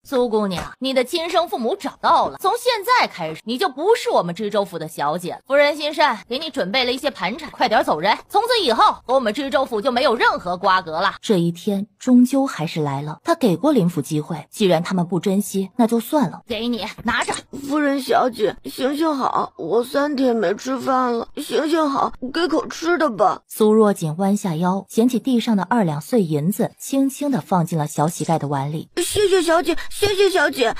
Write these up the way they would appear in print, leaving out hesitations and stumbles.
苏姑娘，你的亲生父母找到了，从现在开始，你就不是我们知州府的小姐。夫人心善，给你准备了一些盘缠，快点走人。从此以后，和我们知州府就没有任何瓜葛了。这一天终究还是来了，他给过林府机会，既然他们不珍惜，那就算了。给你，拿着。夫人小姐，行行好，我3天没吃饭了，行行好，给口吃的吧。苏若锦弯下腰，捡起地上的2两碎银子，轻轻地放进了小乞丐的碗里。谢谢小姐，谢谢小姐，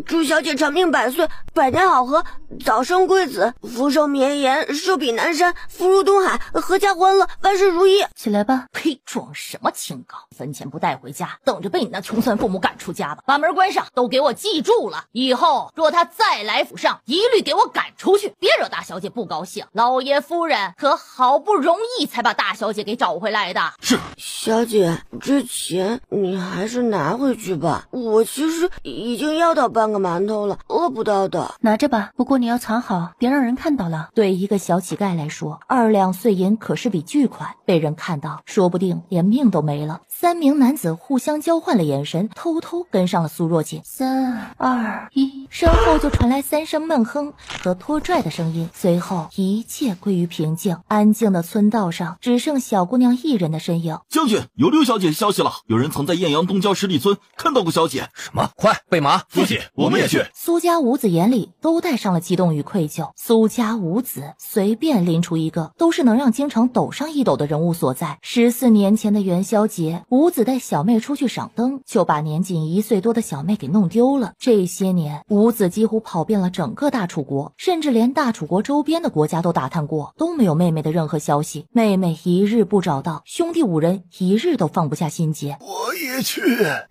祝小姐长命百岁，百年好合，早生贵子，福寿绵延，寿比南山，福如东海，阖家欢乐，万事如意。起来吧。呸，装什么清高，坟钱不带回家，等着被你那穷酸父母赶出家吧。把门关上，都给我记住了，以后若他再来府上，一律给我赶出去，别惹大小姐不高兴。老爷夫人可好不容易才把大小姐给找回来的。是。小姐，这钱你还是拿回去吧，我其实已经要到半个馒头了，饿不到的。拿着吧，不过你要藏好，别让人看到了。对一个小乞丐来说，2两碎银可是笔巨款，被人看到，说不定连命都没了。3名男子互相交换了眼神，偷偷跟上了苏若锦。3、2、1，身后就传来3声闷哼和拖拽的声音，随后一切归于平静。安静的村道上只剩小姑娘一人的身影。将军，有刘小姐消息了，有人曾在艳阳东郊十里村看到过小姐。什么？快备马！父亲，我们也去。苏家五子眼里都带上了激动与愧疚。苏家五子随便拎出一个，都是能让京城抖上一抖的人物所在。14年前的元宵节，五子带小妹出去赏灯，就把年仅1岁多的小妹给弄丢了。这些年，五子几乎跑遍了整个大楚国，甚至连大楚国周边的国家都打探过，都没有妹妹的任何消息。妹妹一日不找到，兄弟5人一日都放不下心结。我也去。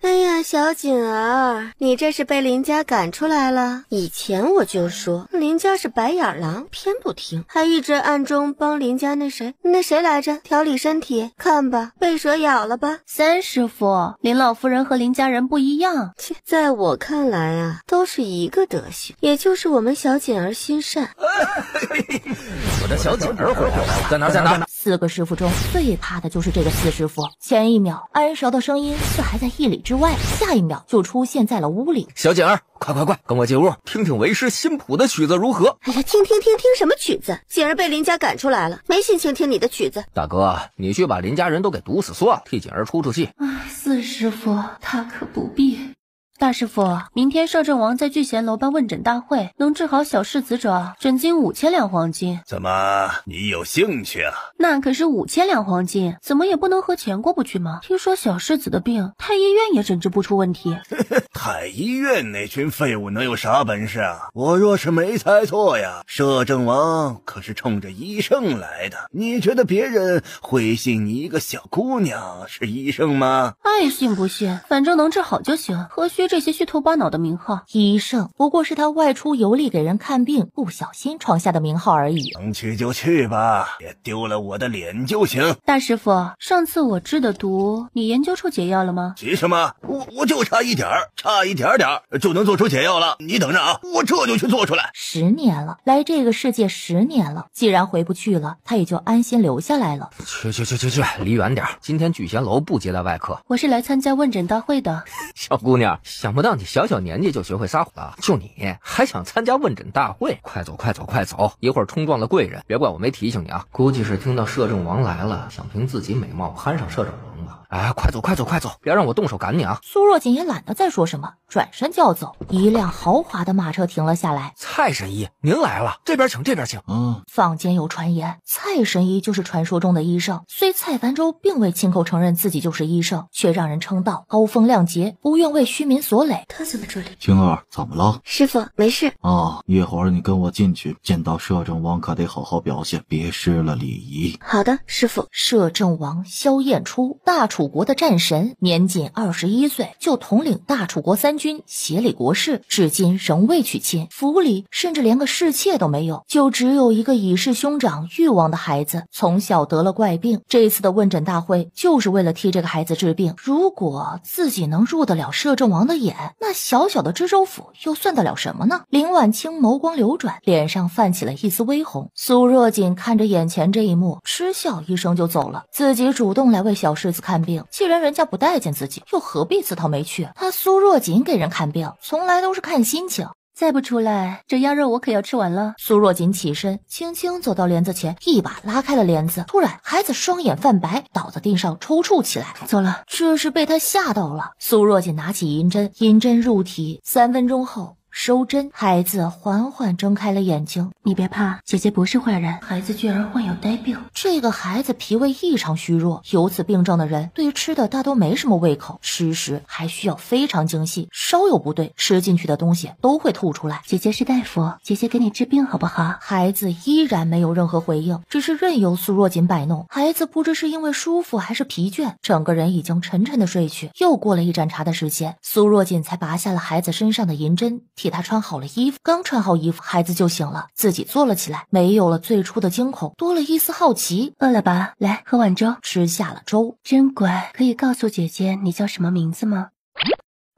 哎呀，小锦儿，你这是被林家赶出来了？以前我就说林家是白眼狼，偏不听，还一直暗中帮林家那谁来着调理身体。看吧，被蛇咬了吧。3师傅，林老夫人和林家人不一样。切，在我看来啊，都是一个德行，也就是我们小锦儿心善。我的小锦儿回来了，在哪4个师傅中最怕的就是这个4师傅。前一秒安勺的声音似还在1里之外，下一秒就出现在了屋里。小锦儿，快，跟我进屋，听听为师新谱的曲子如何？哎呀，听什么曲子？锦儿被林家赶出来了，没心情听你的曲子。大哥，你去把林家人都给毒死算了，替锦儿出气。4师傅他可不必。大师傅，明天摄政王在聚贤楼办问诊大会，能治好小世子者，诊金5000两黄金。怎么，你有兴趣啊？那可是5000两黄金，怎么也不能和钱过不去吗？听说小世子的病，太医院也诊治不出问题。太医院那群废物能有啥本事啊？我若是没猜错呀，摄政王可是冲着医生来的。你觉得别人会信你一个小姑娘是医生吗？爱信不信，反正能治好就行，何须这些虚头巴脑的名号？医生不过是他外出游历给人看病不小心闯下的名号而已。能去就去吧，别丢了我的脸就行。大师傅，上次我治的毒，你研究出解药了吗？急什么？我就差一点就能做出解药了。你等着啊，我这就去做出来。10年了，来这个世界10年了，既然回不去了，他也就安心留下来了。去，离远点。今天聚贤楼不接待外客。我是来参加问诊大会的。小姑娘，想不到你小年纪就学会撒谎了，就你还想参加问诊大会？快走，一会儿冲撞了贵人，别怪我没提醒你啊。估计是听到摄政王来了，想凭自己美貌攀上摄政王吧。哎，快走，别让我动手赶你啊。苏若锦也懒得再说什么，转身就要走。一辆豪华的马车停了下来。蔡神医，您来了，这边请。坊间有传言，蔡神医就是传说中的医圣，虽蔡凡舟并未亲口承认自己就是医圣，却让人称道高风亮节，不愿为虚民所累。他怎么这里？晴儿，怎么了？师傅，没事。一会儿你跟我进去，见到摄政王可得好好表现，别失了礼仪。好的，师傅。摄政王萧彦初，大楚国的战神，年仅21岁就统领大楚国3军，协理国事，至今仍未娶亲，府里甚至连个侍妾都没有，就只有一个已是兄长誉王的孩子，从小得了怪病。这次的问诊大会就是为了替这个孩子治病。如果自己能入得了摄政王的眼，那小小的知州府又算得了什么呢？林婉清眸光流转，脸上泛起了一丝微红。苏若锦看着眼前这一幕，嗤笑一声就走了，自己主动来为小世子看病，既然人家不待见自己，又何必自讨没趣？他苏若锦给人看病，从来都是看心情。再不出来，这鸭肉我可要吃完了。苏若锦起身，轻轻走到帘子前，一把拉开了帘子。突然，孩子双眼泛白，倒在地上抽搐起来。走了，这是被他吓到了。苏若锦拿起银针，银针入体，3分钟后收针，孩子缓缓睁开了眼睛。你别怕，姐姐不是坏人，孩子居然患有呆病。这个孩子脾胃异常虚弱，有此病症的人对吃的大都没什么胃口，吃时还需要非常精细，稍有不对，吃进去的东西都会吐出来。姐姐是大夫，姐姐给你治病好不好？孩子依然没有任何回应，只是任由苏若锦摆弄。孩子不知是因为舒服还是疲倦，整个人已经沉沉的睡去。又过了一盏茶的时间，苏若锦才拔下了孩子身上的银针，替他穿好了衣服。刚穿好衣服，孩子就醒了，自己坐了起来，没有了最初的惊恐，多了一丝好奇。饿了吧？来，喝碗粥。吃下了粥。真乖，可以告诉姐姐你叫什么名字吗？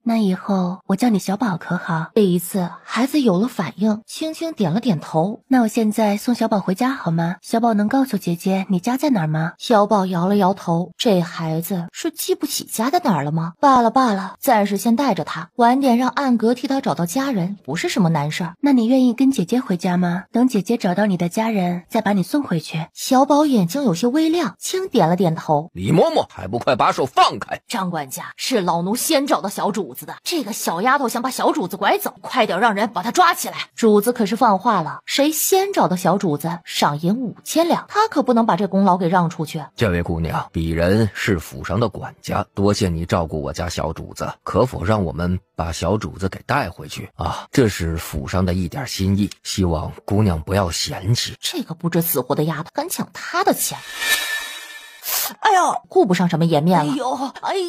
那以后我叫你小宝可好？这一次孩子有了反应，轻轻点了点头。那我现在送小宝回家好吗？小宝能告诉姐姐你家在哪儿吗？小宝摇了摇头，这孩子是记不起家在哪儿了吗？罢了，暂时先带着他，晚点让暗格替他找到家人，不是什么难事儿。那你愿意跟姐姐回家吗？等姐姐找到你的家人，再把你送回去。小宝眼睛有些微亮，轻点了点头。李嬷嬷，还不快把手放开！张管家，是老奴先找到小主子的，这个小丫头想把小主子拐走，快点让人把她抓起来。主子可是放话了，谁先找到小主子，赏银5000两，他可不能把这功劳给让出去。这位姑娘，鄙人是府上的管家，多谢你照顾我家小主子，可否让我们把小主子给带回去啊？这是府上的一点心意，希望姑娘不要嫌弃。这个不知死活的丫头敢抢他的钱！哎呦，顾不上什么颜面了，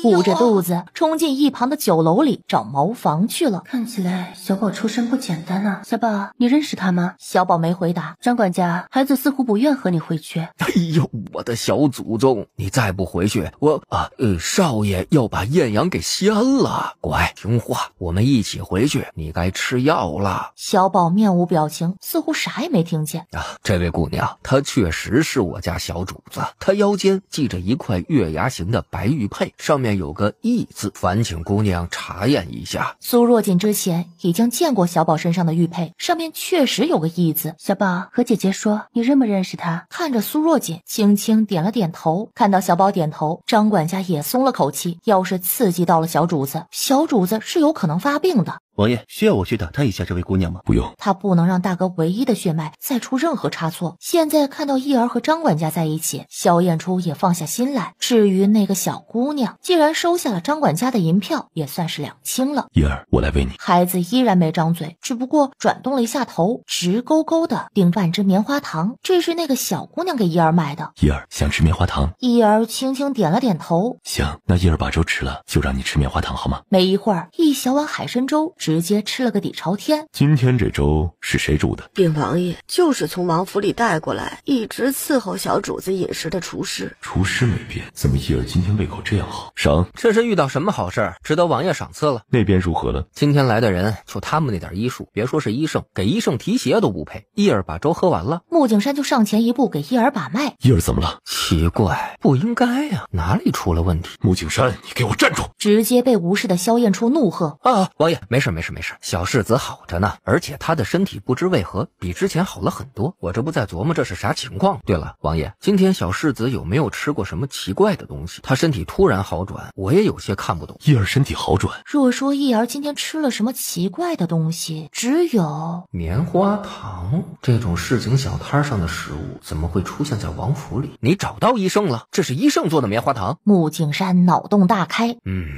捂着肚子冲进一旁的酒楼里找茅房去了。看起来小宝出身不简单啊。小宝，你认识他吗？小宝没回答。张管家，孩子似乎不愿和你回去。哎呦，我的小祖宗，你再不回去，少爷要把艳阳给掀了。乖，听话，我们一起回去，你该吃药了。小宝面无表情，似乎啥也没听见。这位姑娘，她确实是我家小主子，她腰间系着一块月牙形的白玉佩，上面有个义字，烦请姑娘查验一下。苏若锦之前已经见过小宝身上的玉佩，上面确实有个义字。小宝，和姐姐说，你认不认识他？看着苏若锦，轻轻点了点头。看到小宝点头，张管家也松了口气。要是刺激到了小主子，小主子是有可能发病的。王爷，需要我去打探一下这位姑娘吗？不用，他不能让大哥唯一的血脉再出任何差错。现在看到义儿和张管家在一起，萧燕初也放下心来。至于那个小姑娘，既然收下了张管家的银票，也算是两清了。叶儿，我来喂你。孩子依然没张嘴，只不过转动了一下头，直勾勾的盯半只棉花糖。这是那个小姑娘给义儿买的。叶儿想吃棉花糖？义儿轻轻点了点头。行，那叶儿把粥吃了，就让你吃棉花糖好吗？没一会儿，一小碗海参粥直接吃了个底朝天。今天这粥是谁煮的？禀王爷，就是从王府里带过来，一直伺候小主子饮食的厨师。厨师没变，怎么叶儿今天胃口这样好？赏。这是遇到什么好事值得王爷赏赐了？那边如何了？今天来的人就他们那点医术，别说是医圣，给医圣提鞋都不配。叶儿把粥喝完了，穆景山就上前一步给叶儿把脉。叶儿怎么了？奇怪，不应该呀，哪里出了问题？穆景山，你给我站住！直接被无视的萧燕初怒喝。王爷，没事，小世子好着呢，而且他的身体不知为何比之前好了很多，我这不在琢磨这是啥情况。对了，王爷，今天小世子有没有吃过什么奇怪的东西？他身体突然好转，我也有些看不懂。叶儿身体好转？若说叶儿今天吃了什么奇怪的东西，只有棉花糖。这种市井小摊上的食物怎么会出现在王府里？你找到医生了？这是医生做的棉花糖？穆景山脑洞大开。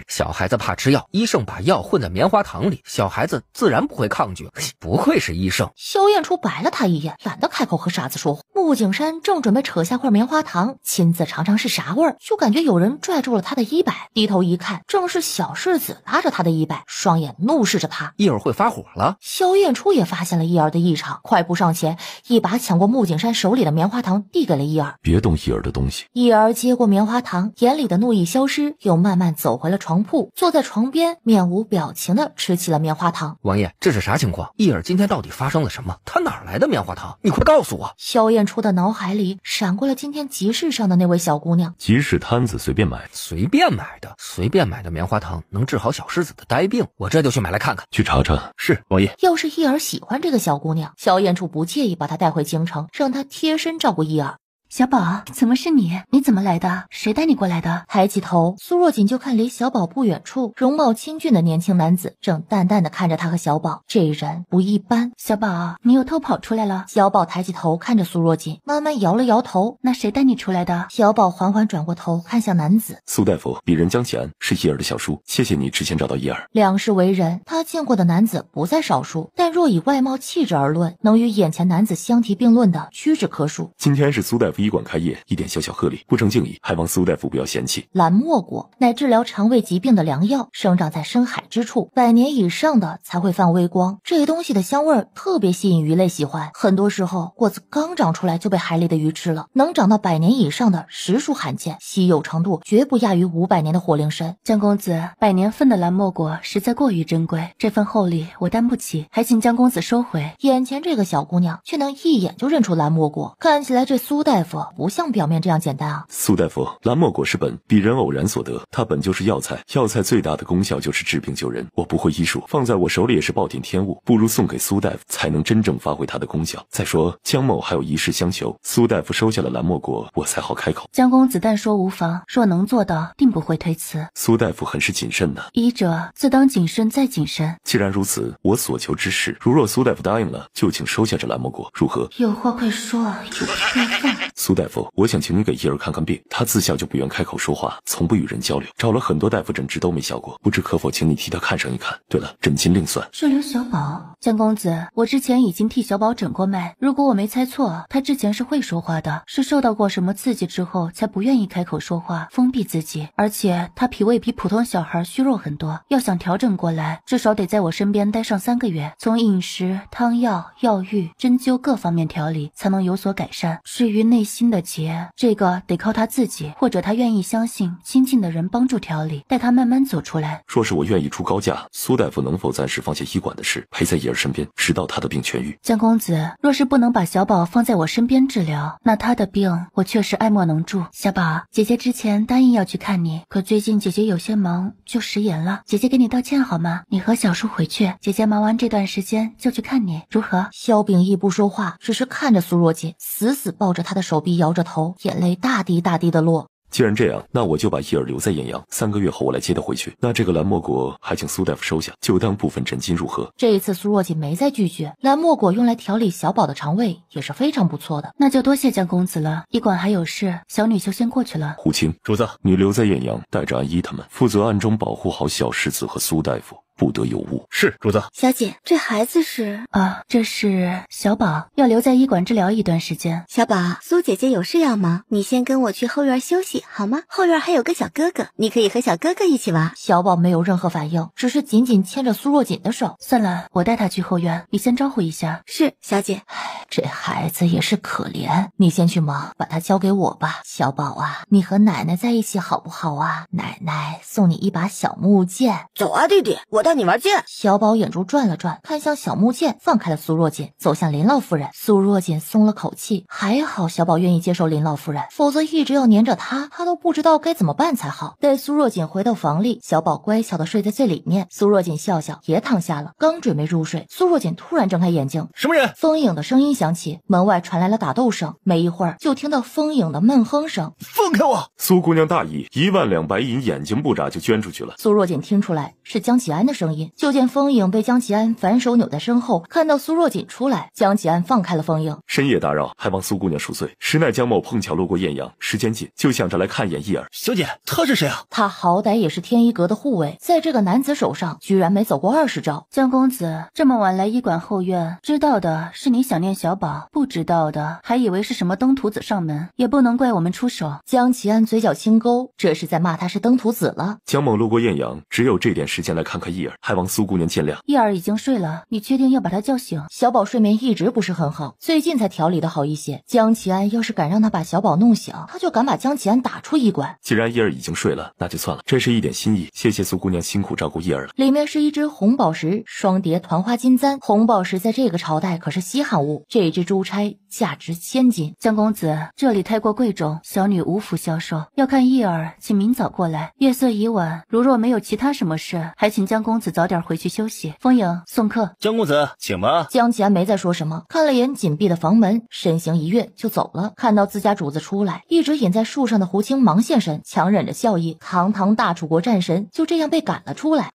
小孩子怕吃药，医生把药混在棉花糖里，小孩子自然不会抗拒。不愧是医生。萧燕初白了他一眼，懒得开口和傻子说话。穆景山正准备扯下块棉花糖亲自尝尝是啥味儿，就感觉有人拽住了他的衣摆，低头一看，正是小世子拉着他的衣摆，双眼怒视着他。一会儿会发火了。萧燕初也发现了伊儿的异常，快步上前，一把抢过穆景山手里的棉花糖，递给了伊儿。别动伊儿的东西。伊儿接过棉花糖，眼里的怒意消失，又慢慢走回了床铺，坐在床边，面无表情的吃起了棉花糖。王爷，这是啥情况？伊儿今天到底发生了什么？他哪来的棉花糖？你快告诉我。萧燕初初的脑海里闪过了今天集市上的那位小姑娘。集市摊子随便买，随便买的棉花糖能治好小狮子的呆病，我这就去买来看看。去查查。是王爷。要是伊儿喜欢这个小姑娘，萧燕初不介意把她带回京城，让她贴身照顾伊儿。小宝，怎么是你？你怎么来的？谁带你过来的？抬起头，苏若锦就看离小宝不远处容貌清俊的年轻男子正淡淡的看着他和小宝，这人不一般。小宝，你又偷跑出来了？小宝抬起头看着苏若锦，慢慢摇了摇头。那谁带你出来的？小宝缓缓转过头看向男子。苏大夫，鄙人江启安，是伊儿的小叔，谢谢你之前找到伊儿。两世为人，他见过的男子不在少数，但若以外貌气质而论，能与眼前男子相提并论的屈指可数。今天是苏大夫医馆开业，一点小小贺礼，不成敬意，还望苏大夫不要嫌弃。蓝墨果乃治疗肠胃疾病的良药，生长在深海之处，100年以上的才会放微光。这东西的香味特别吸引鱼类喜欢，很多时候果子刚长出来就被海里的鱼吃了。能长到100年以上的实属罕见，稀有程度绝不亚于500年的火灵参。江公子，100年份的蓝墨果实在过于珍贵，这份厚礼我担不起，还请江公子收回。眼前这个小姑娘却能一眼就认出蓝墨果，看起来这苏大夫不像表面这样简单啊。苏大夫，蓝墨果是本鄙人偶然所得，它本就是药材，药材最大的功效就是治病救人。我不会医术，放在我手里也是暴殄天物，不如送给苏大夫，才能真正发挥它的功效。再说江某还有一事相求，苏大夫收下了蓝墨果，我才好开口。江公子但说无妨，若能做到，定不会推辞。苏大夫很是谨慎呢。医者自当谨慎再谨慎。既然如此，我所求之事，如若苏大夫答应了，就请收下这蓝墨果，如何？有话快说，有便放。苏大夫，我想请你给伊儿看看病，她自小就不愿开口说话，从不与人交流，找了很多大夫诊治都没效果，不知可否请你替她看上一看。对了，诊金另算。是刘小宝。江公子，我之前已经替小宝诊过脉，如果我没猜错，他之前是会说话的，是受到过什么刺激之后才不愿意开口说话，封闭自己，而且他脾胃比普通小孩虚弱很多，要想调整过来，至少得在我身边待上3个月，从饮食、汤药、药浴、针灸各方面调理，才能有所改善。至于内心的结，这个得靠他自己，或者他愿意相信亲近的人帮助调理，带他慢慢走出来。若是我愿意出高价，苏大夫能否暂时放下医馆的事，陪在伊儿身边，直到他的病痊愈？江公子，若是不能把小宝放在我身边治疗，那他的病我确实爱莫能助。小宝，姐姐之前答应要去看你，可最近姐姐有些忙，就食言了。姐姐给你道歉好吗？你和小叔回去，姐姐忙完这段时间就去看你，如何？萧秉义不说话，只是看着苏若锦，死死抱着她的手臂，摇着头，眼泪大滴大滴的落。既然这样，那我就把伊儿留在艳阳，3个月后我来接她回去。那这个蓝墨果还请苏大夫收下，就当部分诊金如何？这一次苏若锦没再拒绝，蓝墨果用来调理小宝的肠胃也是非常不错的。那就多谢江公子了，医馆还有事，小女就先过去了。胡青，主子，你留在艳阳，带着安一他们，负责暗中保护好小世子和苏大夫，不得有误。是主子。小姐，这孩子是？这是小宝，要留在医馆治疗一段时间。小宝，苏姐姐有事要忙，你先跟我去后院休息好吗？后院还有个小哥哥，你可以和小哥哥一起玩。小宝没有任何反应，只是紧紧牵着苏若锦的手。算了，我带他去后院，你先招呼一下。是，小姐。这孩子也是可怜，你先去忙，把他交给我吧。小宝啊，你和奶奶在一起好不好啊？奶奶送你一把小木剑。走啊，弟弟，我带你玩剑。小宝眼珠转了转，看向小木剑，放开了苏若锦，走向林老夫人。苏若锦松了口气，还好小宝愿意接受林老夫人，否则一直要黏着他都不知道该怎么办才好。待苏若锦回到房里，小宝乖巧的睡在最里面，苏若锦笑笑也躺下了。刚准备入睡，苏若锦突然睁开眼睛，什么人？风影的声音响起，门外传来了打斗声，没一会儿就听到风影的闷哼声。放开我！苏姑娘大意，1万两白银，眼睛不眨就捐出去了。苏若锦听出来是江启安的声音，就见风影被江启安反手扭在身后，看到苏若锦出来，江启安放开了风影。深夜打扰，还望苏姑娘恕罪。实乃江某碰巧路过艳阳，时间近，就想着来看一眼伊儿。小姐，他是谁啊？他好歹也是天一阁的护卫，在这个男子手上居然没走过20招。江公子这么晚来医馆后院，知道的是你想念小宝，不知道的还以为是什么登徒子上门，也不能怪我们出手。江启安嘴角轻勾，这是在骂他是登徒子了。江某路过艳阳，只有这点时间来看看伊叶儿，还望苏姑娘见谅。叶儿已经睡了，你确定要把她叫醒？小宝睡眠一直不是很好，最近才调理的好一些。江启安要是敢让他把小宝弄醒，他就敢把江启安打出医馆。既然叶儿已经睡了，那就算了，这是一点心意，谢谢苏姑娘辛苦照顾叶儿了。里面是一只红宝石双叠团花金簪，红宝石在这个朝代可是稀罕物，这只珠钗价值1000金。江公子，这里太过贵重，小女无福消受。要看叶儿，请明早过来。月色已晚，如若没有其他什么事，还请江公子早点回去休息。风影送客。江公子，请吧。江启安没再说什么，看了眼紧闭的房门，身形一跃就走了。看到自家主子出来，一直隐在树上的胡青忙现身，强忍着笑意，堂堂大楚国战神就这样被赶了出来。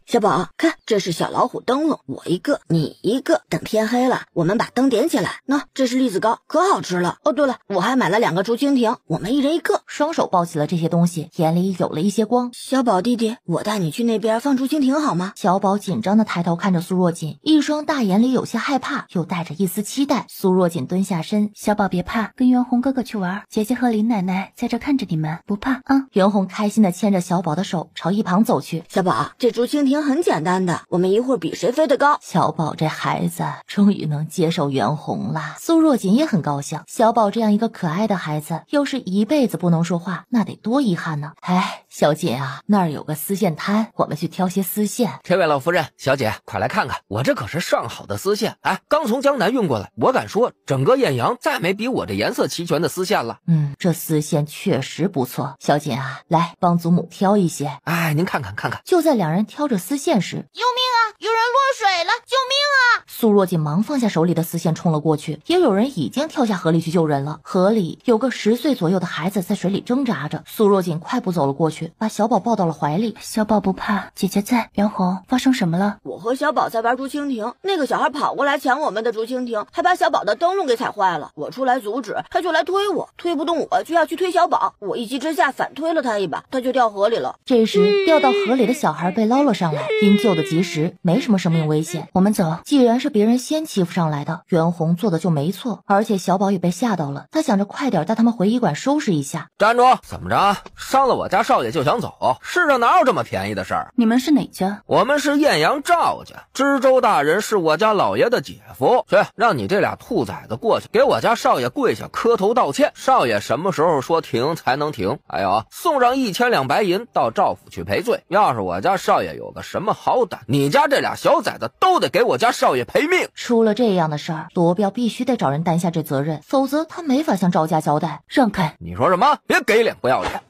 小宝，看，这是小老虎灯笼，我一个，你一个。等天黑了，我们把灯点起来。那这是栗子糕，可好吃了。哦，对了，我还买了2个竹蜻蜓，我们一人一个。双手抱起了这些东西，眼里有了一些光。小宝弟弟，我带你去那边放竹蜻蜓好吗？小宝紧张地抬头看着苏若锦，一双大眼里有些害怕，又带着一丝期待。苏若锦蹲下身，小宝别怕，跟袁弘哥哥去玩，姐姐和林奶奶在这看着你们，不怕啊。袁弘开心地牵着小宝的手朝一旁走去。小宝，这竹蜻蜓很简单的，我们一会儿比谁飞得高。小宝这孩子终于能接受袁弘了，苏若锦也很高兴。小宝这样一个可爱的孩子，要是一辈子不能说话，那得多遗憾呢。哎，小锦啊，那儿有个丝线摊，我们去挑些丝线。这位老夫人，小姐，快来看看，我这可是上好的丝线，哎，刚从江南运过来，我敢说，整个艳阳再没比我这颜色齐全的丝线了。这丝线确实不错。小锦啊，来帮祖母挑一些。哎，您看看。就在两人挑着丝线时，救命啊！有人落水了！救命啊！苏若锦忙放下手里的丝线冲了过去，也有人已经跳下河里去救人了。河里有个10岁左右的孩子在水里挣扎着，苏若锦快步走了过去，把小宝抱到了怀里。小宝不怕，姐姐在。袁弘，发生什么了？我和小宝在玩竹蜻蜓，那个小孩跑过来抢我们的竹蜻蜓，还把小宝的灯笼给踩坏了。我出来阻止，他就来推我，推不动我就要去推小宝，我一急之下反推了他一把，他就掉河里了。这时掉到河里的小孩被捞了上来，因救得及时，没什么生命危险。我们走。既然是别人先欺负上来的，袁弘做的就没错，而且小宝也被吓到了，他想着快点带他们回医馆收拾一下。站住！怎么着？伤了我家少爷就想走？世上哪有这么便宜的事儿？你们是哪家？我们是艳阳赵家，知州大人是我家老爷的姐夫。去，让你这俩兔崽子过去，给我家少爷跪下磕头道歉。少爷什么时候说停才能停？还有，送上1000两白银到赵府去赔罪。要是我家少爷有个什么好胆，你家这俩小崽子都得给我家少爷赔命。出了这样的事儿，罗彪必须得找人担下这责任，否则他没法向赵家交代。让开！你说什么？别给脸不要脸！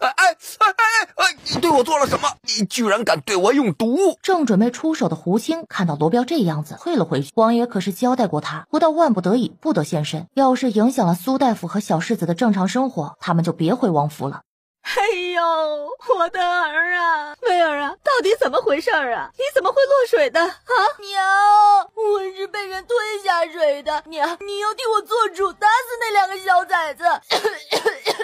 你对我做了什么？你居然敢对我用毒！正准备出手的胡青看到罗彪这样子，退了回去。王爷可是交代过他，不到万不得已不得现身，要是影响了苏大夫和小世子的正常生活，他们就别回王府了。哎呦，我的儿啊，威尔啊，到底怎么回事啊？你怎么会落水的啊？娘，我是被人推下水的。娘，你要替我做主，打死那2个小崽子。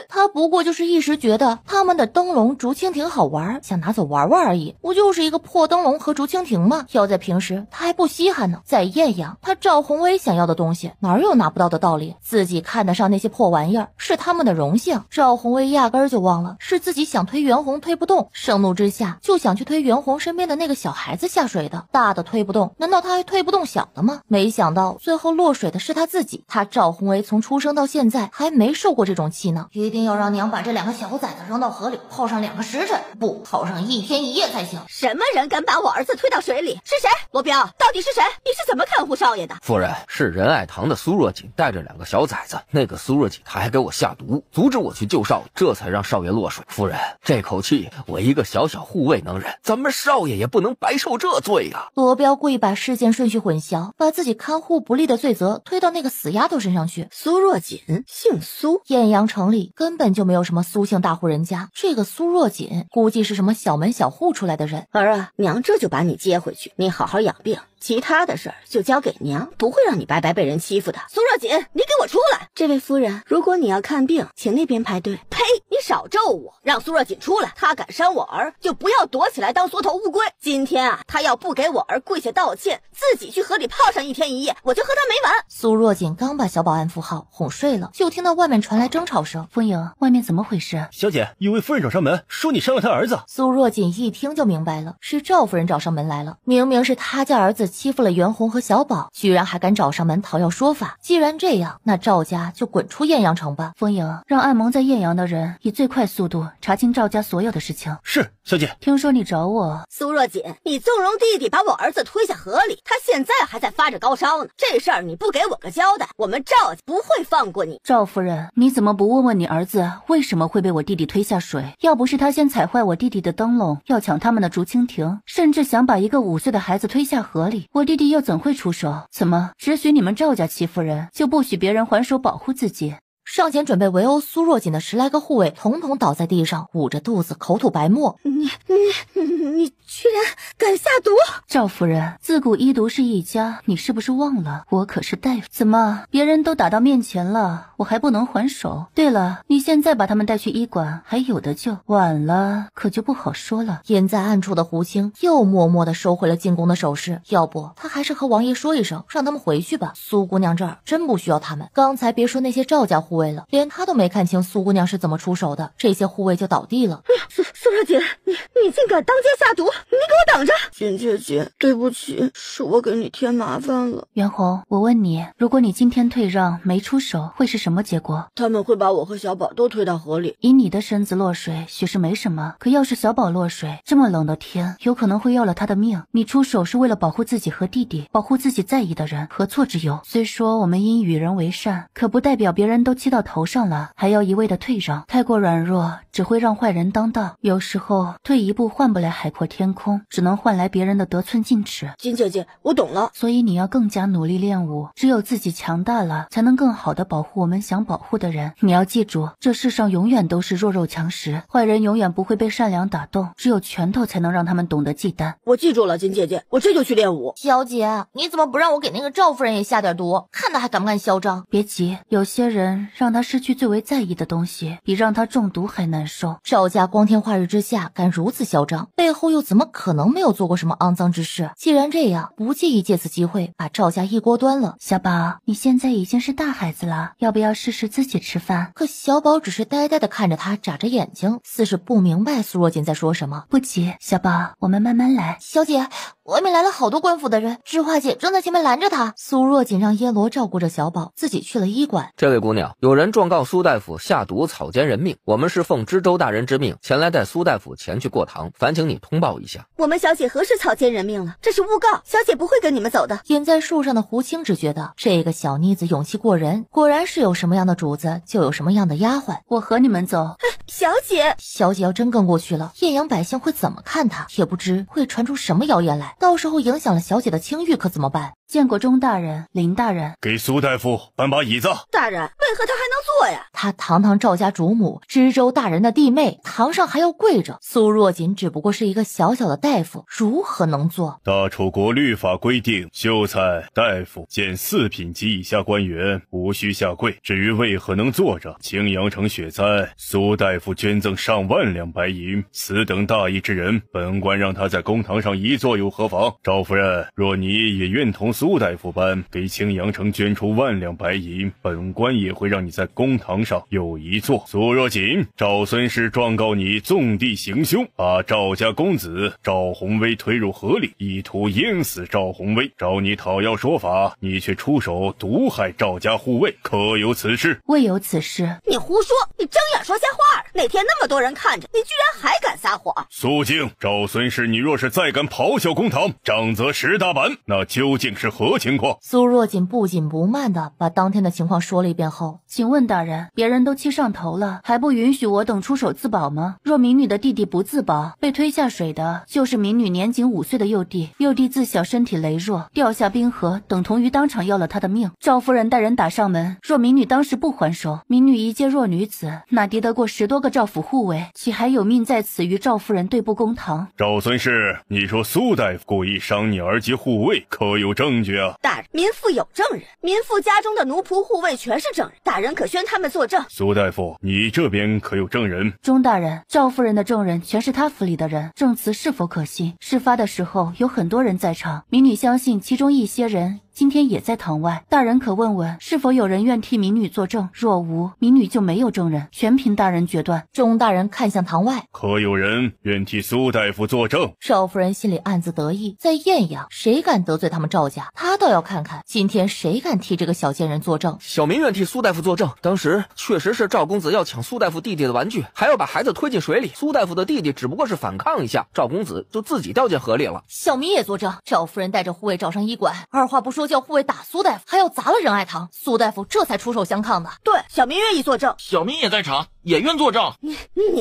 他不过就是一时觉得他们的灯笼竹蜻蜓好玩，想拿走玩玩而已。不就是一个破灯笼和竹蜻蜓吗？要在平时他还不稀罕呢。在艳阳，他赵宏威想要的东西哪有拿不到的道理？自己看得上那些破玩意儿是他们的荣幸。赵宏威压根儿就忘了是自己想推袁弘推不动，盛怒之下就想去推袁弘身边的那个小孩子下水的。大的推不动，难道他还推不动小的吗？没想到最后落水的是他自己。他赵宏威从出生到现在还没受过这种气呢。一定要让娘把这2个小崽子扔到河里泡上2个时辰，不泡上1天1夜才行。什么人敢把我儿子推到水里？是谁？罗彪，到底是谁？你是怎么看护少爷的？夫人，是仁爱堂的苏若锦带着2个小崽子，那个苏若锦他还给我下毒，阻止我去救少爷，这才让少爷落水。夫人，这口气我一个小小护卫能忍，咱们少爷也不能白受这罪啊！罗彪故意把事件顺序混淆，把自己看护不力的罪责推到那个死丫头身上去。苏若锦姓苏，艳阳城里根本就没有什么苏姓大户人家，这个苏若锦估计是什么小门小户出来的人。儿啊，娘这就把你接回去，你好好养病，其他的事儿就交给娘，不会让你白白被人欺负的。苏若锦，你给我出来！这位夫人，如果你要看病，请那边排队。呸！你少咒我，让苏若锦出来。她敢伤我儿，就不要躲起来当缩头乌龟。今天啊，她要不给我儿跪下道歉，自己去河里泡上1天1夜，我就和她没完。苏若锦刚把小宝安抚好，哄睡了，就听到外面传来争吵声。风影，外面怎么回事？小姐，有位夫人找上门，说你伤了她儿子。苏若锦一听就明白了，是赵夫人找上门来了。明明是她家儿子欺负了袁弘和小宝，居然还敢找上门讨要说法。既然这样，那赵家就滚出艳阳城吧。风影，让暗蒙在艳阳的人以最快速度查清赵家所有的事情。是，小姐。听说你找我。苏若锦，你纵容弟弟把我儿子推下河里，他现在还在发着高烧呢。这事儿你不给我个交代，我们赵家不会放过你。赵夫人，你怎么不问问你儿子为什么会被我弟弟推下水？要不是他先踩坏我弟弟的灯笼，要抢他们的竹蜻蜓，甚至想把一个5岁的孩子推下河里，我弟弟又怎会出手？怎么只许你们赵家欺负人，就不许别人还手保护自己？上前准备围殴苏若锦的10来个护卫统统倒在地上，捂着肚子口吐白沫。你居然敢下毒！赵夫人，自古医毒是一家，你是不是忘了？我可是大夫。怎么别人都打到面前了，我还不能还手？对了，你现在把他们带去医馆还有的救，晚了可就不好说了。隐在暗处的胡青又默默地收回了进宫的手势，要不他还是和王爷说一声，让他们回去吧。苏姑娘这儿真不需要他们。刚才别说那些赵家护卫了，连他都没看清苏姑娘是怎么出手的，这些护卫就倒地了。苏若锦，你竟敢当街下毒，你给我等着！锦姐姐，对不起，是我给你添麻烦了。袁弘，我问你，如果你今天退让没出手，会是什么结果？他们会把我和小宝都推到河里。以你的身子落水许是没什么，可要是小宝落水，这么冷的天，有可能会要了他的命。你出手是为了保护自己和弟弟，保护自己在意的人，何错之有？虽说我们因与人为善，可不代表别人都气到头上了，还要一味的退让，太过软弱只会让坏人当道。有时候退一步换不来海阔天空，只能换来别人的得寸进尺。金姐姐，我懂了。所以你要更加努力练武，只有自己强大了，才能更好的保护我们想保护的人。你要记住，这世上永远都是弱肉强食，坏人永远不会被善良打动，只有拳头才能让他们懂得忌惮。我记住了，金姐姐，我这就去练武。小姐，你怎么不让我给那个赵夫人也下点毒？看他还敢不敢嚣张？别急，有些人让他失去最为在意的东西，比让他中毒还难受。赵家光天化日之下敢如此嚣张，背后又怎么可能没有做过什么肮脏之事？既然这样，不介意借此机会把赵家一锅端了。小宝，你现在已经是大孩子了，要不要试试自己吃饭？可小宝只是呆呆地看着他，眨着眼睛，似是不明白苏若锦在说什么。不急，小宝，我们慢慢来。小姐，外面来了好多官府的人，知画姐正在前面拦着他。苏若锦让耶罗照顾着小宝，自己去了医馆。这位姑娘，有人状告苏大夫下毒草菅人命，我们是奉知州大人之命前来带苏大夫前去过堂，烦请你通报一下。我们小姐何时草菅人命了？这是诬告，小姐不会跟你们走的。隐在树上的胡青只觉得这个小妮子勇气过人，果然是有什么样的主子就有什么样的丫鬟。我和你们走。小姐，小姐要真跟过去了，艳阳百姓会怎么看她？也不知会传出什么谣言来，到时候影响了小姐的清誉可怎么办？见过钟大人、林大人。给苏大夫搬把椅子。大人，为何他还能坐呀？他堂堂赵家主母，知州大人的弟妹，堂上还要跪着。苏若锦只不过是一个小小的大夫，如何能做？大楚国律法规定，秀才、大夫见4品及以下官员无需下跪。至于为何能坐着，青阳城雪灾，苏大夫捐赠上万两白银，此等大义之人，本官让他在公堂上一坐又何妨？赵夫人，若你也愿同苏大夫般给青阳城捐出万两白银，本官也会让你在公堂上有一坐。苏若锦，赵孙氏状告你纵地行凶，把赵家公子赵弘威推入河里，意图淹死赵弘威。找你讨要说法，你却出手毒害赵家护卫，可有此事？未有此事。你胡说，你睁眼说瞎话。那天那么多人看着，你居然还敢撒谎。苏静，赵孙氏，你若是再敢咆哮公堂，杖责10大板，那究竟是何情况？苏若锦不紧不慢地把当天的情况说了一遍后，请问大人，别人都气上头了，还不允许我等出手自保吗？若民女的弟弟不自保，被推下水的就是民女年仅5岁的幼弟。幼弟自小身体羸弱，掉下冰河等同于当场要了他的命。赵夫人带人打上门，若民女当时不还手，民女一介弱女子，哪敌得过10多个赵府护卫，岂还有命在此与赵夫人对簿公堂？赵孙氏，你说苏大夫故意伤你儿及护卫，可有证据啊？大人，民妇有证人，民妇家中的奴仆护卫全是证人，大人可宣他们作证。苏大夫，你这边可有证人？钟大人，赵夫人的证人全是他府里的人，证词是否可信？事发的时候有很多人在场，民女相信其中一些人今天也在堂外，大人可问问是否有人愿替民女作证，若无，民女就没有证人，全凭大人决断。钟大人看向堂外，可有人愿替苏大夫作证？赵夫人心里暗自得意，在艳阳，谁敢得罪他们赵家，她倒要看看今天谁敢替这个小贱人作证。小民愿替苏大夫作证，当时确实是赵公子要抢苏大夫弟弟的玩具，还要把孩子推进水里，苏大夫的弟弟只不过是反抗一下，赵公子就自己掉进河里了。小民也作证，赵夫人带着护卫找上医馆，二话不说叫护卫打苏大夫，还要砸了仁爱堂，苏大夫这才出手相抗的。对，小民愿意作证。小民也在场，也愿作证。你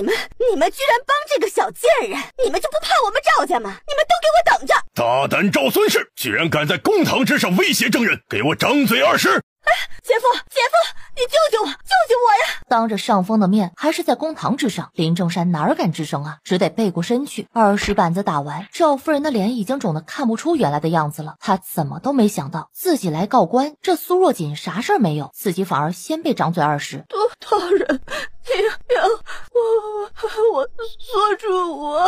们居然帮这个小贱人，你们就不怕我们赵家吗？你们都给我等着！大胆赵孙氏，居然敢在公堂之上威胁证人，给我掌嘴20！姐夫，你救救我呀！当着上峰的面，还是在公堂之上，林正山哪敢吱声啊，只得背过身去。20板子打完，赵夫人的脸已经肿得看不出原来的样子了。她怎么都没想到自己来告官，这苏若锦啥事儿没有，自己反而先被掌嘴20。大人，你让我做主啊！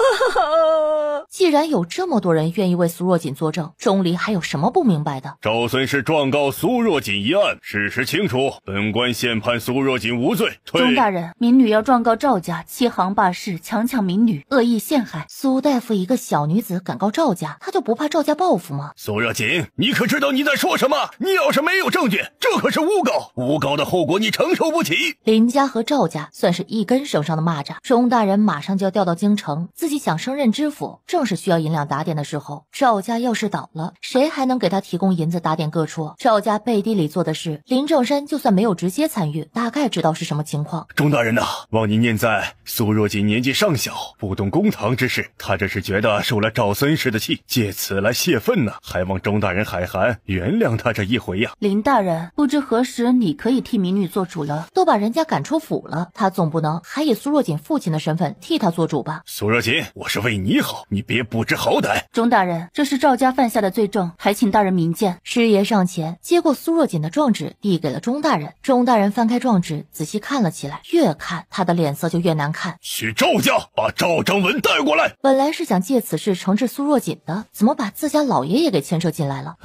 既然有这么多人愿意为苏若锦作证，钟离还有什么不明白的？赵孙氏状告苏若锦一案，事实清楚，本官现判苏若锦无罪。钟大人，民女要状告赵家欺行霸市，强抢民女，恶意陷害。苏大夫一个小女子敢告赵家，他就不怕赵家报复吗？苏若锦，你可知道你在说什么？你要是没有证据，这可是诬告，诬告的后果你承受不起。林家和赵家算是一根绳上的蚂蚱，钟大人马上就要调到京城，自己想升任知府，正是需要银两打点的时候。赵家要是倒了，谁还能给他提供银子打点各处？赵家背地里做的事，林正山就算没有直接参与，大概知道是什么情况。钟大人呐，望您念在苏若锦年纪尚小，不懂公堂之事，他这是觉得受了赵孙氏的气，借此来泄愤呢，还望钟大人海涵，原谅他这一回呀。林大人，不知何时你可以替民女做主了？都把人家赶出府了，他总不能还以苏若锦父亲的身份替他做主吧？苏若锦，我是为你好，你别不知好歹。钟大人，这是赵家犯下的罪证，还请大人明鉴。师爷上前接过苏若锦的状纸，递给了钟大人。钟大人翻开状纸，仔细看了起来，越看他的脸色就越难看。去赵家把赵章文带过来。本来是想借此事惩治苏若锦的，怎么把自家老爷爷给牵涉进来了？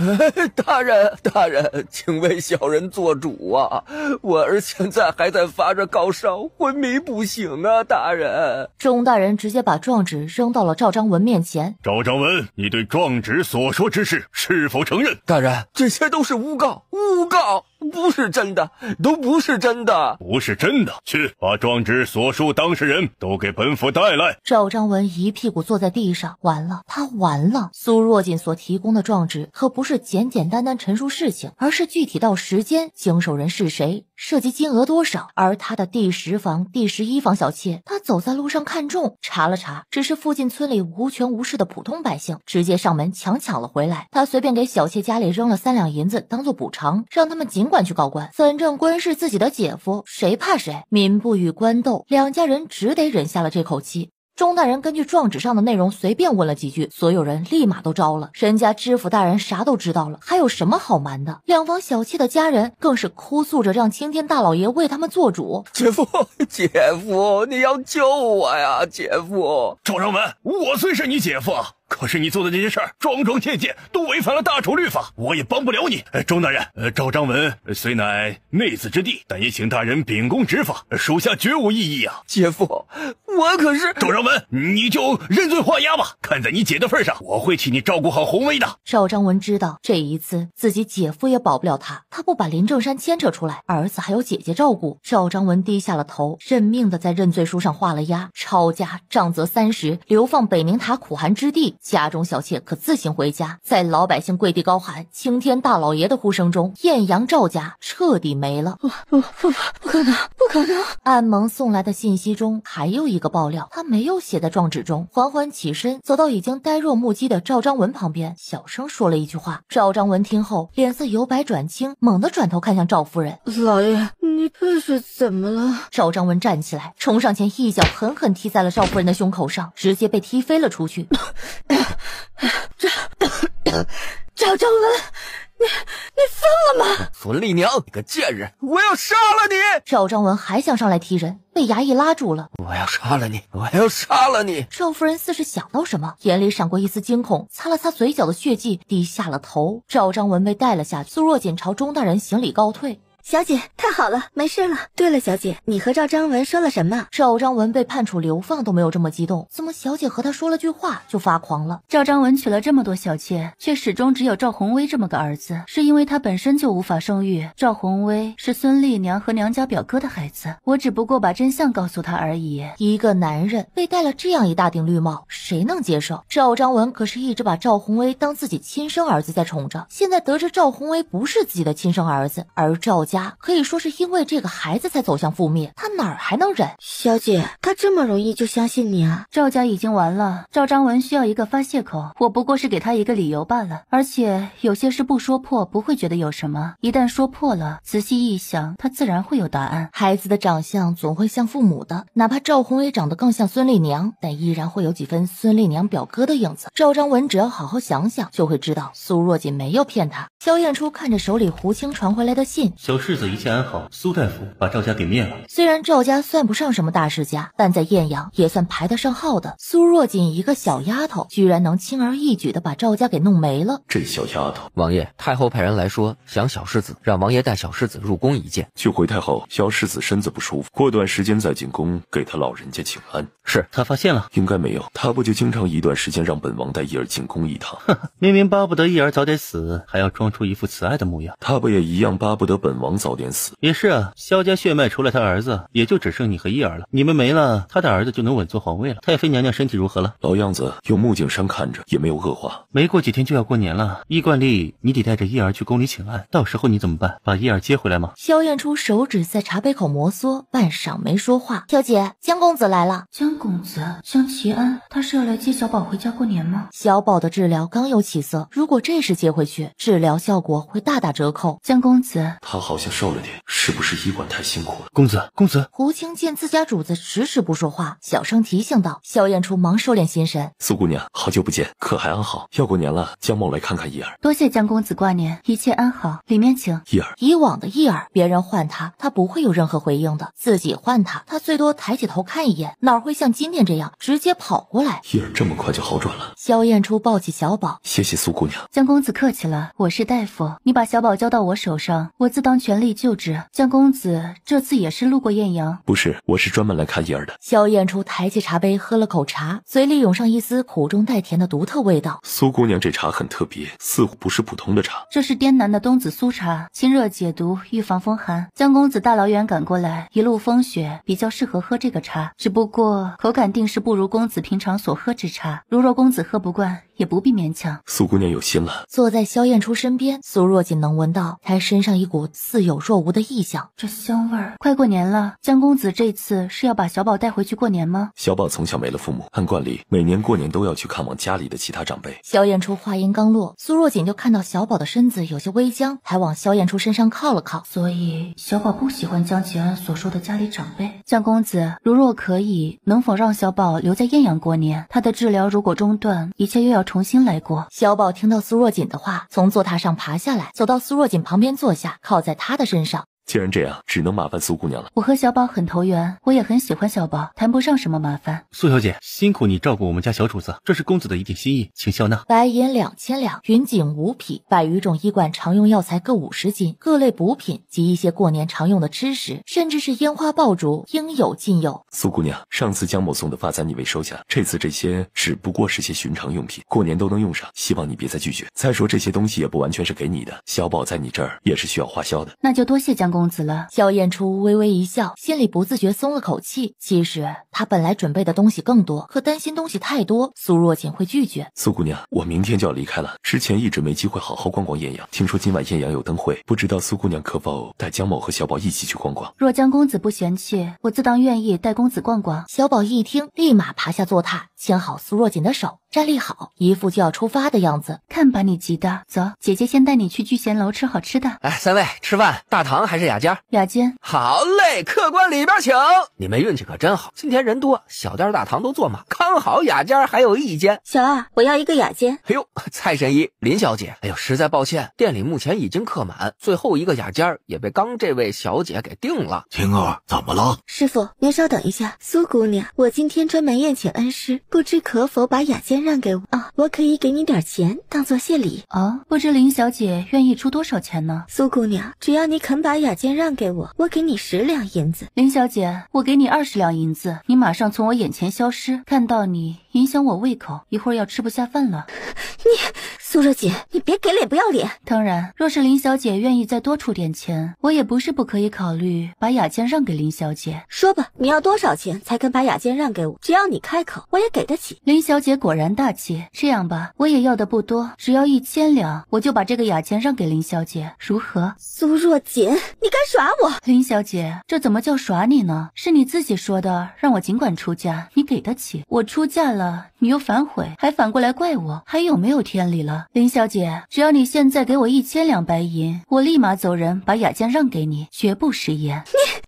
大人，请为小人做主啊！我儿现在还在发着高烧，昏迷不醒啊！大人。钟大人直接把状纸扔到了赵章文面前。赵章文，你对状纸所说之事是否承认？大人，这些都是诬告，不是真的，都不是真的。不是真的，去把状纸所述当事人都给本府带来。赵章文一屁股坐在地上，完了，他完了。苏若锦所提供的状纸可不是简简单单陈述事情，而是具体到时间、经手人是谁、涉及金额多少。而他的第10房、第11房小妾，他走在路上看中，查了查，只是附近村里无权无势的普通百姓，直接上门强抢了回来。他随便给小妾家里扔了3两银子当做补偿，让他们尽管去告官，反正官是自己的姐夫，谁怕谁？民不与官斗，两家人只得忍下了这口气。钟大人根据状纸上的内容随便问了几句，所有人立马都招了。人家知府大人啥都知道了，还有什么好瞒的？两房小妾的家人更是哭诉着让青天大老爷为他们做主。姐夫，你要救我呀！姐夫，赵章文，我虽是你姐夫，可是你做的这些事儿，桩桩件件都违反了大楚律法，我也帮不了你。钟大人，赵章文虽乃内子之弟，但也请大人秉公执法，属下绝无异议啊。姐夫，我可是……赵章文，你就认罪画押吧。看在你姐的份上，我会替你照顾好红薇的。赵章文知道这一次自己姐夫也保不了他，他不把林正山牵扯出来，儿子还有姐姐照顾。赵章文低下了头，认命的在认罪书上画了押：抄家，杖责30，流放北宁塔苦寒之地，家中小妾可自行回家。在老百姓跪地高喊青天大老爷的呼声中，艳阳赵家彻底没了。不可能，不可能！安萌送来的信息中还有一个爆料，他没有写在状纸中。缓缓起身，走到已经呆若木鸡的赵章文旁边，小声说了一句话。赵章文听后，脸色由白转青，猛地转头看向赵夫人：“老爷，你这是怎么了？”赵章文站起来，冲上前一脚狠狠踢在了赵夫人的胸口上，直接被踢飞了出去。赵章文，你疯了吗？孙丽娘，你个贱人，我要杀了你！赵章文还想上来踢人，被衙役拉住了。我要杀了你！我要杀了你！赵夫人似是想到什么，眼里闪过一丝惊恐，擦了擦嘴角的血迹，低下了头。赵章文被带了下去，苏若锦朝钟大人行礼告退。小姐，太好了，没事了。对了，小姐，你和赵章文说了什么？赵章文被判处流放都没有这么激动，怎么小姐和他说了句话就发狂了？赵章文娶了这么多小妾，却始终只有赵红薇这么个儿子，是因为他本身就无法生育。赵红薇是孙丽娘和娘家表哥的孩子，我只不过把真相告诉他而已。一个男人被戴了这样一大顶绿帽，谁能接受？赵章文可是一直把赵红薇当自己亲生儿子在宠着，现在得知赵红薇不是自己的亲生儿子，而赵家可以说是因为这个孩子才走向覆灭，他哪儿还能忍？小姐，他这么容易就相信你啊？赵家已经完了，赵章文需要一个发泄口，我不过是给他一个理由罢了。而且有些事不说破不会觉得有什么，一旦说破了，仔细一想，他自然会有答案。孩子的长相总会像父母的，哪怕赵红薇长得更像孙丽娘，但依然会有几分孙丽娘表哥的影子。赵章文只要好好想想，就会知道苏若锦没有骗他。萧燕初看着手里胡青传回来的信，小世子一切安好，苏大夫把赵家给灭了。虽然赵家算不上什么大世家，但在艳阳也算排得上号的。苏若锦一个小丫头，居然能轻而易举的把赵家给弄没了。这小丫头，王爷，太后派人来说，想小世子，让王爷带小世子入宫一见。去回太后，小世子身子不舒服，过段时间再进宫给他老人家请安。是，他发现了？应该没有，他不就经常一段时间让本王带义儿进宫一趟？明明巴不得义儿早点死，还要装出一副慈爱的模样。他不也一样巴不得本王早点死？也是啊，萧家血脉除了他儿子，也就只剩你和义儿了。你们没了，他的儿子就能稳坐皇位了。太妃娘娘身体如何了？老样子，有穆景山看着，也没有恶化。没过几天就要过年了，依惯例你得带着义儿去宫里请安，到时候你怎么办？把义儿接回来吗？萧燕初手指在茶杯口摩挲，半晌没说话。小姐，江公子来了。江公子，江齐安，他是要来接小宝回家过年吗？小宝的治疗刚有起色，如果这时接回去，治疗效果会大打折扣。江公子，他好像瘦了点，是不是医馆太辛苦了？公子，公子。胡青见自家主子迟迟不说话，小声提醒道。萧燕初忙收敛心神。苏姑娘，好久不见，可还安好？要过年了，江某来看看义儿。多谢江公子挂念，一切安好，里面请。义儿，以往的义儿，别人唤他，他不会有任何回应的；自己唤他，他最多抬起头看一眼，哪会像今天这样直接跑过来？义儿这么快就好转了。萧燕初抱起小宝，谢谢苏姑娘。江公子客气了，我是大夫，你把小宝交到我手上，我自当全力救治。江公子这次也是路过艳阳？不是，我是专门来看义儿的。萧燕初抬起茶杯喝了口茶，嘴里涌上一丝苦中带甜的独特味道。苏姑娘这茶很特别，似乎不是普通的茶。这是滇南的冬子苏茶，清热解毒，预防风寒。江公子大老远赶过来，一路风雪，比较适合喝这个茶，只不过口感定是不如公子平常所喝之茶。如若公子喝不惯，也不必勉强。苏姑娘有心了。坐在萧燕初身边，苏若锦能闻到她身上一股似有若无的异香。这香味儿，快过年了，江公子这次是要把小宝带回去过年吗？小宝从小没了父母，按惯例每年过年都要去看望家里的其他长辈。萧燕初话音刚落，苏若锦就看到小宝的身子有些微僵，还往萧燕初身上靠了靠。所以小宝不喜欢江齐安所说的家里长辈。江公子，如若可以，能否让小宝留在艳阳过年？他的治疗如果中断，一切又要重新来过。小宝听到苏若锦的话，从坐榻上爬下来，走到苏若锦旁边坐下，靠在她的身上。既然这样，只能麻烦苏姑娘了。我和小宝很投缘，我也很喜欢小宝，谈不上什么麻烦。苏小姐，辛苦你照顾我们家小主子，这是公子的一点心意，请笑纳。白银2000两，云锦5匹，100余种医馆常用药材各50斤，各类补品及一些过年常用的吃食，甚至是烟花爆竹，应有尽有。苏姑娘，上次江某送的发簪你未收下，这次这些只不过是些寻常用品，过年都能用上，希望你别再拒绝。再说这些东西也不完全是给你的，小宝在你这儿也是需要花销的。那就多谢江公子了。萧燕初微微一笑，心里不自觉松了口气。其实他本来准备的东西更多，可担心东西太多，苏若锦会拒绝。苏姑娘，我明天就要离开了，之前一直没机会好好逛逛艳阳，听说今晚艳阳有灯会，不知道苏姑娘可否带江某和小宝一起去逛逛？若江公子不嫌弃，我自当愿意带公子逛逛。小宝一听，立马爬下坐榻，牵好苏若锦的手，站立好，一副就要出发的样子。看把你急的，走，姐姐先带你去聚贤楼吃好吃的。哎，三位吃饭，大堂还是雅间？雅间。好嘞，客官里边请。你们运气可真好，今天人多，小店大堂都坐满，刚好雅间还有一间。小二，我要一个雅间。哎呦，蔡神医，林小姐，哎呦，实在抱歉，店里目前已经客满，最后一个雅间也被刚这位小姐给订了。晴儿，怎么了？师傅，您稍等一下。苏姑娘，我今天专门宴请恩师，不知可否把雅间让给我啊？我可以给你点钱当做谢礼。哦，不知林小姐愿意出多少钱呢？苏姑娘，只要你肯把雅间让给我，我给你10两银子。林小姐，我给你20两银子，你马上从我眼前消失，看到你影响我胃口，一会儿要吃不下饭了。苏若锦，你别给脸不要脸。当然，若是林小姐愿意再多出点钱，我也不是不可以考虑把雅间让给林小姐。说吧，你要多少钱才肯把雅间让给我？只要你开口，我也给得起。林小姐果然大气，这样吧，我也要的不多，只要1000两，我就把这个雅间让给林小姐，如何？苏若锦，你敢耍我？林小姐，这怎么叫耍你呢？是你自己说的，让我尽管出价，你给得起。我出价了，你又反悔，还反过来怪我，还有没有天理了？林小姐，只要你现在给我1000两白银，我立马走人，把雅间让给你，绝不食言。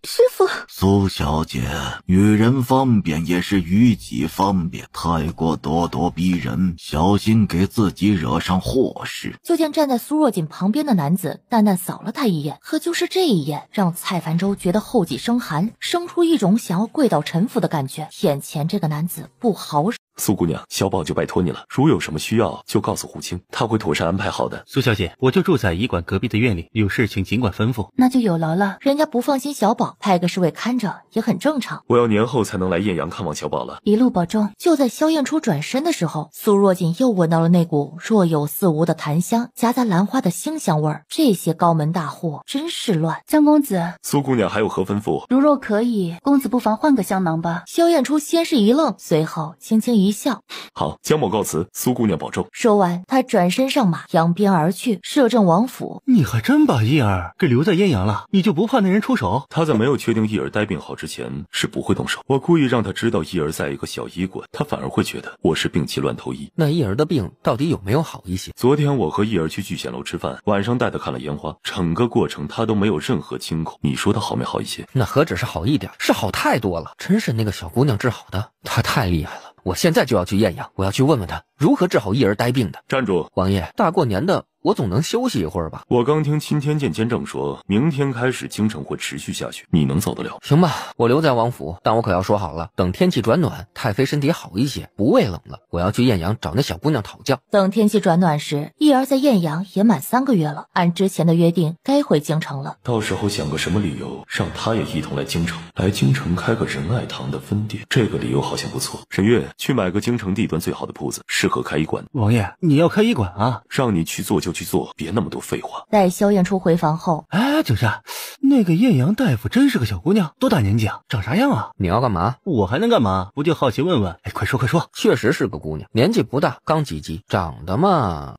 师傅，苏小姐，与人方便也是与己方便，太过咄咄逼人，小心给自己惹上祸事。就见站在苏若锦旁边的男子淡淡扫了他一眼，可就是这一眼让蔡凡舟觉得后脊生寒，生出一种想要跪倒臣服的感觉。眼前这个男子不好惹。苏姑娘，小宝就拜托你了，如有什么需要就告诉胡青，他会妥善安排好的。苏小姐，我就住在医馆隔壁的院里，有事请尽管吩咐。那就有劳了。人家不放心小宝，派个侍卫看着也很正常。我要年后才能来艳阳看望小宝了，一路保重。就在萧燕初转身的时候，苏若锦又闻到了那股若有似无的檀香夹杂兰花的馨香味儿。这些高门大户真是乱。江公子，苏姑娘还有何吩咐？如若可以，公子不妨换个香囊吧。萧燕初先是一愣，随后轻轻一笑。好，江某告辞，苏姑娘保重。说完，他转身上马，扬鞭而去，摄政王府。你还真把叶儿给留在艳阳了，你就不怕那人出手？他在没有确定叶儿待病好之前是不会动手。我故意让他知道叶儿在一个小医馆，他反而会觉得我是病急乱投医。那叶儿的病到底有没有好一些？昨天我和叶儿去聚贤楼吃饭，晚上带他看了烟花，整个过程他都没有任何惊恐。你说他好没好一些？那何止是好一点，是好太多了。真是那个小姑娘治好的，她太厉害了。我现在就要去艳阳，我要去问问她如何治好叶儿呆病的。站住！王爷，大过年的我总能休息一会儿吧？我刚听钦天监监正说，明天开始京城会持续下雪，你能走得了？行吧，我留在王府，但我可要说好了，等天气转暖，太妃身体好一些，不畏冷了，我要去艳阳找那小姑娘讨教。等天气转暖时，叶儿在艳阳也满3个月了，按之前的约定该回京城了。到时候想个什么理由让她也一同来京城，来京城开个仁爱堂的分店，这个理由好像不错。沈月，去买个京城地段最好的铺子，适合开医馆。王爷，你要开医馆啊？让你去做就去做，别那么多废话。待萧燕初回房后，景山，那个艳阳大夫真是个小姑娘，多大年纪啊？长啥样啊？你要干嘛？我还能干嘛？不就好奇问问。快说快说。确实是个姑娘，年纪不大，刚及笄，长得嘛，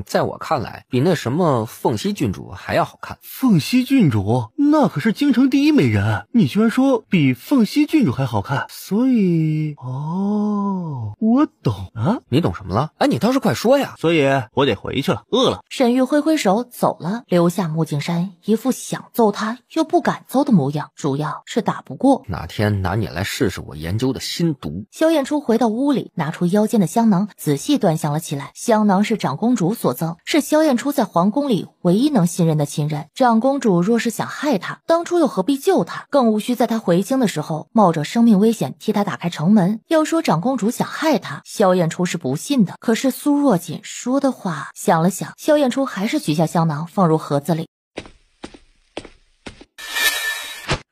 在我看来比那什么凤溪郡主还要好看。凤溪郡主那可是京城第一美人，你居然说比凤溪郡主还好看，所以我懂了。你懂什么了？你倒是快说呀。所以我得回去了，饿了。沈玉挥挥手走了，留下穆景山一副想揍他怕又不敢揍的模样，主要是打不过。哪天拿你来试试我研究的新毒。萧燕初回到屋里，拿出腰间的香囊，仔细端详了起来。香囊是长公主所赠，是萧燕初在皇宫里唯一能信任的亲人。长公主若是想害他，当初又何必救他？更无需在他回京的时候冒着生命危险替他打开城门。要说长公主想害他，萧燕初是不信的。可是苏若锦说的话，想了想，萧燕初还是取下香囊放入盒子里。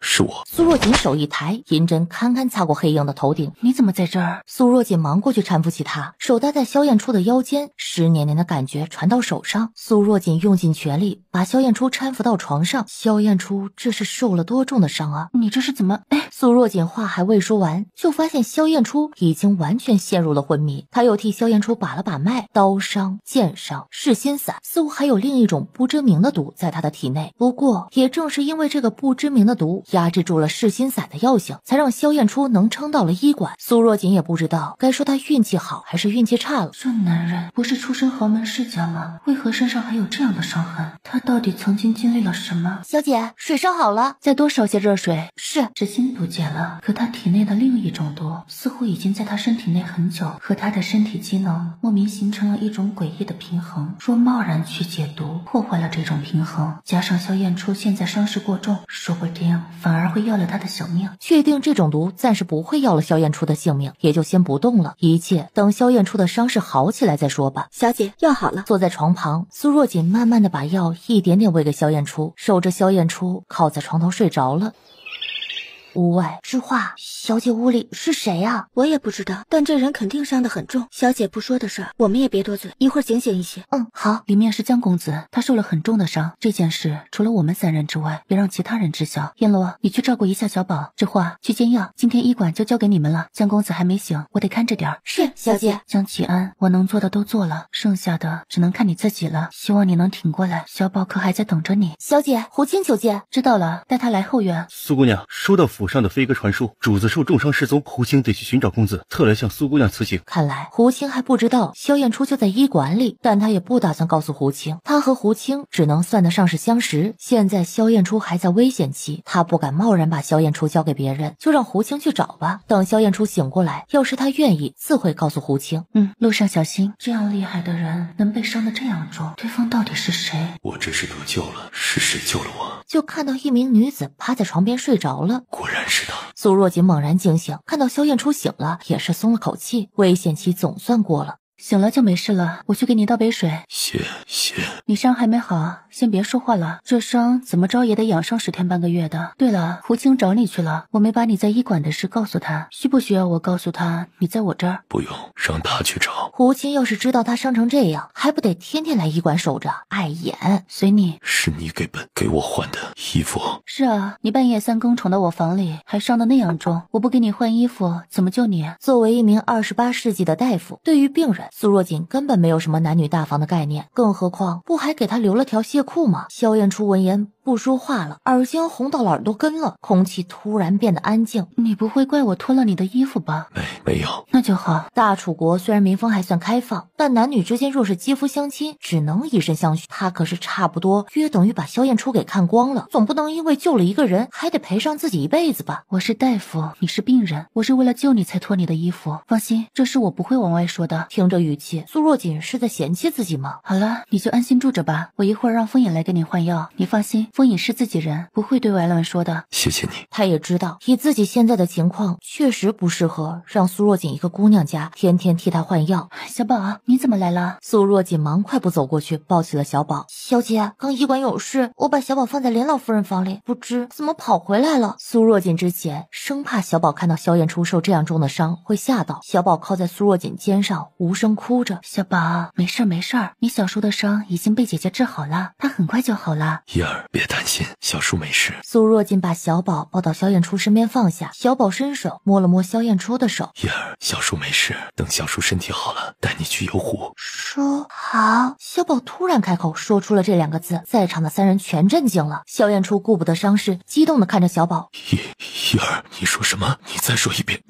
是我。苏若锦手一抬，银针堪堪擦过黑鹰的头顶。你怎么在这儿？苏若锦忙过去搀扶起他，手搭在萧燕初的腰间，湿黏黏的感觉传到手上。苏若锦用尽全力把萧燕初搀扶到床上。萧燕初这是受了多重的伤啊！你这是怎么？苏若锦话还未说完，就发现萧燕初已经完全陷入了昏迷。他又替萧燕初把了把脉，刀伤、剑伤、噬心散，似乎还有另一种不知名的毒在他的体内。不过也正是因为这个不知名的毒压制住了噬心散的药性，才让萧燕初能撑到了医馆。苏若锦也不知道该说他运气好还是运气差了。这男人不是出身豪门世家吗？为何身上还有这样的伤痕？他到底曾经经历了什么？小姐，水烧好了，再多烧些热水。是。这新毒解了，可他体内的另一种毒似乎已经在他身体内很久，和他的身体机能莫名形成了一种诡异的平衡。若贸然去解毒，破坏了这种平衡，加上萧燕初现在伤势过重，说不定反而会要了他的小命。确定这种毒暂时不会要了萧燕初的性命，也就先不动了，一切等萧燕初的伤势好起来再说吧。小姐，药好了。坐在床旁，苏若锦慢慢的把药一点点喂给萧燕初，守着萧燕初靠在床头睡着了。屋外，知画，小姐屋里是谁啊？我也不知道，但这人肯定伤得很重。小姐不说的事儿，我们也别多嘴，一会儿警醒一些。好。里面是江公子，他受了很重的伤，这件事除了我们3人之外，别让其他人知晓。燕罗，你去照顾一下小宝。知画，去煎药，今天医馆就交给你们了。江公子还没醒，我得看着点儿。是，小姐。江启安，我能做的都做了，剩下的只能看你自己了。希望你能挺过来，小宝可还在等着你。小姐，胡青求见。知道了，带他来后院。苏姑娘，收到府上的飞鸽传书，主子受重伤失踪，胡青得去寻找公子，特来向苏姑娘辞行。看来胡青还不知道萧燕初就在医馆里，但他也不打算告诉胡青，他和胡青只能算得上是相识。现在萧燕初还在危险期，他不敢贸然把萧燕初交给别人，就让胡青去找吧。等萧燕初醒过来，要是他愿意，自会告诉胡青。路上小心。这样厉害的人能被伤得这样重，对方到底是谁？我这是得救了，是谁救了我？就看到一名女子趴在床边睡着了，果然是他。苏若锦猛然惊醒，看到萧燕初醒了，也是松了口气，危险期总算过了。醒了就没事了，我去给你倒杯水。谢。你伤还没好，先别说话了，这伤怎么着也得养上10天半个月的。对了，胡青找你去了，我没把你在医馆的事告诉他，需不需要我告诉他你在我这儿？不用，让他去找。胡青要是知道他伤成这样，还不得天天来医馆守着，碍眼。随你。是你给我换的衣服。是啊，你半夜3更闯到我房里，还伤得那样重，我不给你换衣服怎么救你？作为一名28世纪的大夫，对于病人，苏若锦根本没有什么男女大防的概念，更何况不还给他留了条血裤吗？萧燕初闻言不说话了，耳尖红到了耳朵根了，空气突然变得安静。你不会怪我脱了你的衣服吧？没有。那就好。大楚国虽然民风还算开放，但男女之间若是肌肤相亲，只能以身相许。他可是差不多约等于把萧燕初给看光了，总不能因为救了一个人，还得赔上自己一辈子吧？我是大夫，你是病人，我是为了救你才脱你的衣服。放心，这事我不会往外说的。听着语气，苏若锦是在嫌弃自己吗？好了，你就安心住着吧，我一会儿让风隐来给你换药。你放心，风隐是自己人，不会对外乱说的。谢谢你。他也知道以自己现在的情况，确实不适合让苏若锦一个姑娘家天天替他换药。小宝，你怎么来了？苏若锦忙快步走过去，抱起了小宝。小姐，刚医馆有事，我把小宝放在连老夫人房里，不知怎么跑回来了。苏若锦之前生怕小宝看到萧燕初受这样重的伤会吓到，小宝靠在苏若锦肩上无声哭着。小宝，没事没事，你小叔的伤已经被姐姐治好了，他很快就好了。燕儿，别担心，小叔没事。苏若锦把小宝抱到萧燕初身边放下，小宝伸手摸了摸萧燕初的手。燕儿，小叔没事，等小叔身体好了，带你去游湖。说好。小宝突然开口说出了这2个字，在场的3人全震惊了。萧燕初顾不得伤势，激动地看着小宝。燕儿，你说什么？你再说一遍。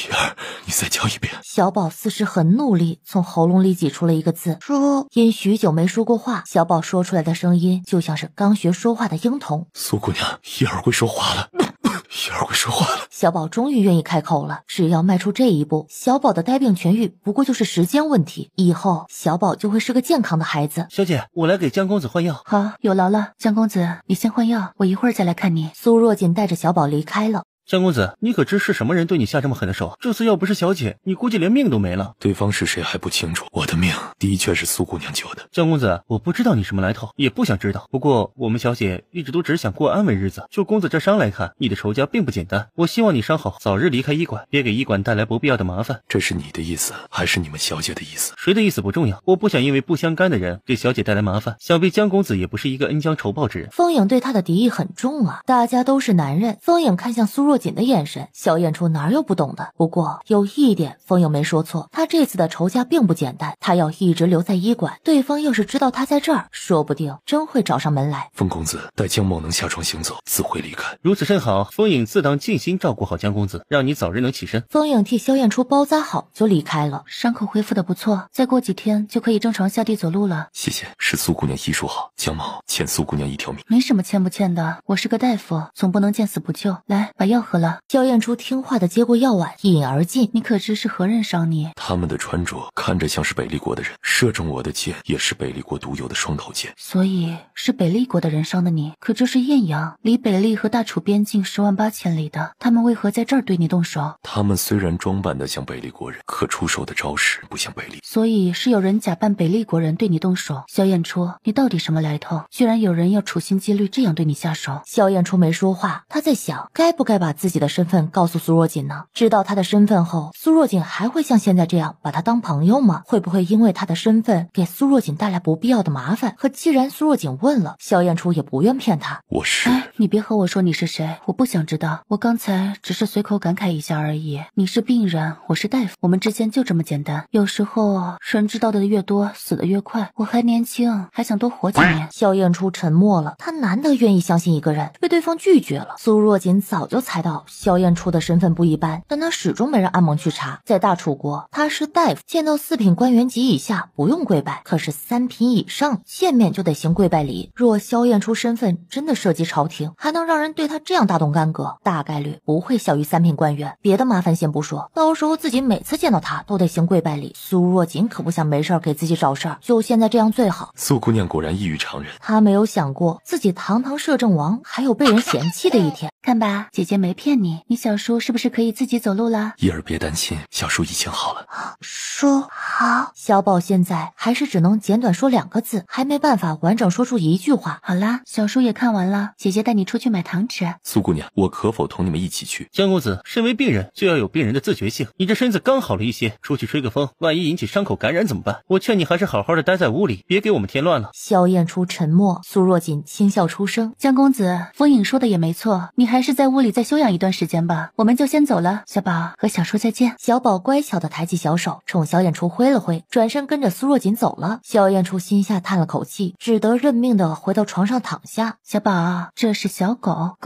叶儿，你再叫一遍。小宝似是很努力，从喉咙里挤出了一个字，说。因许久没说过话，小宝说出来的声音就像是刚学说话的婴童。苏姑娘，叶儿会说话了。叶儿会说话了。小宝终于愿意开口了，只要迈出这一步，小宝的呆病痊愈不过就是时间问题，以后小宝就会是个健康的孩子。小姐，我来给江公子换药。好，有劳了，江公子，你先换药，我一会儿再来看你。苏若锦带着小宝离开了。江公子，你可知是什么人对你下这么狠的手？这次要不是小姐，你估计连命都没了。对方是谁还不清楚，我的命的确是苏姑娘救的。江公子，我不知道你什么来头，也不想知道。不过我们小姐一直都只想过安稳日子。就公子这伤来看，你的仇家并不简单。我希望你伤好，早日离开医馆，别给医馆带来不必要的麻烦。这是你的意思，还是你们小姐的意思？谁的意思不重要，我不想因为不相干的人给小姐带来麻烦。想必江公子也不是一个恩将仇报之人。风影对他的敌意很重啊，大家都是男人。风影看向苏若锦的眼神，小燕初哪有不懂的？不过有一点，风影没说错，他这次的仇家并不简单，他要一直留在医馆。对方要是知道他在这儿，说不定真会找上门来。风公子，待江某能下床行走，自会离开。如此甚好，风影自当尽心照顾好江公子，让你早日能起身。风影替萧燕初包扎好就离开了。伤口恢复的不错，再过几天就可以正常下地走路了。谢谢，是苏姑娘医术好，江某欠苏姑娘一条命。没什么欠不欠的，我是个大夫，总不能见死不救。来，把药喝了。萧燕初听话的接过药碗，一饮而尽。你可知是何人伤你？他们的穿着看着像是北厉国的人，射中我的箭也是北厉国独有的双头箭。所以是北厉国的人伤的你。可这是艳阳，离北厉和大楚边境108000千里的，他们为何在这儿对你动手？他们虽然装扮的像北厉国人，可出手的招式不像北厉。所以是有人假扮北厉国人对你动手。萧燕初，你到底什么来头？居然有人要处心积虑这样对你下手。萧燕初没说话，他在想该不该把自己的身份告诉苏若锦呢？知道他的身份后，苏若锦还会像现在这样把他当朋友吗？会不会因为他的身份给苏若锦带来不必要的麻烦？可既然苏若锦问了，萧燕初也不愿骗他。我是……你别和我说你是谁，我不想知道。我刚才只是随口感慨一下而已。你是病人，我是大夫，我们之间就这么简单。有时候人知道的越多，死得越快。我还年轻，还想多活几年。萧燕初沉默了，他难得愿意相信一个人，被对方拒绝了。苏若锦早就猜到萧燕初的身份不一般，但他始终没人暗蒙去查。在大楚国，他是大夫，见到4品官员及以下不用跪拜，可是3品以上见面就得行跪拜礼。若萧燕初身份真的涉及朝廷，还能让人对他这样大动干戈，大概率不会小于3品官员。别的麻烦先不说，到时候自己每次见到他都得行跪拜礼。苏若锦可不想没事给自己找事儿，就现在这样最好。苏姑娘果然异于常人，他没有想过自己堂堂摄政王还有被人嫌弃的一天。看吧，姐姐没骗你，你小叔是不是可以自己走路了？叶儿别担心，小叔已经好了。叔好。小宝现在还是只能简短说2个字，还没办法完整说出一句话。好啦，小叔也看完了，姐姐带你出去买糖吃。苏姑娘，我可否同你们一起去？江公子，身为病人就要有病人的自觉性，你这身子刚好了一些，出去吹个风，万一引起伤口感染怎么办？我劝你还是好好的待在屋里，别给我们添乱了。萧燕初沉默，苏若锦轻笑出声。江公子，风影说的也没错，你还是在屋里再休养一段时间吧，我们就先走了。小宝和小叔再见。小宝乖巧的抬起小手，冲萧燕初挥了挥，转身跟着苏若锦走了。萧燕初心下叹了口气，只得认命的回到床上躺下。小宝，这是小狗，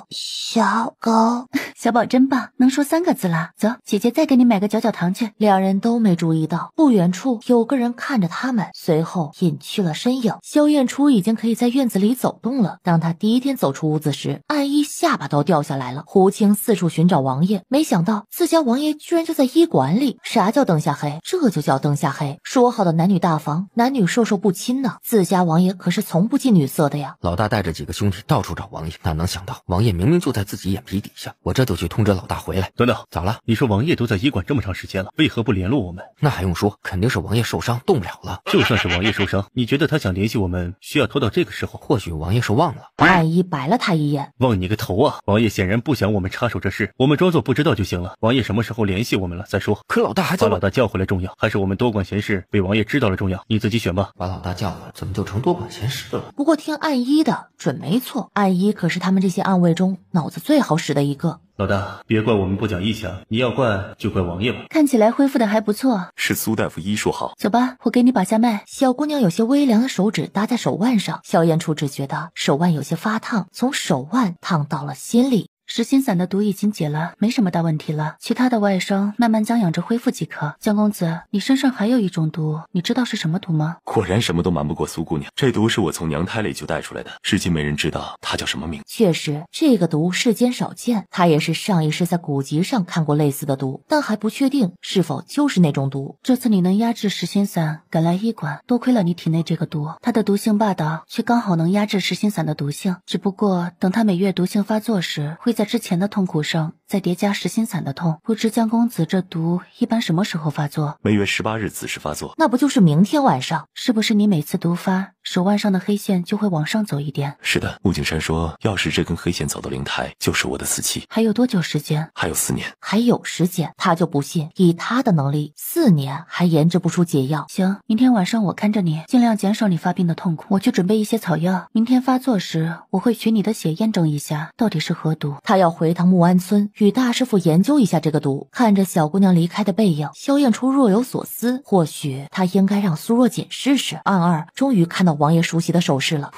小狗。小宝真棒，能说3个字了。走，姐姐再给你买个嚼糖去。两人都没注意到，不远处有个人看着他们，随后隐去了身影。萧燕初已经可以在院子里走动了。当他第一天走出屋子时，暗一下巴都掉下来了。胡青四处寻找王爷，没想到自家王爷居然就在医馆里。啥叫灯下黑？这就叫灯下黑。说好的男女大防，男女授受不亲呢？自家王爷可是从不近女色的呀。老大带着几个兄弟到处找王爷，哪能想到王爷明明就在自己眼皮底下，我这就去通知老大回来。等等，咋了？你说王爷都在医馆这么长时间了，为何不联络我们？那还用说，肯定是王爷受伤动不了了。就算是王爷受伤，你觉得他想联系我们需要拖到这个时候？或许王爷是忘了。暗一白了他一眼，忘你个头啊！王爷显然不想我们插手这事，我们装作不知道就行了。王爷什么时候联系我们了再说。可老大还在把老大叫回来重要，还是我们多管闲事被王爷知道了重要？你自己选吧。把老大叫回来，怎么就成多管闲事了？不过听暗一的准没错，暗一可是他们这些暗卫中脑子最好使的一个。老大，别怪我们不讲义气，你要怪就怪王爷吧。看起来恢复的还不错，是苏大夫医术好。走吧，我给你把下脉。小姑娘有些微凉的手指搭在手腕上，萧燕初只觉得手腕有些发烫，从手腕烫到了心里。实心散的毒已经解了，没什么大问题了，其他的外伤慢慢将养着恢复即可。江公子，你身上还有一种毒，你知道是什么毒吗？果然什么都瞒不过苏姑娘，这毒是我从娘胎里就带出来的，至今没人知道它叫什么名字。确实，这个毒世间少见，他也是上一世在古籍上看过类似的毒，但还不确定是否就是那种毒。这次你能压制实心散，赶来医馆，多亏了你体内这个毒，它的毒性霸道，却刚好能压制实心散的毒性。只不过等它每月毒性发作时，会在之前的痛苦上再叠加实心散的痛。不知江公子这毒一般什么时候发作？每月18日子时发作。那不就是明天晚上？是不是你每次毒发，手腕上的黑线就会往上走一点？是的，穆景山说，要是这根黑线走到灵台，就是我的死期。还有多久时间？还有4年。还有时间？他就不信，以他的能力，4年还研制不出解药。行，明天晚上我看着你，尽量减少你发病的痛苦。我去准备一些草药，明天发作时我会取你的血验证一下，到底是何毒。他要回趟木安村，与大师傅研究一下这个毒。看着小姑娘离开的背影，萧燕初若有所思，或许他应该让苏若锦试试。暗二终于看到王爷熟悉的手势了。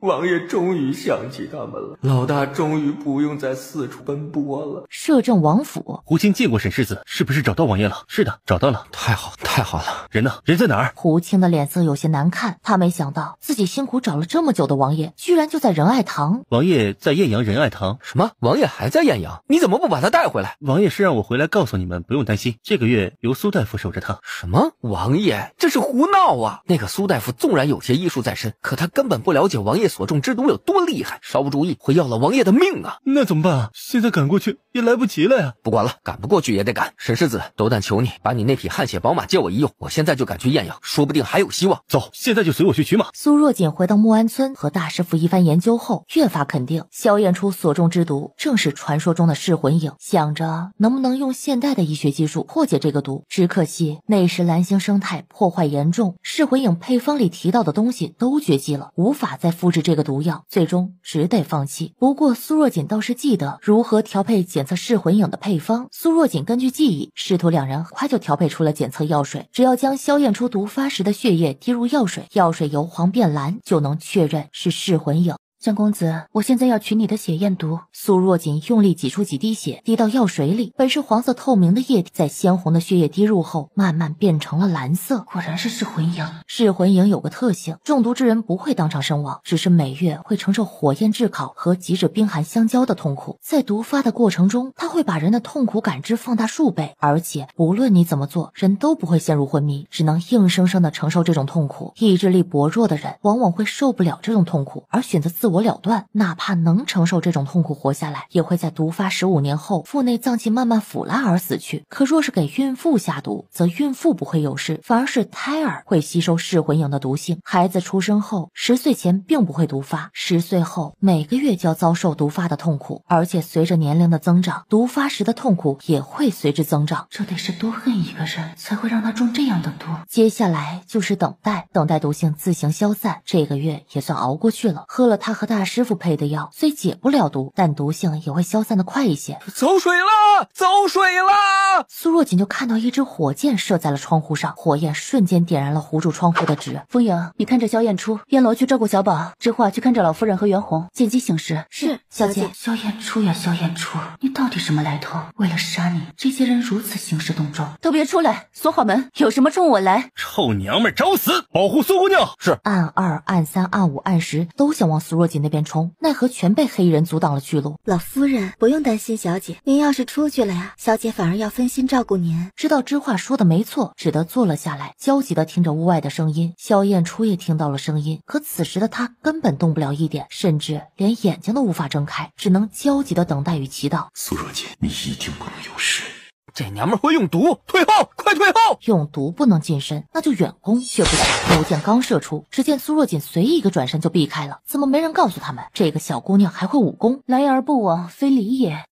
王爷终于想起他们了，老大终于不用再四处奔波了。摄政王府，胡青见过沈世子，是不是找到王爷了？是的，找到了。太好，太好了。人呢？人在哪儿？胡青的脸色有些难看，他没想到自己辛苦找了这么久的王爷，居然就在仁爱堂。王爷在艳阳仁爱堂。什么？王爷还在艳阳？你怎么不把他带回来？王爷是让我回来告诉你们，不用担心，这个月由苏大夫守着他。什么？王爷这是胡闹啊！那个苏大夫纵然有些医术在身，可他根本不了解王爷所中之毒有多厉害，稍不注意会要了王爷的命啊！那怎么办啊？现在赶过去也来不及了呀！不管了，赶不过去也得赶。沈世子，斗胆求你把你那匹汗血宝马借我一用，我现在就赶去艳阳，说不定还有希望。走，现在就随我去取马。苏若锦回到木安村，和大师傅一番研究后，越发肯定萧燕初所中之毒正是传说中的噬魂影，想着能不能用现代的医学技术破解这个毒。只可惜那时蓝星生态破坏严重，噬魂影配方里提到的东西都绝迹了，无法再复制这个毒药，最终只得放弃。不过苏若锦倒是记得如何调配检测噬魂影的配方，苏若锦根据记忆，师徒两人很快就调配出了检测药水，只要将萧燕初毒发时的血液滴入药水，药水由黄变蓝，就能确认是噬魂影。江公子，我现在要取你的血验毒。苏若锦用力挤出几滴血，滴到药水里，本是黄色透明的液体，在鲜红的血液滴入后，慢慢变成了蓝色。果然是噬魂影。噬魂影有个特性，中毒之人不会当场身亡，只是每月会承受火焰炙烤和极致冰寒相交的痛苦。在毒发的过程中，它会把人的痛苦感知放大数倍，而且无论你怎么做，人都不会陷入昏迷，只能硬生生的承受这种痛苦。意志力薄弱的人往往会受不了这种痛苦，而选择自我了断，哪怕能承受这种痛苦活下来，也会在毒发15年后腹内脏器慢慢腐烂而死去。可若是给孕妇下毒，则孕妇不会有事，反而是胎儿会吸收噬魂影的毒性。孩子出生后10岁前并不会毒发，10岁后每个月就要遭受毒发的痛苦，而且随着年龄的增长，毒发时的痛苦也会随之增长。这得是多恨一个人才会让他中这样的毒。接下来就是等待，等待毒性自行消散。这个月也算熬过去了，喝了他和大师傅配的药，虽解不了毒，但毒性也会消散的快一些。走水了，走水了！苏若锦就看到一支火箭射在了窗户上，火焰瞬间点燃了糊住窗户的纸。风影，你看着萧燕初，燕楼去照顾小宝，知画去看着老夫人和袁弘，见机行事。是，小姐。萧燕初呀，萧燕初，你到底什么来头？为了杀你，这些人如此兴师动众，都别出来，锁好门，有什么冲我来！臭娘们找死，保护苏姑娘！是。暗2、暗3、暗5、暗10都想往苏若锦那边冲，奈何全被黑衣人阻挡了去路。老夫人不用担心，小姐，您要是出去了呀，小姐反而要分心照顾您。知道知画说的没错，只得坐了下来，焦急地听着屋外的声音。萧燕初也听到了声音，可此时的她根本动不了一点，甚至连眼睛都无法睁开，只能焦急地等待与祈祷。苏若锦，你一定不能有事。这娘们会用毒，退后，快退后！用毒不能近身，那就远攻。却不想勾剑刚射出，只见苏若锦随意一个转身就避开了。怎么没人告诉他们，这个小姑娘还会武功？来而不往非礼也。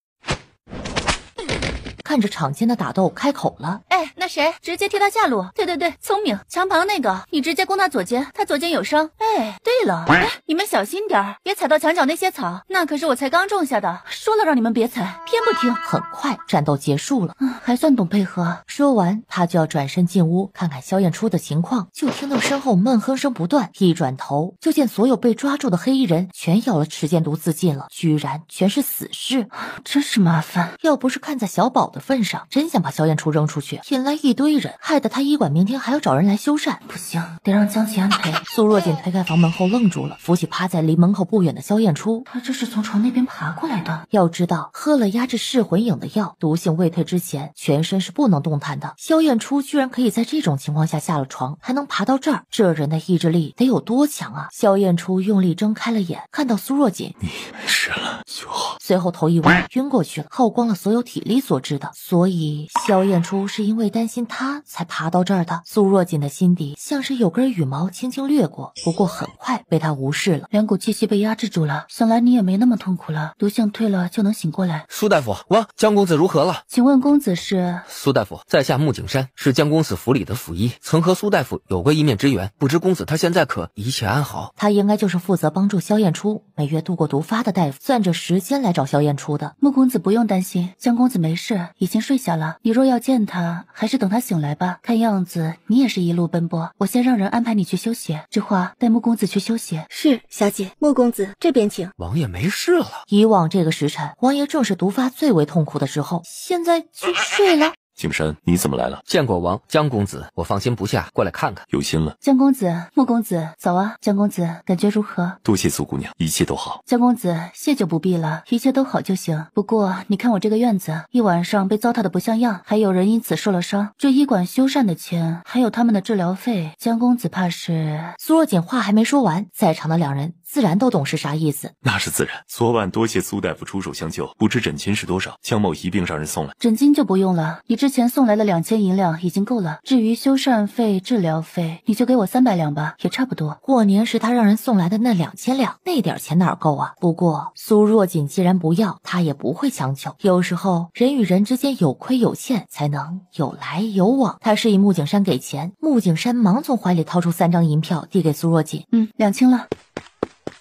看着场间的打斗，开口了：“哎，哎，那谁直接替他下路？对对对，聪明。墙旁那个，你直接攻他左肩，他左肩有伤。哎，对了，哎，你们小心点儿，别踩到墙角那些草，那可是我才刚种下的。说了让你们别踩，偏不听。很快战斗结束了，还算懂配合。说完，他就要转身进屋看看萧燕初的情况，就听到身后闷哼声不断，一转头就见所有被抓住的黑衣人全咬了持剑毒自尽了，居然全是死士，真是麻烦。要不是看在小宝的份上，真想把萧燕初扔出去，引来一堆人，害得他医馆明天还要找人来修缮。不行，得让江琪安赔。苏若锦推开房门后愣住了，扶起趴在离门口不远的萧燕初。他这是从床那边爬过来的。要知道，喝了压制噬魂影的药，毒性未退之前，全身是不能动弹的。萧燕初居然可以在这种情况下下了床，还能爬到这儿，这人的意志力得有多强啊！萧燕初用力睁开了眼，看到苏若锦，你没事了就好。随后头一歪，晕过去了，耗光了所有体力所致的。所以萧燕初是因为担心他才爬到这儿的。苏若锦的心底像是有根羽毛轻轻掠过，不过很快被他无视了。两股气息被压制住了，想来你也没那么痛苦了，毒性退了就能醒过来。苏大夫，江公子如何了？请问公子是？苏大夫，在下穆景山，是江公子府里的府医，曾和苏大夫有过一面之缘，不知公子他现在可一切安好？他应该就是负责帮助萧燕初每月度过毒发的大夫，算着时间来找萧燕初的。穆公子不用担心，江公子没事，已经睡下了。你若要见他，还是等他醒来吧。看样子你也是一路奔波，我先让人安排你去休息。知画，带穆公子去休息。是，小姐。穆公子这边请。王爷没事了。以往这个时辰，王爷正是毒发最为痛苦的时候，现在就睡了。景山，你怎么来了？见过王江公子，我放心不下，过来看看。有心了。江公子，穆公子，早啊。江公子感觉如何？多谢苏姑娘，一切都好。江公子，谢就不必了，一切都好就行。不过你看我这个院子，一晚上被糟蹋的不像样，还有人因此受了伤，这医馆修缮的钱，还有他们的治疗费，江公子怕是……苏若锦话还没说完，在场的两人自然都懂是啥意思。那是自然。昨晚多谢苏大夫出手相救，不知诊金是多少？江某一并让人送来。诊金就不用了，你之前送来了2000银两已经够了。至于修缮费、治疗费，你就给我300两吧，也差不多。过年时他让人送来的那2000两，那点钱哪够啊？不过苏若锦既然不要，他也不会强求。有时候人与人之间有亏有欠，才能有来有往。他示意穆景山给钱，穆景山忙从怀里掏出3张银票递给苏若锦。2000了。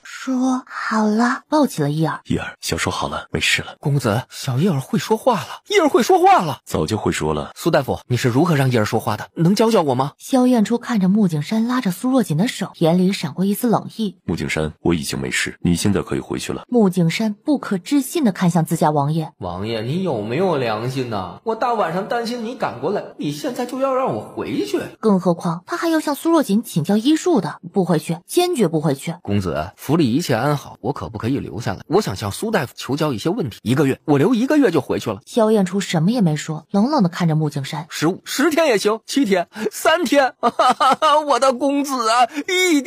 说好了，抱起了伊尔。伊尔，小说好了，没事了。公子，小伊尔会说话了，伊尔会说话了，早就会说了。苏大夫，你是如何让伊尔说话的？能教教我吗？萧燕初看着穆景山拉着苏若锦的手，眼里闪过一丝冷意。穆景山，我已经没事，你现在可以回去了。穆景山不可置信地看向自家王爷。王爷，你有没有良心呐？我大晚上担心你赶过来，你现在就要让我回去？更何况他还要向苏若锦请教医术的，不回去，坚决不回去。公子，府里一切安好，我可不可以留下来？我想向苏大夫求教一些问题。1个月，我留1个月就回去了。萧燕初什么也没说，冷冷地看着穆景山。10天也行，7天，3天，我的公子啊，一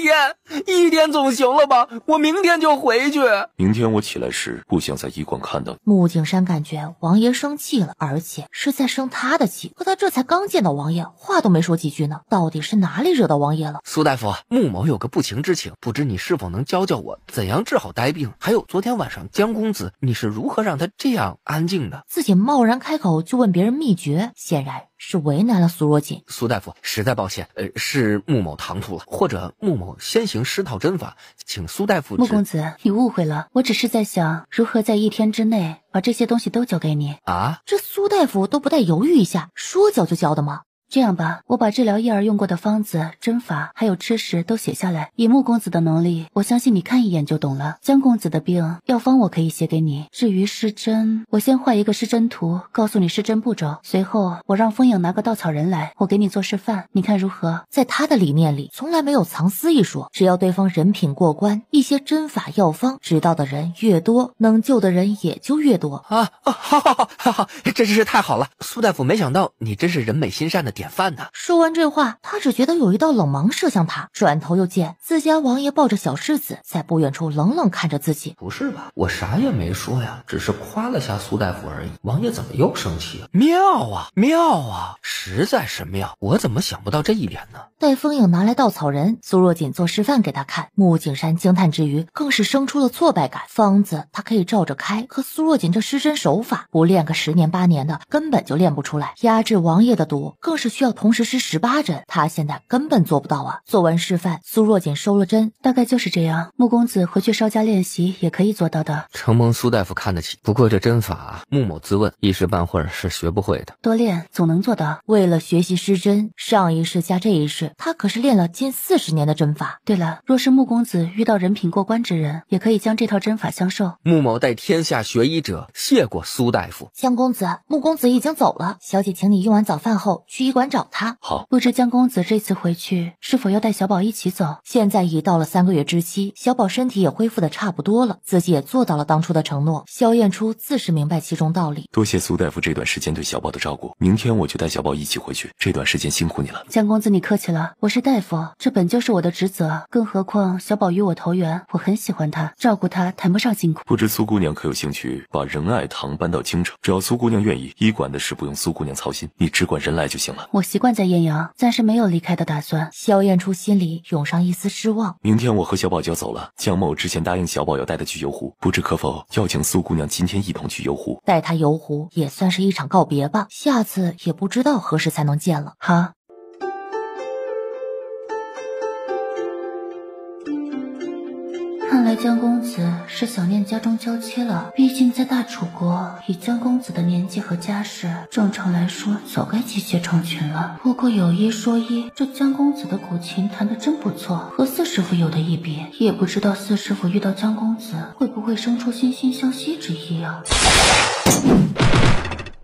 天总行了吧？我明天就回去。明天我起来时不想在医馆看到你。穆景山感觉王爷生气了，而且是在生他的气。可他这才刚见到王爷，话都没说几句呢，到底是哪里惹到王爷了？苏大夫，穆某有个不情之请，不知你是否能教教我怎样治好呆病？还有昨天晚上江公子，你是如何让他这样安静的？自己贸然开口就问别人秘诀，显然是为难了苏若锦。苏大夫，实在抱歉，是穆某唐突了，或者穆某先行施套针法，请苏大夫。穆公子，你误会了，我只是在想如何在1天之内把这些东西都交给你啊。这苏大夫都不带犹豫一下，说交就交的吗？这样吧，我把治疗伊儿用过的方子、针法还有吃食都写下来，以穆公子的能力，我相信你看一眼就懂了。江公子的病药方我可以写给你，至于施针，我先画一个施针图，告诉你施针步骤，随后我让风影拿个稻草人来，我给你做示范，你看如何？在他的理念里从来没有藏私一说，只要对方人品过关，一些针法药方知道的人越多，能救的人也就越多。好，真是太好了。苏大夫，没想到你真是人美心善的典范呢。说完这话，他只觉得有一道冷芒射向他，转头又见自家王爷抱着小世子在不远处冷冷看着自己。不是吧，我啥也没说呀，只是夸了下苏大夫而已。王爷怎么又生气了？妙啊妙啊，实在是妙，我怎么想不到这一点呢？待风影拿来稻草人，苏若锦做示范给他看。穆景山惊叹之余，更是生出了挫败感。方子他可以照着开，可苏若锦这施针手法，不练个10年8年的，根本就练不出来。压制王爷的毒，更是需要同时施18针，他现在根本做不到啊。做完示范，苏若锦收了针，大概就是这样。穆公子回去稍加练习，也可以做到的。承蒙苏大夫看得起，不过这针法，穆某自问一时半会儿是学不会的。多练总能做到。为了学习施针，上一世加这一世，他可是练了近40年的针法。对了，若是穆公子遇到人品过关之人，也可以将这套针法相授。穆某待天下学医者，谢过苏大夫。江公子，穆公子已经走了，小姐请你用完早饭后去医馆找他。好。不知江公子这次回去是否要带小宝一起走？现在已到了3个月之期，小宝身体也恢复的差不多了，自己也做到了当初的承诺。萧燕初自是明白其中道理。多谢苏大夫这段时间对小宝的照顾，明天我就带小宝一起回去，这段时间辛苦你了。江公子你客气了，我是大夫，这本就是我的职责，更何况小宝与我投缘，我很喜欢他，照顾他谈不上辛苦。不知苏姑娘可有兴趣把仁爱堂搬到京城？只要苏姑娘愿意，医馆的事不用苏姑娘操心，你只管人来就行了。我习惯在艳阳，暂时没有离开的打算。萧燕初心里涌上一丝失望。明天我和小宝就要走了，江某之前答应小宝要带他去游湖，不知可否邀请苏姑娘今天一同去游湖？带他游湖也算是一场告别吧，下次也不知道何时才能见了。好。看来江公子是想念家中娇妻了，毕竟在大楚国，以江公子的年纪和家世，正常来说早该妻妾成群了。不过有一说一，这江公子的古琴弹得真不错，和四师傅有的一比。也不知道四师傅遇到江公子会不会生出惺惺相惜之意啊。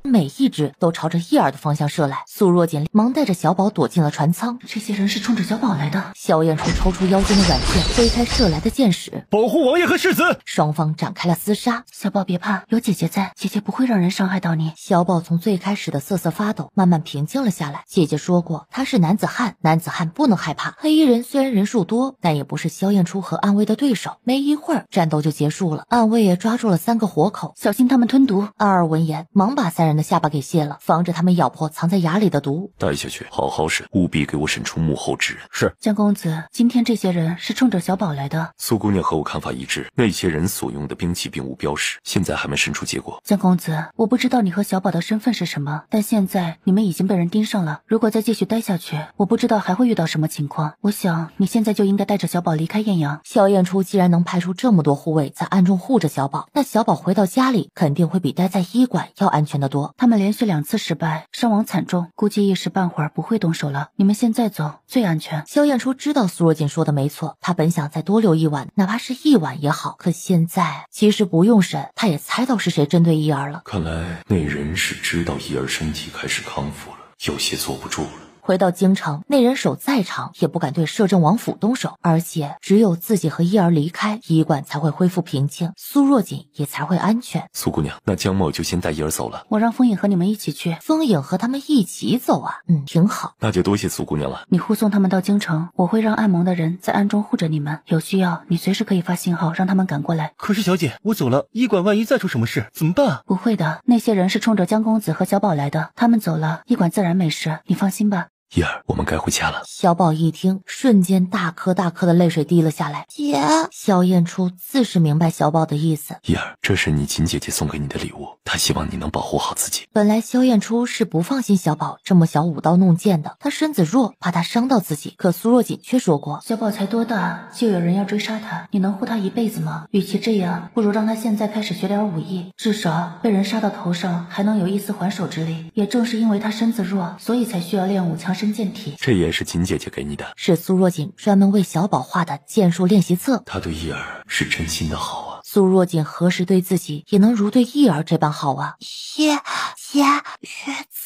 每一只都朝着伊儿的方向射来，苏若锦忙带着小宝躲进了船舱。这些人是冲着小宝来的。萧燕初抽出腰间的软剑，挥开射来的箭矢，保护王爷和世子。双方展开了厮杀。小宝别怕，有姐姐在，姐姐不会让人伤害到你。小宝从最开始的瑟瑟发抖，慢慢平静了下来。姐姐说过，他是男子汉，男子汉不能害怕。黑衣人虽然人数多，但也不是萧燕初和暗卫的对手。没一会儿，战斗就结束了。暗卫也抓住了3个活口，小心他们吞毒。暗儿闻言，忙把3人的下巴给卸了，防止他们咬破藏在牙里的毒。带下去，好好审，务必给我审出幕后之人。是。江公子，今天这些人是冲着小宝来的。苏姑娘和我看法一致，那些人所用的兵器并无标识，现在还没审出结果。江公子，我不知道你和小宝的身份是什么，但现在你们已经被人盯上了，如果再继续待下去，我不知道还会遇到什么情况。我想你现在就应该带着小宝离开艳阳。萧燕初既然能派出这么多护卫在暗中护着小宝，那小宝回到家里肯定会比待在医馆要安全得多。他们连续2次失败，伤亡惨重，估计一时半会儿不会动手了。你们现在走最安全。萧燕初知道苏若锦说的没错，他本想再多留1晚，哪怕是1晚也好，可现在其实不用审，他也猜到是谁针对伊儿了。看来那人是知道伊儿身体开始康复了，有些坐不住了。回到京城，那人手再长也不敢对摄政王府动手，而且只有自己和伊儿离开，医馆才会恢复平静，苏若锦也才会安全。苏姑娘，那江某就先带伊儿走了。我让风影和你们一起去。风影和他们一起走啊？挺好。那就多谢苏姑娘了。你护送他们到京城，我会让暗盟的人在暗中护着你们，有需要你随时可以发信号让他们赶过来。可是小姐，我走了，医馆万一再出什么事怎么办啊？不会的，那些人是冲着江公子和小宝来的，他们走了，医馆自然没事，你放心吧。伊儿，我们该回家了。小宝一听，瞬间大颗大颗的泪水滴了下来。姐，萧燕初自是明白小宝的意思。伊儿，这是你锦姐姐送给你的礼物，她希望你能保护好自己。本来萧燕初是不放心小宝这么小舞刀弄剑的，他身子弱，怕他伤到自己。可苏若锦却说过，小宝才多大，就有人要追杀他，你能护他一辈子吗？与其这样，不如让他现在开始学点武艺，至少被人杀到头上还能有一丝还手之力。也正是因为他身子弱，所以才需要练武强身健体。这也是锦姐姐给你的，是苏若锦专门为小宝画的剑术练习册。她对伊儿是真心的好啊。苏若锦何时对自己也能如对伊儿这般好啊？学子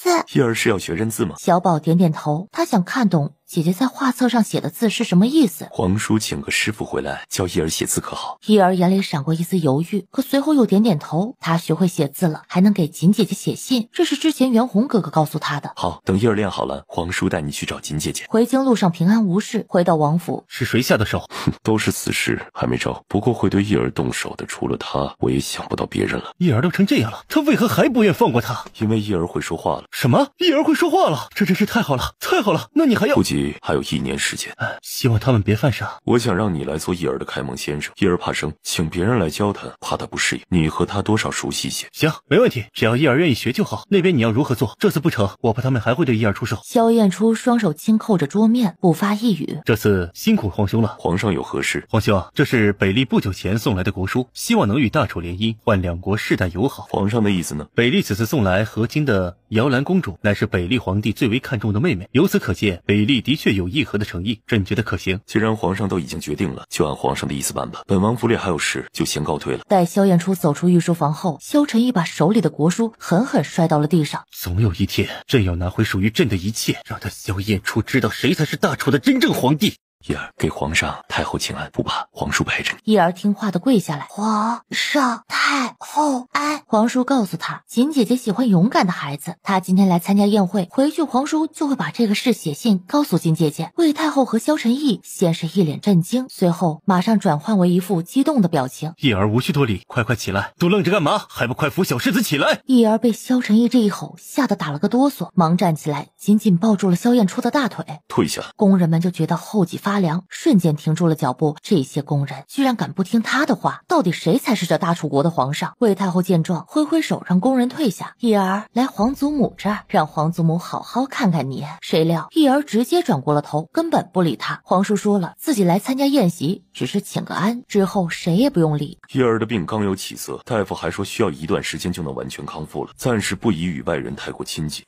字。叶儿是要学认字吗？小宝点点头，他想看懂姐姐在画册上写的字是什么意思。皇叔请个师傅回来教叶儿写字可好？叶儿眼里闪过一丝犹豫，可随后又点点头。他学会写字了，还能给锦姐姐写信，这是之前袁弘哥哥告诉他的。好，等叶儿练好了，皇叔带你去找锦姐姐。回京路上平安无事，回到王府，是谁下的手？都是死士，还没招。不过会对叶儿动手的，除了他，我也想不到别人了。叶儿都成这样了，他为何还不愿放过他？因为叶儿会说话了。什么？叶儿会说话了？这真是太好了，太好了！那你还要？估计还有1年时间。希望他们别犯傻。我想让你来做叶儿的开蒙先生。叶儿怕生，请别人来教他，怕他不适应。你和他多少熟悉些。行，没问题，只要叶儿愿意学就好。那边你要如何做？这次不成，我怕他们还会对叶儿出手。萧燕初双手轻扣着桌面，不发一语。这次辛苦皇兄了。皇上有何事？皇兄，这是北丽不久前送来的国书，希望能与大楚联姻，换两国世代友好。皇上的意思呢？北丽此次送来和亲的姚兰公主，乃是北丽皇帝最为看重的妹妹。由此可见，北丽的确有议和的诚意，朕觉得可行。既然皇上都已经决定了，就按皇上的意思办吧。本王府里还有事，就先告退了。待萧燕初走出御书房后，萧晨一把手里的国书狠狠摔到了地上。总有一天，朕要拿回属于朕的一切，让他萧燕初知道谁才是大楚的真正皇帝。叶儿给皇上太后请安，不怕，皇叔陪着你。叶儿听话的跪下来，皇上太后安。皇叔告诉他，锦姐姐喜欢勇敢的孩子，他今天来参加宴会，回去皇叔就会把这个事写信告诉锦姐姐。魏太后和萧晨义先是一脸震惊，随后马上转换为一副激动的表情。叶儿无需多礼，快快起来，都愣着干嘛？还不快扶小世子起来！叶儿被萧晨义这一吼吓得打了个哆嗦，忙站起来，紧紧抱住了萧燕初的大腿。退下！工人们就觉得后脊发凉，瞬间停住了脚步。这些工人居然敢不听他的话，到底谁才是这大楚国的皇上？魏太后见状，挥挥手让工人退下。叶儿来皇祖母这儿，让皇祖母好好看看你。谁料叶儿直接转过了头，根本不理他。皇叔说了，自己来参加宴席，只是请个安，之后谁也不用理。叶儿的病刚有起色，大夫还说需要一段时间就能完全康复了，暂时不宜与外人太过亲近。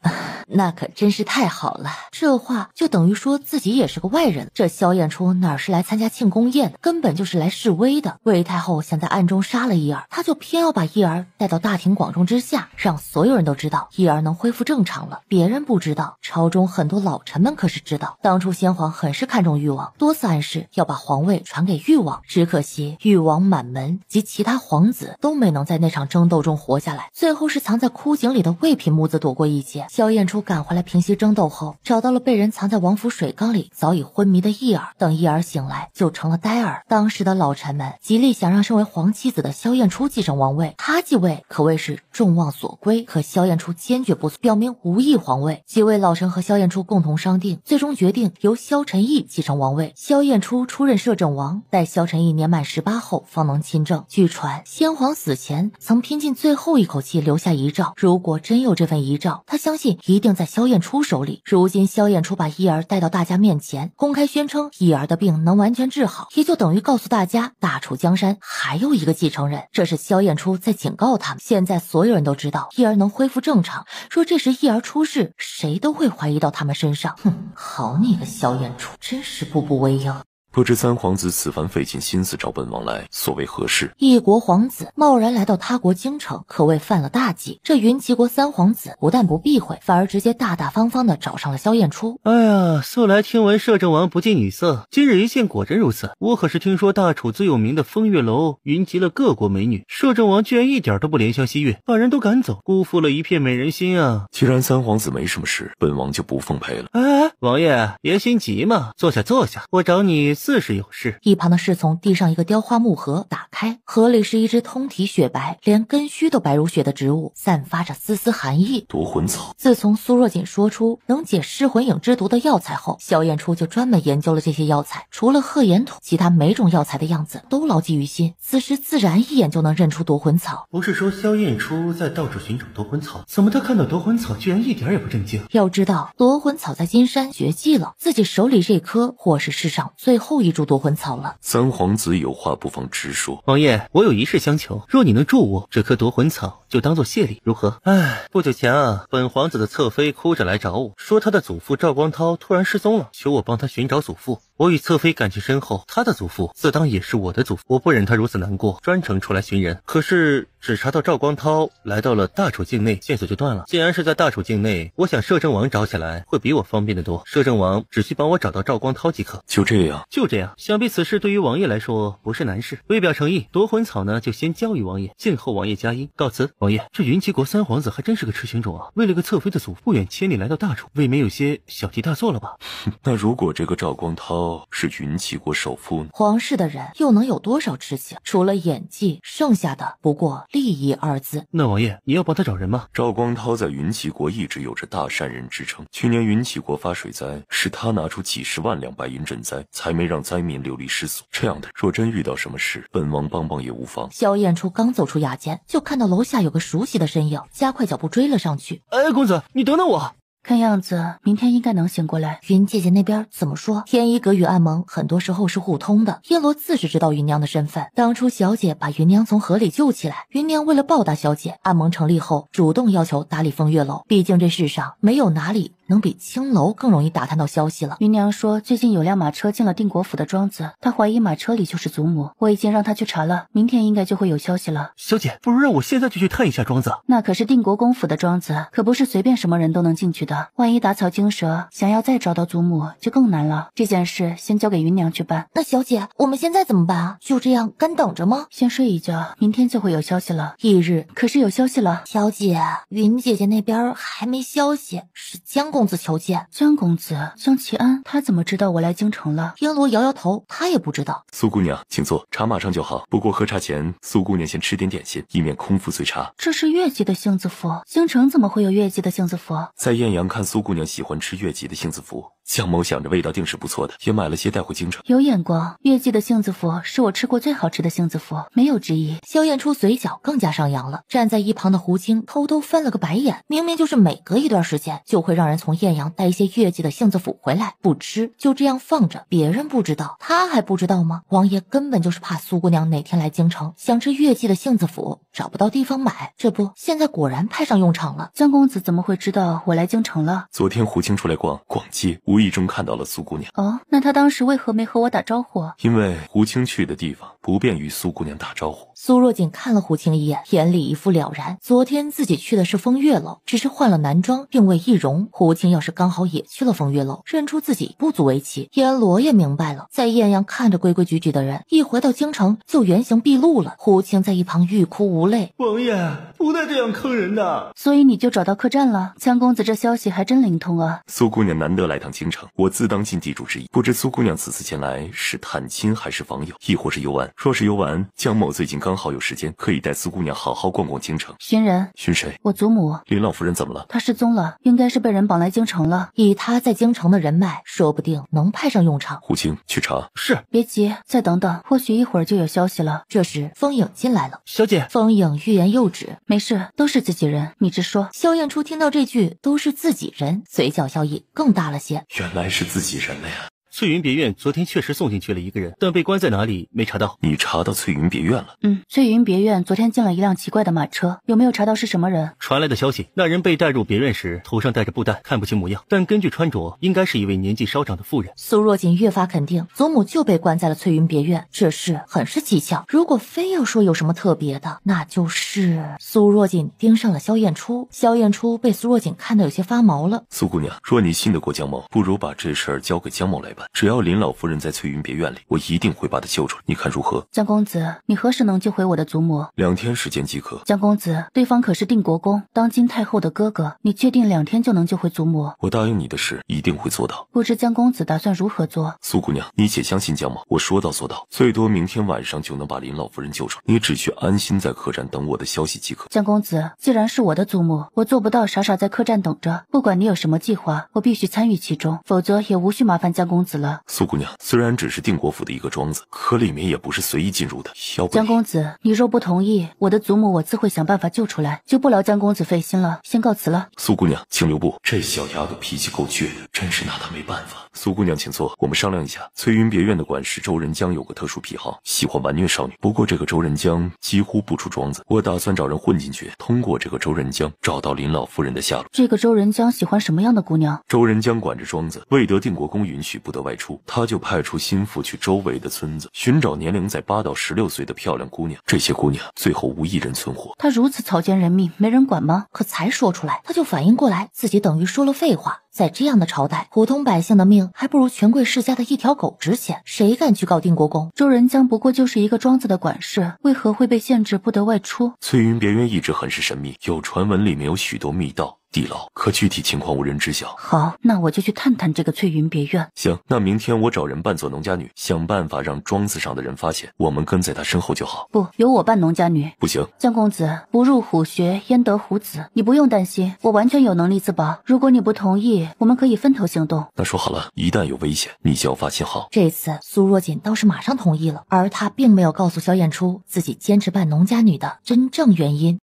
那可真是太好了，这话就等于说自己也是个外人。这萧燕初哪是来参加庆功宴，根本就是来示威的。魏太后想在暗中杀了叶儿，他就偏要把叶儿带到大庭广众之下，让所有人都知道叶儿能恢复正常了。别人不知道，朝中很多老臣们可是知道，当初先皇很是看重誉王，多次暗示要把皇位传给誉王，只可惜誉王满门及其他皇子都没能在那场争斗中活下来，最后是藏在枯井里的魏嫔母子躲过一劫。萧燕初赶回来平息争斗后，找到了被人藏在王府水缸里早已昏迷的叶儿，等叶儿醒来就成了呆儿。当时的老臣们极力想让身为皇妻子的萧燕初继承王位，他继位可谓是众望所归，可萧燕初坚决不从，表明无意皇位。几位老臣和萧燕初共同商定，最终决定由萧晨义继承王位，萧燕初出任摄政王，待萧晨义年满18后方能亲政。据传先皇死前曾拼尽最后一口气留下遗诏，如果真有这份遗诏，他相信一定在萧燕初手里。如今萧燕初把叶儿带到大家面前，公开宣称叶儿的病能完全治好，也就等于告诉大家大楚江山还有一个继承人。这是萧燕初在警告他们，现在所有人都知道叶儿能恢复正常，若这时叶儿出事，谁都会怀疑到他们身上。好你个萧燕初，真是步步为营。不知三皇子此番费尽心思找本王来，所谓何事？一国皇子贸然来到他国京城，可谓犯了大忌。这云齐国三皇子不但不避讳，反而直接大大方方的找上了萧燕初。哎呀，素来听闻摄政王不近女色，今日一见果真如此。我可是听说大楚最有名的风月楼云集了各国美女，摄政王居然一点都不怜香惜月，把人都赶走，辜负了一片美人心啊！既然三皇子没什么事，本王就不奉陪了。哎，王爷别心急嘛，坐下坐下，我找你自是有事。一旁的侍从递上一个雕花木盒，打开，盒里是一只通体雪白，连根须都白如雪的植物，散发着丝丝寒意。夺魂草。自从苏若锦说出能解噬魂影之毒的药材后，萧燕初就专门研究了这些药材，除了鹤眼土，其他每种药材的样子都牢记于心。此时自然一眼就能认出夺魂草。不是说萧燕初在到处寻找夺魂草，怎么他看到夺魂草居然一点也不震惊？要知道夺魂草在金山绝迹了，自己手里这颗或是世上最后一株夺魂草了。三皇子有话不妨直说。王爷，我有一事相求，若你能助我，这颗夺魂草就当做谢礼，如何？哎，不久前啊，本皇子的侧妃哭着来找我，说他的祖父赵光涛突然失踪了，求我帮他寻找祖父。我与侧妃感情深厚，她的祖父自当也是我的祖父，我不忍她如此难过，专程出来寻人。可是只查到赵光涛来到了大楚境内，线索就断了。既然是在大楚境内，我想摄政王找起来会比我方便得多。摄政王只需帮我找到赵光涛即可。就这样，就这样。想必此事对于王爷来说不是难事。为表诚意，夺魂草呢就先交于王爷，静候王爷佳音。告辞。王爷，这云齐国三皇子还真是个痴情种啊！为了个侧妃的祖父，不远千里来到大楚，未免有些小题大做了吧？那如果这个赵光涛是云齐国首富呢？皇室的人又能有多少痴情？除了演技，剩下的不过利益二字。那王爷，你要帮他找人吗？赵光涛在云齐国一直有着大善人之称。去年云齐国发水灾，是他拿出几十万两白银赈灾，才没让灾民流离失所。这样的，若真遇到什么事，本王帮帮也无妨。萧燕初刚走出雅间，就看到楼下有个熟悉的身影，加快脚步追了上去。哎，公子，你等等我。看样子明天应该能醒过来。云姐姐那边怎么说？天一阁与暗盟很多时候是互通的，叶罗自是知道云娘的身份。当初小姐把云娘从河里救起来，云娘为了报答小姐，暗盟成立后主动要求打理风月楼。毕竟这世上没有哪里能比青楼更容易打探到消息了。云娘说最近有辆马车进了定国府的庄子，她怀疑马车里就是祖母，我已经让她去查了，明天应该就会有消息了。小姐，不如让我现在就去探一下庄子。那可是定国公府的庄子，可不是随便什么人都能进去的，万一打草惊蛇，想要再找到祖母就更难了。这件事先交给云娘去办。那小姐，我们现在怎么办啊？就这样干等着吗？先睡一觉，明天就会有消息了。翌日，可是有消息了。小姐，云姐姐那边还没消息，是江公子求见。江公子，江齐安，他怎么知道我来京城了？璎珞摇摇头，他也不知道。苏姑娘，请坐，茶马上就好。不过喝茶前，苏姑娘先吃点点心，以免空腹醉茶。这是月季的杏子符，京城怎么会有月季的杏子符？在艳阳看苏姑娘喜欢吃月季的杏子符，江某想着味道定是不错的，也买了些带回京城。有眼光，月季的杏子符是我吃过最好吃的杏子符，没有之一。萧燕初嘴角更加上扬了，站在一旁的胡青偷偷翻了个白眼，明明就是每隔一段时间就会让人从艳阳带一些月季的杏子符回来，不吃就这样放着，别人不知道，他还不知道吗？王爷根本就是怕苏姑娘哪天来京城，想吃月季的杏子符，找不到地方买，这不，现在果然派上用场了。江公子怎么会知道我来京城了？昨天胡青出来逛街，无意中看到了苏姑娘。哦，那他当时为何没和我打招呼？因为胡青去的地方不便与苏姑娘打招呼。苏若锦看了胡青一眼，眼里一副了然。昨天自己去的是风月楼，只是换了男装，定位易容。胡青要是刚好也去了风月楼，认出自己不足为奇。阎罗也明白了，在艳阳看着规规矩矩的人，一回到京城就原形毕露了。胡青在一旁欲哭无泪。王爷，不带这样坑人的。所以你就找到客栈了？江公子这消息还真灵通啊。苏姑娘难得来趟京城，我自当尽地主之谊。不知苏姑娘此次前来是探亲还是访友，亦或是游玩？若是游玩，江某最近刚好有时间，可以带苏姑娘好好逛逛京城。寻人？寻谁？我祖母。林老夫人怎么了？她失踪了，应该是被人绑来京城了。以她在京城的人脉，说不定能派上用场。胡青，去查。是。别急，再等等，或许一会儿就有消息了。这时风影进来了。小姐。风影欲言又止。没事，都是自己人，你直说。萧燕初听到这句都是自己人，嘴角笑意更大了些。原来是自己人了呀。翠云别院昨天确实送进去了一个人，但被关在哪里没查到。你查到翠云别院了？翠云别院昨天进了一辆奇怪的马车，有没有查到是什么人？传来的消息，那人被带入别院时头上戴着布袋，看不清模样，但根据穿着应该是一位年纪稍长的妇人。苏若锦越发肯定祖母就被关在了翠云别院，这事很是蹊跷。如果非要说有什么特别的，那就是苏若锦盯上了萧燕初。萧燕初被苏若锦看得有些发毛了。苏姑娘，若你信得过江某，不如把这事儿交给江某来办。只要林老夫人在翠云别院里，我一定会把她救出来，你看如何？江公子，你何时能救回我的祖母？2天时间即可。江公子，对方可是定国公当今太后的哥哥，你确定2天就能救回祖母？我答应你的事一定会做到。不知江公子打算如何做？苏姑娘，你且相信江某，我说到做到，最多明天晚上就能把林老夫人救出来，你只需安心在客栈等我的消息即可。江公子，既然是我的祖母，我做不到傻傻在客栈等着，不管你有什么计划，我必须参与其中，否则也无需麻烦江公子了。苏姑娘，虽然只是定国府的一个庄子，可里面也不是随意进入的。江公子，你若不同意，我的祖母我自会想办法救出来，就不劳江公子费心了，先告辞了。苏姑娘，请留步，这小丫头脾气够倔的，真是拿她没办法。苏姑娘请坐，我们商量一下。翠云别院的管事周仁江有个特殊癖好，喜欢玩虐少女。不过这个周仁江几乎不出庄子，我打算找人混进去，通过这个周仁江找到林老夫人的下落。这个周仁江喜欢什么样的姑娘？周仁江管着庄子，未得定国公允许，不得得外出，他就派出心腹去周围的村子寻找年龄在8到16岁的漂亮姑娘。这些姑娘最后无一人存活。他如此草菅人命，没人管吗？可才说出来，他就反应过来，自己等于说了废话。在这样的朝代，普通百姓的命还不如权贵世家的一条狗值钱，谁敢去告定国公？周仁江不过就是一个庄子的管事，为何会被限制不得外出？翠云别院一直很是神秘，有传闻里面有许多密道地牢，可具体情况无人知晓。好，那我就去探探这个翠云别院。行，那明天我找人扮作农家女，想办法让庄子上的人发现，我们跟在他身后就好。不，由我扮农家女。不行，江公子，不入虎穴焉得虎子，你不用担心，我完全有能力自保。如果你不同意，我们可以分头行动。那说好了，一旦有危险，你就要发信号。这次苏若锦倒是马上同意了，而他并没有告诉萧燕初自己坚持扮农家女的真正原因。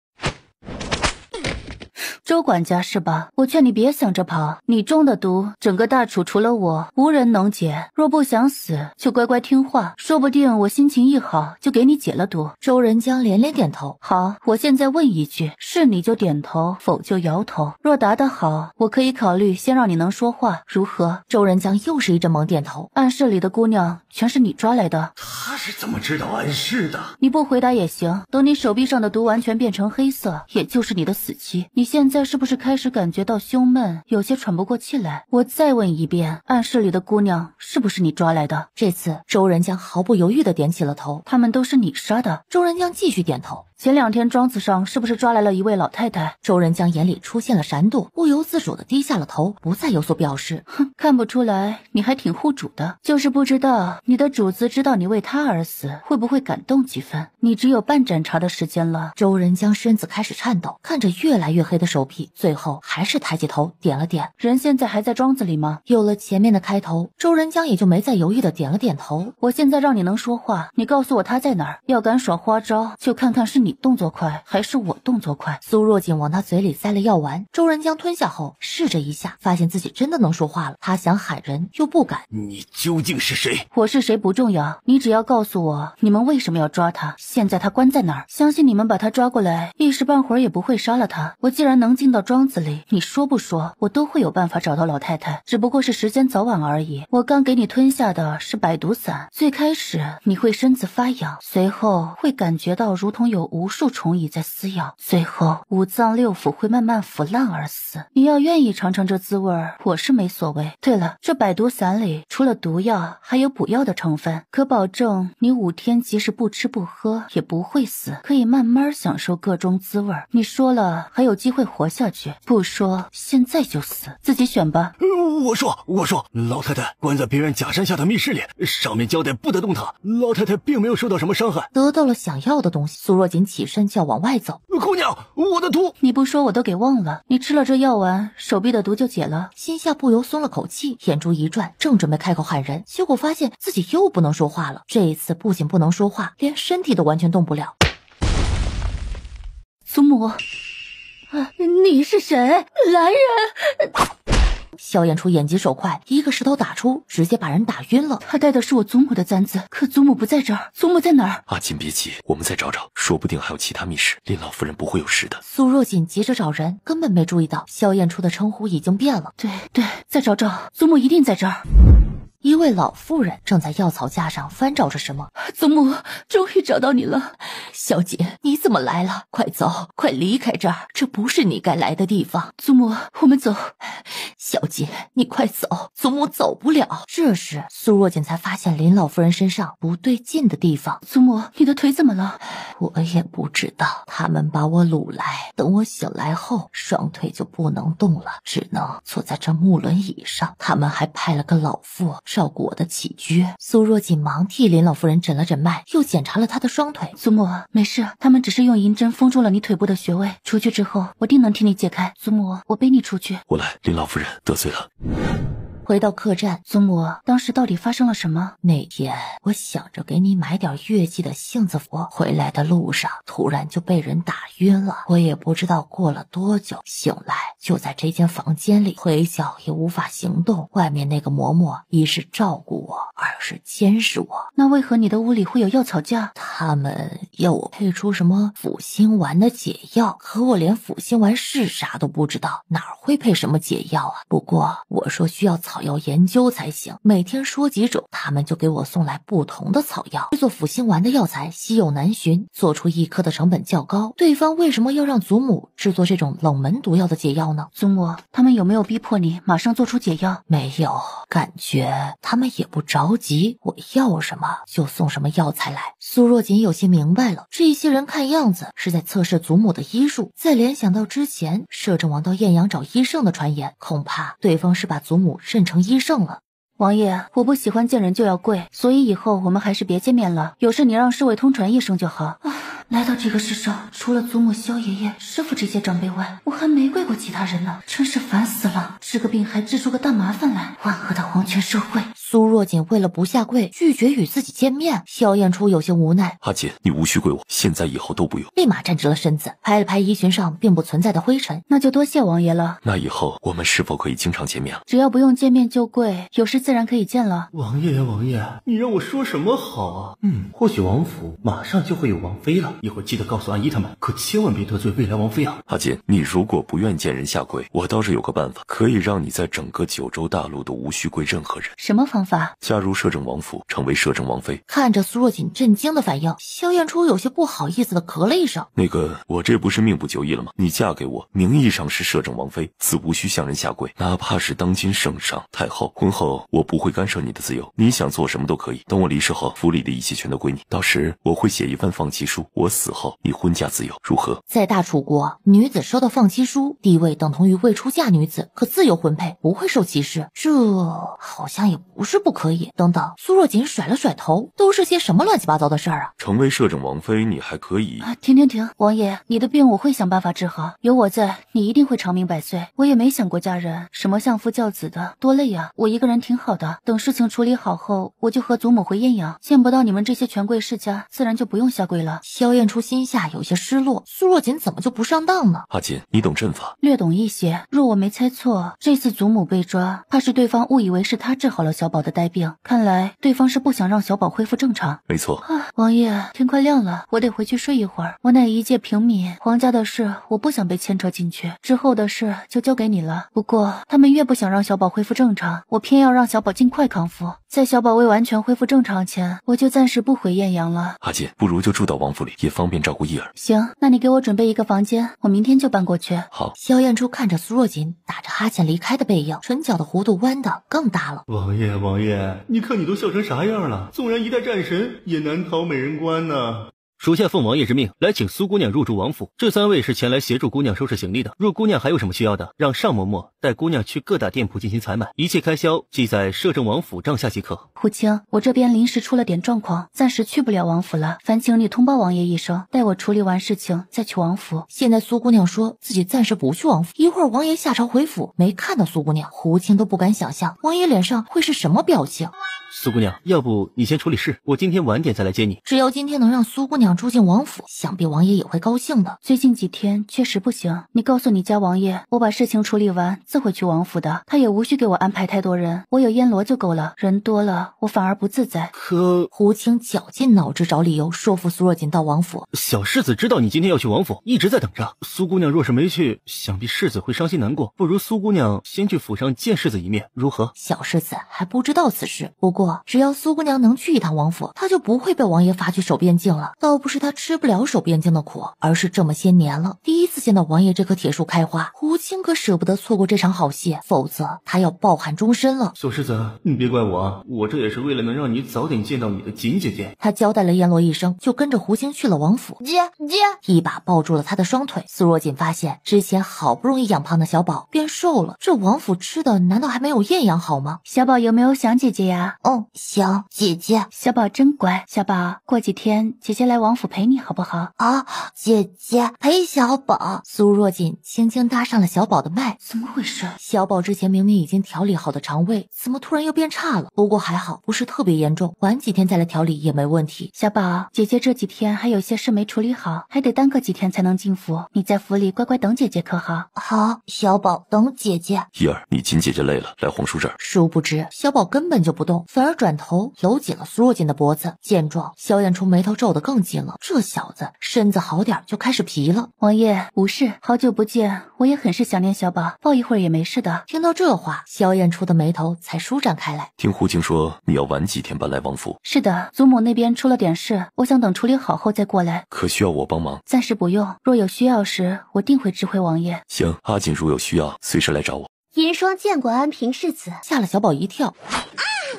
周管家是吧？我劝你别想着跑，你中的毒，整个大楚除了我，无人能解。若不想死，就乖乖听话，说不定我心情一好，就给你解了毒。周仁江连连点头。好，我现在问一句，是你就点头，否就摇头。若答得好，我可以考虑先让你能说话，如何？周仁江又是一阵猛点头。暗室里的姑娘全是你抓来的。他是怎么知道暗室的？你不回答也行，等你手臂上的毒完全变成黑色，也就是你的死期。你现在是不是开始感觉到胸闷，有些喘不过气来？我再问一遍，暗室里的姑娘是不是你抓来的？这次周仁江毫不犹豫地点起了头。她们都是你杀的。周仁江继续点头。前2天庄子上是不是抓来了一位老太太？周仁江眼里出现了闪躲，不由自主地低下了头，不再有所表示。哼，看不出来你还挺护主的，就是不知道你的主子知道你为他而死，会不会感动几分？你只有半盏茶的时间了。周仁江身子开始颤抖，看着越来越黑的手臂，最后还是抬起头点了点。人现在还在庄子里吗？有了前面的开头，周仁江也就没再犹豫的点了点头。我现在让你能说话，你告诉我他在哪儿。要敢耍花招，就看看是你动作快还是我动作快。苏若锦往他嘴里塞了药丸，周仁江吞下后试着一下，发现自己真的能说话了。他想喊人又不敢。你究竟是谁？我是谁不重要，你只要告诉我你们为什么要抓他，现在他关在哪儿。相信你们把他抓过来，一时半会儿也不会杀了他。我既然能进到庄子里，你说不说我都会有办法找到老太太，只不过是时间早晚而已。我刚给你吞下的是百毒散，最开始你会身子发痒，随后会感觉到如同有无数虫蚁在撕咬，最后五脏六腑会慢慢腐烂而死。你要愿意尝尝这滋味儿，我是没所谓。对了，这百毒散里除了毒药还有补药的成分，可保证你5天即使不吃不喝也不会死，可以慢慢享受各种滋味儿。你说了还有机会活下去，不说现在就死，自己选吧。我说，老太太关在别院假山下的密室里，上面交代不得动她。老太太并没有受到什么伤害。得到了想要的东西，苏若锦起身就要往外走。姑娘，我的毒！你不说我都给忘了，你吃了这药丸，手臂的毒就解了。心下不由松了口气，眼珠一转，正准备开口喊人，结果发现自己又不能说话了。这一次不仅不能说话，连身体都完全动不了。祖母，你是谁？来人！萧燕初眼疾手快，一个石头打出，直接把人打晕了。他带的是我祖母的簪子，可祖母不在这儿，祖母在哪儿？阿锦别急，我们再找找，说不定还有其他密室，林老夫人不会有事的。苏若锦急着找人，根本没注意到萧燕初的称呼已经变了。对，再找找，祖母一定在这儿。一位老妇人正在药草架上翻找着什么。祖母，终于找到你了。小姐，你怎么来了？快走，快离开这儿，这不是你该来的地方。祖母，我们走。小姐，你快走，祖母走不了。这时苏若锦才发现林老夫人身上不对劲的地方。祖母，你的腿怎么了？我也不知道，他们把我掳来，等我醒来后，双腿就不能动了，只能坐在这木轮椅上。他们还派了个老妇照顾我的起居。苏若锦忙替林老夫人诊了诊脉，又检查了她的双腿。祖母，没事，他们只是用银针封住了你腿部的穴位，出去之后我定能替你解开。祖母，我背你出去。我来，林老夫人得罪了。回到客栈，祖母，当时到底发生了什么？那天我想着给你买点月季的杏子佛，回来的路上突然就被人打晕了，我也不知道过了多久，醒来就在这间房间里，腿脚也无法行动。外面那个嬷嬷一是照顾我，二是监视我。那为何你的屋里会有药草架？他们要我配出什么辅心丸的解药，可我连辅心丸是啥都不知道，哪会配什么解药啊？不过我说需要草草药研究才行。每天说几种，他们就给我送来不同的草药。制作辅星丸的药材稀有难寻，做出一颗的成本较高。对方为什么要让祖母制作这种冷门毒药的解药呢？祖母，他们有没有逼迫你马上做出解药？没有，感觉他们也不着急，我要什么就送什么药材来。苏若锦有些明白了，这些人看样子是在测试祖母的医术。再联想到之前摄政王到艳阳找医圣的传言，恐怕对方是把祖母认成医圣了。王爷，我不喜欢见人就要跪，所以以后我们还是别见面了。有事你让侍卫通传一声就好。来到这个世上，除了祖母、萧爷爷、师傅这些长辈外，我还没跪过其他人呢，真是烦死了。治个病还治出个大麻烦来，万恶的皇权社会。苏若锦为了不下跪，拒绝与自己见面。萧燕初有些无奈，阿姐，你无需跪我，现在以后都不用。立马站直了身子，拍了拍衣裙上并不存在的灰尘。那就多谢王爷了。那以后我们是否可以经常见面了？只要不用见面就跪，有事自然可以见了。王爷呀，王爷，你让我说什么好啊？或许王府马上就会有王妃了，一会儿记得告诉阿姨他们，可千万别得罪未来王妃啊。阿姐，你如果不愿见人下跪，我倒是有个办法，可以让你在整个九州大陆都无需跪任何人。什么方法？加入摄政王府，成为摄政王妃。看着苏若锦震惊的反应，萧燕初有些不好意思的咳了一声。那个，我这不是命不久矣了吗？你嫁给我，名义上是摄政王妃，自无需向人下跪，哪怕是当今圣上、太后。婚后我不会干涉你的自由，你想做什么都可以。等我离世后，府里的一切全都归你。到时我会写一份放弃书，我死后你婚嫁自由，如何？在大楚国，女子收到放弃书，地位等同于未出嫁女子，可自由婚配，不会受歧视。这好像也不是不可以。等等，苏若锦甩了甩头，都是些什么乱七八糟的事儿啊？成为摄政王妃，你还可以……停，王爷，你的病我会想办法治好，有我在，你一定会长命百岁。我也没想过嫁人，什么相夫教子的，多累呀！我一个人挺好的，等事情处理好后，我就和祖母回艳阳，见不到你们这些权贵世家，自然就不用下跪了。萧燕初心下有些失落，苏若锦怎么就不上当呢？阿锦，你懂阵法？略懂一些。若我没猜错，这次祖母被抓，怕是对方误以为是他治好了小宝的呆病，看来对方是不想让小宝恢复正常。没错。王爷，天快亮了，我得回去睡一会儿。我乃一介平民，皇家的事我不想被牵扯进去，之后的事就交给你了。不过他们越不想让小宝恢复正常，我偏要让小宝尽快康复。在小宝未完全恢复正常前，我就暂时不回艳阳了。阿锦，不如就住到王府里，也方便照顾叶儿。行，那你给我准备一个房间，我明天就搬过去。好。萧燕初看着苏若锦打着哈欠离开的背影，唇角的弧度弯得更大了。王爷，你看你都笑成啥样了？纵然一代战神，也难逃美人关呢。属下奉王爷之命来请苏姑娘入住王府，这3位是前来协助姑娘收拾行李的。若姑娘还有什么需要的，让尚嬷嬷带姑娘去各大店铺进行采买，一切开销记在摄政王府账下即可。胡青，我这边临时出了点状况，暂时去不了王府了，烦请你通报王爷一声，待我处理完事情再去王府。现在苏姑娘说自己暂时不去王府，一会儿王爷下朝回府没看到苏姑娘，胡青都不敢想象王爷脸上会是什么表情。苏姑娘，要不你先处理事，我今天晚点再来接你。只要今天能让苏姑娘住进王府，想必王爷也会高兴的。最近几天确实不行，你告诉你家王爷，我把事情处理完自会去王府的，他也无需给我安排太多人，我有燕罗就够了，人多了我反而不自在。可胡青绞尽脑汁找理由说服苏若锦到王府。小世子知道你今天要去王府，一直在等着。苏姑娘若是没去，想必世子会伤心难过，不如苏姑娘先去府上见世子一面，如何？小世子还不知道此事，不过只要苏姑娘能去一趟王府，她就不会被王爷罚去守边境了。倒不是她吃不了守边境的苦，而是这么些年了，第一次见到王爷这棵铁树开花，胡青可舍不得错过这场好戏，否则他要抱憾终身了。小世子，你别怪我啊，我这也是为了能让你早点见到你的锦姐姐。他交代了燕罗一声，就跟着胡青去了王府。姐，一把抱住了他的双腿。苏若锦发现之前好不容易养胖的小宝变瘦了，这王府吃的难道还没有艳阳好吗？小宝有没有想姐姐呀？想姐姐。小宝真乖，小宝过几天姐姐来王府陪你好不好？姐姐陪小宝。苏若锦轻轻搭上了小宝的脉。怎么回事？小宝之前明明已经调理好的肠胃，怎么突然又变差了？不过还好不是特别严重，晚几天再来调理也没问题。小宝，姐姐这几天还有些事没处理好，还得耽搁几天才能进府，你在府里乖乖等姐姐可好？好，小宝等姐姐。一儿，你锦姐姐累了，来皇叔这儿。殊不知小宝根本就不动，反而转头搂紧了苏若锦的脖子。见状，萧燕初眉头皱得更紧。气了，这小子身子好点就开始皮了。王爷，无事，好久不见，我也很是想念小宝，抱一会儿也没事的。听到这话，萧燕初的眉头才舒展开来。听胡青说你要晚几天搬来王府。是的，祖母那边出了点事，我想等处理好后再过来。可需要我帮忙？暂时不用，若有需要时，我定会知会王爷。行，阿锦如有需要，随时来找我。银霜见过安平世子，吓了小宝一跳。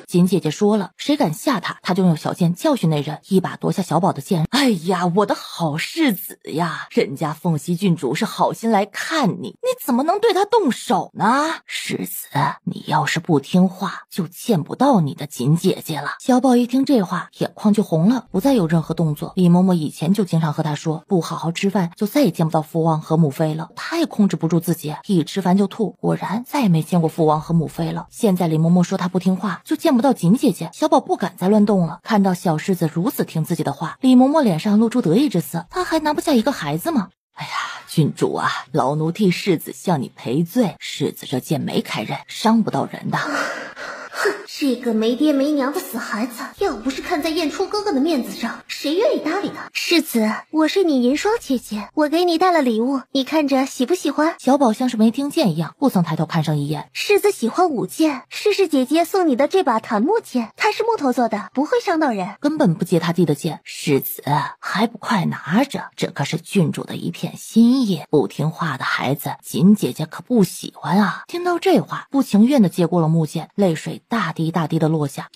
锦姐姐说了，谁敢吓她，她就用小剑教训那人，一把夺下小宝的剑。哎呀，我的好世子呀，人家凤溪郡主是好心来看你，你怎么能对他动手呢？世子，你要是不听话，就见不到你的锦姐姐了。小宝一听这话，眼眶就红了，不再有任何动作。李嬷嬷以前就经常和他说，不好好吃饭，就再也见不到父王和母妃了。他也控制不住自己，一吃饭就吐，果然再也没见过父王和母妃了。现在李嬷嬷说他不听话，就见不到锦姐姐，小宝不敢再乱动了。看到小世子如此听自己的话，李嬷嬷脸上露出得意之色，他还拿不下一个孩子吗？哎呀，郡主啊，老奴替世子向你赔罪，世子这剑没开刃，伤不到人的。哼，这个没爹没娘的死孩子，要不是看在燕初哥哥的面子上，谁愿意搭理他？世子，我是你银霜姐姐，我给你带了礼物，你看着喜不喜欢？小宝像是没听见一样，不曾抬头看上一眼。世子喜欢舞剑，是姐姐送你的这把檀木剑，它是木头做的，不会伤到人。根本不接他弟的剑，世子还不快拿着，这可是郡主的一片心意。不听话的孩子，锦姐姐可不喜欢啊。听到这话，不情愿的接过了木剑，泪水大滴大滴的落下。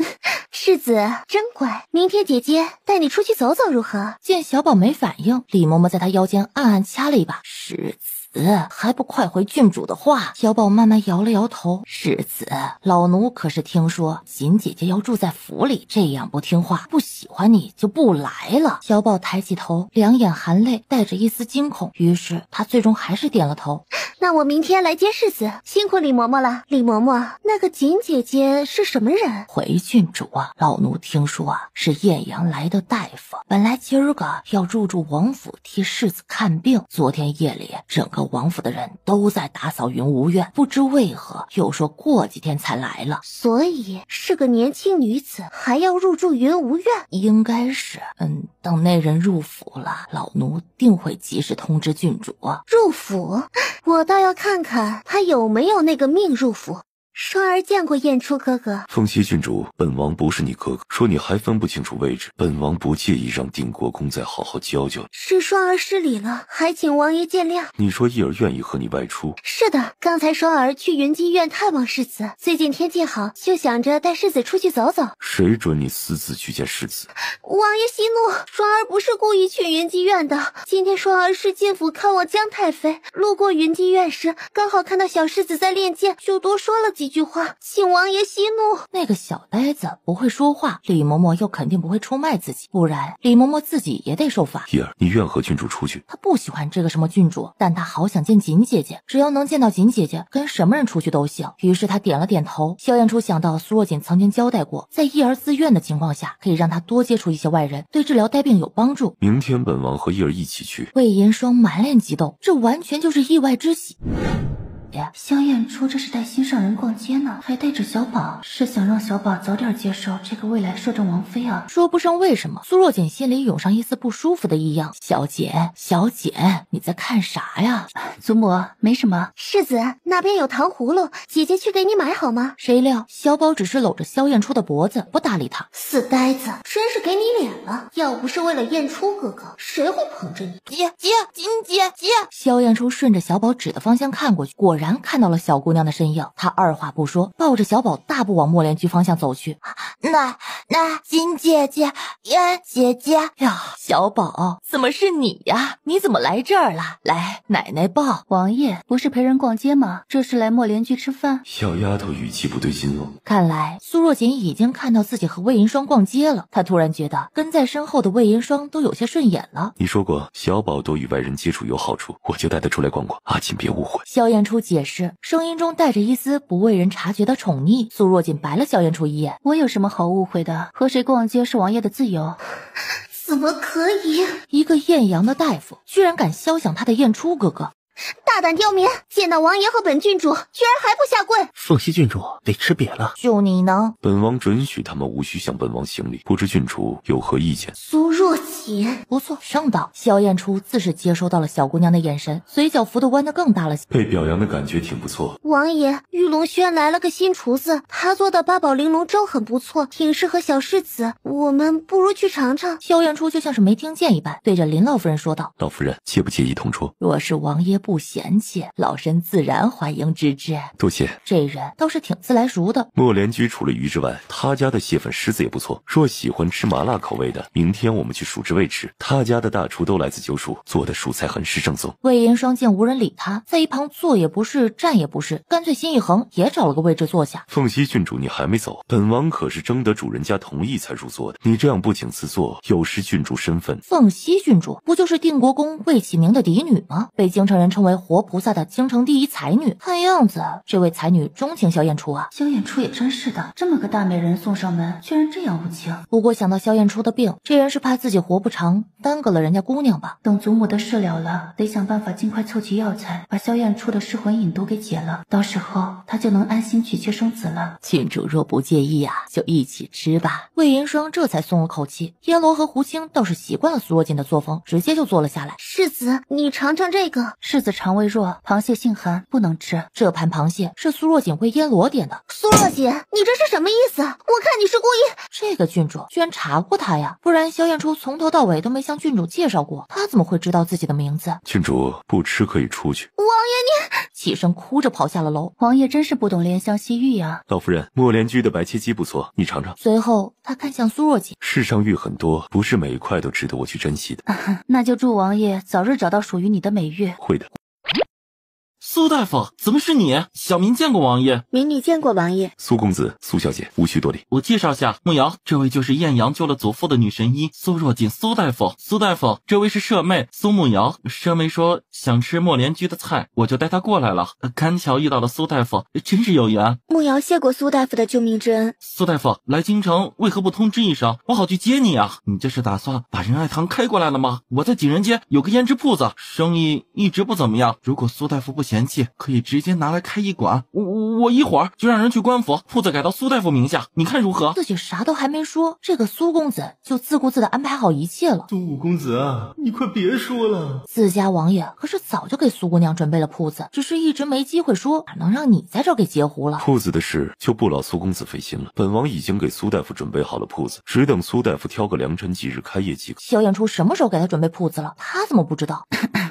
世子真乖，明天姐姐带你出去走走如何？见小宝没反应，李嬷嬷在他腰间暗暗掐了一把。世子还不快回郡主的话？小宝慢慢摇了摇头。世子，老奴可是听说锦姐姐要住在府里，这样不听话，不喜欢你就不来了。小宝抬起头，两眼含泪，带着一丝惊恐，于是他最终还是点了头。那我明天来接世子，辛苦李嬷嬷了。李嬷嬷，那个锦姐姐是什么人？回郡主啊，老奴听说啊，是艳阳来的大夫，本来今儿个要入住王府替世子看病，昨天夜里整个王府的人都在打扫云无院，不知为何又说过几天才来了，所以是个年轻女子，还要入住云无院？应该是。等那人入府了，老奴定会及时通知郡主。入府？我倒要看看他有没有那个命入府。双儿见过燕初哥哥。凤溪郡主，本王不是你哥哥，说你还分不清楚位置，本王不介意让定国公再好好教教你。是双儿失礼了，还请王爷见谅。你说叶儿愿意和你外出？是的，刚才双儿去云姬院探望世子，最近天气好，就想着带世子出去走走。谁准你私自去见世子？王爷息怒，双儿不是故意去云姬院的。今天双儿是进府看望姜太妃，路过云姬院时，刚好看到小世子在练剑，就多说了几句话，请王爷息怒。那个小呆子不会说话，李嬷嬷又肯定不会出卖自己，不然李嬷嬷自己也得受罚。叶儿，你愿和郡主出去？她不喜欢这个什么郡主，但她好想见锦姐姐，只要能见到锦姐姐，跟什么人出去都行。于是她点了点头。萧燕初想到苏若锦曾经交代过，在叶儿自愿的情况下，可以让她多接触一些外人，对治疗呆病有帮助。明天本王和叶儿一起去。魏银霜满脸激动，这完全就是意外之喜。萧燕初这是带心上人逛街呢，还带着小宝，是想让小宝早点接受这个未来摄政王妃啊。说不上为什么，苏若锦心里涌上一丝不舒服的异样。小姐，你在看啥呀？祖母，没什么。世子，那边有糖葫芦，姐姐去给你买好吗？谁料小宝只是搂着萧燕初的脖子，不搭理他。死呆子，真是给你脸了！要不是为了燕初哥哥，谁会捧着你？姐，锦姐姐。萧燕初顺着小宝指的方向看过去，果然看到了小姑娘的身影。她二话不说，抱着小宝大步往墨莲居方向走去。那锦姐姐，燕姐姐呀，小宝，怎么是你呀？你怎么来这儿了？来，奶奶抱。王爷不是陪人逛街吗？这是来墨莲居吃饭？小丫头语气不对劲哦。看来苏若锦已经看到自己和魏银霜逛街了，她突然觉得跟在身后的魏银霜都有些顺眼了。你说过小宝多与外人接触有好处，我就带他出来逛逛，阿锦别误会。萧燕初解释，声音中带着一丝不为人察觉的宠溺。苏若锦白了萧燕初一眼，我有什么好误会的？和谁逛街是王爷的自由。怎么可以？一个艳阳的大夫居然敢肖想他的燕初哥哥。大胆刁民，见到王爷和本郡主，居然还不下跪！凤溪郡主得吃瘪了。就你能？本王准许他们无需向本王行礼，不知郡主有何意见？苏若锦，不错，上道。萧燕初自是接收到了小姑娘的眼神，嘴角幅度弯得更大了些。被表扬的感觉挺不错。王爷，玉龙轩来了个新厨子，他做的八宝玲珑粥很不错，挺适合小世子，我们不如去尝尝。萧燕初就像是没听见一般，对着林老夫人说道：“老夫人，介不介意同桌？若是王爷不嫌弃，老身自然欢迎之至。”多谢。这人倒是挺自来熟的。莫连居除了鱼之外，他家的蟹粉狮子也不错。若喜欢吃麻辣口味的，明天我们去蜀之味吃。他家的大厨都来自九蜀，做的蔬菜很是正宗。魏银霜见无人理他，在一旁坐也不是，站也不是，干脆心一横，也找了个位置坐下。凤溪郡主，你还没走，本王可是征得主人家同意才入座的，你这样不请自坐，有失郡主身份。凤溪郡主不就是定国公魏启明的嫡女吗？被京城人称为活菩萨的京城第一才女，看样子这位才女钟情萧燕初啊。萧燕初也真是的，这么个大美人送上门，居然这样无情。不过想到萧燕初的病，这人是怕自己活不长，耽搁了人家姑娘吧。等祖母的事了了，得想办法尽快凑齐药材，把萧燕初的失魂瘾都给解了，到时候她就能安心娶妻生子了。郡主若不介意啊，就一起吃吧。魏银霜这才松了口气。燕罗和胡青倒是习惯了苏若锦的作风，直接就坐了下来。世子，你尝尝这个。世子肠胃弱，螃蟹性寒，不能吃。这盘螃蟹是苏若锦为燕罗点的。苏若锦，你这是什么意思？我看你是故意。这个郡主居然查过他呀，不然萧燕初从头到尾都没向郡主介绍过，他怎么会知道自己的名字？郡主不吃可以出去。王爷你，起身哭着跑下了楼。王爷真是不懂怜香惜玉呀。老夫人，莫连居的白切鸡不错，你尝尝。随后他看向苏若锦，世上玉很多，不是每一块都值得我去珍惜的。那就祝王爷早日找到属于你的美玉。会的。苏大夫，怎么是你？小民见过王爷。民女见过王爷。苏公子、苏小姐，无需多礼。我介绍下，慕瑶，这位就是艳阳救了祖父的女神医苏若锦，苏大夫。苏大夫，这位是舍妹苏慕瑶。舍妹说想吃莫连居的菜，我就带她过来了。刚巧遇到了苏大夫，真是有缘。慕瑶谢过苏大夫的救命之恩。苏大夫，来京城为何不通知一声，我好去接你啊？你这是打算把仁爱堂开过来了吗？我在景仁街有个胭脂铺子，生意一直不怎么样。如果苏大夫不嫌弃，可以直接拿来开医馆。我一会儿就让人去官府，铺子改到苏大夫名下，你看如何？自己啥都还没说，这个苏公子就自顾自的安排好一切了。苏武公子啊，你快别说了，自家王爷可是早就给苏姑娘准备了铺子，只是一直没机会说，哪能让你在这儿给截胡了？铺子的事就不劳苏公子费心了，本王已经给苏大夫准备好了铺子，只等苏大夫挑个良辰吉日开业即可。萧燕初什么时候给他准备铺子了？他怎么不知道？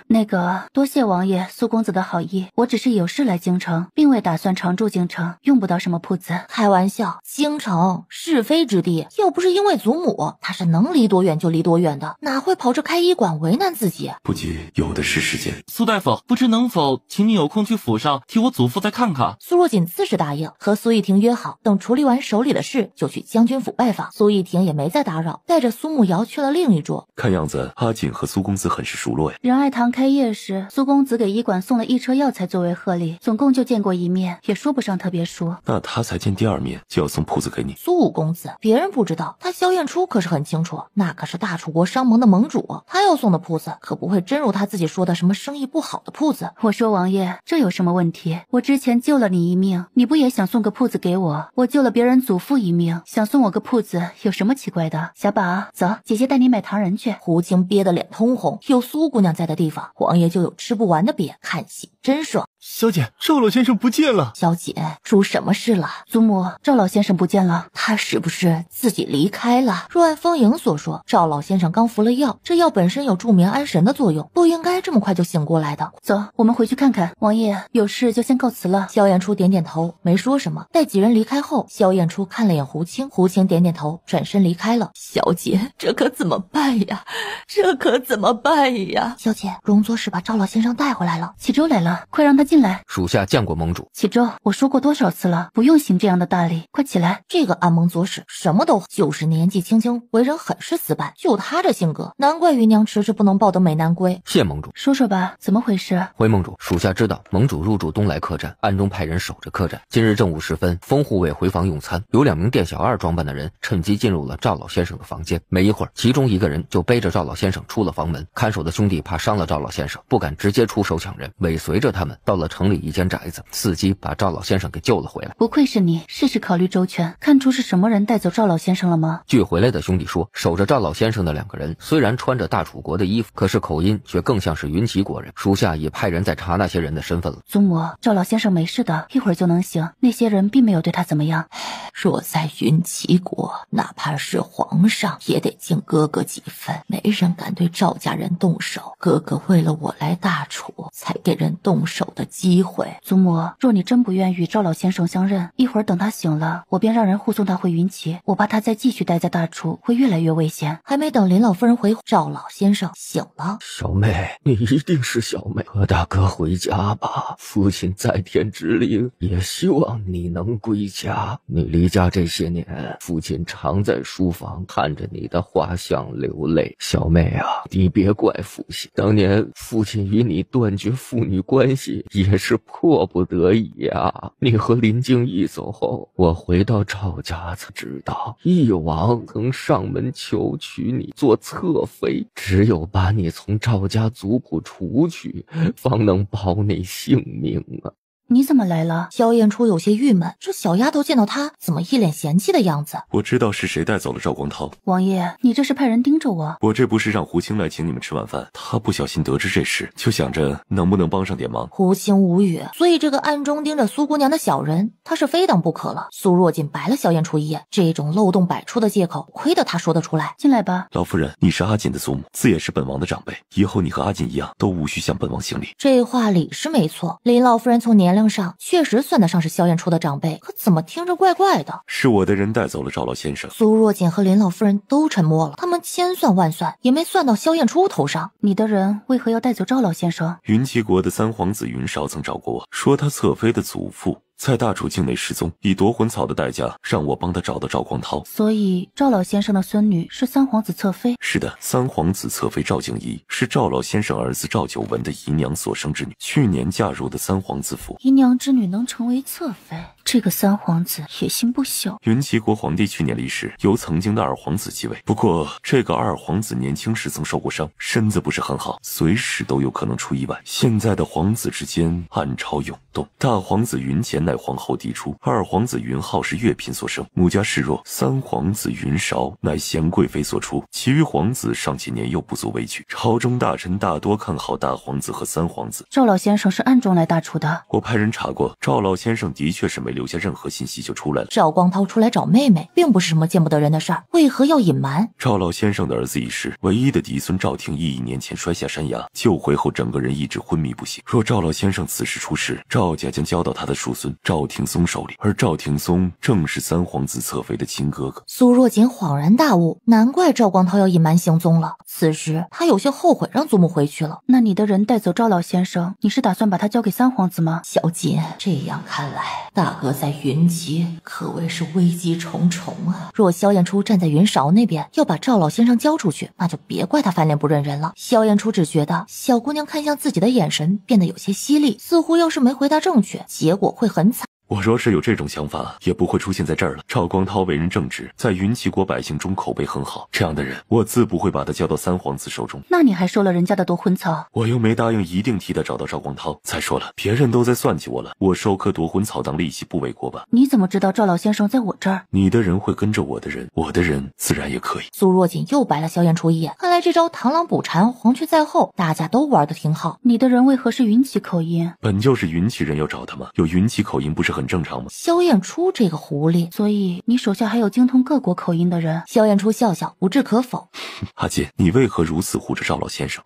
那个，多谢王爷、苏公子的好意，我只是有事来京城，并未打算常驻京城，用不到什么铺子。开玩笑，京城是非之地，要不是因为祖母，他是能离多远就离多远的，哪会跑这开医馆为难自己？不急，有的是时间。苏大夫，不知能否请你有空去府上替我祖父再看看？苏若锦自是答应，和苏逸婷约好，等处理完手里的事，就去将军府拜访。苏逸婷也没再打扰，带着苏慕瑶去了另一桌。看样子阿锦和苏公子很是熟络呀。仁爱堂开业时，苏公子给医馆送了一车药材作为贺礼，总共就见过一面，也说不上特别熟。那他才见第二面就要送铺子给你？苏武公子，别人不知道，他萧燕初可是很清楚，那可是大楚国商盟的盟主，他要送的铺子可不会真如他自己说的什么生意不好的铺子。我说王爷，这有什么问题？我之前救了你一命，你不也想送个铺子给我？我救了别人祖父一命，想送我个铺子，有什么奇怪的？小宝，走，姐姐带你买糖人去。胡青憋得脸通红，有苏姑娘在的地方，王爷就有吃不完的瘪，看戏真爽。小姐，赵老先生不见了。小姐，出什么事了？祖母，赵老先生不见了，他是不是自己离开了？若按方莹所说，赵老先生刚服了药，这药本身有助眠安神的作用，不应该这么快就醒过来的。走，我们回去看看。王爷，有事就先告辞了。萧燕初点点头，没说什么。待几人离开后，萧燕初看了眼胡青，胡青点点头，转身离开了。小姐，这可怎么办呀？这可怎么办呀？小姐，容作是把赵老先生带回来了。启州来了。了，快让他进来。属下见过盟主。启州，我说过多少次了，不用行这样的大礼，快起来。这个安盟左使什么都好，就是年纪轻轻，为人很是死板。就他这性格，难怪芸娘迟迟不能抱得美男归。谢盟主。说说吧，怎么回事？回盟主，属下知道盟主入驻东来客栈，暗中派人守着客栈。今日正午时分，封护卫回房用餐，有2名店小二装扮的人趁机进入了赵老先生的房间。没一会儿，其中一个人就背着赵老先生出了房门。看守的兄弟怕伤了赵老先生，不敢直接出手抢人，尾随着他们到了城里一间宅子，伺机把赵老先生给救了回来。不愧是你，事事考虑周全，看出是什么人带走赵老先生了吗？据回来的兄弟说，守着赵老先生的2个人虽然穿着大楚国的衣服，可是口音却更像是云齐国人。属下也派人在查那些人的身份了。祖母，赵老先生没事的，一会儿就能醒。那些人并没有对他怎么样。若在云齐国，哪怕是皇上也得敬哥哥几分，没人敢对赵家人动手。哥哥为了我来大楚，才给人动手的机会。祖母，若你真不愿与赵老先生相认，一会儿等他醒了，我便让人护送他回云齐。我怕他再继续待在大楚，会越来越危险。还没等林老夫人回，赵老先生醒了。小妹，你一定是小妹，和大哥回家吧。父亲在天之灵，也希望你能归家。你离家这些年，父亲常在书房看着你的画像流泪。小妹啊，你别怪父亲，当年父亲与你断绝父女关系也是迫不得已呀。你和林静一走后，我回到赵家才知道，义王曾上门求娶你做侧妃，只有把你从赵家族谱除去，方能保你性命啊。你怎么来了？萧燕初有些郁闷，这小丫头见到他怎么一脸嫌弃的样子？我知道是谁带走了赵光涛。王爷，你这是派人盯着我？我这不是让胡青来请你们吃晚饭，他不小心得知这事，就想着能不能帮上点忙。胡青无语，所以这个暗中盯着苏姑娘的小人，他是非当不可了。苏若锦白了萧燕初一眼，这种漏洞百出的借口，亏得他说得出来。进来吧。老夫人，你是阿锦的祖母，自也是本王的长辈，以后你和阿锦一样，都无需向本王行礼。这话理是没错，林老夫人从年龄上确实算得上是萧燕初的长辈，可怎么听着怪怪的？是我的人带走了赵老先生。苏若锦和林老夫人都沉默了，他们千算万算也没算到萧燕初头上。你的人为何要带走赵老先生？云齐国的三皇子云韶曾找过我，说他侧妃的祖父在大楚境内失踪，以夺魂草的代价让我帮他找到赵光涛。所以赵老先生的孙女是三皇子侧妃？是的，三皇子侧妃赵景怡是赵老先生儿子赵九文的姨娘所生之女，去年嫁入的三皇子府。姨娘之女能成为侧妃，这个三皇子野心不小。云齐国皇帝去年离世，由曾经的二皇子继位。不过这个二皇子年轻时曾受过伤，身子不是很好，随时都有可能出意外。现在的皇子之间暗潮涌动，大皇子云简乃皇后嫡出，二皇子云浩是乐嫔所生，母家示弱，三皇子云韶乃贤贵妃所出，其余皇子尚且年幼，不足为惧。朝中大臣大多看好大皇子和三皇子。赵老先生是暗中来大楚的？我派人查过，赵老先生的确是没留下任何信息就出来了。赵光涛出来找妹妹并不是什么见不得人的事儿，为何要隐瞒？赵老先生的儿子已逝，唯一的嫡孙赵廷义1年前摔下山崖，救回后整个人一直昏迷不醒。若赵老先生此时出事，赵家将交到他的叔孙赵廷松手里，而赵廷松正是三皇子侧妃的亲哥哥。苏若锦恍然大悟，难怪赵光涛要隐瞒行踪了。此时他有些后悔让祖母回去了。那你的人带走赵老先生，你是打算把他交给三皇子吗？小锦，这样看来大哥在云齐可谓是危机重重啊。若萧燕初站在云韶那边要把赵老先生交出去，那就别怪他翻脸不认人了。萧燕初只觉得小姑娘看向自己的眼神变得有些犀利，似乎要是没回答正确，结果会很惨。我若是有这种想法，也不会出现在这儿了。赵光涛为人正直，在云齐国百姓中口碑很好，这样的人我自不会把他交到三皇子手中。那你还收了人家的夺魂草？我又没答应一定替他找到赵光涛。再说了，别人都在算计我了，我收颗夺魂草当利息不为过吧？你怎么知道赵老先生在我这儿？你的人会跟着我的人，我的人自然也可以。苏若锦又白了萧燕初一眼，看来这招螳螂捕蝉，黄雀在后，大家都玩得挺好。你的人为何是云齐口音？本就是云齐人要找他吗？有云齐口音不是很很正常吗？萧燕初这个狐狸，所以你手下还有精通各国口音的人。萧燕初笑笑，不置可否。阿锦，你为何如此护着赵老先生？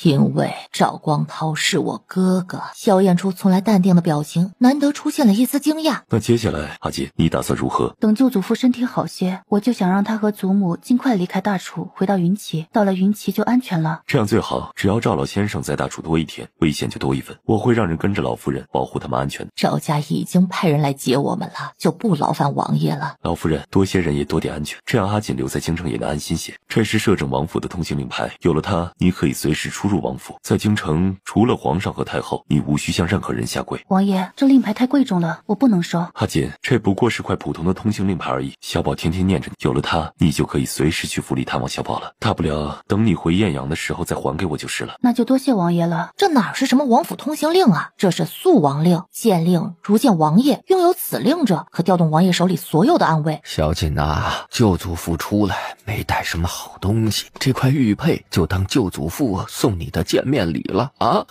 因为赵光涛是我哥哥。萧燕初从来淡定的表情，难得出现了一丝惊讶。那接下来，阿锦，你打算如何？等舅祖父身体好些，我就想让他和祖母尽快离开大楚，回到云岐。到了云岐就安全了。这样最好，只要赵老先生在大楚多一天，危险就多一分。我会让人跟着老夫人保护他们安全。赵家已经派人来接我们了，就不劳烦王爷了。老夫人，多些人也多点安全，这样阿锦留在京城也能安心些。这是摄政王府的通行令牌，有了它，你可以随时出入王府。在京城，除了皇上和太后，你无需向任何人下跪。王爷，这令牌太贵重了，我不能收。阿锦，这不过是块普通的通行令牌而已，小宝天天念着你，有了它，你就可以随时去府里探望小宝了。大不了等你回艳阳的时候再还给我就是了。那就多谢王爷了。这哪是什么王府通行令啊，这是肃王令，见令如见王爷，拥有此令者，可调动王爷手里所有的暗卫。小锦啊，舅祖父出来没带什么好东西，这块玉佩就当舅祖父送你的见面礼了啊！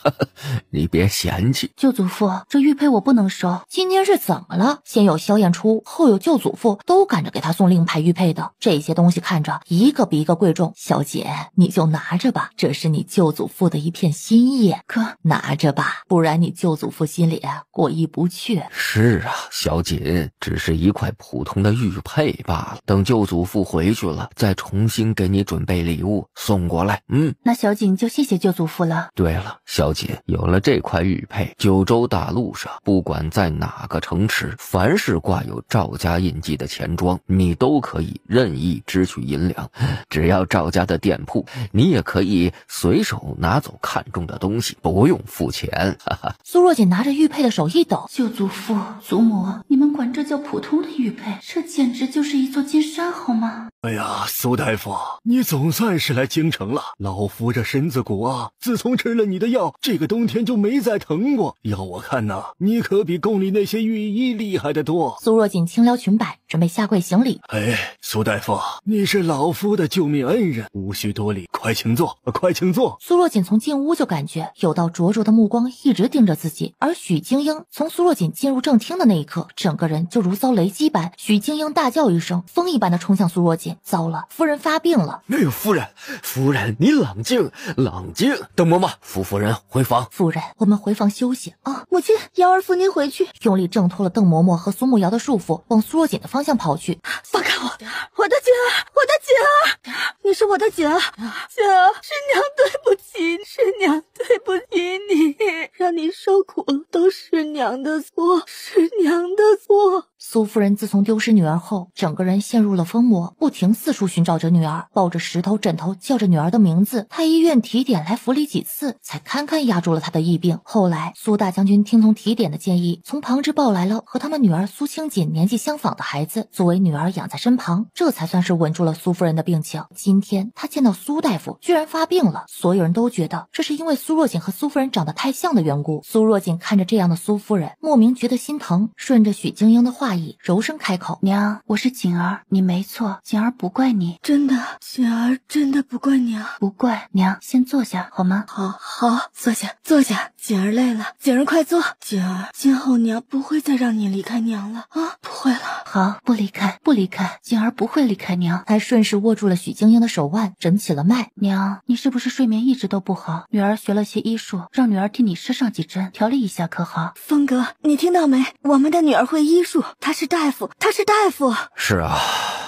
你别嫌弃。舅祖父，这玉佩我不能收。今天是怎么了？先有萧燕初，后有舅祖父，都赶着给他送令牌玉佩的。这些东西看着一个比一个贵重，小姐你就拿着吧，这是你舅祖父的一片心意。可拿着吧，不然你舅祖父心里过意不去。是啊，小锦，只是一块普通的玉佩罢了。等舅祖父回去了，再重新给你准备礼物送过来。那小锦就谢谢舅祖父了。对了，小锦，有了这块玉佩，九州大陆上不管在哪个城池，凡是挂有赵家印记的钱庄，你都可以任意支取银两。只要赵家的店铺，你也可以随手拿走看中的东西，不用付钱。苏若锦拿着玉佩的手一抖，舅祖父、祖母，你们管这叫普通的玉佩，这简直就是一座金山好吗？哎呀，苏大夫，你总算是来京城了。老夫这身子骨啊，自从吃了你的药，这个冬天就没再疼过。要我看呐，你可比宫里那些御医厉害得多。苏若锦轻撩裙摆，准备下跪行礼。哎，苏大夫，你是老夫的救命恩人，无需多礼，快请坐，快请坐。苏若锦从进屋就感觉有道灼灼的目光一直盯着自己，而许晶英从苏若锦进入正厅的那一刻，整个人就如遭雷击般。许晶英大叫一声，风一般的冲向苏若锦。糟了，夫人发病了。哎呦，夫人，你冷静，冷静。邓嬷嬷，扶夫人回房。夫人，我们回房休息啊。母亲，瑶儿扶您回去。用力挣脱了邓嬷嬷和苏慕瑶的束缚，往苏若锦的方向跑去。放开我，我的锦儿，我的锦儿，你是我的锦儿，锦儿，是娘对不起，是娘对不起你，让你受苦了，都是娘的错，是娘的错。苏夫人自从丢失女儿后，整个人陷入了疯魔，不停四处寻找着女儿，抱着石头枕头叫着女儿的名字。太医院体检来府里几次，才堪堪压住了她的疫病。后来苏大将军听从提点的建议，从旁支抱来了和他们女儿苏清锦年纪相仿的孩子，作为女儿养在身旁，这才算是稳住了苏夫人的病情。今天她见到苏大夫居然发病了，所有人都觉得这是因为苏若锦和苏夫人长得太像的缘故。苏若锦看着这样的苏夫人，莫名觉得心疼，顺着许晶英的话意，柔声开口：娘，我是锦儿，你没错，锦儿不怪你。真的，锦儿真的不怪娘。不怪。娘，先坐下好吗？好，坐下。锦儿累了，锦儿快坐。锦儿，今后娘不会再让你离开娘了啊，不会了。好，不离开，锦儿不会离开娘。还顺势握住了许晶英的手腕，诊起了脉。娘，你是不是睡眠一直都不好？女儿学了些医术，让女儿替你施上几针，调理一下可好？峰哥，你听到没？我们的女儿会医术，她是大夫。是啊，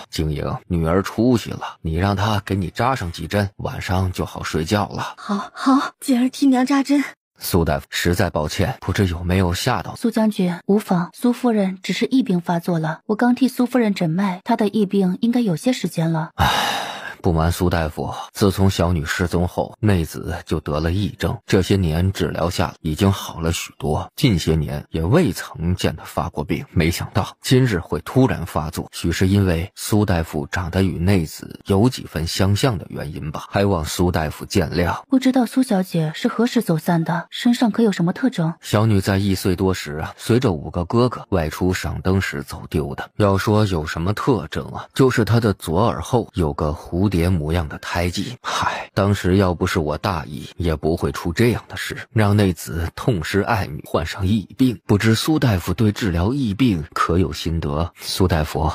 晶莹，女儿出息了，你让她给你扎上几针，晚上就好睡觉了。好，锦儿替娘扎针。苏大夫，实在抱歉，不知有没有吓到苏将军？无妨，苏夫人只是疫病发作了，我刚替苏夫人诊脉，她的疫病应该有些时间了。不瞒苏大夫，自从小女失踪后，内子就得了疫症，这些年治疗下已经好了许多，近些年也未曾见她发过病，没想到今日会突然发作，许是因为苏大夫长得与内子有几分相像的原因吧，还望苏大夫见谅。不知道苏小姐是何时走散的，身上可有什么特征？小女在1岁多时随着5个哥哥外出赏灯时走丢的。要说有什么特征就是她的左耳后有个蝴蝴蝶模样的胎记。嗨，当时要不是我大意，也不会出这样的事，让内子痛失爱女，患上疫病。不知苏大夫对治疗疫病可有心得？苏大夫，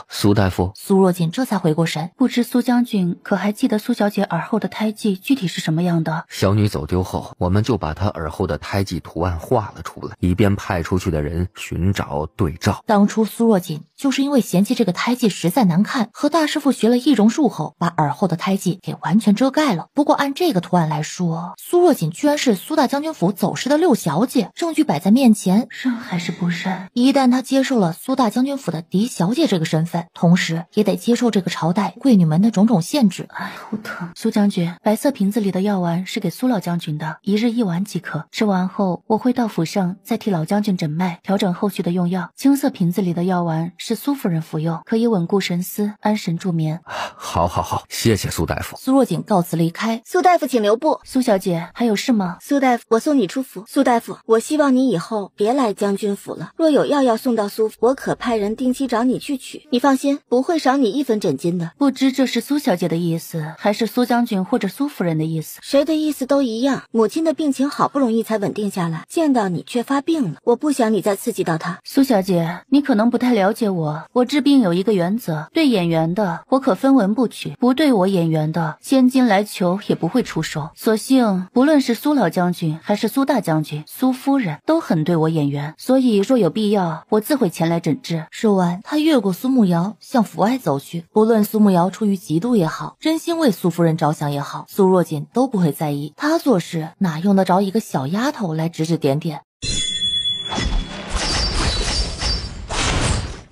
苏若锦这才回过神，不知苏将军可还记得苏小姐耳后的胎记具体是什么样的？小女走丢后，我们就把她耳后的胎记图案画了出来，以便派出去的人寻找对照。当初苏若锦就是因为嫌弃这个胎记实在难看，和大师傅学了易容术后，把耳后的胎记给完全遮盖了。不过按这个图案来说，苏若锦居然是苏大将军府走失的六小姐，证据摆在面前，认还是不认？一旦她接受了苏大将军府的嫡小姐这个身份，同时也得接受这个朝代贵女们的种种限制。哎，头疼。苏将军，白色瓶子里的药丸是给苏老将军的，1日1丸即可。吃完后，我会到府上再替老将军诊脉，调整后续的用药。青色瓶子里的药丸是苏夫人服用，可以稳固神思，安神助眠。好，谢谢苏大夫。苏若锦告辞离开。苏大夫请留步。苏小姐还有事吗？苏大夫，我送你出府。苏大夫，我希望你以后别来将军府了，若有药要送到苏府，我可派人定期找你去取，你放心，不会少你1分诊金的。不知这是苏小姐的意思，还是苏将军或者苏夫人的意思？谁的意思都一样，母亲的病情好不容易才稳定下来，见到你却发病了，我不想你再刺激到她。苏小姐，你可能不太了解我治病有一个原则，对眼缘的我可分文不取，不对我眼缘的千金来求也不会出手。所幸不论是苏老将军还是苏大将军、苏夫人都很对我眼缘，所以若有必要，我自会前来诊治。说完，他越过苏慕瑶向府外走去。不论苏慕瑶出于嫉妒也好，真心为苏夫人着想也好，苏若锦都不会在意。他做事哪用得着一个小丫头来指指点点。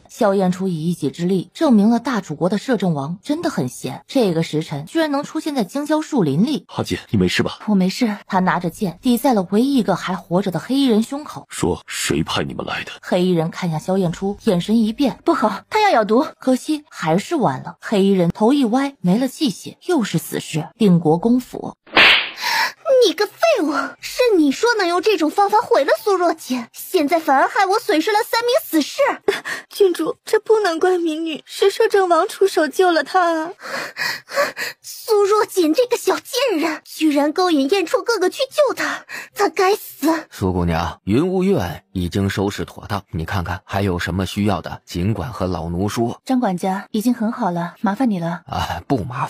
萧燕初以一己之力证明了大楚国的摄政王真的很闲，这个时辰居然能出现在京郊树林里。阿姐，你没事吧？我没事。他拿着剑抵在了唯一一个还活着的黑衣人胸口。说谁派你们来的？黑衣人看向萧燕初，眼神一变，不好，他要咬毒。可惜还是晚了。黑衣人头一歪，没了气血，又是死尸。定国公府。你个废物！是你说能用这种方法毁了苏若锦，现在反而害我损失了3名死士。郡主，这不能怪民女，是摄政王出手救了她啊！苏若锦这个小贱人，居然勾引燕初哥哥去救她，她该死！苏姑娘，云雾院已经收拾妥当，你看看还有什么需要的，尽管和老奴说。张管家，已经很好了，麻烦你了。不麻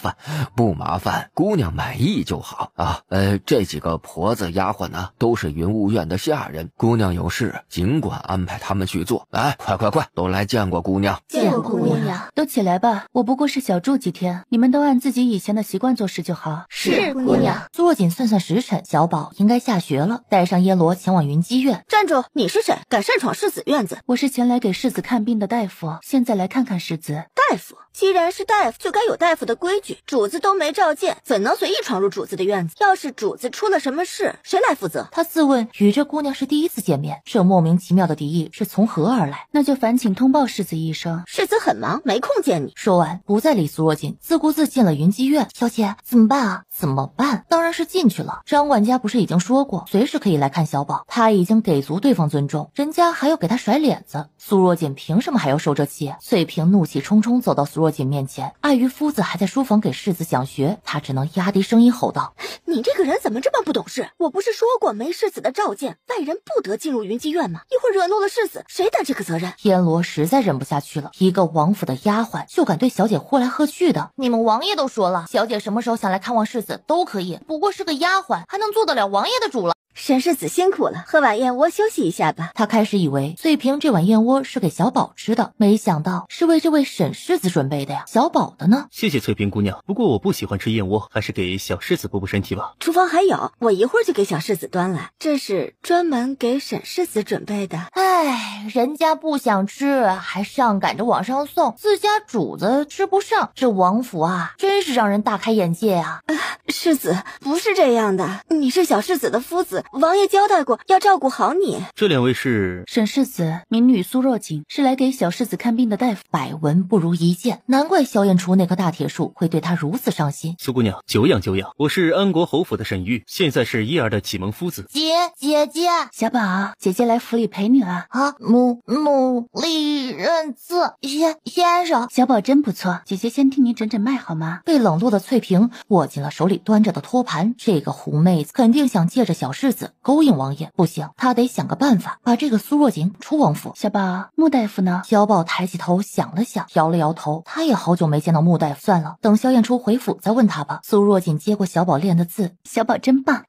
烦，姑娘满意就好啊。这几个婆子丫鬟呢，都是云雾院的下人，姑娘有事尽管安排他们去做。来，快，都来见过姑娘。见过姑娘。都起来吧，我不过是小住几天，你们都按自己以前的习惯做事就好。是姑娘。苏若锦算时辰，小宝应该下学了，带上耶罗前往云姬院。站住！你是谁？敢擅闯世子院子？我是前来给世子看病的大夫，现在来看看世子。大夫？既然是大夫，就该有大夫的规矩。主子都没召见，怎能随意闯入主子的院子？要是主子出了什么事，谁来负责？他自问与这姑娘是第一次见面，这莫名其妙的敌意是从何而来？那就烦请通报世子一声。世子很忙，没空见你。说完，不再理苏若锦，自顾自进了云姬院。小姐，怎么办啊？怎么办？当然是进去了。张管家不是已经说过，随时可以来看小宝，他已经给足对方尊重，人家还要给他甩脸子。苏若锦凭什么还要受这气？翠萍怒气冲冲走到苏若锦面前，碍于夫子还在书房给世子讲学，他只能压低声音吼道：你这个人怎么这么不懂事？我不是说过没世子的召见，外人不得进入云姬院吗？一会儿惹怒了世子，谁担这个责任？天罗实在忍不下去了，一个王府的丫鬟就敢对小姐呼来喝去的。你们王爷都说了，小姐什么时候想来看望世子都可以，不过是个丫鬟，还能做得了王爷的主了。沈世子辛苦了，喝碗燕窝休息一下吧。他开始以为翠萍这碗燕窝是给小宝吃的，没想到是为这位沈世子准备的呀。小宝的呢？谢谢翠萍姑娘，不过我不喜欢吃燕窝，还是给小世子补补身体吧。厨房还有，我一会儿就给小世子端来，这是专门给沈世子准备的。唉，人家不想吃，还上赶着往上送，自家主子吃不上，这王府啊，真是让人大开眼界啊！世子不是这样的，你是小世子的夫子，子，王爷交代过要照顾好你。这两位是沈世子，民女苏若锦，是来给小世子看病的大夫。百闻不如一见，难怪萧燕初那棵大铁树会对他如此上心。苏姑娘，久仰久仰，我是安国侯府的沈玉，现在是叶儿的启蒙夫子。姐姐，小宝，姐姐来府里陪你了啊！努力认字，先生。小宝真不错，姐姐先替你诊诊脉好吗？被冷落的翠萍握紧了手里端着的托盘，这个狐妹子肯定想借着小世子勾引王爷，不行，她得想个办法把这个苏若锦出王府。小宝，穆大夫呢？小宝抬起头想了想，摇了摇头，他也好久没见到穆大夫，算了，等萧燕初回府再问他吧。苏若锦接过小宝练的字，小宝真棒。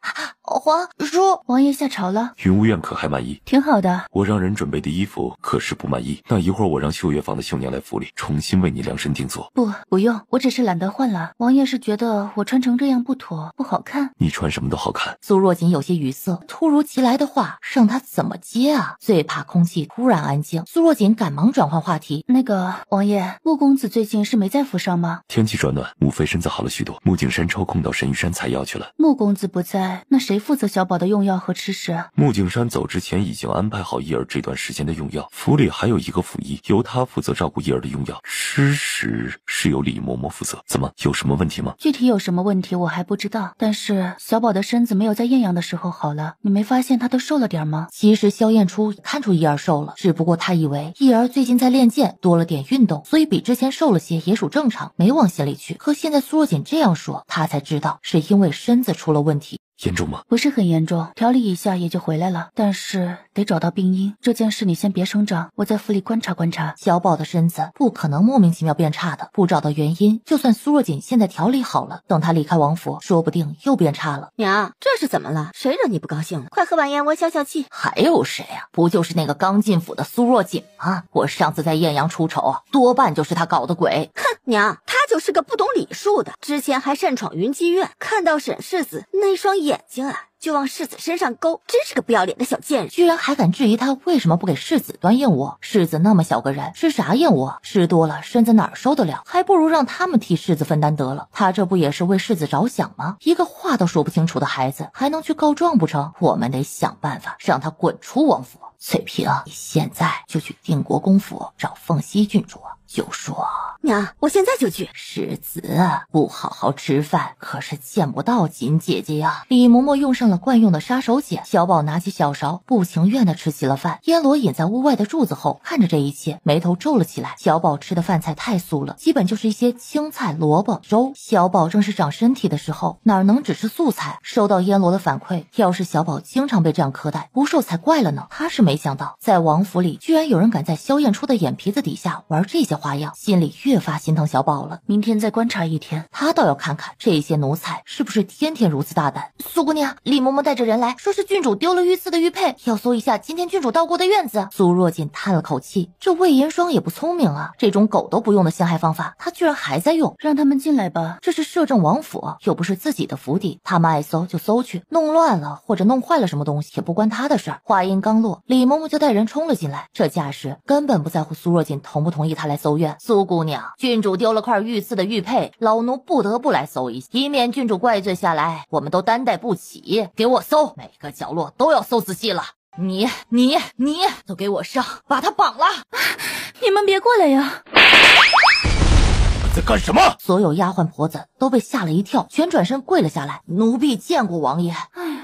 皇叔，王爷下朝了。云无院可还满意？挺好的。我让人准备的衣服可是不满意，那一会儿我让秀月坊的绣娘来府里重新为你量身定做。不用，我只是懒得换了。王爷是觉得我穿成这样不妥，不好看。你穿什么都好看。苏若锦有些语塞，突如其来的话让他怎么接啊？最怕空气突然安静。苏若锦赶忙转换话题，那个王爷，穆公子最近是没在府上吗？天气转暖，穆妃身子好了许多。穆景山抽空到神玉山采药去了。穆公子不在，那谁负责小宝的用药和吃食？穆景山走之前已经安排好叶儿这段时间的用药，府里还有一个府医，由他负责照顾叶儿的用药，吃食是由李嬷嬷负责。怎么，有什么问题吗？具体有什么问题我还不知道，但是小宝的身子没有在艳阳的时候好了，你没发现他都瘦了点吗？其实萧燕初看出叶儿瘦了，只不过他以为叶儿最近在练剑，多了点运动，所以比之前瘦了些也属正常，没往心里去。可现在苏若锦这样说，他才知道是因为身子出了问题。严重吗？不是很严重，调理一下也就回来了，但是得找到病因。这件事你先别声张，我在府里观察观察。小宝的身子不可能莫名其妙变差的，不找到原因，就算苏若锦现在调理好了，等他离开王府，说不定又变差了。娘，这是怎么了？谁惹你不高兴了？快喝碗燕窝消消气。还有谁啊？不就是那个刚进府的苏若锦吗？我上次在艳阳出丑，多半就是他搞的鬼。哼，娘，他就是个不懂礼数的，之前还擅闯云姬院，看到沈世子那双眼睛啊，就往世子身上勾，真是个不要脸的小贱人！居然还敢质疑他为什么不给世子端燕窝？世子那么小个人，吃啥燕窝？吃多了身子哪儿受得了？还不如让他们替世子分担得了。他这不也是为世子着想吗？一个话都说不清楚的孩子，还能去告状不成？我们得想办法让他滚出王府。翠萍，你现在就去定国公府找凤熙郡主，就说娘，我现在就去。世子不好好吃饭，可是见不到锦姐姐呀。李嬷嬷用上了惯用的杀手锏，小宝拿起小勺，不情愿地吃起了饭。燕罗隐在屋外的柱子后，看着这一切，眉头皱了起来。小宝吃的饭菜太素了，基本就是一些青菜、萝卜、粥。小宝正是长身体的时候，哪能只吃素菜？收到燕罗的反馈，要是小宝经常被这样苛待，不瘦才怪了呢。他是没想到，在王府里居然有人敢在萧燕初的眼皮子底下玩这些花样，心里越发心疼小宝了。明天再观察一天，他倒要看看这些奴才是不是天天如此大胆。苏姑娘，李嬷嬷带着人来，说是郡主丢了御赐的玉佩，要搜一下今天郡主到过的院子。苏若锦叹了口气，这魏延霜也不聪明啊，这种狗都不用的陷害方法，他居然还在用。让他们进来吧，这是摄政王府，又不是自己的府邸，他们爱搜就搜去，弄乱了或者弄坏了什么东西也不关他的事儿。话音刚落，李嬷嬷就带人冲了进来，这架势根本不在乎苏若锦同不同意他来搜院。苏姑娘，郡主丢了块御赐的玉佩，老奴不得不来搜一下，以免郡主怪罪下来，我们都担待不起。给我搜，每个角落都要搜仔细了。你都给我上，把他绑了！你们别过来呀！在干什么？所有丫鬟婆子都被吓了一跳，全转身跪了下来。奴婢见过王爷。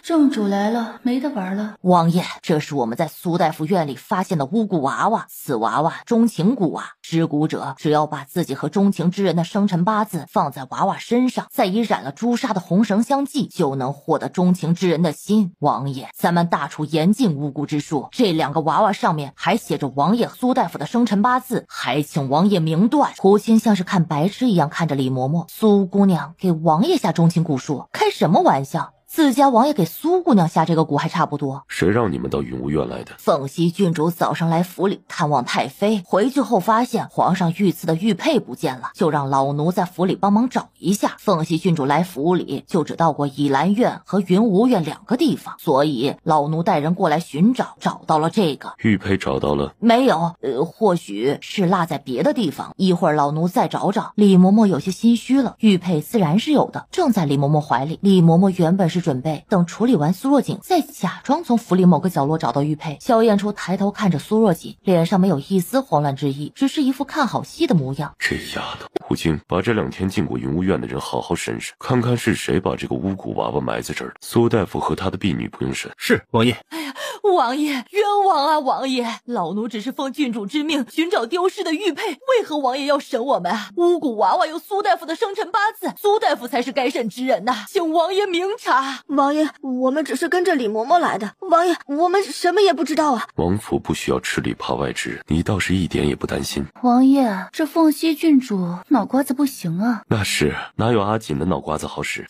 正主来了，没得玩了。王爷，这是我们在苏大夫院里发现的巫蛊娃娃，此娃娃钟情蛊娃，知蛊者只要把自己和钟情之人的生辰八字放在娃娃身上，再以染了朱砂的红绳相系，就能获得钟情之人的心。王爷，咱们大楚严禁巫蛊之术，这两个娃娃上面还写着王爷苏大夫的生辰八字，还请王爷明断。胡青像是看白痴一样看着李嬷嬷，苏姑娘给王爷下钟情蛊术，开什么玩笑？自家王爷给苏姑娘下这个蛊还差不多。谁让你们到云无院来的？凤熙郡主早上来府里探望太妃，回去后发现皇上御赐的玉佩不见了，就让老奴在府里帮忙找一下。凤熙郡主来府里就只到过倚兰院和云无院两个地方，所以老奴带人过来寻找，找到了这个玉佩。找到了没有？或许是落在别的地方，一会儿老奴再找找。李嬷嬷有些心虚了，玉佩自然是有的，正在李嬷嬷怀里。李嬷嬷原本是时准备，等处理完苏若锦，再假装从府里某个角落找到玉佩。萧燕初抬头看着苏若锦，脸上没有一丝慌乱之意，只是一副看好戏的模样。这丫头，胡青，把这2天进过云雾院的人好好审审，看看是谁把这个巫蛊娃娃埋在这儿的。苏大夫和他的婢女不用审。是王爷。哎呀，王爷冤枉啊！王爷，老奴只是奉郡主之命寻找丢失的玉佩，为何王爷要审我们啊？巫蛊娃娃有苏大夫的生辰八字，苏大夫才是该审之人呐，请王爷明察。王爷，我们只是跟着李嬷嬷来的，王爷，我们什么也不知道啊。王府不需要吃里扒外之人，你倒是一点也不担心。王爷，这凤溪郡主脑瓜子不行啊。那是，哪有阿锦的脑瓜子好使？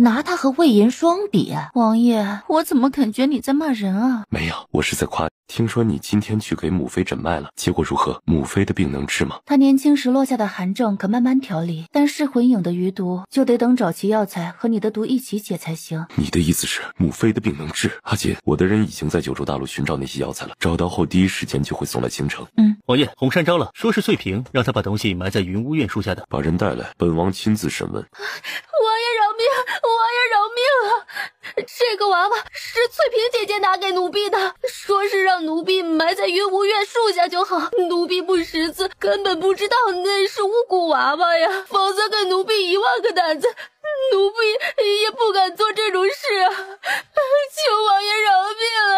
拿他和魏延霜比，王爷，我怎么感觉你在骂人啊？没有，我是在夸。听说你今天去给母妃诊脉了，结果如何？母妃的病能治吗？她年轻时落下的寒症可慢慢调理，但噬魂影的余毒就得等找齐药材和你的毒一起解才行。你的意思是母妃的病能治？阿锦，我的人已经在九州大陆寻找那些药材了，找到后第一时间就会送来京城。王爷，红山招了，说是翠萍让他把东西埋在云雾院树下的。把人带来，本王亲自审问。王爷饶命！王爷饶命啊！这个娃娃是翠萍姐姐拿给奴婢的，说是让奴婢埋在云无院树下就好。奴婢不识字，根本不知道那是巫蛊娃娃呀，否则给奴婢1万个胆子，奴婢也不敢做这种事啊！求王爷饶命啊！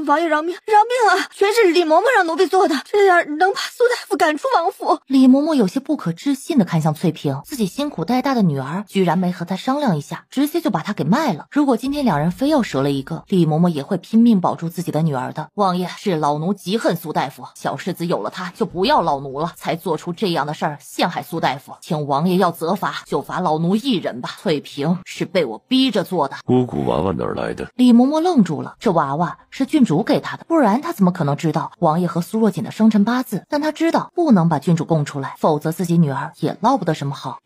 王爷饶命啊！全是李嬷嬷让奴婢做的，这样能把苏大夫赶出王府。李嬷嬷有些不可置信的看向翠萍，自己辛苦带大的女儿居然没和她商量一下，直接就把她给卖了。如果今天2人非要折了一个，李嬷嬷也会拼命保住自己的女儿的。王爷，是老奴极恨苏大夫，小世子有了他就不要老奴了，才做出这样的事儿陷害苏大夫，请王爷要责罚就罚老奴一人吧。翠萍是被我逼着做的。巫蛊娃娃哪儿来的？李嬷嬷愣住了，这娃娃是郡主给她的，不然她怎么可能知道王爷和苏若锦的生辰八字？但她知道不能把郡主供出来，否则自己女儿也落不得什么好。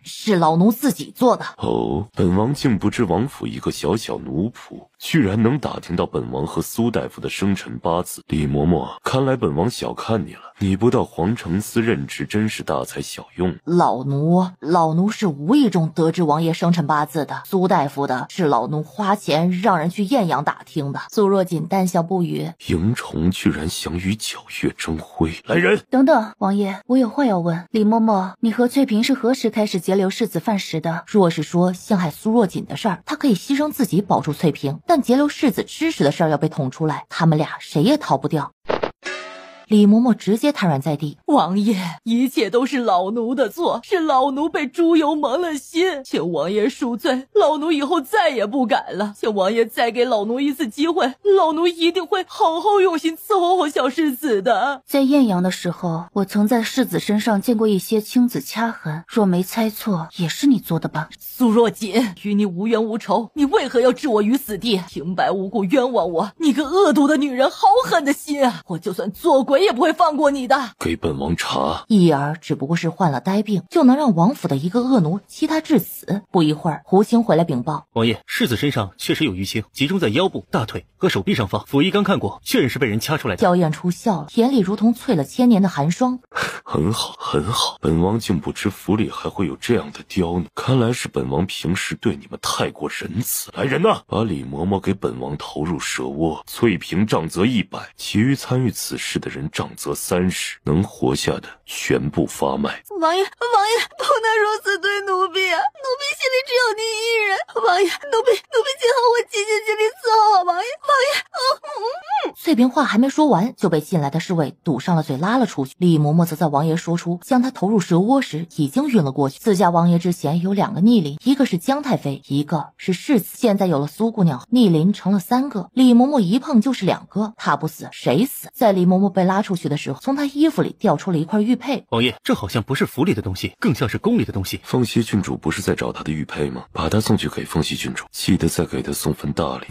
是老奴自己做的。哦，本王竟不知王府一个小小奴仆居然能打听到本王和苏大夫的生辰八字。李嬷嬷，看来本王小看你了，你不到皇城司任职真是大材小用。老奴是无意中得知王爷生辰八字的，苏大夫的是老奴花钱让人去艳阳打听的。苏若锦淡笑不语。萤虫居然想与皎月争辉，来人！等等，王爷，我有话要问。李嬷嬷，你和翠萍是何时开始截留世子饭食的？若是说陷害苏若锦的事儿，他可以牺牲自己保住翠萍，但截留世子吃食的事儿要被捅出来，他们俩谁也逃不掉。李嬷嬷直接瘫软在地。王爷，一切都是老奴的错，是老奴被猪油蒙了心，请王爷恕罪，老奴以后再也不敢了，请王爷再给老奴一次机会，老奴一定会好好用心伺候好小世子的。在艳阳的时候，我曾在世子身上见过一些青紫掐痕，若没猜错，也是你做的吧？苏若锦，与你无冤无仇，你为何要置我于死地？平白无故冤枉我，你个恶毒的女人，好狠的心啊！我就算做鬼也不会放过你的。给本王查。一儿只不过是患了呆病，就能让王府的一个恶奴欺他致死。不一会儿，胡青回来禀报，王爷，世子身上确实有淤青，集中在腰部、大腿和手臂上方，府医刚看过，确认是被人掐出来的。萧燕初笑了，眼里如同淬了1000年的寒霜。很好，很好，本王竟不知府里还会有这样的刁呢，看来是本王平时对你们太过仁慈。来人呐，把李嬷嬷给本王投入蛇窝，翠萍杖责100，其余参与此事的人杖责30，能活下的全部发卖。王爷，不能如此对奴婢啊！奴婢心里只有您一人。王爷，奴婢今后会尽心尽力伺候王爷。翠萍话还没说完，就被进来的侍卫堵上了嘴，拉了出去。李嬷嬷则在王爷说出将他投入蛇窝时已经晕了过去。自家王爷之前有2个逆鳞，一个是江太妃，一个是世子，现在有了苏姑娘，逆鳞成了3个。李嬷嬷一碰就是2个，他不死谁死？在李嬷嬷被拉出去的时候，从她衣服里掉出了一块玉佩。王爷，这好像不是府里的东西，更像是宫里的东西。凤溪郡主不是在找她的玉佩吗？把她送去给凤溪郡主，记得再给她送份大礼。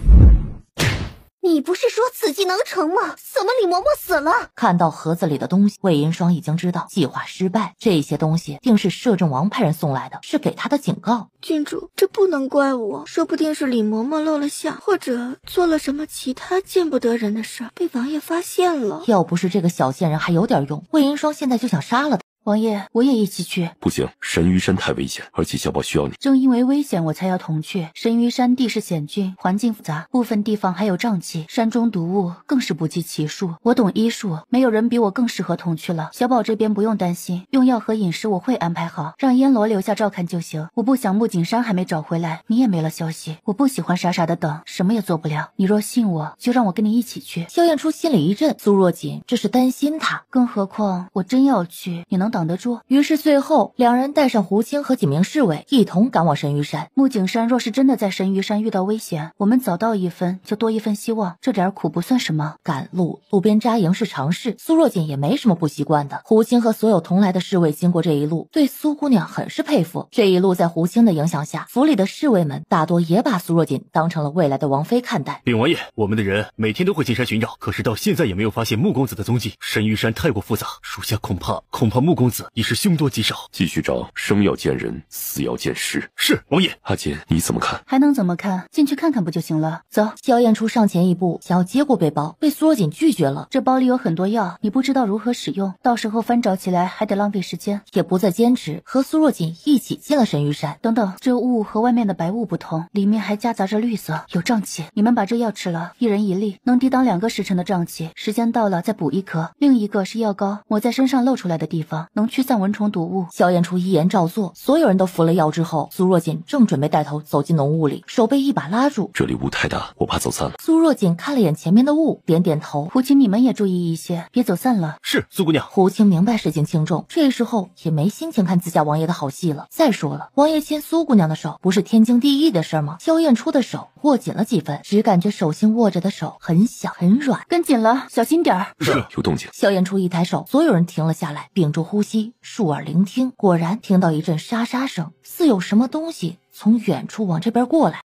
你不是说此计能成吗？怎么李嬷嬷死了？看到盒子里的东西，魏银霜已经知道计划失败，这些东西定是摄政王派人送来的，是给他的警告。郡主，这不能怪我，说不定是李嬷嬷露了馅，或者做了什么其他见不得人的事儿，被王爷发现了。要不是这个小贱人还有点用，魏银霜现在就想杀了他。王爷，我也一起去。不行，神鱼山太危险，而且小宝需要你。正因为危险，我才要同去。神鱼山地势险峻，环境复杂，部分地方还有瘴气，山中毒物更是不计其数。我懂医术，没有人比我更适合同去了。小宝这边不用担心，用药和饮食我会安排好，让烟罗留下照看就行。我不想木槿山还没找回来，你也没了消息。我不喜欢傻傻的等，什么也做不了。你若信我，就让我跟你一起去。萧燕初心里一震，苏若锦这是担心他，更何况我真要去，你能挡得住？于是最后两人带上胡青和几名侍卫，一同赶往神鱼山。木槿山若是真的在神鱼山遇到危险，我们早到一分就多一分希望，这点苦不算什么。赶路边扎营是常事，苏若锦也没什么不习惯的。胡青和所有同来的侍卫经过这一路，对苏姑娘很是佩服。这一路在胡青的影响下，府里的侍卫们大多也把苏若锦当成了未来的王妃看待。禀王爷，我们的人每天都会进山寻找，可是到现在也没有发现穆公子的踪迹。神鱼山太过复杂，属下恐怕穆公子已是凶多吉少。继续找，生要见人，死要见尸。是王爷。阿锦，你怎么看？还能怎么看？进去看看不就行了？走。萧燕初上前一步，想要接过背包，被苏若锦拒绝了。这包里有很多药，你不知道如何使用，到时候翻找起来还得浪费时间。也不再坚持，和苏若锦一起进了神鱼山。等等，这雾和外面的白雾不同，里面还夹杂着绿色，有瘴气。你们把这药吃了，一人一粒，能抵挡2个时辰的瘴气，时间到了再补1颗。另一个是药膏，抹在身上露出来的地方，能驱散蚊虫毒物。萧燕初一言照做，所有人都服了药之后，苏若锦正准备带头走进浓雾里，手被一把拉住。这里雾太大，我怕走散了。苏若锦看了眼前面的雾，点点头。胡青，你们也注意一些，别走散了。是，苏姑娘。胡青明白事情轻重，这时候也没心情看自家王爷的好戏了。再说了，王爷牵苏姑娘的手不是天经地义的事吗？萧燕初的手握紧了几分，只感觉手心握着的手很小很软。跟紧了，小心点儿。是，有动静。萧燕初一抬手，所有人停了下来，屏住呼吸，竖耳聆听。果然听到一阵沙沙声，似有什么东西从远处往这边过来。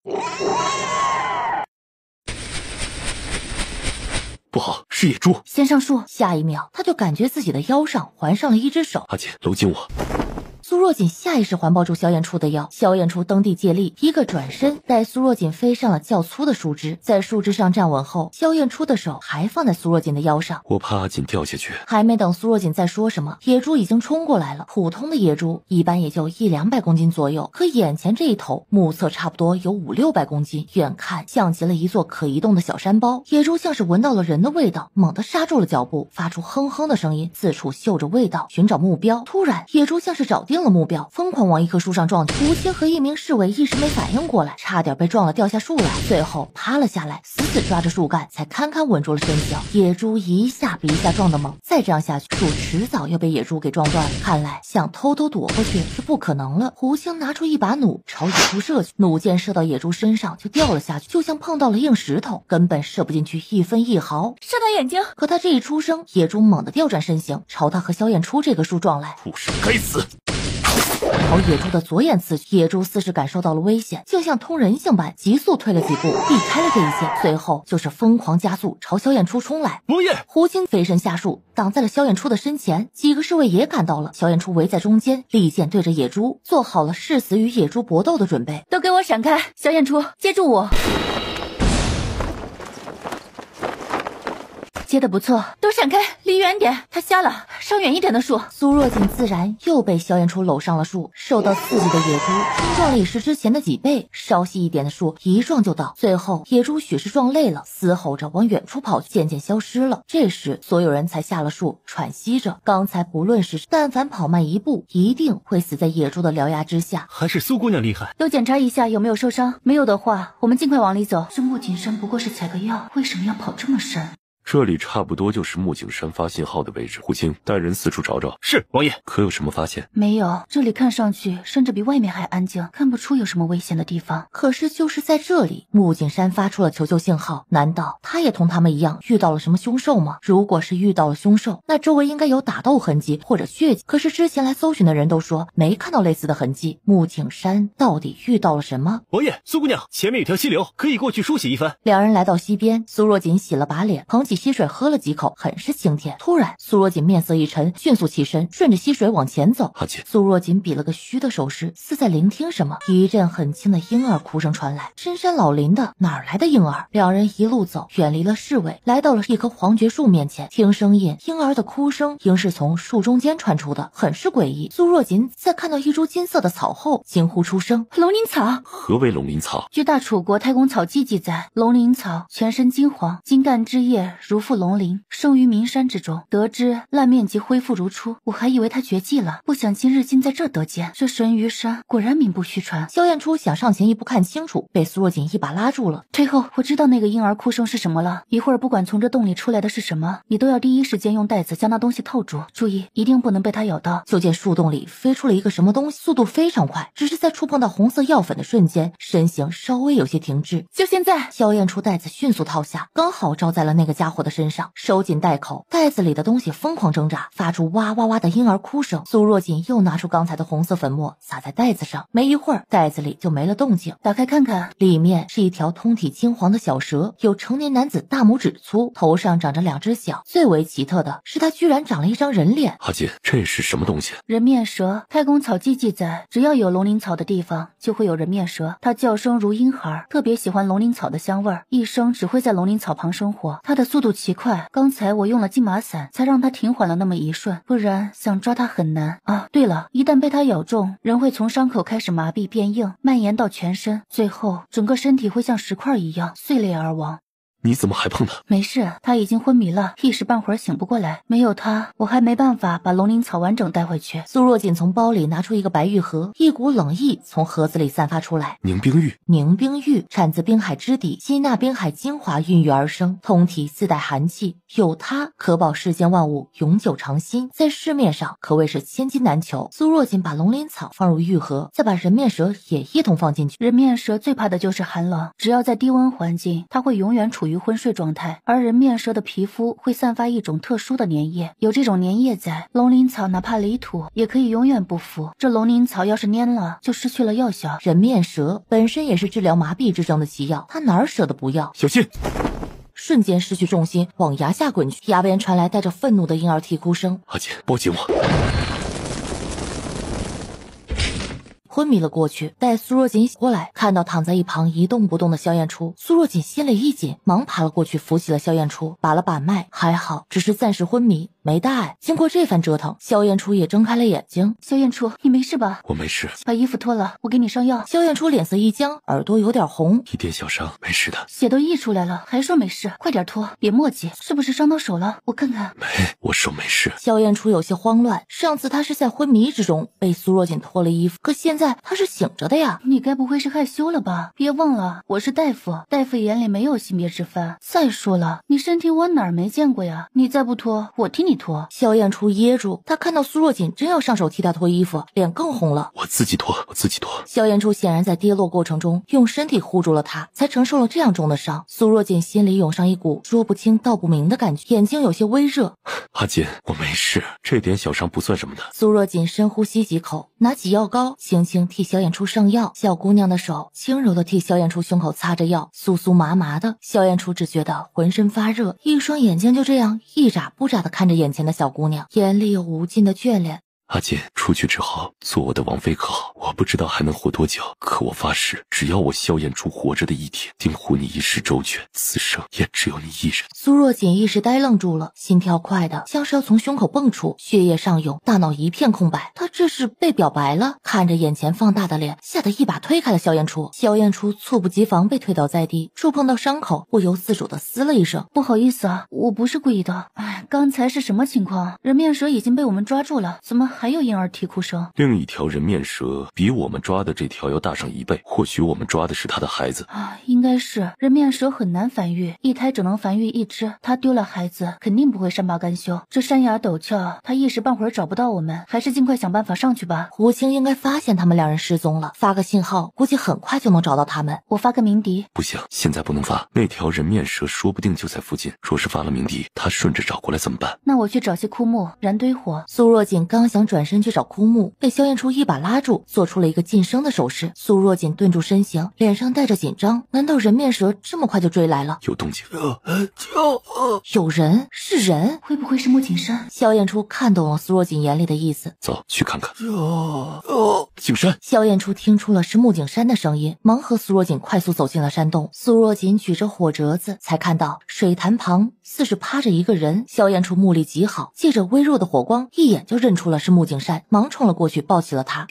不好，是野猪。先上树，下一秒他就感觉自己的腰上环上了一只手。阿锦，搂紧我。苏若锦下意识环抱住萧燕初的腰，萧燕初蹬地借力，一个转身带苏若锦飞上了较粗的树枝，在树枝上站稳后，萧燕初的手还放在苏若锦的腰上。我怕阿锦掉下去。还没等苏若锦再说什么，野猪已经冲过来了。普通的野猪一般也就100-200公斤左右，可眼前这一头目测差不多有500-600公斤，远看像极了一座可移动的小山包。野猪像是闻到了人的味道，猛地刹住了脚步，发出哼哼的声音，四处嗅着味道，寻找目标。突然，野猪像是找定了目标，疯狂往一棵树上撞去。胡青和一名侍卫一时没反应过来，差点被撞了掉下树来，最后趴了下来，死死抓着树干，才堪堪稳住了身形。野猪一下比一下撞得猛，再这样下去，树迟早要被野猪给撞断了。看来想偷偷躲过去是不可能了。胡青拿出一把弩朝野猪射去，弩箭射到野猪身上就掉了下去，就像碰到了硬石头，根本射不进去1分1毫。射到眼睛。可他这一出声，野猪猛地调转身形，朝他和萧燕初这个树撞来。畜生，该死！朝野猪的左眼刺去，野猪似是感受到了危险，就像通人性般急速退了几步，避开了这一箭，随后就是疯狂加速朝萧燕初冲来。王爷，胡青飞身下树，挡在了萧燕初的身前。几个侍卫也赶到了，萧燕初围在中间，利剑对着野猪，做好了誓死与野猪搏斗的准备。都给我闪开！萧燕初，接住我！接得不错，都闪开，离远点，他瞎了，稍远一点的树。苏若锦自然又被萧燕初搂上了树，受到刺激的野猪冲撞力是之前的几倍，稍细一点的树一撞就倒。最后野猪许是撞累了，嘶吼着往远处跑去，渐渐消失了。这时所有人才下了树，喘息着。刚才不论是但凡跑慢一步，一定会死在野猪的獠牙之下。还是苏姑娘厉害。都检查一下有没有受伤，没有的话我们尽快往里走。这木槿山不过是采个药，为什么要跑这么深？这里差不多就是木槿山发信号的位置。胡青，带人四处找找。是，王爷。可有什么发现？没有，这里看上去甚至比外面还安静，看不出有什么危险的地方。可是就是在这里，木槿山发出了求救信号，难道他也同他们一样遇到了什么凶兽吗？如果是遇到了凶兽，那周围应该有打斗痕迹或者血迹，可是之前来搜寻的人都说没看到类似的痕迹。木槿山到底遇到了什么？王爷，苏姑娘，前面有条溪流，可以过去梳洗一番。两人来到溪边，苏若锦洗了把脸，捧起起溪水喝了几口，很是清甜。突然，苏若锦面色一沉，迅速起身，顺着溪水往前走。阿姐，苏若锦比了个虚的手势，似在聆听什么。一阵很轻的婴儿哭声传来，深山老林的，哪来的婴儿？两人一路走，远离了侍卫，来到了一棵黄桷树面前。听声音，婴儿的哭声应是从树中间传出的，很是诡异。苏若锦在看到一株金色的草后，惊呼出声：“龙鳞草！”何为龙鳞草？据大楚国太公草记记载，龙鳞草全身金黄，茎干枝叶如覆龙鳞，生于名山之中。得知烂面即恢复如初，我还以为他绝迹了，不想今日竟在这得见。这神鱼山果然名不虚传。萧燕初想上前一步看清楚，被苏若锦一把拉住了。退后，我知道那个婴儿哭声是什么了。一会儿不管从这洞里出来的是什么，你都要第一时间用袋子将那东西套住，注意一定不能被它咬到。就见树洞里飞出了一个什么东西，速度非常快，只是在触碰到红色药粉的瞬间，身形稍微有些停滞。就现在，萧燕初袋子迅速套下，刚好照在了那个家伙的身上，收紧袋口，袋子里的东西疯狂挣扎，发出哇哇哇的婴儿哭声。苏若锦又拿出刚才的红色粉末撒在袋子上，没一会儿袋子里就没了动静。打开看看，里面是一条通体金黄的小蛇，有成年男子大拇指粗，头上长着2只角。最为奇特的是，它居然长了一张人脸。阿姐，这是什么东西？人面蛇。太公草记记载，只要有龙鳞草的地方，就会有人面蛇。它叫声如婴孩，特别喜欢龙鳞草的香味儿，一生只会在龙鳞草旁生活。它的速度奇快，刚才我用了金马伞，才让它停缓了那么一瞬，不然想抓它很难啊。对了，一旦被它咬中，人会从伤口开始麻痹变硬，蔓延到全身，最后整个身体会像石块一样碎裂而亡。你怎么还碰他？没事，他已经昏迷了，一时半会儿醒不过来。没有他，我还没办法把龙鳞草完整带回去。苏若锦从包里拿出一个白玉盒，一股冷意从盒子里散发出来。凝冰玉，凝冰玉产自冰海之底，吸纳冰海精华孕育而生，通体自带寒气，有它可保世间万物永久长新，在市面上可谓是千金难求。苏若锦把龙鳞草放入玉盒，再把人面蛇也一同放进去。人面蛇最怕的就是寒冷，只要在低温环境，它会永远处于昏睡状态，而人面蛇的皮肤会散发一种特殊的粘液，有这种粘液在，龙鳞草哪怕离土也可以永远不腐。这龙鳞草要是蔫了，就失去了药效。人面蛇本身也是治疗麻痹之症的奇药，他哪儿舍得不要？小心！瞬间失去重心，往崖下滚去。崖边传来带着愤怒的婴儿啼哭声。阿姐，抱紧我！昏迷了过去。待苏若锦醒过来，看到躺在一旁一动不动的萧燕初，苏若锦心里一紧，忙爬了过去扶起了萧燕初，把了把脉，还好，只是暂时昏迷，没大碍。经过这番折腾，萧燕初也睁开了眼睛。萧燕初，你没事吧？我没事。把衣服脱了，我给你上药。萧燕初脸色一僵，耳朵有点红，一点小伤，没事的。血都溢出来了，还说没事？快点脱，别墨迹。是不是伤到手了？我看看。没，我手没事。萧燕初有些慌乱，上次他是在昏迷之中被苏若锦脱了衣服，可现在他是醒着的呀。你该不会是害羞了吧？别忘了，我是大夫，大夫眼里没有性别之分。再说了，你身体我哪儿没见过呀？你再不脱，我替你脱。萧燕初噎住，他看到苏若锦真要上手替他脱衣服，脸更红了。我自己脱，我自己脱。萧燕初显然在跌落过程中用身体护住了他，才承受了这样重的伤。苏若锦心里涌上一股说不清道不明的感觉，眼睛有些微热。阿锦，我没事，这点小伤不算什么的。苏若锦深呼吸几口，拿起药膏，轻轻替萧燕初上药。小姑娘的手轻柔的替萧燕初胸口擦着药，酥酥麻麻的。萧燕初只觉得浑身发热，一双眼睛就这样一眨不眨的看着眼前的小姑娘，眼里有无尽的眷恋。阿锦，出去之后做我的王妃可好？我不知道还能活多久，可我发誓，只要我萧燕初活着的一天，定护你一世周全，此生也只有你一人。苏若锦一时呆愣住了，心跳快的像是要从胸口蹦出，血液上涌，大脑一片空白。她这是被表白了？看着眼前放大的脸，吓得一把推开了萧燕初。萧燕初猝不及防被推倒在地，触碰到伤口，不由自主的嘶了一声：“不好意思啊，我不是故意的。哎，刚才是什么情况？人面蛇已经被我们抓住了，怎么还有婴儿啼哭声？另一条人面蛇比我们抓的这条要大上1倍，或许我们抓的是他的孩子啊，应该是。人面蛇很难繁育，一胎只能繁育1只，他丢了孩子，肯定不会善罢甘休。这山崖陡峭，他一时半会儿找不到我们，还是尽快想办法上去吧。胡青应该发现他们2人失踪了，发个信号，估计很快就能找到他们。我发个鸣笛。不行，现在不能发，那条人面蛇说不定就在附近，若是发了鸣笛，他顺着找过来怎么办？那我去找些枯木，燃堆火。苏若锦刚想想转身去找枯木，被萧燕初一把拉住，做出了一个噤声的手势。苏若锦顿住身形，脸上带着紧张。难道人面蛇这么快就追来了？有动静！有人？是人？会不会是穆景山？萧燕初看懂了苏若锦眼里的意思，走去看看。景山！萧燕初听出了是穆景山的声音，忙和苏若锦快速走进了山洞。苏若锦举着火折子，才看到水潭旁似是趴着一个人。萧燕初目力极好，借着微弱的火光，一眼就认出了是穆景山，忙冲了过去，抱起了他。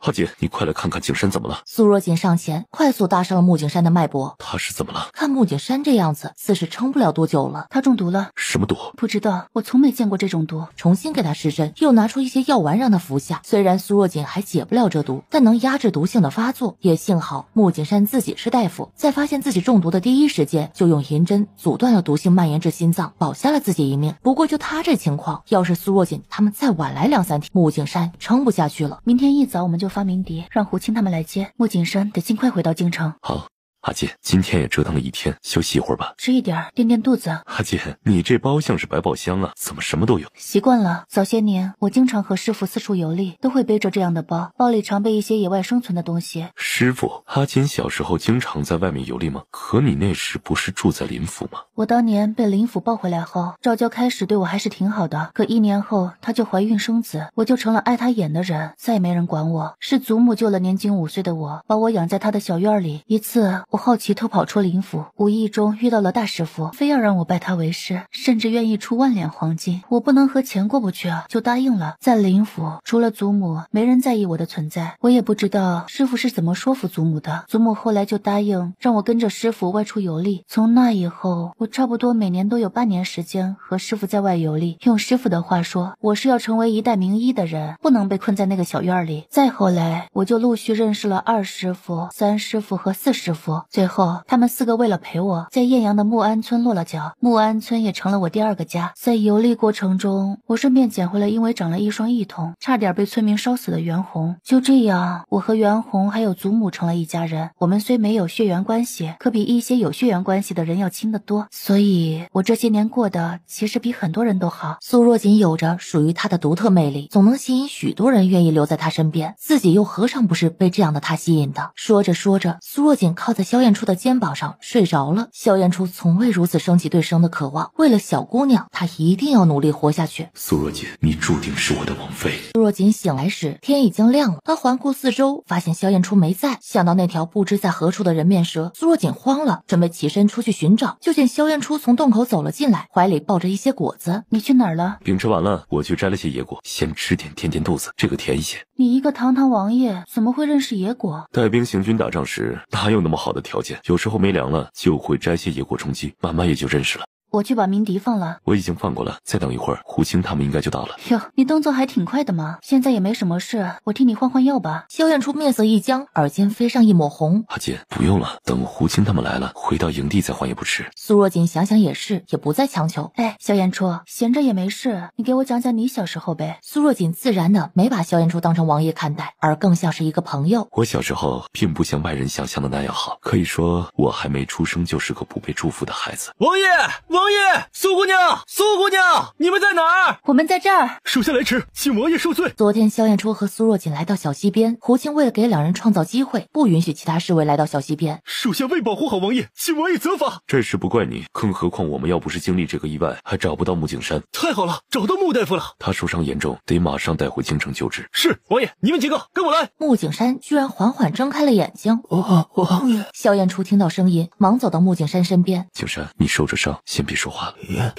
阿姐，你快来看看景山怎么了？苏若锦上前，快速搭上了穆景山的脉搏。他是怎么了？看穆景山这样子，似是撑不了多久了。他中毒了。什么毒？不知道，我从没见过这种毒。重新给他施针，又拿出一些药丸让他服下。虽然苏若锦还解不了这毒，但能压制毒性的发作。也幸好穆景山自己是大夫，在发现自己中毒的第一时间，就用银针阻断了毒性蔓延至心脏，保下了自己一命。不过就他这情况，要是苏若锦他们再晚来2、3天，穆景山撑不下去了。明天一早我们就发鸣笛，让胡青他们来接。穆景山得尽快回到京城。好。阿姐，今天也折腾了一天，休息一会儿吧。吃一点，垫垫肚子。阿姐，你这包像是百宝箱啊，怎么什么都有？习惯了，早些年我经常和师傅四处游历，都会背着这样的包，包里常备一些野外生存的东西。师傅，阿锦小时候经常在外面游历吗？可你那时不是住在林府吗？我当年被林府抱回来后，赵娇开始对我还是挺好的，可1年后她就怀孕生子，我就成了挨她眼的人，再也没人管我。是祖母救了年仅5岁的我，把我养在她的小院里。一次我好奇偷跑出林府，无意中遇到了大师傅，非要让我拜他为师，甚至愿意出1万两黄金。我不能和钱过不去啊，就答应了。在林府除了祖母，没人在意我的存在。我也不知道师傅是怎么说服祖母的，祖母后来就答应让我跟着师傅外出游历。从那以后，我差不多每年都有半年时间和师傅在外游历。用师傅的话说，我是要成为一代名医的人，不能被困在那个小院里。再后来，我就陆续认识了2师傅、3师傅和4师傅，最后他们4个为了陪我，在艳阳的木安村落了脚，木安村也成了我第2个家。在游历过程中，我顺便捡回了因为长了一双异瞳，差点被村民烧死的袁弘。就这样，我和袁弘还有祖母成了一家人。我们虽没有血缘关系，可比一些有血缘关系的人要亲得多，所以我这些年过得其实比很多人都好。苏若锦有着属于她的独特魅力，总能吸引许多人愿意留在她身边，自己又何尝不是被这样的她吸引的。说着说着，苏若锦靠在萧燕初的肩膀上睡着了。萧燕初从未如此升起对生的渴望，为了小姑娘，她一定要努力活下去。苏若锦，你注定是我的王妃。苏若锦醒来时，天已经亮了。她环顾四周，发现萧燕初没在，想到那条不知在何处的人面蛇，苏若锦慌了，准备起身出去寻找，就见萧燕初从洞口走了进来，怀里抱着一些果子。你去哪儿了？饼吃完了，我去摘了些野果，先吃点填填肚子，这个甜一些。你一个堂堂王爷，怎么会认识野果？带兵行军打仗时，哪有那么好的条件？有时候没粮了，就会摘些野果充饥，慢慢也就认识了。我去把鸣笛放了。我已经放过了，再等一会儿，胡青他们应该就到了。哟，你动作还挺快的嘛。现在也没什么事，我替你换换药吧。萧燕初面色一僵，耳尖飞上一抹红。阿姐，不用了，等胡青他们来了，回到营地再换也不迟。苏若锦想想也是，也不再强求。哎，萧燕初，闲着也没事，你给我讲讲你小时候呗。苏若锦自然的没把萧燕初当成王爷看待，而更像是一个朋友。我小时候并不像外人想象的那样好，可以说我还没出生就是个不被祝福的孩子。王爷，王爷，苏姑娘，苏姑娘，你们在哪儿？我们在这儿。属下来迟，请王爷恕罪。昨天萧燕初和苏若锦来到小溪边，胡青为了给2人创造机会，不允许其他侍卫来到小溪边。属下未保护好王爷，请王爷责罚。这事不怪你，更何况我们要不是经历这个意外，还找不到穆景山。太好了，找到穆大夫了。他受伤严重，得马上带回京城救治。是，王爷，你们几个跟我来。穆景山居然缓缓睁开了眼睛。王爷。萧燕初听到声音，忙走到穆景山身边。景山，你受着伤，先别说话了。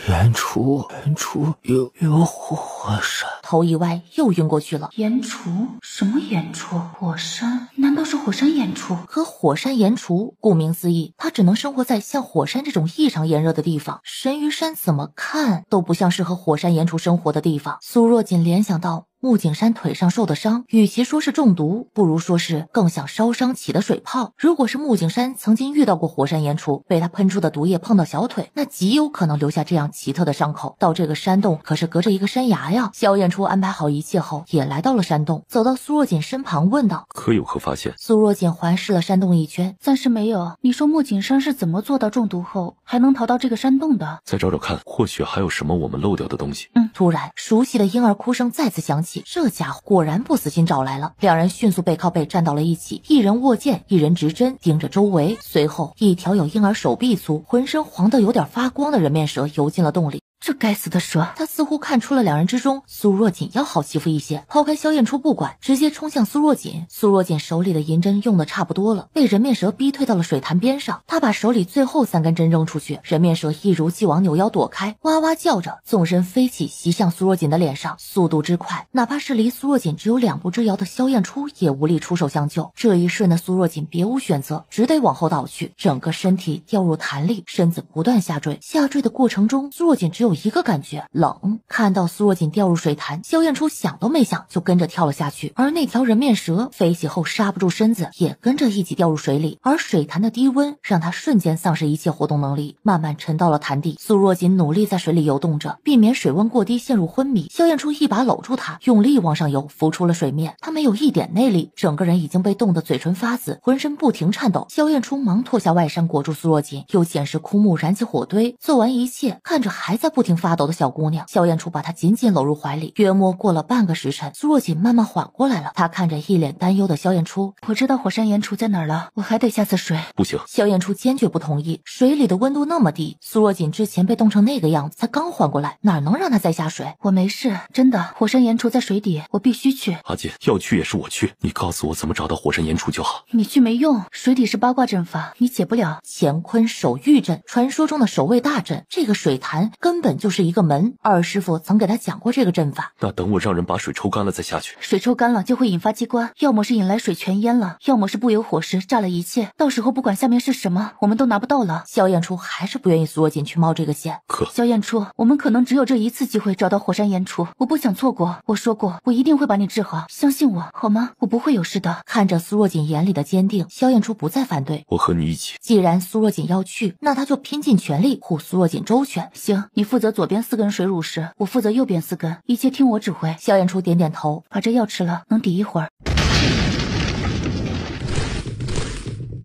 演出有火山。头一歪，又晕过去了。岩厨？什么岩厨？火山？难道是火山岩厨？可火山岩厨，顾名思义，它只能生活在像火山这种异常炎热的地方。神鱼山怎么看都不像适合火山岩厨生活的地方。苏若锦联想到穆景山腿上受的伤，与其说是中毒，不如说是更像烧伤起的水泡。如果是穆景山曾经遇到过火山岩厨，被他喷出的毒液碰到小腿，那极有可能留下这样奇特的伤口。到这个山洞可是隔着一个山崖呀。萧燕初初安排好一切后，也来到了山洞，走到苏若锦身旁问道：“可有何发现？”苏若锦环视了山洞一圈，暂时没有。你说穆景山是怎么做到中毒后还能逃到这个山洞的？再找找看，或许还有什么我们漏掉的东西。突然，熟悉的婴儿哭声再次响起，这家伙果然不死心找来了。两人迅速背靠背站到了一起，一人握剑，一人执针，盯着周围。随后，一条有婴儿手臂粗、浑身黄得有点发光的人面蛇游进了洞里。这该死的蛇，他似乎看出了两人之中苏若锦要好欺负一些，抛开萧燕初不管，直接冲向苏若锦。苏若锦手里的银针用的差不多了，被人面蛇逼退到了水潭边上。他把手里最后3根针扔出去，人面蛇一如既往扭腰躲开，哇哇叫着纵身飞起，袭向苏若锦的脸上，速度之快，哪怕是离苏若锦只有2步之遥的萧燕初也无力出手相救。这一瞬的苏若锦别无选择，只得往后倒去，整个身体掉入潭里，身子不断下坠。下坠的过程中，苏若锦只有一个感觉，冷。看到苏若锦掉入水潭，萧燕初想都没想就跟着跳了下去，而那条人面蛇飞起后刹不住身子，也跟着一起掉入水里。而水潭的低温让他瞬间丧失一切活动能力，慢慢沉到了潭底。苏若锦努力在水里游动着，避免水温过低陷入昏迷。萧燕初一把搂住他，用力往上游，浮出了水面。他没有一点内力，整个人已经被冻得嘴唇发紫，浑身不停颤抖。萧燕初忙脱下外衫裹住苏若锦，又捡拾枯木燃起火堆。做完一切，看着还在不停发抖的小姑娘，萧燕初把她紧紧搂入怀里。约摸过了半个时辰，苏若锦慢慢缓过来了。她看着一脸担忧的萧燕初：“我知道火山岩杵在哪儿了，我还得下次水。”不行！萧燕初坚决不同意。水里的温度那么低，苏若锦之前被冻成那个样子，才刚缓过来，哪能让她再下水？我没事，真的。火山岩杵在水底，我必须去。阿锦，要去也是我去，你告诉我怎么找到火山岩杵就好。你去没用，水底是八卦阵法，你解不了。乾坤守御阵，传说中的守卫大阵，这个水潭根本就是一个门。二师傅曾给他讲过这个阵法。那等我让人把水抽干了再下去。水抽干了就会引发机关，要么是引来水全淹了，要么是不有火石炸了一切，到时候不管下面是什么，我们都拿不到了。萧燕初还是不愿意苏若锦去冒这个险。萧燕初，我们可能只有这一次机会找到火山岩杵，我不想错过。我说过，我一定会把你治好，相信我好吗？我不会有事的。看着苏若锦眼里的坚定，萧燕初不再反对。我和你一起。既然苏若锦要去，那他就拼尽全力护苏若锦周全。行，你负责左边4根水乳石，我负责右边4根，一切听我指挥。萧燕初点点头，把这药吃了，能抵一会儿。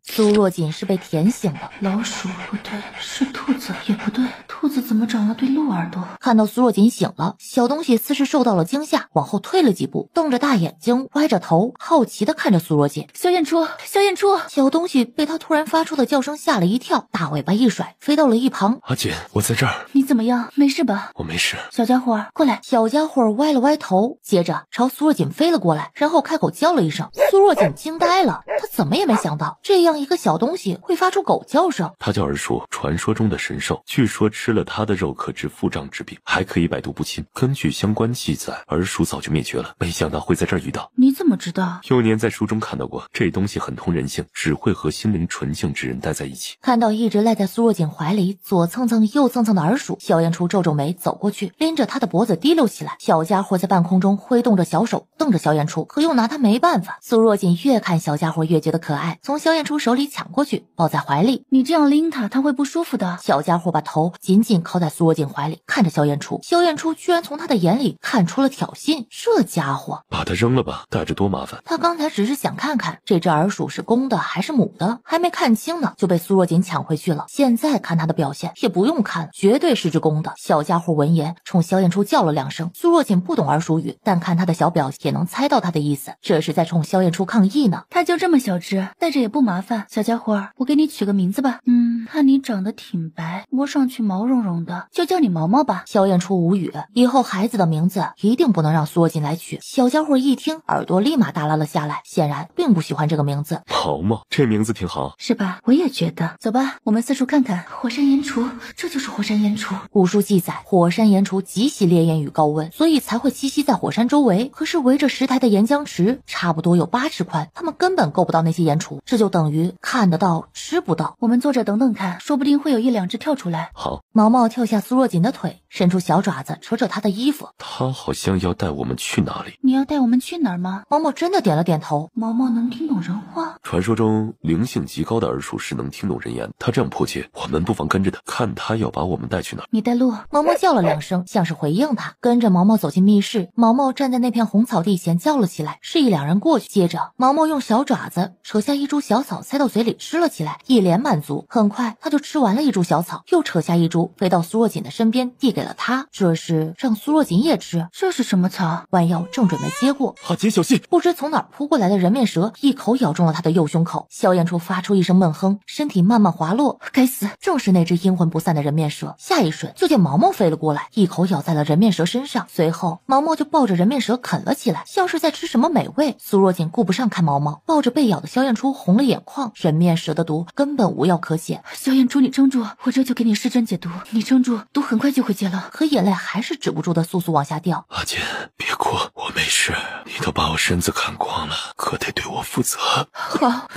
苏若锦是被甜醒了。老鼠不对，是兔子也不对，兔子怎么长了对鹿耳朵？看到苏若锦醒了，小东西似是受到了惊吓，往后退了几步，瞪着大眼睛，歪着头，好奇的看着苏若锦。萧燕初，萧燕初！小东西被他突然发出的叫声吓了一跳，大尾巴一甩，飞到了一旁。阿锦，我在这儿。你怎么样？没事吧？我没事。小家伙，过来。小家伙歪了歪头，接着朝苏若锦飞了过来，然后开口叫了一声。苏若锦惊呆了，他怎么也没想到这样一个小东西会发出狗叫声。它叫儿鼠，传说中的神兽，据说吃了它的肉可治腹胀之病，还可以百毒不侵。根据相关记载，儿鼠早就灭绝了，没想到会在这儿遇到。你怎么知道？幼年在书中看到过，这东西很通人性，只会和心灵纯净之人待在一起。看到一直赖在苏若锦怀里左蹭蹭右蹭蹭的儿鼠，萧燕初皱皱眉走过去，拎着他的脖子提溜起来。小家伙在半空中挥动着小手，瞪着萧燕初，可又拿他没办法。苏若锦越看小家伙越觉得可爱，从萧燕初手里抢过去，抱在怀里。你这样拎他，他会不舒服的。小家伙把头紧紧靠在苏若锦怀里，看着萧燕初。萧燕初居然从他的眼里看出了挑衅，这家伙把他扔了吧，带着多麻烦。他刚才只是想看看这只儿鼠是公的还是母的，还没看清呢，就被苏若锦抢回去了。现在看他的表现，也不用看了，绝对是只公的。小家伙闻言冲萧燕初叫了2声。苏若锦不懂儿鼠语，但看他的小表也能猜到他的意思，这是在冲萧燕初抗议呢。他就这么小只，带着也不麻烦。小家伙，我给你取个名字吧。看你长得挺白，摸上去毛茸茸的，就叫你毛毛吧。萧燕初无语，以后孩子的名字一定不能让苏若锦来取。小家伙一听，耳朵立马耷拉了下来，显然并不喜欢这个名字。毛毛，这名字挺好，是吧？我也觉得。走吧，我们四处看看。火山岩杵，这就是火山岩杵。古书记载，火山岩杵极喜烈焰与高温，所以才会栖息在火山周围。可是围着石台的岩浆池差不多有8尺宽，他们根本够不到那些岩杵，这就等于西看得到吃不到。我们坐着等等看，说不定会有一两只跳出来。好，毛毛跳下苏若锦的腿，伸出小爪子扯扯她的衣服。他好像要带我们去哪里？你要带我们去哪儿吗？毛毛真的点了点头。毛毛能听懂人话？传说中灵性极高的耳鼠是能听懂人言，他这样迫切，我们不妨跟着他，看他要把我们带去哪儿。你带路。毛毛叫了2声，像是回应他，跟着毛毛走进密室。毛毛站在那片红草地前叫了起来，示意2人过去。接着毛毛用小爪子扯下一株小草塞到嘴里吃了起来，一脸满足。很快他就吃完了一株小草，又扯下一株飞到苏若锦的身边递给了他，这是让苏若锦也吃。这是什么草？弯腰正准备接过，阿杰小心！不知从哪儿扑过来的人面蛇一口咬中了他的右胸口。萧炎初发出一声闷哼，身体慢慢滑落。该死，正是那只阴魂不散的人面蛇。下一瞬就见毛毛飞了过来，一口咬在了人面蛇身上，随后毛毛就抱着人面蛇啃了起来，像是在吃什么美味。苏若锦顾不上看毛毛，抱着被咬的萧炎初红了眼眶。人面蛇的毒根本无药可解。萧炎初，你撑住，我这就给你施针解毒，你撑住，毒很快就会解了。可眼泪还是止不住的簌簌往下掉。阿杰，别哭，我没事，你都把我身子砍光了，可得对我负责。好，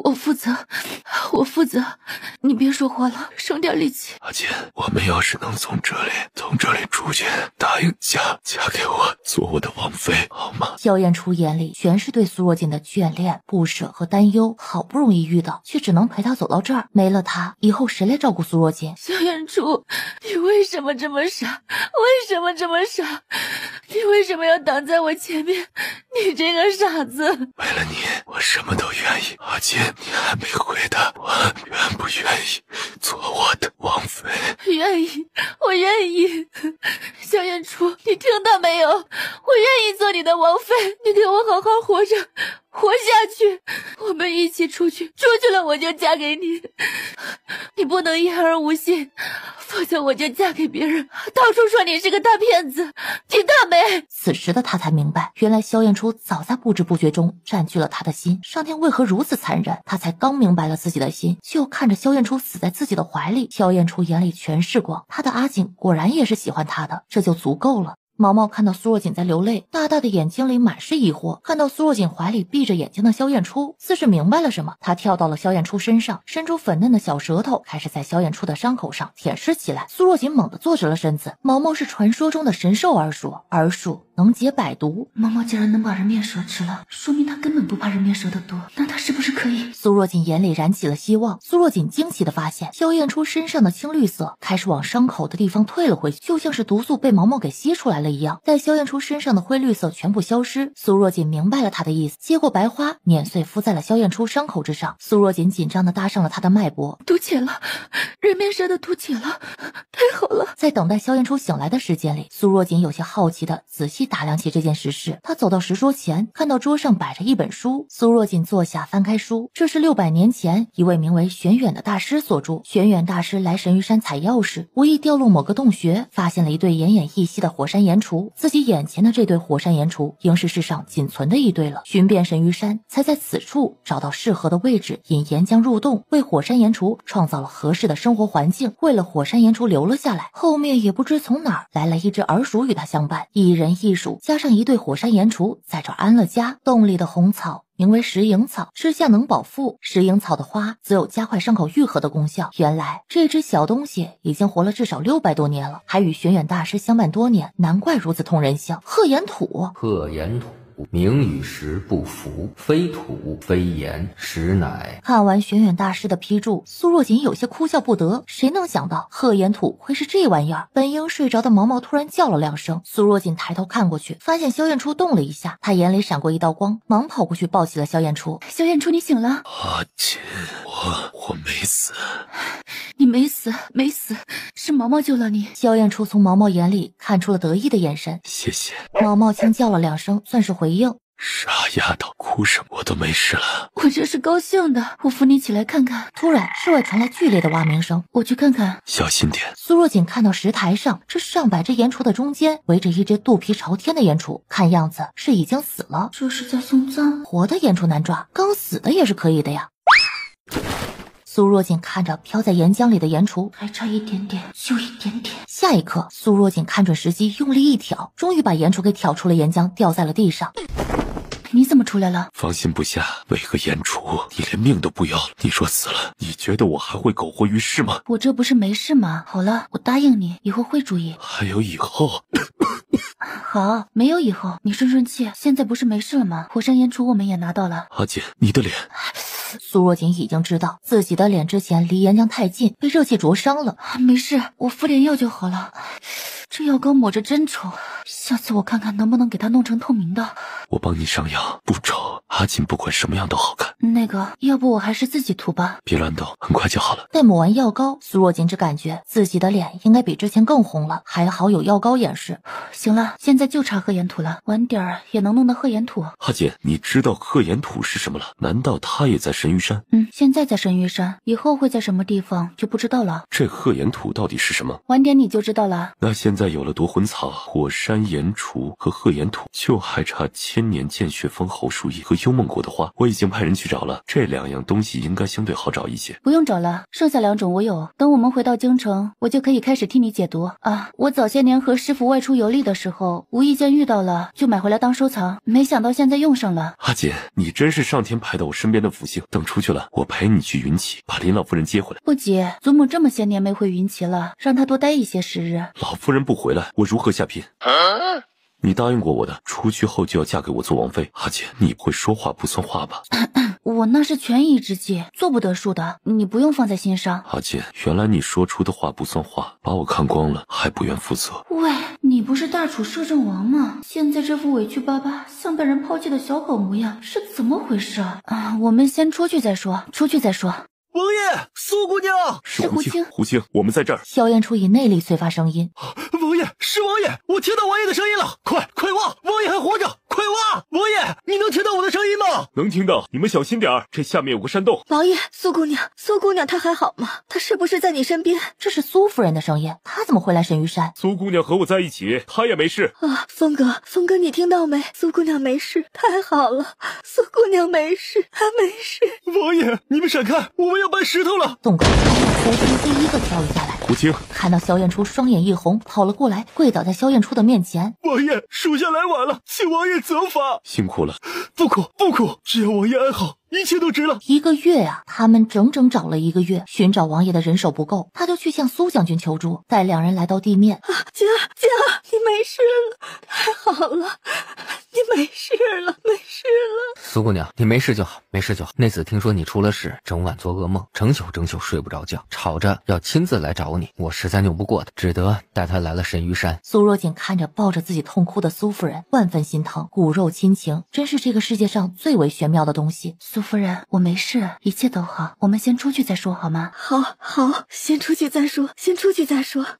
我负责，我负责。你别说话了，省点力气。阿杰，我们要是能从这里出去，答应嫁给我，做我的王妃，好吗？萧炎初眼里全是对苏若锦的眷恋、不舍和担忧，好不容易遇到，却只能陪他走到这儿。没了他，以后谁来照顾苏若锦？萧炎初，你为什么这么傻？为什么这么傻？你为什么要挡在我前面？你这个傻子！为了你，我什么都愿意。阿杰，你还没回答我，愿不愿意做我的王妃？愿意，我愿意。萧炎初，你听到没有？我愿意做你的王妃，你给我好好活着，活下去。我们一起出去了我就嫁给你。你不能言而无信，否则我就嫁给别人，到处说你是个大骗子，听到没？此时的他才明白，原来萧炎初早在不知不觉中占据了他的心，上天为何如此残忍？他才刚明白了自己的心，就看着萧炎初死在自己的怀里。萧炎初眼里全是光，他的阿锦果然也是喜欢他的，这就足够了。毛毛看到苏若锦在流泪，大大的眼睛里满是疑惑。看到苏若锦怀里闭着眼睛的萧炎初，似是明白了什么，他跳到了萧炎初身上，伸出粉嫩的小舌头，开始在萧炎初的伤口上舔舐起来。苏若锦猛地坐直了身子。毛毛是传说中的神兽耳鼠，耳鼠能解百毒。毛毛竟然能把人面蛇吃了，说明他根本不怕人面蛇的毒，那他是不是可以？苏若锦眼里燃起了希望。苏若锦惊奇地发现，萧炎初身上的青绿色开始往伤口的地方退了回去，就像是毒素被毛毛给吸出来了一样。待萧炎初身上的灰绿色全部消失，苏若锦明白了他的意思，接过白花碾碎敷在了萧炎初伤口之上。苏若锦紧张地搭上了他的脉搏，毒解了，人面蛇的毒解了，太好了。在等待萧炎初醒来的时间里，苏若锦有些好奇地仔细打量起这件实事。他走到石桌前，看到桌上摆着一本书。苏若锦坐下翻开书，这是600年前一位名为玄远的大师所著。玄远大师来神域山采药时，无意掉入某个洞穴，发现了一对奄奄一息的火山岩雏。自己眼前的这对火山岩雏应是世上仅存的一对了。寻遍神域山，才在此处找到适合的位置，引岩浆入洞，为火山岩雏创造了合适的生活环境。为了火山岩雏留了下来，后面也不知从哪儿来了一只耳鼠与他相伴，一人一鼠加上一对火山岩雏，在这儿安了家。洞里的红草名为石萤草，吃下能饱腹。石萤草的花则有加快伤口愈合的功效。原来这只小东西已经活了至少600多年了，还与玄远大师相伴多年，难怪如此通人性。鹤岩土，鹤岩土，名与实不符，非土非岩，实乃。看完玄远大师的批注，苏若锦有些哭笑不得。谁能想到鹤岩土会是这玩意儿？本应睡着的毛毛突然叫了2声，苏若锦抬头看过去，发现萧炎初动了一下，他眼里闪过一道光，忙跑过去抱起了萧炎初。萧炎初，你醒了？阿锦，我没死。你没死，没死，是毛毛救了你。萧炎初从毛毛眼里看出了得意的眼神。谢谢。毛毛轻叫了2声，算是回应。傻丫头，哭什么？我都没事了。我这是高兴的，我扶你起来看看。突然，室外传来剧烈的蛙鸣声，我去看看。小心点。苏若锦看到石台上这上百只岩雏的中间围着一只肚皮朝天的岩雏，看样子是已经死了。这是在送葬？活的岩雏难抓，刚死的也是可以的呀。苏若锦看着飘在岩浆里的岩雏，还差一点点，就一点点。下一刻，苏若锦看准时机，用力一挑，终于把岩雏给挑出了岩浆，掉在了地上。你怎么出来了？放心不下，为何严楚，你连命都不要了？你说死了，你觉得我还会苟活于世吗？我这不是没事吗？好了，我答应你，以后会注意。还有以后？好，没有以后，你顺顺气。现在不是没事了吗？火山岩杵我们也拿到了。阿锦，你的脸。苏若锦已经知道自己的脸之前离岩浆太近，被热气灼伤了。没事，我敷点药就好了。这药膏抹着真丑，下次我看看能不能给它弄成透明的。我帮你上药，不丑。阿锦不管什么样都好看。那个，要不我还是自己涂吧。别乱动，很快就好了。待抹完药膏，苏若锦只感觉自己的脸应该比之前更红了，还好有药膏掩饰。行了，现在就差褐岩土了，晚点儿也能弄到褐岩土。阿锦，你知道褐岩土是什么了？难道他也在神域山？现在在神域山，以后会在什么地方就不知道了。这褐岩土到底是什么？晚点你就知道了。那现在有了夺魂草、火山岩杵和褐岩土，就还差千年见血封侯树叶和幽梦果的花。我已经派人去找了，这2样东西应该相对好找一些。不用找了，剩下2种我有。等我们回到京城，我就可以开始替你解毒啊！我早些年和师傅外出游历的时候，无意间遇到了，就买回来当收藏，没想到现在用上了。阿锦，你真是上天派到我身边的福星。等出去了，我陪你去云起，把林老夫人接回来。不急，祖母这么些年没回云起了，让她多待一些时日。老夫人不回来，我如何下聘？你答应过我的，出去后就要嫁给我做王妃。阿锦，你会说话不算话吧？我那是权宜之计，做不得数的，你不用放在心上。阿锦，原来你说出的话不算话，把我看光了还不愿负责。喂，你不是大楚摄政王吗？现在这副委屈巴巴像被人抛弃的小狗模样，是怎么回事啊？我们先出去再说，出去再说。王爷，苏姑娘，是胡青，胡青，我们在这儿。萧炎初以内力催发声音，王爷，是王爷，我听到王爷的声音了，快挖，王爷还活着，快挖！王爷，你能听到我的声音吗？能听到，你们小心点儿，这下面有个山洞。王爷，苏姑娘她还好吗？她是不是在你身边？这是苏夫人的声音，她怎么会来神域山？苏姑娘和我在一起，她也没事啊。峰哥，你听到没？苏姑娘没事，太好了，苏姑娘没事，她没事。王爷，你们闪开，我们要搬石头了。洞口，胡青第一个跳了下来。胡青看到萧炎初双眼一红，跑了过来，跪倒在萧炎初的面前。王爷，属下来晚了，请王爷责罚。辛苦了。不哭，只要王爷安好，一切都值了。1个月啊，他们整整找了1个月，寻找王爷的人手不够，他就去向苏将军求助。待2人来到地面，姐儿，你没事了，太好了，你没事了。苏姑娘，你没事就好，没事就好。内子听说你出了事，整晚做噩梦，整宿睡不着觉，吵着要亲自来找你，我实在拗不过他，只得带他来了神域山。苏若锦看着抱着自己痛哭的苏夫人，万分心疼，骨肉亲情真是这个世界上最为玄妙的东西。苏夫人，我没事，一切都好，我们先出去再说好吗？好，先出去再说。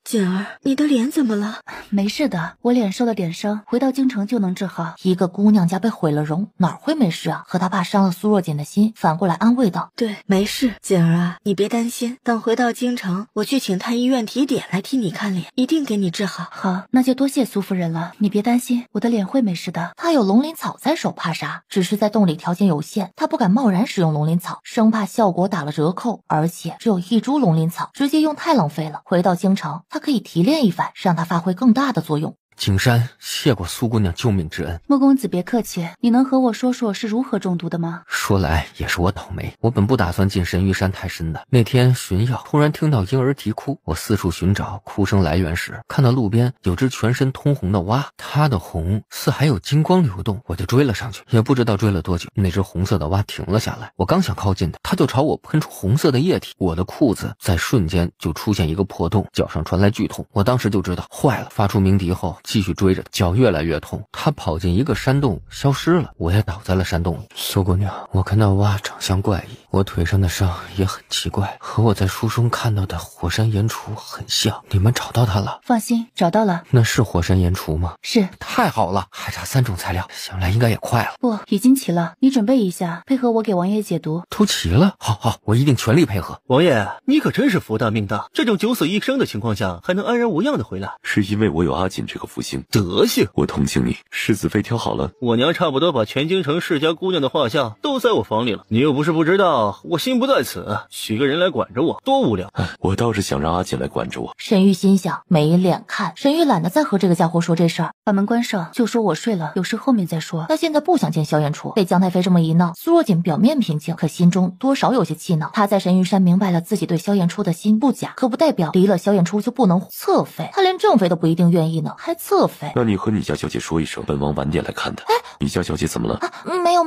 锦儿，你的脸怎么了？没事的，我脸受了点伤，回到京城就能治好。一个姑娘家被毁了容，哪会没事啊？和她爸伤了苏若锦的心，反过来安慰道：对，没事，锦儿啊，你别担心，等回到京城，我去请太医院提点来替你看脸，一定给你治好。好，那就多谢苏夫人了，你别担心，我的脸会没事的。她有龙鳞草在手，怕啥？只是在洞里条件有限，她不敢贸然使用龙鳞草，生怕效果打了折扣，而且只有1株龙鳞草，直接用太浪费了。回到京城，她可以提炼一番，让它发挥更大的作用。景山谢过苏姑娘救命之恩。莫公子别客气，你能和我说说是如何中毒的吗？说来也是我倒霉，我本不打算进神域山太深的。那天寻药，突然听到婴儿啼哭，我四处寻找哭声来源时，看到路边有只全身通红的蛙，它的红似还有金光流动，我就追了上去。也不知道追了多久，那只红色的蛙停了下来，我刚想靠近它，就朝我喷出红色的液体，我的裤子在瞬间就出现一个破洞，脚上传来剧痛，我当时就知道坏了，发出鸣笛后继续追着，脚越来越痛，它跑进一个山洞消失了，我也倒在了山洞里。苏姑娘，我看到蛙长相怪异，我腿上的伤也很奇怪，和我在书中看到的火山岩杵很像，你们找到它了？放心，找到了。那是火山岩杵吗？是。太好了，还差3种材料，想来应该也快了。不，已经齐了，你准备一下，配合我给王爷解毒。都齐了，好，我一定全力配合。王爷，你可真是福大命大，这种9死1生的情况下还能安然无恙的回来。是因为我有阿锦这个福复兴。德行，我同情你。世子妃挑好了，我娘差不多把全京城世家姑娘的画像都在我房里了。你又不是不知道，我心不在此，娶个人来管着我，多无聊。我倒是想让阿锦来管着我。沈玉心想，没脸看。沈玉懒得再和这个家伙说这事儿，把门关上，就说我睡了，有事后面再说。他现在不想见萧燕初，被江太妃这么一闹，苏若锦表面平静，可心中多少有些气恼。他在神玉山明白了自己对萧燕初的心不假，可不代表离了萧燕初就不能侧妃。他连正妃都不一定愿意呢，还侧妃？那你和你家小姐说一声，本王晚点来看她。你家小姐怎么了？没有，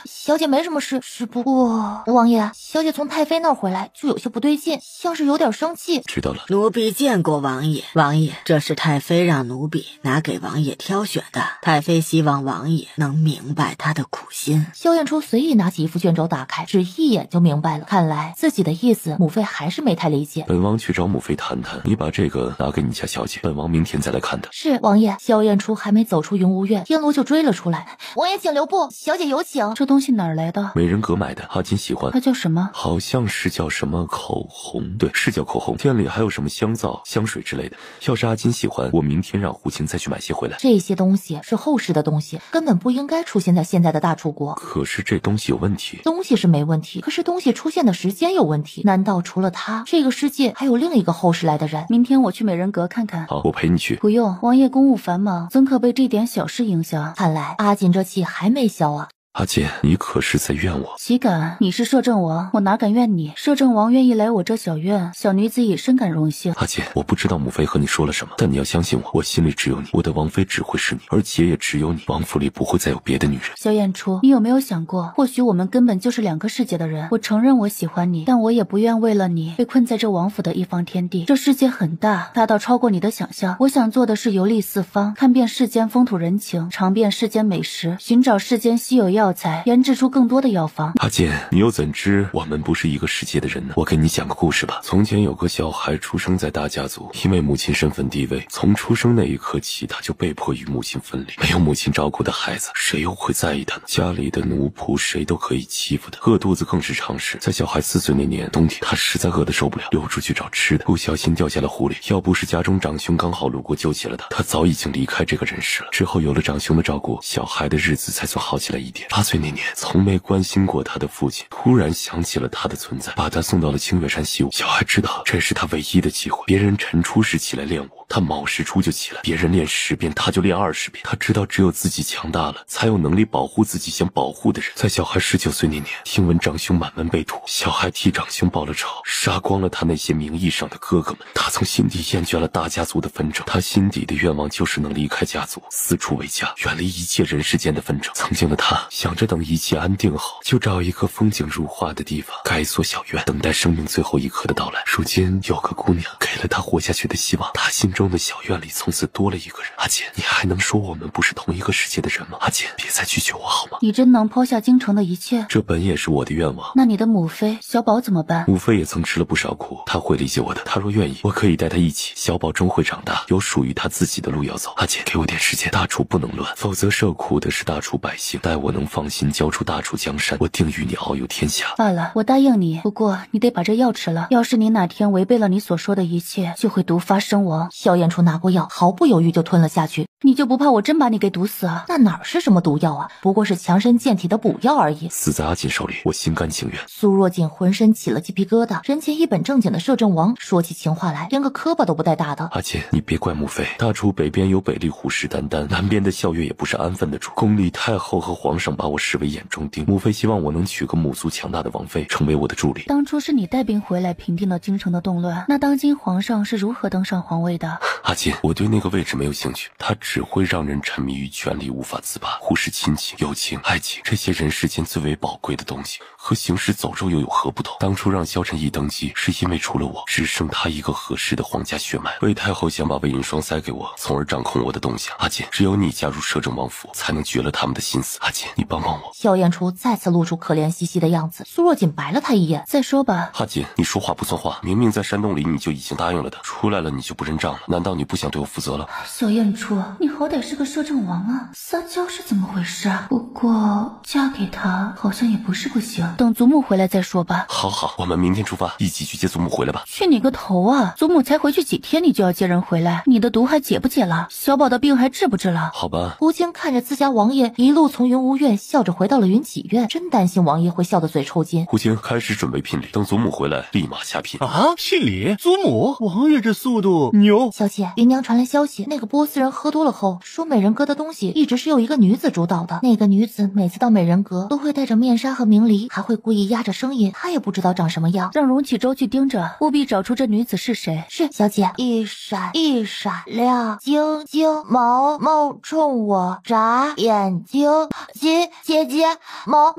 小姐没什么事，只不过王爷，小姐从太妃那儿回来就有些不对劲，像是有点生气。知道了。奴婢见过王爷，王爷，这是太妃让奴婢拿给王爷挑选的，太妃希望王爷能明白她的苦心。萧燕初随意拿起一副卷轴打开，只一眼就明白了，看来自己的意思母妃还是没太理解。本王去找母妃谈谈，你把这个拿给你家小姐，本王明天再来看她。是王爷。萧燕初还没走出云无院，天罗就追了出来。王爷请留步，小姐有请。这东西哪儿来的？美人阁买的，阿金喜欢。它叫什么？好像是叫什么口红，对，是叫口红。店里还有什么香皂、香水之类的。要是阿金喜欢，我明天让胡琴再去买些回来。这些东西是后世的东西，根本不应该出现在现在的大楚国。可是这东西有问题。东西是没问题，可是东西出现的时间有问题。难道除了他，这个世界还有另一个后世来的人？明天我去美人阁看看。好，我陪你去。不用，王爷公务繁忙，怎可被这点小事影响？看来阿锦这气还没消啊。阿锦，你可是在怨我？岂敢！你是摄政王，我哪敢怨你？摄政王愿意来我这小院，小女子也深感荣幸。阿锦，我不知道母妃和你说了什么，但你要相信我，我心里只有你，我的王妃只会是你，而且也只有你，王府里不会再有别的女人。萧燕初，你有没有想过，或许我们根本就是两个世界的人？我承认我喜欢你，但我也不愿为了你被困在这王府的一方天地。这世界很大，大到超过你的想象。我想做的是游历四方，看遍世间风土人情，尝遍世间美食，寻找世间稀有药材，研制出更多的药方。阿锦，你又怎知我们不是一个世界的人呢？我给你讲个故事吧。从前有个小孩出生在大家族，因为母亲身份地位，从出生那一刻起，他就被迫与母亲分离。没有母亲照顾的孩子，谁又会在意他呢？家里的奴仆谁都可以欺负他，饿肚子更是常事。在小孩4岁那年冬天，他实在饿得受不了，溜出去找吃的，不小心掉下了湖里。要不是家中长兄刚好路过救起了他，他早已经离开这个人世了。之后有了长兄的照顾，小孩的日子才算好起来一点。8岁那年，从没关心过他的父亲突然想起了他的存在，把他送到了清月山习武。小孩知道这是他唯一的机会，别人晨出时起来练武，他卯时出就起来，别人练10遍，他就练20遍。他知道只有自己强大了，才有能力保护自己想保护的人。在小孩19岁那年，听闻长兄满门被屠，小孩替长兄报了仇，杀光了他那些名义上的哥哥们。他从心底厌倦了大家族的纷争，他心底的愿望就是能离开家族，四处为家，远离一切人世间的纷争。曾经的他想着等一切安定后，就找一个风景如画的地方，盖一所小院，等待生命最后一刻的到来。如今有个姑娘给了他活下去的希望，他心中的小院里从此多了一个人。阿锦，你还能说我们不是同一个世界的人吗？阿锦，别再拒绝我好吗？你真能抛下京城的一切？这本也是我的愿望。那你的母妃小宝怎么办？母妃也曾吃了不少苦，她会理解我的。她若愿意，我可以带她一起。小宝终会长大，有属于他自己的路要走。阿锦，给我点时间，大楚不能乱，否则受苦的是大楚百姓。待我能放心交出大楚江山，我定与你遨游天下。罢了，我答应你，不过你得把这药吃了。要是你哪天违背了你所说的一切，就会毒发身亡。萧燕初拿过药，毫不犹豫就吞了下去。你就不怕我真把你给毒死啊？那哪是什么毒药啊，不过是强身健体的补药而已。死在阿锦手里，我心甘情愿。苏若锦浑身起了鸡皮疙瘩，人前一本正经的摄政王说起情话来连个磕巴都不带打的。阿锦，你别怪母妃，大楚北边有北厉虎视眈眈，南边的校月也不是安分的主。宫里太后和皇上把我视为眼中钉，母妃希望我能娶个母族强大的王妃，成为我的助理。当初是你带兵回来平定了京城的动乱，那当今皇上是如何登上皇位的？阿锦，我对那个位置没有兴趣，他只会让人沉迷于权力无法自拔，忽视亲情、友情、爱情这些人世间最为宝贵的东西，和行尸走肉又有何不同？当初让萧晨义登基，是因为除了我，只剩他一个合适的皇家血脉。魏太后想把魏银霜塞给我，从而掌控我的动向。阿锦，只有你加入摄政王府，才能绝了他们的心思。阿锦，你帮帮我。萧燕初再次露出可怜兮兮的样子，苏若锦白了他一眼，再说吧。阿锦，你说话不算话，明明在山洞里你就已经答应了的，出来了你就不认账了，难道你不想对我负责了？萧燕初，你好歹是个摄政王啊，撒娇是怎么回事啊？不过嫁给他好像也不是不行，等祖母回来再说吧。好好，我们明天出发，一起去接祖母回来吧。去你个头啊！祖母才回去几天，你就要接人回来？你的毒还解不解了？小宝的病还治不治了？好吧。胡青看着自家王爷一路从云无院笑着回到了云启院，真担心王爷会笑得嘴抽筋。胡青开始准备聘礼，等祖母回来立马下聘。啊，聘礼？祖母？王爷这速度牛！小姐，云娘传来消息，那个波斯人喝多了后说美人阁的东西一直是由一个女子主导的，那个女子每次到美人阁都会戴着面纱和明梨，还会故意压着声音，她也不知道长什么样。让荣启周去盯着，务必找出这女子是谁。是，小姐。一闪一闪亮晶晶，毛毛冲我眨眼睛。姐姐，毛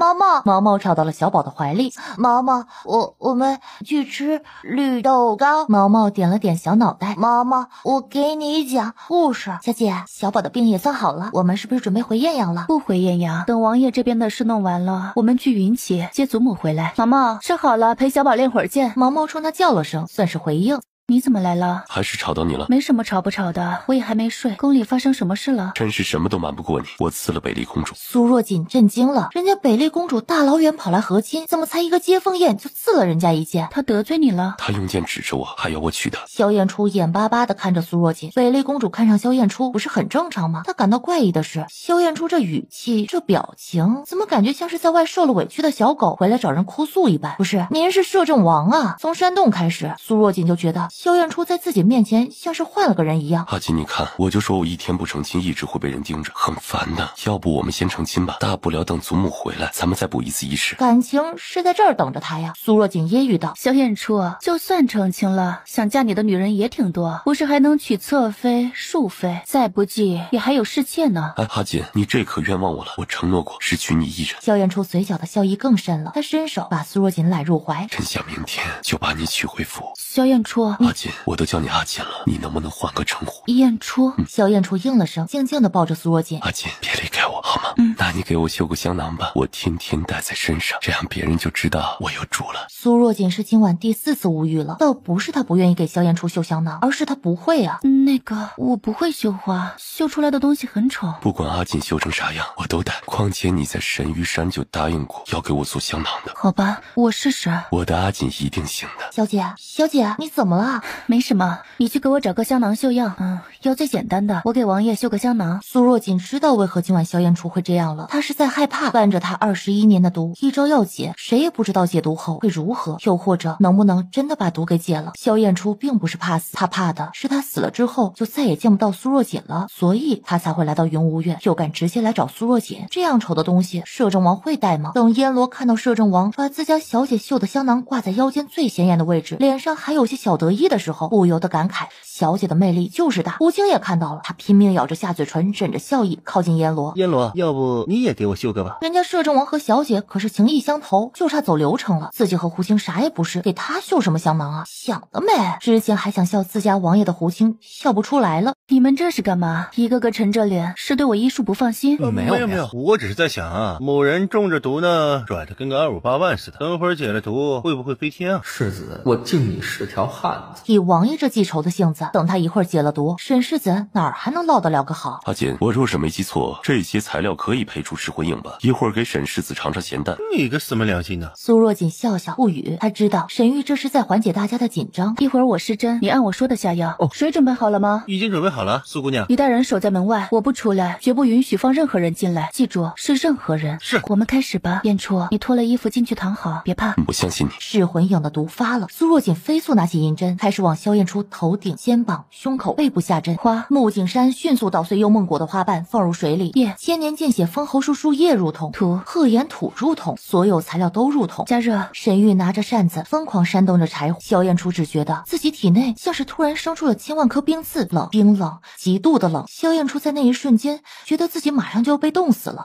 毛跳到了小宝的怀里。毛毛，我们去吃绿豆糕。毛毛点了点小脑袋。毛毛，我给你讲故事。小姐，小宝的病也算好了，我们是不是准备回艳阳了？不回艳阳，等王爷这边的事弄完了，我们去云起接祖母回来。毛毛，吃好了，陪小宝练会儿剑。毛毛冲他叫了声，算是回应。你怎么来了？还是吵到你了？没什么吵不吵的，我也还没睡。宫里发生什么事了？真是什么都瞒不过你，我刺了北丽公主。苏若锦震惊了，人家北丽公主大老远跑来和亲，怎么才一个接风宴就刺了人家一剑？她得罪你了？她用剑指着我，还要我娶她。萧燕初眼巴巴地看着苏若锦，北丽公主看上萧燕初不是很正常吗？她感到怪异的是，萧燕初这语气这表情，怎么感觉像是在外受了委屈的小狗回来找人哭诉一般？不是，您是摄政王啊！从山洞开始，苏若锦就觉得萧燕初在自己面前像是换了个人一样。阿锦，你看，我就说我一天不成亲一直会被人盯着，很烦的。要不我们先成亲吧，大不了等祖母回来咱们再补一次仪式。感情是在这儿等着他呀。苏若锦揶揄道。萧燕初，就算成亲了，想嫁你的女人也挺多，不是还能娶侧妃、庶妃，再不济也还有侍妾呢。哎，阿锦，你这可冤枉我了，我承诺过是娶你一人。萧燕初嘴角的笑意更深了，他伸手把苏若锦揽入怀，真想明天就把你娶回府。萧燕初，阿锦，我都叫你阿锦了，你能不能换个称呼？燕初。萧燕初应了声，静静的抱着苏若锦。阿锦，别离开我好吗？那你给我绣个香囊吧，我天天戴在身上，这样别人就知道我有主了。苏若锦是今晚第4次无语了，倒不是他不愿意给萧燕初绣香囊，而是他不会啊。那个，我不会绣花，绣出来的东西很丑。不管阿锦绣成啥样，我都戴。况且你在神鱼山就答应过要给我做香囊的。好吧，我试试。我的阿锦一定行的。小姐，你怎么了？没什么，你去给我找个香囊绣样，要最简单的，我给王爷绣个香囊。苏若锦知道为何今晚萧燕初会这样了，她是在害怕伴着她21年的毒一朝要解，谁也不知道解毒后会如何，又或者能不能真的把毒给解了。萧燕初并不是怕死，她怕的是她死了之后就再也见不到苏若锦了，所以她才会来到云无院，又敢直接来找苏若锦。这样丑的东西摄政王会戴吗？等燕罗看到摄政王把自家小姐绣的香囊挂在腰间最显眼的位置，脸上还有些小得意的时候，不由得感慨小姐的魅力就是大。胡青也看到了，他拼命咬着下嘴唇，忍着笑意靠近燕罗。燕罗，要不你也给我绣个吧？人家摄政王和小姐可是情意相投，就差走流程了。自己和胡青啥也不是，给他绣什么香囊啊？想得美！之前还想笑自家王爷的胡青笑不出来了。你们这是干嘛？一个个沉着脸，是对我医术不放心？没有，我只是在想啊，某人中着毒呢，拽得跟个258万似的，等会儿解了毒会不会飞天啊？世子，我敬你是条汉子。以王爷这记仇的性子，等他一会儿解了毒，沈世子哪儿还能落得了个好？阿锦，我若是没记错，这些材料可以配出石灰影吧？一会儿给沈世子尝尝咸淡。你个死没良心的！苏若锦笑笑不语，他知道沈玉这是在缓解大家的紧张。一会儿我施针，你按我说的下药。水准备好了吗？已经准备好了，苏姑娘。你带人守在门外，我不出来，绝不允许放任何人进来。记住，是任何人。是。我们开始吧。燕初，你脱了衣服进去躺好，别怕。我相信你。噬魂影的毒发了，苏若锦飞速拿起银针，开始往萧燕初头顶、肩膀、胸口、背部下针。花木槿山迅速捣碎幽梦果的花瓣，放入水里。叶千年见血封侯树树叶入桶。土鹤眼土入桶，所有材料都入桶。加热。沈玉拿着扇子疯狂扇动着柴火。萧燕初只觉得自己体内像是突然生出了千万颗冰刺，冷，冰冷，极度的冷。萧燕初在那一瞬间觉得自己马上就要被冻死了。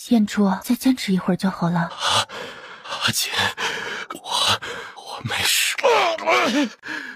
燕初，再坚持一会儿就好了。阿锦，我没事。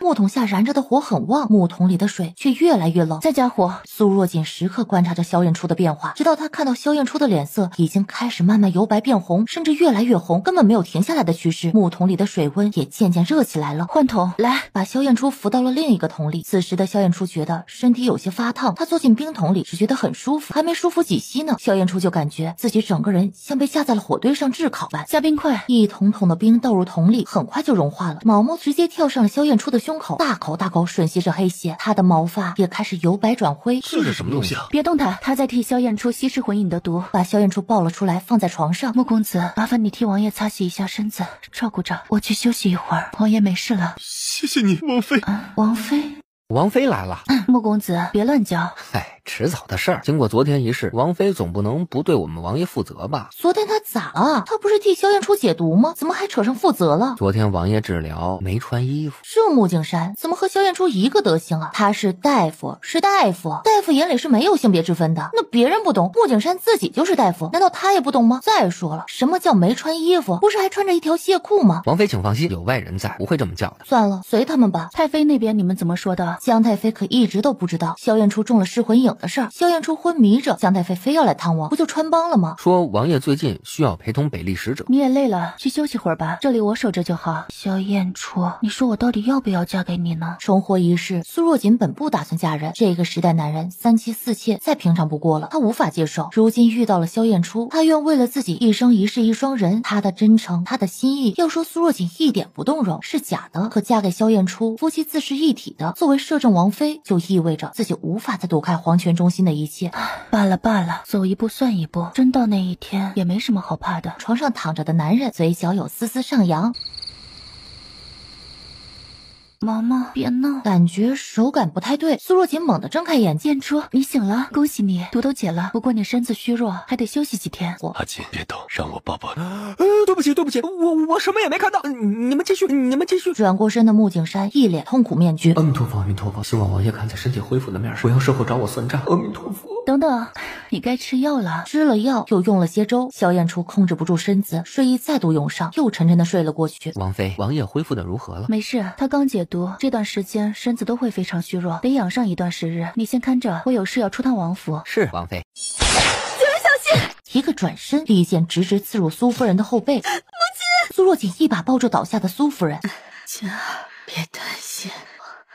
木桶下燃着的火很旺，木桶里的水却越来越冷。再加火，苏若锦时刻观察着萧燕初的变化，直到他看到萧燕初的脸色已经开始慢慢由白变红，甚至越来越红，根本没有停下来的趋势。木桶里的水温也渐渐热起来了。换桶，来，把萧燕初扶到了另一个桶里。此时的萧燕初觉得身体有些发烫，他坐进冰桶里只觉得很舒服，还没舒服几息呢，萧燕初就感觉自己整个人像被架在了火堆上炙烤般。下冰块，一桶桶的冰倒入桶里，很快就融化了。毛毛直接跳上了萧燕初的胸口，大口大口吮吸着黑血，他的毛发也开始由白转灰。这是什么东西啊？别动他，他在替萧燕初稀释魂饮的毒。把萧燕初抱了出来，放在床上。穆公子，麻烦你替王爷擦洗一下身子，照顾着，我去休息一会儿。王爷没事了。谢谢你，王妃。王妃。王妃来了。穆公子，别乱叫。嗨，迟早的事儿。经过昨天一事，王妃总不能不对我们王爷负责吧？昨天他咋了？他不是替萧燕初解毒吗？怎么还扯上负责了？昨天王爷治疗没穿衣服。这穆景山怎么和萧燕初一个德行啊？他是大夫，是大夫，大夫眼里是没有性别之分的。那别人不懂，穆景山自己就是大夫，难道他也不懂吗？再说了，什么叫没穿衣服？不是还穿着一条亵裤吗？王妃请放心，有外人在，不会这么叫的。算了，随他们吧。太妃那边你们怎么说的？江太妃可一直都不知道萧燕初中了噬魂饮的事儿。萧燕初昏迷着，江太妃非要来探望，不就穿帮了吗？说王爷最近需要陪同北厉使者。你也累了，去休息会儿吧，这里我守着就好。萧燕初，你说我到底要不要嫁给你呢？重获一世，苏若锦本不打算嫁人，这个时代男人3妻4妾再平常不过了，她无法接受。如今遇到了萧燕初，她愿为了自己一生一世一双人，她的真诚，她的心意，要说苏若锦一点不动容是假的，可嫁给萧燕初，夫妻自是一体的，作为摄政王妃，就意味着自己无法再躲开皇权中心的一切。罢了罢了，走一步算一步，真到那一天也没什么好怕的。床上躺着的男人嘴角有丝丝上扬。毛毛，别闹！感觉手感不太对。苏若锦猛地睁开眼睛，燕初，你醒了，恭喜你，毒都解了。不过你身子虚弱，还得休息几天。阿锦，别动，让我抱抱你。对不起，我什么也没看到。你们继续。转过身的穆景山一脸痛苦面具。阿弥陀佛，希望王爷看在身体恢复的面上，不要事后找我算账。阿弥陀佛。等等，你该吃药了。吃了药，又用了些粥。萧燕初控制不住身子，睡意再度涌上，又沉沉的睡了过去。王妃，王爷恢复的如何了？没事，他刚解毒，这段时间身子都会非常虚弱，得养上一段时日。你先看着，我有事要出趟王府。是，王妃。一个转身，利剑直直刺入苏夫人的后背。母亲！苏若锦一把抱住倒下的苏夫人。锦儿，别担心，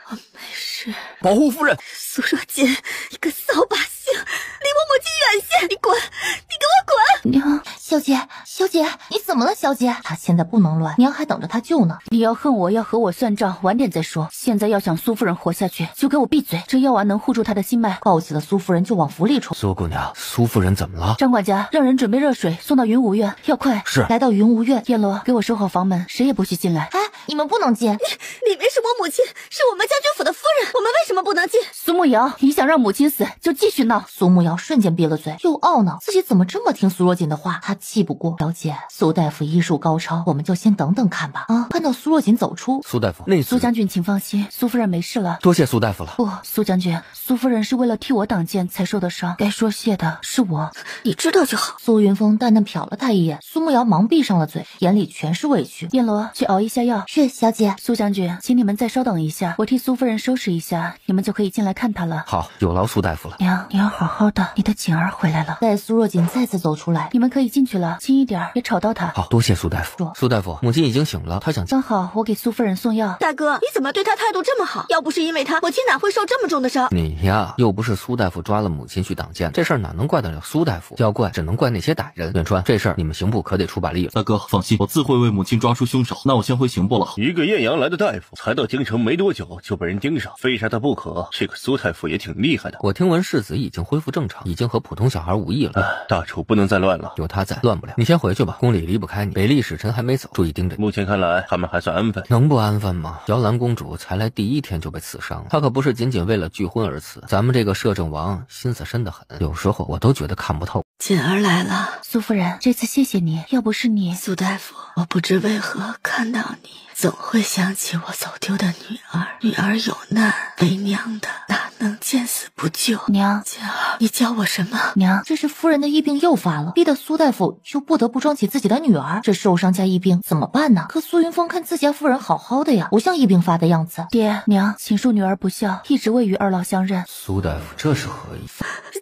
我没事。保护夫人。苏若锦，你个扫把星，离我母亲远些！你滚！你给我滚！娘，小姐，你怎么了？小姐，她现在不能乱，娘还等着她救呢。你要恨我，要和我算账，晚点再说。现在要想苏夫人活下去，就给我闭嘴。这药丸能护住她的心脉。抱起了苏夫人就往府里冲。苏姑娘，苏夫人怎么了？张管家，让人准备热水送到云无院，要快。是。来到云无院，燕罗，给我守好房门，谁也不许进来。哎，你们不能进。里面是我母亲，是我们将军府的夫人，我们为什么不能进？苏慕瑶，你想让母亲死，就继续闹。苏慕瑶瞬间闭了嘴，又懊恼自己怎么这么听苏若锦的话，她气不过。小姐，苏大夫医术高超，我们就先等等看吧。啊！看到苏若锦走出，苏大夫，那苏将军请放心，苏夫人没事了。多谢苏大夫了。不，苏将军，苏夫人是为了替我挡箭才受的伤，该说谢的是我。你知道就好。苏云峰淡淡瞟了他一眼，苏慕瑶忙闭上了嘴，眼里全是委屈。燕罗，去熬一下药。是，小姐。苏将军，请你们再稍等一下，我替苏夫人收拾一下，你们就可以进来看她了。好，有劳苏大夫了。娘，你要好好的，你的锦儿回来了。待苏若锦再次走出来，你们可以进去了，轻一点，别吵到她。好，多谢苏大夫。苏大夫，母亲已经醒了，她想。刚好我给苏夫人送药。大哥，你怎么对她态度这么好？要不是因为她，母亲哪会受这么重的伤？你呀，又不是苏大夫抓了母亲去挡箭，这事儿哪能怪得了苏大夫？要怪只能怪那些歹人。远川，这事儿你们刑部可得出把力了。大哥放心，我自会为母亲抓出凶手。那我先回刑部了。一个艳阳来的大夫，才到京城没多久就被人盯上，非杀他不可。这个苏太傅也挺厉害的。我听闻世子已经恢复正常，已经和普通小孩无异了。大楚不能再乱了，有他在，乱不了。你先回去吧，宫里离不开你。北厉使臣还没走，注意盯着。目前看来，他们还算安分。能不安分吗？姚兰公主才来第1天就被刺伤了，她可不是仅仅为了拒婚而死。咱们这个摄政王心思深得很，有时候我都觉得看不透。锦儿来了，苏夫人，这次谢谢你，要不是你，苏大夫，我不知为何看到你，总会想起我走丢的女儿。女儿有难，为娘的哪能见死不救。娘，锦儿，你叫我什么？娘，这是夫人的疫病又发了，逼得苏大夫又不得不装起自己的女儿，这受伤加疫病怎么办呢？可苏云峰看自家夫人好好的呀，不像疫病发的样子。爹娘，请恕女儿不孝，一直未与二老相认。苏大夫这是何意？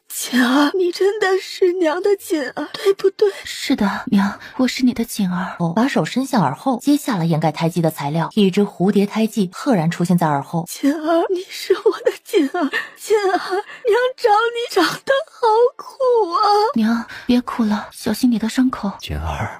锦儿，你真的是娘的锦儿，对不对？是的，娘，我是你的锦儿。把手伸向耳后，接下了掩盖胎记的材料，一只蝴蝶胎记赫然出现在耳后。锦儿，你是我的锦儿，锦儿，娘找你找得好苦啊！娘，别哭了，小心你的伤口。锦儿，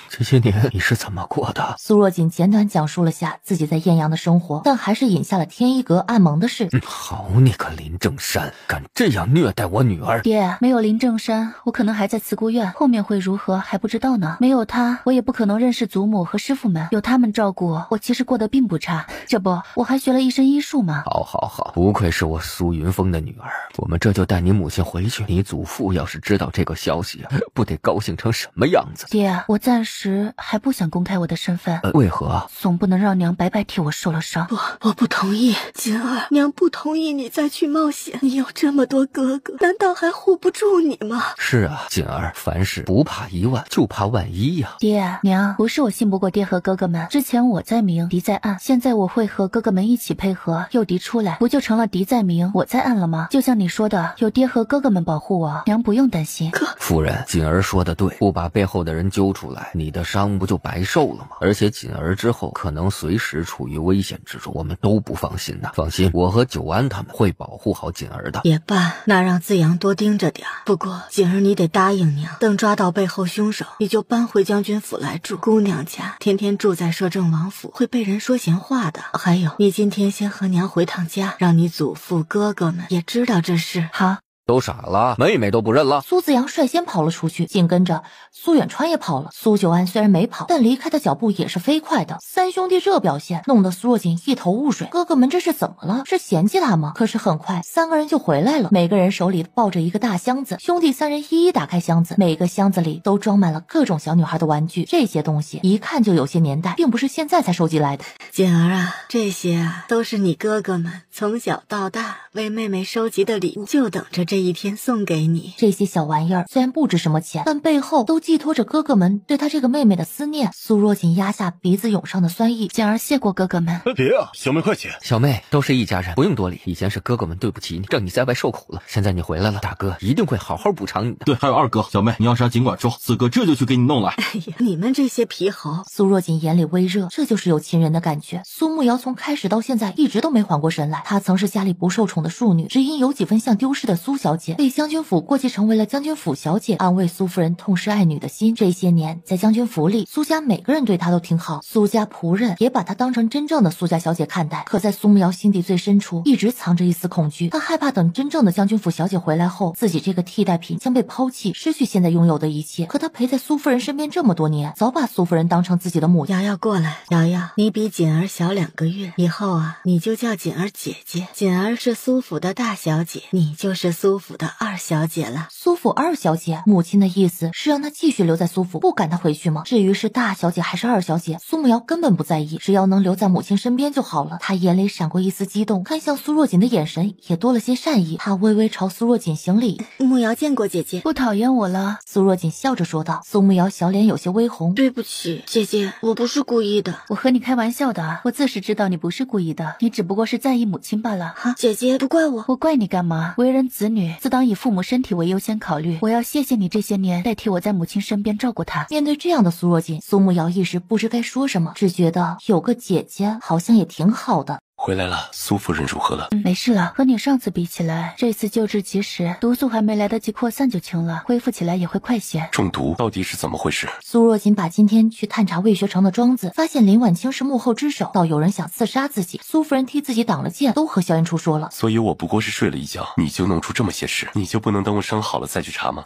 这些年你是怎么过的？苏若锦简短讲述了下自己在艳阳的生活，但还是引下了天一阁暗盟的事。好你个林正山，敢这样虐待我女儿！爹，没有林正山，我可能还在慈姑院，后面会如何还不知道呢。没有他，我也不可能认识祖母和师傅们，有他们照顾，我其实过得并不差。这不，我还学了一身医术嘛。好好好，不愧是我苏云峰的女儿，我们这就带你母亲回去。你祖父要是知道这个消息，不得高兴成什么样子？爹，我暂时还不想公开我的身份。为何？总不能让娘白白替我受了伤。我不同意，锦儿，娘不同意你再去冒险。你有这么多哥哥，难道还护不住你吗？是啊，锦儿，凡事不怕一万，就怕万一呀。爹娘，不是我信不过爹和哥哥们，之前我在明，敌在暗，现在我会和哥哥们一起配合，诱敌出来，不就成了敌在明，我在暗了吗？就像你说的，有爹和哥哥们保护我，娘不用担心。夫人，锦儿说的对，不把背后的人揪出来，你的伤不就白受了吗？而且锦儿之后可能随时处于危险之中，我们都不放心呐。放心，我和九安他们会保护好锦儿的。也罢，那让自阳多盯着点。不过锦儿你得答应娘，等抓到背后凶手，你就搬回将军府来住。姑娘家天天住在摄政王府，会被人说闲话的。还有，你今天先和娘回趟家，让你祖父哥哥们也知道这事。好。都傻了，妹妹都不认了。苏子阳率先跑了出去，紧跟着苏远川也跑了。苏九安虽然没跑，但离开的脚步也是飞快的。三兄弟这表现弄得苏若锦一头雾水，哥哥们这是怎么了？是嫌弃他吗？可是很快三个人就回来了，每个人手里抱着一个大箱子。兄弟三人一一打开箱子，每个箱子里都装满了各种小女孩的玩具，这些东西一看就有些年代，并不是现在才收集来的。锦儿啊，这些啊都是你哥哥们从小到大为妹妹收集的礼物，就等着这一天送给你。这些小玩意儿虽然不值什么钱，但背后都寄托着哥哥们对他这个妹妹的思念。苏若锦压下鼻子涌上的酸意，锦儿谢过哥哥们。别啊，小妹快请。小妹，都是一家人，不用多礼。以前是哥哥们对不起你，让你在外受苦了，现在你回来了，大哥一定会好好补偿你的。对，还有二哥，小妹你要啥尽管说，四哥这就去给你弄来。哎呀，你们这些皮猴！苏若锦眼里微热，这就是有情人的感觉。苏慕瑶从开始到现在一直都没缓过神来，她曾是家里不受宠的庶女，只因有几分像丢失的苏小姐，被将军府过继成为了将军府小姐，安慰苏夫人痛失爱女的心。这些年在将军府里，苏家每个人对她都挺好，苏家仆人也把她当成真正的苏家小姐看待。可在苏慕瑶心底最深处，一直藏着一丝恐惧，她害怕等真正的将军府小姐回来后，自己这个替代品将被抛弃，失去现在拥有的一切。可她陪在苏夫人身边这么多年，早把苏夫人当成自己的母亲。瑶瑶过来，瑶瑶，你比锦儿小2个月，以后啊，你就叫锦儿姐姐。锦儿是苏府的大小姐，你就是苏府的2小姐了。苏府2小姐，母亲的意思是让她继续留在苏府，不赶她回去吗？至于是大小姐还是2小姐，苏慕瑶根本不在意，只要能留在母亲身边就好了。她眼里闪过一丝激动，看向苏若锦的眼神也多了些善意。她微微朝苏若锦行礼：“慕瑶见过姐姐。”不讨厌我了？苏若锦笑着说道。苏慕瑶小脸有些微红：“对不起，姐姐，我不是故意的。”我和你开玩笑的，我自是知道你不是故意的，你只不过是在意母亲罢了。哈，姐姐不怪我。我怪你干嘛？为人子女，自当以父母身体为优先考虑。我要谢谢你这些年代替我在母亲身边照顾她。面对这样的苏若锦，苏慕瑶一时不知该说什么，只觉得有个姐姐好像也挺好的。回来了，苏夫人如何了？没事了，和你上次比起来，这次救治及时，毒素还没来得及扩散就轻了，恢复起来也会快些。中毒到底是怎么回事？苏若锦把今天去探查魏学成的庄子，发现林婉清是幕后之手，倒有人想刺杀自己，苏夫人替自己挡了剑，都和萧炎初说了。所以我不过是睡了一觉，你就弄出这么些事，你就不能等我伤好了再去查吗？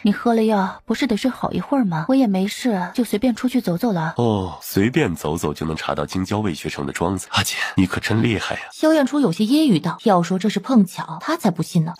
你喝了药不是得睡好一会儿吗？我也没事，就随便出去走走了。哦，随便走走就能查到京郊魏学成的庄子，阿姐，你可真厉害呀！萧燕初有些揶揄道：“要说这是碰巧，他才不信呢。”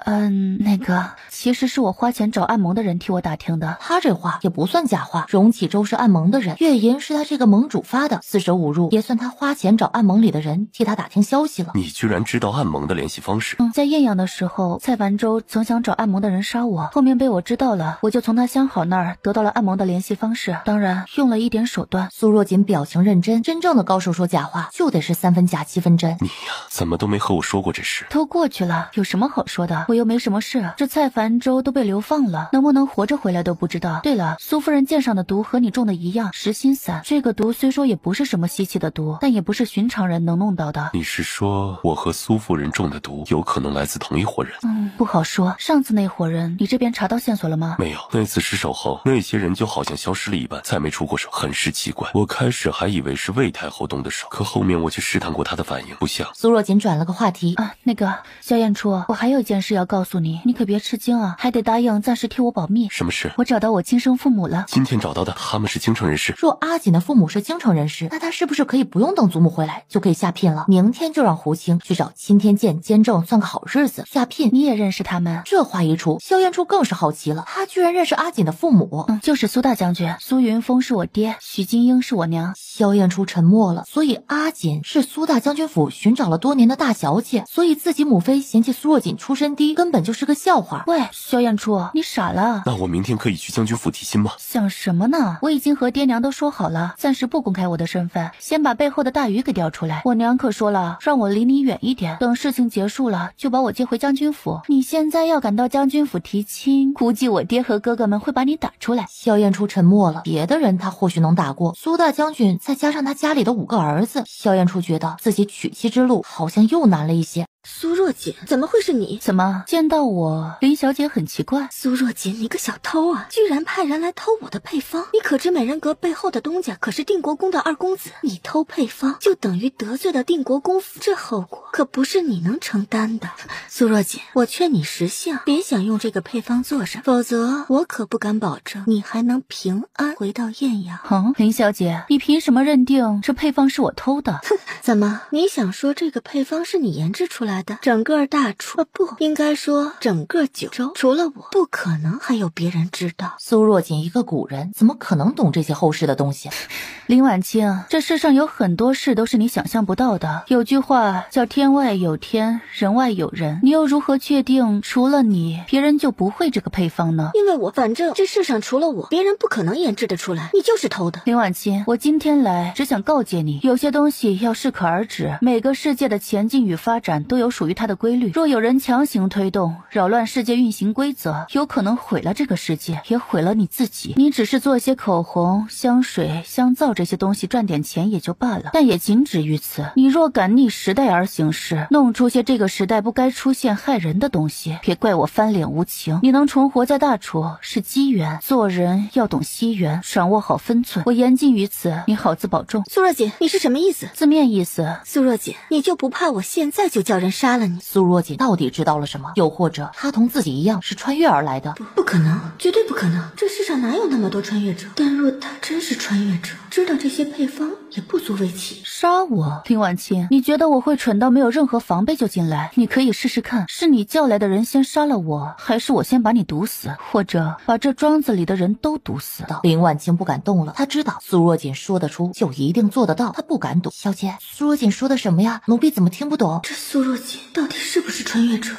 那个，其实是我花钱找暗盟的人替我打听的。他这话也不算假话，荣启州是暗盟的人，月银是他这个盟主发的，四舍五入也算他花钱找暗盟里的人替他打听消息了。你居然知道暗盟的联系方式？在艳阳的时候，蔡凡州曾想找暗盟的人杀我，后面被我知道了，我就从他相好那儿得到了暗盟的联系方式，当然用了一点手段。苏若锦表情认真，真正的高手说假话就得是3分假7分真。你呀，怎么都没和我说过这事？都过去了，有什么好说的？我又没什么事，这蔡凡州都被流放了，能不能活着回来都不知道。对了，苏夫人剑上的毒和你中的一样，实心散。这个毒虽说也不是什么稀奇的毒，但也不是寻常人能弄到的。你是说我和苏夫人中的毒有可能来自同一伙人？不好说。上次那伙人，你这边查到线索了吗？没有，那次失手后，那些人就好像消失了一般，再没出过手，很是奇怪。我开始还以为是魏太后动的手，可后面我去试探过她的反应，不像。苏若锦转了个话题那个萧燕初，我还有一件事要告诉你，你可别吃惊啊，还得答应暂时替我保密。什么事？我找到我亲生父母了。今天找到的，他们是京城人士。若阿锦的父母是京城人士，那他是不是可以不用等祖母回来就可以下聘了？明天就让胡青去找钦天监监正算个好日子下聘。你也认识他们？这话一出，萧燕初更是好奇了，他居然认识阿锦的父母。就是苏大将军，苏云峰是我爹，许金英是我娘。萧燕初沉默了，所以阿锦是苏大将军府寻找了多年的大小姐，所以自己母妃嫌弃苏若锦出身低，根本就是个笑话。喂，萧燕初，你傻了？那我明天可以去将军府提亲吗？想什么呢？我已经和爹娘都说好了，暂时不公开我的身份，先把背后的大鱼给钓出来。我娘可说了，让我离你远一点，等事情结束了就把我接回将军府。你现在要赶到将军府提亲，估计我爹和哥哥们会把你打出来。萧燕初沉默了，别的人他或许能打过，苏大将军再加上他家里的5个儿子，萧燕初觉得自己娶妻之路好像又难了一些。苏若锦，怎么会是你？怎么见到我，林小姐很奇怪？苏若锦，你个小偷啊，居然派人来偷我的配方！你可知美人阁背后的东家可是定国公的2公子？你偷配方就等于得罪了定国公府，这后果可不是你能承担的。苏若锦，我劝你识相，别想用这个配方做什么，否则我可不敢保证你还能平安回到艳阳。林小姐，你凭什么认定这配方是我偷的？怎么，你想说这个配方是你研制出来的？整个大楚不应该说整个九州，除了我，不可能还有别人知道。苏若锦一个古人，怎么可能懂这些后世的东西？林婉清，这世上有很多事都是你想象不到的。有句话叫天外有天，人外有人，你又如何确定除了你，别人就不会这个配方呢？因为反正这世上除了我，别人不可能研制得出来，你就是偷的。林婉清，我今天来只想告诫你，有些东西要适可而止。每个世界的前进与发展都有属于它的规律，若有人强行推动，扰乱世界运行规则，有可能毁了这个世界，也毁了你自己。你只是做些口红、香水、香皂这些东西赚点钱也就罢了，但也仅止于此。你若敢逆时代而行事，弄出些这个时代不该出现害人的东西，别怪我翻脸无情。你能存活在大楚是机缘，做人要懂惜缘，掌握好分寸。我言尽于此，你好自保重。苏若锦，你是什么意思？字面意思。苏若锦，你就不怕我现在就叫人杀了你？苏若锦到底知道了什么？又或者他同自己一样是穿越而来的？不可能，绝对不可能，这世上哪有那么多穿越者？但若他真是穿越者，知道这些配方也不足为奇。杀我？林婉清，你觉得我会蠢到没有任何防备就进来？你可以试试看，是你叫来的人先杀了我，还是我先把你毒死，或者把这庄子里的人都毒死？林婉清不敢动了，他知道苏若锦说得出就一定做得到，他不敢赌。小姐，苏若锦说的什么呀？奴婢怎么听不懂？这苏若锦到底是不是穿越者？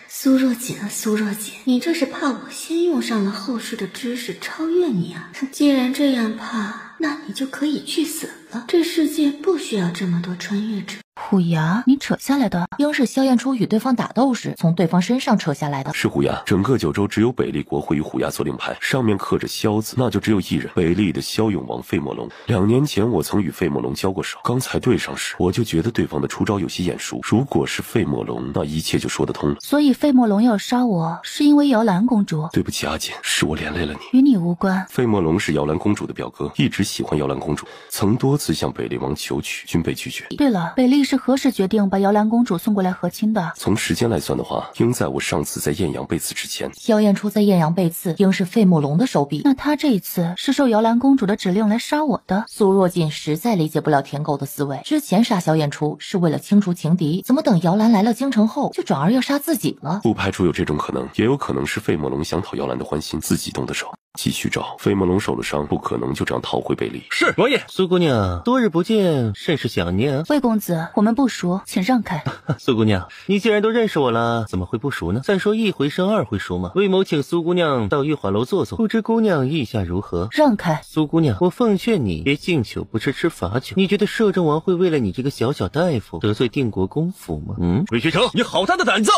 苏若锦啊，苏若锦，你这是怕我先用上了后世的知识超越你啊？既然这样怕，那你就可以去死了。这世界不需要这么多穿越者。虎牙，你扯下来的？应是萧燕初与对方打斗时从对方身上扯下来的。是虎牙，整个九州只有北厉国会与虎牙做令牌，上面刻着萧字，那就只有一人，北厉的萧永王费莫龙。2年前我曾与费莫龙交过手，刚才对上时，我就觉得对方的出招有些眼熟。如果是费莫龙，那一切就说得通了。所以费莫龙要杀我，是因为姚兰公主？对不起阿锦，是我连累了你。与你无关。费莫龙是姚兰公主的表哥，一直喜欢姚兰公主，曾多次向北厉王求娶，均被拒绝。对了，北厉是何时决定把姚兰公主送过来和亲的？从时间来算的话，应在我上次在艳阳被刺之前。萧燕初在艳阳被刺，应是费慕龙的手笔。那他这一次是受姚兰公主的指令来杀我的？苏若锦实在理解不了舔狗的思维，之前杀萧燕初是为了清除情敌，怎么等姚兰来了京城后，就转而要杀自己了？不排除有这种可能，也有可能是费慕龙想讨姚兰的欢心，自己动的手。继续找，费慕龙受了伤，不可能就这样逃回北里。是王爷。苏姑娘，多日不见，甚是想念啊。魏公子，我们不熟，请让开。苏姑娘，你既然都认识我了，怎么会不熟呢？再说一回生二回熟嘛。魏某请苏姑娘到御花楼坐坐，不知姑娘意下如何？让开。苏姑娘，我奉劝你别敬酒不吃罚酒。你觉得摄政王会为了你这个小小大夫得罪定国公府吗？魏学成，你好大的胆子！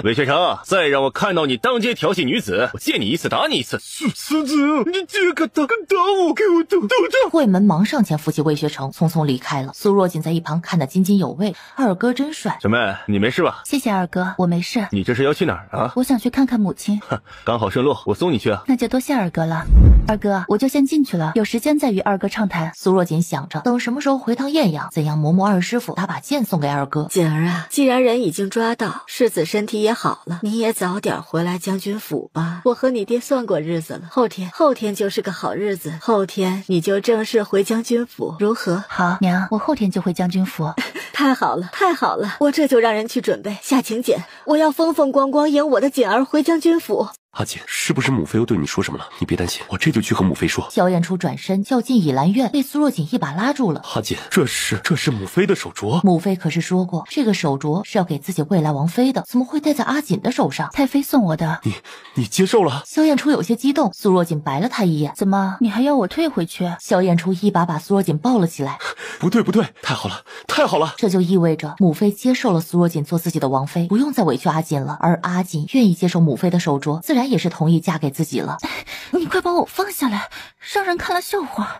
韦学成，再让我看到你当街调戏女子，我见你一次打你一次。孙子，你这个打我，给我等着！慧门忙上前扶起魏学成，匆匆离开了。苏若锦在一旁看得津津有味，二哥真帅。小妹，你没事吧？谢谢二哥，我没事。你这是要去哪儿啊？我想去看看母亲。刚好顺路，我送你去啊。那就多谢二哥了。二哥，我就先进去了，有时间再与二哥畅谈。苏若锦想着，等什么时候回趟艳阳，怎样磨磨二师傅，打把剑送给二哥。锦儿啊，既然人已经抓到，世子身体也好了，你也早点回来将军府吧。我和你爹算过日子了，后天就是个好日子，后天你就正式回将军府，如何？好，娘，我后天就回将军府。太好了，太好了，我这就让人去准备下请柬，我要风风光光迎我的锦儿回将军府。阿锦，是不是母妃又对你说什么了？你别担心，我这就去和母妃说。萧燕初转身就要进倚兰院，被苏若锦一把拉住了。阿锦，这是母妃的手镯。母妃可是说过，这个手镯是要给自己未来王妃的，怎么会戴在阿锦的手上？太妃送我的。你接受了？萧燕初有些激动，苏若锦白了他一眼。怎么，你还要我退回去？萧燕初一把苏若锦抱了起来。不对，太好了，太好了！这就意味着母妃接受了苏若锦做自己的王妃，不用再委屈阿锦了。而阿锦愿意接受母妃的手镯，自然也是同意嫁给自己了。你快把我放下来，让人看了笑话。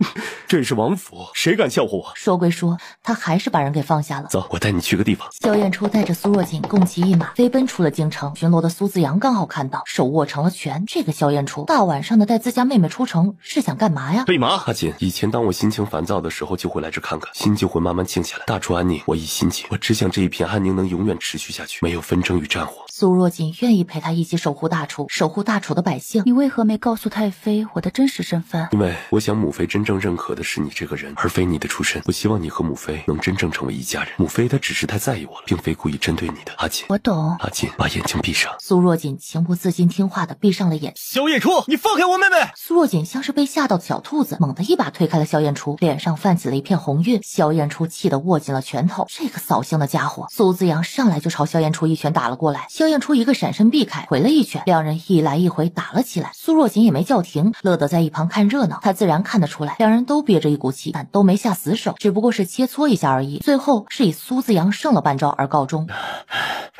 这是王府，谁敢笑话我？说归说，他还是把人给放下了。走，我带你去个地方。萧燕初带着苏若锦共骑一马飞奔出了京城。巡逻的苏子阳刚好看到，手握成了拳。这个萧燕初大晚上的带自家妹妹出城，是想干嘛呀？备马。阿锦，以前当我心情烦躁的时候，就会来这看看，心就会慢慢静下来。大处安宁，我一心急，我只想这一片安宁能永远持续下去，没有纷争与战火。苏若锦愿意陪他一起守护大楚，守护大楚的百姓。你为何没告诉太妃我的真实身份？因为我想母妃真正认可的是你这个人，而非你的出身。我希望你和母妃能真正成为一家人。母妃她只是太在意我了，并非故意针对你的。阿锦，我懂。阿锦，把眼睛闭上。苏若锦情不自禁听话的闭上了眼。萧燕初，你放开我妹妹！苏若锦像是被吓到的小兔子，猛地一把推开了萧燕初，脸上泛起了一片红晕。萧燕初气得握紧了拳头，这个扫兴的家伙！苏子阳上来就朝萧燕初一拳打了过来，萧燕初一个闪身避开，回了一拳，两人一来一回打了起来。苏若锦也没叫停，乐得在一旁看热闹。他自然看得出来，两人都憋着一股气，但都没下死手，只不过是切磋一下而已。最后是以苏子阳胜了半招而告终。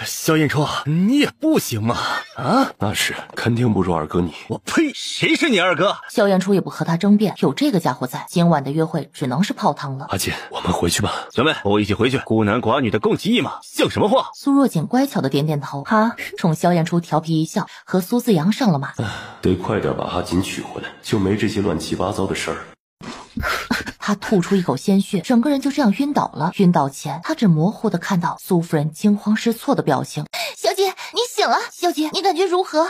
萧燕初，你也不行嘛！啊，那是肯定不如二哥你。我呸！谁是你二哥？萧燕初也不和他争辩，有这个家伙在，今晚的约会只能是泡汤了。阿锦，我们回去吧。小妹，和我一起回去。孤男寡女的共骑一马，像什么话？苏若锦乖巧的点点头。好，冲萧燕初调皮一笑，和苏子阳上了马。得快点把阿锦娶回来，就没这些乱七八糟的事儿。他吐出一口鲜血，整个人就这样晕倒了。晕倒前，他只模糊的看到苏夫人惊慌失措的表情。小姐，你醒了。小姐，你感觉如何？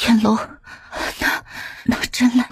燕楼，那真了。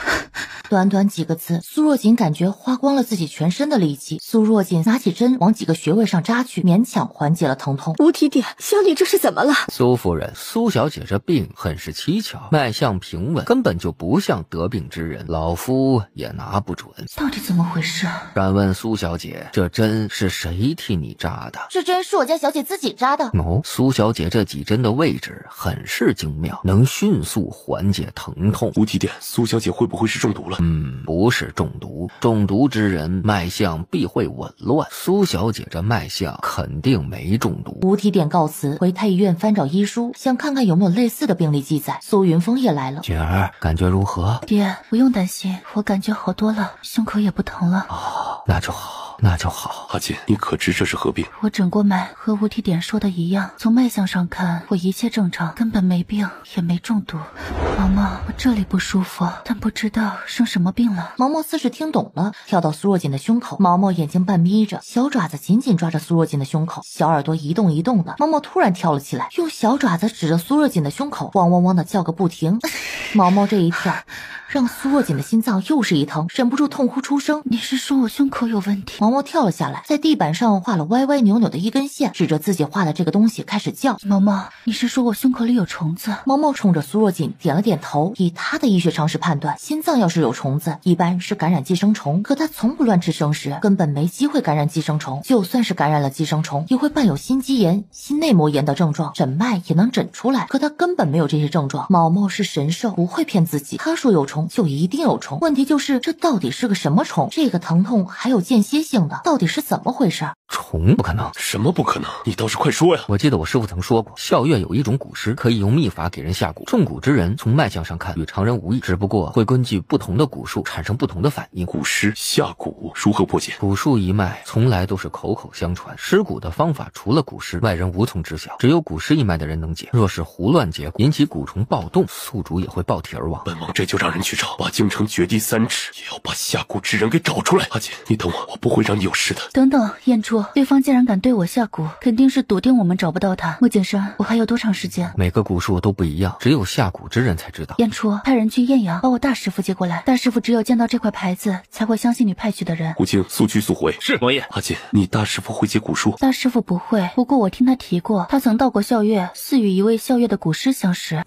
短短几个字，苏若锦感觉花光了自己全身的力气。苏若锦拿起针往几个穴位上扎去，勉强缓解了疼痛。无题点，小女这是怎么了？苏夫人，苏小姐这病很是蹊跷，脉象平稳，根本就不像得病之人，老夫也拿不准。到底怎么回事？敢问苏小姐，这针是谁替你扎的？这针是我家小姐自己扎的。哦，苏小姐这几针的位置很是精妙，能迅速缓解疼痛。无题点，苏小姐会不会是中毒了？不是中毒，中毒之人脉象必会紊乱。苏小姐这脉象肯定没中毒。无题点告辞，回太医院翻找医书，想看看有没有类似的病例记载。苏云峰也来了。锦儿，感觉如何？爹，不用担心，我感觉好多了，胸口也不疼了。哦，那就好。那就好。阿锦，你可知这是何病？我诊过脉，和吴提点说的一样，从脉象上看，我一切正常，根本没病，也没中毒。毛毛，我这里不舒服，但不知道生什么病了。毛毛似是听懂了，跳到苏若锦的胸口。毛毛眼睛半眯着，小爪子紧紧抓着苏若锦的胸口，小耳朵一动一动的。毛毛突然跳了起来，用小爪子指着苏若锦的胸口，汪汪汪的叫个不停。毛毛这一跳，让苏若锦的心脏又是一疼，忍不住痛呼出声。你是说我胸口有问题？毛毛跳了下来，在地板上画了歪歪扭扭的一根线，指着自己画的这个东西开始叫。毛毛，你是说我胸口里有虫子？毛毛冲着苏若锦点了点头，以他的医学常识判断，心脏要是有虫子，一般是感染寄生虫，可他从不乱吃生食，根本没机会感染寄生虫。就算是感染了寄生虫，也会伴有心肌炎、心内膜炎的症状，诊脉也能诊出来，可他根本没有这些症状。毛毛是神兽，不会骗自己，他说有虫就一定有虫。问题就是这到底是个什么虫？这个疼痛还有间歇性的，到底是怎么回事？虫不可能。什么不可能？你倒是快说呀！我记得我师傅曾说过，校院有一种蛊师，可以用秘法给人下蛊。中蛊之人从脉象上看与常人无异，只不过会根据不同的蛊术产生不同的反应。蛊师下蛊如何破解？蛊术一脉从来都是口口相传，施蛊的方法除了蛊师，外人无从知晓，只有蛊师一脉的人能解。若是胡乱解蛊，引起蛊虫暴动，宿主也会爆体而亡。本王这就让人去找，把京城掘地3尺，也要把下蛊之人给找出来。阿锦，你等我，我不会让你有事的。等等，燕珠，对方既然敢对我下蛊，肯定是笃定我们找不到他。穆景山，我还有多长时间？每个蛊术都不一样，只有下蛊之人才知道。燕初，派人去艳阳，把我大师傅接过来。大师傅只有见到这块牌子，才会相信你派去的人。胡青，速去速回。是，王爷。阿锦，你大师傅会解蛊术？大师傅不会，不过我听他提过，他曾到过校院，似与一位校院的蛊师相识。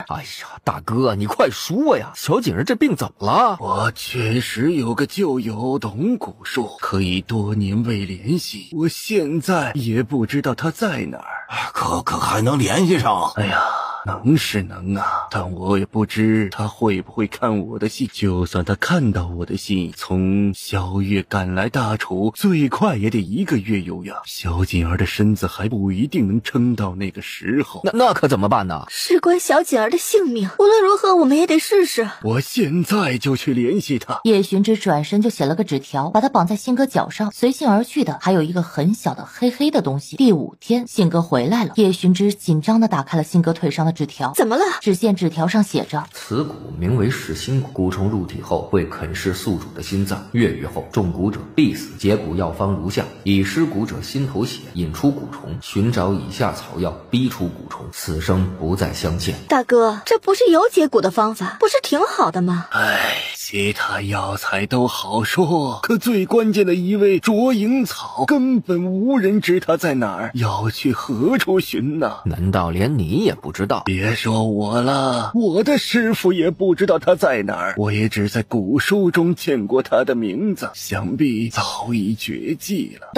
哎呀，大哥，你快说呀！小锦儿这病怎么了？我确实有个旧友懂蛊术，可以多年未联系，我现在也不知道他在哪儿。可还能联系上？哎呀，能是能啊，但我也不知他会不会看我的信。就算他看到我的信，从萧月赶来大楚，最快也得1个月有呀。小锦儿的身子还不一定能撑到那个时候。那可怎么办呢？事关小锦儿的性命，无论如何我们也得试试。我现在就去联系他。叶寻之转身就写了个纸条，把他绑在信鸽脚上，随信而去的还有一个很小的黑黑的东西。第5天，信鸽回来了，叶寻之紧张地打开了信鸽腿上的纸条。怎么了？只见纸条上写着：此蛊名为噬心蛊，蛊虫入体后会啃噬宿主的心脏，月余后中蛊者必死。解蛊药方如下：以施蛊者心头血，引出蛊虫，寻找以下草药，逼出蛊虫，此生不再相见。大哥，这不是有解蛊的方法，不是挺好的吗？其他药材都好说，可最关键的一味卓蝇草根本无人知它在哪儿，要去何处寻呢？难道连你也不知道？别说我了，我的师傅也不知道他在哪儿，我也只在古书中见过他的名字，想必早已绝迹了。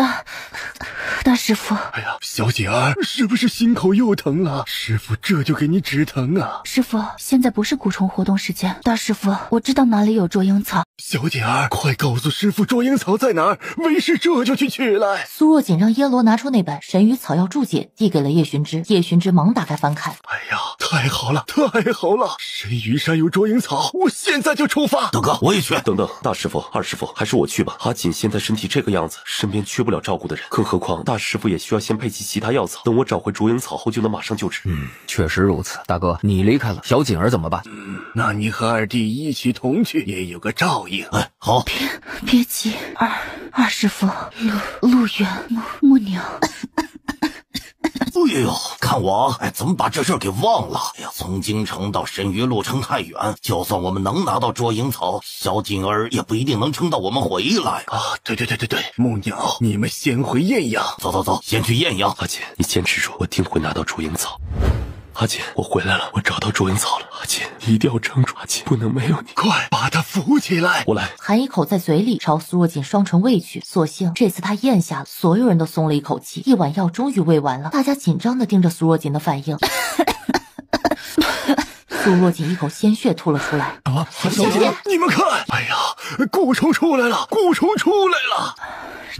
大师傅，哎呀，小锦儿，是不是心口又疼了？师傅这就给你止疼啊。师傅，现在不是蛊虫活动时间。大师傅，我知道哪里有卓蝇草。小锦儿，快告诉师傅卓蝇草在哪儿，为师这就去取来。苏若锦让耶罗拿出那本《神与草药注解》，递给了叶寻之。叶寻之忙打开翻看。哎呀，太好了，太好了！神鱼山有卓蝇草，我现在就出发。大哥，我也去。等等，大师傅、二师傅，还是我去吧。阿锦现在身体这个样子，身边缺不了照顾的人，更何况大师傅也需要先配齐其他药草，等我找回卓蝇草后就能马上救治。确实如此。大哥，你离开了，小锦儿怎么办？那你和二弟一起同去，也有个照应。好。别急，二师傅，陆远木娘。哎呦，看我怎么把这事儿给忘了？哎呀，从京城到神鱼路程太远，就算我们能拿到卓蝇草，小锦儿也不一定能撑到我们回来啊！对，木鸟，你们先回艳阳。走，先去艳阳。阿锦，你坚持住，我定会拿到卓蝇草。阿锦，我回来了，我找到卓蝇草了。阿锦，你一定要撑住，阿锦，不能没有你。快把他扶起来！我来。含一口在嘴里，朝苏若锦双唇喂去。所幸这次他咽下了，所有人都松了一口气。一碗药终于喂完了，大家紧张地盯着苏若锦的反应。苏若锦一口鲜血吐了出来。小姐，你们看！哎呀，蛊虫出来了！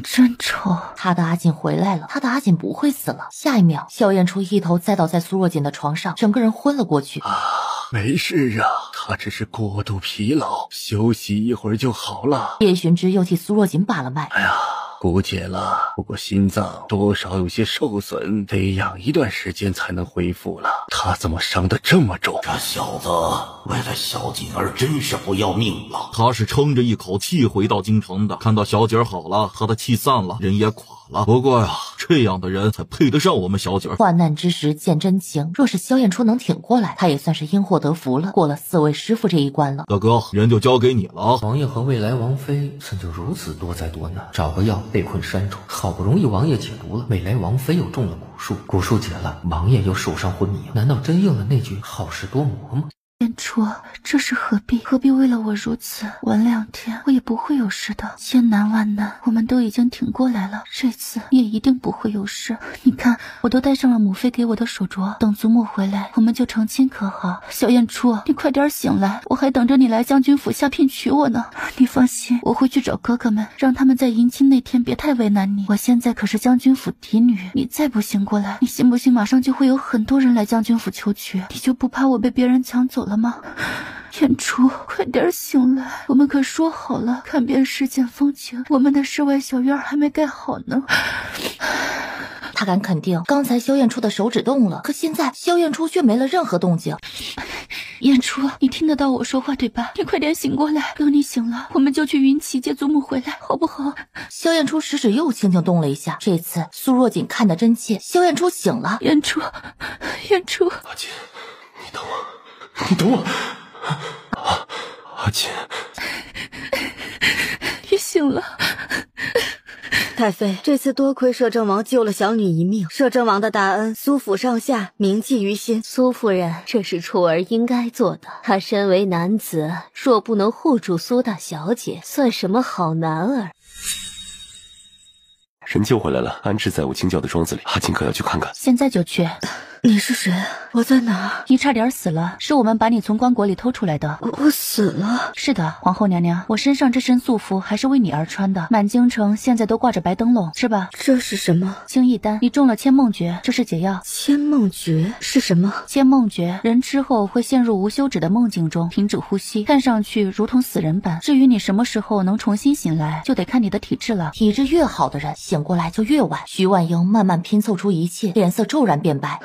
真丑！他的阿锦回来了，他的阿锦不会死了。下一秒，萧燕初一头栽倒在苏若锦的床上，整个人昏了过去。没事啊，他只是过度疲劳，休息一会儿就好了。叶寻之又替苏若锦把了脉。哎呀，姑解了，不过心脏多少有些受损，得养一段时间才能恢复了。他怎么伤得这么重？这小子为了小锦儿真是不要命了。他是撑着一口气回到京城的，看到小锦儿好了，和他气散了，人也垮了。不过呀，这样的人才配得上我们小锦儿。患难之时见真情，若是萧燕初能挺过来，他也算是因祸得福了，过了4位师傅这一关了。大哥，人就交给你了啊！王爷和未来王妃怎就如此多灾多难？找个药被困山中，好不容易王爷解毒了，未来王妃又中了蛊术，蛊术解了，王爷又受伤昏迷，难道真应了那句好事多磨吗？燕初，这是何必？何必为了我如此？晚2天，我也不会有事的。千难万难，我们都已经挺过来了，这次也一定不会有事。你看，我都带上了母妃给我的手镯，等祖母回来，我们就成亲，可好？小燕初，你快点醒来，我还等着你来将军府下聘娶我呢。你放心，我会去找哥哥们，让他们在迎亲那天别太为难你。我现在可是将军府嫡女，你再不醒过来，你信不信马上就会有很多人来将军府求娶？你就不怕我被别人抢走了吗？燕初，快点醒来，我们可说好了看遍世间风情，我们的世外小院还没盖好呢。他敢肯定，刚才萧燕初的手指动了，可现在萧燕初却没了任何动静。燕初，你听得到我说话对吧？你快点醒过来，等你醒了，我们就去云起接祖母回来，好不好？萧燕初食指又轻轻动了一下，这次苏若锦看得真切，萧燕初醒了。燕初，燕初，阿锦，你等我，你等我。阿锦，你醒了。太妃，这次多亏摄政王救了小女一命，摄政王的大恩，苏府上下铭记于心。苏夫人，这是楚儿应该做的。他身为男子，若不能护住苏大小姐，算什么好男儿？人救回来了，安置在我清教的庄子里。阿锦可要去看看？现在就去。你是谁？我在哪？你差点死了，是我们把你从棺椁里偷出来的。我死了？是的，皇后娘娘，我身上这身素服还是为你而穿的。满京城现在都挂着白灯笼，吃吧。这是什么？清逸丹，你中了千梦诀，这是解药。千梦诀是什么？千梦诀，人之后会陷入无休止的梦境中，停止呼吸，看上去如同死人般。至于你什么时候能重新醒来，就得看你的体质了。体质越好的人，醒过来就越晚。徐婉莹慢慢拼凑出一切，脸色骤然变白。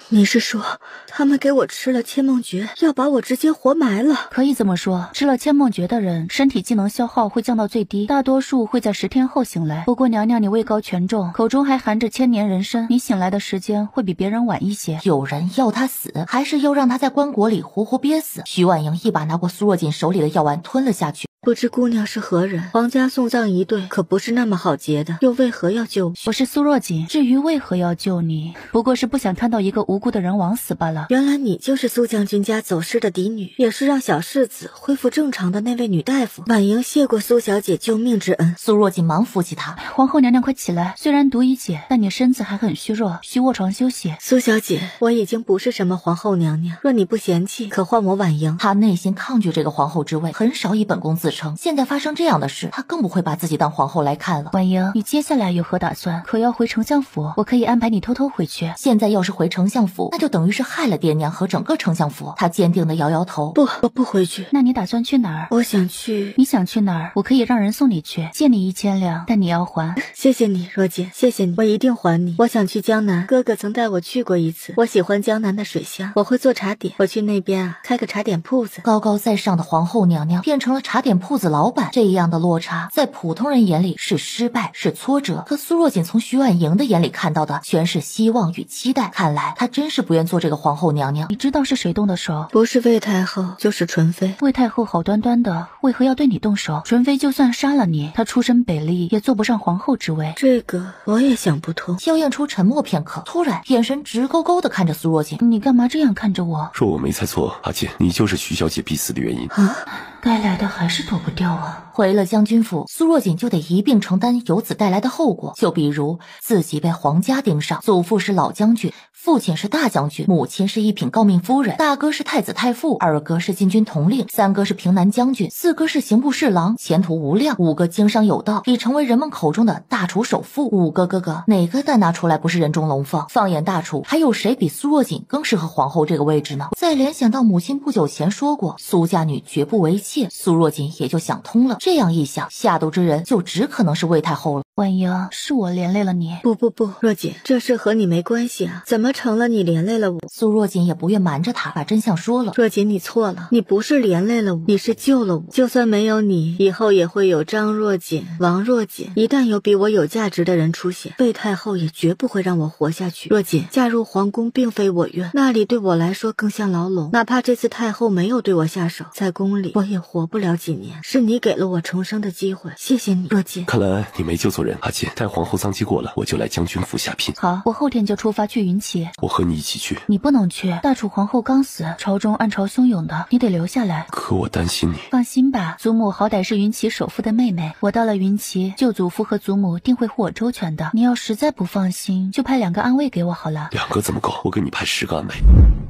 你是说他们给我吃了千梦诀，要把我直接活埋了？可以这么说，吃了千梦诀的人，身体机能消耗会降到最低，大多数会在10天后醒来。不过娘娘你位高权重，口中还含着1000年人参，你醒来的时间会比别人晚一些。有人要他死，还是要让他在棺椁里活活憋死？徐婉莹一把拿过苏若锦手里的药丸吞了下去。不知姑娘是何人？皇家送葬一对可不是那么好结的，又为何要救我？我是苏若锦，至于为何要救你，不过是不想看到一个无辜的人枉死罢了。原来你就是苏将军家走失的嫡女，也是让小世子恢复正常的那位女大夫。婉莹谢过苏小姐救命之恩。苏若锦忙扶起她。皇后娘娘快起来，虽然毒已解，但你身子还很虚弱，需卧床休息。苏小姐，我已经不是什么皇后娘娘，若你不嫌弃，可换我婉莹。她内心抗拒这个皇后之位，很少以本宫自称，现在发生这样的事，她更不会把自己当皇后来看了。婉莹，你接下来有何打算？可要回丞相府？我可以安排你偷偷回去。现在要是回丞相府，那就等于是害了爹娘和整个丞相府。她坚定地摇摇头，不，我不回去。那你打算去哪儿？我想去。你想去哪儿？我可以让人送你去，借你1000两，但你要还。谢谢你，若姐，谢谢你，我一定还你。我想去江南，哥哥曾带我去过一次，我喜欢江南的水乡，我会做茶点，我去那边开个茶点铺子。高高在上的皇后娘娘变成了茶点铺子老板，这样的落差在普通人眼里是失败，是挫折，可苏若锦从徐婉莹的眼里看到的全是希望与期待。看来她真是不愿做这个皇后娘娘。你知道是谁动的手？不是魏太后就是纯妃。魏太后好端端的，为何要对你动手？纯妃就算杀了你，她出身北厉，也做不上皇后之位。这个我也想不通。萧燕初沉默片刻，突然眼神直勾勾的看着苏若锦。你干嘛这样看着我？若我没猜错，阿锦，你就是徐小姐必死的原因啊！该来的还是躲不掉啊。回了将军府，苏若锦就得一并承担由此带来的后果，就比如自己被皇家盯上，祖父是老将军，父亲是大将军，母亲是一品诰命夫人，大哥是太子太傅，二哥是禁军统领，三哥是平南将军，四哥是刑部侍郎，前途无量，五个经商有道，已成为人们口中的大厨首富，五个哥哥哪个单拿出来不是人中龙凤？放眼大楚，还有谁比苏若锦更适合皇后这个位置呢？再联想到母亲不久前说过苏家女绝不为妾，苏若锦也就想通了。这样一想，下毒之人就只可能是魏太后了。婉莹，是我连累了你。不，若锦，这事和你没关系啊，怎么成了你连累了我？苏若锦也不愿瞒着他，把真相说了。若锦，你错了，你不是连累了我，你是救了我。就算没有你，以后也会有张若锦、王若锦，一旦有比我有价值的人出现，魏太后也绝不会让我活下去。若锦，嫁入皇宫并非我愿，那里对我来说更像牢笼。哪怕这次太后没有对我下手，在宫里我也活不了几年。是你给了我重生的机会，谢谢你，若锦。看来你没救错人。阿锦，待皇后丧期过了，我就来将军府下聘。好，我后天就出发去云骑。我和你一起去。你不能去，大楚皇后刚死，朝中暗潮汹涌的，你得留下来。可我担心你。放心吧，祖母好歹是云骑首富的妹妹，我到了云骑，舅祖父和祖母定会护我周全的。你要实在不放心，就派2个暗卫给我好了。2个怎么够？我给你派10个暗卫。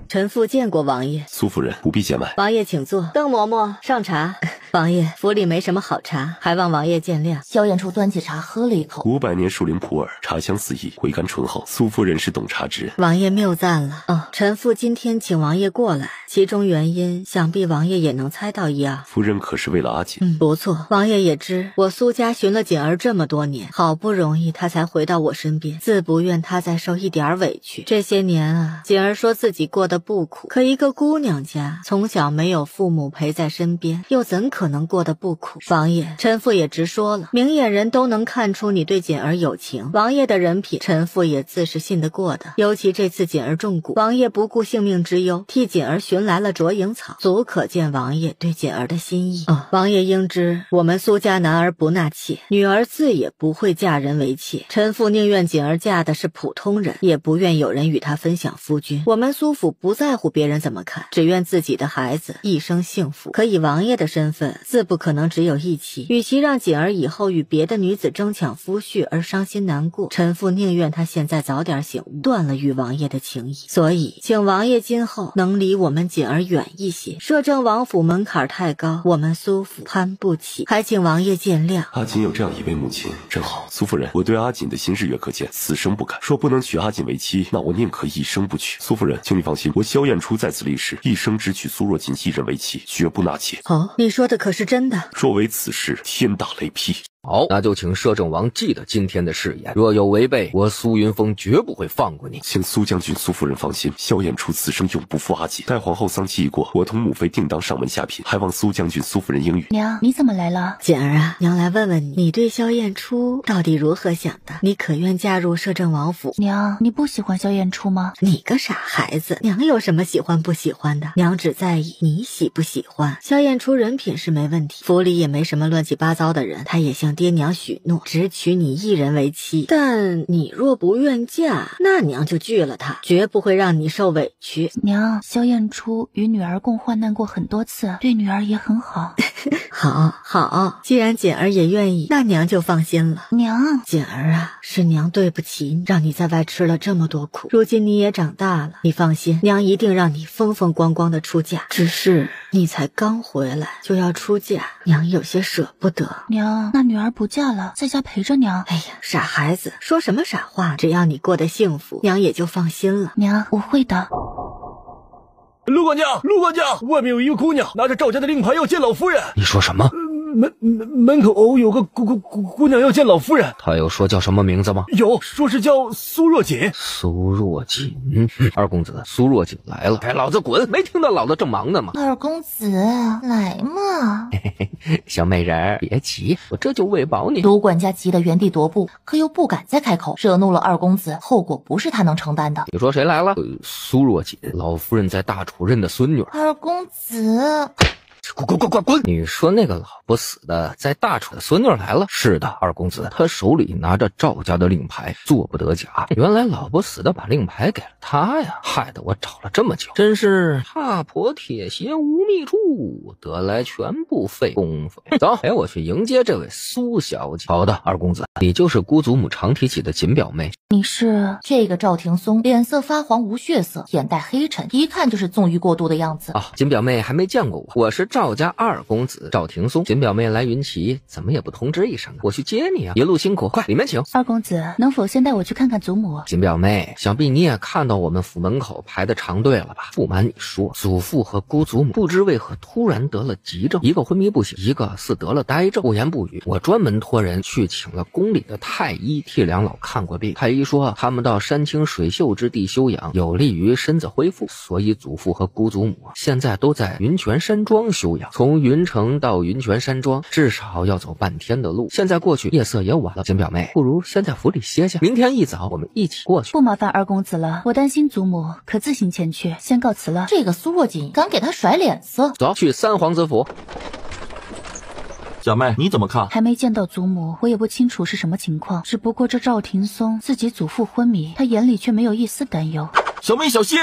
臣妇见过王爷。苏夫人不必见外。王爷请坐。邓嬷嬷上茶。王爷，府里没什么好茶，还望王爷见谅。萧彦初端起茶喝了一口。500年树林普洱，茶香四溢，回甘醇厚。苏夫人是懂茶之人。王爷谬赞了。臣妇今天请王爷过来，其中原因想必王爷也能猜到一二。夫人可是为了阿锦？不错。王爷也知我苏家寻了锦儿这么多年，好不容易她才回到我身边，自不愿她再受一点委屈。这些年啊，锦儿说自己过得不苦，可一个姑娘家从小没有父母陪在身边，又怎可能过得不苦？王爷，臣妇也直说了，明眼人都能看出你对锦儿有情，王爷的人品，臣妇也自是信得过的。尤其这次锦儿中蛊，王爷不顾性命之忧，替锦儿寻来了卓影草，足可见王爷对锦儿的心意。王爷应知，我们苏家男儿不纳妾，女儿自也不会嫁人为妾。臣妇宁愿锦儿嫁的是普通人，也不愿有人与她分享夫君。我们苏府不在乎别人怎么看，只愿自己的孩子一生幸福。可以王爷的身份，自不可能只有一妻，与其让锦儿以后与别的女子争抢夫婿而伤心难过，臣妇宁愿她现在早点醒悟，断了与王爷的情谊。所以请王爷今后能离我们锦儿远一些，摄政王府门槛太高，我们苏府攀不起，还请王爷见谅。阿锦有这样一位母亲真好。苏夫人，我对阿锦的心日月可见，死生不改。说不能娶阿锦为妻，那我宁可一生不娶。苏夫人，请你放心，我萧彦初在此立誓，一生只娶苏若锦一人为妻，绝不纳妾。你说的可是真的？若为此事，天打雷劈。好，那就请摄政王记得今天的誓言，若有违背，我苏云峰绝不会放过你。请苏将军、苏夫人放心，萧彦初此生永不负阿锦。待皇后丧期一过，我同母妃定当上门下聘，还望苏将军、苏夫人应允。娘，你怎么来了？锦儿啊，娘来问问你，你对萧彦初到底如何想的？你可愿嫁入摄政王府？娘，你不喜欢萧彦初吗？你个傻孩子，娘有什么喜欢不喜欢的？娘只在意你喜不喜欢。萧彦初人品是没问题，府里也没什么乱七八糟的人，他也向爹娘许诺，只娶你一人为妻。但你若不愿嫁，那娘就拒了他，绝不会让你受委屈。娘，萧彦初与女儿共患难过很多次，对女儿也很好。好，既然锦儿也愿意，那娘就放心了。娘，锦儿啊，是娘对不起你，让你在外吃了这么多苦，如今你也长大了，你放心，娘一定让你风风光光的出嫁。只是你才刚回来就要出嫁，娘有些舍不得。娘，那女儿不嫁了，在家陪着娘。哎呀，傻孩子，说什么傻话？只要你过得幸福，娘也就放心了。娘，我会的。陆管家，外面有一个姑娘拿着赵家的令牌要见老夫人。你说什么？门口有个姑娘要见老夫人。她有说叫什么名字吗？有，说是叫苏若锦。苏若锦，二公子，苏若锦来了，给老子滚！没听到老子正忙呢吗？二公子，来嘛！小美人别急，我这就喂饱你。卢管家急得原地踱步，可又不敢再开口，惹怒了二公子，后果不是他能承担的。你说谁来了？苏若锦，老夫人在大楚认的孙女。二公子。滚！你说那个老不死的在大楚的孙女来了？是的，二公子，他手里拿着赵家的令牌，做不得假。原来老不死的把令牌给了他呀，害得我找了这么久，真是踏破铁鞋无觅处，得来全不费功夫。走，陪我去迎接这位苏小姐。好的，二公子，你就是姑祖母常提起的锦表妹。你是？这个赵廷松脸色发黄无血色，眼袋黑沉，一看就是纵欲过度的样子。锦表妹还没见过我是赵家二公子赵廷松。锦表妹来云奇怎么也不通知一声，我去接你啊，一路辛苦，快里面请。二公子，能否先带我去看看祖母？锦表妹，想必你也看到我们府门口排的长队了吧？不瞒你说，祖父和姑祖母不知为何突然得了急症，一个昏迷不醒，一个似得了呆症，不言不语。我专门托人去请了宫里的太医替两老看过病，太医说他们到山清水秀之地休养，有利于身子恢复，所以祖父和姑祖母现在都在云泉山庄休养。从云城到云泉山庄至少要走半天的路，现在过去夜色也晚了，锦表妹不如先在府里歇下，明天一早我们一起过去。不麻烦二公子了，我担心祖母，可自行前去，先告辞了。这个苏若锦敢给他甩脸色，走去三皇子府。小妹，你怎么看？还没见到祖母，我也不清楚是什么情况，只不过这赵廷松自己祖父昏迷，他眼里却没有一丝担忧。小妹小心！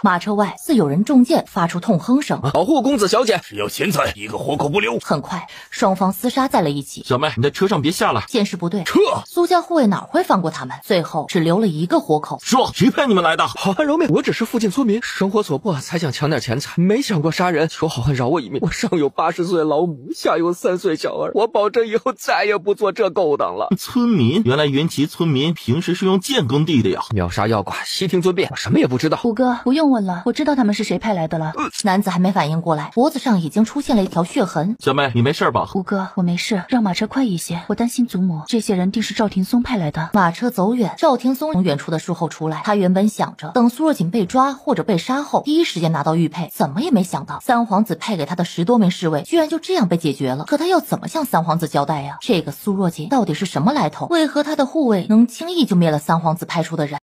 马车外似有人中箭，发出痛哼声。保护公子小姐！只要钱财，一个活口不留。很快，双方厮杀在了一起。小妹，你在车上别下来。见势不对，撤！苏家护卫哪会放过他们？最后只留了一个活口。说，谁派你们来的？好汉饶命！我只是附近村民，生活所迫，才想抢点钱财，没想过杀人。求好汉饶我一命！我上有80岁老母，下有3岁小儿，我保证以后再也不做这勾当了。村民？原来云奇村民平时是用剑耕地的呀！秒杀要剐，悉听尊便。我什么也不知道。虎哥，不用问了，我知道他们是谁派来的了。男子还没反应过来，脖子上已经出现了一条血痕。小妹，你没事吧？虎哥，我没事，让马车快一些，我担心祖母。这些人定是赵廷松派来的。马车走远，赵廷松从远处的树后出来。他原本想着等苏若锦被抓或者被杀后，第一时间拿到玉佩，怎么也没想到三皇子派给他的10多名侍卫居然就这样被解决了。可他要怎么向三皇子交代呀？这个苏若锦到底是什么来头？为何他的护卫能轻易就灭了三皇子派出的人？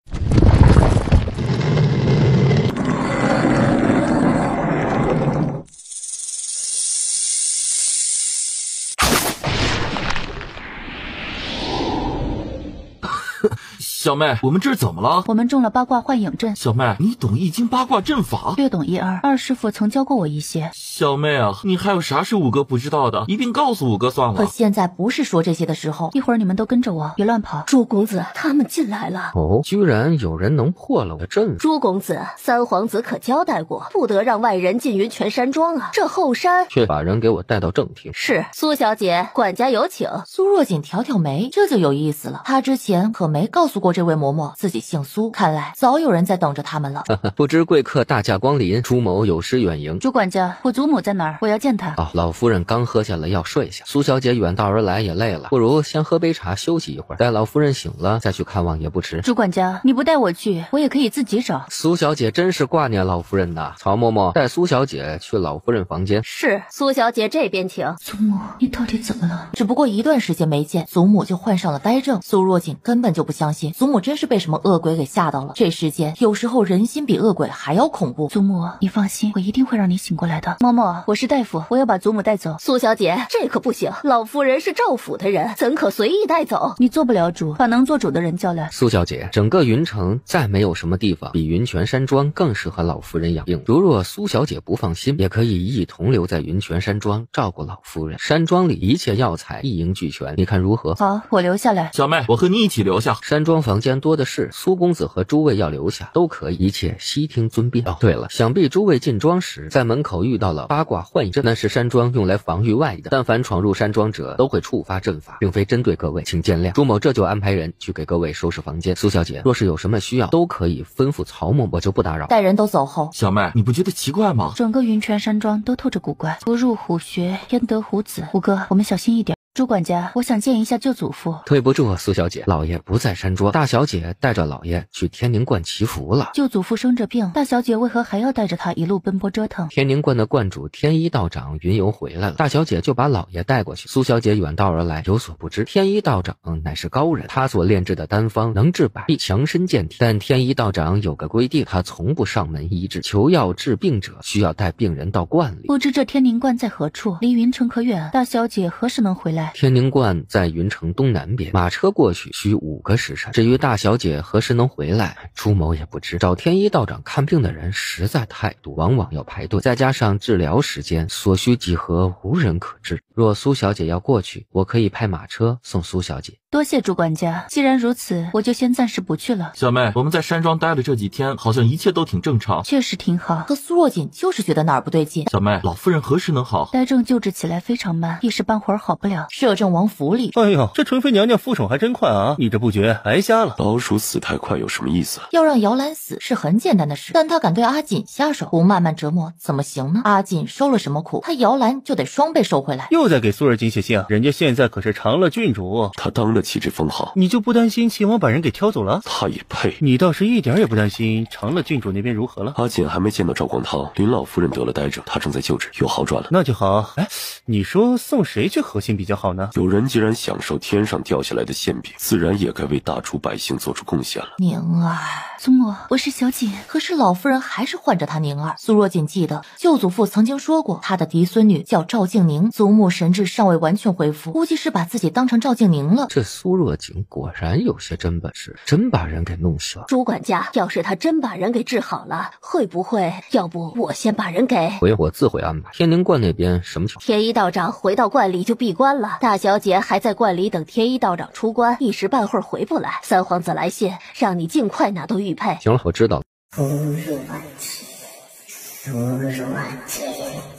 小妹，我们这儿怎么了？我们中了八卦幻影阵。小妹，你懂易经八卦阵法？略懂一二，二师傅曾教过我一些。小妹啊，你还有啥是五哥不知道的？一并告诉五哥算了。可现在不是说这些的时候。一会儿你们都跟着我，别乱跑。朱公子，他们进来了。哦，居然有人能破了我的阵法。朱公子，三皇子可交代过，不得让外人进云泉山庄啊。这后山却把人给我带到正厅。是，苏小姐，管家有请。苏若锦挑挑眉，这就有意思了。他之前可没告诉过这位嬷嬷自己姓苏，看来早有人在等着他们了。不知贵客大驾光临，朱某有失远迎。朱管家，我祖母在哪儿？我要见她。老夫人刚喝下了药睡下，苏小姐远道而来也累了，不如先喝杯茶休息一会儿，待老夫人醒了再去看望也不迟。朱管家，你不带我去，我也可以自己找。苏小姐真是挂念老夫人呐。曹嬷嬷带苏小姐去老夫人房间。是，苏小姐这边请。祖母，你到底怎么了？只不过一段时间没见，祖母就患上了呆症。苏若锦根本就不相信祖母真是被什么恶鬼给吓到了。这世间有时候人心比恶鬼还要恐怖。祖母，你放心，我一定会让你醒过来的。嬷嬷，我是大夫，我要把祖母带走。苏小姐，这可不行，老夫人是赵府的人，怎可随意带走？你做不了主，把能做主的人叫来。苏小姐，整个云城再没有什么地方比云泉山庄更适合老夫人养病。如若苏小姐不放心，也可以一同留在云泉山庄照顾老夫人。山庄里一切药材一应俱全，你看如何？好，我留下来。小妹，我和你一起留下。山庄房间多的是，苏公子和诸位要留下都可以，一切悉听尊便。对了，想必诸位进庄时在门口遇到了八卦幻影阵，那是山庄用来防御外敌的，但凡闯入山庄者都会触发阵法，并非针对各位，请见谅。朱某这就安排人去给各位收拾房间。苏小姐，若是有什么需要，都可以吩咐曹某，我就不打扰。待人都走后，小妹，你不觉得奇怪吗？整个云泉山庄都透着古怪，不入虎穴，焉得虎子。虎哥，我们小心一点。朱管家，我想见一下舅祖父。对不住，苏小姐，老爷不在山庄，大小姐带着老爷去天宁观祈福了。舅祖父生着病，大小姐为何还要带着他一路奔波折腾？天宁观的观主天一道长云游回来了，大小姐就把老爷带过去。苏小姐远道而来，有所不知，天一道长乃是高人，他所炼制的丹方能治百病，强身健体。但天一道长有个规定，他从不上门医治，求药治病者需要带病人到观里。不知这天宁观在何处？离云城可远？大小姐何时能回来？天宁观在云城东南边，马车过去需5个时辰。至于大小姐何时能回来，朱某也不知。找天一道长看病的人实在太多，往往要排队，再加上治疗时间所需几何无人可知。若苏小姐要过去，我可以派马车送苏小姐。多谢朱管家，既然如此，我就先暂时不去了。小妹，我们在山庄待了这几天，好像一切都挺正常。确实挺好，可苏若锦就是觉得哪儿不对劲。小妹，老夫人何时能好？呆症救治起来非常慢，一时半会儿好不了。摄政王府里，哎呦，这纯妃娘娘复手还真快啊！你这不觉白瞎了。老鼠死太快有什么意思？要让姚兰死是很简单的事，但他敢对阿锦下手，不慢慢折磨怎么行呢？阿锦受了什么苦，他姚兰就得双倍收回来。又在给苏若锦写信啊！人家现在可是长乐郡主，他当得起这封号。你就不担心秦王把人给挑走了？他也配？你倒是一点也不担心长乐郡主那边如何了？阿锦还没见到赵广涛，林老夫人得了呆症，他正在救治，有好转了。那就好。哎，你说送谁去和亲比较好呢？有人既然享受天上掉下来的馅饼，自然也该为大楚百姓做出贡献了。宁儿，祖母，我是小锦。可是老夫人还是唤着她宁儿。苏若锦记得舅祖父曾经说过，他的嫡孙女叫赵静宁，祖母神智尚未完全恢复，估计是把自己当成赵静宁了。这苏若锦果然有些真本事，真把人给弄死了。朱管家，要是他真把人给治好了，会不会？要不我先把人给……我自会安排。天宁观那边什么情况？天一道长回到观里就闭关了，大小姐还在观里等天一道长出关，一时半会儿回不来。三皇子来信，让你尽快拿到玉佩。行了，我知道了。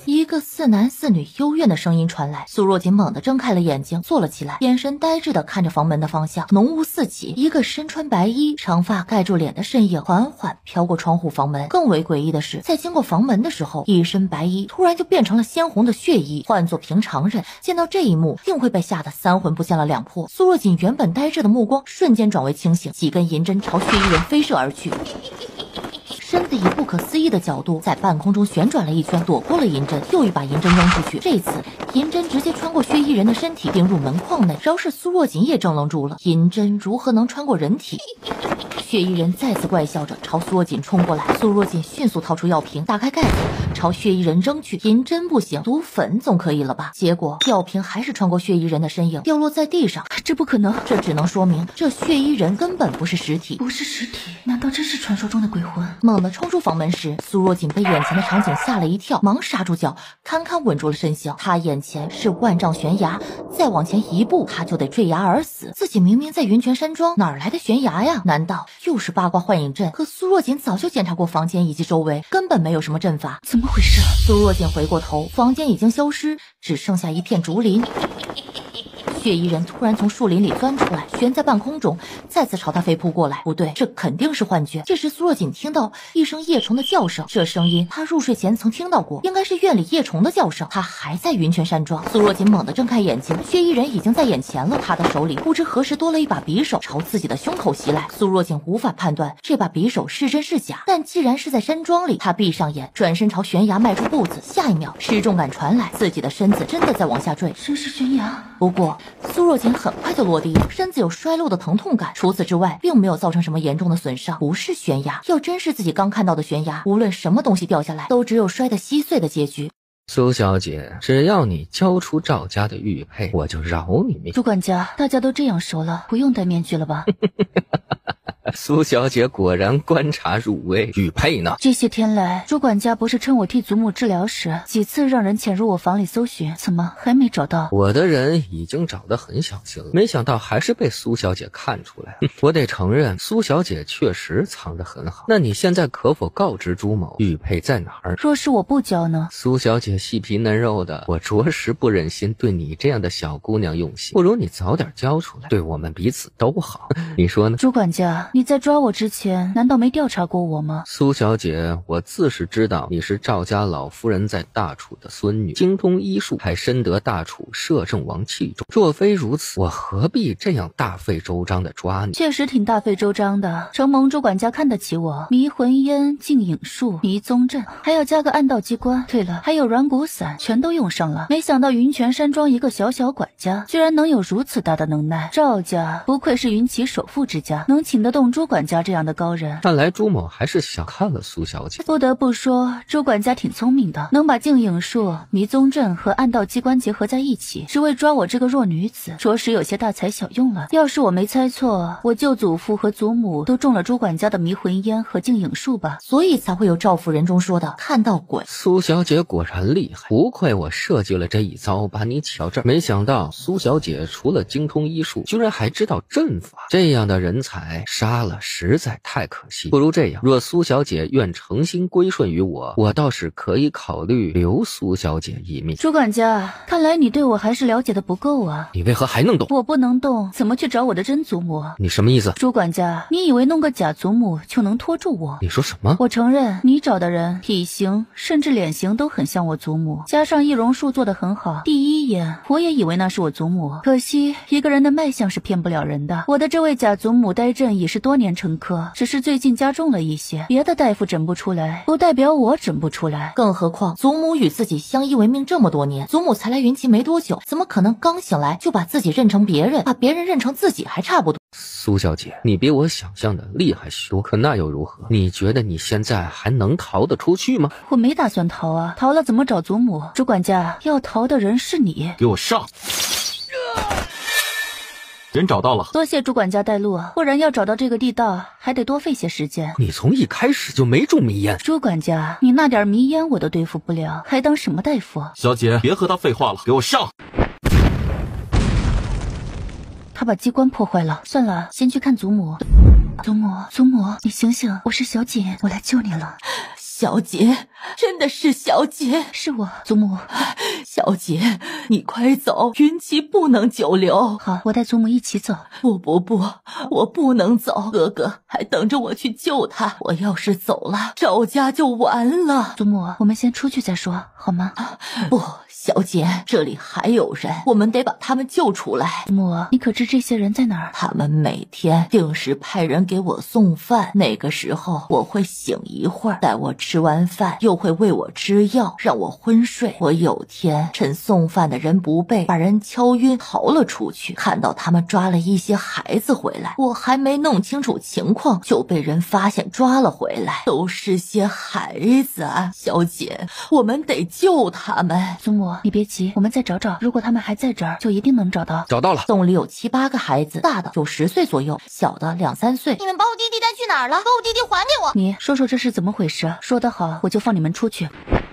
一个似男似女幽怨的声音传来，苏若锦猛地睁开了眼睛，坐了起来，眼神呆滞地看着房门的方向。浓雾四起，一个身穿白衣、长发盖住脸的身影缓缓飘过窗户房门。更为诡异的是，在经过房门的时候，一身白衣突然就变成了鲜红的血衣。换做平常人见到这一幕，定会被吓得三魂不见了两魄。苏若锦原本呆滞的目光瞬间转为清醒，几根银针朝血衣人飞射而去，身子以不可思议的角度在半空中旋转了一圈，躲过了银针，又一把银针扔出去。这次银针直接穿过血衣人的身体，并入门框内。饶是苏若锦也怔愣住了，银针如何能穿过人体？血衣人再次怪笑着朝苏若锦冲过来，苏若锦迅速掏出药瓶，打开盖子，朝血衣人扔去。银针不行，毒粉总可以了吧？结果药瓶还是穿过血衣人的身影，掉落在地上。这不可能，这只能说明这血衣人根本不是实体。不是实体？难道真是传说中的鬼魂？猛地冲出房门时，苏若锦被眼前的场景吓了一跳，忙刹住脚，堪堪稳住了身形。他眼前是万丈悬崖，再往前一步他就得坠崖而死。自己明明在云泉山庄，哪来的悬崖呀？难道又是八卦幻影阵？可苏若锦早就检查过房间以及周围，根本没有什么阵法。怎么回事？苏若锦回过头，房间已经消失，只剩下一片竹林。血衣人突然从树林里钻出来，悬在半空中，再次朝他飞扑过来。不对，这肯定是幻觉。这时苏若锦听到一声夜虫的叫声，这声音他入睡前曾听到过，应该是院里夜虫的叫声。他还在云泉山庄。苏若锦猛地睁开眼睛，血衣人已经在眼前了，他的手里不知何时多了一把匕首，朝自己的胸口袭来。苏若锦无法判断这把匕首是真是假，但既然是在山庄里，他闭上眼，转身朝悬崖迈出步子。下一秒失重感传来，自己的身子真的在往下坠。真是悬崖。不过苏若锦很快就落地了，身子有衰落的疼痛感，除此之外并没有造成什么严重的损伤。不是悬崖，要真是自己刚看到的悬崖，无论什么东西掉下来，都只有摔得稀碎的结局。苏小姐，只要你交出赵家的玉佩，我就饶你命。朱管家，大家都这样熟了，不用戴面具了吧？苏小姐果然观察入微，玉佩呢？这些天来，朱管家不是趁我替祖母治疗时，几次让人潜入我房里搜寻，怎么还没找到？我的人已经找得很小心了，没想到还是被苏小姐看出来了。我得承认，苏小姐确实藏得很好。那你现在可否告知朱某玉佩在哪儿？若是我不交呢？苏小姐细皮嫩肉的，我着实不忍心对你这样的小姑娘用心，不如你早点交出来，对我们彼此都好。你说呢？朱管家，你在抓我之前，难道没调查过我吗？苏小姐，我自是知道你是赵家老夫人在大楚的孙女，精通医术，还深得大楚摄政王器重。若非如此，我何必这样大费周章的抓你？确实挺大费周章的。承蒙主管家看得起我，迷魂烟、静影术、迷踪阵，还要加个暗道机关。对了，还有软骨散，全都用上了。没想到云泉山庄一个小小管家，居然能有如此大的能耐。赵家不愧是云齐首富之家，能请得动朱管家这样的高人。看来朱某还是小看了苏小姐。不得不说，朱管家挺聪明的，能把静影术、迷踪阵和暗道机关结合在一起，只为抓我这个弱女子，着实有些大材小用了。要是我没猜错，我舅祖父和祖母都中了朱管家的迷魂烟和静影术吧，所以才会有赵夫人中说的看到鬼。苏小姐果然厉害，不愧我设计了这一遭，把你起到这儿。没想到苏小姐除了精通医术，居然还知道阵法，这样的人才杀了实在太可惜。不如这样，若苏小姐愿诚心归顺于我，我倒是可以考虑留苏小姐一命。朱管家，看来你对我还是了解的不够啊。你为何还能动？我不能动，怎么去找我的真祖母？你什么意思？朱管家，你以为弄个假祖母就能拖住我？你说什么？我承认你找的人体型甚至脸型都很像我祖母，加上易容术做得很好，第一眼我也以为那是我祖母。可惜一个人的脉象是骗不了人的，我的这位假祖母呆症已是多年成科，只是最近加重了一些，别的大夫诊不出来，不代表我诊不出来。更何况祖母与自己相依为命这么多年，祖母才来云齐没多久，怎么可能刚醒来就把自己认成别人，把别人认成自己还差不多。苏小姐，你比我想象的厉害许多，可那又如何？你觉得你现在还能逃得出去吗？我没打算逃啊，逃了怎么找祖母？朱管家，要逃的人是你，给我上！人找到了，多谢朱管家带路，不然要找到这个地道还得多费些时间。你从一开始就没中迷烟。朱管家，你那点迷烟我都对付不了，还当什么大夫？小姐，别和他废话了，给我上！他把机关破坏了，算了，先去看祖母。祖母，你醒醒，我是小锦，我来救你了。小姐，真的是小姐，是我，祖母。小姐，你快走，云齐不能久留。好，我带祖母一起走。不，我不能走，哥哥还等着我去救他。我要是走了，赵家就完了。祖母，我们先出去再说，好吗？不，小姐，这里还有人，我们得把他们救出来。祖母，你可知这些人在哪儿？他们每天定时派人给我送饭，那个时候我会醒一会儿，待我吃完饭又会喂我吃药，让我昏睡。我有天趁送饭的人不备，把人敲晕逃了出去，看到他们抓了一些孩子回来，我还没弄清楚情况就被人发现抓了回来，都是些孩子啊。小姐，我们得救他们。祖母，你别急，我们再找找，如果他们还在这儿就一定能找到。找到了，洞里有7、8个孩子，大的有10岁左右，小的2、3岁。你们把我弟弟带去哪儿了？把我弟弟还给我！你说说这是怎么回事？说得好，我就放你们出去。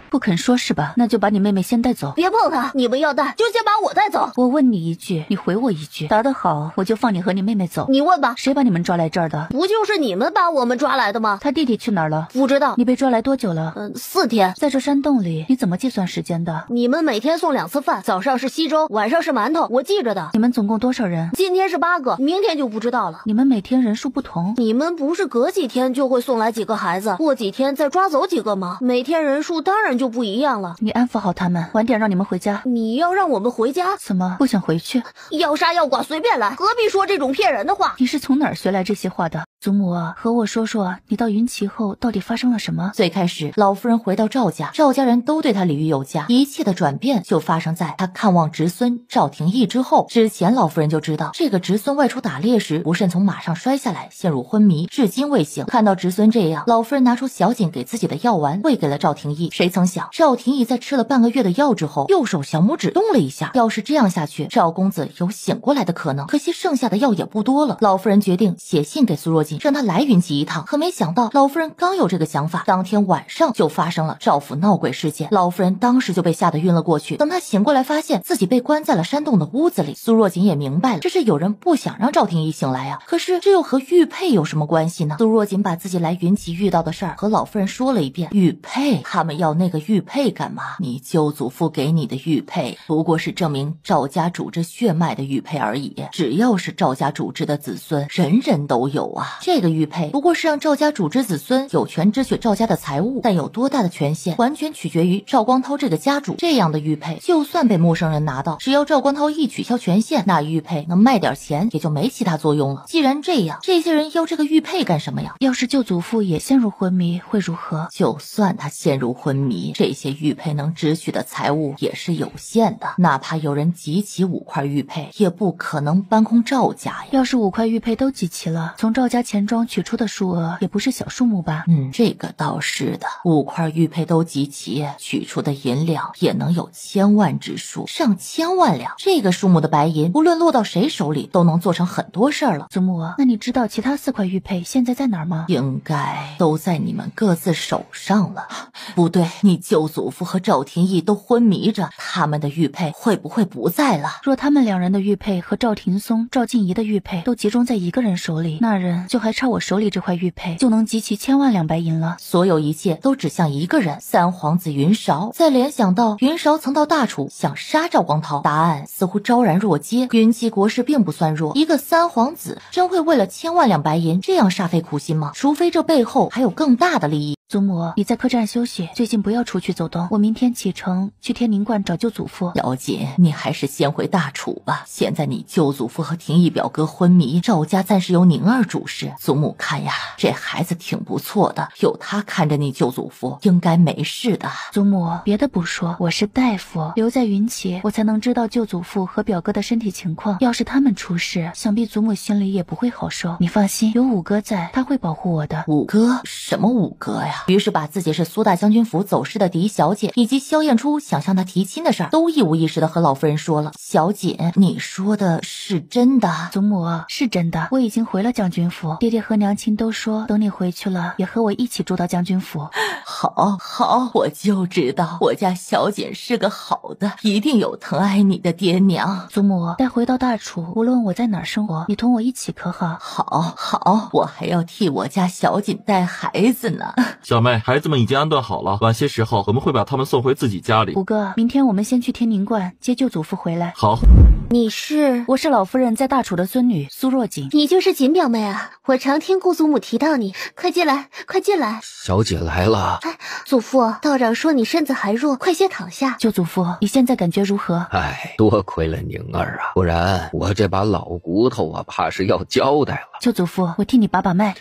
不肯说是吧？那就把你妹妹先带走。别碰她，你们要带就先把我带走。我问你一句，你回我一句，答得好我就放你和你妹妹走。你问吧，谁把你们抓来这儿的？不就是你们把我们抓来的吗？他弟弟去哪儿了？不知道。你被抓来多久了？4天。在这山洞里，你怎么计算时间的？你们每天送2次饭，早上是稀粥，晚上是馒头，我记着的。你们总共多少人？今天是8个，明天就不知道了。你们每天人数不同？你们不是隔几天就会送来几个孩子，过几天再抓走几个吗？每天人数当然就不一样了。你安抚好他们，晚点让你们回家。你要让我们回家？怎么不想回去？要杀要剐随便来，何必说这种骗人的话？你是从哪儿学来这些话的？祖母啊，和我说说你到云齐后到底发生了什么？最开始老夫人回到赵家，赵家人都对她礼遇有加，一切的转变就发生在她看望侄孙赵廷义之后。之前老夫人就知道这个侄孙外出打猎时不慎从马上摔下来，陷入昏迷，至今未醒。看到侄孙这样，老夫人拿出小锦给自己的药丸喂给了赵廷义。谁曾想赵廷义在吃了半个月的药之后，右手小拇指动了一下，要是这样下去，赵公子有醒过来的可能。可惜剩下的药也不多了，老夫人决定写信给苏若锦，让他来云齐一趟。可没想到老夫人刚有这个想法，当天晚上就发生了赵府闹鬼事件。老夫人当时就被吓得晕了过去，等她醒过来发现自己被关在了山洞的屋子里。苏若锦也明白了，这是有人不想让赵廷义醒来啊。可是这又和玉佩有什么关系呢？苏若锦把自己来云齐遇到的事儿和老夫人说了一遍。玉佩，他们要那个个玉佩干嘛？你舅祖父给你的玉佩不过是证明赵家主之血脉的玉佩而已，只要是赵家主之的子孙，人人都有啊。这个玉佩不过是让赵家主之子孙有权支取赵家的财物，但有多大的权限完全取决于赵光涛这个家主。这样的玉佩就算被陌生人拿到，只要赵光涛一取消权限，那玉佩能卖点钱也就没其他作用了。既然这样，这些人要这个玉佩干什么呀？要是舅祖父也陷入昏迷会如何？就算他陷入昏迷，这些玉佩能支取的财物也是有限的，哪怕有人集齐5块玉佩，也不可能搬空赵家呀。要是5块玉佩都集齐了，从赵家钱庄取出的数额也不是小数目吧？这个倒是的，5块玉佩都集齐，取出的银两也能有千万之数，上千万两。这个数目的白银，无论落到谁手里，都能做成很多事儿了。祖母，那你知道其他4块玉佩现在在哪儿吗？应该都在你们各自手上了。不对，你舅祖父和赵廷义都昏迷着，他们的玉佩会不会不在了？若他们2人的玉佩和赵廷松、赵静怡的玉佩都集中在一个人手里，那人就还差我手里这块玉佩，就能集齐千万两白银了。所有一切都指向一个人，三皇子云韶。再联想到云韶曾到大楚想杀赵光涛，答案似乎昭然若揭。云姬国士并不算弱，一个三皇子真会为了千万两白银这样煞费苦心吗？除非这背后还有更大的利益。祖母，你在客栈休息，最近不要出去走动。我明天启程去天宁观找舅祖父。小姐，你还是先回大楚吧。现在你舅祖父和廷义表哥昏迷，赵家暂时由宁儿主事。祖母看呀，这孩子挺不错的，有他看着你舅祖父，应该没事的。祖母，别的不说，我是大夫，留在云起，我才能知道舅祖父和表哥的身体情况。要是他们出事，想必祖母心里也不会好受。你放心，有五哥在，他会保护我的。五哥？什么五哥呀？于是把自己是苏大将军府走失的嫡小姐，以及萧燕初想向他提亲的事儿，都一五一十的和老夫人说了。小姐，你说的是真的？祖母，是真的，我已经回了将军府，爹爹和娘亲都说等你回去了，也和我一起住到将军府。好，我就知道我家小姐是个好的，一定有疼爱你的爹娘。祖母，待回到大楚，无论我在哪儿生活，你同我一起可好？好，我还要替我家小锦带孩子呢。小妹，孩子们已经安顿好了，晚些时候我们会把他们送回自己家里。五哥，明天我们先去天宁观接舅祖父回来。好。我是老夫人在大楚的孙女苏若锦。你就是锦表妹啊，我常听姑祖母提到你，快进来。小姐来了。祖父，道长说你身子还弱，快些躺下。舅祖父，你现在感觉如何？多亏了宁儿啊，不然我这把老骨头啊，怕是要交代了。舅祖父，我替你把把脉。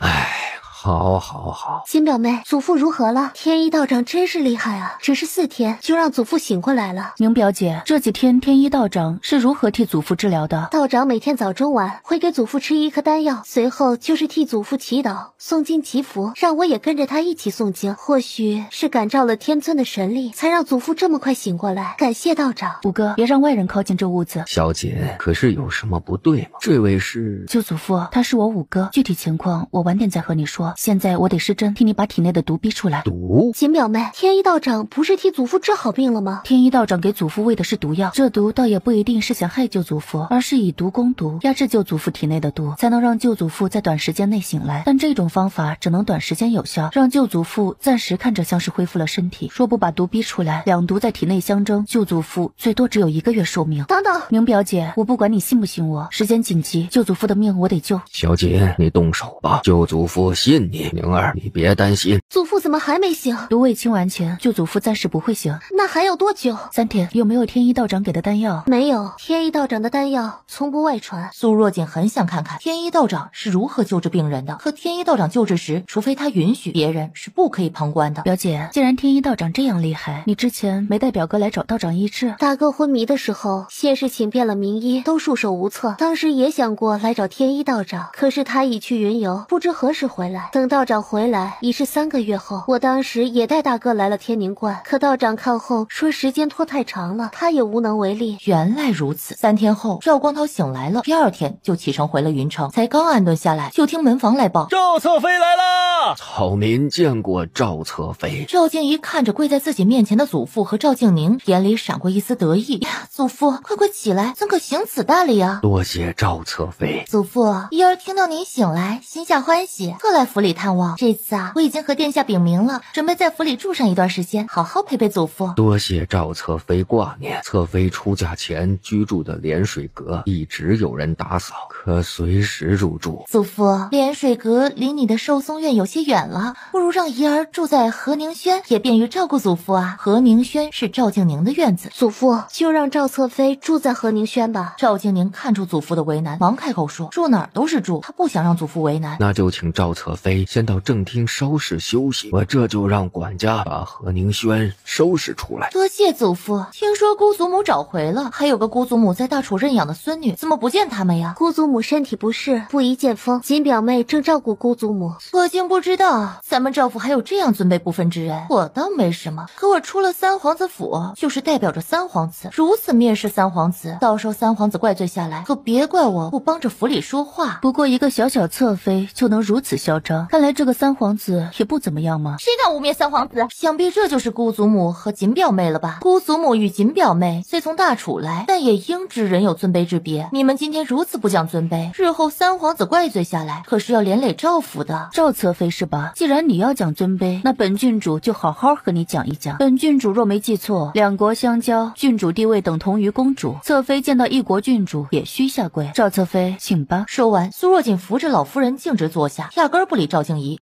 好。锦表妹，祖父如何了？天一道长真是厉害啊，只是4天就让祖父醒过来了。宁表姐，这几天天一道长是如何替祖父治疗的？道长每天早中晚会给祖父吃1颗丹药，随后就是替祖父祈祷、诵经祈福，让我也跟着他一起诵经。或许是感召了天尊的神力，才让祖父这么快醒过来。感谢道长。五哥，别让外人靠近这屋子。小姐，可是有什么不对吗？这位是舅祖父，他是我五哥，具体情况我晚点再和你说。现在我得施针，替你把体内的毒逼出来。毒？锦表妹，天一道长不是替祖父治好病了吗？天一道长给祖父喂的是毒药，这毒倒也不一定是想害舅祖父，而是以毒攻毒，压制舅祖父体内的毒，才能让舅祖父在短时间内醒来。但这种方法只能短时间有效，让舅祖父暂时看着像是恢复了身体。若不把毒逼出来，两毒在体内相争，舅祖父最多只有1个月寿命。等等，宁表姐，我不管你信不信我，时间紧急，舅祖父的命我得救。小姐，你动手吧，舅祖父信你。宁儿，你别担心。祖父怎么还没醒？毒未清完前，舅祖父暂时不会醒。那还要多久？3天。有没有天一道长给的丹药？没有，天一道长的丹药从不外传。苏若锦很想看看天一道长是如何救治病人的，可天一道长救治时，除非他允许，别人是不可以旁观的。表姐，既然天一道长这样厉害，你之前没带表哥来找道长医治？大哥昏迷的时候，先是请遍了名医，都束手无策。当时也想过来找天一道长，可是他已去云游，不知何时回来。等道长回来已是3个月后，我当时也带大哥来了天宁观，可道长看后说时间拖太长了，他也无能为力。原来如此。3天后，赵光涛醒来了，第2天就启程回了云城，才刚安顿下来，就听门房来报：赵侧妃来了。了。草民见过赵侧妃。赵静怡看着跪在自己面前的祖父和赵静宁，眼里闪过一丝得意。祖父，快快起来，怎可行此大礼啊！多谢赵侧妃。祖父，怡儿听到您醒来，心下欢喜，特来府里探望。这次啊，我已经和殿下禀明了，准备在府里住上一段时间，好好陪陪祖父。多谢赵侧妃挂念。侧妃出嫁前居住的莲水阁一直有人打扫，可随时入住。祖父，莲水阁离你的寿松院有些远了，不如让怡儿住在和宁轩，也便于照顾祖父啊。和宁轩是赵静宁的院子，祖父就让赵侧妃住在和宁轩吧。赵静宁看出祖父的为难，忙开口说：“住哪儿都是住，他不想让祖父为难。”那就请赵侧妃先到正厅稍事休息，我这就让管家把和宁轩收拾出来。多谢祖父。听说姑祖母找回了，还有个姑祖母在大楚认养的孙女，怎么不见他们呀？姑祖母身体不适，不宜见风，锦表妹正照顾姑祖母。我竟不知道咱们赵府还有这样尊卑不分之人。我倒没什么，可我出了三皇子府，就是代表着三皇子，如此蔑视三皇子，到时候三皇子怪罪下来，可别怪我不帮着府里说话。不过一个小小侧妃就能如此嚣张，看来这个三皇子也不怎么样嘛。谁敢污蔑三皇子？想必这就是姑祖母和锦表妹了吧？姑祖母与锦表妹虽从大楚来，但也应知人有尊卑之别。你们今天如此不讲尊卑，日后三皇子怪罪下来，可是要连累赵府的。赵侧妃是吧？既然你要讲尊卑，那本郡主就好好和你讲一讲。本郡主若没记错，两国相交，郡主地位等同于公主，侧妃见到一国郡主也需下跪。赵侧妃，请吧。说完，苏若锦扶着老夫人径直坐下，压根儿不理赵静怡。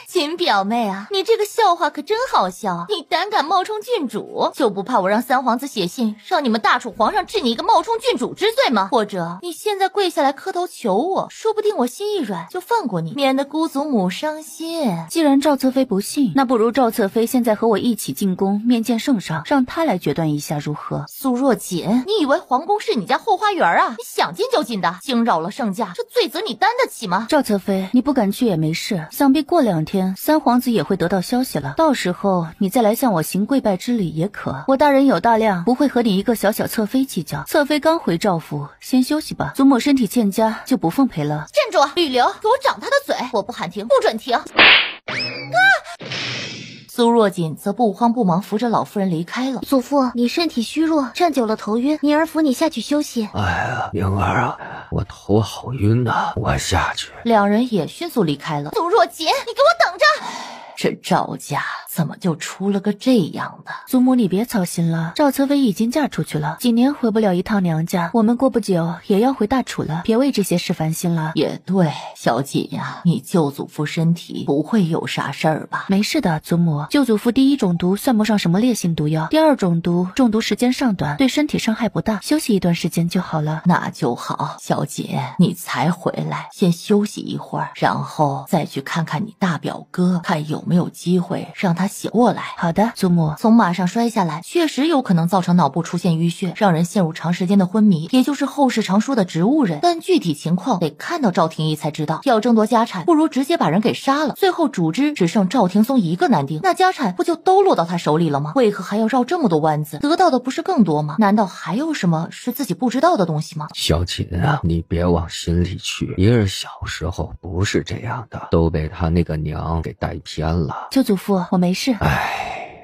锦表妹啊，你这个笑话可真好笑！你胆敢冒充郡主，就不怕我让三皇子写信，让你们大楚皇上治你一个冒充郡主之罪吗？或者你现在跪下来磕头求我，说不定我心一软就放过你，免得姑祖母伤心。既然赵侧妃不信，那不如赵侧妃现在和我一起进宫面见圣上，让他来决断一下如何？苏若锦，你以为皇宫是你家后花园啊？你想进就进的，惊扰了圣驾，这罪责你担得起吗？赵侧妃，你不敢去也没事，想必过2天三皇子也会得到消息了，到时候你再来向我行跪拜之礼也可。我大人有大量，不会和你一个小小侧妃计较。侧妃刚回赵府，先休息吧。祖母身体欠佳，就不奉陪了。站住！吕留，给我掌他的嘴！我不喊停，不准停！苏若锦则不慌不忙扶着老夫人离开了。祖父，你身体虚弱，站久了头晕，宁儿扶你下去休息。哎呀，宁儿啊，我头好晕呐，我下去。两人也迅速离开了。苏若锦，你给我等着！这赵家怎么就出了个这样的？祖母你别操心了，赵侧妃已经嫁出去了，几年回不了一趟娘家，我们过不久也要回大楚了，别为这些事烦心了。也对，小锦呀，你舅祖父身体不会有啥事儿吧？没事的，祖母。舅祖父第1种毒算不上什么烈性毒药，第2种毒中毒时间尚短，对身体伤害不大，休息一段时间就好了。那就好，小锦，你才回来，先休息一会儿，然后再去看看你大表哥，看有没有机会让他醒过来。好的，祖母。从马上摔下来，确实有可能造成脑部出现淤血，让人陷入长时间的昏迷，也就是后世常说的植物人。但具体情况得看到赵廷义才知道。要争夺家产，不如直接把人给杀了，最后主之只剩赵廷松一个男丁，那家产不就都落到他手里了吗？为何还要绕这么多弯子？得到的不是更多吗？难道还有什么是自己不知道的东西吗？小锦啊，你别往心里去，怡儿小时候不是这样的，都被他那个娘给带偏了。舅祖父，我没事。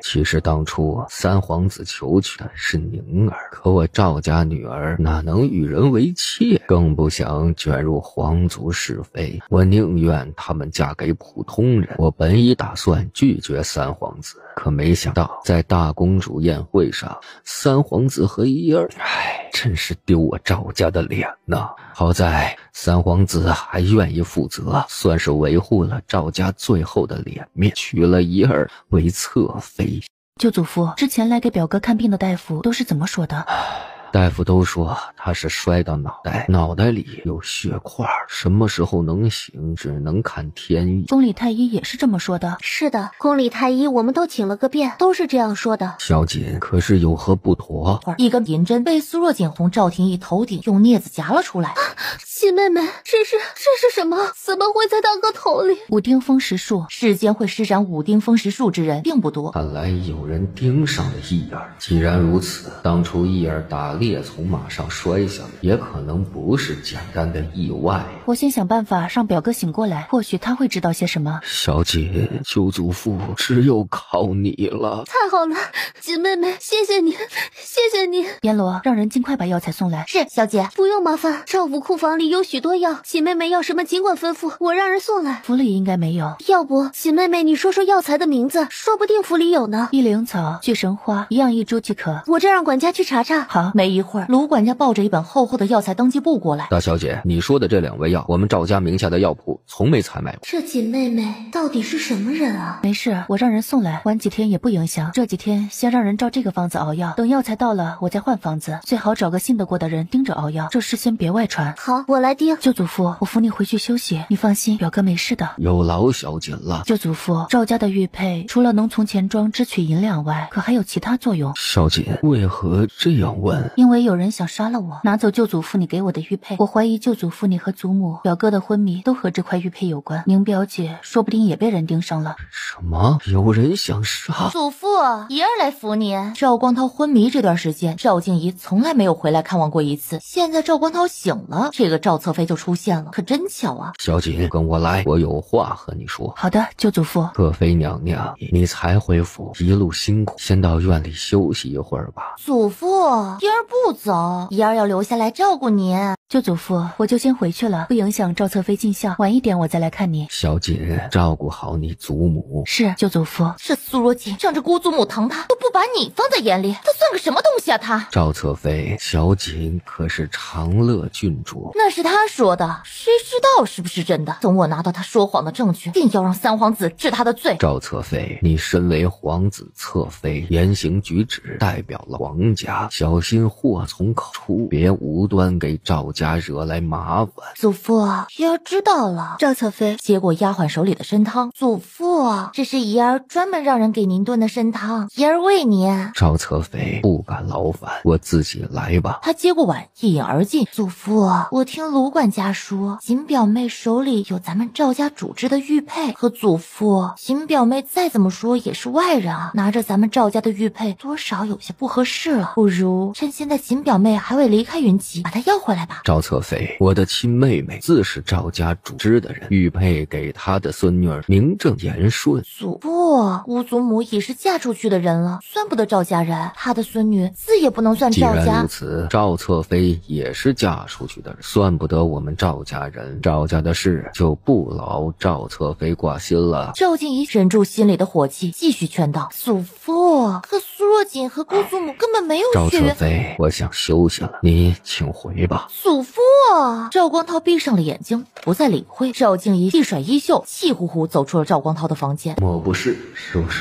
其实当初三皇子求娶的是宁儿，可我赵家女儿哪能与人为妾，更不想卷入皇族是非。我宁愿他们嫁给普通人。我本已打算拒绝三皇子，可没想到在大公主宴会上，三皇子和怡儿，真是丢我赵家的脸呐！好在三皇子还愿意负责，算是维护了赵家最后的脸面，娶了怡儿为侧妃。舅祖父，之前来给表哥看病的大夫都是怎么说的？大夫都说他是摔到脑袋里有血块，什么时候能醒只能看天意。宫里太医也是这么说的。是的，宫里太医我们都请了个遍，都是这样说的。小锦，可是有何不妥？一根银针被苏若锦从赵廷义头顶用镊子夹了出来。亲妹妹，这是什么？怎么会在大哥头里？五丁风石术，世间会施展五丁风石术之人并不多。看来有人盯上了义儿。既然如此，当初义儿打猎从马上摔下来，也可能不是简单的意外。我先想办法让表哥醒过来，或许他会知道些什么。小姐，舅祖父只有靠你了。太好了，锦妹妹，谢谢你，谢谢你。阎罗，让人尽快把药材送来。是，小姐。不用麻烦，少府库房里有许多药，锦妹妹要什么尽管吩咐，我让人送来。府里应该没有。要不，锦妹妹你说说药材的名字，说不定府里有呢。一灵草、巨神花，一样一株即可。我这让管家去查查。好。没一会儿，卢管家抱着一本厚厚的药材登记簿过来。大小姐，你说的这2味药，我们赵家名下的药铺从没采买过。这锦妹妹到底是什么人啊？没事，我让人送来，晚几天也不影响。这几天先让人照这个方子熬药，等药材到了，我再换方子。最好找个信得过的人盯着熬药，这事先别外传。好，我来盯。舅祖父，我扶你回去休息，你放心，表哥没事的。有劳小姐了。舅祖父，赵家的玉佩除了能从钱庄支取银两外，可还有其他作用。小姐为何这样问？因为有人想杀了我，拿走舅祖父你给我的玉佩。我怀疑舅祖父你和祖母、表哥的昏迷都和这块玉佩有关。宁表姐说不定也被人盯上了。什么？有人想杀？祖父，姨儿来扶你。赵光涛昏迷这段时间，赵静怡从来没有回来看望过一次。现在赵光涛醒了，这个赵侧妃就出现了，可真巧啊！小锦，跟我来，我有话和你说。好的，舅祖父。侧妃娘娘，你才回府，一路辛苦，先到院里休息一会儿吧。祖父，姨儿不走，姨儿要留下来照顾您。舅祖父，我就先回去了，不影响赵侧妃尽孝，晚一点我再来看你。小锦，照顾好你祖母。是，舅祖父。这苏若锦仗着姑祖母疼他，都不把你放在眼里，他算个什么东西啊他？赵侧妃，小锦可是长乐郡主。那是他说的，谁知道是不是真的？等我拿到他说谎的证据，定要让三皇子治他的罪。赵侧妃，你身为皇子侧妃，言行举止代表了皇家，小心祸从口出，别无端给赵家惹来麻烦。祖父，姨儿知道了。赵侧妃接过丫鬟手里的参汤。祖父，这是姨儿专门让人给您炖的参汤，姨儿为您。赵侧妃不敢劳烦，我自己来吧。他接过碗一饮而尽。祖父，我听卢管家说，锦表妹手里有咱们赵家主制的玉佩。可祖父，锦表妹再怎么说也是外人啊，拿着咱们赵家的玉佩，多少有些不合适了。不如趁现在锦表妹还未离开云集，把她要回来吧。赵侧妃，我的亲妹妹自是赵家主织的人，玉佩给她的孙女儿名正言顺。祖父，姑祖母已是嫁出去的人了，算不得赵家人，她的孙女自也不能算赵家。既然如此，赵侧妃也是嫁出去的人，算不得我们赵家人，赵家的事就不劳赵侧妃挂心了。赵静怡忍住心里的火气，继续劝道：祖父，可苏若锦和姑祖母根本没有赵血缘。侧妃，我想休息了，你请回吧。祖父，赵光涛闭上了眼睛，不再理会。赵静怡一甩衣袖，气呼呼走出了赵光涛的房间。莫不是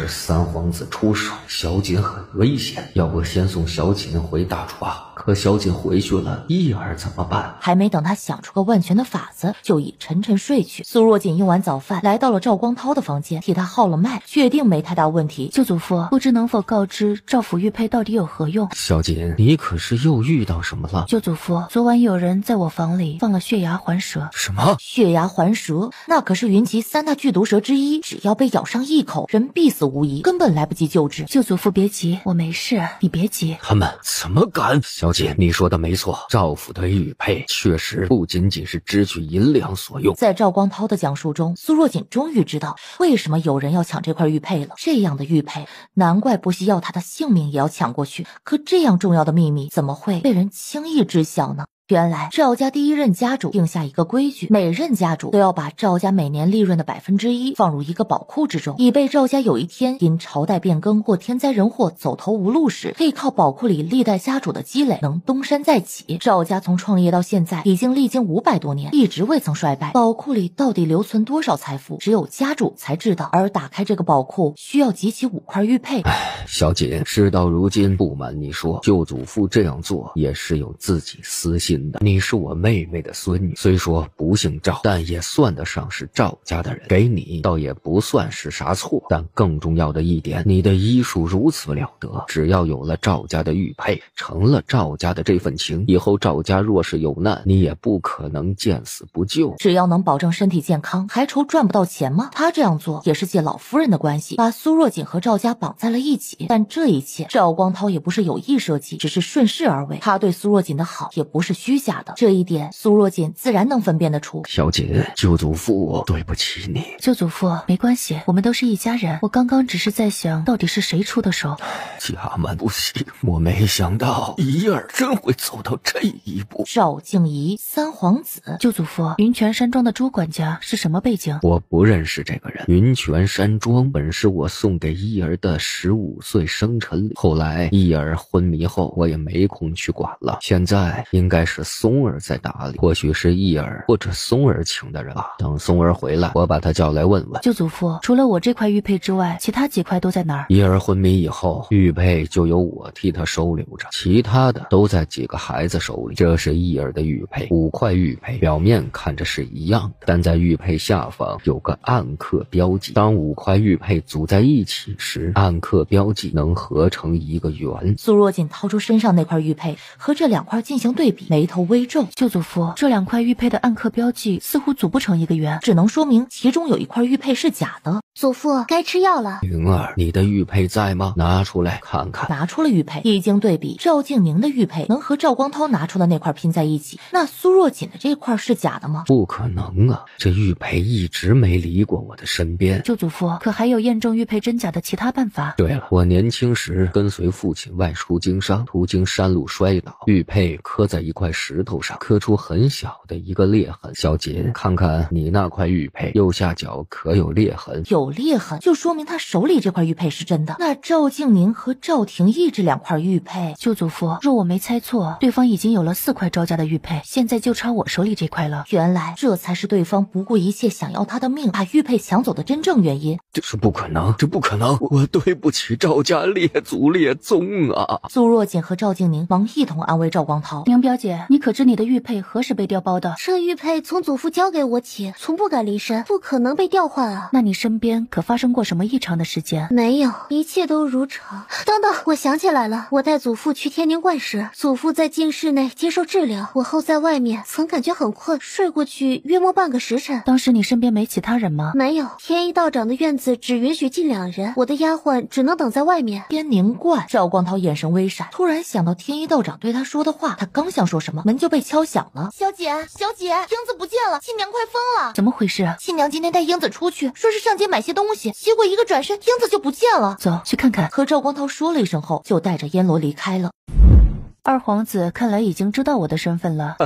三皇子出手，小锦很危险，要不先送小锦回大楚吧。可小锦回去了，义儿怎么办？还没等他想出个万全的法子，就已沉沉睡去。苏若锦用完早饭，来到了赵光涛的房间，替他号了脉，确定没太大问题。舅祖父，不知能否告知赵府玉佩到底有何用？小锦，你可是又遇到什么了？舅祖父，昨晚有人在我房里放了血牙环蛇。什么？血牙环蛇？那可是云集3大剧毒蛇之一，只要被咬上一口，人必死无疑，根本来不及救治。舅祖父别急，我没事，你别急。他们怎么敢？小锦，你说的没错，赵府的玉佩确实不仅仅是支取银两所用。在赵光涛的讲述中，苏若锦终于知道为什么有人要抢这块玉佩了。这样的玉佩，难怪不惜要他的性命也要抢过去。可这样重要的秘密，怎么会被人轻易知晓呢？原来赵家第一任家主定下一个规矩，每任家主都要把赵家每年利润的1%放入一个宝库之中，以备赵家有一天因朝代变更或天灾人祸走投无路时，可以靠宝库里历代家主的积累能东山再起。赵家从创业到现在已经历经500多年，一直未曾衰败。宝库里到底留存多少财富，只有家主才知道。而打开这个宝库需要集齐5块玉佩。小锦，事到如今，不瞒你说，舅祖父这样做也是有自己私心亲的，你是我妹妹的孙女，虽说不姓赵，但也算得上是赵家的人，给你倒也不算是啥错。但更重要的一点，你的医术如此了得，只要有了赵家的玉佩，成了赵家的这份情，以后赵家若是有难，你也不可能见死不救。只要能保证身体健康，还愁赚不到钱吗？他这样做也是借老夫人的关系，把苏若锦和赵家绑在了一起。但这一切赵光涛也不是有意设计，只是顺势而为。他对苏若锦的好也不是虚假的，这一点苏若锦自然能分辨得出。小锦，舅祖父对不起你。舅祖父，没关系，我们都是一家人。我刚刚只是在想，到底是谁出的手。家门不幸，我没想到怡儿真会走到这一步。赵静怡，三皇子。舅祖父，云泉山庄的朱管家是什么背景？我不认识这个人。云泉山庄本是我送给怡儿的15岁生辰礼，后来怡儿昏迷后，我也没空去管了。现在应该是松儿在打理，或许是怡儿或者松儿请的人吧。等松儿回来，我把他叫来问问。舅祖父，除了我这块玉佩之外，其他几块都在哪儿？怡儿昏迷以后，玉佩就由我替他收留着，其他的都在几个孩子手里。这是怡儿的玉佩，5块玉佩，表面看着是一样的，但在玉佩下方有个暗刻标记。当5块玉佩组在一起时，暗刻标记能合成一个圆。苏若锦掏出身上那块玉佩，和这2块进行对比，眉头微皱。舅祖父，这2块玉佩的暗刻标记似乎组不成一个圆，只能说明其中有一块玉佩是假的。祖父，该吃药了。云儿，你的玉佩在吗？拿出来看看。拿出了玉佩，一经对比，赵静明的玉佩能和赵光涛拿出的那块拼在一起，那苏若锦的这块是假的吗？不可能啊，这玉佩一直没离过我的身边。舅祖父，可还有验证玉佩真假的其他办法？对了，我年轻时跟随父亲外出经商，途经山路摔倒，玉佩刻在一块石头上，刻出很小的一个裂痕。小姐，看看你那块玉佩右下角可有裂痕？有裂痕，就说明他手里这块玉佩是真的。那赵静明和赵廷义这2块玉佩，舅祖父，若我没猜错，对方已经有了4块赵家的玉佩，现在就差我手里这块了。原来这才是对方不顾一切想要他的命，把玉佩抢走的真正原因。这是不可能，这不可能！我对不起赵家列祖列宗啊！苏若锦和赵静宁忙一同安慰赵光涛。宁表姐，你可知你的玉佩何时被调包的？这玉佩从祖父交给我起，从不敢离身，不可能被调换啊。那你身边可发生过什么异常的事件？没有，一切都如常。等等，我想起来了，我带祖父去天宁观时，祖父在静室内接受治疗，我后在外面曾感觉很困，睡过去约莫半个时辰。当时你身边没其他人吗？没有，天一道长的院子只允许进2人，我的丫鬟只能等在外面。天宁观，赵光涛眼神微闪，突然想到天一道长对他说的话，他刚想说什么，门就被敲响了。小姐，英子不见了，亲娘快疯了！怎么回事啊？亲娘今天带英子出去，说是上街买些东西，结果一个转身，英子就不见了。走去看看。和赵光涛说了一声后，就带着烟罗离开了。二皇子看来已经知道我的身份了。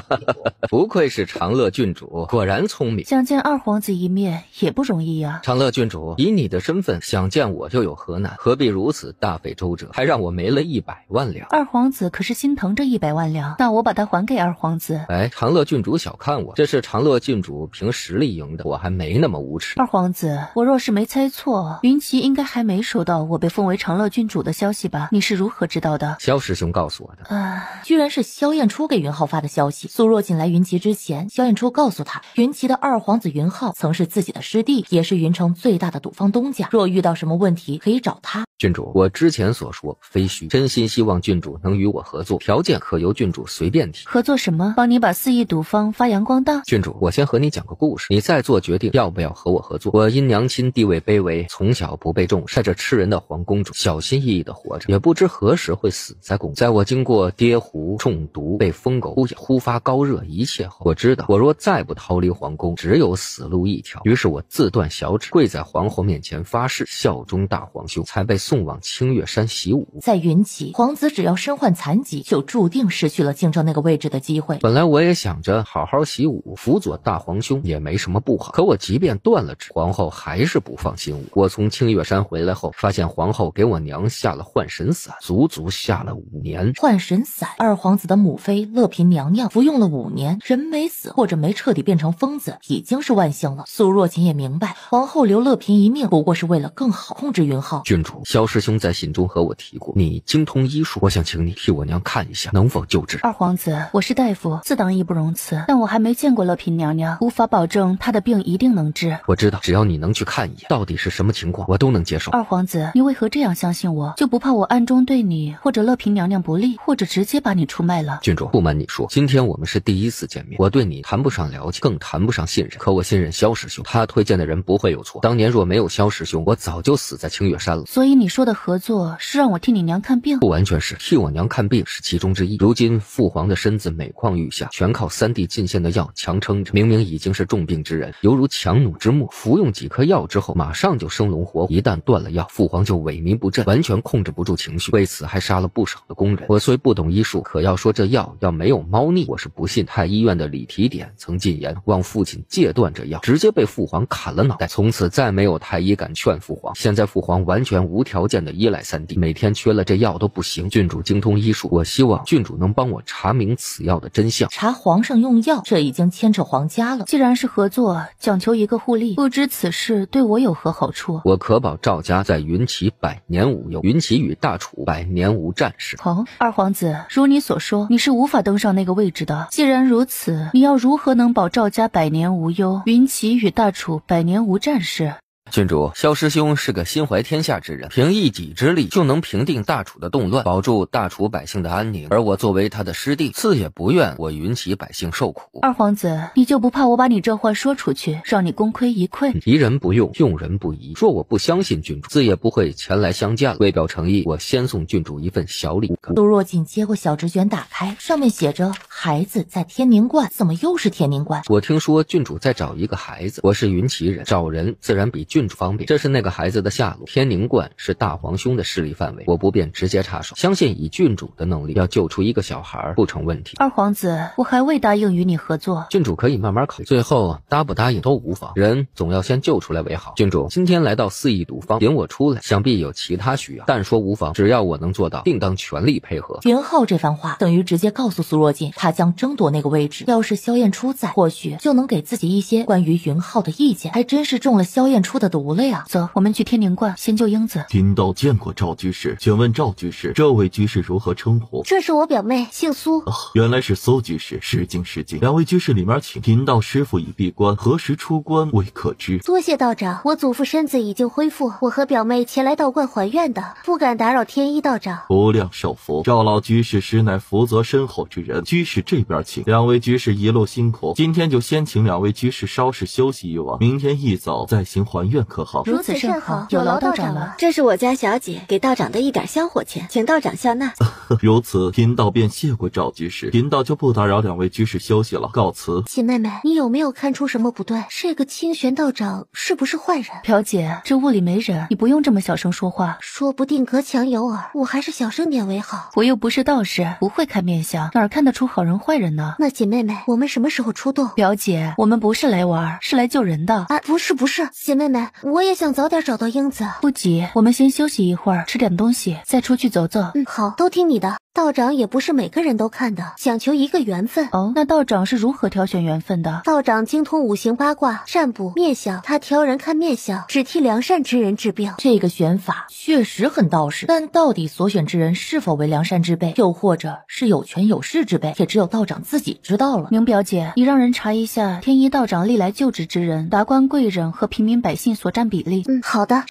不愧是长乐郡主，果然聪明。想见二皇子一面也不容易呀。长乐郡主，以你的身份想见我又有何难？何必如此大费周折，还让我没了100万两？二皇子可是心疼这100万两，那我把它还给二皇子。哎，长乐郡主小看我，这是长乐郡主凭实力赢的，我还没那么无耻。二皇子，我若是没猜错，云奇应该还没收到我被封为长乐郡主的消息吧？你是如何知道的？萧师兄告诉我的。居然是萧燕初给云浩发的消息。苏若锦来云集之前，萧燕初告诉他，云集的二皇子云浩曾是自己的师弟，也是云城最大的赌坊东家，若遇到什么问题可以找他。郡主，我之前所说非虚，真心希望郡主能与我合作，条件可由郡主随便提。合作什么？帮你把4亿赌坊发扬光大？郡主，我先和你讲个故事，你再做决定要不要和我合作。我因娘亲地位卑微，从小不被重视，在这吃人的皇宫中小心翼翼地活着，也不知何时会死在宫。在我经过跌壶中毒、被疯狗忽发高热一切后，我知道我若再不逃离皇宫，只有死路一条。于是我自断小指，跪在皇后面前发誓效忠大皇兄，才被送往清月山习武。在云集，皇子只要身患残疾，就注定失去了竞争那个位置的机会。本来我也想着好好习武，辅佐大皇兄也没什么不好，可我即便断了指，皇后还是不放心我。我从清月山回来后，发现皇后给我娘下了换神散，足足下了5年。换神散，二皇子的母妃乐嫔娘娘服用了5年，人没死或者没彻底变成疯子，已经是万幸了。苏若锦也明白，皇后留乐嫔一命不过是为了更好控制云浩。郡主，萧萧师兄在信中和我提过，你精通医术，我想请你替我娘看一下，能否救治。二皇子，我是大夫，自当义不容辞，但我还没见过乐嫔娘娘，无法保证她的病一定能治。我知道，只要你能去看一眼，到底是什么情况，我都能接受。二皇子，你为何这样相信我？就不怕我暗中对你或者乐嫔娘娘不利，或者直接把你出卖了？郡主，不瞒你说，今天我们是第一次见面，我对你谈不上了解，更谈不上信任。可我信任萧师兄，他推荐的人不会有错。当年若没有萧师兄，我早就死在清月山了。所以你说的合作是让我替你娘看病？不完全是，替我娘看病是其中之一。如今父皇的身子每况愈下，全靠3弟进献的药强撑着。明明已经是重病之人，犹如强弩之末，服用几颗药之后，马上就生龙活虎。一旦断了药，父皇就萎靡不振，完全控制不住情绪，为此还杀了不少的工人。我虽不懂医术，可要说这药要没有猫腻，我是不信。太医院的李提点曾进言，望父亲戒断这药，直接被父皇砍了脑袋。从此再没有太医敢劝父皇。现在父皇完全无条件的依赖3弟，每天缺了这药都不行。郡主精通医术，我希望郡主能帮我查明此药的真相。查皇上用药，这已经牵扯皇家了。既然是合作，讲求一个互利，不知此事对我有何好处？我可保赵家在云齐100年无忧，云齐与大楚100年无战事。好，二皇子，如你所说，你是无法登上那个位置的。既然如此，你要如何能保赵家100年无忧，云齐与大楚100年无战事？郡主，萧师兄是个心怀天下之人，凭一己之力就能平定大楚的动乱，保住大楚百姓的安宁。而我作为他的师弟，自也不愿我云齐百姓受苦。二皇子，你就不怕我把你这话说出去，让你功亏一篑？疑人不用，用人不疑。若我不相信郡主，自也不会前来相见了。为表诚意，我先送郡主一份小礼物。苏若锦接过小纸卷，打开，上面写着孩子在天宁观。怎么又是天宁观？我听说郡主在找一个孩子，我是云齐人，找人自然比郡主方便。这是那个孩子的下落。天宁观是大皇兄的势力范围，我不便直接插手，相信以郡主的能力，要救出一个小孩不成问题。二皇子，我还未答应与你合作，郡主可以慢慢考虑，最后答不答应都无妨，人总要先救出来为好。郡主今天来到4邑赌坊，领我出来，想必有其他需要，但说无妨，只要我能做到，定当全力配合。云浩这番话等于直接告诉苏若锦，他将争夺那个位置。要是萧燕初在，或许就能给自己一些关于云浩的意见，还真是中了萧燕初的毒了呀。走，我们去天宁观先救英子。贫道见过赵居士，请问赵居士，这位居士如何称呼？这是我表妹，姓苏。原来是苏居士，失敬失敬。两位居士里面请。贫道师父已闭关，何时出关未可知。多谢道长，我祖父身子已经恢复，我和表妹前来道观还愿的，不敢打扰天一道长。无量寿福。赵老居士实乃福泽深厚之人，居士这边请。两位居士一路辛苦，今天就先请两位居士稍事休息一晚，明天一早再行还愿，可好？如此甚好，有劳道长了。这是我家小姐给道长的一点香火钱，请道长笑纳。如此，贫道便谢过赵居士，贫道就不打扰两位居士休息了，告辞。喜妹妹，你有没有看出什么不对？这个清玄道长是不是坏人？表姐，这屋里没人，你不用这么小声说话。说不定隔墙有耳，我还是小声点为好。我又不是道士，不会看面相，哪看得出好人坏人呢？那喜妹妹，我们什么时候出动？表姐，我们不是来玩，是来救人的。啊，不是，喜妹妹，我也想早点找到英子。不急，我们先休息一会儿，吃点东西，再出去走走。好，都听你的。道长也不是每个人都看的，讲求一个缘分。哦，那道长是如何挑选缘分的？道长精通五行八卦、占卜、面相，他挑人看面相，只替良善之人治病。这个选法确实很道士，但到底所选之人是否为良善之辈，又或者是有权有势之辈，也只有道长自己知道了。明表姐，你让人查一下天一道长历来就职之人、达官贵人和平民百姓所占比例。好的。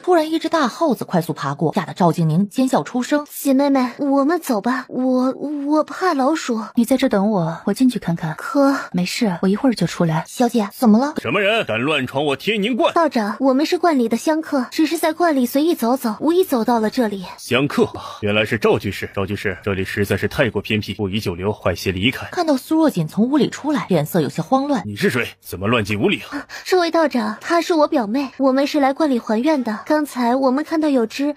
突然一只大耗子快速爬过，吓得赵静宁尖笑出声。喜妹妹，我们走吧，我怕老鼠。你在这等我，我进去看看。可没事，我一会儿就出来。小姐，怎么了？什么人敢乱闯我天宁观？道长，我们是观里的香客，只是在观里随意走走，无意走到了这里。香客？原来是赵居士。赵居士，这里实在是太过偏僻，不宜久留，快些离开。看到苏若锦从屋里出来，脸色有些慌乱。你是谁？怎么乱进屋里这位道长，她是我表妹，我们是来观里还愿的。刚才我们看到有只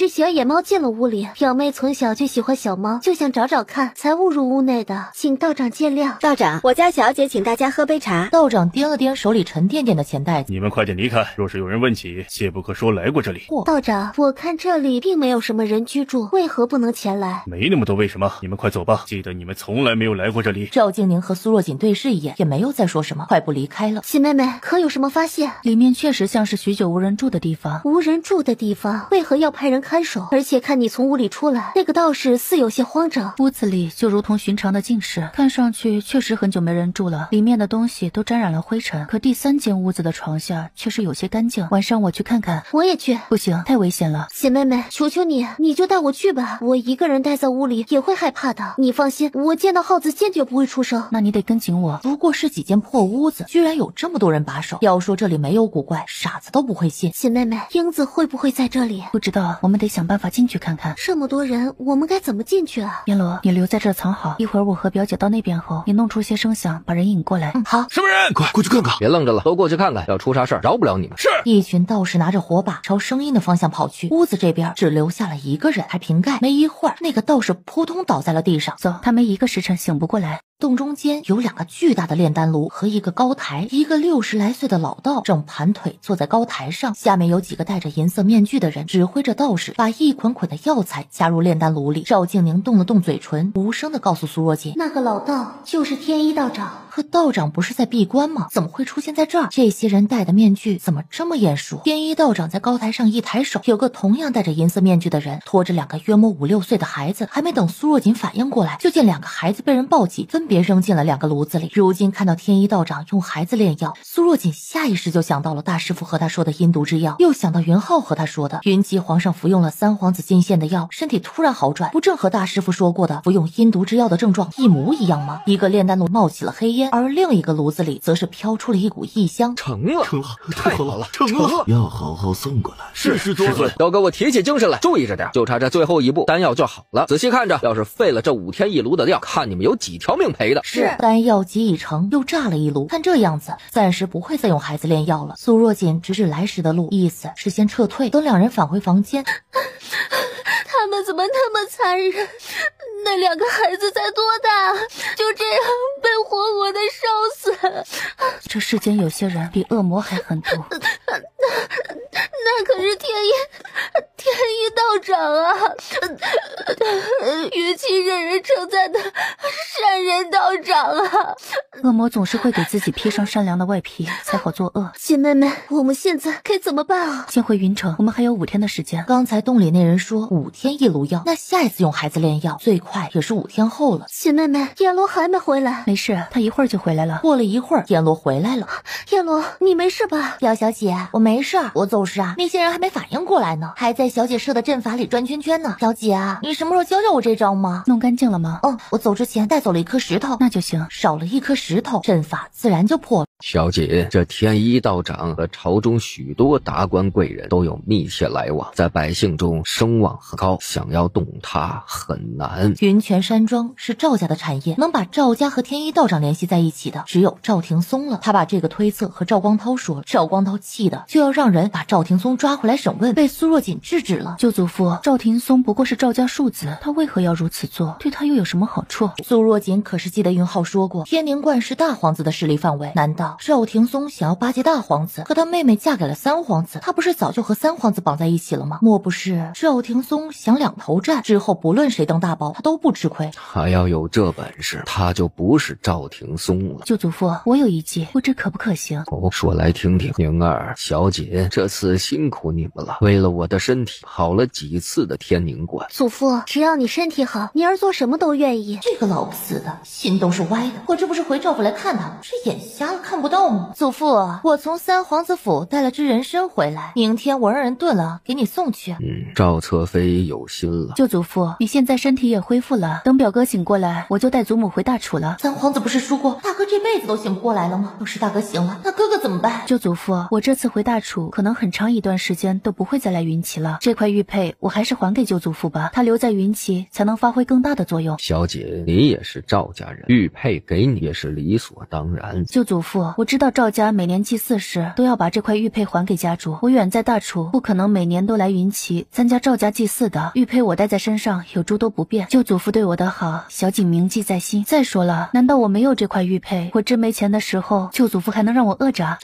小野猫进了屋里，表妹从小就喜欢小猫，就想找找看，才误入屋内的，请道长见谅。道长，我家小姐请大家喝杯茶。道长掂了掂手里沉甸甸的钱袋子。你们快点离开，若是有人问起，切不可说来过这里。道长，我看这里并没有什么人居住，为何不能前来？没那么多为什么，你们快走吧，记得你们从来没有来过这里。赵静宁和苏若锦对视一眼，也没有再说什么，快步离开了。喜妹妹，可有什么发现？里面确实像是许久无人住的地方。无人人住的地方，为何要派人看守？而且看你从屋里出来，那个道士似有些慌张。屋子里就如同寻常的静室，看上去确实很久没人住了，里面的东西都沾染了灰尘。可第3间屋子的床下确实有些干净，晚上我去看看。我也去。不行，太危险了。姐妹妹，求求你，你就带我去吧，我一个人待在屋里也会害怕的。你放心，我见到耗子坚决不会出声。那你得跟紧我。不过是几间破屋子，居然有这么多人把守。要说这里没有古怪，傻子都不会信。姐妹妹，英子会不会在这里？不知道，我们得想办法进去看看。这么多人，我们该怎么进去啊？阎罗，你留在这儿藏好，一会儿我和表姐到那边后，你弄出些声响，把人引过来。好。什么人？快过去看看！别愣着了，都过去看看，要出啥事儿饶不了你们。是。一群道士拿着火把朝声音的方向跑去，屋子这边只留下了一个人，还瓶盖。没一会儿，那个道士扑通倒在了地上。走，他没1个时辰醒不过来。洞中间有2个巨大的炼丹炉和一个高台，一个60来岁的老道正盘腿坐在高台上，下面有几个戴着银色面具的人指挥着道士把一捆捆的药材加入炼丹炉里。赵静宁动了动嘴唇，无声地告诉苏若锦，那个老道就是天一道长。可道长不是在闭关吗？怎么会出现在这儿？这些人戴的面具怎么这么眼熟？天一道长在高台上一抬手，有个同样戴着银色面具的人拖着2个约莫5、6岁的孩子，还没等苏若锦反应过来，就见2个孩子被人抱起，分别扔进了2个炉子里。如今看到天一道长用孩子炼药，苏若锦下意识就想到了大师傅和他说的阴毒之药，又想到云浩和他说的云集皇上服用了3皇子金线的药，身体突然好转，不正和大师傅说过的服用阴毒之药的症状一模一样吗？一个炼丹炉冒起了黑烟，而另一个炉子里则是飘出了一股异香。成了，太好了，成了！要好好送过来。是师尊，都给我提起精神来，注意着点，就差这最后一步，丹药就好了。仔细看着，要是废了这5天1炉的药，看你们有几条命赔的。是。丹药集已成，又炸了1炉，看这样子，暂时不会再用孩子炼药了。苏若锦指指来时的路，意思是先撤退，等2人返回房间。他们怎么那么残忍？那2个孩子才多大，就这样被活活的烧死。这世间有些人比恶魔还狠毒。那可是天一道长啊，与其人人称赞的善人道长啊。恶魔总是会给自己披上善良的外皮，才好作恶。姐妹们，我们现在该怎么办啊？先回云城，我们还有5天的时间。刚才洞里那人说5天1炉药，那下一次用孩子炼药最快也是5天后了。姐妹们，阎罗还没回来。没事，他一会儿就回来了。过了一会儿，阎罗回来了。阎罗，你没事吧？表小姐，我没事，我就是啊，那些人还没反应过来呢，还在小姐设的阵法里转圈圈呢。表姐啊，你什么时候教教我这招吗？弄干净了吗？我走之前带走了1颗石头。那就行，少了1颗石头，阵法自然就破了。小姐，这天一道长和朝中许多达官贵人都有密切来往，在百姓中声望很高，想要动他很难。云泉山庄是赵家的产业，能把赵家和天一道长联系在一起的只有赵廷松了。他把这个推测和赵光涛说，赵光涛气的就要让人把赵廷松抓回来审问，被苏若锦制止了。舅祖父，赵廷松不过是赵家庶子，他为何要如此做？对他又有什么好处？苏若锦可是记得云浩说过，天宁观是大皇子的势力范围，难道赵廷松想要巴结大皇子？可他妹妹嫁给了3皇子，他不是早就和3皇子绑在一起了吗？莫不是赵廷松想2头战，之后不论谁当大宝，他都不吃亏？他要有这本事，他就不是赵廷松了。舅祖父，我有一计，不知可不可行？说来听听。宁儿，小姐这次辛苦你们了，为了我的身体跑了几次的天宁观。祖父，只要你身体好，宁儿做什么都愿意。这个老不死的心都是歪的，我这不是回赵府来看他们，是眼瞎了看不到吗？祖父，我从3皇子府带了只人参回来，明天我让人炖了给你送去。赵侧妃有心了。舅祖父，你现在身体也恢复了，等表哥醒过来，我就带祖母回大楚了。3皇子不是说过大哥这辈子都醒不过来了吗？要是大哥醒了，那哥哥怎么办？舅祖父，我这次回大楚可能很长一段时间都不会再来云齐了，这块玉佩我还是还给舅祖父吧，他留在云齐才能发挥更大的作用。小姐，你也是赵家人，玉佩给你也是理所当然。舅祖父，我知道赵家每年祭祀时都要把这块玉佩还给家主，我远在大楚，不可能每年都来云齐参加赵家祭祀的，玉佩我带在身上有诸多不便，舅祖父对我的好，小景铭记在心。再说了，难道我没有这块玉佩，我真没钱的时候，舅祖父还能让我饿着？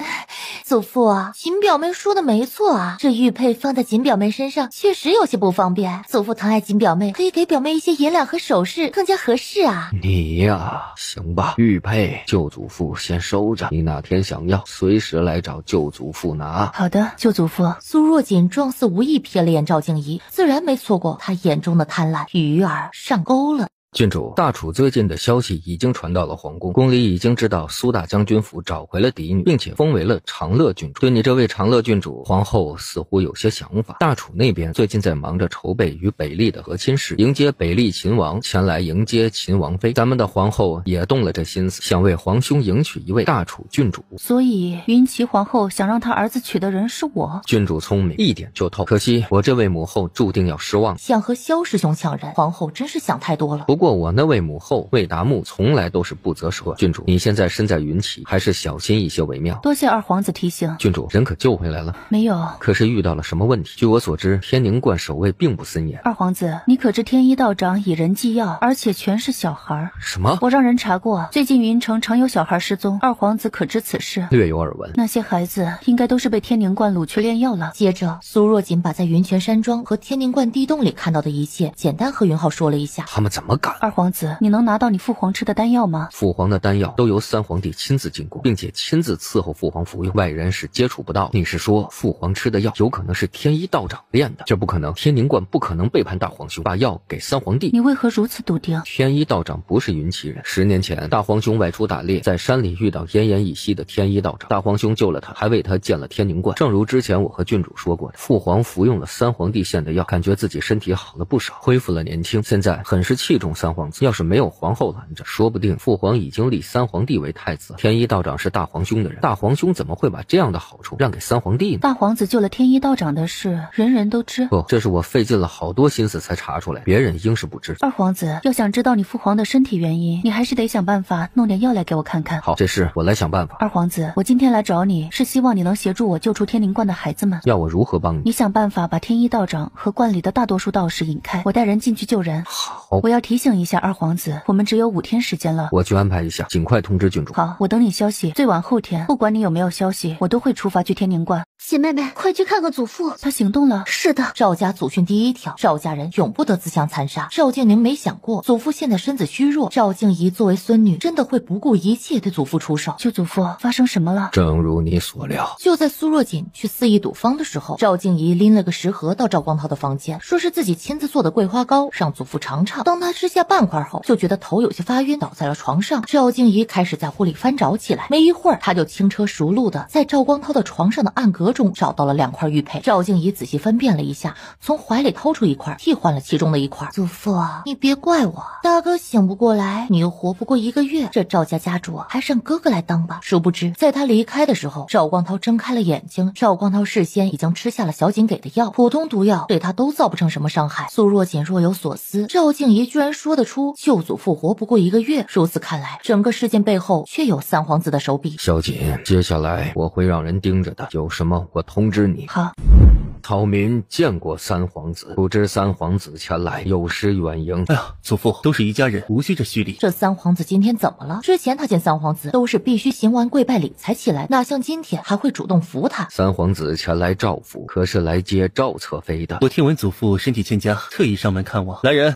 祖父啊，锦表妹说的没错啊，这玉佩放在锦表妹身上确实有些不方便。祖父疼爱锦表妹，可以给表妹一些银两和首饰，更加合适啊。你呀，行吧，玉佩舅祖父先收着，你哪天想要，随时来找舅祖父拿。好的，舅祖父。苏若锦状似无意瞥了眼赵静怡，自然没错过他眼中的贪婪，鱼儿上钩了。郡主，大楚最近的消息已经传到了皇宫，宫里已经知道苏大将军府找回了嫡女，并且封为了长乐郡主。对你这位长乐郡主，皇后似乎有些想法。大楚那边最近在忙着筹备与北利的和亲事，迎接北利秦王前来迎接秦王妃。咱们的皇后也动了这心思，想为皇兄迎娶一位大楚郡主。所以云齐皇后想让她儿子娶的人是我。郡主聪明，一点就透。可惜我这位母后注定要失望。想和萧师兄抢人，皇后真是想太多了。不过我那位母后魏达木从来都是不择手段。郡主，你现在身在云齐，还是小心一些为妙。多谢二皇子提醒。郡主，人可救回来了？没有。可是遇到了什么问题？据我所知，天宁观守卫并不森严。二皇子，你可知天一道长以人祭药，而且全是小孩。什么？我让人查过，最近云城常有小孩失踪。二皇子可知此事？略有耳闻。那些孩子应该都是被天宁观掳去炼药了。接着，苏若锦把在云泉山庄和天宁观地洞里看到的一切简单和云浩说了一下。他们怎么敢？二皇子，你能拿到你父皇吃的丹药吗？父皇的丹药都由三皇帝亲自进贡，并且亲自伺候父皇服用，外人是接触不到。你是说父皇吃的药有可能是天一道长炼的？这不可能，天宁观不可能背叛大皇兄，把药给三皇帝。你为何如此笃定？天一道长不是云齐人，10年前大皇兄外出打猎，在山里遇到奄奄一息的天一道长，大皇兄救了他，还为他建了天宁观。正如之前我和郡主说过的，父皇服用了三皇帝献的药，感觉自己身体好了不少，恢复了年轻，现在很是器重三皇子。要是没有皇后拦着，说不定父皇已经立三皇帝为太子。天一道长是大皇兄的人，大皇兄怎么会把这样的好处让给三皇帝呢？大皇子救了天一道长的事，人人都知。不，这是我费尽了好多心思才查出来，别人应是不知。二皇子，要想知道你父皇的身体原因，你还是得想办法弄点药来给我看看。好，这事我来想办法。二皇子，我今天来找你是希望你能协助我救出天宁观的孩子们。要我如何帮你？你想办法把天一道长和观里的大多数道士引开，我带人进去救人。好，我要提醒一下二皇子，我们只有5天时间了。我去安排一下，尽快通知郡主。好，我等你消息，最晚后天，不管你有没有消息，我都会出发去天宁观。姐妹妹，快去看看祖父，他行动了。是的，赵家祖训第1条，赵家人永不得自相残杀。赵静宁没想过，祖父现在身子虚弱，赵静怡作为孙女，真的会不顾一切对祖父出手。舅祖父，发生什么了？正如你所料，就在苏若锦去肆意赌方的时候，赵静怡拎了个食盒到赵光涛的房间，说是自己亲自做的桂花糕，让祖父尝尝。当他吃下半块后，就觉得头有些发晕，倒在了床上。赵静怡开始在屋里翻找起来，没一会儿，他就轻车熟路的在赵光涛的床上的暗格中找到了2块玉佩。赵静怡仔细分辨了一下，从怀里掏出1块，替换了其中的1块。祖父，你别怪我，大哥醒不过来，你又活不过1个月，这赵家家主还是让哥哥来当吧。殊不知，在他离开的时候，赵光涛睁开了眼睛。赵光涛事先已经吃下了小锦给的药，普通毒药对他都造不成什么伤害。苏若锦若有所思，赵静怡居然说得出舅祖父活不过1个月。如此看来，整个事件背后却有三皇子的手笔。小锦，接下来我会让人盯着的，有什么我通知你。好。草民见过三皇子，不知三皇子前来有失远迎。哎呀，祖父都是一家人，无需这虚礼。这三皇子今天怎么了？之前他见三皇子都是必须行完跪拜礼才起来，哪像今天还会主动扶他。三皇子前来赵府，可是来接赵侧妃的。我听闻祖父身体欠佳，特意上门看望。来人！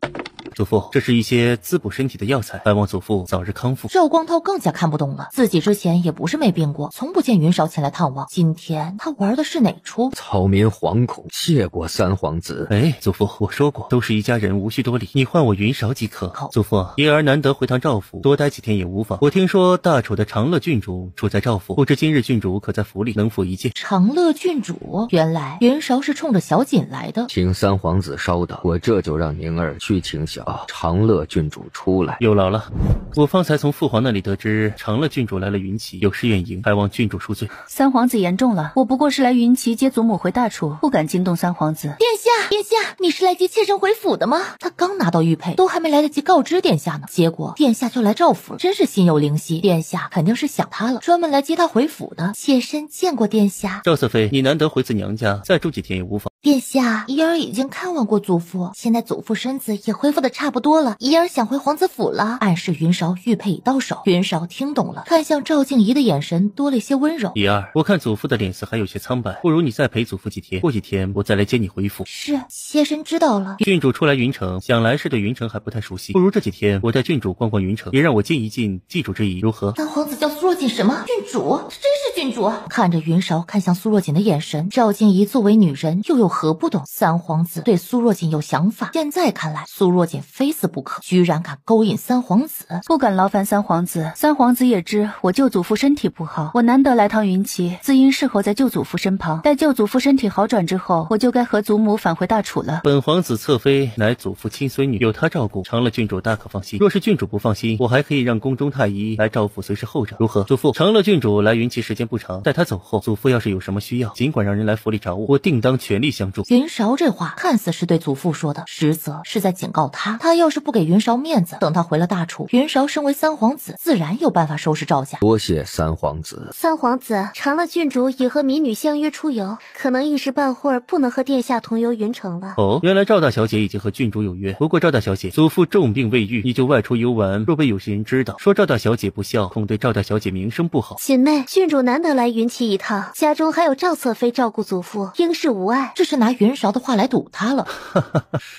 祖父，这是一些滋补身体的药材，盼望祖父早日康复。赵光涛更加看不懂了，自己之前也不是没病过，从不见云韶前来探望，今天他玩的是哪出？草民惶恐，谢过三皇子。哎，祖父，我说过，都是一家人，无需多礼，你换我云韶即可。好，祖父，爷儿难得回趟赵府，多待几天也无妨。我听说大楚的长乐郡主住在赵府，不知今日郡主可在府里，能否一见？长乐郡主，原来云韶是冲着小锦来的。请三皇子稍等，我这就让宁儿去请小长乐郡主出来。有劳了，我方才从父皇那里得知长乐郡主来了云齐，有失远迎，还望郡主恕罪。三皇子言重了，我不过是来云齐接祖母回大楚，不敢惊动三皇子。殿下，殿下，你是来接妾身回府的吗？他刚拿到玉佩，都还没来得及告知殿下呢，结果殿下就来赵府了，真是心有灵犀。殿下肯定是想他了，专门来接他回府的。妾身见过殿下。赵侧妃，你难得回次娘家，再住几天也无妨。殿下，怡儿已经看望过祖父，现在祖父身子也恢复的差不多了，怡儿想回皇子府了，暗示云韶玉佩已到手。云韶听懂了，看向赵静怡的眼神多了一些温柔。怡儿，我看祖父的脸色还有些苍白，不如你再陪祖父几天，过几天我再来接你回府。是，妾身知道了。郡主初来云城，想来是对云城还不太熟悉，不如这几天我带郡主逛逛云城，也让我尽一尽祭主之谊，如何？三皇子叫苏若锦什么？郡主？真是郡主？看着云韶看向苏若锦的眼神，赵静怡作为女人又有何不懂？三皇子对苏若锦有想法，现在看来苏若锦非死不可，居然敢勾引三皇子。不敢劳烦三皇子，三皇子也知我舅祖父身体不好，我难得来趟云齐，自应侍候在舅祖父身旁，待舅祖父身体好转之后，我就该和祖母返回大楚了。本皇子侧妃乃祖父亲孙女，有他照顾，成了郡主大可放心。若是郡主不放心，我还可以让宫中太医来赵府随时候着，如何？祖父，成了郡主来云齐时间不长，待他走后，祖父要是有什么需要，尽管让人来府里找我，我定当全力相助。云韶这话看似是对祖父说的，实则是在警告他，他要是不给云韶面子，等他回了大楚，云韶身为三皇子，自然有办法收拾赵家。多谢三皇子。三皇子，长乐郡主已和民女相约出游，可能一时半会儿不能和殿下同游云城了。哦，原来赵大小姐已经和郡主有约。不过赵大小姐，祖父重病未愈，你就外出游玩，若被有些人知道，说赵大小姐不孝，恐对赵大小姐名声不好。锦妹，郡主难得来云齐一趟，家中还有赵侧妃照顾祖父，应是无碍。这是拿云韶的话来堵他了。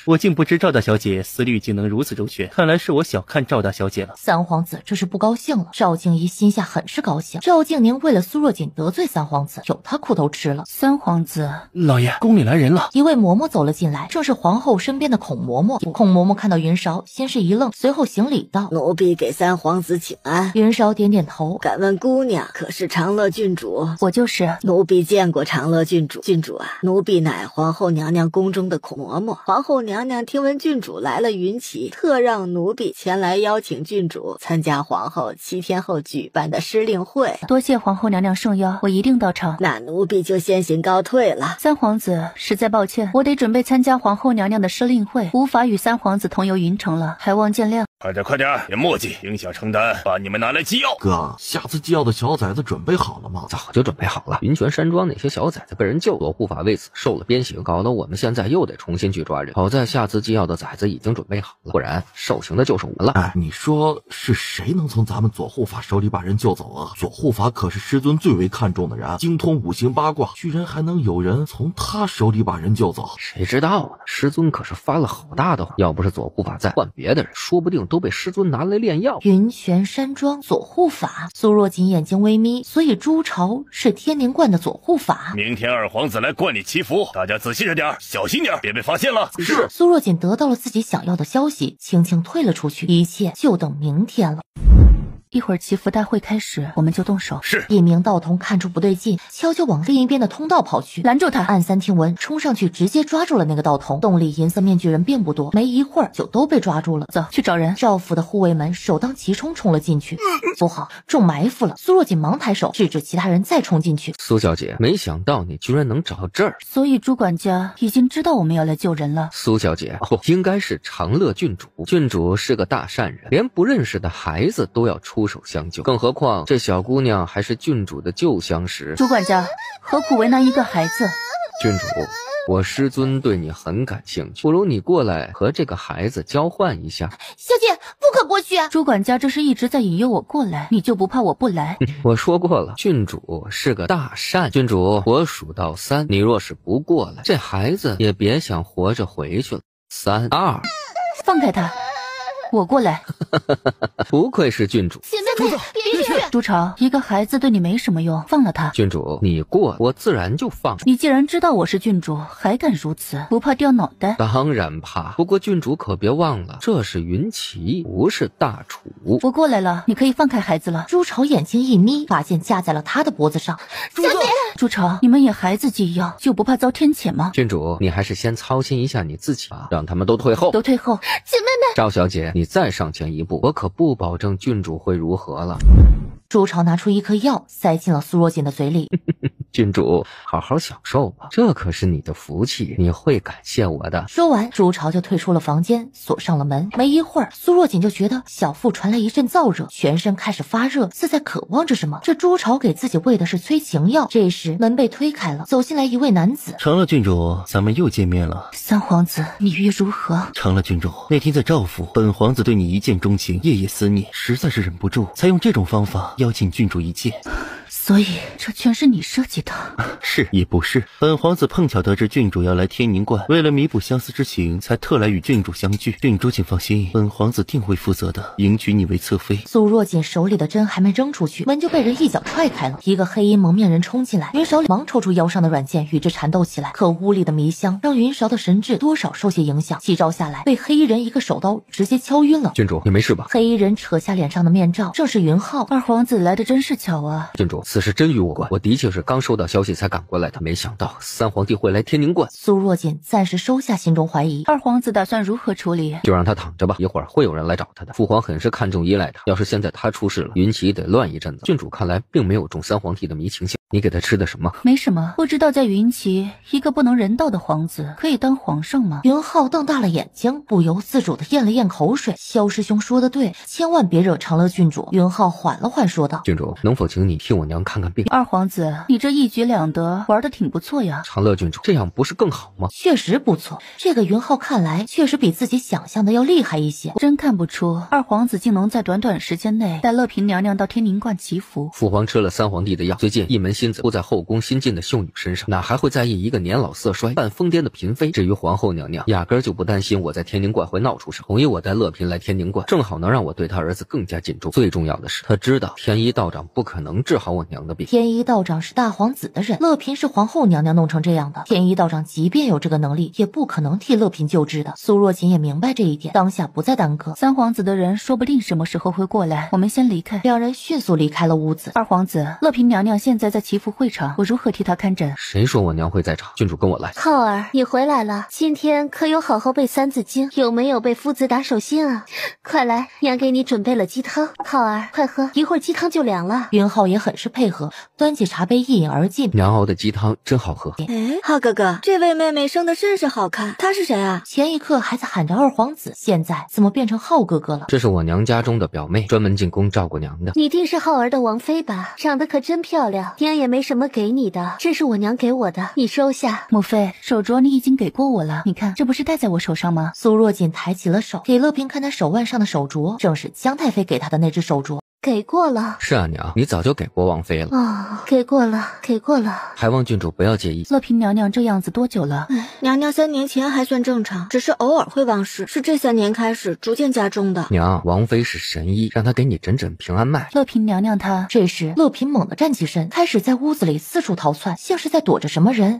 我竟不知赵大小姐思虑竟能如此周全，看来是我小看赵大小姐了。三皇子这是不高兴了。赵静怡心下很是高兴，赵静宁为了苏若锦得罪三皇子，有他苦头吃了。三皇子，老爷，宫里来人了。一位嬷嬷走了进来，正是皇后身边的孔嬷嬷。孔嬷嬷看到云韶，先是一愣，随后行礼道：奴婢给三皇子请安。云韶点点头，敢问姑娘可是长乐郡主？我就是。奴婢见过长乐郡主。郡主啊，奴婢乃皇后娘娘宫中的孔嬷嬷。皇后娘娘听闻郡主来了云齐，特让奴婢前来邀请郡主参加皇后7天后举办的诗令会。多谢皇后娘娘盛邀，我一定到场。那奴婢就先行告退了。三皇子，实在抱歉，我得准备参加皇后娘娘的诗令会，无法与三皇子同游云城了，还望见谅。快点，别墨迹，影响承担，把你们拿来祭药。哥，下次祭药的小崽子准备好了吗？早就准备好了。云泉山庄那些小崽子被人救，左护法为此受了鞭刑，搞得我们现在又得重新去抓人。好在下次祭药的崽子已经准备好了，不然受刑的就是我们了。哎，你说是谁能从咱们左护法手里把人救走啊？左护法可是师尊最为看重的人，精通五行八卦，居然还能有人从他手里把人救走？谁知道呢？师尊可是发了好大的火，要不是左护法在，换别的人说不定都被师尊拿来炼药。云泉山庄左护法，苏若锦眼睛微眯，所以朱朝是天宁观的左护法。明天二皇子来灌你祈福，大家仔细着点，小心点，别被发现了。是。苏若锦得到了自己想要的消息，轻轻退了出去，一切就等明天了。一会儿祈福大会开始，我们就动手。是。一名道童看出不对劲，悄悄往另一边的通道跑去，拦住他。暗三听闻，冲上去直接抓住了那个道童。洞里银色面具人并不多，没一会儿就都被抓住了。走去找人。赵府的护卫们首当其冲冲了进去。不好，中埋伏了！苏若锦忙抬手制止其他人再冲进去。苏小姐，没想到你居然能找到这儿。所以朱管家已经知道我们要来救人了。苏小姐，应该是长乐郡主。郡主是个大善人，连不认识的孩子都要出手相救，更何况这小姑娘还是郡主的旧相识。朱管家，何苦为难一个孩子？郡主，我师尊对你很感兴趣，不如你过来和这个孩子交换一下。小姐，不可过去啊！朱管家这是一直在引诱我过来，你就不怕我不来？我说过了，郡主是个大善。郡主，我数到3，你若是不过来，这孩子也别想活着回去了。3、2，放开他！我过来。不愧是郡主。姐妹们，别去！朱朝，一个孩子对你没什么用，放了他。郡主，你过，我自然就放。你既然知道我是郡主，还敢如此，不怕掉脑袋？当然怕。不过郡主可别忘了，这是云齐，不是大楚。我过来了，你可以放开孩子了。朱朝眼睛一眯，发现架在了他的脖子上。小姐，朱朝，你们也孩子忌药，就不怕遭天谴吗？郡主，你还是先操心一下你自己吧，让他们都退后。都退后。姐妹们，赵小姐，你再上前一步，我可不保证郡主会如何了。朱朝拿出一颗药，塞进了苏若锦的嘴里。郡主，好好享受吧，这可是你的福气，你会感谢我的。说完，朱朝就退出了房间，锁上了门。没一会儿，苏若锦就觉得小腹传来一阵燥热，全身开始发热，似在渴望着什么。这朱朝给自己喂的是催情药。这时门被推开了，走进来一位男子。长乐郡主，咱们又见面了。三皇子，你欲如何？长乐郡主，那天在赵府，本皇子对你一见钟情，夜夜思念，实在是忍不住，才用这种方法邀请郡主一见。所以这全是你设计的？是也不是，本皇子碰巧得知郡主要来天宁观，为了弥补相思之情，才特来与郡主相聚。郡主请放心，本皇子定会负责的，迎娶你为侧妃。苏若锦手里的针还没扔出去，门就被人一脚踹开了。一个黑衣蒙面人冲进来，云韶忙抽出腰上的软剑与之缠斗起来。可屋里的迷香让云韶的神智多少受些影响，几招下来，被黑衣人一个手刀直接敲晕了。郡主，你没事吧？黑衣人扯下脸上的面罩，正是云浩。二皇子来的真是巧啊！郡主，此事真与我关，我的确是刚收到消息才赶过来的，没想到三皇帝会来天宁观。苏若锦暂时收下心中怀疑。二皇子打算如何处理？就让他躺着吧，一会儿会有人来找他的。父皇很是看重依赖他，要是现在他出事了，云奇得乱一阵子。郡主看来并没有中三皇帝的迷情性，你给他吃的什么？没什么，不知道在云奇，一个不能人道的皇子可以当皇上吗？云浩瞪大了眼睛，不由自主地咽了咽口水。萧师兄说的对，千万别惹长乐郡主。云浩缓了缓说道：郡主，能否请你替我娘看看病？二皇子，你这一举两得，玩得挺不错呀。长乐郡主，这样不是更好吗？确实不错，这个云浩看来确实比自己想象的要厉害一些。真看不出二皇子竟能在短短时间内带乐嫔娘娘到天宁观祈福。父皇吃了三皇帝的药，最近一门心思都在后宫新晋的秀女身上，哪还会在意一个年老色衰半疯癫的嫔妃？至于皇后娘娘，压根儿就不担心我在天宁观会闹出事，同意我带乐嫔来天宁观，正好能让我对他儿子更加敬重。最重要的是，他知道天一道长不可能治好我娘的病。天一道长是大皇子的人，乐嫔是皇后娘娘弄成这样的，天一道长即便有这个能力，也不可能替乐嫔救治的。苏若锦也明白这一点，当下不再耽搁。三皇子的人说不定什么时候会过来，我们先离开。两人迅速离开了屋子。二皇子，乐嫔娘娘现在在祈福会场，我如何替她看诊？谁说我娘会在场？郡主跟我来。浩儿，你回来了，今天可有好好背三字经？有没有被夫子打手心啊？快来，娘给你准备了鸡汤，浩儿快喝，一会儿鸡汤就凉了。云浩也很是配合，端起茶杯一饮而尽。娘熬的鸡汤真好喝。哎，浩哥哥，这位妹妹生得甚是好看，她是谁啊？前一刻还在喊着二皇子，现在怎么变成浩哥哥了？这是我娘家中的表妹，专门进宫照顾娘的。你定是浩儿的王妃吧？长得可真漂亮，娘也没什么给你的，这是我娘给我的，你收下。母妃，手镯你已经给过我了，你看这不是戴在我手上吗？苏若锦抬起了手，给乐嫔看她手腕上的手镯，正是姜太妃给她的那只手镯。给过了。是啊，娘，你早就给过王妃了。给过了，给过了。还望郡主不要介意。乐嫔娘娘这样子多久了？娘娘3年前还算正常，只是偶尔会忘事，是这3年开始逐渐加重的。娘，王妃是神医，让她给你诊诊平安脉。乐嫔娘娘她……这时，乐嫔猛地站起身，开始在屋子里四处逃窜，像是在躲着什么人。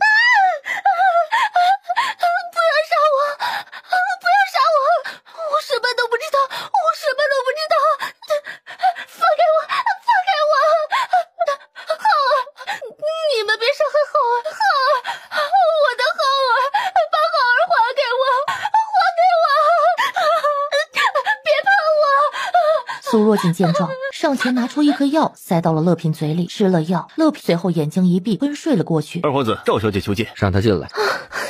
苏若锦见状，上前拿出一颗药，塞到了乐嫔嘴里，吃了药。乐嫔随后眼睛一闭，昏睡了过去。二皇子，赵小姐求见。让她进来。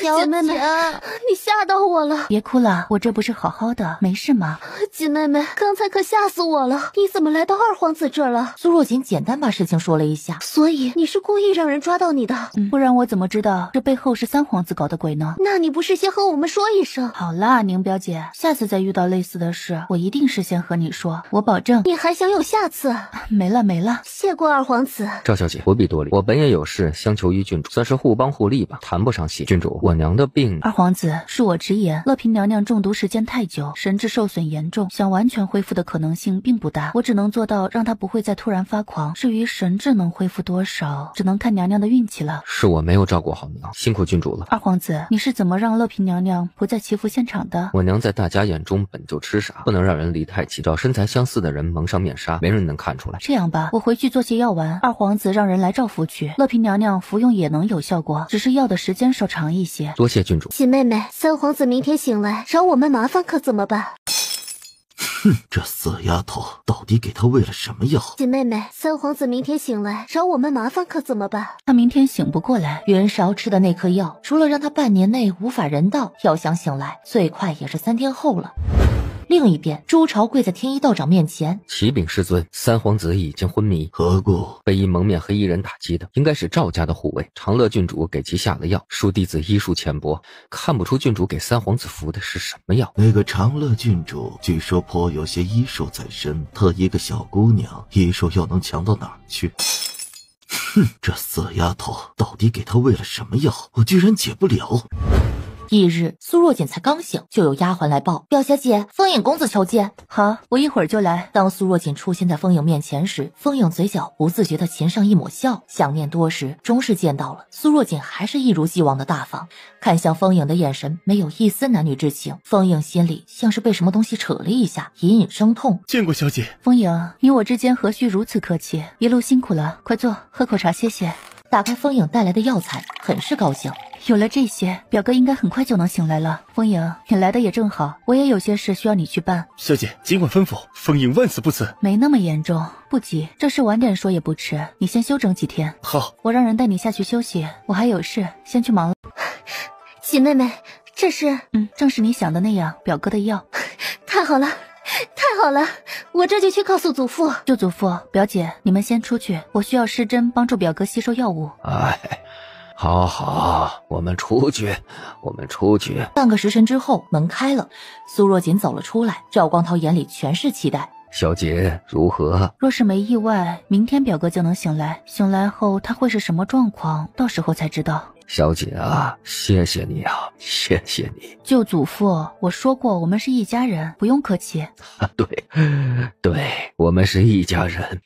锦妹妹，你吓到我了。别哭了，我这不是好好的，没事吗？锦妹妹，刚才可吓死我了，你怎么来到二皇子这儿了？苏若锦简单把事情说了一下。所以你是故意让人抓到你的？不然我怎么知道这背后是三皇子搞的鬼呢？那你不是先和我们说一声？好啦，宁表姐，下次再遇到类似的事，我一定事先和你说，我保证。你还想有下次？没了。谢过二皇子。赵小姐不必多礼，我本也有事相求于郡主，算是互帮互利吧，谈不上谢。郡主，我娘的病……二皇子，恕我直言，乐嫔娘娘中毒时间太久，神智受损严重，想完全恢复的可能性并不大。我只能做到让她不会再突然发狂，至于神智能恢复多少，只能看娘娘的运气了。是我没有照顾好娘，辛苦郡主了。二皇子，你是怎么让乐嫔娘娘不在祈福现场的？我娘在大家眼中本就痴傻，不能让人离太近，找身材相似的人蒙上面纱，没人能看出来。这样吧，我回去做些药丸，二皇子让人来照服去，乐嫔娘娘服用也能有效果，只是药的时间稍长一些。多谢郡主。锦妹妹，三皇子明天醒来找我们麻烦可怎么办？哼，这死丫头到底给他喂了什么药？锦妹妹，三皇子明天醒来找我们麻烦可怎么办？他明天醒不过来。袁绍吃的那颗药，除了让他半年内无法人道，要想醒来，最快也是3天后了。另一边，朱朝跪在天一道长面前，启禀师尊，三皇子已经昏迷。何故？被一蒙面黑衣人打击的，应该是赵家的护卫。长乐郡主给其下了药，恕弟子医术浅薄，看不出郡主给三皇子服的是什么药。那个长乐郡主据说颇有些医术在身，她一个小姑娘，医术又能强到哪儿去？哼，这死丫头到底给她喂了什么药？我居然解不了。翌日，苏若锦才刚醒，就有丫鬟来报：表小姐，风影公子求见。好，我一会儿就来。当苏若锦出现在风影面前时，风影嘴角不自觉地噙上一抹笑，想念多时，终是见到了。苏若锦还是一如既往的大方，看向风影的眼神没有一丝男女之情。风影心里像是被什么东西扯了一下，隐隐生痛。见过小姐。风影，你我之间何须如此客气？一路辛苦了，快坐，喝口茶歇歇。打开风影带来的药材，很是高兴。有了这些，表哥应该很快就能醒来了。风影，你来的也正好，我也有些事需要你去办。小姐尽管吩咐，风影万死不辞。没那么严重，不急，这事晚点说也不迟。你先休整几天。好，我让人带你下去休息，我还有事，先去忙了。锦妹妹，这是……正是你想的那样，表哥的药。太好了，太好了，我这就去告诉祖父。舅祖父，表姐，你们先出去，我需要施针帮助表哥吸收药物。哎，好好，我们出去。半个时辰之后，门开了，苏若锦走了出来，赵光涛眼里全是期待。小姐如何？若是没意外，明天表哥就能醒来。醒来后他会是什么状况，到时候才知道。小姐啊，谢谢你啊，谢谢你。舅祖父，我说过我们是一家人，不用客气。对，我们是一家人。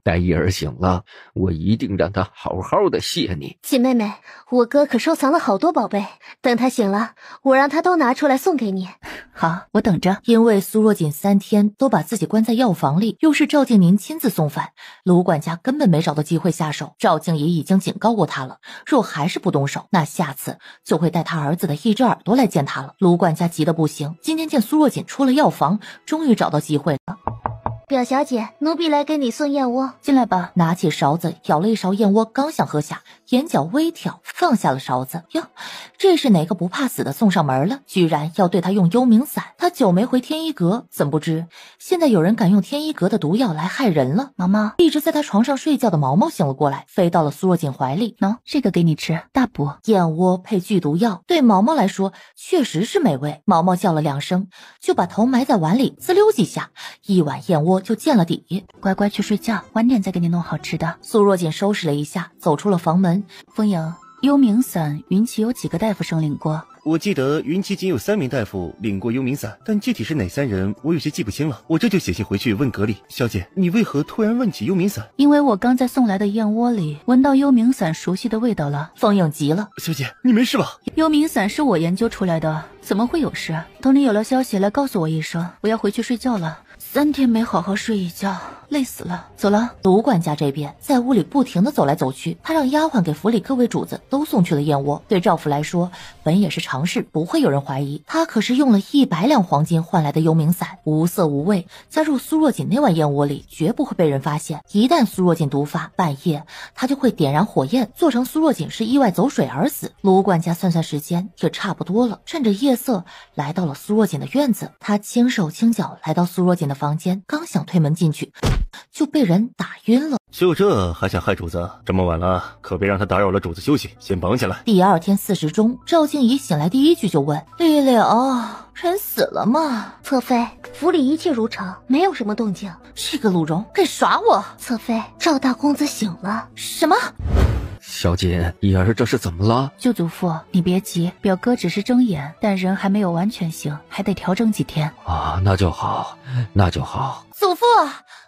待一儿醒了，我一定让他好好的谢你。锦妹妹，我哥可收藏了好多宝贝，等他醒了，我让他都拿出来送给你。好，我等着。因为苏若锦3天都把自己关在药房里，又是赵静宁亲自送饭，卢管家根本没找到机会下手。赵静怡已经警告过他了，若还是不动手，那下次就会带他儿子的一只耳朵来见他了。卢管家急得不行，今天见苏若锦出了药房，终于找到机会了。表小姐，奴婢来给你送燕窝，进来吧。拿起勺子舀了一勺燕窝，刚想喝下，眼角微挑，放下了勺子。哟，这是哪个不怕死的送上门了？居然要对他用幽冥散。他久没回天一阁，怎不知现在有人敢用天一阁的毒药来害人了。毛毛，一直在他床上睡觉的毛毛醒了过来，飞到了苏若锦怀里。喏，这个给你吃，大补。燕窝配剧毒药，对毛毛来说确实是美味。毛毛叫了2声，就把头埋在碗里，滋溜几下，一碗燕窝就见了底。乖乖去睡觉，晚点再给你弄好吃的。苏若锦收拾了一下，走出了房门。风影，幽冥散，云奇有几个大夫生领过？我记得云奇仅有3名大夫领过幽冥散，但具体是哪3人，我有些记不清了。我这就写信回去问格里。小姐，你为何突然问起幽冥散？因为我刚在送来的燕窝里闻到幽冥散熟悉的味道了。风影急了，小姐，你没事吧？幽冥散是我研究出来的，怎么会有事？等你有了消息来告诉我一声，我要回去睡觉了。3天没好好睡一觉，累死了。走了。卢管家这边在屋里不停地走来走去，他让丫鬟给府里各位主子都送去了燕窝。对赵府来说，本也是常事，不会有人怀疑。他可是用了100两黄金换来的幽冥散，无色无味，加入苏若锦那碗燕窝里，绝不会被人发现。一旦苏若锦毒发，半夜他就会点燃火焰，做成苏若锦是意外走水而死。卢管家算算时间，也差不多了，趁着夜色来到了苏若锦的院子。他轻手轻脚来到苏若锦的房间，刚想推门进去，就被人打晕了。就这还想害主子？这么晚了，可别让他打扰了主子休息，先绑起来。第2天4时钟，赵静怡醒来第一句就问：丽丽人死了吗？侧妃，府里一切如常，没有什么动静。这个陆荣敢耍我！侧妃，赵大公子醒了。什么？小姐，怡儿这是怎么了？舅祖父，你别急，表哥只是睁眼，但人还没有完全醒，还得调整几天。啊，那就好。祖父，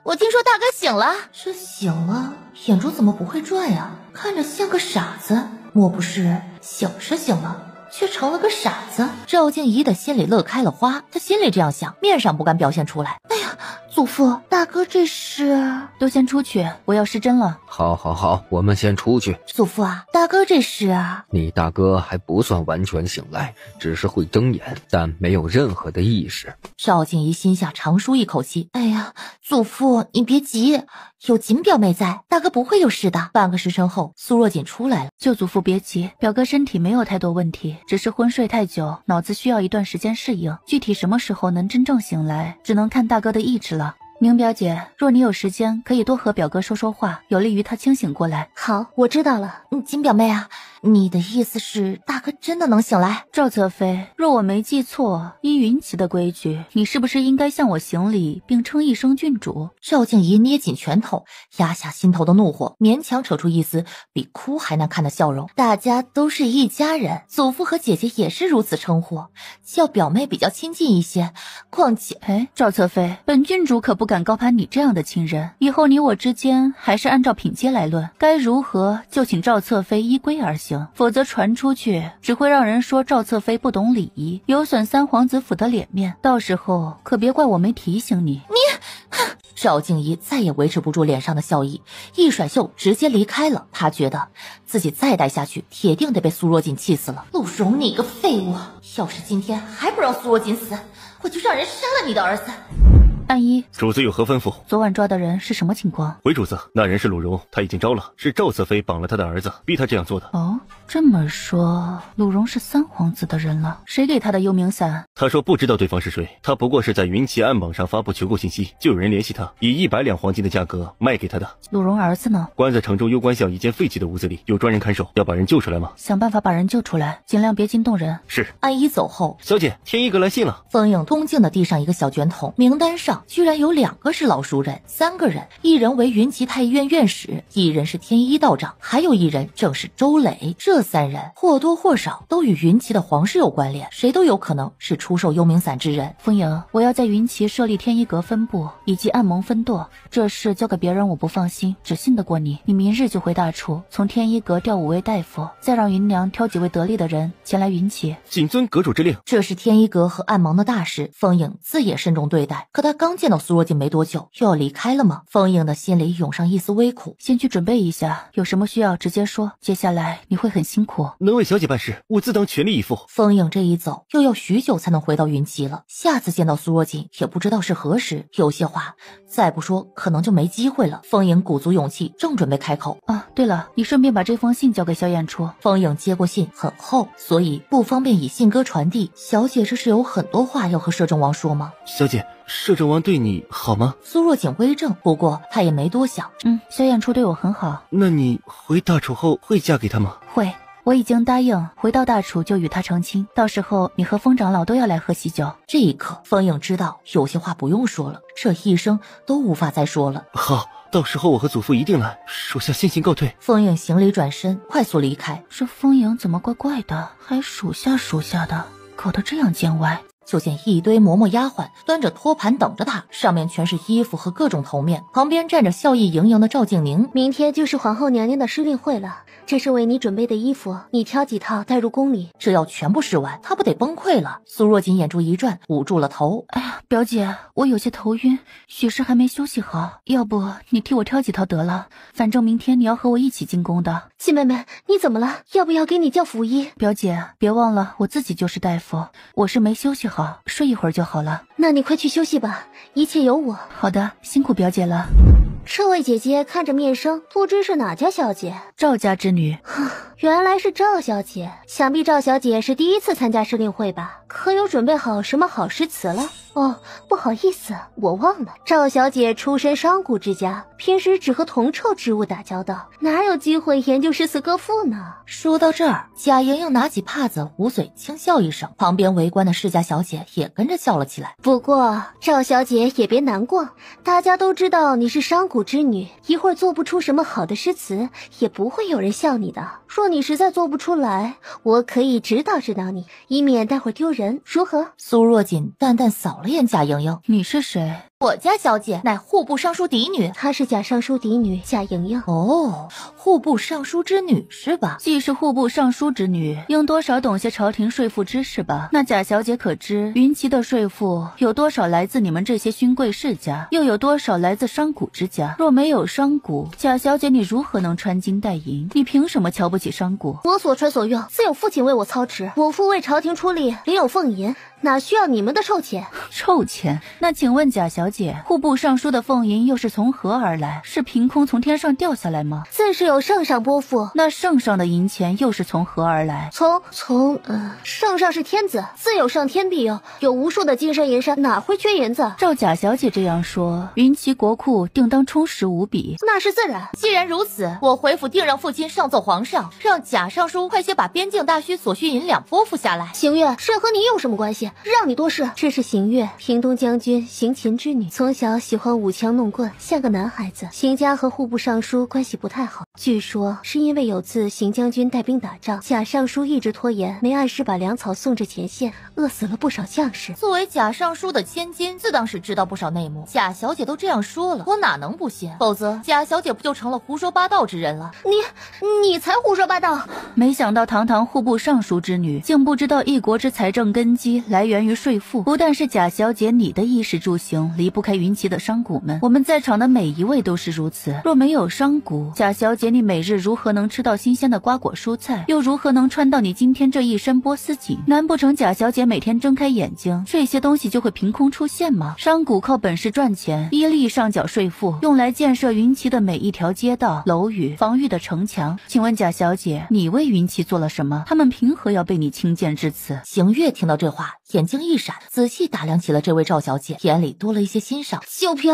我听说大哥醒了。这醒了，眼珠怎么不会转呀？看着像个傻子，莫不是醒是醒了，却成了个傻子？赵静怡的心里乐开了花，她心里这样想，面上不敢表现出来。哎呀，祖父，大哥这是……都先出去，我要失针了。好，我们先出去。祖父啊，大哥这是啊？你大哥还不算完全醒来，只是会睁眼，但没有任何的意识。赵静怡心下长舒一口气，哎呀，祖父你别急，有锦表妹在，大哥不会有事的。半个时辰后，苏若锦出来了。舅祖父别急，表哥身体没有太多问题，只是昏睡太久，脑子需要一段时间适应，具体什么时候能真正醒来，只能看大哥的意志了。宁表姐，若你有时间，可以多和表哥说说话，有利于他清醒过来。好，我知道了。锦表妹啊，你的意思是大哥真的能醒来？赵侧妃，若我没记错，依云旗的规矩，你是不是应该向我行礼，并称一声郡主？赵静怡捏紧拳头，压下心头的怒火，勉强扯出一丝比哭还难看的笑容。大家都是一家人，祖父和姐姐也是如此称呼，叫表妹比较亲近一些。况且，赵侧妃，本郡主可不敢高攀你这样的亲人，以后你我之间还是按照品阶来论，该如何就请赵侧妃依规而行，否则传出去只会让人说赵侧妃不懂礼仪，有损三皇子府的脸面，到时候可别怪我没提醒你。赵静怡再也维持不住脸上的笑意，一甩袖直接离开了。她觉得自己再待下去，铁定得被苏若锦气死了。陆荣，你个废物！要是今天还不让苏若锦死，我就让人杀了你的儿子。按一，主子有何吩咐？昨晚抓的人是什么情况？回主子，那人是鲁荣，他已经招了，是赵侧妃绑了他的儿子，逼他这样做的。哦，这么说，鲁荣是三皇子的人了。谁给他的幽冥伞？他说不知道对方是谁，他不过是在云旗暗网上发布求购信息，就有人联系他，以100两黄金的价格卖给他的。鲁荣儿子呢？关在城中攸关巷一间废弃的屋子里，有专人看守，要把人救出来吗？想办法把人救出来，尽量别惊动人。是。安一走后，小姐，天一阁来信了。风影恭敬地递上一个小卷筒，名单上居然有2个是老熟人，3个人，一人为云旗太医院院使，一人是天一道长，还有一人正是周磊。这3人或多或少都与云旗的皇室有关联，谁都有可能是出售幽冥伞之人。风影，我要在云旗设立天一阁分部以及暗盟分舵，这事交给别人我不放心，只信得过你。你明日就回大楚，从天一阁调5位大夫，再让云娘挑几位得力的人前来云旗。谨遵阁主之令。这是天一阁和暗盟的大事，风影自也慎重对待。可他刚见到苏若锦没多久，又要离开了吗？风影的心里涌上一丝微苦。先去准备一下，有什么需要直接说，接下来你会很辛苦。能为小姐办事，我自当全力以赴。风影这一走，又要许久才能回到云旗了。下次见到苏若锦，也不知道是何时。有些话再不说，可能就没机会了。风影鼓足勇气，正准备开口。啊，对了，你顺便把这封信交给萧燕初。风影接过信，很厚，所以不方便以信鸽传递。小姐这是有很多话要和摄政王说吗？小姐，摄政王对你好吗？苏若锦微怔，不过她也没多想。萧燕初对我很好。那你回大楚后会嫁给他吗？会，我已经答应回到大楚就与他成亲，到时候你和风长老都要来喝喜酒。这一刻，风影知道有些话不用说了，这一生都无法再说了。好，到时候我和祖父一定来，属下先行告退。风影行礼转身，快速离开。这风影怎么怪怪的，还属下的，搞得这样见外。就见一堆嬷嬷丫鬟端着托盘等着他，上面全是衣服和各种头面，旁边站着笑意盈盈的赵静宁。明天就是皇后娘娘的诗令会了，这是为你准备的衣服，你挑几套带入宫里。这要全部试完，他不得崩溃了。苏若锦眼珠一转，捂住了头。哎呀，表姐，我有些头晕，许是还没休息好，要不你替我挑几套得了，反正明天你要和我一起进宫的。七妹妹，你怎么了？要不要给你叫辅医？表姐，别忘了我自己就是大夫，我是没休息好，睡一会儿就好了。那你快去休息吧，一切有我。好的，辛苦表姐了。这位姐姐看着面生，不知是哪家小姐？赵家之女。原来是赵小姐，想必赵小姐是第一次参加诗令会吧？可有准备好什么好诗词了？哦，不好意思，我忘了，赵小姐出身商贾之家，平时只和铜臭之物打交道，哪有机会研究诗词歌赋呢？说到这儿，贾莹莹拿起帕子捂嘴轻笑一声，旁边围观的世家小姐也跟着笑了起来。不过赵小姐也别难过，大家都知道你是商贾之女，一会儿做不出什么好的诗词，也不会有人笑你的。若你实在做不出来，我可以指导你，以免待会儿丢人，如何？苏若锦淡淡扫了眼贾莹莹，你是谁？我家小姐乃户部尚书嫡女，她是贾尚书嫡女贾莹莹。哦，户部尚书之女是吧？既是户部尚书之女，应多少懂些朝廷税赋知识吧？那贾小姐可知云齐的税赋有多少来自你们这些勋贵世家，又有多少来自商贾之家？若没有商贾，贾小姐你如何能穿金戴银？你凭什么瞧不起商贾？我所穿所用，自有父亲为我操持。我父为朝廷出力，领有俸银，哪需要你们的臭钱？臭钱？那请问贾小姐，户部尚书的俸银又是从何而来？是凭空从天上掉下来吗？自是有圣上拨付。那圣上的银钱又是从何而来？圣上是天子，自有上天庇佑，有无数的金山银山，哪会缺银子？照贾小姐这样说，云齐国库定当充实无比。那是自然。既然如此，我回府定让父亲上奏皇上，让贾尚书快些把边境大需所需银两拨付下来。邢月，这和你有什么关系？让你多事。这是邢月，平东将军邢秦之女，从小喜欢舞枪弄棍，像个男孩子。邢家和户部尚书关系不太好，据说是因为有次邢将军带兵打仗，贾尚书一直拖延，没按时把粮草送至前线，饿死了不少将士。作为贾尚书的千金，自当是知道不少内幕。贾小姐都这样说了，我哪能不信？否则贾小姐不就成了胡说八道之人了？你才胡说八道！没想到堂堂户部尚书之女，竟不知道一国之财政根基来源于税赋。不但是贾小姐你的衣食住行离不开云齐的商贾们，我们在场的每一位都是如此。若没有商贾，贾小姐你每日如何能吃到新鲜的瓜果蔬菜，又如何能穿到你今天这一身波斯锦？难不成贾小姐每天睁开眼睛，这些东西就会凭空出现吗？商贾靠本事赚钱，依例上缴税赋，用来建设云齐的每一条街道、楼宇、防御的城墙。请问贾小姐，你为云齐做了什么？他们凭何要被你轻贱至此？邢月听到这话，眼睛一闪，仔细打量起了这位赵小姐，眼里多了一些欣赏。秀萍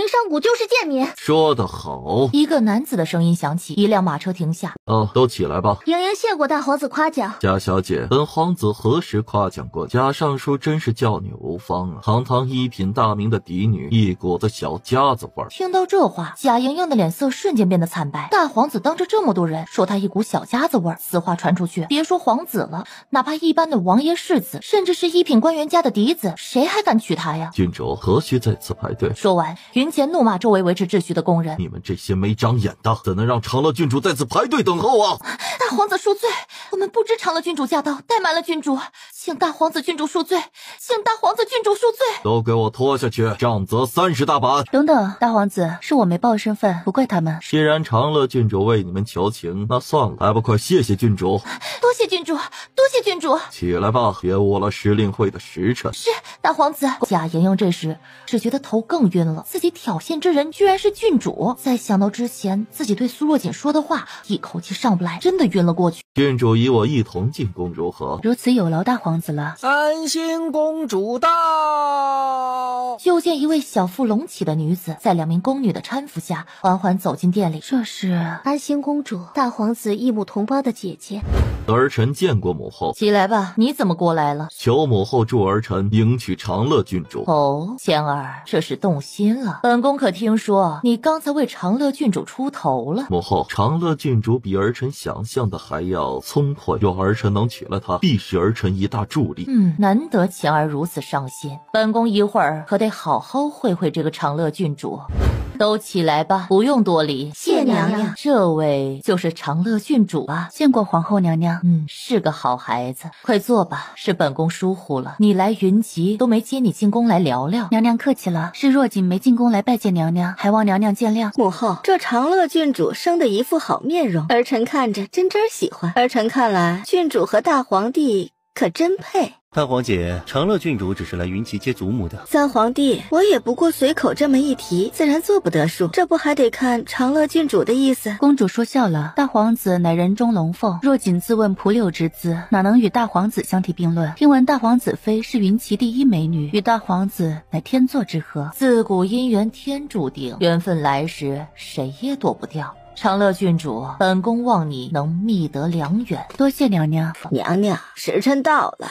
商贾就是贱民。说得好。一个男子的声音响起，一辆马车停下。都起来吧。莹莹谢过大皇子夸奖。贾小姐，本皇子何时夸奖过贾尚书？真是教女无方啊！堂堂一品大名的嫡女，一股子小家子味儿。听到这话，贾莹莹的脸色瞬间变得惨白。大皇子当着这么多人说她一股小家子味儿，此话传出去，别说皇子了，哪怕一般的王爷世子，甚至是一品官员家的嫡子，谁还敢娶她呀？郡主何须在此排队？说完，云前怒骂周围维持秩序的工人：你们这些没长眼的，怎能让长乐郡主在此排队等候啊？大皇子恕罪，我们不知长乐郡主驾到，怠慢了郡主，请大皇子郡主恕罪，请大皇子郡主恕罪。都给我拖下去，杖责30大板。等等，大皇子，是我没报身份，不怪他们。既然长乐郡主为你们求情，那算了，还不快谢谢郡主？多谢郡主，多谢郡主。起来吧，别误了时令会的时辰。是，大皇子。贾莹莹这时只觉得头更晕了，自己挑衅之人居然是郡主。再想到之前自己对苏若锦说的话，一口气上不来，真的晕了过去。郡主与我一同进宫如何？如此有劳大皇子了。三星公主到。就见一位小腹隆起的女子在2名宫女的搀扶下缓缓走进殿里。这是安心公主，大皇子异母同胞的姐姐。儿臣见过母后。起来吧，你怎么过来了？求母后助儿臣迎娶长乐郡主。哦，谦儿，这是动心了。本宫可听说你刚才为长乐郡主出头了。母后，长乐郡主比儿臣想象的还要聪慧，若儿臣能娶了她，必是儿臣一大助力。难得谦儿如此上心，本宫一会儿可得好好会会这个长乐郡主。都起来吧，不用多礼。谢娘娘。这位就是长乐郡主啊。见过皇后娘娘。是个好孩子。快坐吧，是本宫疏忽了，你来云集都没接你进宫来聊聊。娘娘客气了，是若锦没进宫来拜见娘娘，还望娘娘见谅。母后，这长乐郡主生的一副好面容，儿臣看着真喜欢。儿臣看来，郡主和大皇帝可真配。大皇姐，长乐郡主只是来云集接祖母的。三皇帝，我也不过随口这么一提，自然做不得数，这不还得看长乐郡主的意思。公主说笑了，大皇子乃人中龙凤，若仅自问蒲柳之姿，哪能与大皇子相提并论？听闻大皇子妃是云齐第一美女，与大皇子乃天作之合，自古姻缘天注定，缘分来时谁也躲不掉。长乐郡主，本宫望你能觅得良缘。多谢娘娘。娘娘，时辰到了。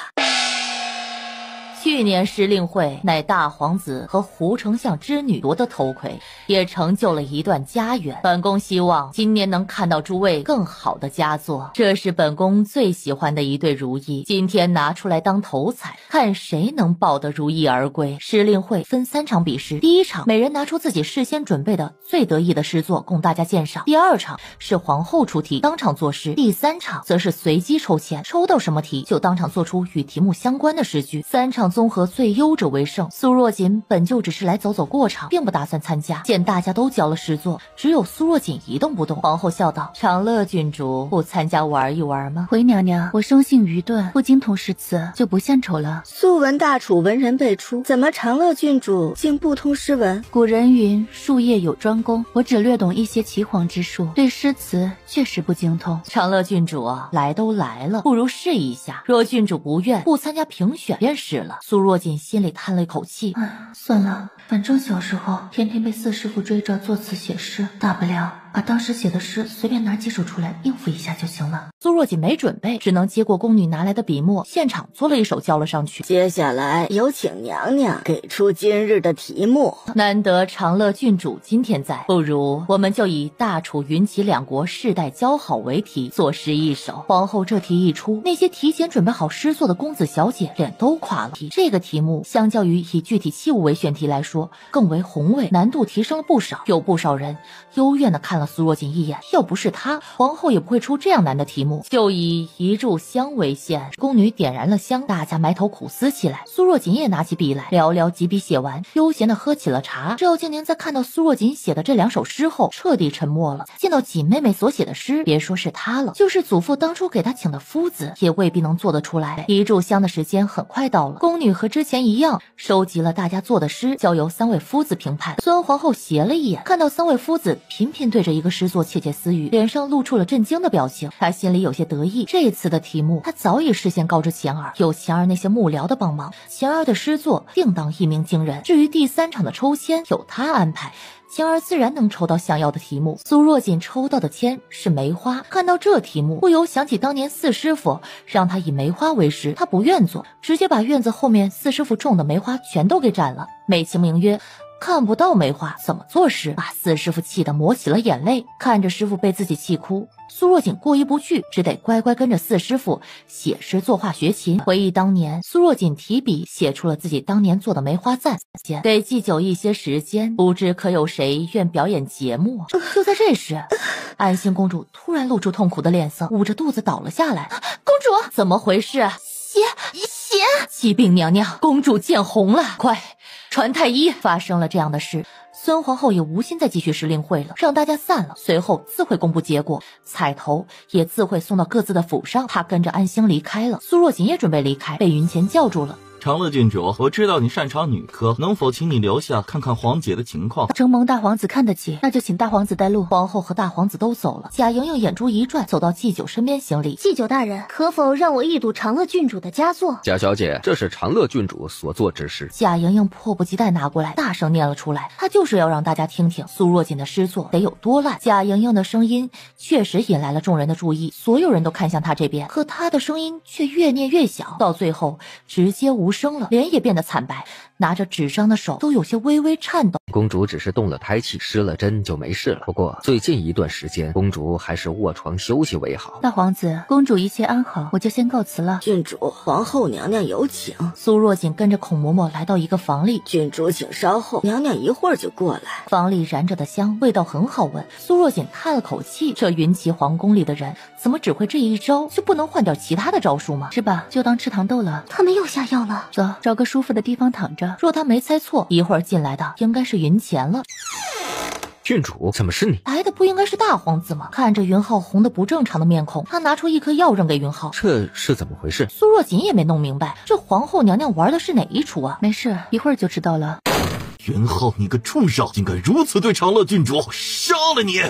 去年时令会乃大皇子和胡丞相之女夺得头魁，也成就了一段家园。本宫希望今年能看到诸位更好的佳作，这是本宫最喜欢的一对如意，今天拿出来当头彩，看谁能抱得如意而归。时令会分3场比试，第1场每人拿出自己事先准备的最得意的诗作供大家鉴赏，第2场是皇后出题当场作诗，第3场则是随机抽签，抽到什么题就当场做出与题目相关的诗句，3场综合最优者为胜。苏若锦本就只是来走走过场，并不打算参加，见大家都交了诗作，只有苏若锦一动不动。皇后笑道：长乐郡主不参加玩一玩吗？回娘娘，我生性愚钝，不精通诗词，就不献丑了。素闻大楚文人辈出，怎么长乐郡主竟不通诗文？古人云术业有专攻，我只略懂一些岐黄之术，对诗词确实不精通。长乐郡主啊，来都来了，不如试一下，若郡主不愿，不参加评选便是了。苏若锦心里叹了一口气，算了，反正小时候天天被四师傅追着作词写诗，大不了把当时写的诗随便拿几首出来应付一下就行了。苏若锦没准备，只能接过宫女拿来的笔墨，现场做了一首交了上去。接下来有请娘娘给出今日的题目。难得长乐郡主今天在，不如我们就以大楚云齐2国世代交好为题作诗一首。皇后这题一出，那些提前准备好诗作的公子小姐脸都垮了。这个题目相较于以具体器物为选题来说，更为宏伟，难度提升了不少。有不少人幽怨地看了苏若锦一眼，要不是她，皇后也不会出这样难的题目。就以一炷香为限，宫女点燃了香，大家埋头苦思起来。苏若锦也拿起笔来，寥寥几笔写完，悠闲地喝起了茶。赵静宁在看到苏若锦写的这2首诗后，彻底沉默了。见到锦妹妹所写的诗，别说是她了，就是祖父当初给她请的夫子，也未必能做得出来。一炷香的时间很快到了，宫女和之前一样，收集了大家做的诗，交由3位夫子评判。孙皇后斜了一眼，看到3位夫子频频对着一个诗作窃窃私语，脸上露出了震惊的表情。她心里有些得意，这次的题目她早已事先告知钱儿，有钱儿那些幕僚的帮忙，钱儿的诗作定当一鸣惊人。至于第3场的抽签，有他安排，钱儿自然能抽到想要的题目。苏若锦抽到的签是梅花，看到这题目不由想起当年四师傅让他以梅花为诗，他不愿做，直接把院子后面四师傅种的梅花全都给斩了，美其名曰看不到梅花怎么作诗，把四师傅气得抹起了眼泪。看着师傅被自己气哭，苏若锦过意不去，只得乖乖跟着四师傅写诗作画学琴。回忆当年，苏若锦提笔写出了自己当年做的梅花赞，给祭酒一些时间，不知可有谁愿表演节目。就在这时，安心公主突然露出痛苦的脸色，捂着肚子倒了下来。公主，怎么回事？血！启禀娘娘，公主见红了，快传太医。发生了这样的事，孙皇后也无心再继续时令会了，让大家散了，随后自会公布结果，彩头也自会送到各自的府上。她跟着安心离开了，苏若锦也准备离开，被云前叫住了。长乐郡主，我知道你擅长女科，能否请你留下看看皇姐的情况？承蒙大皇子看得起，那就请大皇子带路。皇后和大皇子都走了，贾莹莹眼珠一转，走到祭酒身边行礼。祭酒大人，可否让我一睹长乐郡主的佳作？贾小姐，这是长乐郡主所作之诗。贾莹莹迫不及待拿过来，大声念了出来。她就是要让大家听听苏若锦的诗作得有多烂。贾莹莹的声音确实引来了众人的注意，所有人都看向她这边，可她的声音却越念越小，到最后直接无声了，脸也变得惨白，拿着纸张的手都有些微微颤抖。公主只是动了胎气，失了针就没事了。不过最近一段时间，公主还是卧床休息为好。大皇子，公主一切安好，我就先告辞了。郡主，皇后娘娘有请。苏若锦跟着孔嬷嬷来到一个房里，郡主请稍后，娘娘一会儿就过来。房里燃着的香，味道很好闻。苏若锦叹了口气，这云齐皇宫里的人怎么只会这一招，就不能换点其他的招数吗？是吧？就当吃糖豆了。他们又下药了。走，找个舒服的地方躺着。若他没猜错，一会儿进来的应该是云前了。郡主，怎么是你？来的不应该是大皇子吗？看着云浩红的不正常的面孔，他拿出一颗药扔给云浩。这是怎么回事？苏若锦也没弄明白，这皇后娘娘玩的是哪一出啊？没事，一会儿就知道了。云浩，你个畜生，竟敢如此对长乐郡主，杀了你！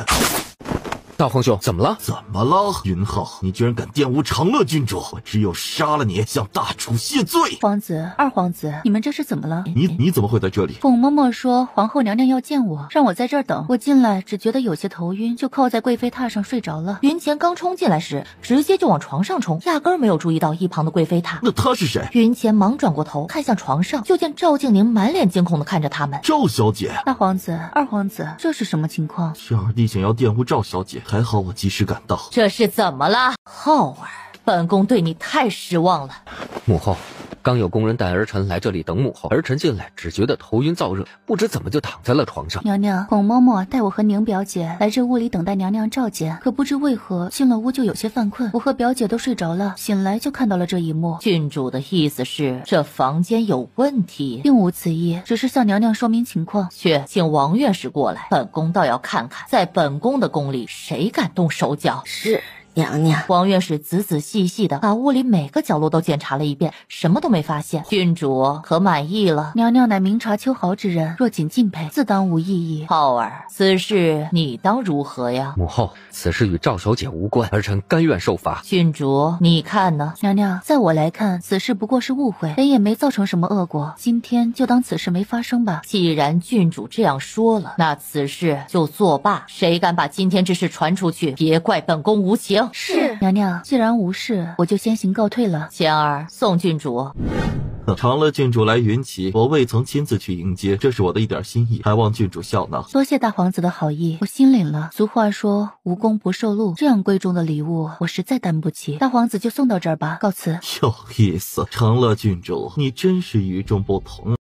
大皇兄，怎么了？怎么了？云浩，你居然敢玷污长乐郡主！我只有杀了你，向大楚谢罪！皇子，二皇子，你们这是怎么了？你怎么会在这里？凤嬷嬷说皇后娘娘要见我，让我在这儿等。我进来只觉得有些头晕，就靠在贵妃榻上睡着了。云前刚冲进来时，直接就往床上冲，压根儿没有注意到一旁的贵妃榻。那她是谁？云前忙转过头看向床上，就见赵静宁满脸惊恐地看着他们。赵小姐，大皇子，二皇子，这是什么情况？这二弟想要玷污赵小姐，还好我及时赶到。这是怎么了？浩儿，本宫对你太失望了。母后，刚有宫人带儿臣来这里等母后，儿臣进来只觉得头晕燥热，不知怎么就躺在了床上。娘娘，凤嬷嬷带我和宁表姐来这屋里等待娘娘召见，可不知为何进了屋就有些犯困，我和表姐都睡着了，醒来就看到了这一幕。郡主的意思是这房间有问题？并无此意，只是向娘娘说明情况。去，请王院士过来，本宫倒要看看，在本宫的宫里谁敢动手脚。是。娘娘，王院士仔仔细细的把屋里每个角落都检查了一遍，什么都没发现。郡主可满意了？娘娘乃明察秋毫之人，若仅敬佩，自当无异议。浩儿，此事你当如何呀？母后，此事与赵小姐无关，儿臣甘愿受罚。郡主，你看呢？娘娘，在我来看，此事不过是误会，人也没造成什么恶果，今天就当此事没发生吧。既然郡主这样说了，那此事就作罢。谁敢把今天之事传出去，别怪本宫无情。是娘娘，既然无事，我就先行告退了。贤儿，送郡主。长乐郡主来云骑，我未曾亲自去迎接，这是我的一点心意，还望郡主笑纳。多谢大皇子的好意，我心领了。俗话说无功不受禄，这样贵重的礼物我实在担不起，大皇子就送到这儿吧，告辞。有意思，长乐郡主，你真是与众不同。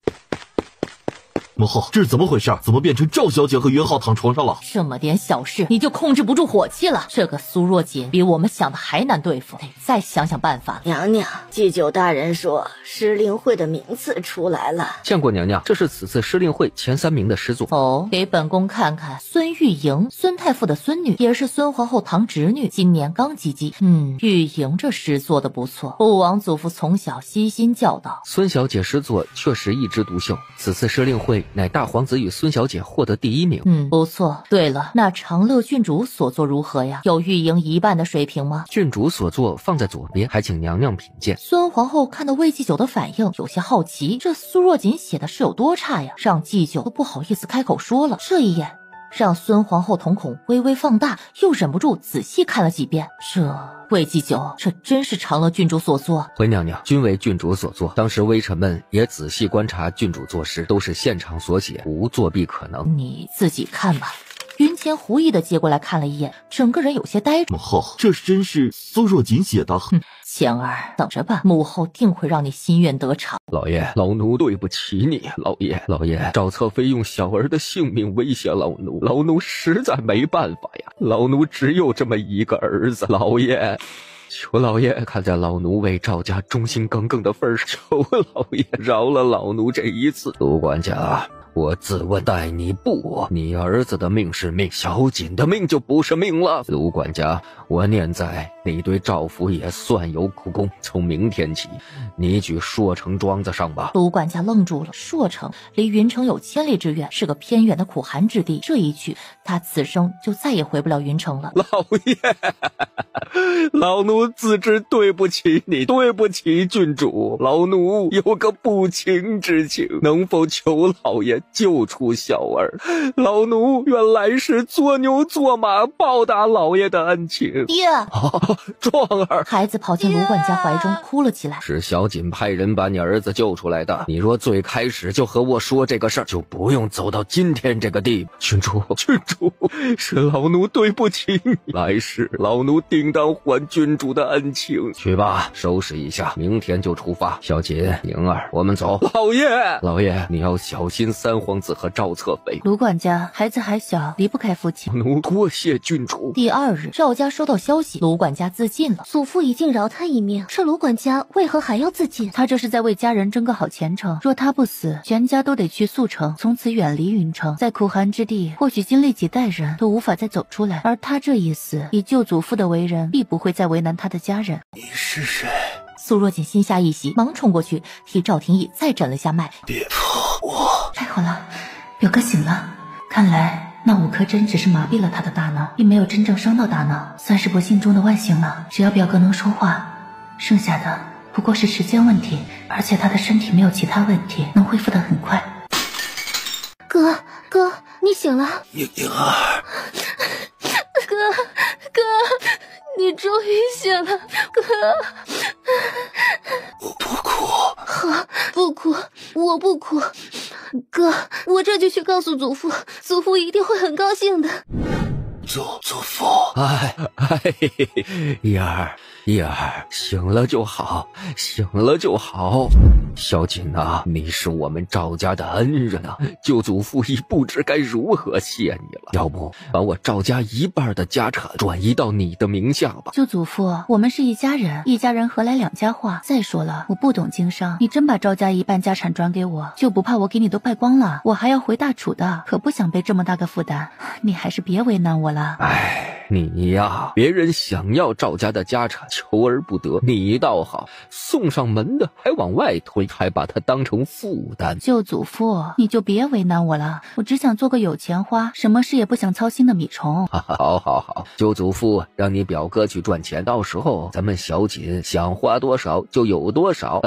母后，这是怎么回事？怎么变成赵小姐和云浩躺床上了？这么点小事你就控制不住火气了？这个苏若锦比我们想的还难对付，得再想想办法了。娘娘，祭酒大人说诗令会的名次出来了。见过娘娘，这是此次诗令会前3名的诗作。哦，给本宫看看。孙玉莹，孙太傅的孙女，也是孙皇后堂侄女，今年刚及笄。玉莹这诗做得不错，父王祖父从小悉心教导。孙小姐诗作确实一枝独秀，此次诗令会乃大皇子与孙小姐获得第1名。不错。对了，那长乐郡主所作如何呀？有玉莹一半的水平吗？郡主所作放在左边，还请娘娘品鉴。孙皇后看到魏祭酒的反应，有些好奇，这苏若锦写的是有多差呀？让祭酒都不好意思开口说了。这一眼让孙皇后瞳孔微微放大，又忍不住仔细看了几遍。魏祭酒，这真是长乐郡主所作？回娘娘，均为郡主所作。当时微臣们也仔细观察郡主作诗，都是现场所写，无作弊可能。你自己看吧。云前狐疑的接过来看了一眼，整个人有些呆住。母后，这真是苏若锦写的？贤儿，等着吧，母后定会让你心愿得偿。老爷，老奴对不起你。老爷，赵侧妃用小儿的性命威胁老奴实在没办法呀。老奴只有这么一个儿子，老爷。求老爷看在老奴为赵家忠心耿耿的份上，求老爷饶了老奴这一次。卢管家，我自问待你不，你儿子的命是命，小锦的命就不是命了。卢管家，我念在你对赵府也算有苦功，从明天起，你举朔城庄子上吧。卢管家愣住了，朔城离云城有千里之远，是个偏远的苦寒之地，这一去，他此生就再也回不了云城了。老爷，老奴自知对不起你，对不起郡主，老奴有个不情之请，能否求老爷救出小儿？老奴愿来世做牛做马，报答老爷的恩情。爹，壮儿，孩子跑进卢管家怀中哭了起来。是小锦派人把你儿子救出来的，你若最开始就和我说这个事儿，就不用走到今天这个地步。郡主，是老奴对不起你，来世老奴定当还郡主的恩情。去吧，收拾一下，明天就出发。小锦、宁儿，我们走。老爷，你要小心三皇子和赵侧妃。卢管家，孩子还小，离不开父亲。奴多谢郡主。第2日，赵家收到消息，卢管家自尽了。祖父已经饶他一命，这卢管家为何还要自尽？他这是在为家人争个好前程。若他不死，全家都得去速城，从此远离云城，在苦寒之地，或许经历几代人都无法再走出来。而他这一死，以舅祖父的为人，必不会再为难他的家人。你是谁？苏若锦心下一喜，忙冲过去替赵廷义再诊了下脉。别碰我！太好了，表哥醒了，看来那5颗针只是麻痹了他的大脑，并没有真正伤到大脑，算是不幸中的万幸了。只要表哥能说话，剩下的不过是时间问题，而且他的身体没有其他问题，能恢复得很快。哥，你醒了。莹儿，哥，你终于醒了，哥。我不哭。好，不哭，我不哭。哥，我这就去告诉祖父，祖父一定会很高兴的。祖父，叶儿，醒了就好，醒了就好。小锦啊，你是我们赵家的恩人啊，舅祖父已不知该如何谢你了。要不把我赵家一半的家产转移到你的名下吧？舅祖父，我们是一家人，一家人何来两家话？再说了，我不懂经商，你真把赵家一半家产转给我，就不怕我给你都败光了？我还要回大楚的，可不想背这么大个负担，你还是别为难我了。哎，你呀，别人想要赵家的家产求而不得，你倒好，送上门的还往外推，还把它当成负担。舅祖父，你就别为难我了，我只想做个有钱花，什么事也不想操心的米虫。好，舅祖父让你表哥去赚钱，到时候咱们小锦想花多少就有多少。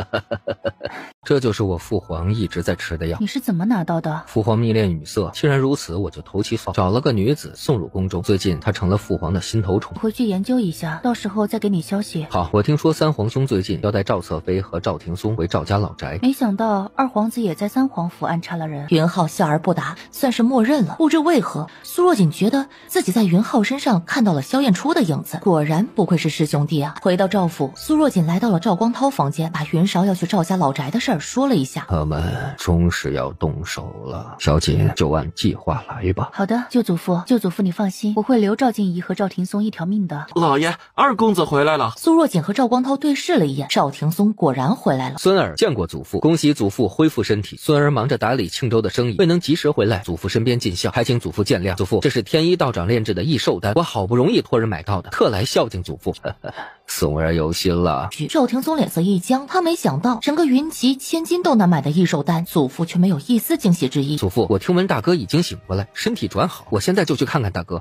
这就是我父皇一直在吃的药。你是怎么拿到的？父皇迷恋女色，既然如此，我就投其所好，找了个女子送入宫中。最近她成了父皇的心头宠，回去研究一下，到时候再给你消息。好，我听说三皇兄最近要带赵侧妃和赵廷松回赵家老宅，没想到二皇子也在三皇府安插了人。云浩笑而不答，算是默认了。不知为何，苏若锦觉得自己在云浩身上看到了萧燕初的影子，果然不愧是师兄弟啊。回到赵府，苏若锦来到了赵光涛房间，把云韶要去赵家老宅的事儿说了一下。他们终是要动手了，小锦就按计划来吧。好的，舅祖父你放心，我会留赵静怡和赵廷松一条命的。老爷，二公子回来了。苏若锦和赵光涛对视了一眼，赵廷松果然回来了。孙儿见过祖父，恭喜祖父恢复身体。孙儿忙着打理庆州的生意，未能及时回来祖父身边尽孝，还请祖父见谅。祖父，这是天一道长炼制的益寿丹，我好不容易托人买到的，特来孝敬祖父。宋儿有心了。赵廷松脸色一僵，他没想到整个云集千金都难买的益寿丹，祖父却没有一丝惊喜之意。祖父，我听闻大哥已经醒过来，身体转好，我现在就去看看大哥。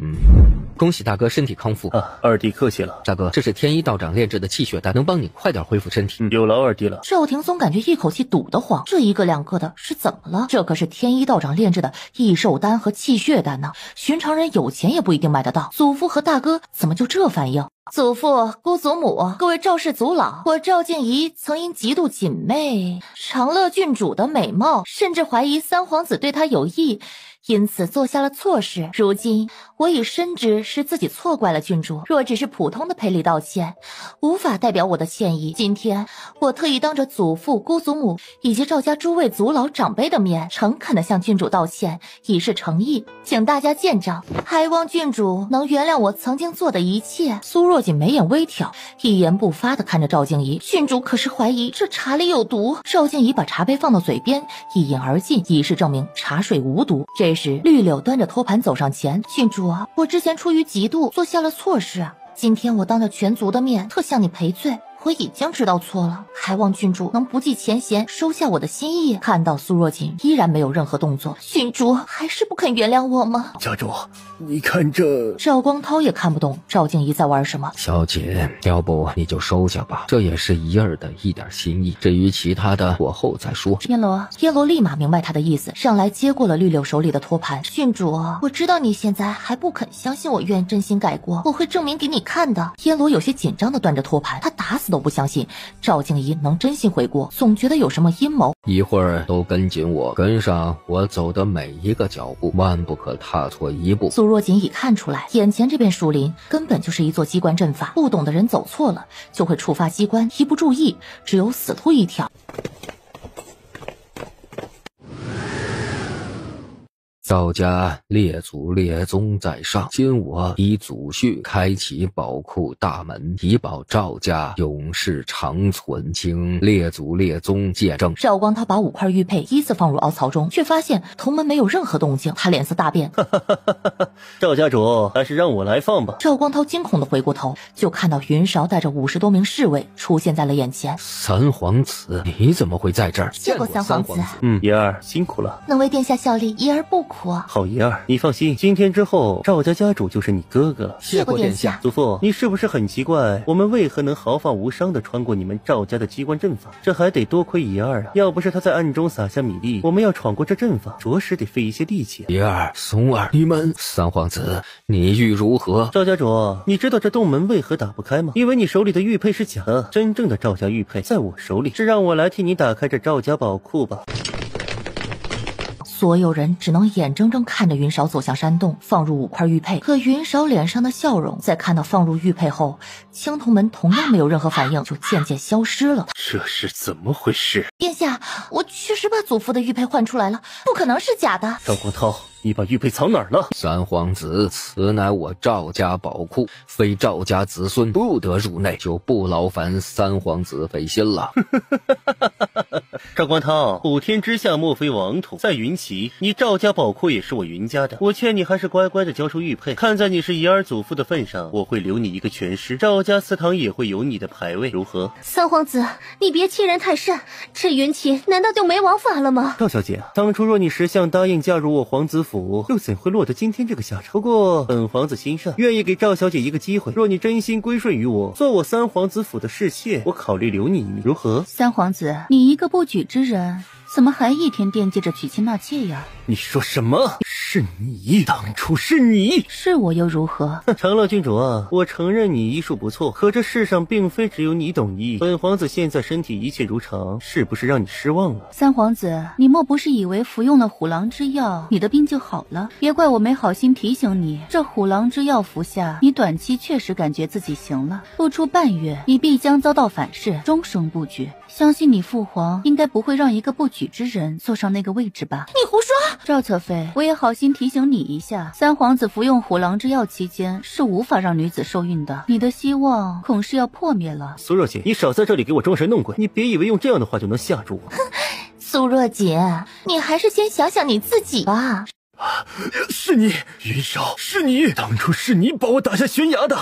恭喜大哥身体康复啊！二弟客气了。大哥，这是天一道长炼制的气血丹，能帮你快点恢复身体。有劳二弟了。赵廷松感觉一口气堵得慌，这一个两个的是怎么了？这可是天一道长炼制的益寿丹和气血丹呢，寻常人有钱也不一定买得到。祖父和大哥怎么就这反应？祖父、姑祖母、各位赵氏族老，我赵静怡曾因嫉妒锦妹长乐郡主的美貌，甚至怀疑三皇子对她有意，因此做下了错事。如今我已深知是自己错怪了郡主，若只是普通的赔礼道歉，无法代表我的歉意。今天我特意当着祖父、姑祖母以及赵家诸位族老长辈的面，诚恳地向郡主道歉，以示诚意，请大家见谅，还望郡主能原谅我曾经做的一切。苏若锦眉眼微挑，一言不发地看着赵静怡。郡主可是怀疑这茶里有毒？赵静怡把茶杯放到嘴边，一饮而尽，以示证明茶水无毒。这时绿柳端着托盘走上前，郡主啊，我之前出于嫉妒做下了错事，今天我当着全族的面特向你赔罪，我已经知道错了，还望郡主能不计前嫌，收下我的心意。看到苏若锦依然没有任何动作，郡主还是不肯原谅我吗？家主，你看这……赵光涛也看不懂赵静怡在玩什么。小锦，要不你就收下吧，这也是怡儿的一点心意，至于其他的我后再说。天罗立马明白他的意思，上来接过了绿柳手里的托盘。郡主，我知道你现在还不肯相信我愿真心改过，我会证明给你看的。天罗有些紧张地端着托盘，他打死都不相信赵静怡能真心悔过，总觉得有什么阴谋。一会儿都跟紧我，跟上我走的每一个脚步，万不可踏错一步。苏若锦已看出来，眼前这片树林根本就是一座机关阵法，不懂的人走错了就会触发机关，一不注意只有死路一条。赵家列祖列宗在上，今我以祖训开启宝库大门，以保赵家永世长存，请列祖列宗见证。赵光涛把5块玉佩依次放入凹槽中，却发现铜门没有任何动静，他脸色大变。赵家主，还是让我来放吧。赵光涛惊恐地回过头，就看到云韶带着50多名侍卫出现在了眼前。三皇子，你怎么会在这儿？见过三皇子。怡儿辛苦了。能为殿下效力，怡儿不苦。仆。好爷儿，你放心，今天之后赵家家主就是你哥哥了。谢过殿下。祖父，你是不是很奇怪，我们为何能毫发无伤地穿过你们赵家的机关阵法？这还得多亏爷儿啊！要不是他在暗中撒下米粒，我们要闯过这阵法，着实得费一些力气。爷儿、松儿，你们三皇子，你欲如何？赵家主，你知道这洞门为何打不开吗？因为你手里的玉佩是假的，真正的赵家玉佩在我手里，是让我来替你打开这赵家宝库吧。所有人只能眼睁睁看着云韶走向山洞，放入5块玉佩。可云韶脸上的笑容，在看到放入玉佩后，青铜门同样没有任何反应，就渐渐消失了。这是怎么回事？殿下，我确实把祖父的玉佩换出来了，不可能是假的。赵光涛，你把玉佩藏哪儿了？三皇子，此乃我赵家宝库，非赵家子孙不得入内，就不劳烦三皇子费心了。赵光涛，普天之下莫非王土，在云齐，你赵家宝库也是我云家的，我劝你还是乖乖的交出玉佩。看在你是爷儿祖父的份上，我会留你一个全尸，赵家祠堂也会有你的牌位，如何？三皇子，你别欺人太甚，这云齐难道就没王法了吗？赵小姐，当初若你识相答应嫁入我皇子府，又怎会落得今天这个下场？不过本皇子心善，愿意给赵小姐一个机会，若你真心归顺于我，做我三皇子府的侍妾，我考虑留你一命，如何？三皇子，你一个不举之人，怎么还一天惦记着娶妻纳妾呀？你说什么？是你，当初是你，是我又如何？长乐郡主啊，我承认你医术不错，可这世上并非只有你懂医。本皇子现在身体一切如常，是不是让你失望了？三皇子，你莫不是以为服用了虎狼之药，你的病就好了？别怪我没好心提醒你，这虎狼之药服下，你短期确实感觉自己行了，不出半月，你必将遭到反噬，终生不举。相信你父皇应该不会让一个不举之人坐上那个位置吧？你胡说！赵侧妃，我也好心提醒你一下，三皇子服用虎狼之药期间是无法让女子受孕的，你的希望恐是要破灭了。苏若锦，你少在这里给我装神弄鬼，你别以为用这样的话就能吓住我。苏若锦，你还是先想想你自己吧。是你，云韶，是你，当初是你把我打下悬崖的。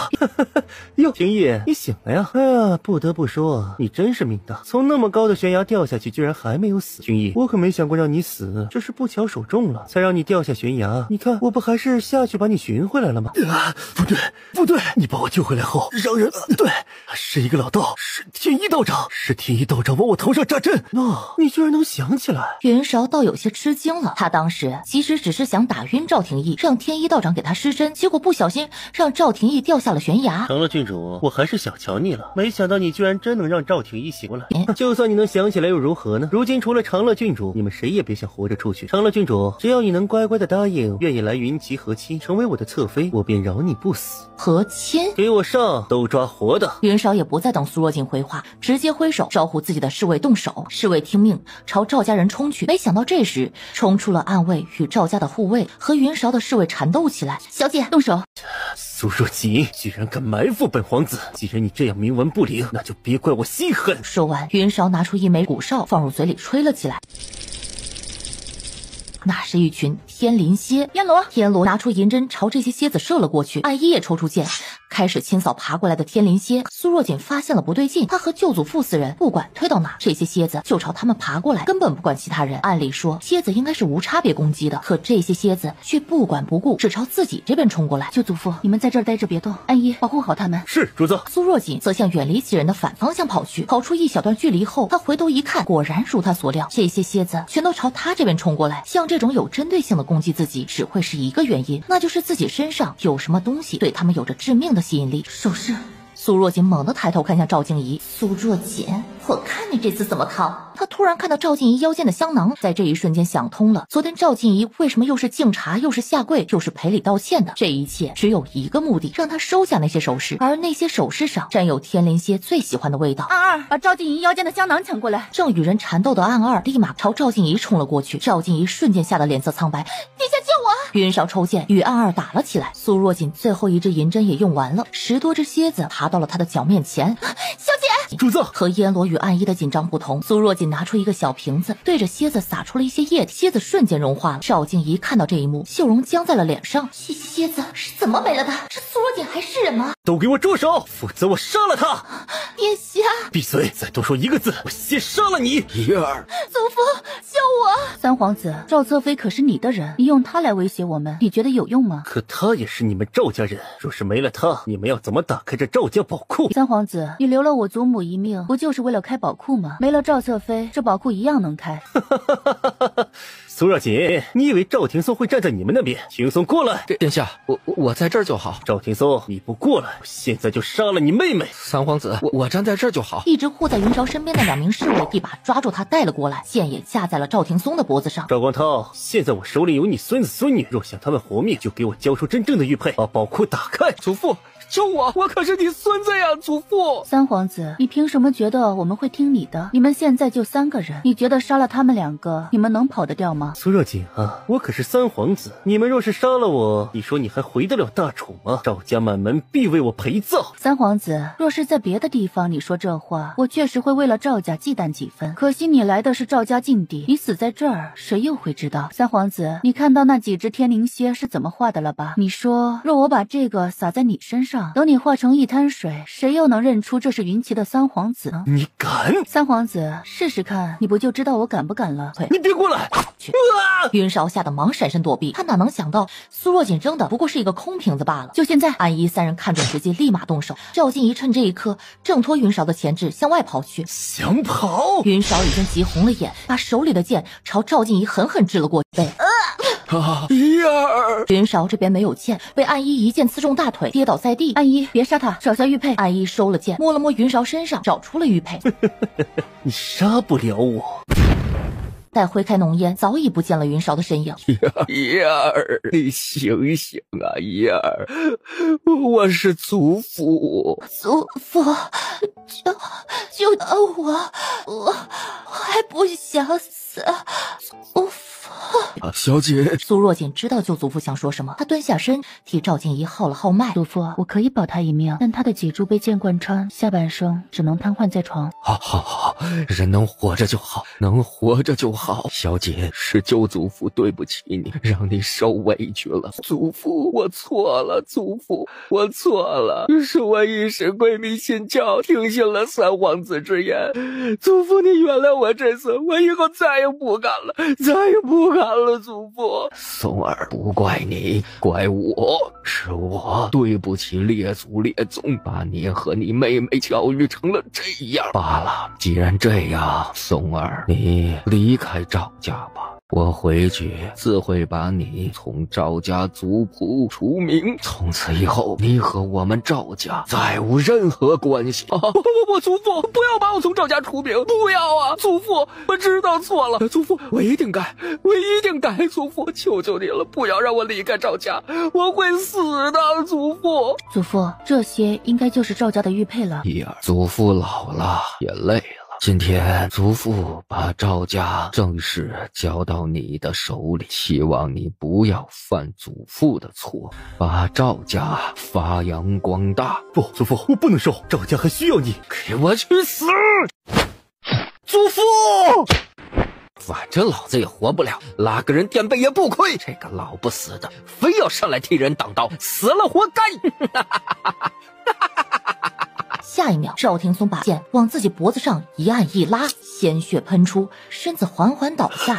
哟，廷义，你醒了呀？哎呀，不得不说，你真是命大，从那么高的悬廷掉下去，居然还没有死。廷义，我可没想过让你死，这是不巧手重了，才让你掉下悬崖。你看，我不还是下去把你寻回来了吗？不对，你把我救回来后，让人对，是一个老道，是天一道长，是天一道长往我头上扎针。你居然能想起来？云韶倒有些吃惊了，他当时其实只是想打晕赵廷义，让天一道长给他施针，结果不小心让赵廷义掉下了悬崖。长乐郡主，我还是小瞧你了，没想到你居然真能让赵廷义醒过来。就算你能想起来又如何呢？如今除了长乐郡主，你们谁也别想活着出去。长乐郡主，只要你能乖乖的答应，愿意来云齐和亲，成为我的侧妃，我便饶你不死。和亲？给我上，都抓活的！云韶也不再等苏若锦回话，直接挥手招呼自己的侍卫动手。侍卫听命朝赵家人冲去，没想到这时冲出了暗卫与赵家的护卫，和云韶的侍卫缠斗起来。小姐，动手！苏若锦居然敢埋伏本皇子，既然你这样冥顽不灵，那就别怪我心狠。说完，云韶拿出一枚骨哨放入嘴里吹了起来。那是一群天林蝎。天罗拿出银针朝这些蝎子射了过去，暗一也抽出剑开始清扫爬过来的天林蝎。苏若锦发现了不对劲，他和舅祖父4人不管推到哪，这些蝎子就朝他们爬过来，根本不管其他人。按理说蝎子应该是无差别攻击的，可这些蝎子却不管不顾，只朝自己这边冲过来。舅祖父，你们在这儿待着别动，暗一保护好他们。是，主子。苏若锦则向远离几人的反方向跑去，跑出一小段距离后，他回头一看，果然如他所料，这些蝎子全都朝他这边冲过来。像这种有针对性的攻击自己，只会是一个原因，那就是自己身上有什么东西对他们有着致命的吸引力。首饰。苏若锦猛地抬头看向赵静怡。苏若锦，我看你这次怎么逃。他突然看到赵静怡腰间的香囊，在这一瞬间想通了，昨天赵静怡为什么又是敬茶又是下跪又是赔礼道歉的，这一切只有一个目的，让他收下那些首饰，而那些首饰上沾有天灵蝎最喜欢的味道。暗二，把赵静怡腰间的香囊抢过来。正与人缠斗的暗二立马朝赵静怡冲了过去，赵静怡瞬间吓得脸色苍白，殿下救我！云韶抽剑与暗二打了起来。苏若锦最后一支银针也用完了，10多只蝎子爬到了他的脚面前。小姐，主子。和烟罗与暗一的紧张不同，苏若锦拿出一个小瓶子，对着蝎子撒出了一些液体，蝎子瞬间融化了。赵静怡看到这一幕，笑容僵在了脸上。蝎子是怎么没了的？这苏若锦还是人吗？都给我住手，否则我杀了他！殿下，闭嘴！再多说一个字，我先杀了你！怡儿，祖父，救我！三皇子，赵侧妃可是你的人，你用他来威胁我们，你觉得有用吗？可他也是你们赵家人，若是没了他，你们要怎么打开这赵家宝库？三皇子，你留了我祖母一命，不就是为了开宝库吗？没了赵侧妃，这宝库一样能开。苏若锦，你以为赵廷松会站在你们那边？廷松过来！殿下，我在这儿就好。赵廷松，你不过来，我现在就杀了你妹妹！三皇子，我站在这儿就好。一直护在云韶身边的2名侍卫一把抓住他带了过来，剑也架在了赵廷松的脖子上。赵光涛，现在我手里有你孙子孙女，若想他们活命，就给我交出真正的玉佩，把宝库打开。祖父，救我！我可是你孙子呀，祖父！三皇子，你凭什么觉得我们会听你的？你们现在就3个人，你觉得杀了他们2个，你们能跑得掉吗？苏若锦啊，我可是三皇子，你们若是杀了我，你说你还回得了大楚吗？赵家满门必为我陪葬。三皇子，若是在别的地方你说这话，我确实会为了赵家忌惮几分。可惜你来的是赵家禁地，你死在这儿，谁又会知道？三皇子，你看到那几只天灵蝎是怎么画的了吧？你说，若我把这个撒在你身上，等你化成一滩水，谁又能认出这是云奇的三皇子呢？你敢？三皇子，试试看，你不就知道我敢不敢了？你别过来！云韶吓得忙闪身躲避，他哪能想到苏若锦扔的不过是一个空瓶子罢了。就现在，安一3人看准时机，立马动手。赵静怡趁这一刻挣脱云韶的钳制，向外跑去。想跑？云韶已经急红了眼，把手里的剑朝赵静怡狠狠掷了过去。怡儿，云韶这边没有剑，被安一一剑刺中大腿，跌倒在地。安一，别杀他，找下玉佩。安一收了剑，摸了摸云韶身上，找出了玉佩。你杀不了我。待挥开浓烟，早已不见了云韶的身影。怡儿，你醒醒啊，怡儿，我是祖父。祖父，救我还不想死，祖父。小姐，苏若锦知道舅祖父想说什么，他蹲下身替赵静怡号了号脉。祖父，我可以保他一命，但他的脊柱被剑贯穿，下半生只能瘫痪在床。好，人能活着就好，能活着就好。小姐，是舅祖父对不起你，让你受委屈了。祖父，我错了，祖父，我错了，是我一时鬼迷心窍，听信了三皇子之言。祖父，你原谅我这次，我以后再也不敢了，再也不敢了，祖父。松儿，不怪你，怪我，是我对不起列祖列宗，把你和你妹妹教育成了这样罢了。既然这样，松儿，你离开赵家吧。我回去自会把你从赵家族谱除名，从此以后你和我们赵家再无任何关系。我祖父，不要把我从赵家除名，不要啊！祖父，我知道错了，祖父，我一定改，祖父，求求你了，不要让我离开赵家，我会死的，祖父。祖父，这些应该就是赵家的玉佩了。怡儿，祖父老了，也累了。今天祖父把赵家正式交到你的手里，希望你不要犯祖父的错，把赵家发扬光大。不，祖父，我不能收，赵家还需要你，给我去死！祖父，反正老子也活不了，拉个人垫背也不亏。这个老不死的，非要上来替人挡刀，死了活该。下一秒，赵廷松把剑往自己脖子上一按一拉，鲜血喷出，身子缓缓倒下。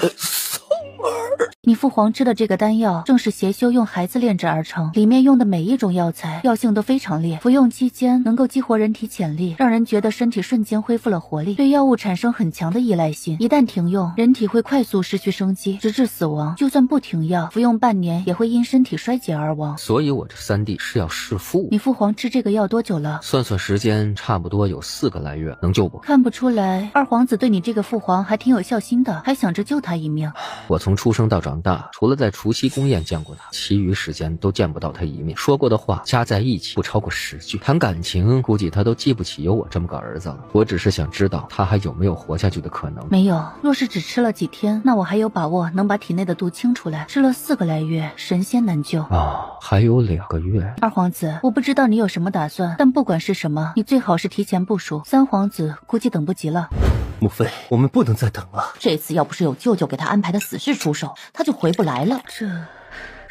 你父皇吃的这个丹药正是邪修用孩子炼制而成，里面用的每一种药材药性都非常烈，服用期间能够激活人体潜力，让人觉得身体瞬间恢复了活力，对药物产生很强的依赖性。一旦停用，人体会快速失去生机，直至死亡。就算不停药，服用半年也会因身体衰竭而亡。所以我这三弟是要弑父。你父皇吃这个药多久了？算算时间，差不多有4个来月，能救不？看不出来，二皇子对你这个父皇还挺有孝心的，还想着救他一命。我从出生到长大，除了在除夕宫宴见过他，其余时间都见不到他一面。说过的话加在一起不超过10句，谈感情估计他都记不起有我这么个儿子了。我只是想知道他还有没有活下去的可能。没有，若是只吃了几天，那我还有把握能把体内的毒清出来。吃了4个来月，神仙难救还有2个月。二皇子，我不知道你有什么打算，但不管是什么，你最好是提前部署。三皇子估计等不及了。母妃，我们不能再等了。这次要不是有舅舅给他安排的死士出手，他就回不来了。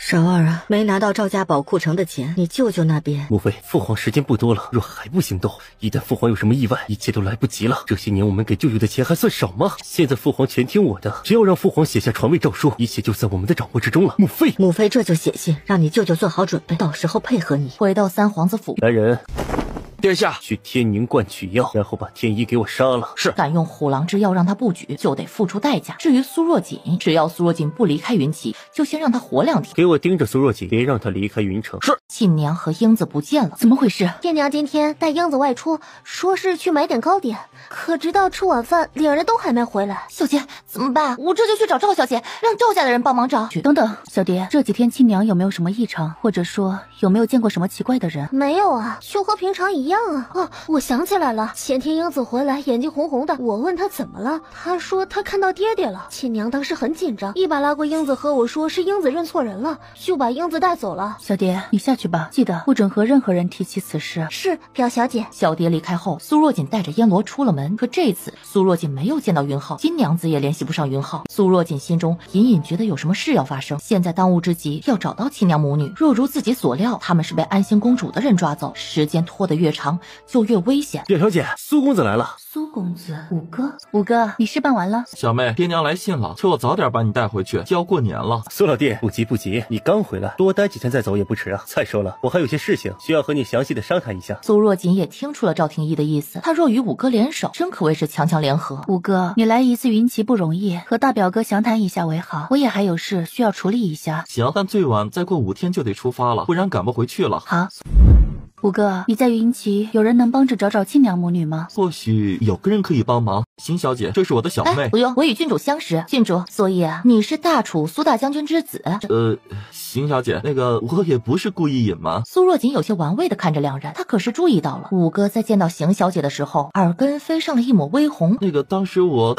少儿啊，没拿到赵家宝库城的钱，你舅舅那边……母妃，父皇时间不多了，若还不行动，一旦父皇有什么意外，一切都来不及了。这些年我们给舅舅的钱还算少吗？现在父皇全听我的，只要让父皇写下传位诏书，一切就在我们的掌握之中了。母妃，母妃这就写信，让你舅舅做好准备，到时候配合你。回到三皇子府，来人。殿下，去天宁观取药，然后把天一给我杀了。是。敢用虎狼之药让他不举，就得付出代价。至于苏若锦，只要苏若锦不离开云齐，就先让他活2天。给我盯着苏若锦，别让他离开云城。是。沁娘和英子不见了，怎么回事？爹娘今天带英子外出，说是去买点糕点，可直到吃晚饭，2人都还没回来。小姐怎么办？我这就去找赵小姐，让赵家的人帮忙找。等等，小蝶，这几天沁娘有没有什么异常，或者说有没有见过什么奇怪的人？没有啊，就和平常一样啊。哦，我想起来了，前天英子回来眼睛红红的，我问她怎么了，她说她看到爹爹了。沁娘当时很紧张，一把拉过英子和我说是英子认错人了，就把英子带走了。小蝶，你下去吧，记得不准和任何人提起此事。是，表小姐。小蝶离开后，苏若锦带着燕罗出了门，可这次苏若锦没有见到云浩，金娘子也联系不上云浩。苏若锦心中隐隐觉得有什么事要发生，现在当务之急要找到沁娘母女。若如自己所料，他们是被安心公主的人抓走，时间拖得越长就越危险。表小姐，苏公子来了。苏公子，五哥，你事办完了？小妹，爹娘来信了，求我早点把你带回去，就要过年了。苏老弟，不急，你刚回来，多待几天再走也不迟啊。再说了，我还有些事情需要和你详细的商谈一下。苏若锦也听出了赵廷义的意思，他若与五哥联手，真可谓是强强联合。五哥，你来一次云齐不容易，和大表哥详谈一下为好。我也还有事需要处理一下。行，但最晚再过5天就得出发了，不然赶不回去了。好。五哥，你在云齐有人能帮着找沁娘母女吗？或许有个人可以帮忙。邢小姐，这是我的小妹。不用，我与郡主相识。郡主，所以你是大楚苏大将军之子？邢小姐，我也不是故意隐瞒。苏若锦有些玩味的看着两人，他可是注意到了五哥在见到邢小姐的时候，耳根飞上了一抹微红。当时我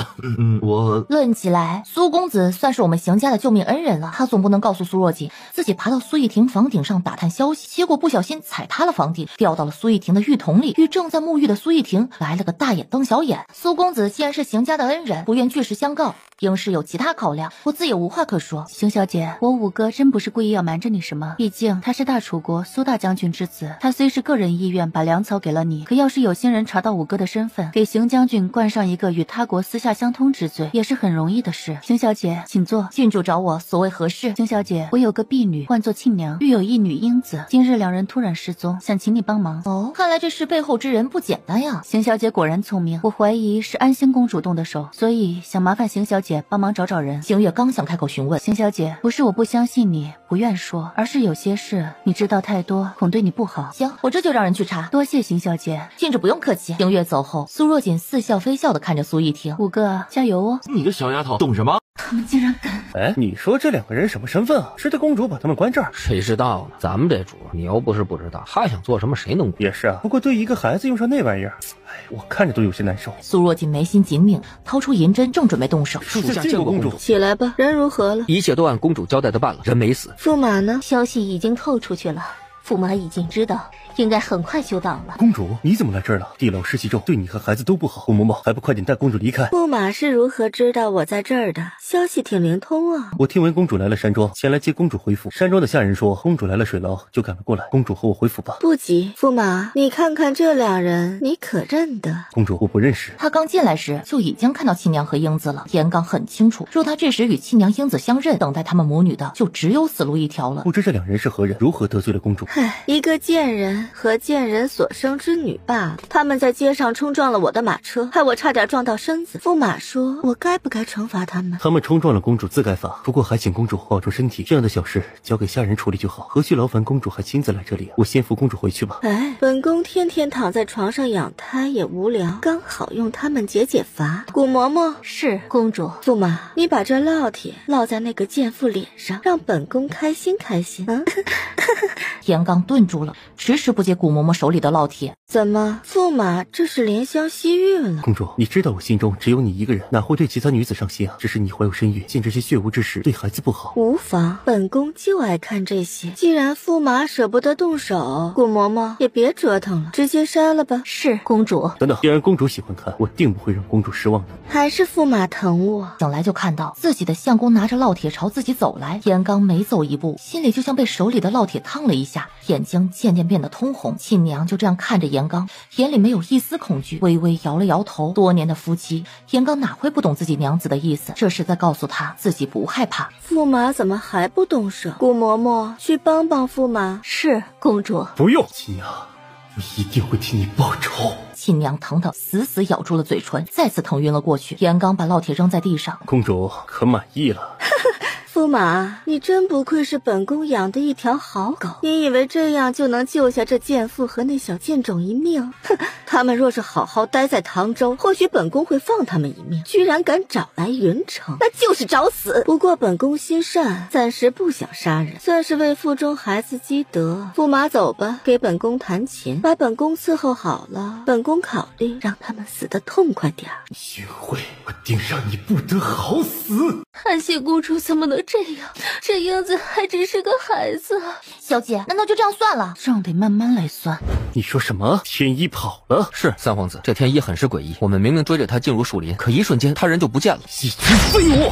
论起来，苏公子算是我们邢家的救命恩人了。他总不能告诉苏若锦自己爬到苏逸婷房顶上打探消息，结果不小心踩塌了房顶，掉到了苏逸婷的浴桶里，与正在沐浴的苏逸婷来了个大眼瞪小眼。苏公子既然是邢家的恩人，不愿据实相告，应是有其他考量，我自也无话可说。邢小姐，我五哥真不是故意要瞒着你什么，毕竟他是大楚国苏大将军之子，他虽是个人意愿把粮草给了你，可要是有心人查到五哥的身份，给邢将军冠上一个与他国私下相通之罪，也是很容易的事。邢小姐，请坐。郡主找我，所谓何事？邢小姐，我有个婢女，唤作沁娘，育有一女英子，今日2人突然失踪，想请你帮忙。哦，看来这事背后之人不简单呀。邢小姐果然聪明，我怀疑是安心公主动的手，所以想麻烦邢小姐帮忙找人。邢月刚想开口询问，邢小姐，不是我不相信你，不愿说，而是有些事你知道太多，恐对你不好。行，我这就让人去查。多谢邢小姐。郡主不用客气。邢月走后，苏若锦似笑非笑的看着苏逸婷，五哥加油哦。你个小丫头懂什么？他们竟然敢！哎，你说这2个人什么身份啊？值得公主把他们关这儿？谁知道呢？咱们这主，你又不是不知道，他想做什么谁能管？也是啊，不过对一个孩子用上那玩意儿，哎，我看着都有些难受。苏若锦眉心紧抿，掏出银针，正准备动手。属下见过公主。起来吧，人如何了？一切都按公主交代的办了，人没死。驸马呢？消息已经透出去了，驸马已经知道，应该很快就到了。公主，你怎么来这儿了？地老湿气重，对你和孩子都不好。胡嬷嬷，还不快点带公主离开？驸马是如何知道我在这儿的？消息挺灵通啊。我听闻公主来了山庄，前来接公主回府。山庄的下人说公主来了水牢，就赶了过来。公主和我回府吧。不急，驸马，你看看这2人，你可认得？公主，我不认识。他刚进来时就已经看到沁娘和英子了。严刚很清楚，若他这时与沁娘、英子相认，等待他们母女的就只有死路一条了。不知这2人是何人，如何得罪了公主？唉，一个贱人和贱人所生之女罢了。他们在街上冲撞了我的马车，害我差点撞到身子。驸马说，我该不该惩罚他们？他们冲撞了公主自该罚，不过还请公主保重身体。这样的小事交给下人处理就好，何须劳烦公主还亲自来这里？我先扶公主回去吧。哎，本宫天天躺在床上养胎也无聊，刚好用他们解解乏。古嬷嬷，是公主。驸马，你把这烙铁烙在那个贱妇脸上，让本宫开心开心。严刚顿住了，迟迟是不解古嬷嬷手里的烙铁。怎么，驸马这是怜香惜玉了？公主，你知道我心中只有你一个人，哪会对其他女子上心啊？只是你怀有身孕，见这些血污之事对孩子不好。无妨，本宫就爱看这些。既然驸马舍不得动手，古嬷嬷也别折腾了，直接杀了吧。是公主。等等，既然公主喜欢看，我定不会让公主失望的。还是驸马疼我。醒来就看到自己的相公拿着烙铁朝自己走来，严刚每走一步，心里就像被手里的烙铁烫了一下，眼睛渐渐变得通红。亲娘就这样看着严刚，眼里没有一丝恐惧，微微摇了摇头。多年的夫妻，严刚哪会不懂自己娘子的意思？这是在告诉他自己不害怕。驸马怎么还不动手？古嬷嬷去帮帮驸马。是公主。不用，亲娘，我一定会替你报仇。亲娘疼得死死咬住了嘴唇，再次疼晕了过去。严刚把烙铁扔在地上。公主可满意了？驸马，你真不愧是本宫养的一条好狗。你以为这样就能救下这贱妇和那小贱种一命？哼，他们若是好好待在唐州，或许本宫会放他们一命。居然敢找来云城，那就是找死。不过本宫心善，暂时不想杀人，算是为腹中孩子积德。驸马走吧，给本宫弹琴，把本宫伺候好了，本宫考虑让他们死得痛快点儿。云慧，我定让你不得好死！韩熙公主怎么能这样？这英子还只是个孩子啊！小姐，难道就这样算了？账得慢慢来算。你说什么？天一跑了？是三皇子，这天一很是诡异。我们明明追着他进入树林，可一瞬间他人就不见了。细菌废物！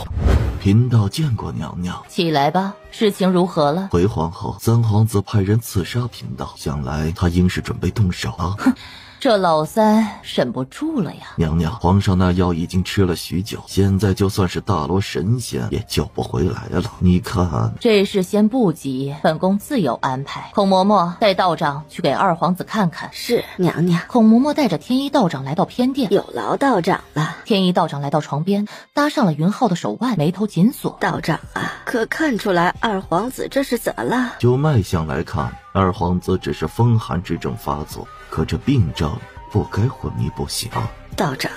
贫道见过娘娘。起来吧，事情如何了？回皇后，三皇子派人刺杀贫道，想来他应是准备动手了。哼，这老三忍不住了呀！娘娘，皇上那药已经吃了许久，现在就算是大罗神仙也救不回来了。你看，这事先不急，本宫自有安排。孔嬷嬷带道长去给二皇子看看。是娘娘。孔嬷嬷带着天一道长来到偏殿，有劳道长了。天一道长来到床边，搭上了云浩的手腕，眉头紧锁。道长啊，可看出来二皇子这是怎么了？就脉象来看，二皇子只是风寒之症发作，可这病症不该昏迷不醒。道长，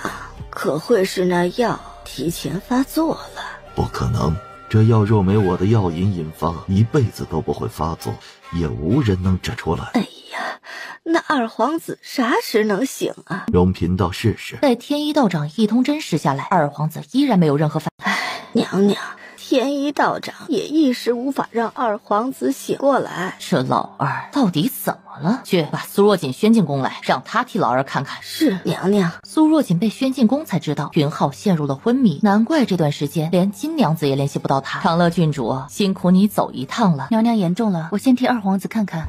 可会是那药提前发作了？不可能，这药若没我的药引引发，一辈子都不会发作，也无人能诊出来。哎呀，那二皇子啥时能醒啊？容贫道试试。待天一道长一通针施下来，二皇子依然没有任何反应。娘娘，天一道长也一时无法让二皇子醒过来。这老二到底怎么了？去把苏若锦宣进宫来，让他替老二看看。是娘娘。苏若锦被宣进宫才知道云浩陷入了昏迷，难怪这段时间连金娘子也联系不到他。长乐郡主，辛苦你走一趟了。娘娘言重了，我先替二皇子看看。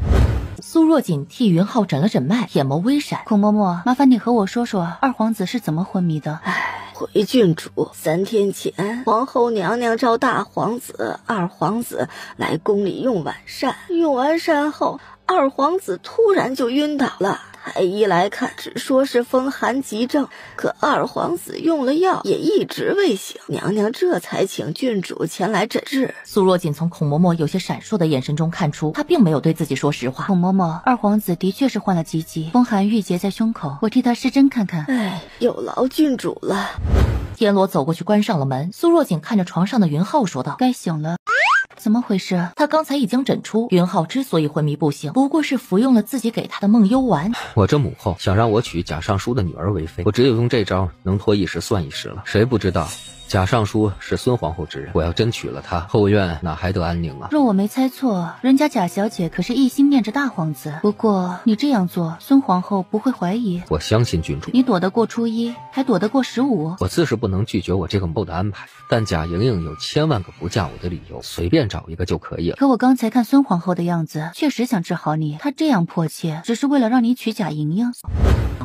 苏若锦替云浩诊了诊脉，眼眸微闪。孔嬷嬷，麻烦你和我说说二皇子是怎么昏迷的。回郡主，3天前，皇后娘娘召大皇子、二皇子来宫里用晚膳，用完膳后，二皇子突然就晕倒了。太医来看，只说是风寒急症，可二皇子用了药，也一直未醒。娘娘这才请郡主前来诊治。苏若锦从孔嬷嬷有些闪烁的眼神中看出，她并没有对自己说实话。孔嬷嬷，二皇子的确是患了急疾，风寒郁结在胸口，我替他施针看看。哎，有劳郡主了。天罗走过去关上了门，苏若锦看着床上的云浩说道：“该醒了。”怎么回事？他刚才已经诊出，云浩之所以昏迷不醒，不过是服用了自己给他的梦幽丸。我这母后想让我娶贾尚书的女儿为妃，我只有用这招能拖一时算一时了。谁不知道贾尚书是孙皇后之人，我要真娶了她，后院哪还得安宁啊？若我没猜错，人家贾小姐可是一心念着大皇子。不过你这样做，孙皇后不会怀疑。我相信郡主，你躲得过初一，还躲得过15。我自是不能拒绝我这个母后的安排，但贾莹莹有千万个不嫁我的理由，随便找一个就可以了。可我刚才看孙皇后的样子，确实想治好你。她这样迫切，只是为了让你娶贾莹莹。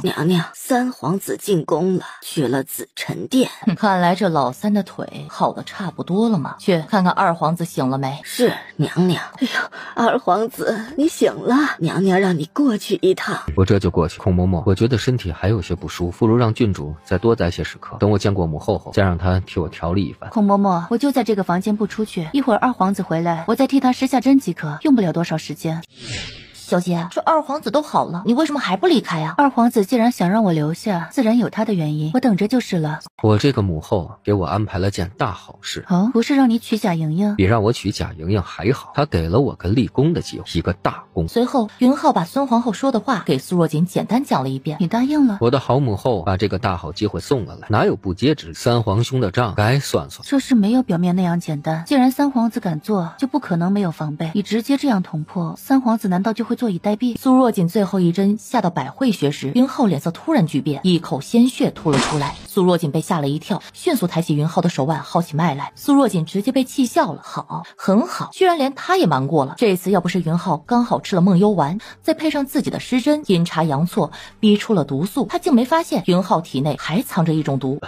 娘娘，三皇子进宫了，去了紫宸殿。看来这老三的腿好的差不多了嘛，去看看二皇子醒了没？是娘娘。哎呦，二皇子你醒了，娘娘让你过去一趟。我这就过去。孔嬷嬷，我觉得身体还有些不舒服，不如让郡主再多待些时刻，等我见过母后后，再让她替我调理一番。孔嬷嬷，我就在这个房间不出去，一会儿二皇子回来，我再替他施下针即可，用不了多少时间。小姐，这二皇子都好了，你为什么还不离开啊？二皇子既然想让我留下，自然有他的原因，我等着就是了。我这个母后给我安排了件大好事。哦，不是让你娶贾莹莹？比让我娶贾莹莹还好，她给了我个立功的机会，一个大功。随后云浩把孙皇后说的话给苏若锦简单讲了一遍。你答应了？我的好母后把这个大好机会送了来，哪有不接之理？三皇兄的账该算算。这事没有表面那样简单，既然三皇子敢做，就不可能没有防备。你直接这样捅破，三皇子难道就会坐以待毙？苏若锦最后一针下到百会穴时，云浩脸色突然巨变，一口鲜血吐了出来。苏若锦被吓了一跳，迅速抬起云浩的手腕薅起脉来。苏若锦直接被气笑了，好，很好，居然连他也瞒过了。这次要不是云浩刚好吃了梦幽丸，再配上自己的失针，阴差阳错逼出了毒素，他竟没发现云浩体内还藏着一种毒。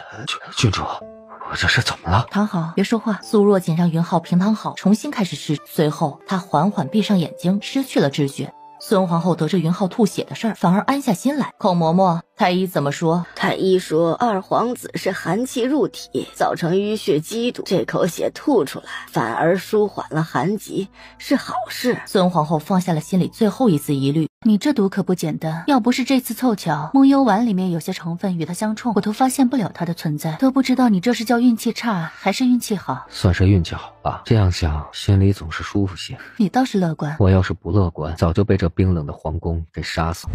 郡主，我这是怎么了？躺好，别说话。苏若锦让云浩平躺好，重新开始施。随后他缓缓闭上眼睛，失去了知觉。孙皇后得知云浩吐血的事儿，反而安下心来。孔嬷嬷，太医怎么说？太医说二皇子是寒气入体，造成淤血积堵，这口血吐出来，反而舒缓了寒疾，是好事。孙皇后放下了心里最后一丝疑虑。你这毒可不简单，要不是这次凑巧梦幽丸里面有些成分与它相冲，我都发现不了它的存在，都不知道你这是叫运气差还是运气好。算是运气好吧，这样想心里总是舒服些。你倒是乐观，我要是不乐观，早就被这冰冷的皇宫给杀死了。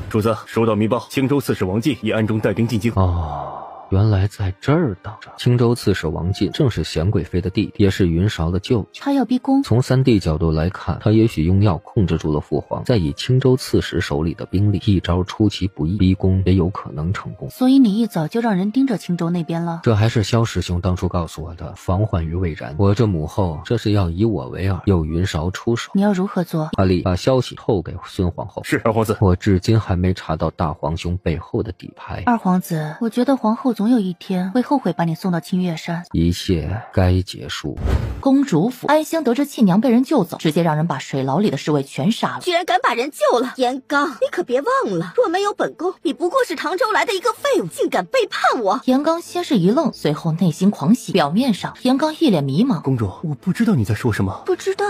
主子，收到密报，青州刺史王进已暗中带兵进京。哦，原来在这儿等着。青州刺史王进正是贤贵妃的弟弟，也是云韶的舅舅。他要逼宫。从三弟角度来看，他也许用药控制住了父皇，再以青州刺史手里的兵力，一招出其不意，逼宫也有可能成功。所以你一早就让人盯着青州那边了？这还是萧师兄当初告诉我的，防患于未然。我这母后这是要以我为饵，诱云韶出手。你要如何做？阿丽把消息透给孙皇后。是，二皇子。我至今还没查到大皇兄背后的底牌。二皇子，我觉得皇后总有一天会后悔把你送到清月山。一切该结束。公主府，安兴得知亲娘被人救走，直接让人把水牢里的侍卫全杀了。居然敢把人救了！严刚，你可别忘了，若没有本宫，你不过是唐州来的一个废物，竟敢背叛我！严刚先是一愣，随后内心狂喜。表面上，严刚一脸迷茫。公主，我不知道你在说什么。不知道？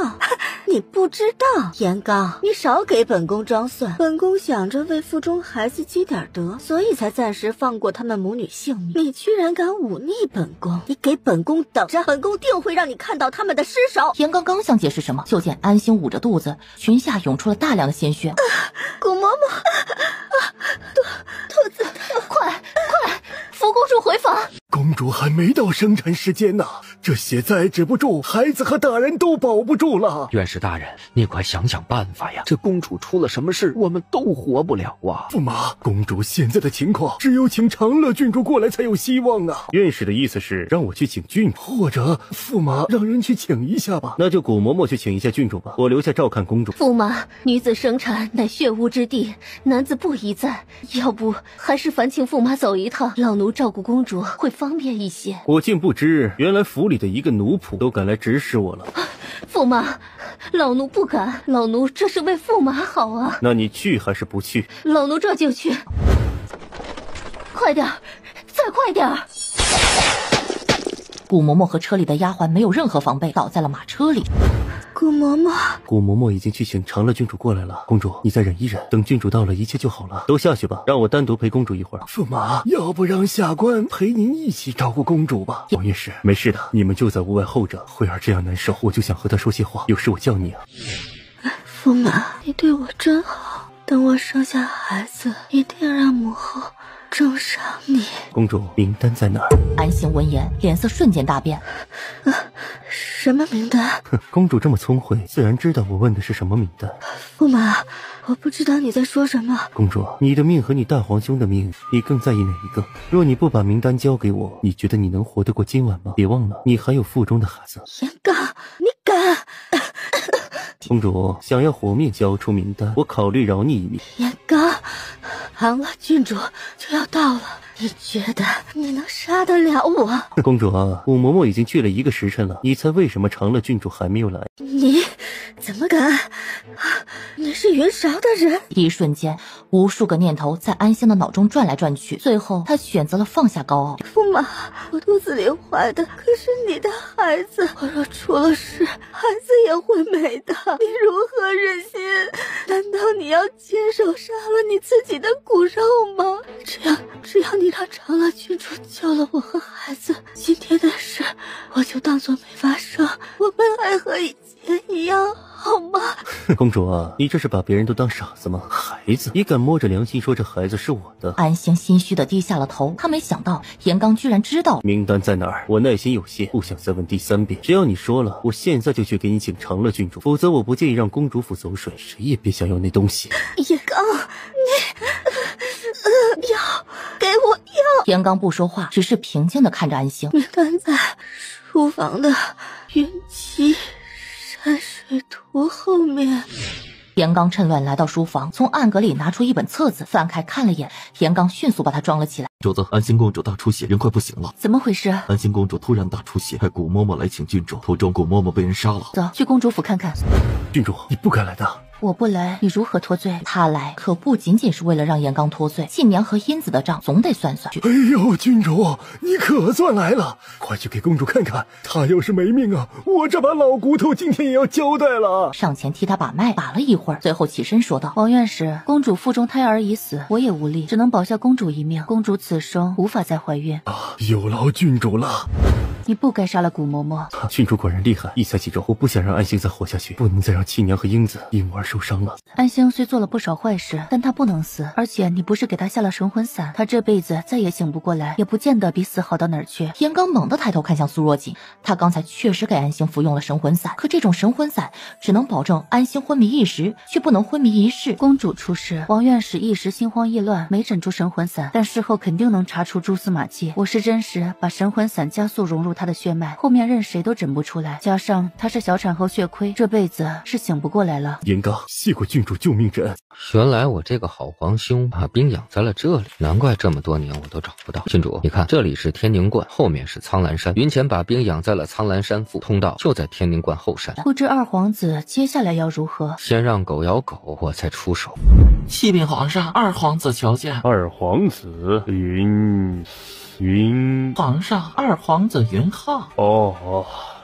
你不知道？严刚，你少给本宫装蒜。本宫想着为腹中孩子积点德，所以才暂时放过他们母女性命。你居然敢忤逆本宫！你给本宫等着，本宫定会让你看到他们的尸首！严刚刚想解释什么，就见安心捂着肚子，裙下涌出了大量的鲜血。顾嬷嬷，肚子疼！快，扶公主回房。公主还没到生产时间呢，这血再止不住，孩子和大人都保不住了。院士大人，你快想想办法呀！这公主出了什么事，我们都活不了啊！驸马，公主现在的情况，只有请长乐郡主过来才有希望啊。院士的意思是让我去请郡主，或者驸马让人去请一下吧。那就古嬷嬷去请一下郡主吧，我留下照看公主。驸马，女子生产乃血污之地，男子不宜在，要不还是烦请驸马走一趟，老奴照顾公主会方便一些。我竟不知，原来府里的一个奴仆都敢来指使我了。驸马，老奴不敢，老奴这是为驸马好啊。那你去还是不去？老奴这就去。快点，再快点！顾嬷嬷和车里的丫鬟没有任何防备，倒在了马车里。顾嬷嬷，顾嬷嬷已经去请长乐郡主过来了。公主，你再忍一忍，等郡主到了，一切就好了。都下去吧，让我单独陪公主一会儿。驸马，要不让下官陪您一起照顾公主吧？王院士，没事的，你们就在屋外候着。慧儿这样难受，我就想和她说些话。有事我叫你啊。驸马，你对我真好，等我生下孩子，一定让母后重赏你。公主，名单在哪儿？安心闻言，脸色瞬间大变。什么名单？哼，公主这么聪慧，自然知道我问的是什么名单。驸马，我不知道你在说什么。公主，你的命和你大皇兄的命，你更在意哪一个？若你不把名单交给我，你觉得你能活得过今晚吗？别忘了，你还有腹中的孩子。严刚，你敢！公主想要活命，交出名单，我考虑饶你一命。严刚，长乐郡主就要到了，你觉得你能杀得了我？公主啊，武嬷嬷已经去了1个时辰了，你猜为什么长乐郡主还没有来？怎么敢？那是云韶的人！一瞬间，无数个念头在安心的脑中转来转去，最后他选择了放下高傲。驸马，我肚子里怀的可是你的孩子，我若出了事，孩子也会没的，你如何忍心？难道你要亲手杀了你自己的骨肉吗？只要你让长乐郡主救了我和孩子，今天的事我就当作没发生，我们还和以前一样，好吗？公主啊，你这是把别人都当傻子吗？孩子，你敢摸着良心说这孩子是我的？安心心虚的低下了头，他没想到严刚居然知道名单在哪儿。我耐心有限，不想再问第3遍。只要你说了，我现在就去给你请长乐郡主，否则我不介意让公主府走水，谁也别想要那东西。严刚，你要给我药。严刚不说话，只是平静的看着安心。名单在书房的云旗山水图后面。严刚趁乱来到书房，从暗格里拿出一本册子，翻开看了眼。严刚迅速把它装了起来。主子，安心公主大出血，人快不行了。怎么回事？安心公主突然大出血，派古嬷嬷来请郡主，途中古嬷嬷被人杀了。走，去公主府看看。郡主，你不该来的。我不来，你如何脱罪？他来可不仅仅是为了让严刚脱罪，晋娘和英子的账总得算算。哎呦，郡主，你可算来了，快去给公主看看，她要是没命啊，我这把老骨头今天也要交代了。上前替他把脉，把了一会儿，最后起身说道：王院士，公主腹中胎儿已死，我也无力，只能保下公主一命。公主此生无法再怀孕。有劳郡主了。你不该杀了古嬷嬷。郡主果然厉害，一猜即中。我不想让安心再活下去，不能再让亲娘和英子因我而受伤了。安心虽做了不少坏事，但她不能死。而且你不是给她下了神魂散，她这辈子再也醒不过来，也不见得比死好到哪儿去。严刚猛地抬头看向苏若锦，他刚才确实给安心服用了神魂散，可这种神魂散只能保证安心昏迷一时，却不能昏迷一世。公主出事，王院士一时心慌意乱，没诊出神魂散，但事后肯定能查出蛛丝马迹。我是真实把神魂散加速融入她的血脉，后面任谁都诊不出来。加上她是小产后血亏，这辈子是醒不过来了。严刚，谢过郡主救命之恩。原来我这个好皇兄把兵养在了这里，难怪这么多年我都找不到。郡主，你看，这里是天宁观，后面是苍兰山。云浅把兵养在了苍兰山腹，通道就在天宁观后山。不知二皇子接下来要如何？先让狗咬狗，我再出手。启禀皇上，二皇子求见。二皇子云皇上，二皇子云浩。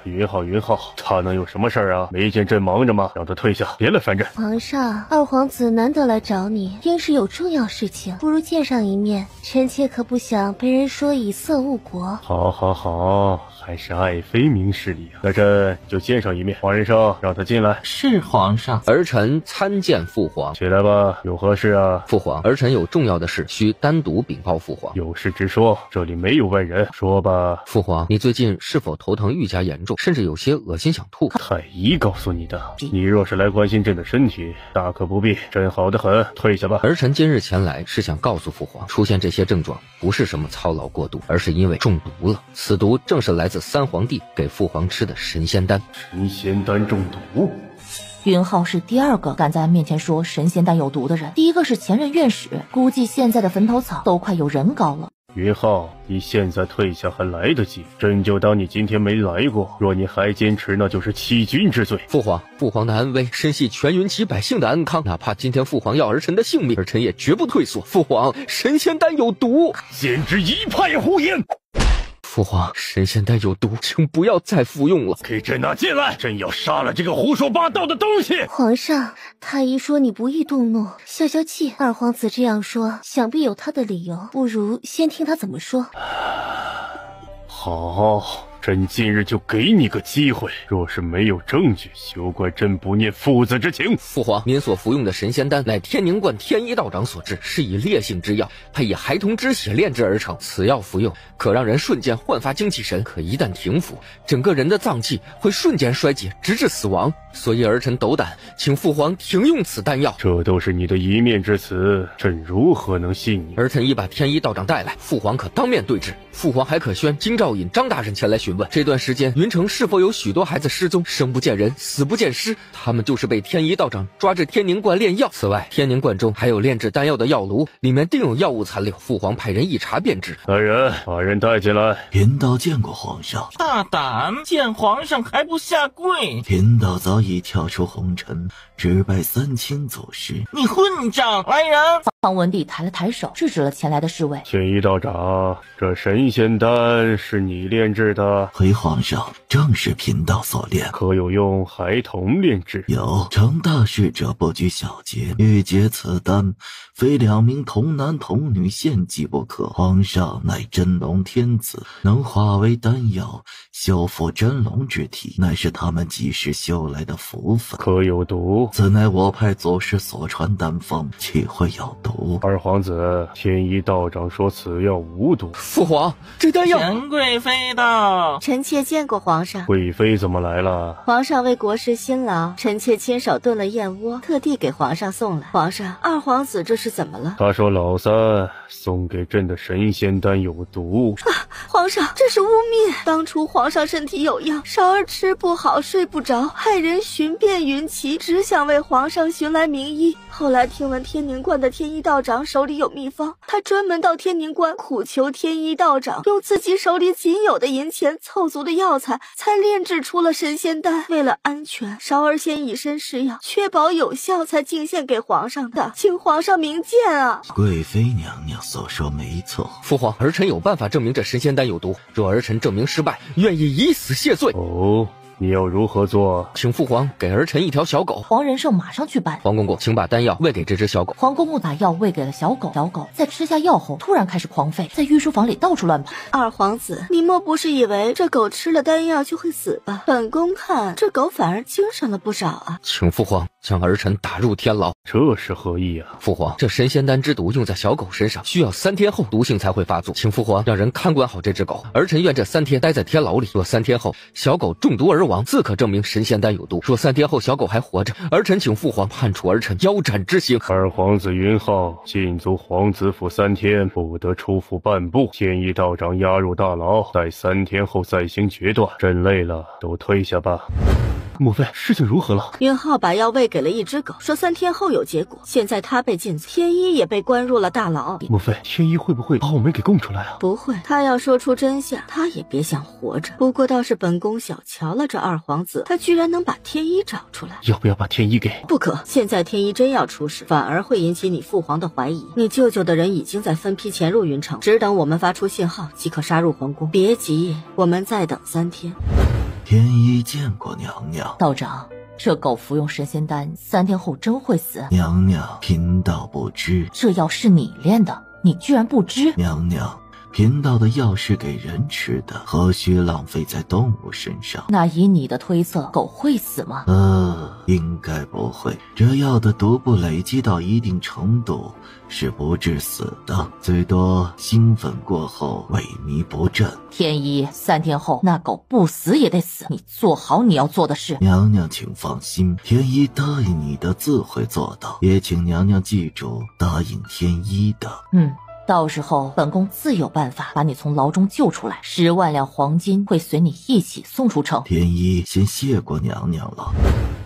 云浩，他能有什么事儿啊？没见朕忙着吗？让他退下，别来烦朕。皇上，二皇子难得来找你，定是有重要事情，不如见上一面。臣妾可不想被人说以色误国。好，还是爱妃明事理啊。那朕就见上一面。黄仁生，让他进来。是皇上。儿臣参见父皇。起来吧，有何事啊？父皇，儿臣有重要的事需单独禀报父皇。有事直说，这里没有外人。说吧。父皇，你最近是否头疼愈加严重，甚至有些恶心想吐？太医告诉你的。你若是来关心朕的身体，大可不必，朕好得很，退下吧。儿臣今日前来是想告诉父皇，出现这些症状不是什么操劳过度，而是因为中毒了。此毒正是来自三皇帝给父皇吃的神仙丹。神仙丹中毒？云浩是第二个敢在面前说神仙丹有毒的人，第一个是前任院士，估计现在的坟头草都快有人高了。云浩，你现在退下还来得及，朕就当你今天没来过。若你还坚持，那就是欺君之罪。父皇的安危深系全云旗百姓的安康，哪怕今天父皇要儿臣的性命，儿臣也绝不退缩。父皇，神仙丹有毒，简直一派胡言！父皇，神仙丹有毒，请不要再服用了。给朕拿进来，朕要杀了这个胡说八道的东西。皇上，太医说你不易动怒，消消气。二皇子这样说，想必有他的理由，不如先听他怎么说。好，朕今日就给你个机会，若是没有证据，休怪朕不念父子之情。父皇，您所服用的神仙丹乃天宁观天一道长所制，是以烈性之药，配以孩童之血炼制而成。此药服用可让人瞬间焕发精气神，可一旦停服，整个人的脏器会瞬间衰竭，直至死亡。所以儿臣斗胆，请父皇停用此丹药。这都是你的一面之词，朕如何能信你？儿臣已把天一道长带来，父皇可当面对质。父皇还可宣京兆尹张大人前来询询问，这段时间云城是否有许多孩子失踪，生不见人，死不见尸，他们就是被天一道长抓至天宁观炼药。此外，天宁观中还有炼制丹药的药炉，里面定有药物残留。父皇派人一查便知。来人，把人带进来。贫道见过皇上。大胆，见皇上还不下跪！贫道早已跳出红尘，只拜三清祖师。你混账！来人！康文帝抬了抬手，制止了前来的侍卫。天一道长，这神仙丹是你炼制的？回皇上，正是贫道所炼。可有用孩童炼制？有，成大事者不拘小节，欲结此丹，非2名童男童女献祭不可。皇上乃真龙天子，能化为丹药，修复真龙之体，乃是他们几世修来的福分。可有毒？此乃我派祖师所传丹方，岂会有毒？二皇子，天一道长说此药无毒。父皇，这丹药……陈贵妃的。臣妾见过皇上。贵妃怎么来了？皇上为国师辛劳，臣妾亲手炖了燕窝，特地给皇上送来。皇上，二皇子这是怎么了？他说老三送给朕的神仙丹有毒。皇上，这是污蔑！当初皇上身体有恙，少儿吃不好睡不着，害人寻遍云齐，只想为皇上寻来名医。后来听闻天宁观的天一道长手里有秘方，他专门到天宁观苦求天一道长，用自己手里仅有的银钱凑足的药材，才炼制出了神仙丹。为了安全，少儿先以身试药，确保有效，才进献给皇上的，请皇上明鉴啊！贵妃娘娘所说没错。父皇，儿臣有办法证明这神仙丹有毒，若儿臣证明失败，愿意以死谢罪。哦，你要如何做？请父皇给儿臣一条小狗。黄仁胜马上去办。黄公公，请把丹药喂给这只小狗。黄公公把药喂给了小狗，小狗在吃下药后突然开始狂吠，在御书房里到处乱跑。二皇子，你莫不是以为这狗吃了丹药就会死吧？本宫看这狗反而精神了不少啊！请父皇将儿臣打入天牢。这是何意啊？父皇，这神仙丹之毒用在小狗身上，需要3天后毒性才会发作，请父皇让人看管好这只狗。儿臣愿这3天待在天牢里，若3天后小狗中毒而亡，自可证明神仙丹有毒；若3天后小狗还活着，儿臣请父皇判处儿臣腰斩之刑。二皇子云浩禁足皇子府3天，不得出府半步。天一道长押入大牢，待3天后再行决断。朕累了，都退下吧。母妃，事情如何了？云浩把药喂给了一只狗，说3天后有结果。现在他被禁足，天一也被关入了大牢。母妃，天一会不会把我们给供出来啊？不会，他要说出真相，他也别想活着。不过倒是本宫小瞧了这二皇子，他居然能把天一找出来。要不要把天一给？不可，现在天一真要出事，反而会引起你父皇的怀疑。你舅舅的人已经在分批潜入云城，只等我们发出信号即可杀入皇宫。别急，我们再等3天。天一见过娘娘。道长，这狗服用神仙丹3天后真会死。娘娘，贫道不知。这药是你炼的，你居然不知？娘娘，贫道的药是给人吃的，何须浪费在动物身上？那以你的推测，狗会死吗？应该不会。这药的毒不累积到一定程度是不致死的，最多兴奋过后萎靡不振。天一，3天后那狗不死也得死，你做好你要做的事。娘娘请放心，天一答应你的自会做到，也请娘娘记住答应天一的。到时候本宫自有办法把你从牢中救出来，10万两黄金会随你一起送出城。天一先谢过娘娘了。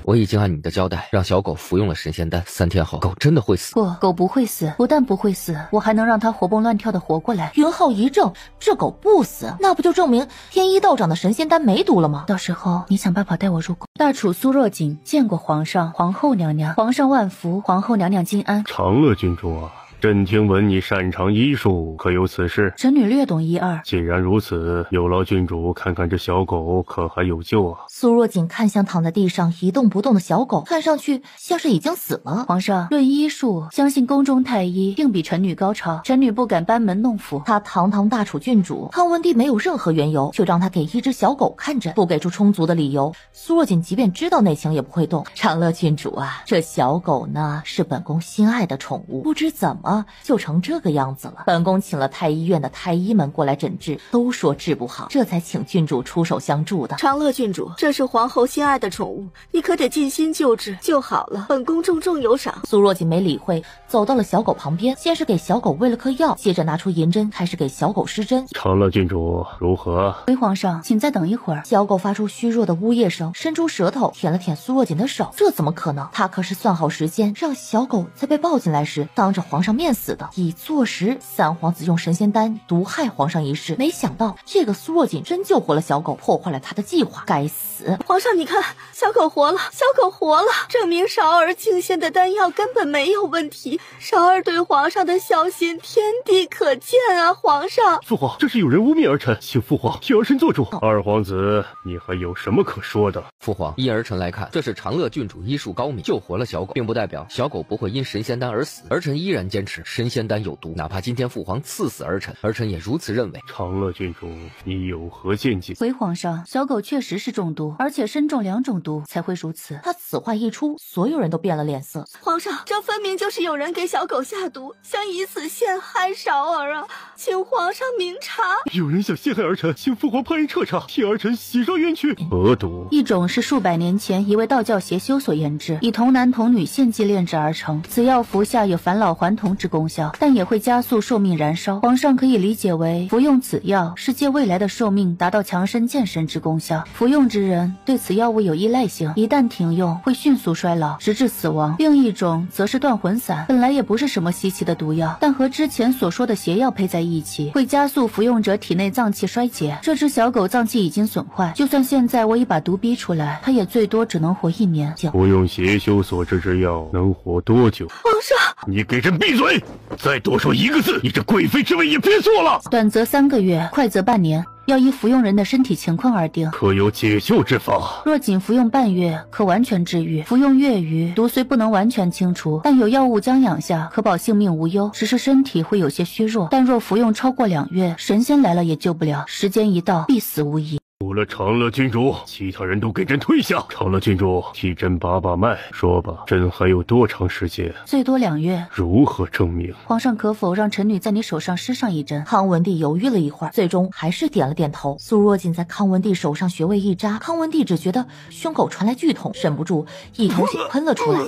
我已经按你的交代，让小狗服用了神仙丹，3天后狗真的会死。不，狗不会死，不但不会死，我还能让它活蹦乱跳的活过来。云浩一怔，这狗不死，那不就证明天一道长的神仙丹没毒了吗？到时候你想办法带我入宫。大楚苏若锦见过皇上、皇后娘娘，皇上万福，皇后娘娘金安。长乐郡主啊，朕听闻你擅长医术，可有此事？臣女略懂1、2。既然如此，有劳郡主看看这小狗可还有救啊？苏若锦看向躺在地上一动不动的小狗，看上去像是已经死了。皇上，论医术，相信宫中太医定比臣女高超，臣女不敢班门弄斧。他堂堂大楚郡主，康文帝没有任何缘由就让他给一只小狗看诊，不给出充足的理由，苏若锦即便知道内情也不会动。长乐郡主啊，这小狗呢是本宫心爱的宠物，不知怎么么就成这个样子了？本宫请了太医院的太医们过来诊治，都说治不好，这才请郡主出手相助的。长乐郡主，这是皇后心爱的宠物，你可得尽心救治就好了，本宫重重有赏。苏若锦没理会，走到了小狗旁边，先是给小狗喂了颗药，接着拿出银针开始给小狗施针。长乐郡主如何？回皇上，请再等一会儿。小狗发出虚弱的呜咽声，伸出舌头舔了舔苏若锦的手。这怎么可能？他可是算好时间，让小狗在被抱进来时当着皇上面死的，以坐实三皇子用神仙丹毒害皇上一事。没想到这个苏若锦真救活了小狗，破坏了他的计划。该死！皇上，你看，小狗活了，小狗活了，证明韶儿进献的丹药根本没有问题。韶儿对皇上的孝心天地可见啊！皇上，父皇，这是有人污蔑儿臣，请父皇替儿臣做主。二皇子，你还有什么可说的？父皇，依儿臣来看，这是长乐郡主医术高明，救活了小狗，并不代表小狗不会因神仙丹而死。儿臣依然坚持神仙丹有毒，哪怕今天父皇赐死儿臣，儿臣也如此认为。长乐郡主，你有何见解？回皇上，小狗确实是中毒，而且身中2种毒才会如此。他此话一出，所有人都变了脸色。皇上，这分明就是有人给小狗下毒，想以此陷害韶儿啊！请皇上明察。有人想陷害儿臣，请父皇派人彻查，替儿臣洗刷冤屈。何毒？一种是数百年前一位道教邪修所研制，以童男童女献祭炼制而成。此药服下有返老还童之功效，但也会加速寿命燃烧。皇上可以理解为，服用此药是借未来的寿命达到强身健身之功效。服用之人对此药物有依赖性，一旦停用会迅速衰老，直至死亡。另一种则是断魂散，本来也不是什么稀奇的毒药，但和之前所说的邪药配在一起，会加速服用者体内脏器衰竭。这只小狗脏器已经损坏，就算现在我已把毒逼出来，它也最多只能活1年。服用邪修所制之药能活多久？皇上，你给朕闭嘴！再多说一个字，你这贵妃之位也别做了。短则3个月，快则半年。要依服用人的身体情况而定，可有解救之法？若仅服用半月，可完全治愈；服用月余，毒虽不能完全清除，但有药物将养下，可保性命无忧。只是身体会有些虚弱，但若服用超过2月，神仙来了也救不了，时间一到，必死无疑。除了长乐郡主，其他人都给朕退下。长乐郡主，替朕把把脉，说吧，朕还有多长时间？最多2月。如何证明？皇上可否让臣女在你手上施上一针？康文帝犹豫了一会儿，最终还是点了点头。苏若锦在康文帝手上穴位一扎，康文帝只觉得胸口传来剧痛，忍不住一口血喷了出来。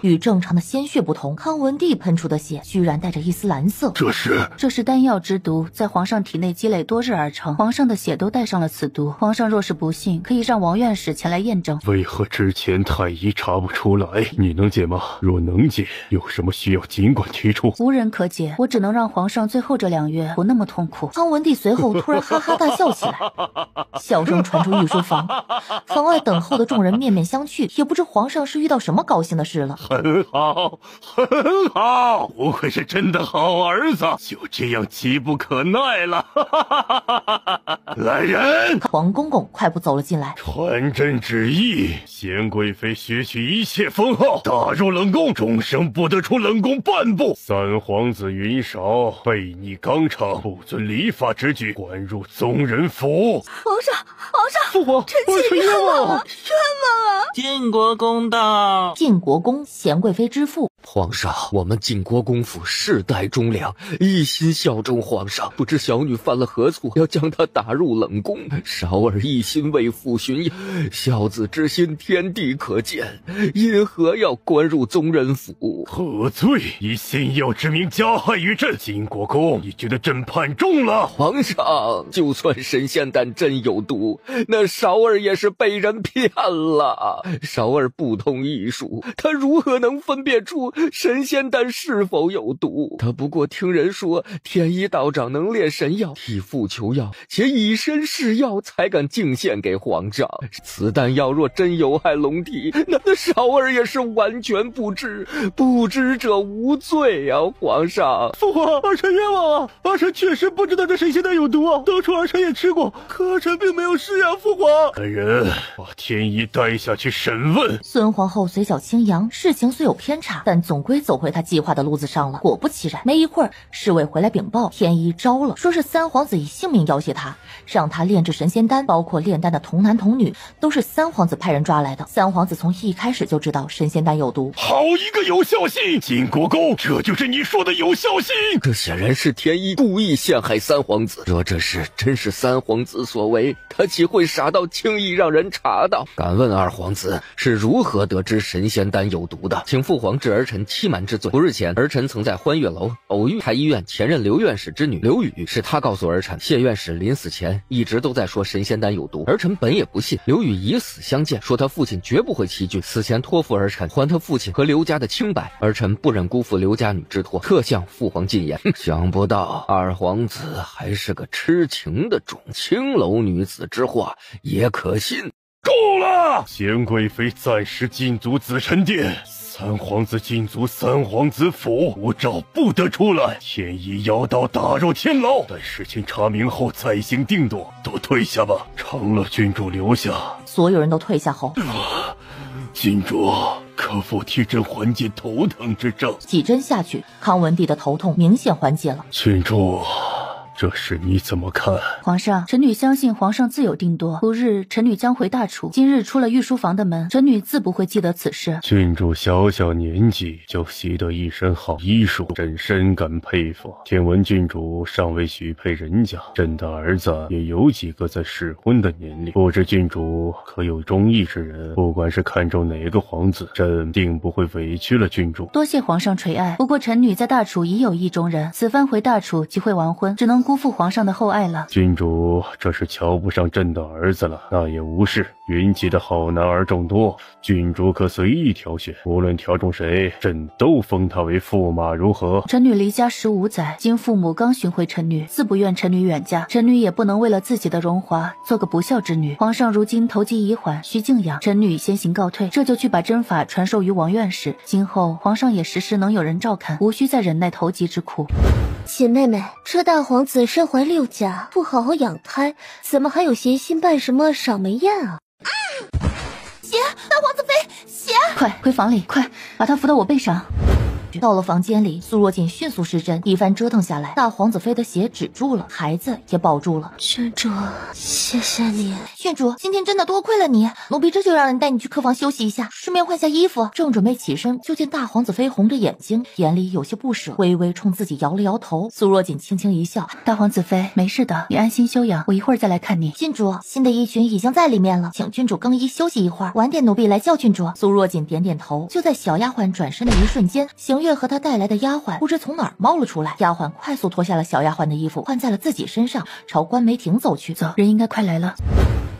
与正常的鲜血不同，康文帝喷出的血居然带着一丝蓝色。这是丹药之毒，在皇上体内积累多日而成，皇上的血都带上了此毒。皇上若是不信，可以让王院士前来验证。为何之前太医查不出来？你能解吗？若能解，有什么需要尽管提出。无人可解，我只能让皇上最后这2月不那么痛苦。康文帝随后突然哈哈大笑起来，笑声传出御书房，房外等候的众人面面相觑，也不知皇上是遇到什么高兴的事了。很好，很好，不愧是朕的好儿子，就这样急不可耐了。来人！皇公公快步走了进来，传朕旨意，贤贵妃削去一切封号，打入冷宫，终生不得出冷宫半步。三皇子云韶悖逆纲常，不遵礼法之举，关入宗人府。皇上，父皇，臣妾冤枉啊！晋国公道。晋国公，贤贵妃之父。皇上，我们晋国公府世代忠良，一心效忠皇上，不知小女犯了何错，要将她打入冷宫。韶儿一心为父寻养，孝子之心天地可见，因何要关入宗人府？何罪？以仙药之名加害于朕，晋国公，你觉得朕判重了？皇上，就算神仙丹真有毒，那韶儿也是被人骗了。韶儿不通医术，她如何能分辨出神仙丹是否有毒？她不过听人说天一道长能炼神药，替父求药，且以身试药，才敢进献给皇上。此丹药若真有害龙体，那韶儿也是完全不知，不知者无罪啊！皇上，父皇，儿臣冤枉啊！儿臣确实不知道这神仙丹有毒啊，当初儿臣也吃过，可儿臣并没有事啊！父皇，来人，把天一带下去审问。孙皇后嘴角轻扬，事情虽有偏差，但总归走回他计划的路子上了。果不其然，没一会儿，侍卫回来禀报，天一招了，说是三皇子以性命要挟他，让他炼制神仙丹，包括炼丹的童男童女，都是三皇子派人抓来的。三皇子从一开始就知道神仙丹有毒。好一个有效性！晋国公，这就是你说的有效性！这显然是天一故意陷害三皇子，若这事真是三皇子所为，他岂会傻到轻易让人查到？敢问二皇子是如何得知神仙丹有毒的？请父皇治儿臣欺瞒之罪。不日前，儿臣曾在欢悦楼偶遇太医院前任刘院士之女刘宇，是他告诉儿臣，谢院士临死前一直都在说神仙丹有毒。儿臣本也不信，刘宇以死相见，说他父亲绝不会欺君，死前托付儿臣还他父亲和刘家的清白。儿臣不忍辜负刘家女之托，特向父皇进言。想不到二皇子还是个痴情的种，青楼女子之话也可信。够了！贤贵妃暂时禁足紫宸殿，三皇子禁足三皇子府，无诏不得出来。天一妖刀打入天牢，待事情查明后再行定夺。都退下吧，长乐郡主留下。所有人都退下后，郡主可否替朕缓解头疼之症？几针下去，康文帝的头痛明显缓解了。郡主，这事你怎么看？皇上，臣女相信皇上自有定夺。不日，臣女将回大楚。今日出了御书房的门，臣女自不会记得此事。郡主小小年纪就习得一身好医术，朕深感佩服。听闻郡主尚未许配人家，朕的儿子也有几个在适婚的年龄，不知郡主可有中意之人？不管是看中哪个皇子，朕定不会委屈了郡主。多谢皇上垂爱。不过臣女在大楚已有意中人，此番回大楚即会完婚，只能辜负皇上的厚爱了。郡主这是瞧不上朕的儿子了，那也无事。云集的好男儿众多，郡主可随意挑选，无论挑中谁，朕都封他为驸马，如何？臣女离家15载，今父母刚寻回臣女，自不愿臣女远嫁。臣女也不能为了自己的荣华做个不孝之女。皇上如今投机已缓，需静养，臣女先行告退，这就去把针法传授于王院士。今后皇上也时时能有人照看，无需再忍耐投机之苦。亲妹妹，这大皇子身怀6甲，不好好养胎，怎么还有闲心办什么赏梅宴啊？血！大皇子妃，血！快回房里，快把他扶到我背上。到了房间里，苏若锦迅速施针，一番折腾下来，大皇子妃的血止住了，孩子也保住了。郡主，谢谢你。郡主，今天真的多亏了你，奴婢这就让人带你去客房休息一下，顺便换下衣服。正准备起身，就见大皇子妃红着眼睛，眼里有些不舍，微微冲自己摇了摇头。苏若锦轻轻一笑：“大皇子妃，没事的，你安心休养，我一会儿再来看你。”郡主，新的衣裙已经在里面了，请郡主更衣休息一会儿，晚点奴婢来叫郡主。苏若锦点点头。就在小丫鬟转身的一瞬间，邢月和她带来的丫鬟不知从哪儿冒了出来，丫鬟快速脱下了小丫鬟的衣服，换在了自己身上，朝关梅亭走去。走，人应该快来了。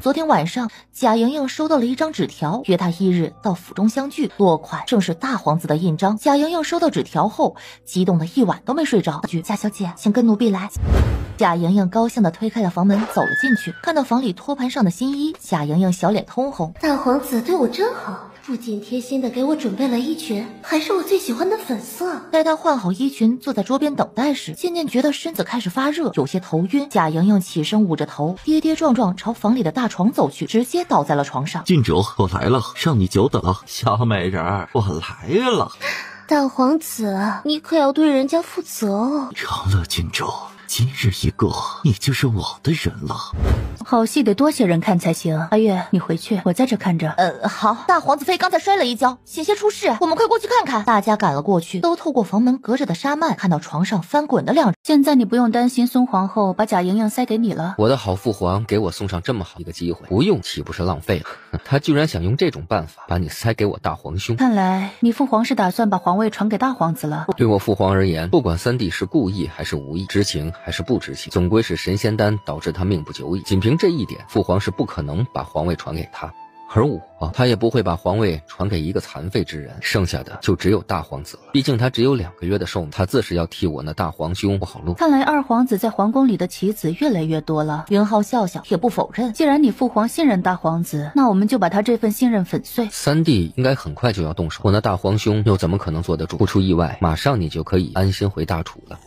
昨天晚上，贾莹莹收到了一张纸条，约她1日到府中相聚，落款正是大皇子的印章。贾莹莹收到纸条后，激动的一晚都没睡着。贾小姐，请跟奴婢来。贾莹莹高兴地推开了房门，走了进去，看到房里托盘上的新衣，贾莹莹小脸通红。大皇子对我真好，不仅贴心的给我准备了衣裙，还是我最喜欢的粉色。待她换好衣裙，坐在桌边等待时，渐渐觉得身子开始发热，有些头晕。贾莹莹起身捂着头，跌跌撞撞朝房里的大床走去，直接倒在了床上。郡主，我来了，让你久等了。小美人儿，我来了。大皇子，你可要对人家负责哦。长乐郡主，今日一过，你就是我的人了。好戏得多些人看才行。阿月，你回去，我在这看着。好。大皇子妃刚才摔了一跤，险些出事，我们快过去看看。大家赶了过去，都透过房门隔着的纱幔看到床上翻滚的2人。现在你不用担心孙皇后把贾莹莹塞给你了。我的好父皇给我送上这么好一个机会，不用岂不是浪费了？他居然想用这种办法把你塞给我大皇兄。看来你父皇是打算把皇位传给大皇子了。对我父皇而言，不管三弟是故意还是无意，知情还是不知情，总归是神仙丹导致他命不久矣。仅凭这一点，父皇是不可能把皇位传给他，而我他也不会把皇位传给一个残废之人，剩下的就只有大皇子了。毕竟他只有2个月的寿命，他自是要替我那大皇兄铺好路。看来二皇子在皇宫里的棋子越来越多了。云浩笑笑，也不否认。既然你父皇信任大皇子，那我们就把他这份信任粉碎。三弟应该很快就要动手，我那大皇兄又怎么可能坐得住？不出意外，马上你就可以安心回大楚了。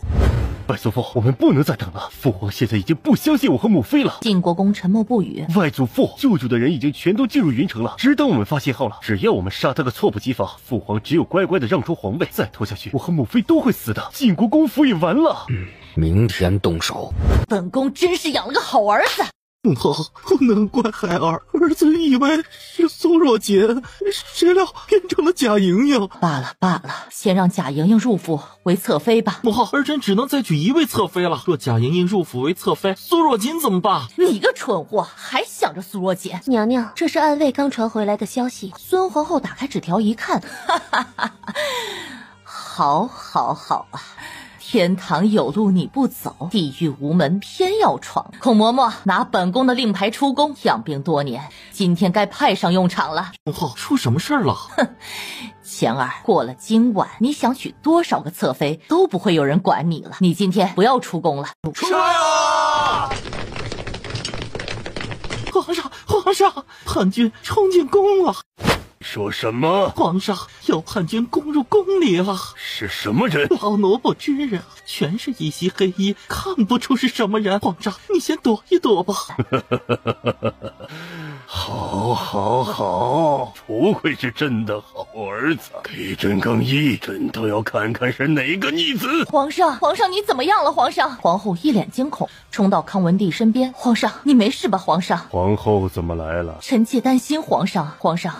拜祖父，我们不能再等了。父皇现在已经不相信我和母妃了。晋国公沉默不语。外祖父，救主的人已经全都进入云城了，只等我们发信号了。只要我们杀他个猝不及防，父皇只有乖乖的让出皇位，再拖下去，我和母妃都会死的。晋国公府也完了。明天动手。本宫真是养了个好儿子。母后，不能怪孩儿子以为是苏若锦，谁料变成了贾莹莹。罢了，先让贾莹莹入府为侧妃吧。母后，儿臣只能再娶一位侧妃了。若贾莹莹入府为侧妃，苏若锦怎么办？你个蠢货，还想着苏若锦？娘娘，这是暗卫刚传回来的消息。孙皇后打开纸条一看，哈哈哈，好啊。天堂有路你不走，地狱无门偏要闯。孔嬷嬷，拿本宫的令牌出宫，养病多年，今天该派上用场了。母后，出什么事儿了？哼，钱儿，过了今晚，你想娶多少个侧妃，都不会有人管你了。你今天不要出宫了。杀呀！皇上，叛军冲进宫了。说什么？是什么人？老奴不知啊，全是一袭黑衣，看不出是什么人。皇上，你先躲一躲吧。好，不愧是朕的好儿子，给朕更衣，朕都要看看是哪个逆子。皇上你怎么样了？皇上！皇后一脸惊恐，冲到康文帝身边。皇上，你没事吧？皇上！皇后怎么来了？臣妾担心皇上，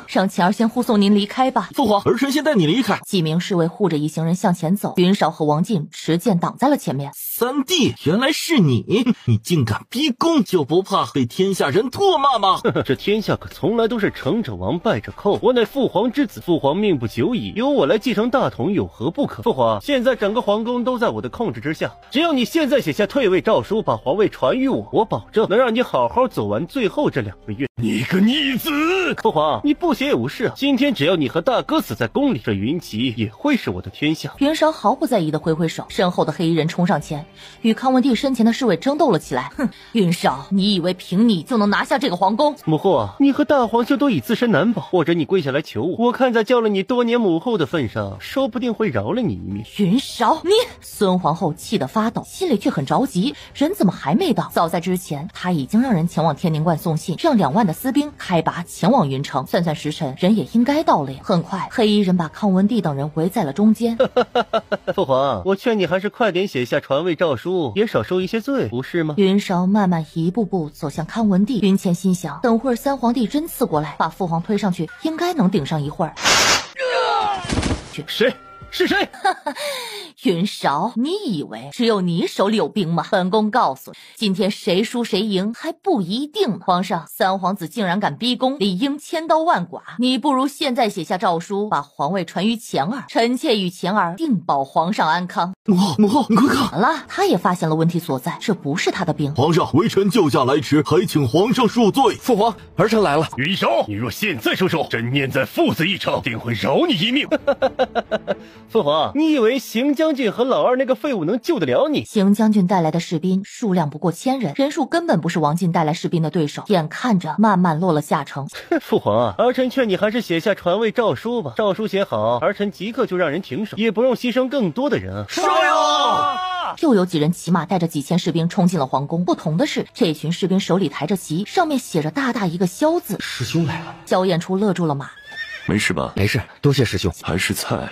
让钱儿先护送您离开吧。父皇，儿臣先带你离开。几名侍卫护着一行人向前走，云韶和王进持剑挡在了前面。三弟，原来是你竟敢逼宫，就不怕被天下人唾骂吗？这天下可从来都是成者王，败者寇。我乃父皇之子，父皇命不久矣，由我来继承大统有何不可？父皇，现在整个皇宫都在我的控制之下，只要你现在写下退位诏书，把皇位传于我，我保证能让你好好走完最后这2个月。你个逆子！父皇，你不写也无事啊。今天只要你和大哥死在宫里，这云旗也会是我的天下。云韶毫不在意的挥挥手，身后的黑衣人冲上前，与康文帝身前的侍卫争斗了起来。哼，云韶，你以为凭你就能拿下这个皇宫？母后啊，你和大皇兄都以自身难保，或者你跪下来求我，我看在叫了你多年母后的份上，说不定会饶了你一命。云韶，你！孙皇后气得发抖，心里却很着急，人怎么还没到？早在之前，他已经让人前往天宁观送信，让2万的私兵开拔前往云城。算时辰，人也应该到了呀。很快，黑衣人把康文帝等人围在了中间。父皇，我劝你还是快点写下传位诏书，也少受一些罪，不是吗？云韶慢慢一步步走向康文帝，云倩心想，等会儿三皇帝真刺过来，把父皇推上去，应该能顶上一会儿。谁？是谁？云韶，你以为只有你手里有兵吗？本宫告诉你，今天谁输谁赢还不一定呢。皇上，三皇子竟然敢逼宫，理应千刀万剐。你不如现在写下诏书，把皇位传于钱儿，臣妾与钱儿定保皇上安康。母后，你快看！怎么了？他也发现了问题所在，这不是他的兵。皇上，微臣救驾来迟，还请皇上恕罪。父皇，儿臣来了。云韶，你若现在收手，朕念在父子一场，定会饶你一命。父皇，你以为邢将军和老二那个废物能救得了你？邢将军带来的士兵数量不过1000人，人数根本不是王进带来士兵的对手，眼看着慢慢落了下乘。父皇啊，儿臣劝你还是写下传位诏书吧。诏书写好，儿臣即刻就让人停手，也不用牺牲更多的人啊。杀呀！又有几人骑马带着几千士兵冲进了皇宫。不同的是，这群士兵手里抬着旗，上面写着大大一个萧字。师兄来了。萧燕初勒住了马。没事吧？没事，多谢师兄。还是菜。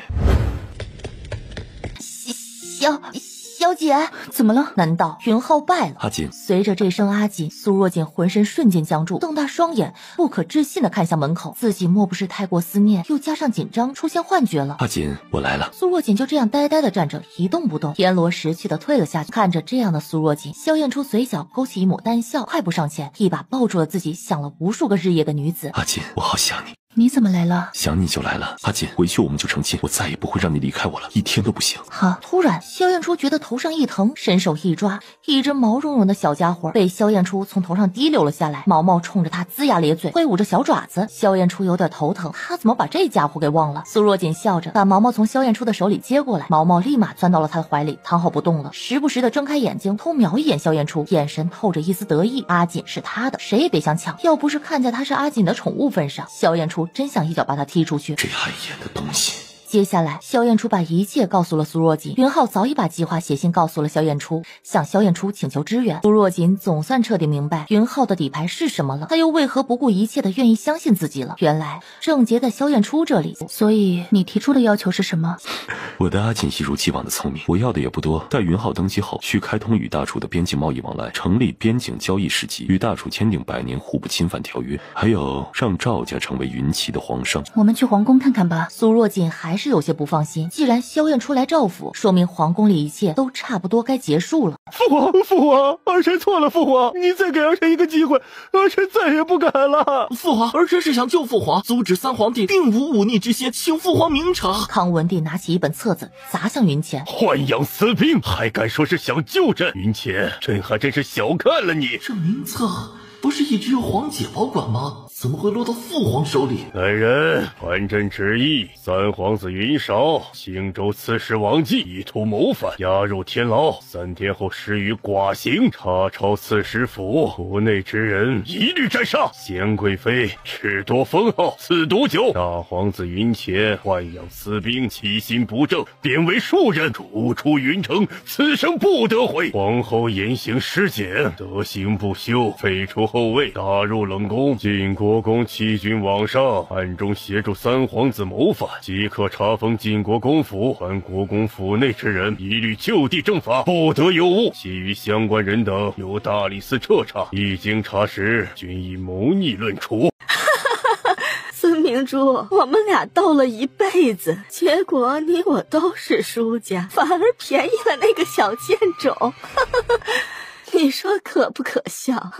萧姐，怎么了？难道云浩败了？阿锦，随着这声阿锦，苏若锦浑身瞬间僵住，瞪大双眼，不可置信的看向门口。自己莫不是太过思念，又加上紧张，出现幻觉了？阿锦，我来了。苏若锦就这样呆呆的站着，一动不动。田螺识趣的退了下去，看着这样的苏若锦，萧燕初嘴角勾起一抹淡笑，快步上前，一把抱住了自己想了无数个日夜的女子。阿锦，我好想你。你怎么来了？想你就来了。阿锦，回去我们就成亲，我再也不会让你离开我了，一天都不行。哈！突然，萧燕初觉得头上一疼，伸手一抓，一只毛茸茸的小家伙被萧燕初从头上滴溜了下来，毛毛冲着他龇牙咧嘴，挥舞着小爪子。萧燕初有点头疼，他怎么把这家伙给忘了？苏若锦笑着把毛毛从萧燕初的手里接过来，毛毛立马钻到了他的怀里，躺好不动了，时不时的睁开眼睛偷瞄一眼萧燕初，眼神透着一丝得意。阿锦是他的，谁也别想抢。要不是看在他是阿锦的宠物份上，萧燕初真想一脚把他踢出去。这碍眼的东西！接下来，萧燕初把一切告诉了苏若锦。云浩早已把计划写信告诉了萧燕初，向萧燕初请求支援。苏若锦总算彻底明白云浩的底牌是什么了，他又为何不顾一切的愿意相信自己了？原来症结在萧燕初这里。所以你提出的要求是什么？我的阿锦一如既往的聪明，我要的也不多。待云浩登基后，去开通与大楚的边境贸易往来，成立边境交易市集，与大楚签订100年互不侵犯条约，还有让赵家成为云齐的皇商。我们去皇宫看看吧。苏若锦还是有些不放心，既然萧燕初来赵府，说明皇宫里一切都差不多该结束了。父皇，儿臣错了，父皇，你再给儿臣一个机会，儿臣再也不敢了。父皇，儿臣是想救父皇，阻止三皇帝并无忤逆之心，请父皇明察。康文帝拿起一本册子砸向云前，豢养私兵，还敢说是想救朕？云前，朕还真是小看了你。这名册不是一直由皇姐保管吗？怎么会落到父皇手里？来人，传朕旨意，三皇子云韶、青州刺史王继意图谋反，押入天牢，3天后施予剐刑。查抄刺史府，府内之人一律斩杀。贤贵妃褫夺封号，赐毒酒。大皇子云前豢养私兵，其心不正，贬为庶人，逐出云城，此生不得悔。皇后言行失检，德行不修，废除后位，打入冷宫。晋国公欺君罔上，暗中协助三皇子谋反，即刻查封晋国公府，凡国公府内之人一律就地正法，不得有误。其余相关人等由大理寺彻查，一经查实，均以谋逆论处。孙明珠，我们俩斗了一辈子，结果你我都是输家，反而便宜了那个小贱种。你说可不可笑？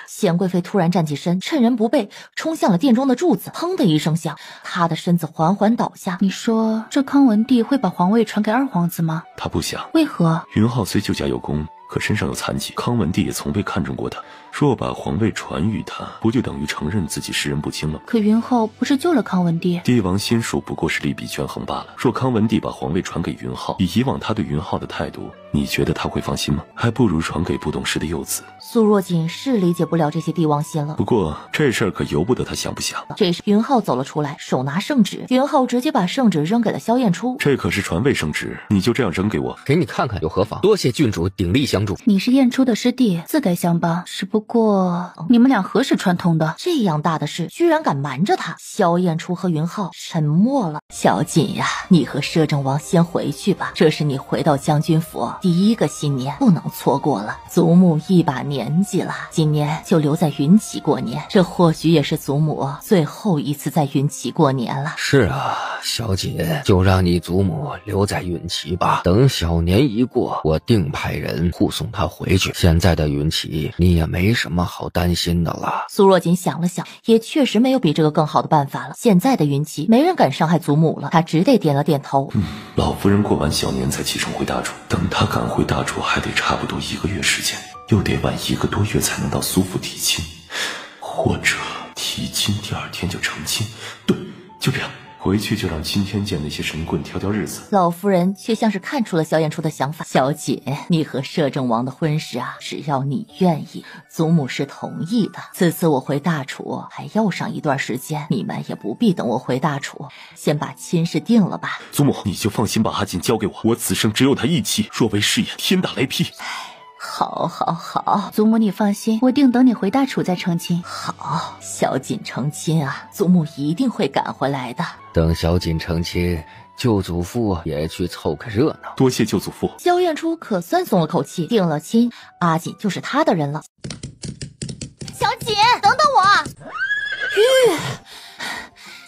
贤贵妃突然站起身，趁人不备，冲向了殿中的柱子，砰的一声响，她的身子缓缓倒下。你说这康文帝会把皇位传给二皇子吗？他不想。为何？云浩虽救驾有功，可身上有残疾，康文帝也从未看中过他。若把皇位传于他，不就等于承认自己识人不清了？可云浩不是救了康文帝？帝王心术不过是利弊权衡罢了。若康文帝把皇位传给云浩，以以往他对云浩的态度，你觉得他会放心吗？还不如传给不懂事的幼子。苏若锦是理解不了这些帝王心了，不过这事儿可由不得他想不想。这时云浩走了出来，手拿圣旨，云浩直接把圣旨扔给了萧燕初。这可是传位圣旨，你就这样扔给我？给你看看又何妨？多谢郡主鼎力相助。你是燕初的师弟，自该相帮。只不过你们俩何时串通的？这样大的事居然敢瞒着他。萧燕初和云浩沉默了。小锦呀，你和摄政王先回去吧，这是你回到将军府第一个新年，不能错过了。祖母一把年纪了，今年就留在云齐过年，这或许也是祖母最后一次在云齐过年了。是啊，小锦，就让你祖母留在云齐吧，等小年一过，我定派人护送她回去。现在的云齐你也没什么好担心的了。苏若锦想了想，也确实没有比这个更好的办法了。现在的云齐没人敢伤害祖母了，他只得点了点头。老夫人过完小年才启程回大楚，等她赶回大楚还得差不多1个月时间，又得晚1个多月才能到苏府提亲，或者提亲第2天就成亲。对，就这样。回去就让今天见那些神棍挑挑日子。老夫人却像是看出了萧燕初的想法。小锦，你和摄政王的婚事啊，只要你愿意，祖母是同意的。此次我回大楚还要上一段时间，你们也不必等我回大楚，先把亲事定了吧。祖母，你就放心把阿锦交给我，我此生只有他一妻，若为誓言，天打雷劈。好好好，祖母你放心，我定等你回大楚再成亲。好，小锦成亲啊，祖母一定会赶回来的。等小锦成亲，舅祖父也去凑个热闹。多谢舅祖父。萧燕初可算松了口气，定了亲，阿锦就是他的人了。小锦，等等我。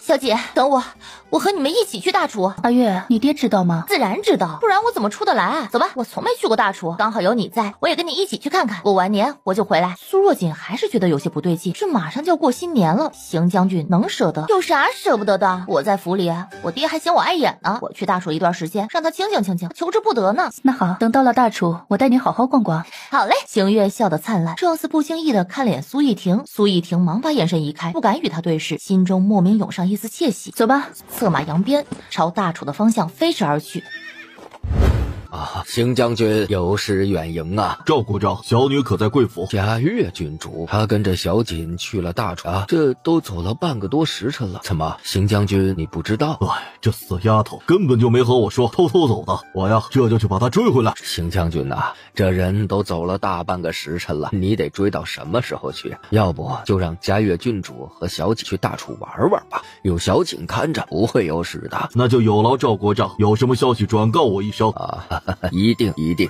小锦，等我，我和你们一起去大楚。阿月，你爹知道吗？自然知道，不然我怎么出得来？走吧，我从没去过大楚，刚好有你在，我也跟你一起去看看。过完年我就回来。苏若锦还是觉得有些不对劲，这马上就要过新年了，邢将军能舍得？有啥舍不得的？我在府里，我爹还嫌我碍眼呢。我去大楚一段时间，让他清静清静，求之不得呢。那好，等到了大楚，我带你好好逛逛。好嘞。邢月笑得灿烂，这次不经意的看脸苏逸婷，苏逸婷忙把眼神移开，不敢与他对视，心中莫名涌上一丝窃喜。走吧，策马扬鞭，朝大楚的方向飞驰而去。啊，邢将军有失远迎啊！赵国丈，小女可在贵府？嘉悦郡主，她跟着小锦去了大楚啊，这都走了半个多时辰了。怎么，邢将军你不知道？哎，这死丫头根本就没和我说，偷偷走的。我呀，这就去把她追回来。邢将军呐，这人都走了大半个时辰了，你得追到什么时候去？要不就让嘉悦郡主和小锦去大楚玩玩吧，有小锦看着不会有事的。那就有劳赵国丈，有什么消息转告我一声啊！一定一定。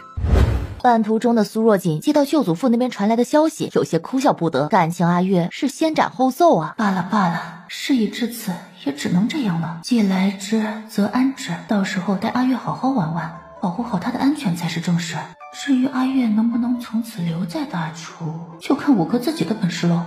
半途中的苏若锦接到舅祖父那边传来的消息，有些哭笑不得。感情阿月是先斩后奏啊！罢了罢了，事已至此，也只能这样了。既来之则安之，到时候带阿月好好玩玩，保护好她的安全才是正事。至于阿月能不能从此留在大楚，就看五哥自己的本事喽。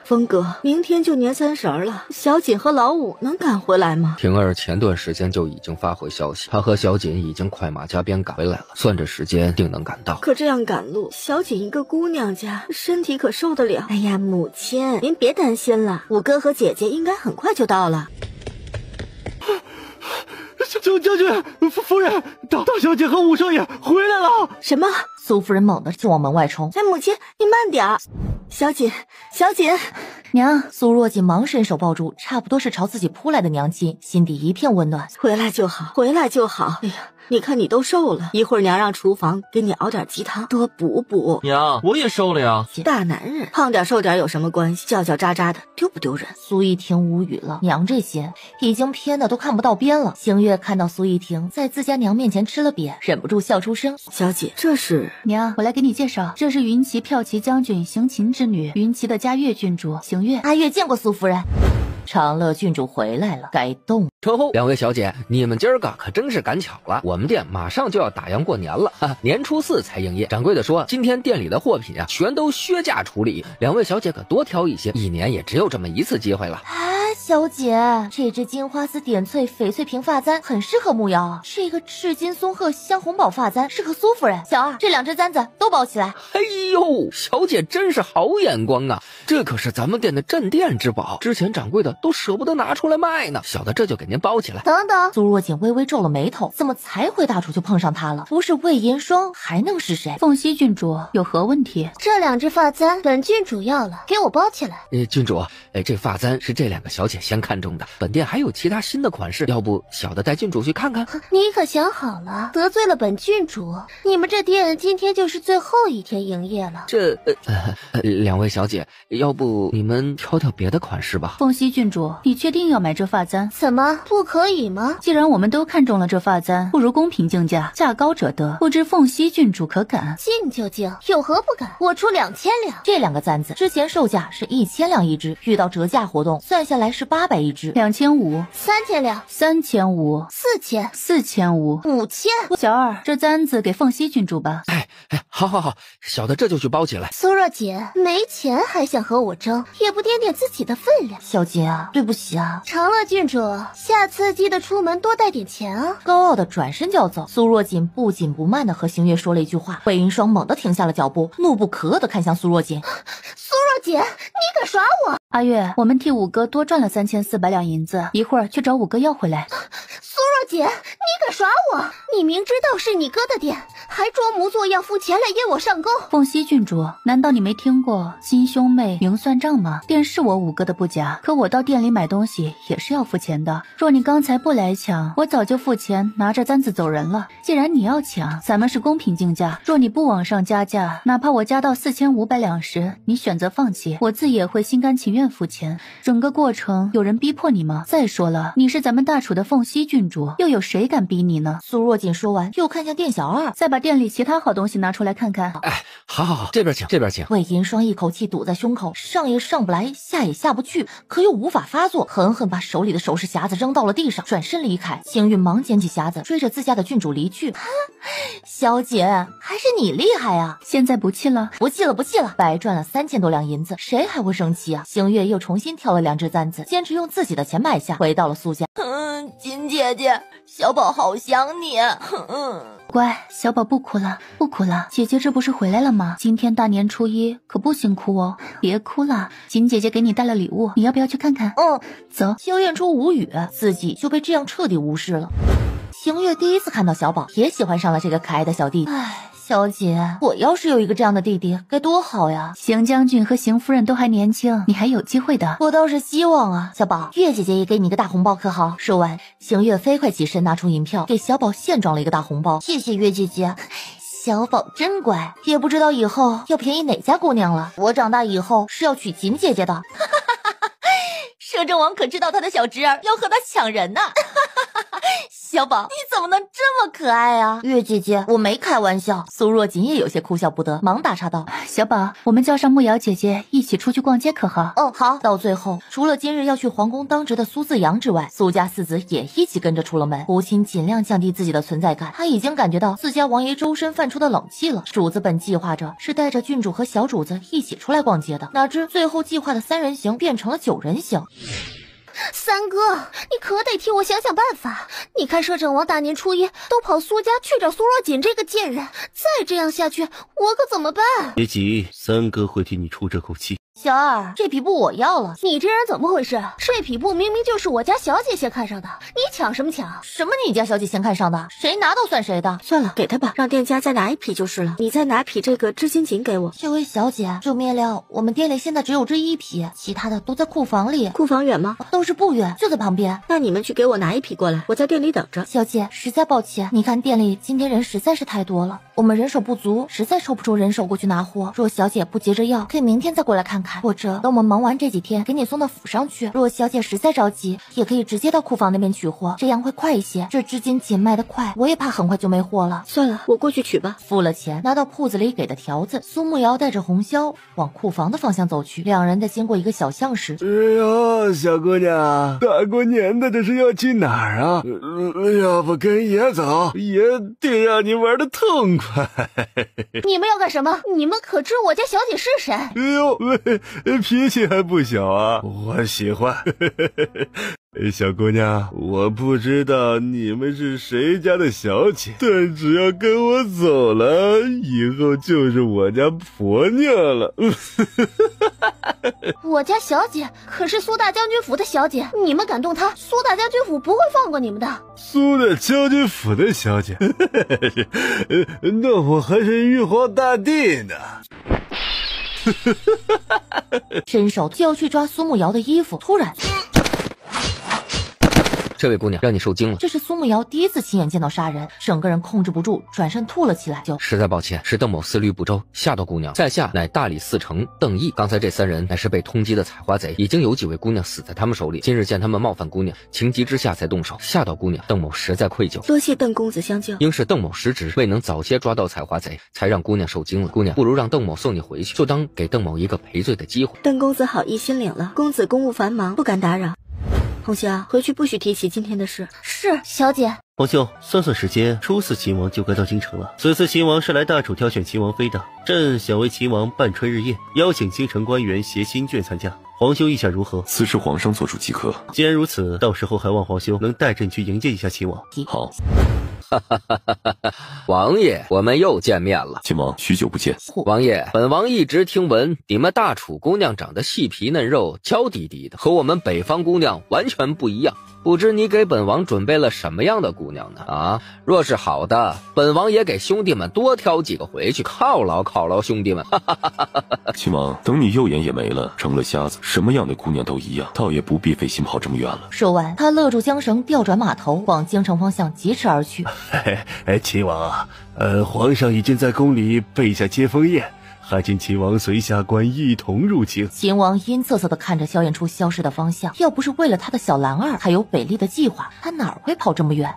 峰哥，明天就年30了，小锦和老五能赶回来吗？平儿前段时间就已经发回消息，她和小锦已经快马加鞭赶回来了，算着时间定能赶到。可这样赶路，小锦一个姑娘家，身体可受得了？哎呀，母亲，您别担心了，五哥和姐姐应该很快就到了。将军，夫人，大小姐和五少爷回来了。什么？苏夫人猛地就往门外冲。哎，母亲，你慢点儿。小锦，娘！苏若锦忙伸手抱住差不多是朝自己扑来的娘亲，心底一片温暖。回来就好，回来就好。哎呀，你看你都瘦了，一会儿娘让厨房给你熬点鸡汤，多补补。娘，我也瘦了呀。大男人胖点瘦点有什么关系？叫叫喳喳的，丢不丢人？苏一婷无语了，娘这些已经偏的都看不到边了。星月看到苏一婷在自家娘面前吃了瘪，忍不住笑出声。小姐，这是娘，我来给你介绍，这是云骑骠骑将军邢秦之女，云骑的嘉悦郡主邢月。阿月见过苏夫人。长乐郡主回来了，该动。车后，两位小姐，你们今儿个可真是赶巧了，我们店马上就要打烊过年了啊，年初4才营业。掌柜的说，今天店里的货品啊，全都削价处理，两位小姐可多挑一些，一年也只有这么一次机会了。啊，小姐，这支金花丝点翠翡翠平发簪很适合木瑶，这个赤金松鹤香红宝发簪适合苏夫人。小二，这2只簪子都包起来。哎呦，小姐真是好眼光啊，这可是咱们店的镇店之宝，之前掌柜的都舍不得拿出来卖呢，小的这就给您包起来。等等，苏若锦微微皱了眉头，怎么才回大楚就碰上他了？不是魏银霜还能是谁？凤溪郡主有何问题？这2只发簪本郡主要了，给我包起来。郡主，这发簪是这2个小姐先看中的，本店还有其他新的款式，要不小的带郡主去看看？你可想好了，得罪了本郡主，你们这店今天就是最后一天营业了。这两位小姐，要不你们挑挑别的款式吧？凤溪郡主，你确定要买这发簪？怎么不可以吗？既然我们都看中了这发簪，不如公平竞价，价高者得。不知凤溪郡主可敢？进就进，有何不敢？我出2000两。这2个簪子之前售价是1000两一只，遇到折价活动算下来是800一只。2500、3000两、3500、4000、4500、5000。小二，这簪子给凤溪郡主吧。好，小的这就去包起来。苏若姐没钱还想和我争，也不掂掂自己的分量。小姐啊，对不起啊。长乐郡主，下次记得出门多带点钱啊。高傲的转身就要走，苏若锦不紧不慢的和星月说了一句话，魏银霜猛地停下了脚步，怒不可遏的看向苏若锦。苏若姐，你敢耍我？阿月，我们替五哥多赚了3400两银子，一会儿去找五哥要回来。苏若姐，你敢耍我？你明知道是你哥的店，还装模作样付钱来约我上钩。凤溪郡主，难道你没听过金兄妹明算账吗？店是我五哥的不假，可我到店里买东西也是要付钱的。若你刚才不来抢，我早就付钱拿着簪子走人了。既然你要抢，咱们是公平竞价，若你不往上加价，哪怕我加到4500两时，你选择放弃，我自也会心甘情愿付钱。整个过程有人逼迫你吗？再说了，你是咱们大楚的凤溪郡主，又有谁敢逼你呢？苏若锦说完又看向店小二，再把店里其他好东西拿出来看看。好，这边请。魏银霜一口气堵在胸口，上也上不来，下也下不去，可又无法发作，狠狠把手里的首饰匣子扔到了地上，转身离开。星运忙捡起匣子，追着自家的郡主离去。小姐，还是你厉害啊！现在不气了？不气了，白赚了3000多两银子，谁还会生气啊？星月又重新挑了2只簪子，坚持用自己的钱买下，回到了苏家。锦姐姐，小宝好想你。乖，小宝不哭了，姐姐这不是回来了吗？今天大年初1可不行哭哦，别哭了，锦姐姐给你带了礼物，你要不要去看看？走。萧燕初无语，自己就被这样彻底无视了。星月第一次看到小宝，也喜欢上了这个可爱的小弟弟。小姐，我要是有一个这样的弟弟，该多好呀！邢将军和邢夫人都还年轻，你还有机会的。我倒是希望啊。小宝，月姐姐也给你个大红包可好？说完，邢月飞快起身拿出银票，给小宝现装了一个大红包。谢谢月姐姐。小宝真乖，也不知道以后要便宜哪家姑娘了。我长大以后是要娶秦姐姐的。摄政王可知道他的小侄儿要和他抢人呢？小宝，你怎么能这么可爱啊？月姐姐，我没开玩笑。苏若锦也有些哭笑不得，忙打岔道：小宝，我们叫上慕瑶姐姐一起出去逛街可好？哦，好。到最后，除了今日要去皇宫当值的苏自阳之外，苏家四子也一起跟着出了门。胡琴尽量降低自己的存在感，他已经感觉到自家王爷周身泛出的冷气了。主子本计划着是带着郡主和小主子一起出来逛街的，哪知最后计划的3人行变成了9人行。三哥，你可得替我想想办法。你看摄政王大年初一都跑苏家去找苏若锦这个贱人，再这样下去，我可怎么办？别急，三哥会替你出这口气。小二，这匹布我要了。你这人怎么回事？这匹布明明就是我家小姐先看上的，你抢什么抢？什么你家小姐先看上的？谁拿到算谁的。算了，给他吧，让店家再拿一匹就是了。你再拿匹这个织金锦给我。这位小姐，这面料我们店里现在只有这1匹，其他的都在库房里。库房远吗？都是不远，就在旁边。那你们去给我拿一匹过来，我在店里等着。小姐，实在抱歉，你看店里今天人实在是太多了，我们人手不足，实在抽不出人手过去拿货。若小姐不急着要，可以明天再过来看看，或者等我们忙完这几天给你送到府上去。若小姐实在着急，也可以直接到库房那边取货，这样会快一些。这织金锦卖得快，我也怕很快就没货了。算了，我过去取吧。付了钱，拿到铺子里给的条子，苏慕瑶带着红绡往库房的方向走去。两人在经过一个小巷时，哎呀，小姑娘，大过年的这是要去哪儿啊？要不跟爷走，爷得让你玩得痛快。你们要干什么？你们可知我家小姐是谁？哎呦，脾气还不小啊，我喜欢。小姑娘，我不知道你们是谁家的小姐，但只要跟我走了，以后就是我家婆娘了。我家小姐可是苏大将军府的小姐，你们敢动她，苏大将军府不会放过你们的。苏大将军府的小姐，那我还是玉皇大帝呢。伸手就要去抓苏慕瑶的衣服，突然这位姑娘，让你受惊了。这是苏慕瑶第一次亲眼见到杀人，整个人控制不住，转身吐了起来。实在抱歉，是邓某思虑不周，吓到姑娘。在下乃大理寺丞邓毅，刚才这3人乃是被通缉的采花贼，已经有几位姑娘死在他们手里。今日见他们冒犯姑娘，情急之下才动手，吓到姑娘。邓某实在愧疚，多谢邓公子相救。应是邓某失职，未能早些抓到采花贼，才让姑娘受惊了。姑娘，不如让邓某送你回去，就当给邓某一个赔罪的机会。邓公子好意心领了，公子公务繁忙，不敢打扰。红霞，回去不许提起今天的事。是，小姐。皇兄，算算时间，初4秦王就该到京城了。此次秦王是来大楚挑选秦王妃的，朕想为秦王办春日宴，邀请京城官员携亲眷参加。皇兄意下如何？此事皇上做主即可。既然如此，到时候还望皇兄能带朕去迎接一下秦王。好。王爷，我们又见面了。秦王，许久不见。王爷，本王一直听闻你们大楚姑娘长得细皮嫩肉，娇滴滴的，和我们北方姑娘完全不一样。不知你给本王准备了什么样的姑娘呢？啊，若是好的，本王也给兄弟们多挑几个回去犒劳犒劳兄弟们。秦王，等你右眼也没了，成了瞎子，什么样的姑娘都一样，倒也不必费心跑这么远了。说完，他勒住缰绳，调转马头，往京城方向疾驰而去。秦王啊，皇上已经在宫里备下接风宴，还请秦王随下官一同入京。秦王阴恻恻地看着萧彦初消失的方向，要不是为了他的小兰儿还有北丽的计划，他哪会跑这么远？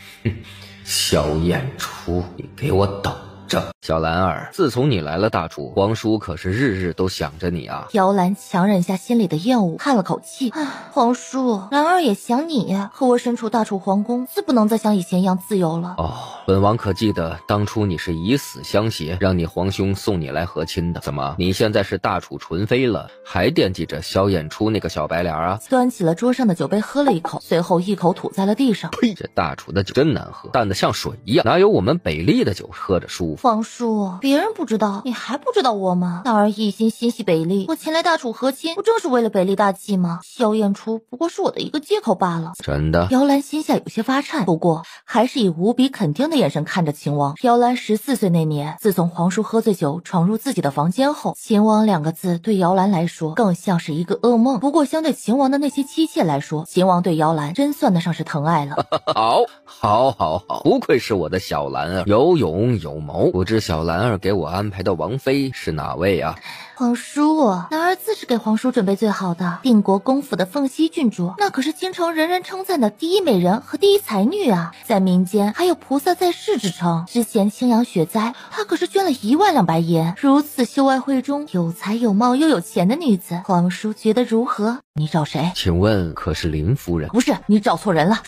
萧彦初，你给我等着！小兰儿，自从你来了大楚，皇叔可是日日都想着你啊。姚兰强忍下心里的厌恶，叹了口气，皇叔，兰儿也想你呀，可我身处大楚皇宫，自不能再像以前一样自由了。哦，本王可记得当初你是以死相挟，让你皇兄送你来和亲的。怎么，你现在是大楚纯妃了，还惦记着萧衍初那个小白脸啊？端起了桌上的酒杯喝了一口，随后一口吐在了地上。呸！这大楚的酒真难喝，淡得像水一样，哪有我们北丽的酒喝着舒服？皇叔，别人不知道，你还不知道我吗？那儿一心心系北厉，我前来大楚和亲，不正是为了北厉大计吗？萧燕初不过是我的一个借口罢了。真的？姚兰心下有些发颤，不过还是以无比肯定的眼神看着秦王。姚兰14岁那年，自从皇叔喝醉酒闯入自己的房间后，秦王2个字对姚兰来说更像是一个噩梦。不过相对秦王的那些妻妾来说，秦王对姚兰真算得上是疼爱了。好，不愧是我的小兰儿，有勇有谋。不知小兰儿给我安排的王妃是哪位啊？皇叔，男儿自是给皇叔准备最好的定国公府的凤溪郡主，那可是京城人人称赞的第一美人和第一才女啊，在民间还有菩萨在世之称。之前青阳雪灾，她可是捐了1万200银。如此秀外慧中、有才有貌又有钱的女子，皇叔觉得如何？你找谁？请问可是林夫人？不是，你找错人了。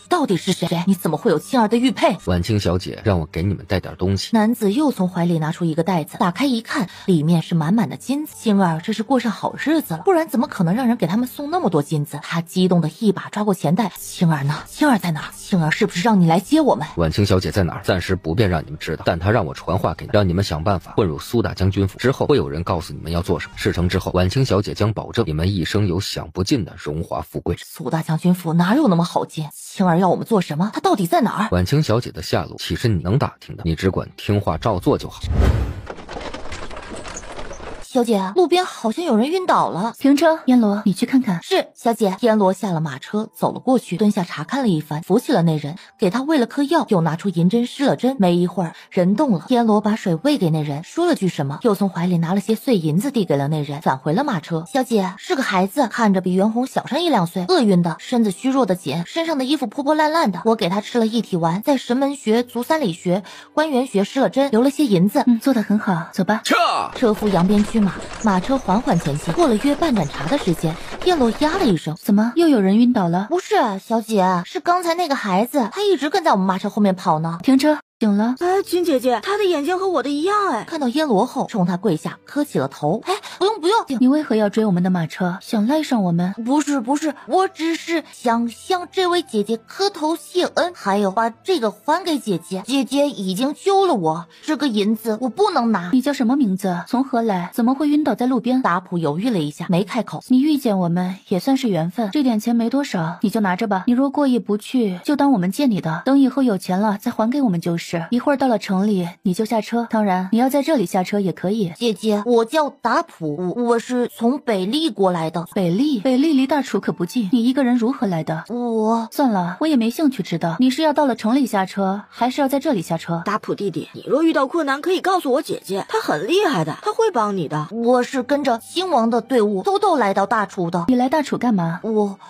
到底是谁？你怎么会有青儿的玉佩？婉清小姐让我给你们带点东西。男子又从怀里拿出一个袋子，打开一看，里面是满满的金子。青儿这是过上好日子了，不然怎么可能让人给他们送那么多金子？他激动的一把抓过钱袋。青儿呢？青儿在哪儿？青儿是不是让你来接我们？婉清小姐在哪儿？暂时不便让你们知道，但她让我传话给你，让你们想办法混入苏大将军府。之后会有人告诉你们要做什么。事成之后，婉清小姐将保证你们一生有享不尽的荣华富贵。苏大将军府哪有那么好进？青儿要我们做什么？她到底在哪儿？婉清小姐的下落岂是你能打听的？你只管听话照做就好。小姐，路边好像有人晕倒了。停车，燕罗，你去看看。是，小姐。燕罗下了马车，走了过去，蹲下查看了一番，扶起了那人，给他喂了颗药，又拿出银针施了针。没一会儿，人动了。燕罗把水喂给那人，说了句什么，又从怀里拿了些碎银子递给了那人，返回了马车。小姐，是个孩子，看着比袁弘小上1、2岁，饿晕的，身子虚弱的紧，身上的衣服破破烂烂的。我给他吃了一体丸，在神门穴、足三里穴、关元穴施了针，留了些银子。做得很好，走吧。车夫扬鞭驱马，马车缓缓前行。过了约半盏茶的时间，燕罗呀了一声，怎么又有人晕倒了？不是，小姐，是刚才那个孩子，他一直跟在我们马车后面跑呢。停车。醒了。哎，君姐姐，她的眼睛和我的一样哎。看到燕罗后，冲他跪下，磕起了头。哎，不用。你为何要追我们的马车？想赖上我们？不是，我只是想向这位姐姐磕头谢恩，还有把这个还给姐姐。姐姐已经救了我，这个银子我不能拿。你叫什么名字？从何来？怎么会晕倒在路边？达普犹豫了一下，没开口。你遇见我们也算是缘分，这点钱没多少，你就拿着吧。你若过意不去，就当我们借你的，等以后有钱了再还给我们就是。一会儿到了城里，你就下车。当然，你要在这里下车也可以。姐姐，我叫达普，我是从北厉过来的。北厉离大楚可不近，你一个人如何来的？算了，我也没兴趣知道。你是要到了城里下车，还是要在这里下车？达普弟弟，你若遇到困难，可以告诉我姐姐，她很厉害的，她会帮你的。我是跟着亲王的队伍偷偷来到大楚的。你来大楚干嘛？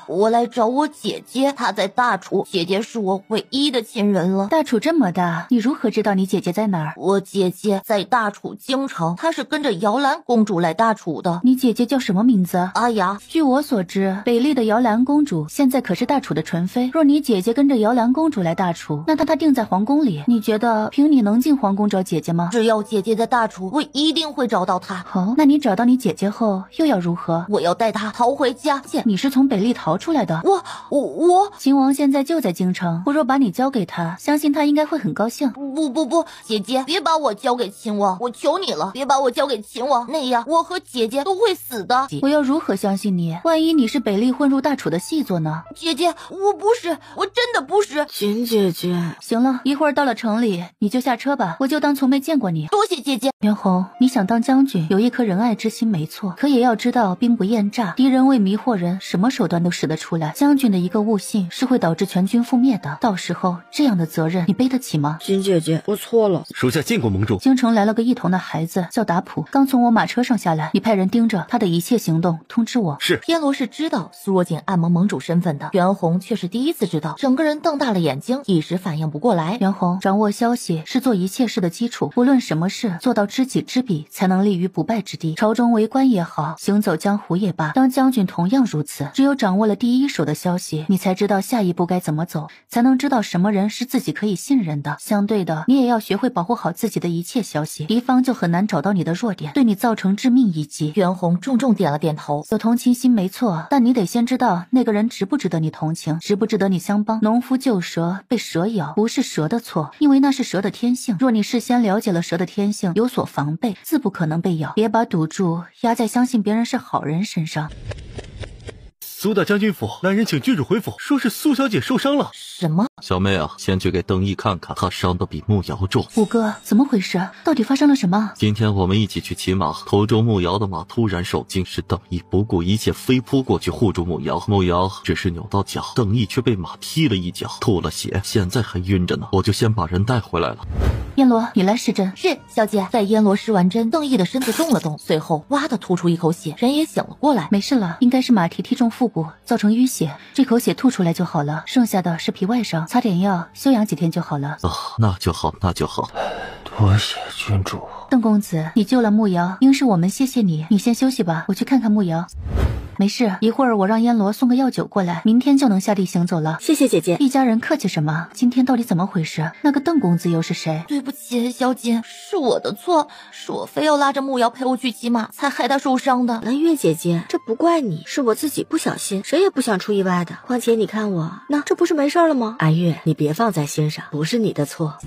我来找我姐姐，她在大楚，姐姐是我唯一的亲人了。大楚这么大，你如何知道你姐姐在哪儿？我姐姐在大楚京城，她是跟着姚兰公主来大楚的。你姐姐叫什么名字？阿雅。据我所知，北厉的姚兰公主现在可是大楚的纯妃。若你姐姐跟着姚兰公主来大楚，那她定在皇宫里。你觉得凭你能进皇宫找姐姐吗？只要姐姐在大楚，我一定会找到她。好，那你找到你姐姐后又要如何？我要带她逃回家。你是从北厉逃出来的？我秦王现在就在京城，我若把你交给他，相信他应该会很高兴。不，姐姐，别把我交给秦王，我求你了，别把我交给秦王，那样我和姐姐都会死的。我要如何相信你？万一你是北厉混入大楚的细作呢？姐姐，我不是，我真的不是。秦姐姐，行了，一会儿到了城里，你就下车吧，我就当从没见过你。多谢姐姐。袁弘，你想当将军，有一颗仁爱之心没错，可也要知道兵不厌诈，敌人为迷惑人，什么手段都使得出来。将军的一个误信是会导致全军覆灭的，到时候这样的责任你背得起吗？秦姐姐，我错了。属下见过盟主。京城来了个异瞳的孩子，叫达普，刚从我马车上下来，你派人盯着他的一切行动，通知我。是。天罗是知道苏若锦暗盟盟主身份的，袁弘却是第一次知道，整个人瞪大了眼睛，一时反应不过来。袁弘，掌握消息是做一切事的基础，无论什么事，做到知己知彼，才能立于不败之地。朝中为官也好，行走江湖也罢，当将军同样如此。只有掌握了第一手的消息，你才知道下一步该怎么走，才能知道什么人是自己可以信任的。相对的，你也要学会保护好自己的一切消息，敌方就很难找到你的弱点，对你造成致命一击。袁弘重重点了点头，有同情心没错，但你得先知道那个人值不值得你同情，值不值得你相帮。农夫救蛇被蛇咬，不是蛇的错，因为那是蛇的天性。若你事先了解了蛇的天性，有所防备，自不可能被咬。别把赌注压在相信别人是好人身上。苏大将军府，来人请郡主回府，说是苏小姐受伤了。什么？小妹啊，先去给邓毅看看，他伤得比慕瑶重。五哥，怎么回事？到底发生了什么？今天我们一起去骑马，途中慕瑶的马突然受惊，是邓毅不顾一切飞扑过去护住慕瑶，慕瑶只是扭到脚，邓毅却被马踢了一脚，吐了血，现在还晕着呢。我就先把人带回来了。燕罗，你来施针。是，小姐。在燕罗施完针，邓毅的身子动了动，随后哇的吐出一口血，人也醒了过来。没事了，应该是马蹄踢中腹部，造成淤血，这口血吐出来就好了，剩下的是皮外伤，擦点药休养几天就好了。那就好，那就好。多谢郡主。邓公子，你救了慕瑶，应是我们谢谢你。你先休息吧，我去看看慕瑶。没事，一会儿我让燕罗送个药酒过来，明天就能下地行走了。谢谢姐姐。一家人客气什么？今天到底怎么回事？那个邓公子又是谁？对不起，小姐，是我的错，是我非要拉着慕瑶陪我去骑马，才害她受伤的。蓝月姐姐，这不怪你，是我自己不小心，谁也不想出意外的。况且你看我，那这不是没事了吗？阿月，你别放在心上，不是你的错。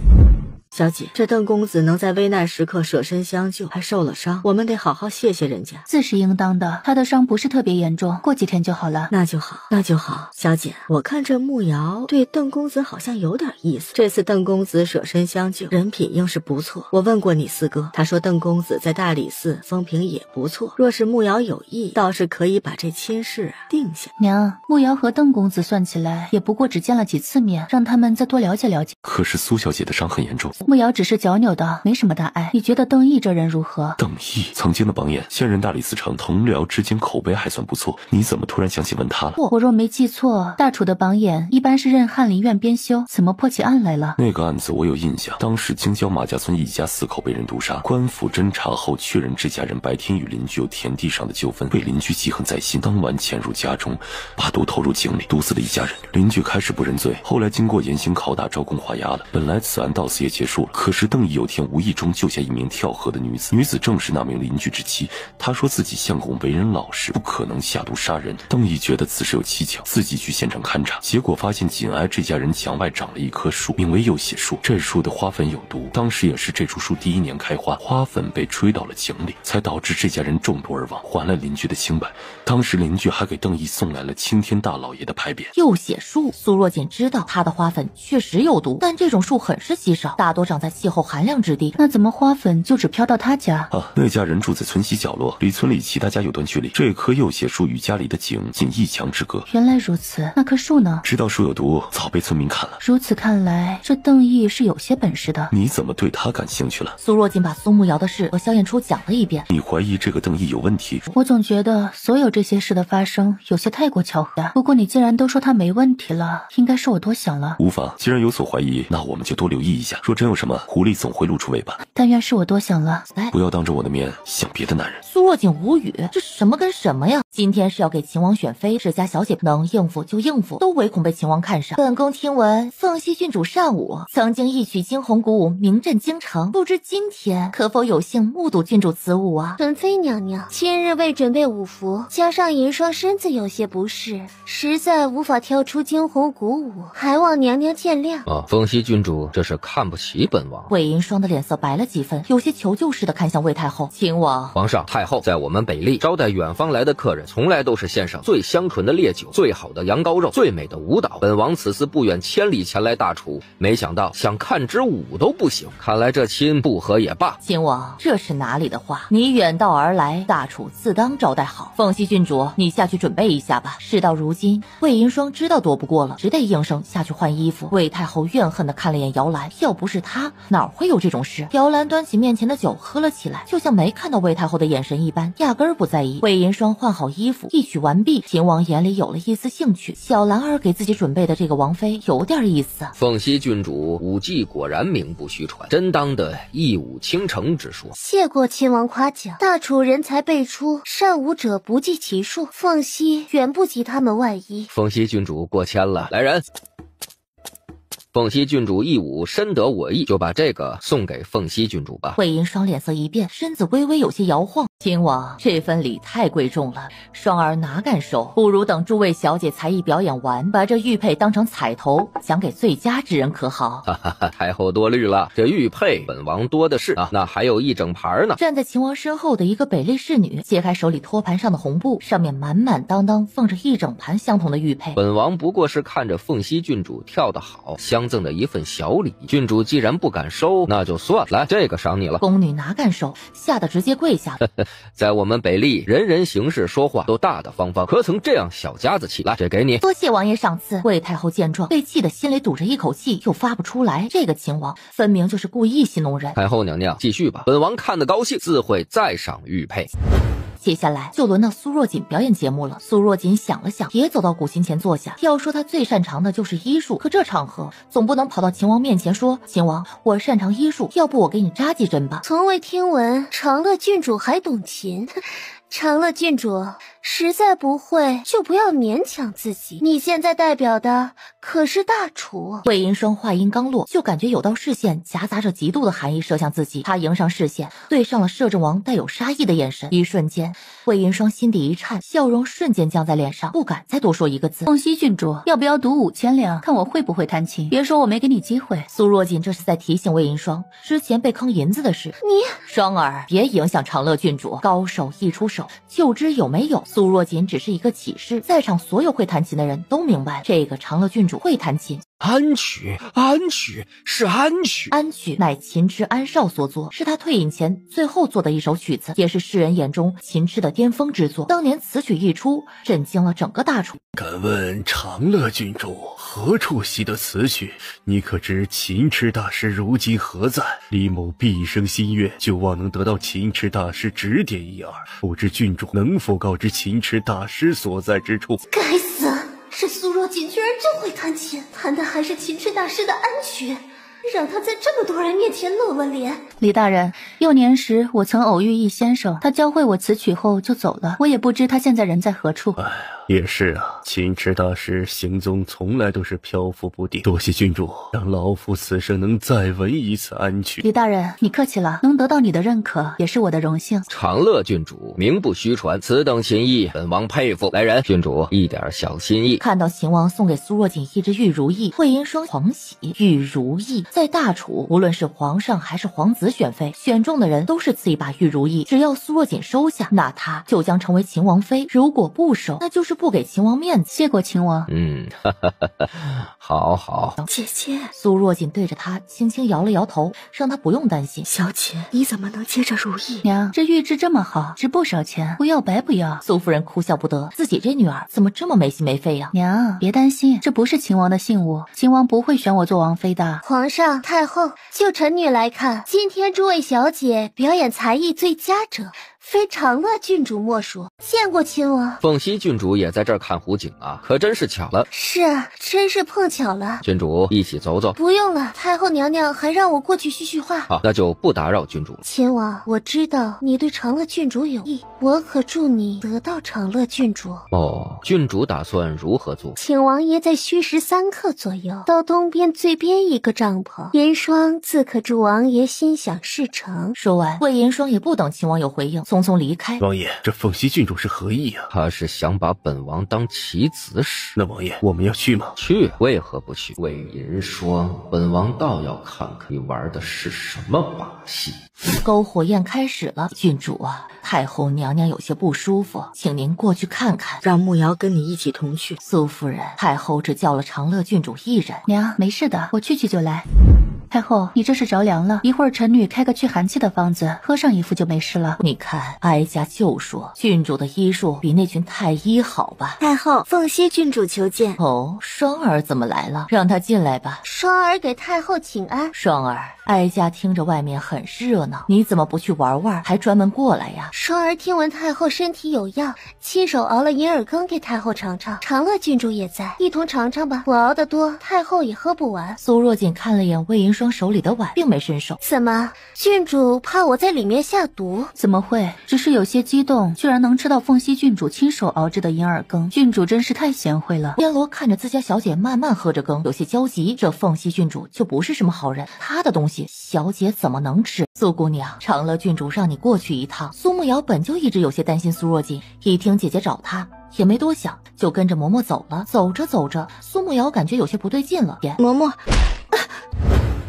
小姐，这邓公子能在危难时刻舍身相救，还受了伤，我们得好好谢谢人家。自是应当的，他的伤不是特别严重，过几天就好了。那就好，那就好。小姐，我看这慕瑶对邓公子好像有点意思，这次邓公子舍身相救，人品应是不错。我问过你四哥，他说邓公子在大理寺风评也不错，若是慕瑶有意，倒是可以把这亲事定下。娘，慕瑶和邓公子算起来也不过只见了几次面，让他们再多了解了解。可是苏小姐的伤很严重，慕瑶只是脚扭的，没什么大碍。你觉得邓毅这人如何？邓毅曾经的榜眼，现任大理寺丞，同僚之间口碑还算不错，你怎么突然想起问他了？我若没记错，大楚的榜眼一般是任翰林院编修，怎么破起案来了？那个案子我有印象，当时京郊马家村一家4口被人毒杀，官府侦查后确认这家人白天与邻居有田地上的纠纷，被邻居记恨在心，当晚潜入家中，把毒投入井里，毒死了一家人。邻居开始不认罪，后来经过严刑拷打，招供画押了。本来此案到此也结束了，可是邓毅有天无意中救下一名跳河的女子，女子正是那名邻居之妻。她说自己相公为人老实，不可能下毒杀人。邓毅觉得此事有蹊跷，自己去现场勘查，结果发现紧挨这家人墙外长了一棵树，名为右血树。这树的花粉有毒，当时也是这株树第1年开花，花粉被吹到了井里，才导致这家人中毒而亡，还了邻居的清白。当时邻居还给邓毅送来了青天大老爷的牌匾。右血树，苏若锦知道它的花粉确实有毒，但这种树很是稀少，大多长在气候寒凉之地。那怎么花粉就只飘到他家？那家人住在村西角落，离村里其他家有段距离。这棵右血树与家里的井仅1墙之隔。原来如此，那棵树呢？知道树有毒，早被村民砍了。如此看来，这邓毅是有些本事的。你怎么对他感兴趣了？苏若锦把苏慕瑶的事和萧燕初讲了一遍。你怀疑这个邓毅有问题？我总觉得所有这些事的发生有些太过巧合。不过你既然都说他没问题了，应该是我多想了。无妨，既然有所怀疑，那我们就多留意一下。若真有什么，狐狸总会露出尾巴。但愿是我多想了。不要当着我的面想别的男人。苏若锦无语，这什么跟什么呀？今天是要给秦王选妃，这家小姐能应付就应付，都唯恐被秦王看上。本宫听闻凤西郡主善舞，曾经一曲惊鸿鼓舞，名震京城，不知今天可否有幸目睹郡主此舞啊？纯妃娘娘，今日未准备舞服，加上银霜身子有些不适，实在无法跳出惊鸿鼓舞，还望娘娘见谅。凤西郡主这是看不起本王。魏银霜的脸色白了几分，有些求救似的看向魏太后。秦王，皇上，太后在我们北利招待远方来的客人，从来都是献上最香醇的烈酒、最好的羊羔肉、最美的舞蹈。本王此次不远千里前来大楚，没想到想看支舞都不行，看来这亲不和也罢。秦王，这是哪里的话？你远道而来，大楚自当招待好。凤西郡主，你下去准备一下吧。事到如今，魏银霜知道躲不过了，只得应声下去换衣服。魏太后怨恨地看了眼姚兰，要不是她，哪会有这种事？姚兰端起面前的酒喝了起来，就像没看到魏太后的眼神一般，压根儿不在意。魏银霜换好衣服，一曲完毕，秦王眼里有了一丝兴趣。小兰儿给自己准备的这个王妃有点意思。凤西郡主舞技果然名不虚传，真当的一舞倾城之说。谢过亲王夸奖，大楚人才辈出，善舞者不计其数，凤西远不及他们万一。凤西郡主过谦了，来人！凤西郡主一舞深得我意，就把这个送给凤西郡主吧。魏银霜脸色一变，身子微微有些摇晃。亲王，这份礼太贵重了，双儿哪敢收？不如等诸位小姐才艺表演完，把这玉佩当成彩头，奖给最佳之人，可好？哈哈哈，太后多虑了，这玉佩本王多的是啊，那还有一整盘呢。站在秦王身后的一个北丽侍女揭开手里托盘上的红布，上面满满当当放着一整盘相同的玉佩。本王不过是看着凤溪郡主跳得好，相赠的一份小礼。郡主既然不敢收，那就算了，来，这个赏你了。宫女哪敢收，吓得直接跪下。在我们北丽，人人行事说话都大大方方，可曾这样小家子气？来，这给你。多谢王爷赏赐。魏太后见状，被气得心里堵着一口气，又发不出来。这个秦王分明就是故意戏弄人。太后娘娘继续吧，本王看得高兴，自会再赏玉佩。接下来就轮到苏若锦表演节目了。苏若锦想了想，也走到古琴前坐下。要说她最擅长的就是医术，可这场合总不能跑到秦王面前说：“秦王，我擅长医术，要不我给你扎几针吧。”从未听闻长乐郡主还懂琴。长乐郡主实在不会，就不要勉强自己。你现在代表的可是大楚。魏银霜话音刚落，就感觉有道视线夹杂着极度的寒意射向自己。他迎上视线，对上了摄政王带有杀意的眼神。一瞬间，魏银霜心底一颤，笑容瞬间僵在脸上，不敢再多说一个字。凤溪郡主，要不要赌5000两，看我会不会弹琴？别说我没给你机会。苏若锦这是在提醒魏银霜之前被坑银子的事。双儿，别影响长乐郡主，高手一出手就知有没有。苏若锦只是一个启示，在场所有会弹琴的人都明白，这个长乐郡主会弹琴。安曲，安曲是安曲，安曲乃琴痴安少所作，是他退隐前最后做的一首曲子，也是世人眼中琴痴的巅峰之作。当年此曲一出，震惊了整个大楚。敢问长乐郡主何处习得此曲？你可知琴痴大师如今何在？李某毕生心愿，就望能得到琴痴大师指点一二，不知郡主能否告知琴痴大师所在之处？该死！这苏若锦居然真会弹琴，弹的还是琴痴大师的安曲，让他在这么多人面前露了脸。李大人，幼年时我曾偶遇一先生，他教会我此曲后就走了，我也不知他现在人在何处。哎呀，也是啊，琴痴大师行踪从来都是漂浮不定。多谢郡主，让老夫此生能再闻一次安曲。李大人，你客气了，能得到你的认可也是我的荣幸。长乐郡主名不虚传，此等琴艺，本王佩服。来人，郡主一点小心意。看到秦王送给苏若锦一只玉如意，魏银霜狂喜。玉如意在大楚，无论是皇上还是皇子选妃，选中的人都是赐一把玉如意。只要苏若锦收下，那她就将成为秦王妃；如果不收，那就是不给秦王面子。谢过秦王。好好。姐姐，苏若锦对着他轻轻摇了摇头，让他不用担心。小姐，你怎么能接着如意？娘，这玉质这么好，值不少钱，不要白不要。苏夫人哭笑不得，自己这女儿怎么这么没心没肺呀？娘，别担心，这不是秦王的信物，秦王不会选我做王妃的。皇上、太后，就臣女来看，今天诸位小姐表演才艺最佳者，非长乐郡主莫属。见过亲王。凤溪郡主也在这儿看湖景啊，可真是巧了。是啊，真是碰巧了。郡主一起走走。不用了，太后娘娘还让我过去叙叙话。好，那就不打扰郡主了。亲王，我知道你对长乐郡主有意，我可祝你得到长乐郡主。哦，郡主打算如何做？请王爷在戌时3刻左右到东边最边一个帐篷，银霜自可祝王爷心想事成。说完，魏银霜也不等秦王有回应，匆匆离开。王爷，这凤溪郡主是何意啊？他是想把本王当棋子使。那王爷，我们要去吗？去，为何不去？魏银霜，本王倒要看看你玩的是什么把戏。篝火宴开始了，郡主啊，太后娘娘有些不舒服，请您过去看看。让慕瑶跟你一起同去。苏夫人，太后只叫了长乐郡主一人。娘，没事的，我去就来。太后，你这是着凉了，一会儿臣女开个去寒气的方子，喝上一副就没事了。你看，哀家就说郡主的医术比那群太医好吧。太后，凤溪郡主求见。哦，双儿怎么来了？让她进来吧。双儿给太后请安。双儿，哀家听着外面很是热闹，你怎么不去玩玩，还专门过来呀？双儿听闻太后身体有恙，亲手熬了银耳羹给太后尝尝。长乐郡主也在，一同尝尝吧。我熬得多，太后也喝不完。苏若锦看了眼魏银霜霜手里的碗，并没伸手。怎么，郡主怕我在里面下毒？怎么会？只是有些激动，居然能吃到凤熙郡主亲手熬制的银耳羹。郡主真是太贤惠了。阎罗看着自家小姐慢慢喝着羹，有些焦急。这凤熙郡主就不是什么好人，她的东西小姐怎么能吃？苏姑娘，长乐郡主让你过去一趟。苏慕瑶本就一直有些担心苏若锦，一听姐姐找她，也没多想，就跟着嬷嬷走了。走着走着，苏慕瑶感觉有些不对劲了。嬷嬷。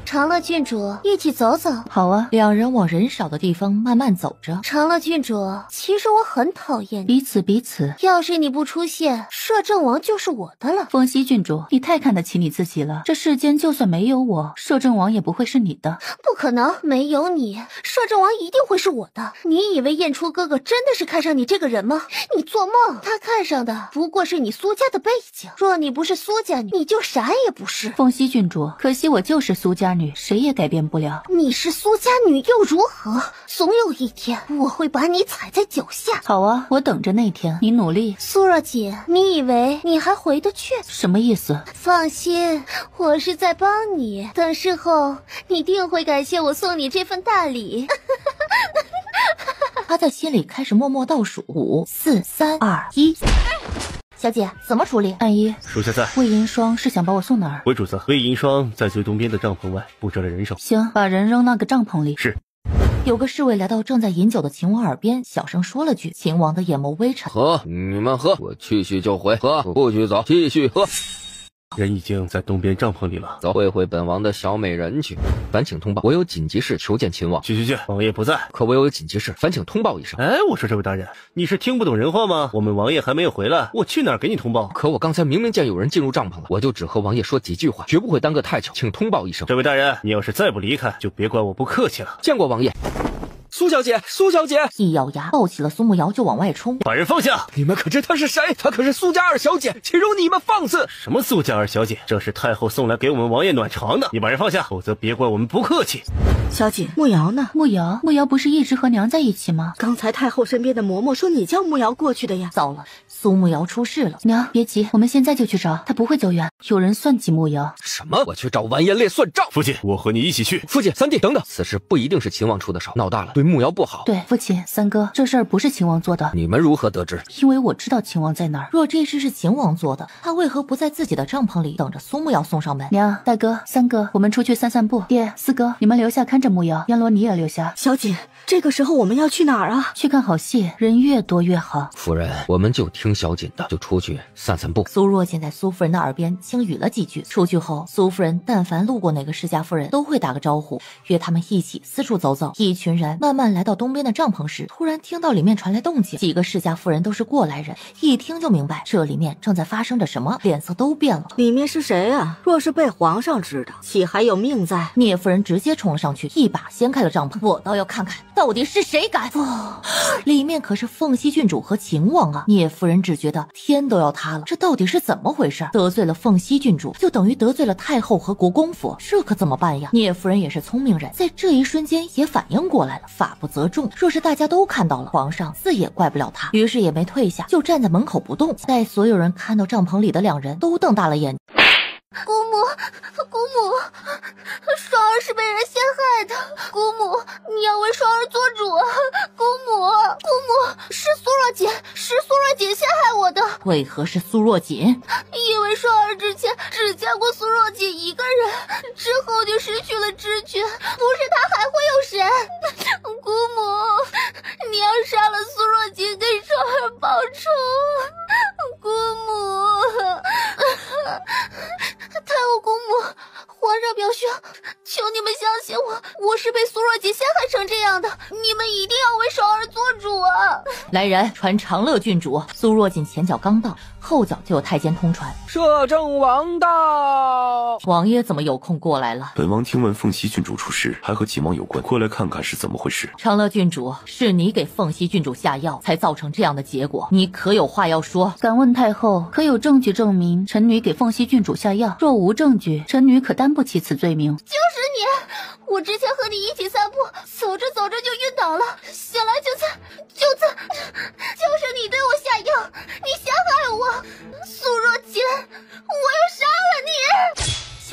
长乐郡主，一起走走。好啊，两人往人少的地方慢慢走着。长乐郡主，其实我很讨厌你。彼此。要是你不出现，摄政王就是我的了。凤熙郡主，你太看得起你自己了。这世间就算没有我，摄政王也不会是你的。不可能，没有你，摄政王一定会是我的。你以为晏初哥哥真的是看上你这个人吗？你做梦！他看上的不过是你苏家的背景。若你不是苏家女，你就啥也不是。凤熙郡主，可惜我就是苏家女，谁也改变不了。你是苏家女又如何？总有一天我会把你踩在脚下。好啊，我等着那天，你努力。苏若锦，你以为你还回得去？什么意思？放心，我是在帮你，等事后你定会感谢我送你这份大礼。他在心里开始默默倒数5、4、3、2、1。小姐，怎么处理？暗一，属下在。魏银霜是想把我送哪儿？回主子，魏银霜在最东边的帐篷外布置了人手。行，把人扔那个帐篷里。是。有个侍卫来到正在饮酒的秦王耳边，小声说了句。秦王的眼眸微沉。喝，你们喝，我去许就回。喝，不许走，继续喝。人已经在东边帐篷里了，走，会会本王的小美人去。烦请通报，我有紧急事求见秦王。去，王爷不在。可我有紧急事，烦请通报一声。哎，我说这位大人，你是听不懂人话吗？我们王爷还没有回来，我去哪儿给你通报？可我刚才明明见有人进入帐篷了，我就只和王爷说几句话，绝不会耽搁太久，请通报一声。这位大人，你要是再不离开，就别怪我不客气了。见过王爷。苏小姐，苏小姐！一咬牙，抱起了苏慕瑶就往外冲。把人放下！你们可知她是谁？她可是苏家二小姐，岂容你们放肆！什么苏家二小姐？这是太后送来给我们王爷暖床的。你把人放下，否则别怪我们不客气。小姐，慕瑶呢？慕瑶不是一直和娘在一起吗？刚才太后身边的嬷嬷说你叫慕瑶过去的呀。糟了，苏慕瑶出事了。娘，别急，我们现在就去找，她不会走远。有人算计慕瑶。什么？我去找完颜烈算账？父亲，我和你一起去。父亲，三弟，等等，此事不一定是秦王出的手，闹大了对慕瑶不好。对，父亲，三哥，这事儿不是秦王做的。你们如何得知？因为我知道秦王在哪儿。若这事是秦王做的，他为何不在自己的帐篷里等着苏慕瑶送上门？娘，大哥，三哥，我们出去散散步。爹，四哥，你们留下看着慕瑶。阎罗，你也留下。小姐，这个时候我们要去哪儿啊？去看好戏，人越多越好。夫人，我们就听小锦的，就出去散散步。苏若锦在苏夫人的耳边轻语了几句。出去后，苏夫人但凡路过哪个世家夫人，都会打个招呼，约他们一起四处走走。一群人慢慢来到东边的帐篷时，突然听到里面传来动静。几个世家夫人都是过来人，一听就明白这里面正在发生着什么，脸色都变了。里面是谁啊？若是被皇上知道，岂还有命在？聂夫人直接冲了上去，一把掀开了帐篷。我倒要看看到底是谁敢！里面可是凤熙郡主和秦王啊！聂夫人只觉得天都要塌了，这到底是怎么回事？得罪了凤熙郡主，就等于得罪了太后和国公府，这可怎么办呀？聂夫人也是聪明人，在这一瞬间也反应过来了，法不责众。若是大家都看到了，皇上自也怪不了他，于是也没退下，就站在门口不动。待所有人看到帐篷里的两人，都瞪大了眼。姑母，双儿是被人陷害的。姑母，你要为双儿做主啊！姑母，是苏若锦陷害我的。为何是苏若锦？因为双儿之前只见过苏若锦一个人，之后就失去了知觉，不是他还会有谁？姑母，你要杀了苏若锦给双儿报仇。姑母，太后姑母，皇上表兄，求你们相信我是被苏若锦陷害成这样的，你们一定要为双儿做主啊！来人，传长乐郡主。苏若锦前脚刚到，后脚就有太监通传，摄政王到。王爷怎么有空过来了？本王听闻凤熙郡主出事，还和秦王有关，过来看看是怎么回事。长乐郡主，是你给凤熙郡主下药，才造成这样的结果，你可有话要说？敢问太后，可有证据证明臣女给凤熙郡主下药？若无证据，臣女可担不起此罪名。就是你，我之前和你一起散步，走着走着就晕倒了，醒来就是你对我下药，你陷害我，苏若锦，我要杀了你！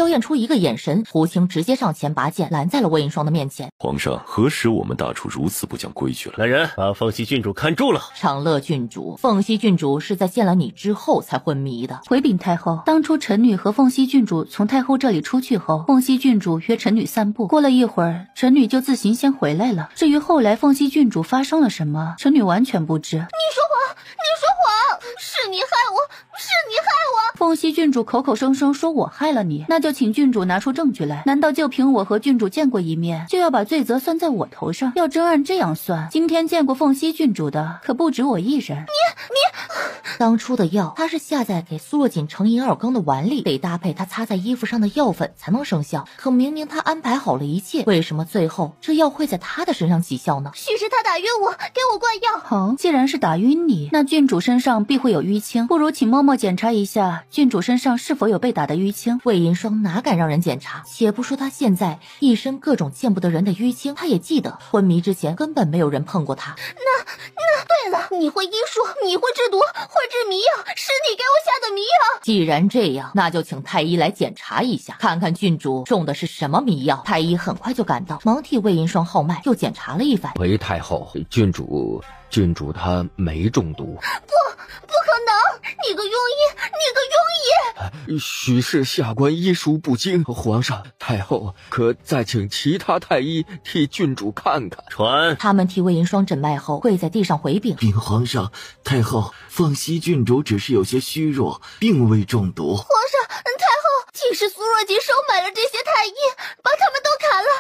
萧燕初一个眼神，胡青直接上前拔剑拦在了魏银霜的面前。皇上，何时我们大楚如此不讲规矩了？来人，把凤熙郡主看住了。长乐郡主，凤熙郡主是在见了你之后才昏迷的。回禀太后，当初臣女和凤熙郡主从太后这里出去后，凤熙郡主约臣女散步，过了一会儿，臣女就自行先回来了。至于后来凤熙郡主发生了什么，臣女完全不知。你说谎，你说谎，是你害我，是你害我。凤熙郡主口口声声说我害了你，那就请郡主拿出证据来。难道就凭我和郡主见过一面，就要把罪责算在我头上？要真按这样算，今天见过凤熙郡主的可不止我一人。你当初的药，它是下在给苏若锦盛饮2羹的碗里，得搭配他擦在衣服上的药粉才能生效。可明明他安排好了一切，为什么最后这药会在他的身上起效呢？许是他打晕我，给我灌药。好，既然是打晕你，那郡主身上必会有淤青，不如请嬷嬷检查一下郡主身上是否有被打的淤青。魏银霜哪敢让人检查？且不说他现在一身各种见不得人的淤青，他也记得昏迷之前根本没有人碰过他。对了，你会医术，你会制毒，会制迷药，是你给我下的迷药。既然这样，那就请太医来检查一下，看看郡主中的是什么迷药。太医很快就赶到，忙替魏银霜号脉，又检查了一番。回太后，郡主她没中毒。不可能！你个庸医，你个庸医！许是下官医术不精，皇上太后可再请其他太医替郡主看看。传他们替魏银霜诊脉后，跪在地上回禀：禀皇上，太后，凤熙郡主只是有些虚弱，并未中毒。皇上，太后，既是苏若锦收买了这些太医，把他们都砍了，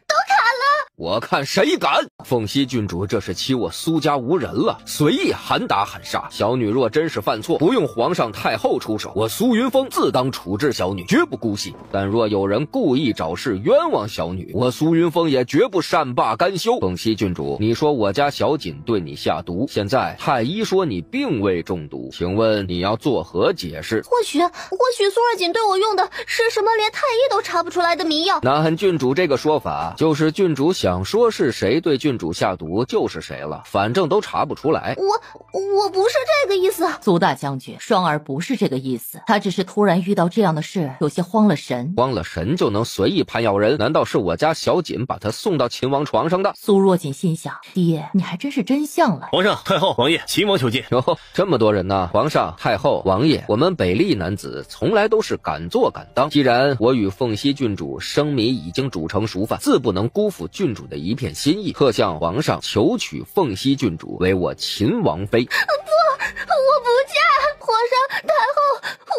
都砍了！我看谁敢！凤熙郡主这是欺我苏家无人了，随意喊打喊杀。小女若真是犯错，不用皇上太后出手，我苏云峰自当处置小女，绝不姑息。但若有人故意找事冤枉小女，我苏云峰也绝不善罢甘休。凤熙郡主，你说我家小锦对你下毒，现在太医说你并未中毒，请问你要作何解释？或许苏若锦对我用的是什么连太医都查不出来的迷药。那按郡主这个说法，就是郡主想说是谁对郡主下毒就是谁了，反正都查不出来。我不是这个意思。苏大将军，双儿不是这个意思，他只是突然遇到这样的事，有些慌了神。慌了神就能随意盘咬人？难道是我家小锦把他送到秦王床上的？苏若锦心想，爹，你还真是真相了。皇上、太后、王爷，秦王求见。哟，这么多人呢！皇上、太后、王爷，我们北厉男子从来都是敢做敢当。既然我与凤熙郡主生米已经煮成熟饭，自不能辜负郡主的一片心意，特向皇上求娶凤熙郡主为我秦王妃。我不嫁！皇上、太后，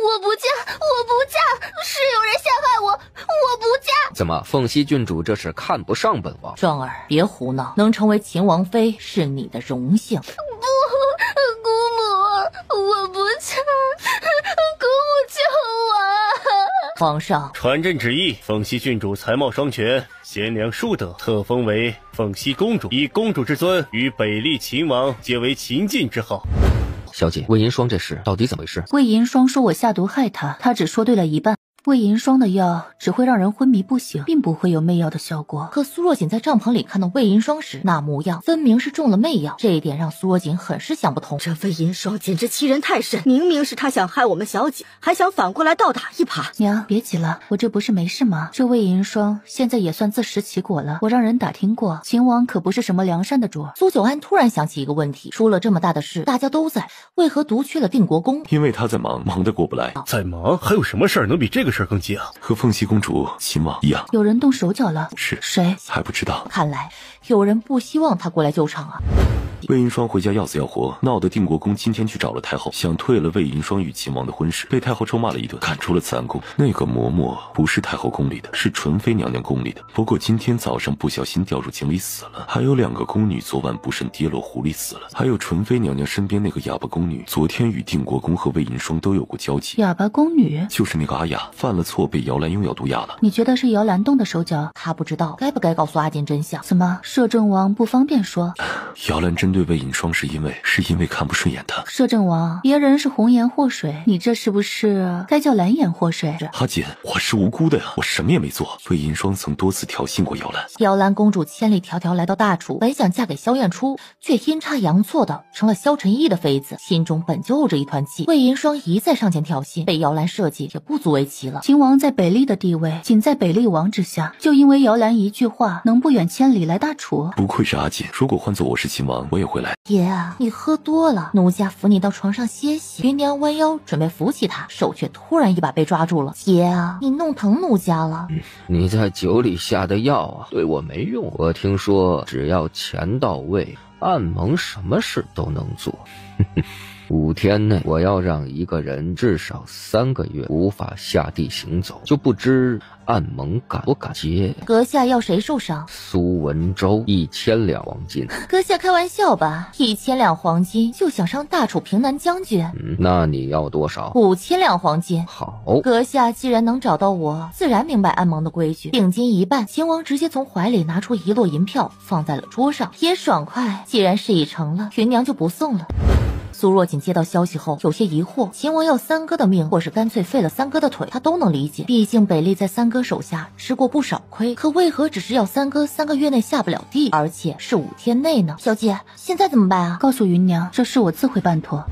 我不嫁！是有人陷害我不嫁！怎么，凤熙郡主这是看不上本王？双儿，别胡闹，能成为秦王妃是你的荣幸。不，姑母，我不嫁！姑母救我！皇上，传朕旨意，凤熙郡主才貌双全，贤良淑德，特封为凤熙公主，以公主之尊与北厉秦王皆为秦晋之号。小锦，魏银霜这事到底怎么回事？魏银霜说我下毒害他，他只说对了一半。魏银霜的药只会让人昏迷不醒，并不会有媚药的效果。可苏若锦在帐篷里看到魏银霜时，那模样分明是中了媚药，这一点让苏若锦很是想不通。这魏银霜简直欺人太甚，明明是他想害我们小锦，还想反过来倒打一耙。娘，别急了，我这不是没事吗？这魏银霜现在也算自食其果了。我让人打听过，秦王可不是什么良善的主。苏九安突然想起一个问题，出了这么大的事，大家都在，为何独去了定国公？因为他在忙，忙得过不来。在忙，还有什么事儿能比这个事儿更急啊？和凤熙公主、秦王一样。有人动手脚了？是谁？还不知道。看来有人不希望他过来救场啊。魏银霜回家要死要活，闹得定国公今天去找了太后，想退了魏银霜与秦王的婚事，被太后臭骂了一顿，赶出了慈安宫。那个嬷嬷不是太后宫里的，是纯妃娘娘宫里的。不过今天早上不小心掉入井里死了，还有2个宫女昨晚不慎跌落湖里死了，还有纯妃娘娘身边那个哑巴宫女，昨天与定国公和魏银霜都有过交集。哑巴宫女就是那个阿雅，犯了错被摇篮用药毒哑了。你觉得是摇篮动的手脚？他不知道该不该告诉阿金真相。怎么摄政王不方便说。姚兰针对魏银霜是因为看不顺眼他。摄政王，别人是红颜祸水，你这是不是该叫蓝颜祸水？阿锦，我是无辜的呀，我什么也没做。魏银霜曾多次挑衅过姚兰。姚兰公主千里迢迢来到大楚，本想嫁给萧燕初，却阴差阳错的成了萧晨义的妃子，心中本就怄着一团气。魏银霜一再上前挑衅，被姚兰设计也不足为奇了。秦王在北厉的地位仅在北厉王之下，就因为姚兰一句话，能不远千里来大楚？不愧是阿锦，如果换做我是秦王，我也会来。爷啊，你喝多了，奴家扶你到床上歇息。芸娘弯腰准备扶起他，手却突然一把被抓住了。爷啊，你弄疼奴家了。你在酒里下的药啊，对我没用。我听说只要钱到位，暗盟什么事都能做。5天内我要让一个人至少3个月无法下地行走，就不知暗盟敢不敢接。阁下要谁受伤？苏文周1000两黄金。阁下开玩笑吧？1000两黄金就想伤大楚平南将军？那你要多少？5000两黄金。好，阁下既然能找到我，自然明白暗盟的规矩。定金一半。秦王直接从怀里拿出1摞银票放在了桌上，也爽快。既然事已成了，芸娘就不送了。苏若锦接到消息后有些疑惑，秦王要三哥的命，或是干脆废了三哥的腿，他都能理解。毕竟北厉在三哥手下吃过不少亏，可为何只是要三哥3个月内下不了地，而且是5天内呢？小姐，现在怎么办啊？告诉芸娘，这事我自会办妥。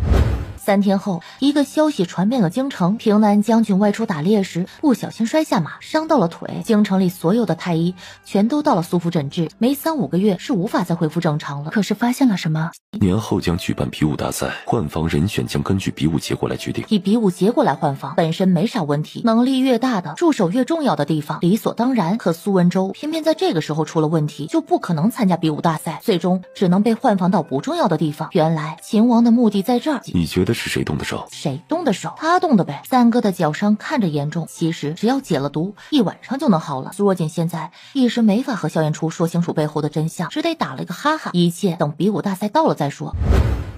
3天后，一个消息传遍了京城，平南将军外出打猎时不小心摔下马，伤到了腿。京城里所有的太医全都到了苏府诊治，没3、5个月是无法再恢复正常了。可是发现了什么？年后将举办比武大赛，换防人选将根据比武结果来决定。以比武结果来换防本身没啥问题，能力越大的，驻守越重要的地方理所当然。可苏文周偏偏在这个时候出了问题，就不可能参加比武大赛，最终只能被换防到不重要的地方。原来秦王的目的在这儿。你觉得是谁动的手？谁动的手？他动的呗。三哥的脚伤看着严重，其实只要解了毒，1晚上就能好了。苏若锦现在一时没法和萧燕初说清楚背后的真相，只得打了一个哈哈，一切等比武大赛到了再说。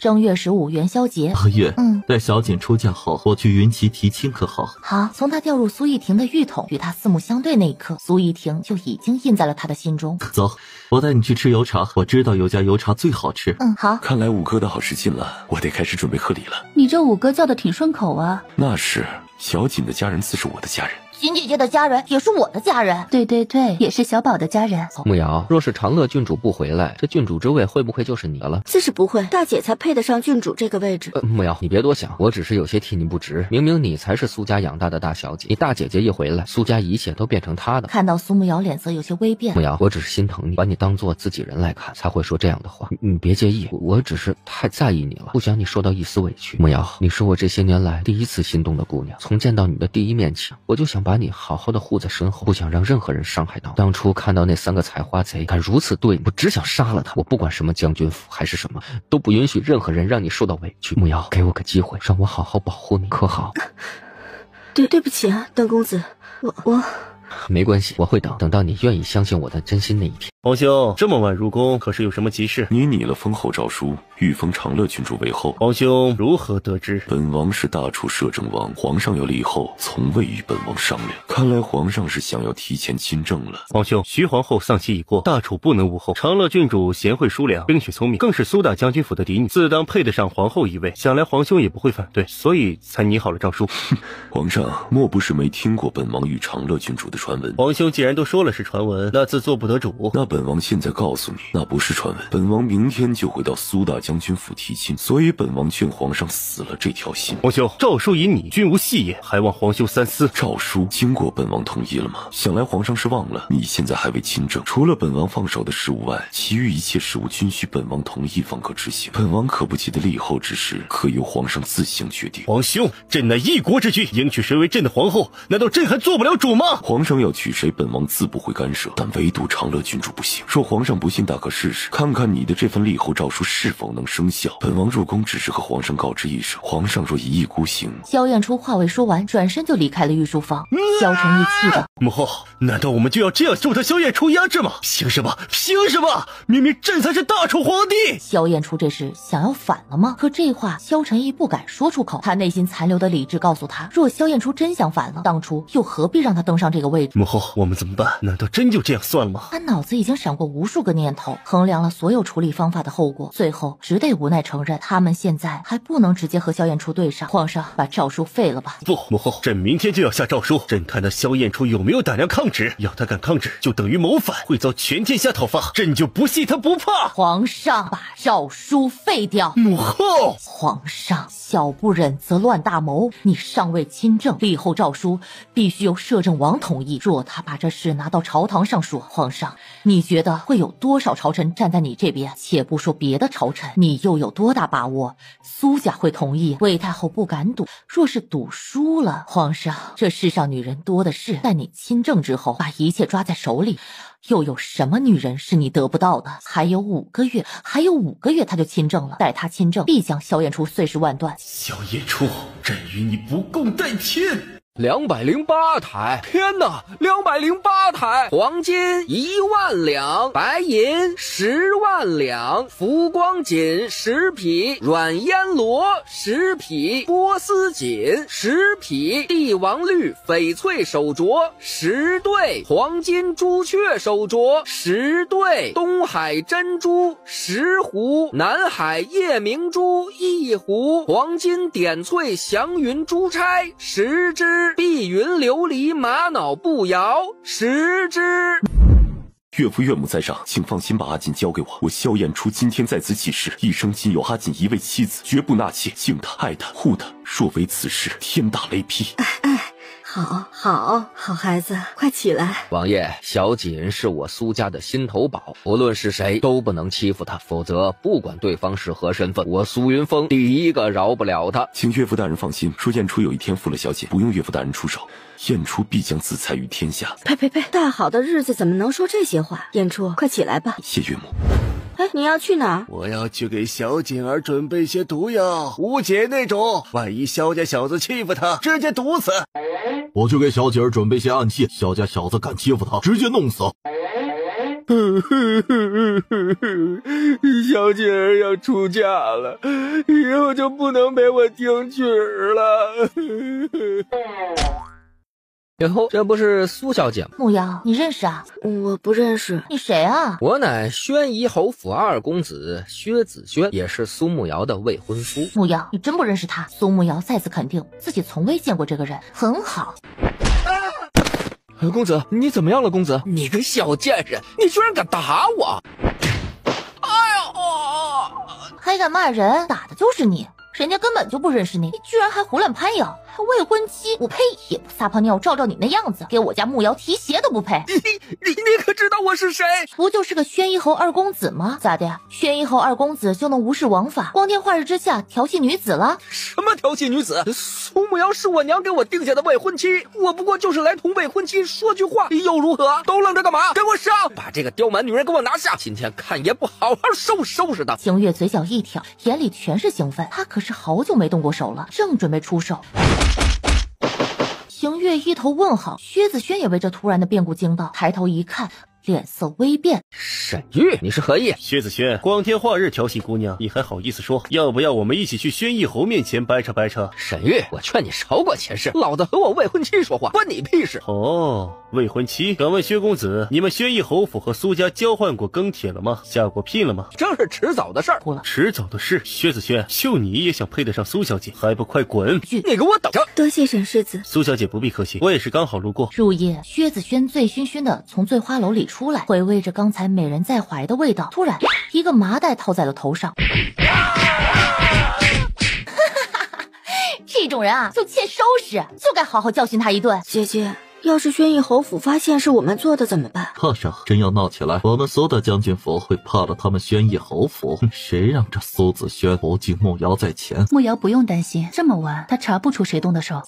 正月15元宵节，阿月，待小锦出嫁后，我去云集提亲可好？好。从他掉入苏逸婷的浴桶，与他四目相对那一刻，苏逸婷就已经印在了他的心中。走，我带你去吃油茶，我知道有家油茶最好吃。好。看来五哥的好事近了，我得开始准备贺礼了。你这五哥叫的挺顺口啊。那是，小锦的家人自是我的家人。锦姐姐的家人也是我的家人。对对对，也是小宝的家人。慕瑶，若是长乐郡主不回来，这郡主之位会不会就是你的了？自是不会，大姐才配得上郡主这个位置。慕瑶，你别多想，我只是有些替你不值。明明你才是苏家养大的大小姐，你大姐姐一回来，苏家一切都变成她的。看到苏慕瑶脸色有些微变，慕瑶，我只是心疼你，把你当做自己人来看，才会说这样的话。你别介意，我只是太在意你了，不想你受到一丝委屈。慕瑶，你是我这些年来第一次心动的姑娘，从见到你的第一面起，我就想把你好好的护在身后，不想让任何人伤害到。当初看到那3个采花贼敢如此对你，我只想杀了他。我不管什么将军府还是什么，都不允许任何人让你受到委屈。慕瑶，给我个机会，让我好好保护你，可好？对不起啊，邓公子，我没关系，我会等到你愿意相信我的真心那一天。皇兄这么晚入宫，可是有什么急事？你拟了封后诏书，欲封长乐郡主为后。皇兄如何得知？本王是大楚摄政王，皇上有立后，从未与本王商量。看来皇上是想要提前亲政了。皇兄，徐皇后丧期已过，大楚不能无后。长乐郡主贤惠淑良，冰雪聪明，更是苏大将军府的嫡女，自当配得上皇后一位。想来皇兄也不会反对，所以才拟好了诏书。皇上莫不是没听过本王与长乐郡主的传闻？皇兄既然都说了是传闻，那自做不得主。那本王现在告诉你，那不是传闻。本王明天就会到苏大将军府提亲，所以本王劝皇上死了这条心。皇兄，诏书已拟，均无戏言，还望皇兄三思。诏书经过本王同意了吗？想来皇上是忘了，你现在还未亲政，除了本王放手的事务外，其余一切事务均需本王同意方可执行。本王可不急的立后之事，可由皇上自行决定。皇兄，朕乃一国之君，应娶谁为朕的皇后？难道朕还做不了主吗？皇上要娶谁，本王自不会干涉，但唯独长乐郡主不行。若皇上不信，大可试试，看看你的这份立后诏书是否能生效。本王入宫只是和皇上告知一声，皇上若一意孤行。萧彦初话未说完，转身就离开了御书房。萧承义气的：母后，难道我们就要这样受他萧彦初压制吗？凭什么？凭什么？明明朕才是大楚皇帝！萧彦初这是想要反了吗？可这话萧承义不敢说出口，他内心残留的理智告诉他，若萧彦初真想反了，当初又何必让他登上这个位置？母后，我们怎么办？难道真就这样算了吗？他脑子已经闪过无数个念头，衡量了所有处理方法的后果，最后只得无奈承认，他们现在还不能直接和萧彦初对上。皇上，把诏书废了吧！不，母后，朕明天就要下诏书，朕看他萧彦初有没有胆量抗旨，要他敢抗旨，就等于谋反，会遭全天下讨伐，朕就不信他不怕。皇上，把诏书废掉！母后，皇上，小不忍则乱大谋，你尚未亲政，立后诏书必须由摄政王同意。若他把这事拿到朝堂上说，皇上，你觉得会有多少朝臣站在你这边？且不说别的朝臣，你又有多大把握苏家会同意？魏太后不敢赌，若是赌输了，皇上，这世上女人多的是，在你亲政之后，把一切抓在手里，又有什么女人是你得不到的？还有5个月，他就亲政了。待他亲政，必将萧彦初碎尸万段。萧彦初，朕与你不共戴天。208台，天哪，208台！黄金1万两，白银10万两，浮光锦10匹，软烟罗10匹，波斯锦10匹，帝王绿翡翠手镯10对，黄金朱雀手镯10对，东海珍珠10壶，南海夜明珠1壶，黄金点翠祥云珠钗10只。碧云琉璃玛瑙步摇10只。岳父岳母在上，请放心把阿锦交给我。我萧彦初今天在此起誓，一生仅有阿锦一位妻子，绝不纳妾，敬她、爱她、护她。若为此事，天打雷劈。好孩子，快起来。王爷，小锦是我苏家的心头宝，无论是谁都不能欺负她，否则不管对方是何身份，我苏云峰第一个饶不了他。请岳父大人放心，说彦初有一天负了小锦，不用岳父大人出手，彦初必将自裁于天下。呸！大好的日子怎么能说这些话？彦初，快起来吧。谢岳母。哎，你要去哪儿？我要去给小锦儿准备些毒药，无解那种，万一萧家小子欺负他，直接毒死。我去给小锦儿准备些暗器，萧家小子敢欺负他，直接弄死。小锦儿要出嫁了，以后就不能陪我听曲儿了。哟，这不是苏小姐吗？牧羊，你认识啊？我不认识。你谁啊？我乃宣仪侯府二公子薛子轩，也是苏慕瑶的未婚夫。牧羊，你真不认识他？苏慕瑶再次肯定自己从未见过这个人，很好。公子，你怎么样了？公子，你个小贱人，你居然敢打我！哎呦，还敢骂人，打的就是你。人家根本就不认识你，你居然还胡乱攀咬，还未婚妻，我呸！也不撒泡尿照照你那样子，给我家慕瑶提鞋都不配。你可知道我是谁？不就是个宣仪侯二公子吗？咋的呀？宣仪侯二公子就能无视王法，光天化日之下调戏女子了？什么调戏女子？苏慕瑶是我娘给我定下的未婚妻，我不过就是来同未婚妻说句话，又如何？都愣着干嘛？给我上！把这个刁蛮女人给我拿下！今天看爷不好好收拾她！星月嘴角一挑，眼里全是兴奋，他可是好久没动过手了，正准备出手。星月一头问号，薛子轩也为这突然的变故惊到，抬头一看，脸色微变。沈玉，你是何意？薛子轩，光天化日调戏姑娘，你还好意思说？要不要我们一起去宣义侯面前掰扯掰扯？沈玉，我劝你少管闲事，老子和我未婚妻说话，关你屁事！哦，未婚妻，敢问薛公子，你们宣义侯府和苏家交换过庚帖了吗？下过聘了吗？这是迟早的事儿。迟早的事。薛子轩，就你也想配得上苏小姐，还不快滚！你给我等着！多谢沈世子。苏小姐不必客气，我也是刚好路过。入夜，薛子轩醉醺醺的从醉花楼里出来，回味着刚才美人在怀的味道，突然一个麻袋套在了头上。这种人啊，就欠收拾，就该好好教训他一顿。姐姐，要是宣义侯府发现是我们做的怎么办？怕啥？真要闹起来，我们苏的将军府会怕了他们宣义侯府？谁让这苏子轩不敬慕瑶在前？慕瑶不用担心，这么晚他查不出谁动的手。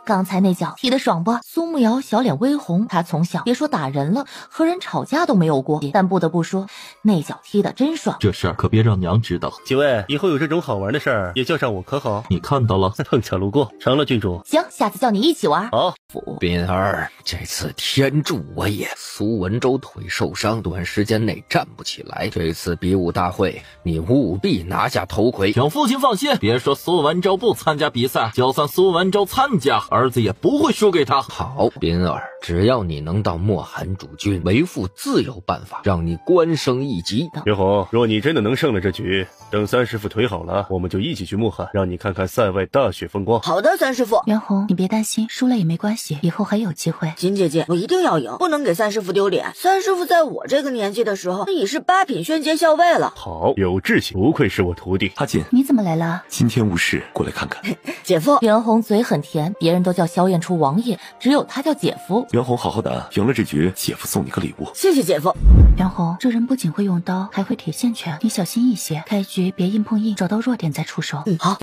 刚才那脚踢得爽不？苏慕瑶小脸微红，她从小别说打人了，和人吵架都没有过，但不得不说，那脚踢得真爽。这事儿可别让娘知道。几位，以后有这种好玩的事儿也叫上我可好？你看到了，碰巧路过，成了郡主。行，下次叫你一起玩。好，斌儿，这次天助我也！苏文州腿受伤，短时间内站不起来。这次比武大会，你务必拿下头盔。请父亲放心，别说苏文州不参加比赛，就算苏文州参加，儿子也不会输给他。好，斌儿，只要你能到漠寒主军，为父自有办法让你官升一级。袁弘，若你真的能胜了这局，等三师傅腿好了，我们就一起去漠寒，让你看看塞外大雪风光。好的，三师傅。袁弘，你别担心，输了也没关系，以后还有机会。金姐姐，我一定要赢，不能给三师傅丢脸。三师傅在我这个年纪的时候，已是8品宣节校尉了。好，有志气，不愧是我徒弟。阿锦，你怎么来了？今天无事，过来看看。姐夫。袁弘嘴很甜，别人都叫萧燕初王爷，只有他叫姐夫。袁弘好好打，赢了这局，姐夫送你个礼物。谢谢姐夫。袁弘，这人不仅会用刀，还会铁线拳，你小心一些，开局别硬碰硬，找到弱点再出手。好。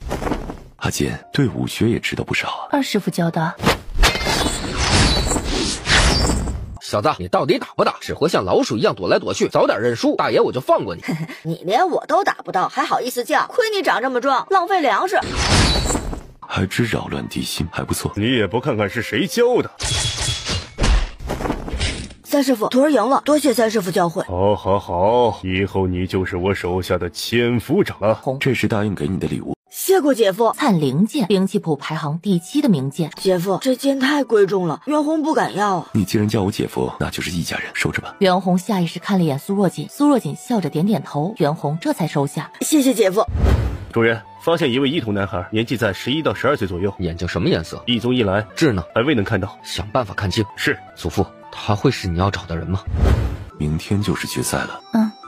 阿锦对武学也知道不少啊。二师傅教的。小子，你到底打不打？只会像老鼠一样躲来躲去，早点认输，大爷我就放过你。你连我都打不到，还好意思叫？亏你长这么壮，浪费粮食。还知扰乱敌心，还不错。你也不看看是谁教的。三师傅，徒儿赢了，多谢三师傅教诲。好，好，好，以后你就是我手下的千夫长了。这是答应给你的礼物。谢过姐夫。灿灵剑，兵器谱排行第7的名剑。姐夫，这剑太贵重了，袁弘不敢要啊。你既然叫我姐夫，那就是一家人，收着吧。袁弘下意识看了一眼苏若锦，苏若锦笑着点点头，袁弘这才收下。谢谢姐夫。主人，发现一位异瞳男孩，年纪在11到12岁左右，眼睛什么颜色？一棕一蓝，痣呢？还未能看到，想办法看清。是，祖父，他会是你要找的人吗？明天就是决赛了。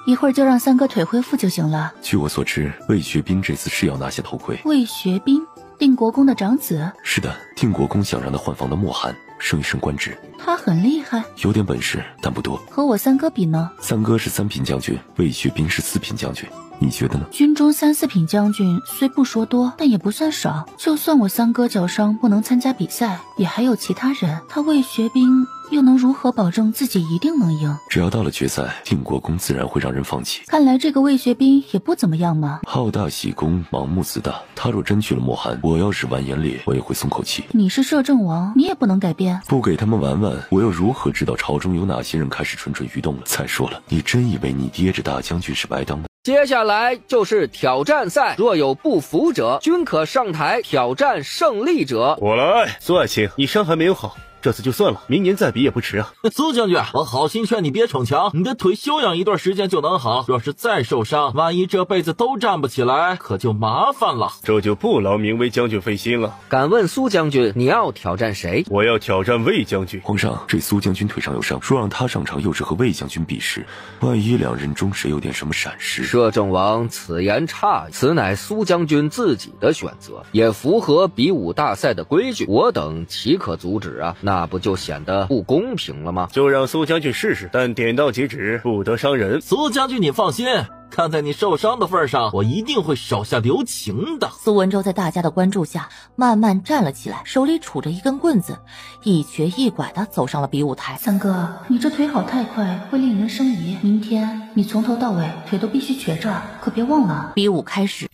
一会儿就让三哥腿恢复就行了。据我所知，魏学斌这次是要拿下头盔。魏学斌，定国公的长子。是的，定国公想让他换防的漠寒，升一升官职。他很厉害，有点本事，但不多。和我三哥比呢？三哥是3品将军，魏学斌是4品将军，你觉得呢？军中3、4品将军虽不说多，但也不算少。就算我三哥脚伤不能参加比赛，也还有其他人。他魏学斌又能如何保证自己一定能赢？只要到了决赛，定国公自然会让人放弃。看来这个魏学斌也不怎么样嘛。好大喜功，盲目自大。他若真去了漠寒，我要是完颜烈，我也会松口气。你是摄政王，你也不能改变。不给他们玩玩，我又如何知道朝中有哪些人开始蠢蠢欲动了？再说了，你真以为你爹这大将军是白当的？接下来就是挑战赛，若有不服者，均可上台挑战胜利者。我来。苏爱卿，你伤还没有好，这次就算了，明年再比也不迟啊。苏将军，我好心劝你别逞强，你的腿休养一段时间就能好。若是再受伤，万一这辈子都站不起来，可就麻烦了。这就不劳明威将军费心了。敢问苏将军，你要挑战谁？我要挑战魏将军。皇上，这苏将军腿上有伤，说让他上场，又是和魏将军比试，万一2人中谁有点什么闪失？摄政王此言差矣，此乃苏将军自己的选择，也符合比武大赛的规矩，我等岂可阻止啊？那不就显得不公平了吗？就让苏将军试试，但点到即止，不得伤人。苏将军你放心，看在你受伤的份上，我一定会手下留情的。苏文州在大家的关注下慢慢站了起来，手里杵着一根棍子，一瘸一拐地走上了比武台。三哥，你这腿好太快，会令人生疑。明天你从头到尾腿都必须瘸着，可别忘了。比武开始。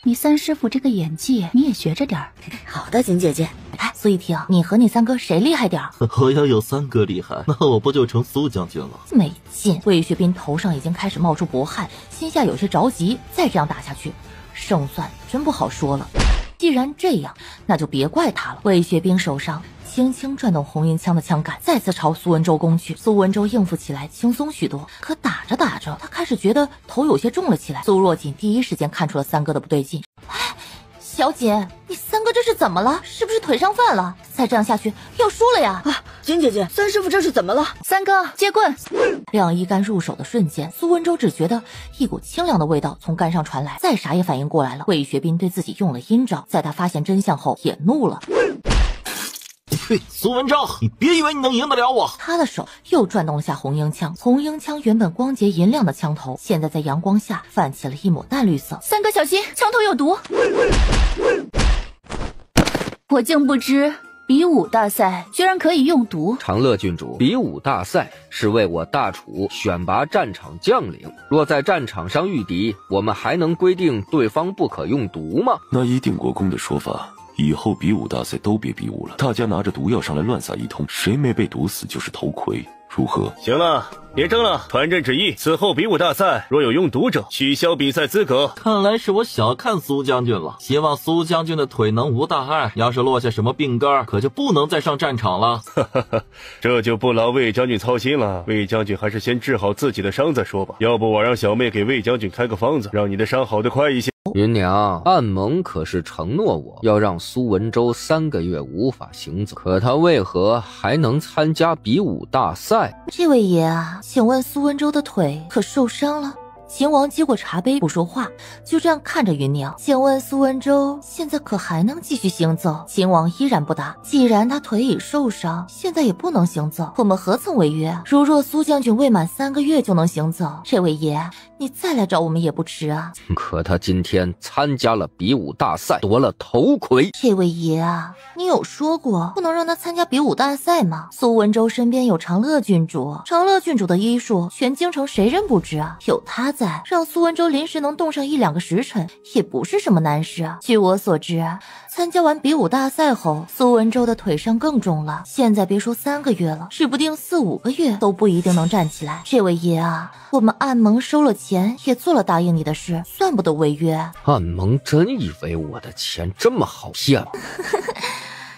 你三师傅这个演技你也学着点儿。好的，金姐姐。哎，苏一婷，你和你三哥谁厉害点儿？我要有三哥厉害，那我不就成苏将军了？没劲！魏学斌头上已经开始冒出薄汗，心下有些着急，再这样打下去，胜算真不好说了。既然这样，那就别怪他了。魏学斌手上轻轻转动红缨枪的枪杆，再次朝苏文州攻去。苏文州应付起来轻松许多，可打着打着，他开始觉得头有些重了起来。苏若锦第一时间看出了三哥的不对劲。小锦，你三哥这是怎么了？是不是腿上犯了？再这样下去要输了呀！啊，金姐姐，三师傅这是怎么了？三哥接棍。晾衣杆入手的瞬间，苏文州只觉得一股清凉的味道从杆上传来，再啥也反应过来了。魏学斌对自己用了阴招，在他发现真相后也怒了。嘿，苏文昭，你别以为你能赢得了我！他的手又转动了下红缨枪，红缨枪原本光洁银亮的枪头，现在在阳光下泛起了一抹淡绿色。三哥小心，枪头有毒！我竟不知比武大赛居然可以用毒。长乐郡主，比武大赛是为我大楚选拔战场将领，若在战场上遇敌，我们还能规定对方不可用毒吗？那依定国公的说法，以后比武大赛都别比武了，大家拿着毒药上来乱撒一通，谁没被毒死就是头盔，如何？行了，别争了，团阵旨意，此后比武大赛若有用毒者，取消比赛资格。看来是我小看苏将军了，希望苏将军的腿能无大碍，要是落下什么病根，可就不能再上战场了。这就不劳魏将军操心了，魏将军还是先治好自己的伤再说吧。要不我让小妹给魏将军开个方子，让你的伤好得快一些。云娘，暗盟可是承诺我要让苏文周3个月无法行走，可他为何还能参加比武大赛？这位爷啊，请问苏文周的腿可受伤了？秦王接过茶杯不说话，就这样看着云娘。请问苏文周现在可还能继续行走？秦王依然不答。既然他腿已受伤，现在也不能行走，我们何曾违约啊？如若苏将军未满3个月就能行走，这位爷你再来找我们也不迟啊。可他今天参加了比武大赛，夺了头盔。这位爷啊，你有说过不能让他参加比武大赛吗？苏文周身边有长乐郡主，长乐郡主的医术全京城谁人不知啊？有他在，让苏文周临时能动上1-2个时辰也不是什么难事啊。据我所知，参加完比武大赛后，苏文周的腿伤更重了，现在别说3个月了，指不定4-5个月都不一定能站起来。这位爷啊，我们暗盟收了钱，也做了答应你的事，算不得违约。暗盟真以为我的钱这么好骗吗？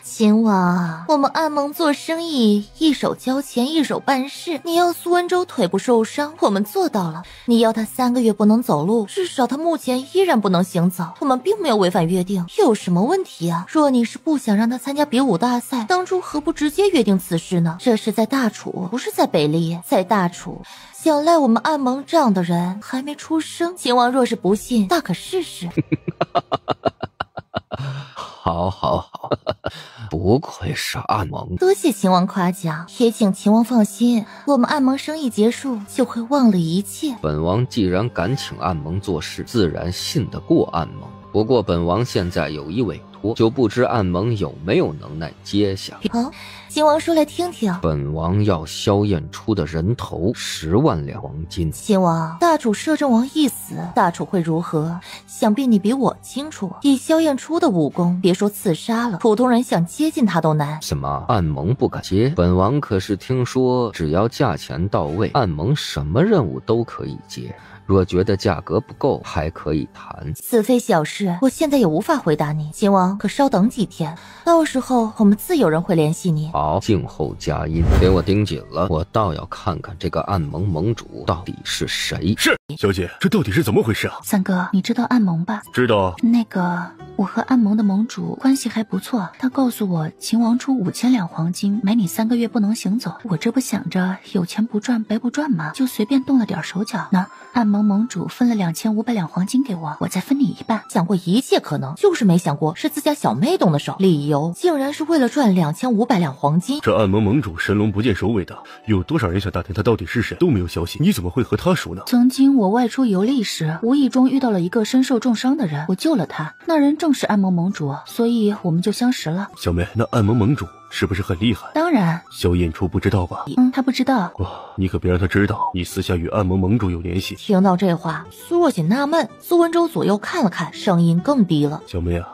秦王，我们暗盟做生意，一手交钱一手办事。你要苏文周腿部受伤，我们做到了。你要他3个月不能走路，至少他目前依然不能行走。我们并没有违反约定，有什么问题啊？若你是不想让他参加比武大赛，当初何不直接约定此事呢？这是在大楚，不是在北利，在大楚。想赖我们暗盟这样的人还没出生，秦王若是不信，大可试试。好，不愧是暗盟。多谢秦王夸奖，也请秦王放心，我们暗盟生意结束就会忘了一切。本王既然敢请暗盟做事，自然信得过暗盟。不过本王现在有一委托，就不知暗盟有没有能耐接下。秦王说来听听。本王要萧燕初的人头10万两黄金。秦王，大楚摄政王一死，大楚会如何？想必你比我清楚。以萧燕初的武功，别说刺杀了，普通人想接近他都难。什么？暗盟不敢接？本王可是听说，只要价钱到位，暗盟什么任务都可以接。若觉得价格不够，还可以谈。此非小事，我现在也无法回答你。秦王，可稍等几天，到时候我们自有人会联系你。好，静候佳音，给我盯紧了，我倒要看看这个暗盟盟主到底是谁。是，小姐，这到底是怎么回事啊？三哥，你知道暗盟吧？知道。那个，我和暗盟的盟主关系还不错，他告诉我秦王出5000两黄金买你3个月不能行走。我这不想着有钱不赚白不赚吗？就随便动了点手脚。那暗盟盟主分了2500两黄金给我，我再分你一半。想过一切可能，就是没想过是自家小妹动的手，理由竟然是为了赚2500两黄金。这暗盟盟主神龙不见首尾的，有多少人想打听他到底是谁，都没有消息，你怎么会和他熟呢？曾经我外出游历时，无意中遇到了一个身受重伤的人，我救了他，那人正是暗盟盟主，所以我们就相识了。小妹，那暗盟盟主是不是很厉害？当然。萧燕初不知道吧？他不知道。哇，你可别让他知道你私下与暗盟盟主有联系。听到这话，苏若锦纳闷，苏文周左右看了看，声音更低了。小妹啊，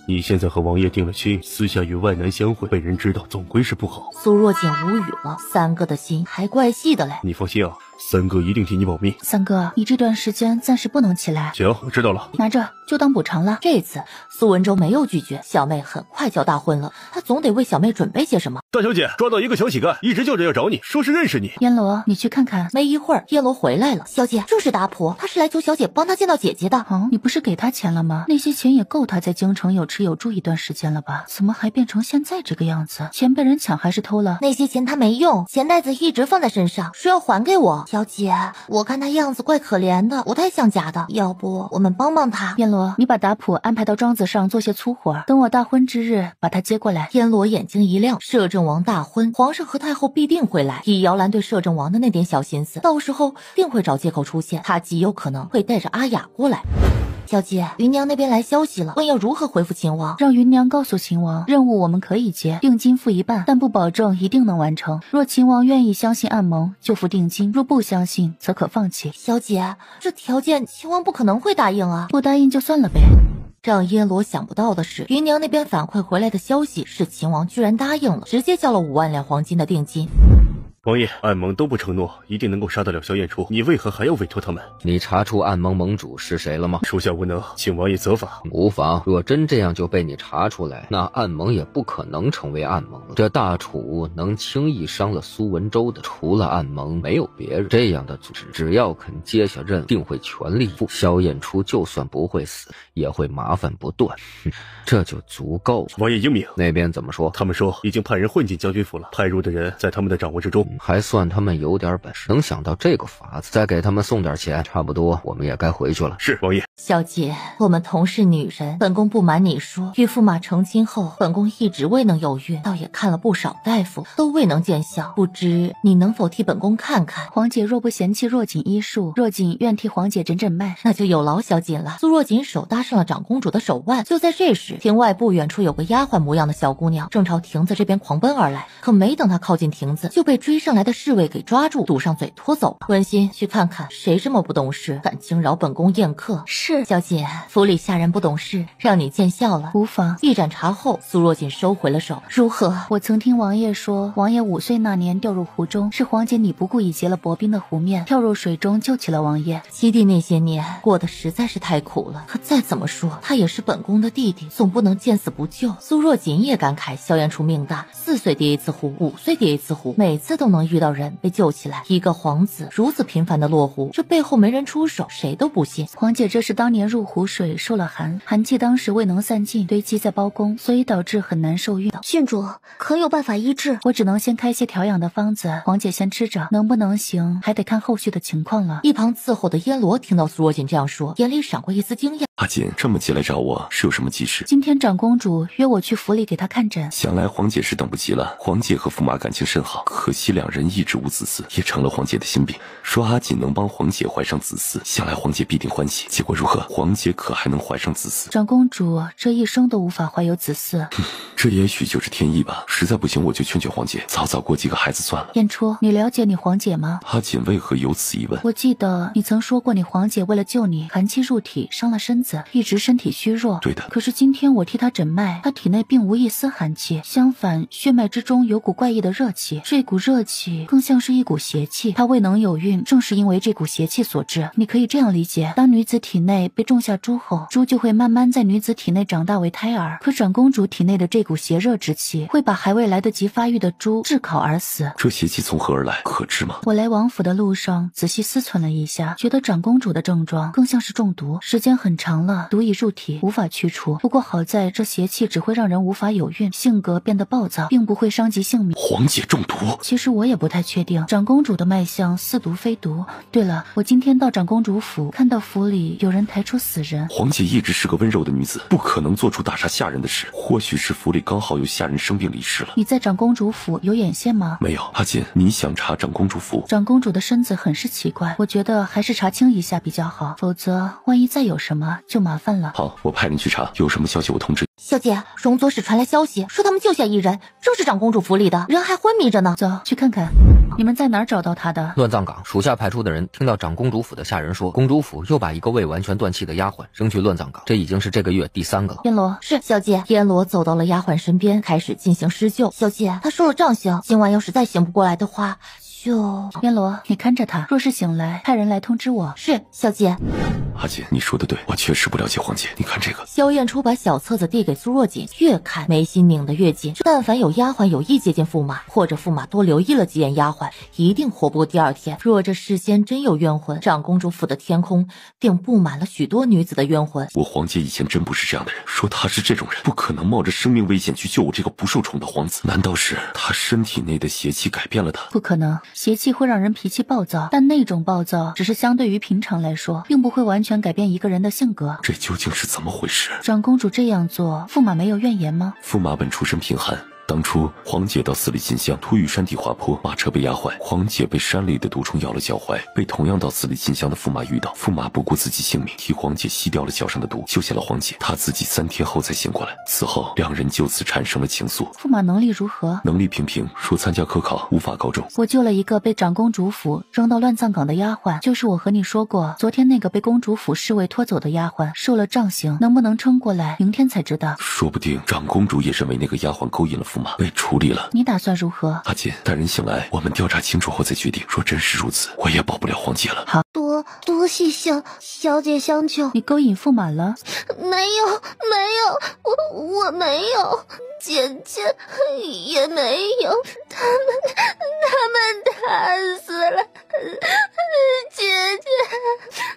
你现在和王爷定了亲，私下与外男相会，被人知道总归是不好。苏若锦无语了，三哥的心还怪细的嘞。你放心啊，三哥一定替你保密。三哥，你这段时间暂时不能起来。行，我知道了，拿着就当补偿了。这次苏文周没有拒绝，小妹很快就要大婚了，他总得为小妹准备些什么。大小姐，抓到一个小乞丐，一直叫着要找你，说是认识你。阎罗，你去看看。没一会儿，阎罗回来了。小姐，这是达婆，他是来求小姐帮他见到姐姐的。你不是给他钱了吗？那些钱也够他在京城有吃有住一段时间了吧？怎么还变成现在这个样子？钱被人抢还是偷了？那些钱他没用，钱袋子一直放在身上，说要还给我。小姐，我看他样子怪可怜的，不太像假的，要不我们帮帮他？阎罗，你把达普安排到庄子上做些粗活，等我大婚之日把他接过来。阎罗眼睛一亮，摄政王大婚，皇上和太后必定会来。以姚兰对摄政王的那点小心思，到时候定会找借口出现，他极有可能会带着阿雅过来。小姐，芸娘那边来消息了，问要如何回复秦王。让芸娘告诉秦王，任务我们可以接，定金付一半，但不保证一定能完成。若秦王愿意相信暗盟，就付定金；若不相信，则可放弃。小姐，这条件秦王不可能会答应啊！不答应就算了呗。让耶罗想不到的是，芸娘那边反馈回来的消息是秦王居然答应了，直接交了5万两黄金的定金。王爷，暗盟都不承诺一定能够杀得了萧燕初，你为何还要委托他们？你查出暗盟盟主是谁了吗？属下无能，请王爷责罚。无妨，若真这样就被你查出来，那暗盟也不可能成为暗盟了。这大楚能轻易伤了苏文周的，除了暗盟没有别人。这样的组织只要肯接下任务，定会全力以赴。萧燕初就算不会死，也会麻烦不断。这就足够了。王爷英明。那边怎么说？他们说已经派人混进将军府了，派入的人在他们的掌握之中。还算他们有点本事，能想到这个法子，再给他们送点钱，差不多我们也该回去了。是王爷。小姐，我们同是女人，本宫不瞒你说，与驸马成亲后，本宫一直未能有孕，倒也看了不少大夫，都未能见效。不知你能否替本宫看看？皇姐若不嫌弃若锦医术，若锦愿替皇姐诊诊脉。那就有劳小锦了。苏若锦手搭上了长公主的手腕。就在这时，庭外不远处有个丫鬟模样的小姑娘，正朝亭子这边狂奔而来。可没等她靠近亭子，就被追上来的侍卫给抓住，堵上嘴拖走了。温馨，去看看谁这么不懂事，敢惊扰本宫宴客。是小姐，府里下人不懂事，让你见笑了。无妨。一盏茶后，苏若锦收回了手。如何？我曾听王爷说，王爷5岁那年掉入湖中，是皇姐你不顾以结了薄冰的湖面，跳入水中救起了王爷。七弟那些年过得实在是太苦了，可再怎么说，他也是本宫的弟弟，总不能见死不救。苏若锦也感慨萧燕初命大，4岁跌一次湖，5岁跌一次湖，每次都能遇到人被救起来。一个皇子如此频繁的落湖，这背后没人出手，谁都不信。皇姐这是当年入湖水受了寒，寒气当时未能散尽，堆积在包宫，所以导致很难受孕。郡主可有办法医治？我只能先开些调养的方子，皇姐先吃着，能不能行还得看后续的情况了。一旁伺候的燕罗听到苏若锦这样说，眼里闪过一丝惊讶。阿锦这么急来找我，是有什么急事？今天长公主约我去府里给她看诊，想来皇姐是等不及了。皇姐和驸马感情甚好，可惜两人一直无子嗣，也成了皇姐的心病。说阿锦能帮皇姐怀上子嗣，想来皇姐必定欢喜。结果如何？皇姐可还能怀上子嗣？长公主这一生都无法怀有子嗣，这也许就是天意吧。实在不行，我就劝劝皇姐，早早过几个孩子算了。燕初，你了解你皇姐吗？阿锦为何有此疑问？我记得你曾说过，你皇姐为了救你，寒气入体，伤了身子，一直身体虚弱。对的。可是今天我替她诊脉，她体内并无一丝寒气，相反，血脉之中有股怪异的热气，这股热气更像是一股邪气。她未能有孕，正是因为这股邪气所致。你可以这样理解，当女子体内被种下猪后，猪就会慢慢在女子体内长大为胎儿。可长公主体内的这股邪热之气，会把还未来得及发育的猪炙烤而死。这邪气从何而来？可知吗？我来王府的路上仔细思忖了一下，觉得长公主的症状更像是中毒，时间很长了，毒已入体，无法去除。不过好在这邪气只会让人无法有孕，性格变得暴躁，并不会伤及性命。皇姐中毒？其实我也不太确定，长公主的脉象似毒非毒。对了，我今天到长公主府，看到府里有人抬出死人。皇姐一直是个温柔的女子，不可能做出大杀下人的事。或许是府里刚好有下人生病离世了。你在长公主府有眼线吗？没有。阿锦，你想查长公主府？长公主的身子很是奇怪，我觉得还是查清一下比较好，否则万一再有什么就麻烦了。好，我派人去查，有什么消息我通知。小姐，容左使传来消息，说他们救下一人，正是长公主府里的人，还昏迷着呢。走去看看。你们在哪儿找到他的？乱葬岗属下派出的人听到长公主府的下人说，公主府又把一个未完全断气的丫鬟扔去乱葬岗，这已经是这个月第3个了。燕罗，是小姐。燕罗走到了丫鬟身边，开始进行施救。小姐，她受了杖刑，今晚要是再醒不过来的话，就烟罗，你看着他，若是醒来，派人来通知我。是，小姐。阿锦，你说的对，我确实不了解黄姐。你看这个。萧燕初把小册子递给苏若锦，越看眉心拧得越紧。但凡有丫鬟有意接近驸马，或者驸马多留意了几眼丫鬟，一定活不过第二天。若这世间真有冤魂，长公主府的天空定布满了许多女子的冤魂。我黄姐以前真不是这样的人，说她是这种人，不可能冒着生命危险去救我这个不受宠的皇子。难道是她身体内的邪气改变了她？不可能，邪气会让人脾气暴躁，但那种暴躁只是相对于平常来说，并不会完全改变一个人的性格。这究竟是怎么回事？长公主这样做，驸马没有怨言吗？驸马本出身贫寒，当初黄姐到四里金乡，突遇山地滑坡，马车被压坏，黄姐被山里的毒虫咬了脚踝，被同样到四里金乡的驸马遇到，驸马不顾自己性命，替黄姐吸掉了脚上的毒，救下了黄姐。他自己3天后才醒过来，此后2人就此产生了情愫。驸马能力如何？能力平平，说参加科考无法高中。我救了一个被长公主府扔到乱葬岗的丫鬟，就是我和你说过，昨天那个被公主府侍卫拖走的丫鬟受了杖刑，能不能撑过来，明天才知道。说不定长公主也认为那个丫鬟勾引了驸马，被处理了。你打算如何？阿锦，待人醒来，我们调查清楚后再决定。若真是如此，我也保不了黄姐了。好，多谢小姐相救。你勾引驸马了？没有，我没有，姐姐也没有，他们打死了姐姐。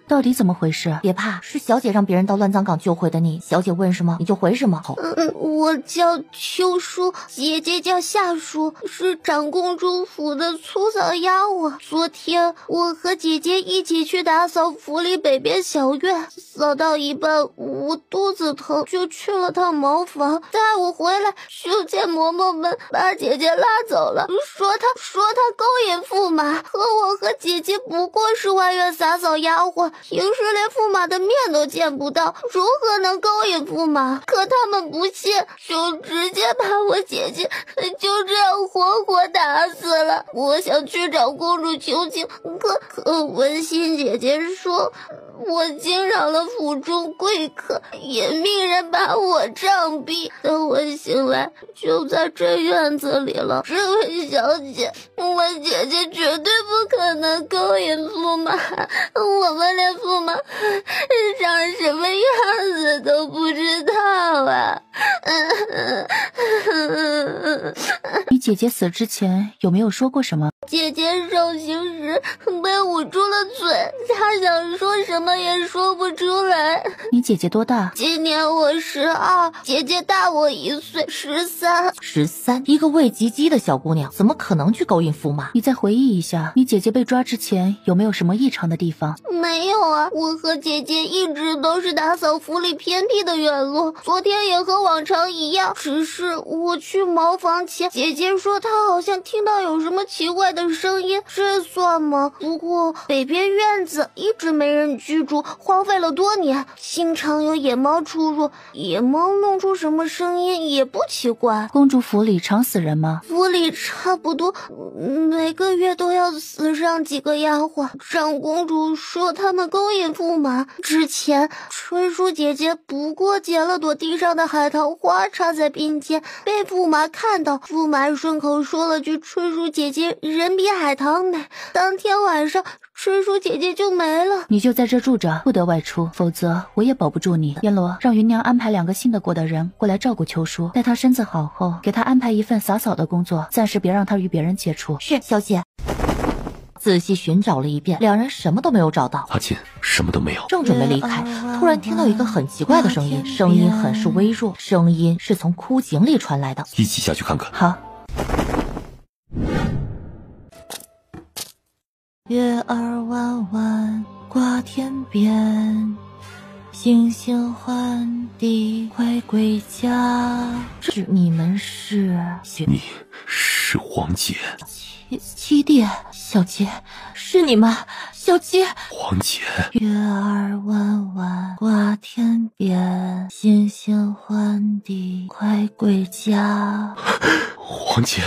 到底怎么回事？别怕，是小姐让别人到乱葬岗救回的你。小姐问什么你就回什么。我叫秋淑，姐姐叫夏淑，是长公主府的粗扫丫鬟。昨天我和姐姐一起去打扫府里北边小院，扫到一半我肚子疼，就去了趟茅房。待我回来，就见嬷嬷们把姐姐拉走了，说她勾引驸马，我和姐姐不过是外院洒扫丫鬟，平时连驸马的面都见不到，如何能勾引驸马？可他们不信，就直接把我姐姐就这样活活打死了。我想去找公主求情，可文心姐姐说我惊扰了府中贵客，也命人把我杖毙。等我醒来，就在这院子里了。这位小姐，我姐姐绝对不可能勾引驸马，我们连驸马长什么样子都不知道啊。你姐姐死之前有没有说过什么？姐姐受刑时被捂住了嘴，她想说什么也说不出来。你姐姐多大？今年我12，姐姐大我1岁，13。一个未及笄的小姑娘，怎么可能去勾引驸马？你再回忆一下，你姐姐被抓之前有没有什么异常的地方？没有啊，我和姐姐一直都是打扫府里偏僻的院落，昨天也和往常一样，只是我去茅房前，姐姐说她好像听到有什么奇怪的声音，这算吗？不过北边院子一直没人居住，荒废了多年，经常有野猫出入，野猫弄出什么声音也不奇怪。公主府里常死人吗？府里差不多每个月都要死上几个丫鬟。长公主说他们勾引驸马，之前春叔姐姐不过捡了朵地上的海棠花插在鬓间，被驸马看到，驸马顺口说了句春叔姐姐人比海棠美，当天晚上春叔姐姐就没了。你就在这住着，不得外出，否则我也保不住你。燕罗，让芸娘安排2个信得过的人过来照顾秋叔，待她身子好后，给她安排一份洒扫的工作，暂时别让她与别人接触。是，小姐。仔细寻找了一遍，两人什么都没有找到。阿锦什么都没有，正准备离开，突然听到一个很奇怪的声音，声音很是微弱，声音是从枯井里传来的。一起下去看看。好。月儿弯弯挂天边，星星唤地快归家。你们是？你是黄姐。七弟，小杰，是你吗？小杰，黄姐。月儿弯弯挂天边，星星唤地快归家。黄姐，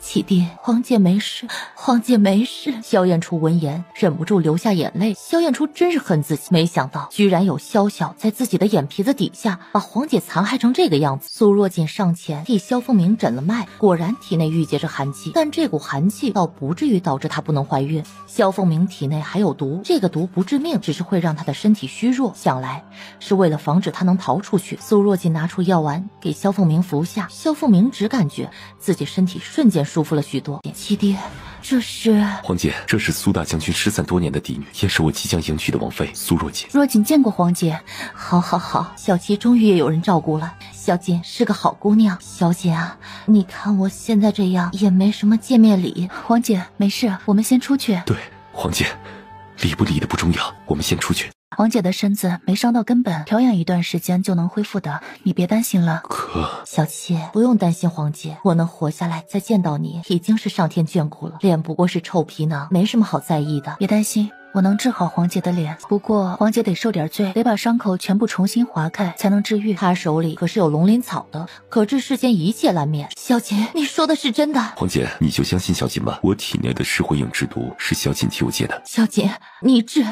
启帝，皇姐没事，皇姐没事。萧燕初闻言忍不住流下眼泪。萧燕初真是恨自己，没想到居然有宵小在自己的眼皮子底下把皇姐残害成这个样子。苏若锦上前替萧凤鸣诊了脉，果然体内郁结着寒气，但这股寒气倒不至于导致她不能怀孕。萧凤鸣体内还有毒，这个毒不致命，只是会让她的身体虚弱，想来是为了防止她能逃出去。苏若锦拿出药丸给萧凤鸣服下，萧凤鸣只感觉自己身体瞬间舒服了许多。七爹，这是皇姐，这是苏大将军失散多年的嫡女，也是我即将迎娶的王妃苏若锦。若锦见过皇姐。好好好，小七终于也有人照顾了。小锦是个好姑娘。小锦啊，你看我现在这样也没什么见面礼。皇姐没事，我们先出去。对，皇姐，理不理的不重要，我们先出去。皇姐的身子没伤到根本，调养一段时间就能恢复的，你别担心了。可小七不用担心，皇姐，我能活下来再见到你已经是上天眷顾了。脸不过是臭皮囊，没什么好在意的。别担心，我能治好皇姐的脸，不过皇姐得受点罪，得把伤口全部重新划开才能治愈。她手里可是有龙鳞草的，可治世间一切烂面。小锦，你说的是真的？皇姐，你就相信小锦吧，我体内的噬魂影之毒是小锦替我借的。小锦，你治，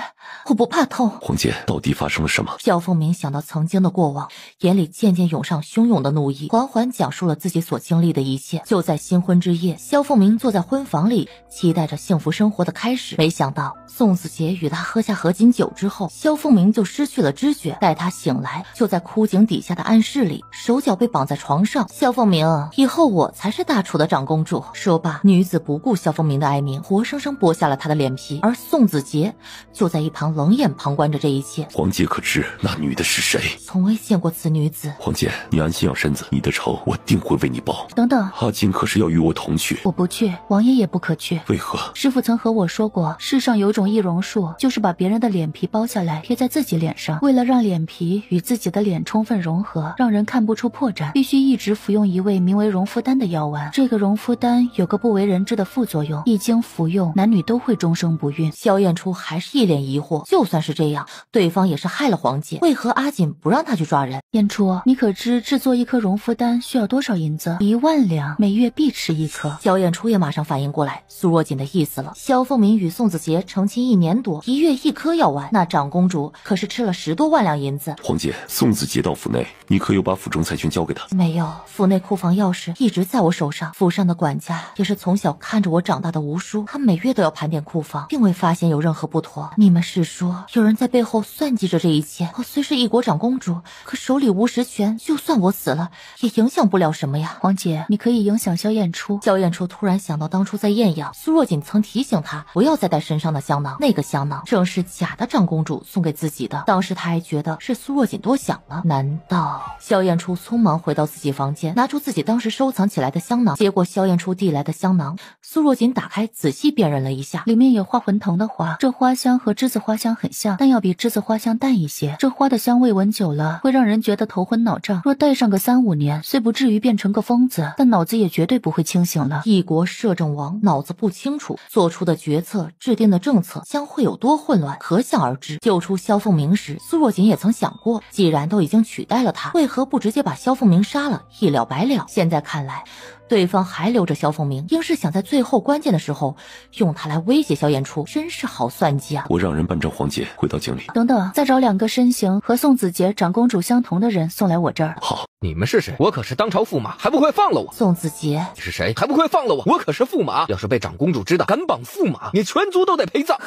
我不怕痛。皇姐，到底发生了什么？萧凤鸣想到曾经的过往，眼里渐渐涌上汹涌的怒意，缓缓讲述了自己所经历的一切。就在新婚之夜，萧凤鸣坐在婚房里，期待着幸福生活的开始。没想到宋子杰与他喝下合卺酒之后，萧凤鸣就失去了知觉。待他醒来，就在枯井底下的暗室里，手脚被绑在床上。萧凤鸣，以后我才是大楚的长公主。说罢，女子不顾萧凤鸣的哀鸣，活生生剥下了他的脸皮。而宋子杰就在一旁冷眼旁观着这一切。皇姐可知那女的是谁？从未见过此女子。皇姐，你安心养身子，你的仇我定会为你报。等等，阿金可是要与我同去。我不去，王爷也不可去。为何？师父曾和我说过，世上有种易容术，就是把别人的脸皮剥下来贴在自己脸上，为了让脸皮与自己的脸充分融合，让人看不出破绽，必须一直服用一味名为荣肤丹的药丸。这个荣肤丹有个不为人知的副作用，一经服用，男女都会终生不孕。萧燕初还是一脸疑惑，就算是这样，对方也是害了皇姐，为何阿锦不让他去抓人？燕初，你可知制作一颗荣肤丹需要多少银子？1万两，每月必吃一颗。萧燕初也马上反应过来苏若锦的意思了。萧凤鸣与宋子杰成亲1年多，1月1颗药丸，那长公主可是吃了10多万两银子。皇姐，宋子杰到府内，你可有把府中财权交给他？没有，府内库房钥匙一直在我手上，府上的管家也是从小看着我长大的吴叔，他每月都要盘点库房，并未发现有任何不妥。你们是说有人在背后算计着这一切？我虽是一国长公主，可手里无实权，就算我死了也影响不了什么呀。皇姐，你可以影响萧燕初。萧燕初突然想到当初在艳阳，苏若锦曾提醒她不要再带身上的香囊，那个香囊正是假的长公主送给自己的，当时她还觉得是苏若锦多想了。难道？萧燕初匆忙回到自己房间，拿出自己当时收藏起来的香囊，接过萧燕初递来的香囊，苏若锦打开仔细辨认了一下，里面有花魂藤的花，这花香和栀子花香很像，但要比栀子花香淡一些。这花的香味闻久了会让人觉得头昏脑胀，若戴上个3、5年，虽不至于变成个疯子，但脑子也绝对不会清醒了。一国摄政王脑子不清楚，做出的决策、制定的政策将会有多混乱，可想而知。救出萧凤鸣时，苏若锦也曾想过，既然都已经取代了他，为何不直接把萧凤鸣杀了，一了百了？现在看来，对方还留着萧凤鸣，应是想在最后关键的时候用他来威胁萧燕初，真是好算计啊！我让人办正皇姐回到井里。等等，再找2个身形和宋子杰长公主相同的人送来我这儿。好，你们是谁？我可是当朝驸马，还不快放了我！宋子杰，你是谁？还不快放了我！我可是驸马，要是被长公主知道敢绑驸马，你全族都得陪葬。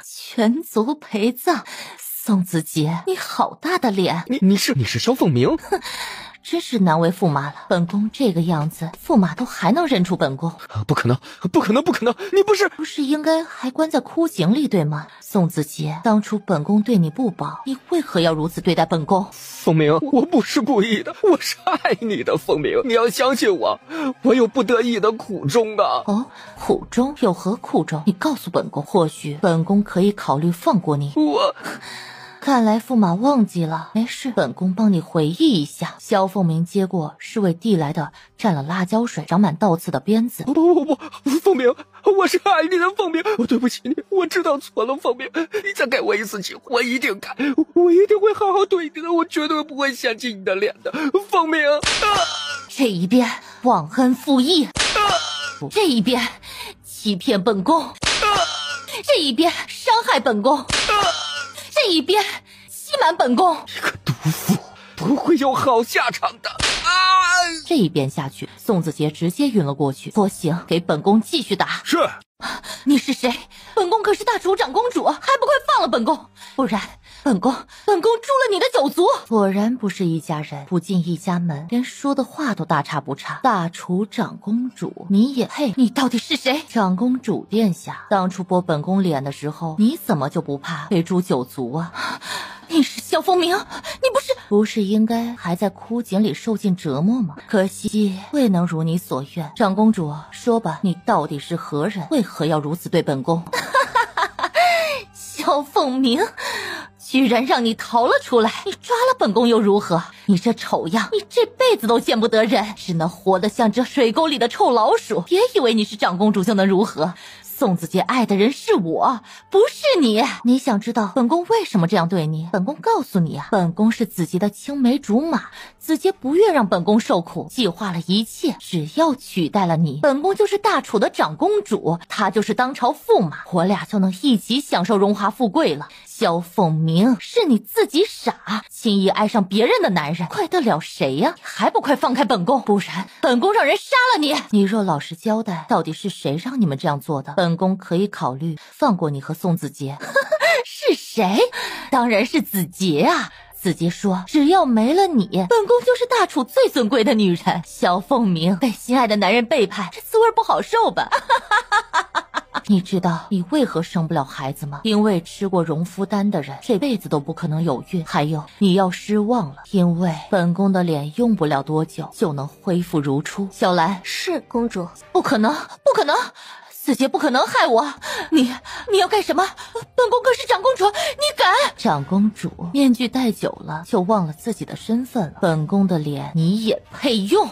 全族陪葬？宋子杰，你好大的脸！你是萧凤鸣？真是难为驸马了，本宫这个样子，驸马都还能认出本宫？不可能，不可能，不可能！你不是应该还关在枯井里对吗？宋子杰，当初本宫对你不薄，你为何要如此对待本宫？凤鸣，我不是故意的，我是爱你的，凤鸣，你要相信我，我有不得已的苦衷的。哦，苦衷？有何苦衷？你告诉本宫，或许本宫可以考虑放过你。看来驸马忘记了，没事，本宫帮你回忆一下。萧凤鸣接过侍卫递来的蘸了辣椒水、长满倒刺的鞭子。不，凤鸣，我是爱你的凤鸣，我对不起你，我知道错了，凤鸣，你再给我一次机会，我一定改，我一定会好好对你的，我绝对不会嫌弃你的脸的，凤鸣。这一鞭忘恩负义。这一边欺骗本宫，这一边伤害本宫，这一边欺瞒本宫。这个毒妇不会有好下场的啊！这一边下去，宋子杰直接晕了过去。不行，给本宫继续打。是。你是谁？本宫可是大厨长公主，还不快放了本宫，不然本宫诛了你的九族！果然不是一家人，不进一家门，连说的话都大差不差。大厨长公主，你也配？你到底是谁？长公主殿下，当初剥本宫脸的时候，你怎么就不怕被诛九族啊？你是萧风明，你不是应该还在枯井里受尽折磨吗？可惜未能如你所愿。长公主，说吧，你到底是何人？为何要如此对本宫？萧凤鸣，居然让你逃了出来，你抓了本宫又如何？你这丑样，你这辈子都见不得人，只能活得像这水沟里的臭老鼠。别以为你是长公主就能如何。宋子杰爱的人是我，不是你。你想知道本宫为什么这样对你？本宫告诉你啊，本宫是子杰的青梅竹马，子杰不愿让本宫受苦，计划了一切，只要取代了你，本宫就是大楚的长公主，她就是当朝驸马，我俩就能一起享受荣华富贵了。萧凤鸣，是你自己傻，轻易爱上别人的男人，怪得了谁呀？你还不快放开本宫，不然本宫让人杀了你！你若老实交代，到底是谁让你们这样做的？本宫可以考虑放过你和宋子杰。是谁？当然是子杰啊！子杰说，只要没了你，本宫就是大楚最尊贵的女人。萧凤鸣被心爱的男人背叛，这滋味不好受吧？你知道你为何生不了孩子吗？因为吃过荣肤丹的人这辈子都不可能有孕。还有，你要失望了，因为本宫的脸用不了多久就能恢复如初。小兰，是公主。不可能，不可能！子杰不可能害我！你要干什么？本宫可是长公主，你敢？长公主面具戴久了就忘了自己的身份了。本宫的脸你也配用？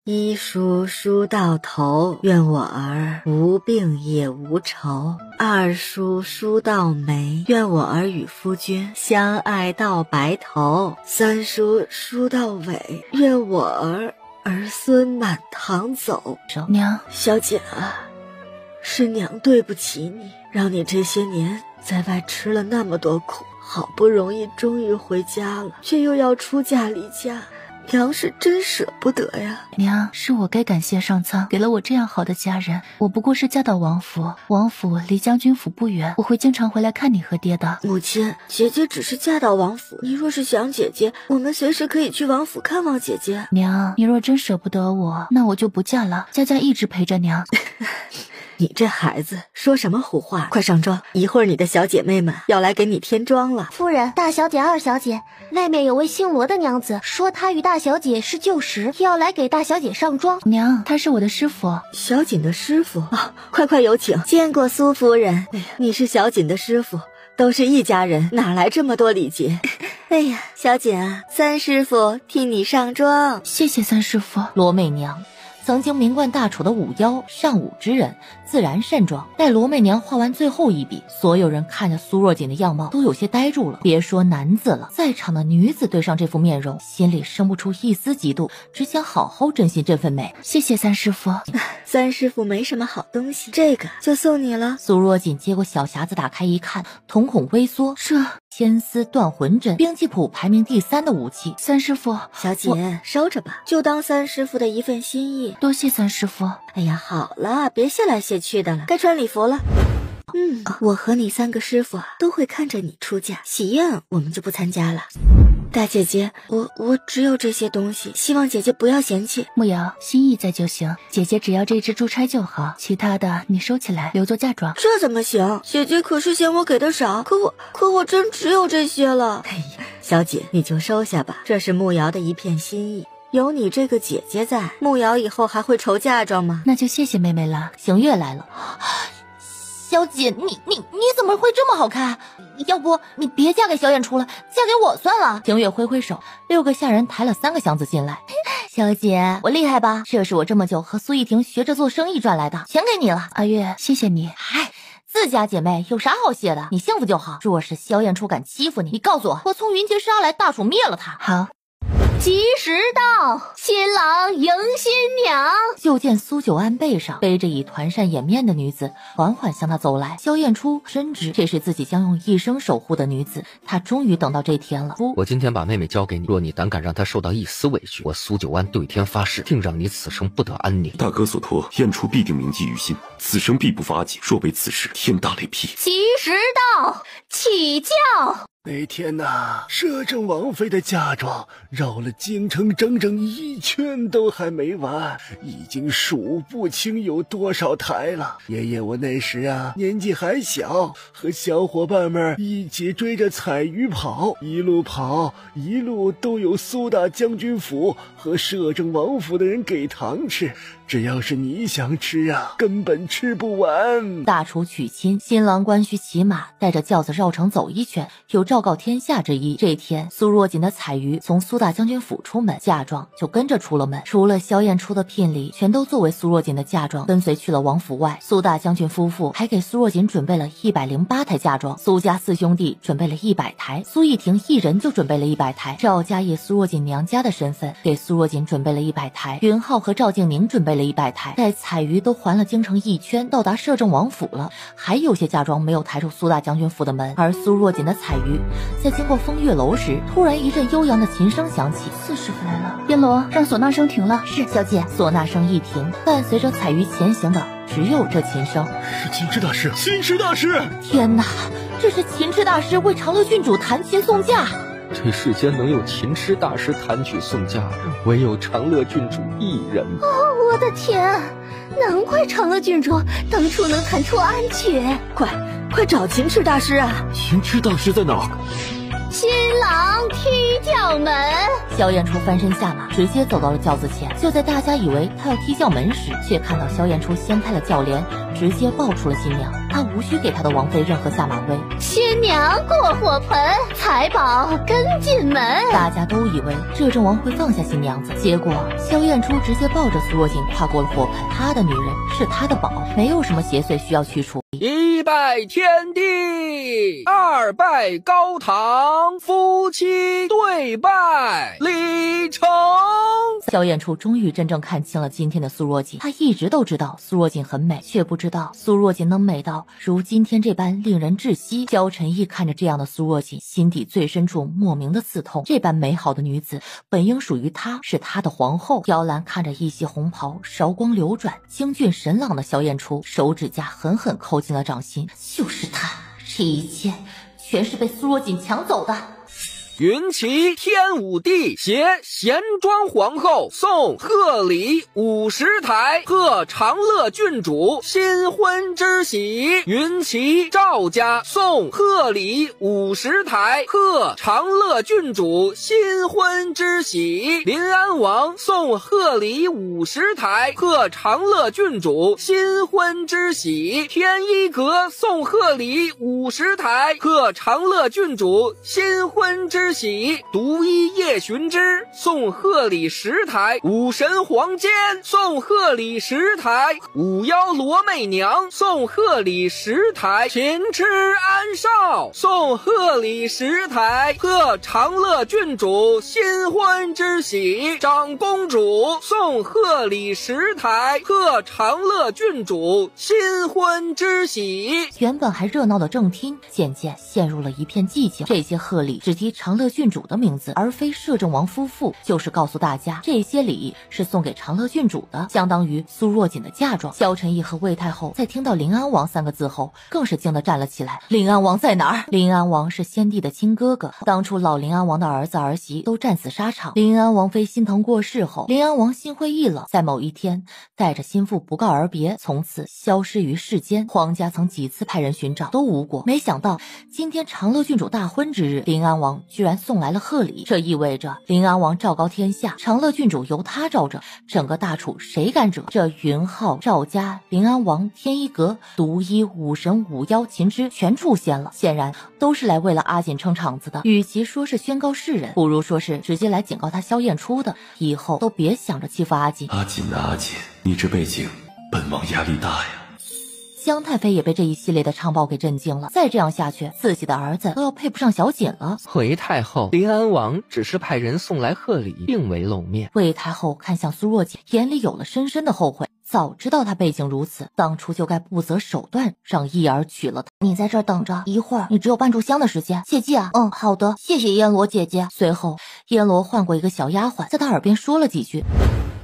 一书书到头，愿我儿无病也无愁。二书书到眉，愿我儿与夫君相爱到白头。三书书到尾，愿我儿孙满堂走。娘，小姐啊，是娘对不起你，让你这些年在外吃了那么多苦，好不容易终于回家了，却又要出嫁离家。娘是真舍不得呀。娘，是我该感谢上苍给了我这样好的家人，我不过是嫁到王府，王府离将军府不远，我会经常回来看你和爹的。母亲，姐姐只是嫁到王府，你若是想姐姐，我们随时可以去王府看望姐姐。娘，你若真舍不得我，那我就不嫁了，佳佳一直陪着娘。你这孩子说什么胡话，快上妆，一会儿你的小姐妹们要来给你添妆了。夫人，大小姐、二小姐，外面有位姓罗的娘子，说她与大小姐是旧识，要来给大小姐上妆。娘，她是我的师傅。小锦的师傅啊，快有请。见过苏夫人。哎呀，你是小锦的师傅，都是一家人，哪来这么多礼节？哎呀，小锦啊，三师傅替你上妆。谢谢三师傅。罗媚娘曾经名冠大楚的武妖，尚武之人，自然善妆。待罗媚娘画完最后一笔，所有人看着苏若锦的样貌都有些呆住了。别说男子了，在场的女子对上这副面容，心里生不出一丝嫉妒，只想好好珍惜这份美。谢谢三师傅。三师傅没什么好东西，这个就送你了。苏若锦接过小匣子，打开一看，瞳孔微缩。这千丝断魂针，兵器谱排名第3的武器。三师傅，小锦收着吧，就当三师傅的一份心意。多谢三师傅。哎呀，好了，别谢来谢去的了，该穿礼服了。我和你3个师傅都会看着你出嫁，喜宴我们就不参加了。大姐姐，我只有这些东西，希望姐姐不要嫌弃。慕瑶，心意在就行，姐姐只要这只珠钗就好，其他的你收起来留作嫁妆。这怎么行？姐姐可是嫌我给的少，可我真只有这些了。哎呀，小姐你就收下吧，这是慕瑶的一片心意。有你这个姐姐在，慕瑶以后还会愁嫁妆吗？那就谢谢妹妹了。邢月来了。小姐，你怎么会这么好看？要不你别嫁给小演出了，嫁给我算了。邢月挥挥手，6个下人抬了3个箱子进来。小姐，我厉害吧？这是我这么久和苏逸婷学着做生意赚来的，全给你了。阿月，谢谢你。嗨，自家姐妹有啥好谢的？你幸福就好。若是萧燕初敢欺负你，你告诉我，我从云阶杀来，大楚灭了他。好。吉时到，新郎迎新娘。就见苏九安背上背着以团扇掩面的女子缓缓向他走来。萧燕初深知这是自己将用一生守护的女子，他终于等到这天了。我今天把妹妹交给你，若你胆敢让她受到一丝委屈，我苏九安对天发誓，定让你此生不得安宁。大哥所托，燕初必定铭记于心，此生必不发解。若为此事，天大雷劈。吉时到，起轿。那天呐，摄政王妃的嫁妆绕了京城整整1圈都还没完，已经数不清有多少台了。爷爷我那时啊年纪还小，和小伙伴们一起追着彩鱼跑，一路跑一路都有苏大将军府和摄政王府的人给糖吃，只要是你想吃啊，根本吃不完。大厨娶亲，新郎官需骑马带着轿子绕城走一圈，有昭告天下之意。这天苏若锦的彩鱼从苏大将军府出门，嫁妆就跟着出了门。除了萧燕初的聘礼全都作为苏若锦的嫁妆跟随去了王府外，苏大将军夫妇还给苏若锦准备了108台嫁妆，苏家4兄弟准备了100台，苏逸婷一人就准备了100台，赵家以苏若锦娘家的身份给苏若锦准备了100台，云浩和赵静宁准备了100台。待彩鱼都环了京城1圈，到达摄政王府了，还有些嫁妆没有抬出苏大将军府的门。而苏若锦的彩鱼在经过风月楼时，突然一阵悠扬的琴声响起。四师傅来了，边罗让唢呐声停了。是小姐。唢呐声一停，伴随着彩鱼前行的只有这琴声。是琴池大师，琴池大师！天哪，这是琴池大师为长乐郡主弹琴送嫁。这世间能有琴池大师弹曲送嫁，唯有长乐郡主一人。哦，我的天，难怪长乐郡主当初能弹出安曲。快找琴池大师啊！琴池大师在哪儿？新郎踢轿门。萧燕初翻身下马，直接走到了轿子前。就在大家以为他要踢轿门时，却看到萧燕初掀开了轿帘，直接抱出了新娘。他无需给他的王妃任何下马威。新娘过火盆，财宝跟进门。大家都以为摄政王会放下新娘子，结果萧燕初直接抱着苏若锦跨过了火盆。他的女人是他的宝，没有什么邪祟需要去除。1拜天地，2拜高堂，夫妻对拜礼成。萧燕初终于真正看清了今天的苏若锦，她一直都知道苏若锦很美，却不知道苏若锦能美到如今天这般令人窒息。萧晨义看着这样的苏若锦，心底最深处莫名的刺痛。这般美好的女子本应属于他，是他的皇后。雕兰看着一袭红袍韶光流转，清俊神朗的萧燕初，手指甲狠狠扣进了掌心。就是他，这一切全是被苏若锦抢走的。云骑天武帝携贤庄皇后送贺礼50台，贺长乐郡主新婚之喜。云骑赵家送贺礼50台，贺长乐郡主新婚之喜。临安王送贺礼50台，贺长乐郡主新婚之喜。天一阁送贺礼50台，贺长乐郡主新婚之喜。独一夜巡之送贺礼10台，武神黄坚送贺礼10台，五妖罗媚娘送贺礼10台，秦痴安少送贺礼10台，贺长乐郡主新婚之喜。长公主送贺礼10台，贺长乐郡主新婚之喜。原本还热闹的正厅渐渐陷入了一片寂静。这些贺礼只提长乐郡主的名字，而非摄政王夫妇，就是告诉大家这些礼是送给长乐郡主的，相当于苏若锦的嫁妆。萧晨义和魏太后在听到临安王3个字后，更是惊得站了起来。临安王在哪儿？临安王是先帝的亲哥哥，当初老临安王的儿子儿媳都战死沙场。临安王妃心疼过世后，临安王心灰意冷，在某一天带着心腹不告而别，从此消失于世间。皇家曾几次派人寻找，都无果。没想到今天长乐郡主大婚之日，临安王居然送来了贺礼，这意味着临安王昭告天下，长乐郡主由他罩着，整个大楚谁敢惹？这云浩、赵家、临安王、天一阁、独一、武神、五妖、秦之全出现了，显然都是来为了阿锦撑场子的。与其说是宣告世人，不如说是直接来警告他萧燕初的，以后都别想着欺负阿锦。阿锦啊阿锦，你这背景，本王压力大呀。姜太妃也被这一系列的唱报给震惊了，再这样下去，自己的儿子都要配不上小锦了。韦太后，临安王只是派人送来贺礼，并未露面。韦太后看向苏若锦，眼里有了深深的后悔。早知道他背景如此，当初就该不择手段让义儿娶了他。你在这儿等着，一会儿你只有半炷香的时间，切记啊。好的，谢谢燕罗姐姐。随后，燕罗换过一个小丫鬟，在他耳边说了几句。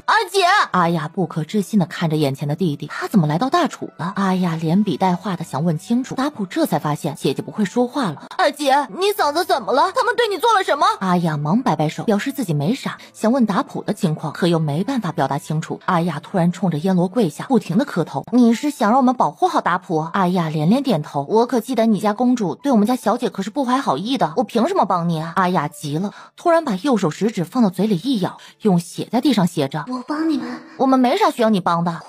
二姐，阿雅不可置信的看着眼前的弟弟，他怎么来到大楚了？阿雅连笔带画的想问清楚，达普这才发现姐姐不会说话了。二姐，你嫂子怎么了？他们对你做了什么？阿雅忙摆摆手，表示自己没傻，想问达普的情况，可又没办法表达清楚。阿雅突然冲着燕罗跪下，不停的磕头。你是想让我们保护好达普？阿雅连连点头。我可记得你家公主对我们家小姐可是不怀好意的，我凭什么帮你啊？阿雅急了，突然把右手食指放到嘴里一咬，用血在地上写着。我帮你们，我们没啥需要你帮的。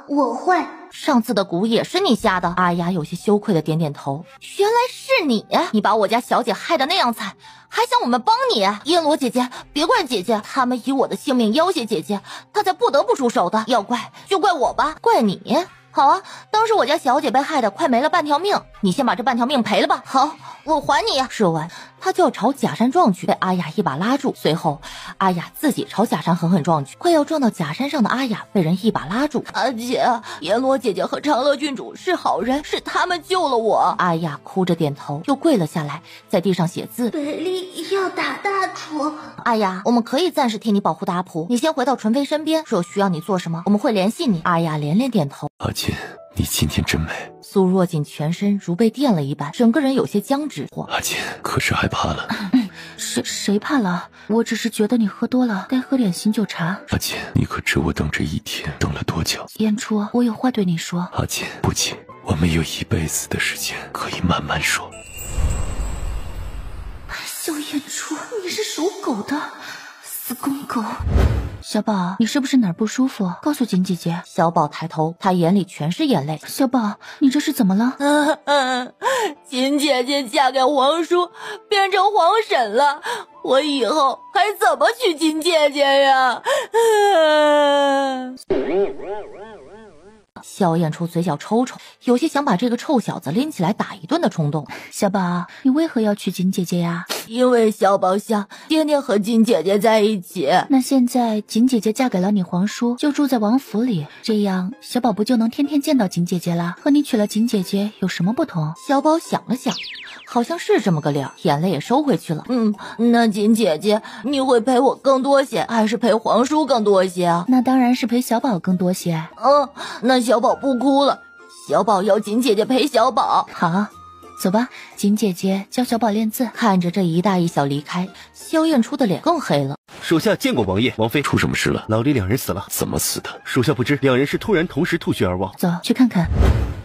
我会。上次的蛊也是你下的。阿雅有些羞愧的点点头。原来是你，你把我家小姐害得那样惨，还想我们帮你？燕罗姐姐，别怪姐姐，他们以我的性命要挟姐姐，她才不得不出手的。要怪就怪我吧，怪你。好啊，当时我家小姐被害得快没了半条命，你先把这半条命赔了吧。好，我还你。说完，他就要朝假山撞去，被阿雅一把拉住。随后，阿雅自己朝假山狠狠撞去，快要撞到假山上的阿雅被人一把拉住。阿姐，阎罗姐姐和长乐郡主是好人，是他们救了我。阿雅哭着点头，又跪了下来，在地上写字。北丽要打大楚。阿雅，我们可以暂时替你保护达普，你先回到纯妃身边，若需要你做什么，我们会联系你。阿雅连连点头。阿锦，你今天真美。苏若锦全身如被电了一般，整个人有些僵直。阿锦，可是害怕了？谁怕了？我只是觉得你喝多了，该喝点醒酒茶。阿锦，你可知我等这一天等了多久？燕初，我有话对你说。阿锦，不急，我们有一辈子的时间可以慢慢说。萧燕初，你是属狗的，死公狗！小宝，你是不是哪儿不舒服？告诉锦姐姐。小宝抬头，他眼里全是眼泪。小宝，你这是怎么了？锦姐姐嫁给皇叔，变成皇婶了，我以后还怎么娶锦姐姐呀？萧燕初嘴角抽抽，有些想把这个臭小子拎起来打一顿的冲动。小宝，你为何要娶锦姐姐呀？因为小宝想天天和锦姐姐在一起。那现在锦姐姐嫁给了你皇叔，就住在王府里，这样小宝不就能天天见到锦姐姐了？和你娶了锦姐姐有什么不同？小宝想了想，好像是这么个理儿，眼泪也收回去了。那锦姐姐，你会陪我更多些，还是陪皇叔更多些啊？那当然是陪小宝更多些。那小宝不哭了，小宝要锦姐姐陪小宝。好，走吧，锦姐姐教小宝练字。看着这一大一小离开，萧燕初的脸更黑了。属下见过王爷、王妃。出什么事了？老李两人死了。怎么死的？属下不知，两人是突然同时吐血而亡。走去看看。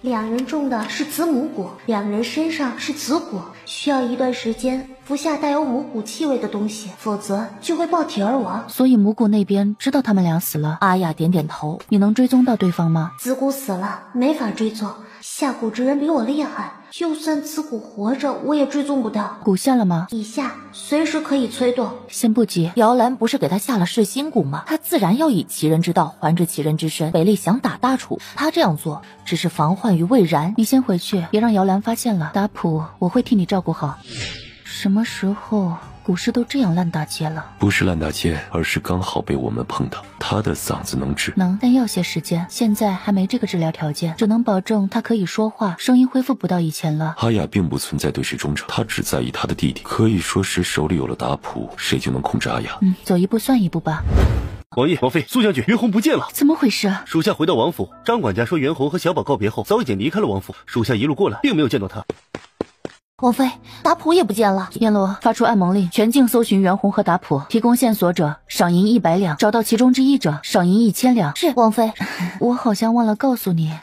两人种的是子母果，两人身上是子果，需要一段时间服下带有母骨气味的东西，否则就会爆体而亡。所以母骨那边知道他们俩死了。阿雅点点头。你能追踪到对方吗？子骨死了，没法追踪。下蛊之人比我厉害，就算子骨活着，我也追踪不到。蛊下了吗？已下，随时可以催动。先不急。姚兰不是给他下了噬心蛊吗？他自然要以其人之道还治其人之身。北丽想打大楚，他这样做只是防患于未然。你先回去，别让姚兰发现了。达普，我会替你照顾好。什么时候蛊师都这样烂大街了？不是烂大街，而是刚好被我们碰到。他的嗓子能治？能，但要些时间。现在还没这个治疗条件，只能保证他可以说话，声音恢复不到以前了。阿雅并不存在对谁忠诚，他只在意他的弟弟。可以说是手里有了达普，谁就能控制阿雅。走一步算一步吧。王爷、王妃、苏将军，袁弘不见了！怎么回事？属下回到王府，张管家说袁弘和小宝告别后，早已经离开了王府。属下一路过来，并没有见到他。王妃，达普也不见了。燕罗，发出暗蒙令，全境搜寻袁弘和达普，提供线索者赏银100两，找到其中之一者赏银1000两。是，王妃。我好像忘了告诉你，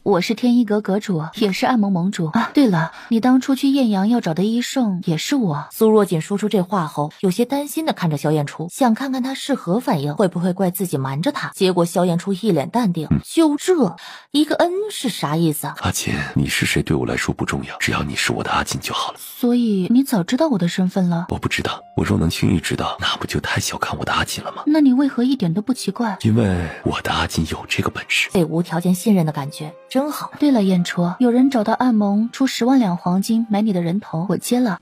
我是天一阁阁主，也是暗蒙盟主啊。对了，你当初去艳阳要找的医圣也是我。苏若锦说出这话后，有些担心的看着萧燕初，想看看他是何反应，会不会怪自己瞒着他。结果萧燕初一脸淡定，就这一个恩是啥意思？阿锦，你是谁对我来说不重要，只要你是我我的阿锦就好了。所以你早知道我的身份了？我不知道，我若能轻易知道，那不就太小看我的阿锦了吗？那你为何一点都不奇怪？因为我的阿锦有这个本事。被无条件信任的感觉真好。对了，燕初，有人找到暗盟出10万两黄金买你的人头，我接了。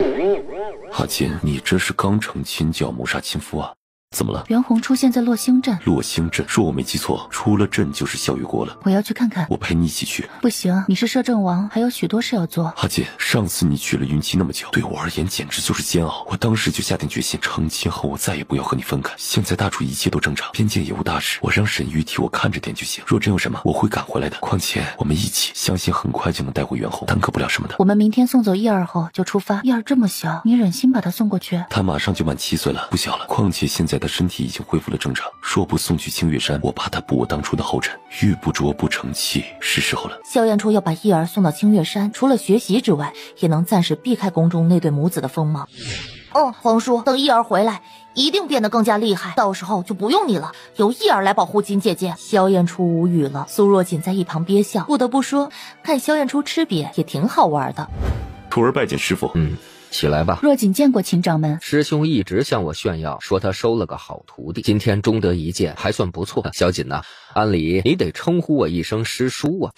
阿锦，你这是刚成亲就要谋杀亲夫啊？怎么了？袁弘出现在洛星镇。洛星镇，若我没记错，出了镇就是萧月国了。我要去看看。我陪你一起去。不行，你是摄政王，还有许多事要做。阿锦，上次你娶了云姬那么久，对我而言简直就是煎熬。我当时就下定决心，成亲后我再也不要和你分开。现在大楚一切都正常，边界也无大事，我让沈玉替我看着点就行。若真有什么，我会赶回来的。况且我们一起，相信很快就能带回袁弘，耽搁不了什么的。我们明天送走叶儿后就出发。叶儿这么小，你忍心把她送过去？她马上就满7岁了，不小了。况且现在的身体已经恢复了正常，若不送去清月山，我怕她步我当初的后尘。玉不琢不成器，是时候了。萧燕初要把叶儿送到清月山，除了学习之外，也能暂时避开宫中那对母子的锋芒。皇叔，等叶儿回来，一定变得更加厉害，到时候就不用你了，由叶儿来保护金姐姐。萧燕初无语了，苏若锦在一旁憋笑。不得不说，看萧燕初吃瘪也挺好玩的。徒儿拜见师父。起来吧。若锦见过秦掌门。师兄一直向我炫耀，说他收了个好徒弟，今天终得一见，还算不错。小锦呐，按理你得称呼我一声师叔啊。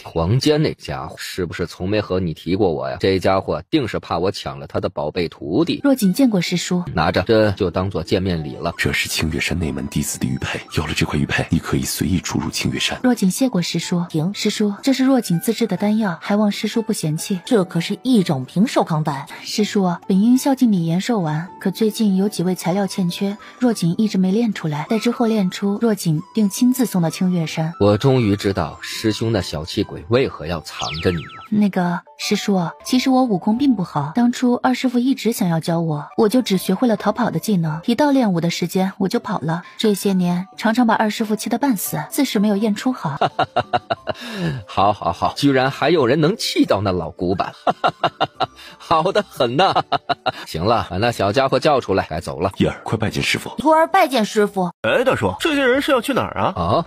黄坚那家伙是不是从没和你提过我呀？这家伙定是怕我抢了他的宝贝徒弟。若锦见过师叔，拿着，这就当做见面礼了。这是清月山内门弟子的玉佩，有了这块玉佩，你可以随意出入清月山。若锦谢过师叔。师叔，这是若锦自制的丹药，还望师叔不嫌弃。这可是一整瓶寿康丹。师叔，本应孝敬你延寿丸，可最近有几味材料欠缺，若锦一直没炼出来，待之后炼出，若锦定亲自送到清月山。我终于知道师兄那小气鬼为何要藏着你了。那个师叔，其实我武功并不好，当初二师父一直想要教我，我就只学会了逃跑的技能，一到练武的时间我就跑了。这些年常常把二师父气得半死，自是没有验出好。好，居然还有人能气到那老古板，好的很呐。行了，把那小家伙叫出来，该走了。叶儿，快拜见师父。徒儿拜见师父。大叔，这些人是要去哪儿啊？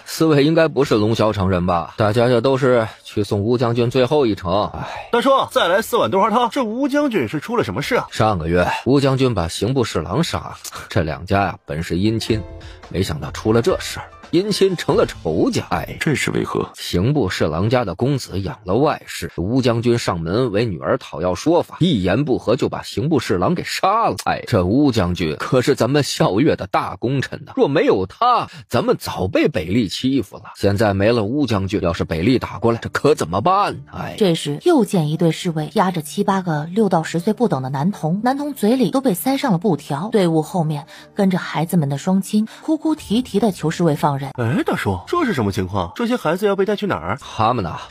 四位应该不是龙霄城人吧？大家这都是去送吴将军最后一程。大叔，再来4碗豆花汤。这吴将军是出了什么事啊？上个月吴将军把刑部侍郎杀了，这两家呀本是姻亲，没想到出了这事儿。姻亲成了仇家，这是为何？刑部侍郎家的公子养了外室，吴将军上门为女儿讨要说法，一言不合就把刑部侍郎给杀了。这吴将军可是咱们校月的大功臣呢，若没有他，咱们早被北吏欺负了。现在没了吴将军，要是北吏打过来，这可怎么办呢？这时又见一队侍卫押着7、8个6到10岁不等的男童，男童嘴里都被塞上了布条，队伍后面跟着孩子们的双亲，哭哭啼啼的求侍卫放人。大叔，这是什么情况？这些孩子要被带去哪儿？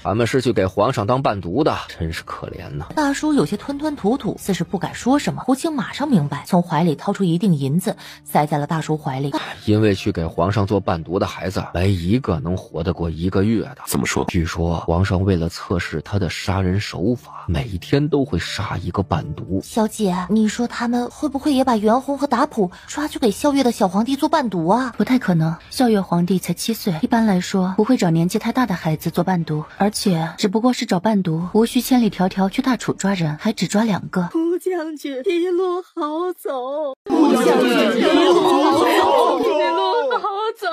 他们是去给皇上当伴读的，真是可怜呐。大叔有些吞吞吐吐，似是不敢说什么。胡青马上明白，从怀里掏出一锭银子，塞在了大叔怀里。因为去给皇上做伴读的孩子，没一个能活得过1个月的。怎么说？据说皇上为了测试他的杀人手法，每天都会杀一个伴读。小姐，你说他们会不会也把袁弘和达普抓去给校月的小皇帝做伴读啊？不太可能，校月皇帝才7岁，一般来说不会找年纪太大的孩子做伴读，而且只不过是找伴读，无需千里迢迢去大楚抓人，还只抓2个。吴将军一路好走，吴将军一路好走，一路好走。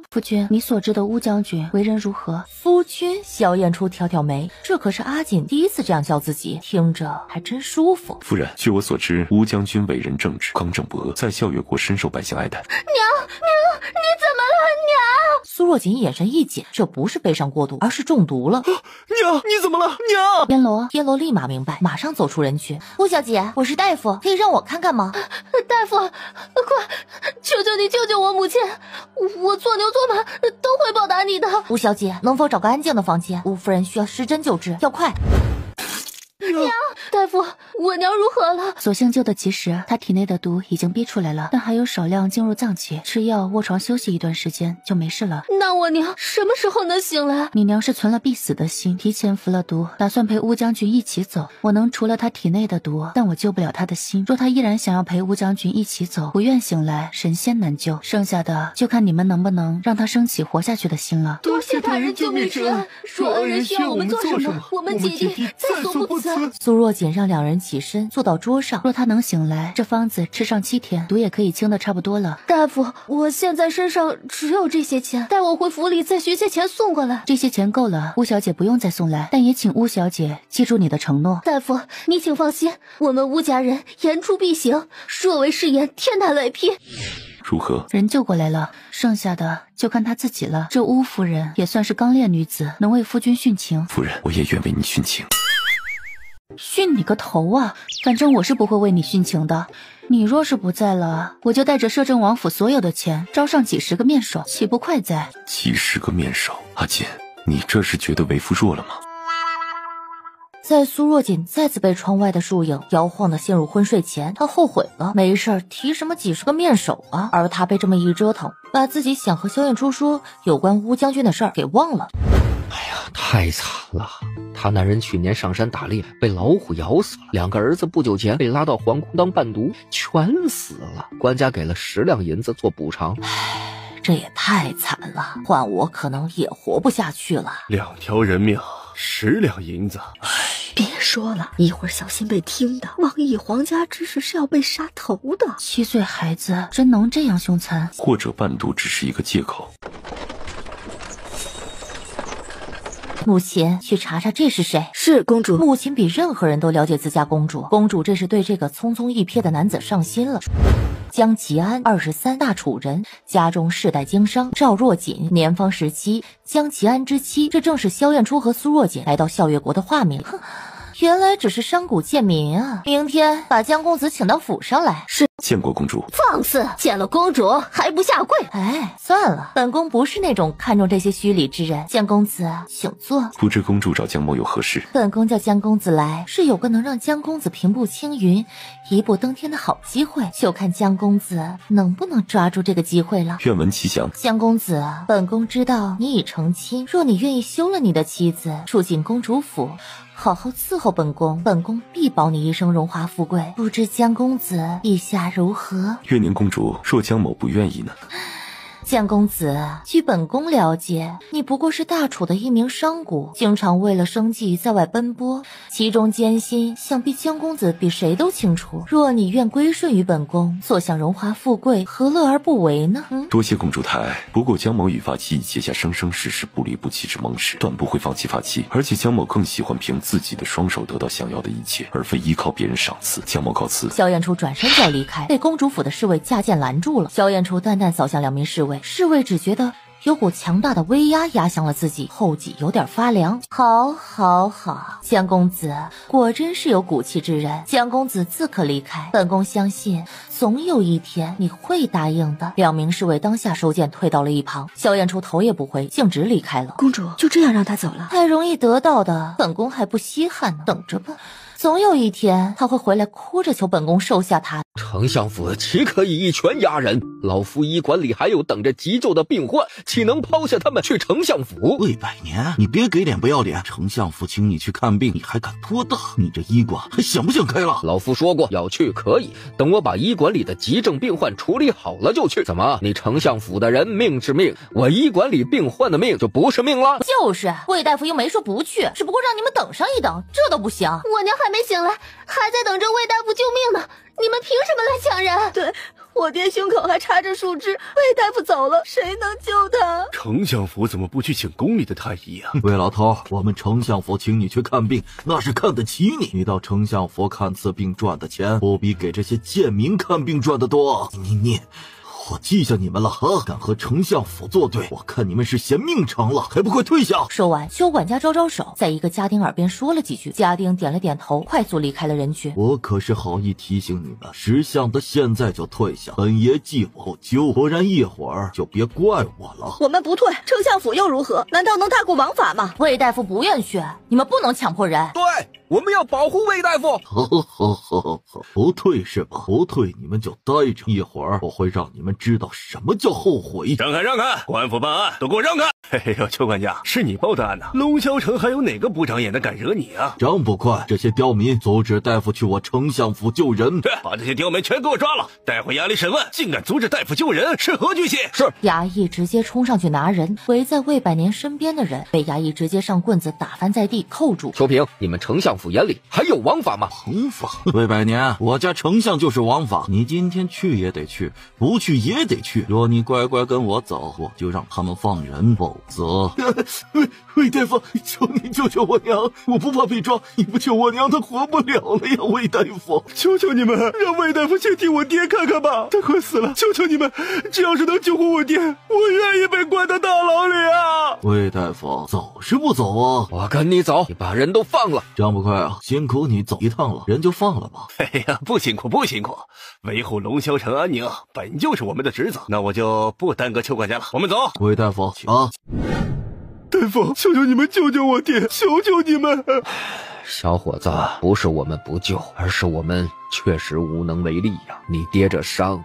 夫君，你所知的吴将军为人如何？夫君，萧燕初挑挑眉，这可是阿锦第一次这样叫自己，听着还真舒服。夫人，据我所知，吴将军为人正直，刚正不阿，在校月国深受百姓爱戴。娘，你怎么了，娘？苏若锦眼神一紧，这不是悲伤过度，而是中毒了。娘，你怎么了？娘！燕罗立马明白，马上走出人群。吴小姐，我是大夫，可以让我看看吗？大夫，快，求求你救救我母亲，我做牛做马都会报答你的。吴小姐，能否找个安静的房间？吴夫人需要施针救治，要快。娘，大夫，我娘如何了？所幸救得及时，她体内的毒已经逼出来了，但还有少量进入脏器，吃药卧床休息一段时间就没事了。那我娘什么时候能醒来？你娘是存了必死的心，提前服了毒，打算陪乌将军一起走。我能除了她体内的毒，但我救不了她的心。若她依然想要陪乌将军一起走，不愿醒来，神仙难救。剩下的就看你们能不能让她升起活下去的心了。多谢大人救命之恩，若恩人需要我们做什么，我们姐弟在所不辞。苏若锦让两人起身坐到桌上，若她能醒来，这方子吃上7天，毒也可以清的差不多了。大夫，我现在身上只有这些钱，带我回府里再寻些钱送过来。这些钱够了，乌小姐不用再送来，但也请乌小姐记住你的承诺。大夫，你请放心，我们乌家人言出必行，若违誓言，天打雷劈。如何？人救过来了，剩下的就看她自己了。这乌夫人也算是刚烈女子，能为夫君殉情。夫人，我也愿为你殉情。殉你个头啊！反正我是不会为你殉情的。你若是不在了，我就带着摄政王府所有的钱，招上几10个面首，岂不快哉？几10个面首，阿锦，你这是觉得为夫弱了吗？在苏若锦再次被窗外的树影摇晃的陷入昏睡前，他后悔了，没事儿提什么几10个面首啊，而他被这么一折腾，把自己想和萧燕初说有关乌将军的事儿给忘了。哎呀，太惨了！他那人去年上山打猎，被老虎咬死了；2个儿子不久前被拉到皇宫当伴读，全死了。官家给了10两银子做补偿。这也太惨了，换我可能也活不下去了。2条人命，10两银子，别说了，一会儿小心被听的。王毅皇家之事是要被杀头的。7岁孩子真能这样凶残？或者伴读只是一个借口。母亲，去查查这是谁。是公主。母亲比任何人都了解自家公主，公主这是对这个匆匆一瞥的男子上心了。江吉安，23，大楚人，家中世代经商。赵若锦，年方17，江吉安之妻。这正是萧燕初和苏若锦来到笑月国的画面。哼，原来只是商贾贱民啊！明天把江公子请到府上来。是。见过公主。放肆！见了公主还不下跪？哎，算了，本宫不是那种看重这些虚礼之人。江公子，请坐。不知公主找江某有何事？本宫叫江公子来，是有个能让江公子平步青云、一步登天的好机会，就看江公子能不能抓住这个机会了。愿闻其详。江公子，本宫知道你已成亲，若你愿意休了你的妻子，住进公主府，好好伺候本宫，本宫必保你一生荣华富贵。不知江公子意下如何？愿宁公主若江某不愿意呢？江公子，据本宫了解，你不过是大楚的一名商贾，经常为了生计在外奔波，其中艰辛，想必江公子比谁都清楚。若你愿归顺于本宫，所享荣华富贵，何乐而不为呢？多谢公主抬。不过江某与发妻已结下生生世世不离不弃之盟誓，断不会放弃发妻。而且江某更喜欢凭自己的双手得到想要的一切，而非依靠别人赏赐。江某告辞。萧燕初转身就要离开，被公主府的侍卫架剑拦住了。萧燕初淡淡扫向2名侍卫，侍卫只觉得有股强大的威压压向了自己，后脊有点发凉。好，江公子果真是有骨气之人，江公子自可离开，本宫相信总有一天你会答应的。2名侍卫当下收剑退到了一旁，萧燕初头也不回，径直离开了。公主就这样让他走了？太容易得到的，本宫还不稀罕呢，等着吧。总有一天他会回来哭着求本宫收下他。丞相府岂可以一拳压人？老夫医馆里还有等着急救的病患，岂能抛下他们去丞相府？魏百年，你别给脸不要脸！丞相府请你去看病，你还敢拖大？你这医馆还想不想开了？老夫说过要去可以，等我把医馆里的急症病患处理好了就去。怎么，你丞相府的人命是命，我医馆里病患的命就不是命了？就是魏大夫又没说不去，只不过让你们等上一等，这都不行。我娘还没醒来，还在等着魏大夫救命呢，你们凭什么来抢人？对，我爹胸口还插着树枝，魏大夫走了，谁能救他？丞相府怎么不去请宫里的太医啊？魏老头，我们丞相府请你去看病，那是看得起你。你到丞相府看次病赚的钱，不比给这些贱民看病赚的多。你我记下你们了啊！敢和丞相府作对，我看你们是嫌命长了，还不快退下！说完，邱管家招招手，在一个家丁耳边说了几句，家丁点了点头，快速离开了人群。我可是好意提醒你们，识相的现在就退下，本爷既往不咎，不然一会儿就别怪我了。我们不退，丞相府又如何？难道能大过王法吗？魏大夫不愿去，你们不能强迫人。对，我们要保护魏大夫。好，不退是吧？不退你们就待着，一会儿我会让你们知道什么叫后悔。让开！官府办案，都给我让开！哎呦，邱管家，是你报的案呐！龙霄城还有哪个不长眼的敢惹你啊？张捕快，这些刁民阻止大夫去我丞相府救人，把这些刁民全给我抓了，带回衙里审问。竟敢阻止大夫救人，是何居心？是。衙役直接冲上去拿人，围在魏百年身边的人被衙役直接上棍子打翻在地，扣住。秋平，你们丞相府眼里还有王法吗？王法？魏百年，我家丞相就是王法，你今天去也得去，不去也得去。若你乖乖跟我走，我就让他们放人，否则魏大夫，求你救救我娘，我不怕被抓，你不救我娘她活不了了呀！魏大夫，求求你们，让魏大夫先替我爹看看吧，他快死了，求求你们，只要是能救活我爹，我愿意被关到大牢里啊！魏大夫，走是不走啊？我跟你走，你把人都放了。张捕快啊，辛苦你走一趟了，人就放了吧。哎呀，不辛苦，维护龙霄城安宁本就是我们的职责，那我就不耽搁邱管家了，我们走。魏大夫，请。大夫，求求你们救救我爹，求求你们！小伙子，不是我们不救，而是我们确实无能为力呀。你爹这伤，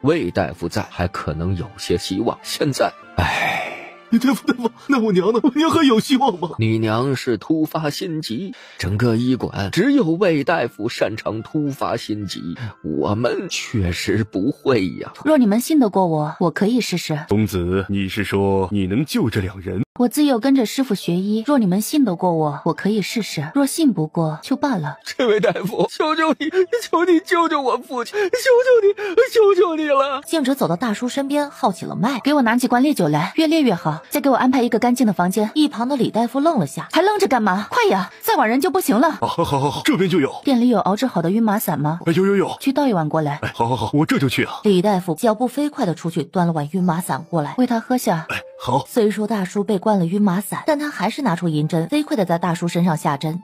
魏大夫在还可能有些希望，现在，大夫，那我娘呢？我娘还有希望吗？你娘是突发心疾，整个医馆只有魏大夫擅长突发心疾，我们确实不会呀。若你们信得过我，我可以试试。公子，你是说你能救这两人？我自幼跟着师傅学医，若你们信得过我，我可以试试；若信不过，就罢了。这位大夫，求求你救救我父亲，求求你了！静止走到大叔身边，号起了脉，给我拿几罐烈酒来，越烈越好。再给我安排一个干净的房间。一旁的李大夫愣了下，还愣着干嘛？快呀，再晚人就不行了。好，这边就有。店里有熬制好的晕麻散吗？有，去倒一碗过来。好，我这就去啊。李大夫脚步飞快地出去，端了碗晕麻散过来，喂他喝下。好。虽说大叔被灌了晕麻散，但他还是拿出银针，飞快地在大叔身上下针。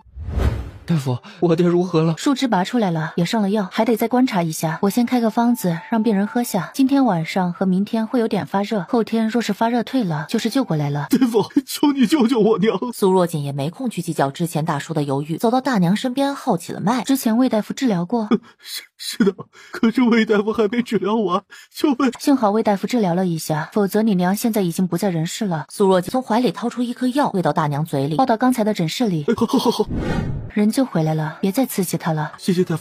大夫，我爹如何了？树枝拔出来了，也上了药，还得再观察一下。我先开个方子让病人喝下。今天晚上和明天会有点发热，后天若是发热退了，就是救过来了。大夫，求你救救我娘！苏若锦也没空去计较之前大叔的犹豫，走到大娘身边号起了脉。之前魏大夫治疗过？是的，可是魏大夫还没治疗完，就被……幸好魏大夫治疗了一下，否则你娘现在已经不在人世了。苏若锦从怀里掏出一颗药，喂到大娘嘴里，抱到刚才的诊室里。好。人就回来了，别再刺激他了。谢谢大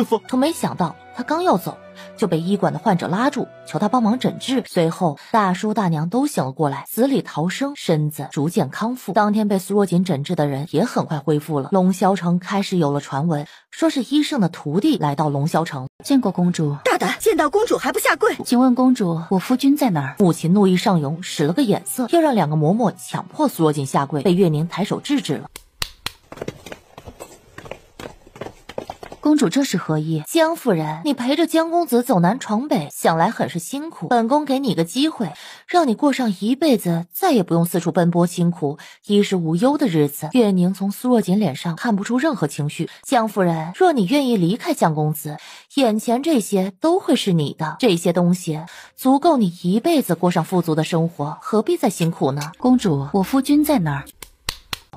夫。可没想到他刚要走，就被医馆的患者拉住，求他帮忙诊治。随后大叔大娘都醒了过来，死里逃生，身子逐渐康复。当天被苏若锦诊治的人也很快恢复了。龙霄城开始有了传闻，说是医圣的徒弟来到龙霄城，见过公主。大胆，见到公主还不下跪？请问公主，我夫君在哪儿？母亲怒意上涌，使了个眼色，要让两个嬷嬷强迫苏若锦下跪，被月宁抬手制止了。公主这是何意？江夫人，你陪着江公子走南闯北，想来很是辛苦。本宫给你个机会，让你过上一辈子再也不用四处奔波辛苦、衣食无忧的日子。月宁从苏若锦脸上看不出任何情绪。江夫人，若你愿意离开江公子，眼前这些都会是你的，这些东西足够你一辈子过上富足的生活，何必再辛苦呢？公主，我夫君在哪儿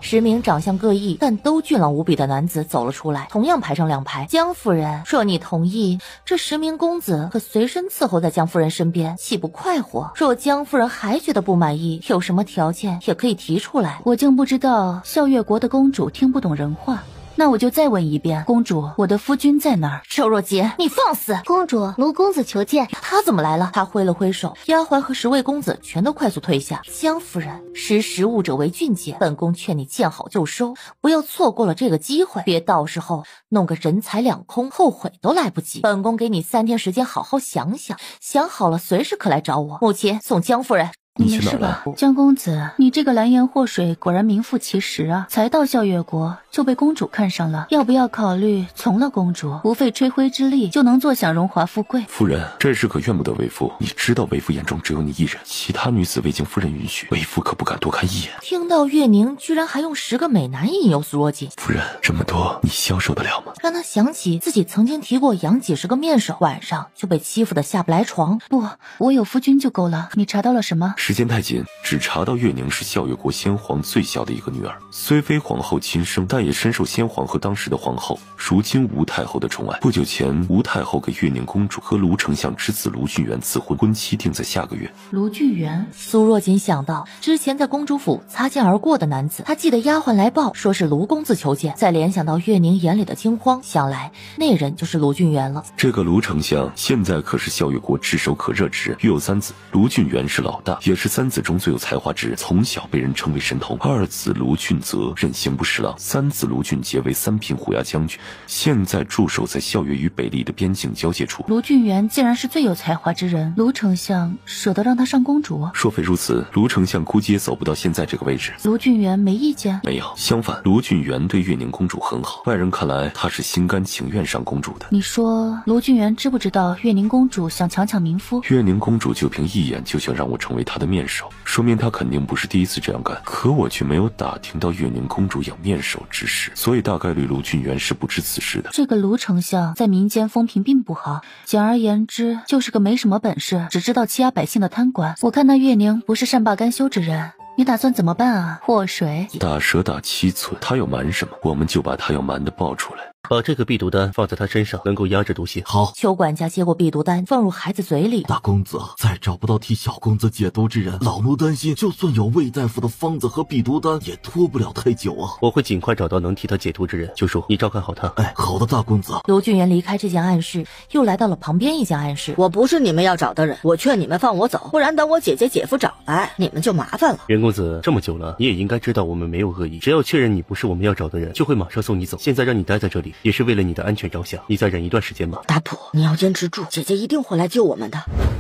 ？10名长相各异但都俊朗无比的男子走了出来，同样排成2排。江夫人，若你同意，这10名公子可随身伺候在江夫人身边，岂不快活？若江夫人还觉得不满意，有什么条件也可以提出来。我竟不知道笑月国的公主听不懂人话。那我就再问一遍，公主，我的夫君在哪儿？周若洁，你放肆！公主，卢公子求见。他怎么来了？他挥了挥手，丫鬟和10位公子全都快速退下。江夫人，识时务者为俊杰，本宫劝你见好就收，不要错过了这个机会，别到时候弄个人财两空，后悔都来不及。本宫给你3天时间好好想想，想好了随时可来找我。母亲，送江夫人。你去哪儿了？江公子，你这个蓝颜祸水果然名副其实啊！才到笑月国就被公主看上了，要不要考虑从了公主，不费吹灰之力就能坐享荣华富贵？夫人，这事可怨不得为夫。你知道为夫眼中只有你一人，其他女子未经夫人允许，为夫可不敢多看一眼。听到月宁居然还用10个美男引诱苏若锦，夫人，这么多你消受得了吗？让他想起自己曾经提过养几10个面首，晚上就被欺负的下不来床。不，我有夫君就够了。你查到了什么？时间太紧，只查到月宁是孝月国先皇最小的一个女儿，虽非皇后亲生，但也深受先皇和当时的皇后，如今吴太后的宠爱。不久前，吴太后给月宁公主和卢丞相之子卢俊元赐婚，婚期定在下个月。卢俊元，苏若锦想到之前在公主府擦肩而过的男子，她记得丫鬟来报说是卢公子求见，再联想到月宁眼里的惊慌，想来那人就是卢俊元了。这个卢丞相现在可是孝月国炙手可热之人，育有3子，卢俊元是老大，也是3子中最有才华之人，从小被人称为神童。2子卢俊泽任刑部侍郎，3子卢俊杰为3品虎牙将军，现在驻守在孝月与北利的边境交界处。卢俊元竟然是最有才华之人，卢丞相舍得让他上公主？若非如此，卢丞相估计也走不到现在这个位置。卢俊元没意见？没有，相反，卢俊元对月宁公主很好，外人看来他是心甘情愿上公主的。你说卢俊元知不知道月宁公主想强抢民夫？月宁公主就凭一眼就想让我成为她的面首，说明她肯定不是第一次这样干，可我却没有打听到月宁公主养面首之事，所以大概率卢俊元是不知此事的。这个卢丞相在民间风评并不好，简而言之就是个没什么本事，只知道欺压百姓的贪官。我看那月宁不是善罢甘休之人，你打算怎么办啊？祸水打蛇打7寸，他要瞒什么，我们就把他要瞒的爆出来。把这个避毒丹放在他身上，能够压制毒性。好。邱管家接过避毒丹，放入孩子嘴里。大公子，再找不到替小公子解毒之人，老奴担心，就算有魏大夫的方子和避毒丹，也拖不了太久啊。我会尽快找到能替他解毒之人。九叔，你照看好他。哎，好的，大公子。卢俊元离开这间暗室，又来到了旁边一间暗室。我不是你们要找的人，我劝你们放我走，不然等我姐姐姐夫找来，你们就麻烦了。袁公子，这么久了，你也应该知道我们没有恶意，只要确认你不是我们要找的人，就会马上送你走。现在让你待在这里，也是为了你的安全着想，你再忍一段时间吧。大普，你要坚持住，姐姐一定会来救我们的。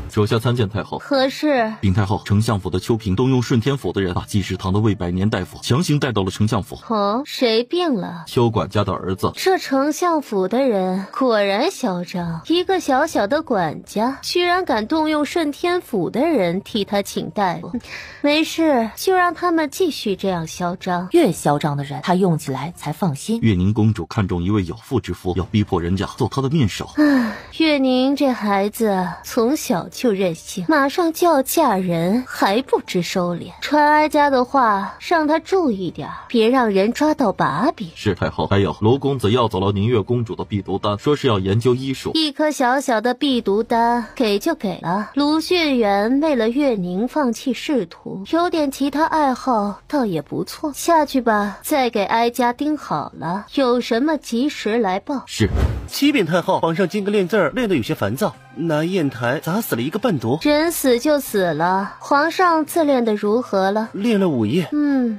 手下参见太后。何事？禀太后，丞相府的邱平动用顺天府的人，把济世堂的魏百年大夫强行带到了丞相府。哦，谁病了？邱管家的儿子。这丞相府的人果然嚣张，一个小小的管家，居然敢动用顺天府的人替他请大夫。没事，就让他们继续这样嚣张。越嚣张的人，他用起来才放心。月宁公主看中一位有妇之夫，要逼迫人家做她的面首。月宁这孩子从小就任性，马上就要嫁人，还不知收敛。传哀家的话，让他注意点，别让人抓到把柄。是太后。还有，卢公子要走了宁月公主的避毒丹，说是要研究医术。一颗小小的避毒丹，给就给了。卢俊元为了月宁放弃仕途，有点其他爱好倒也不错。下去吧，再给哀家盯好了，有什么及时来报。是。启禀太后，皇上今个练字练得有些烦躁，拿砚台砸死了一个伴读。人死就死了，皇上自练得如何了？练了5页。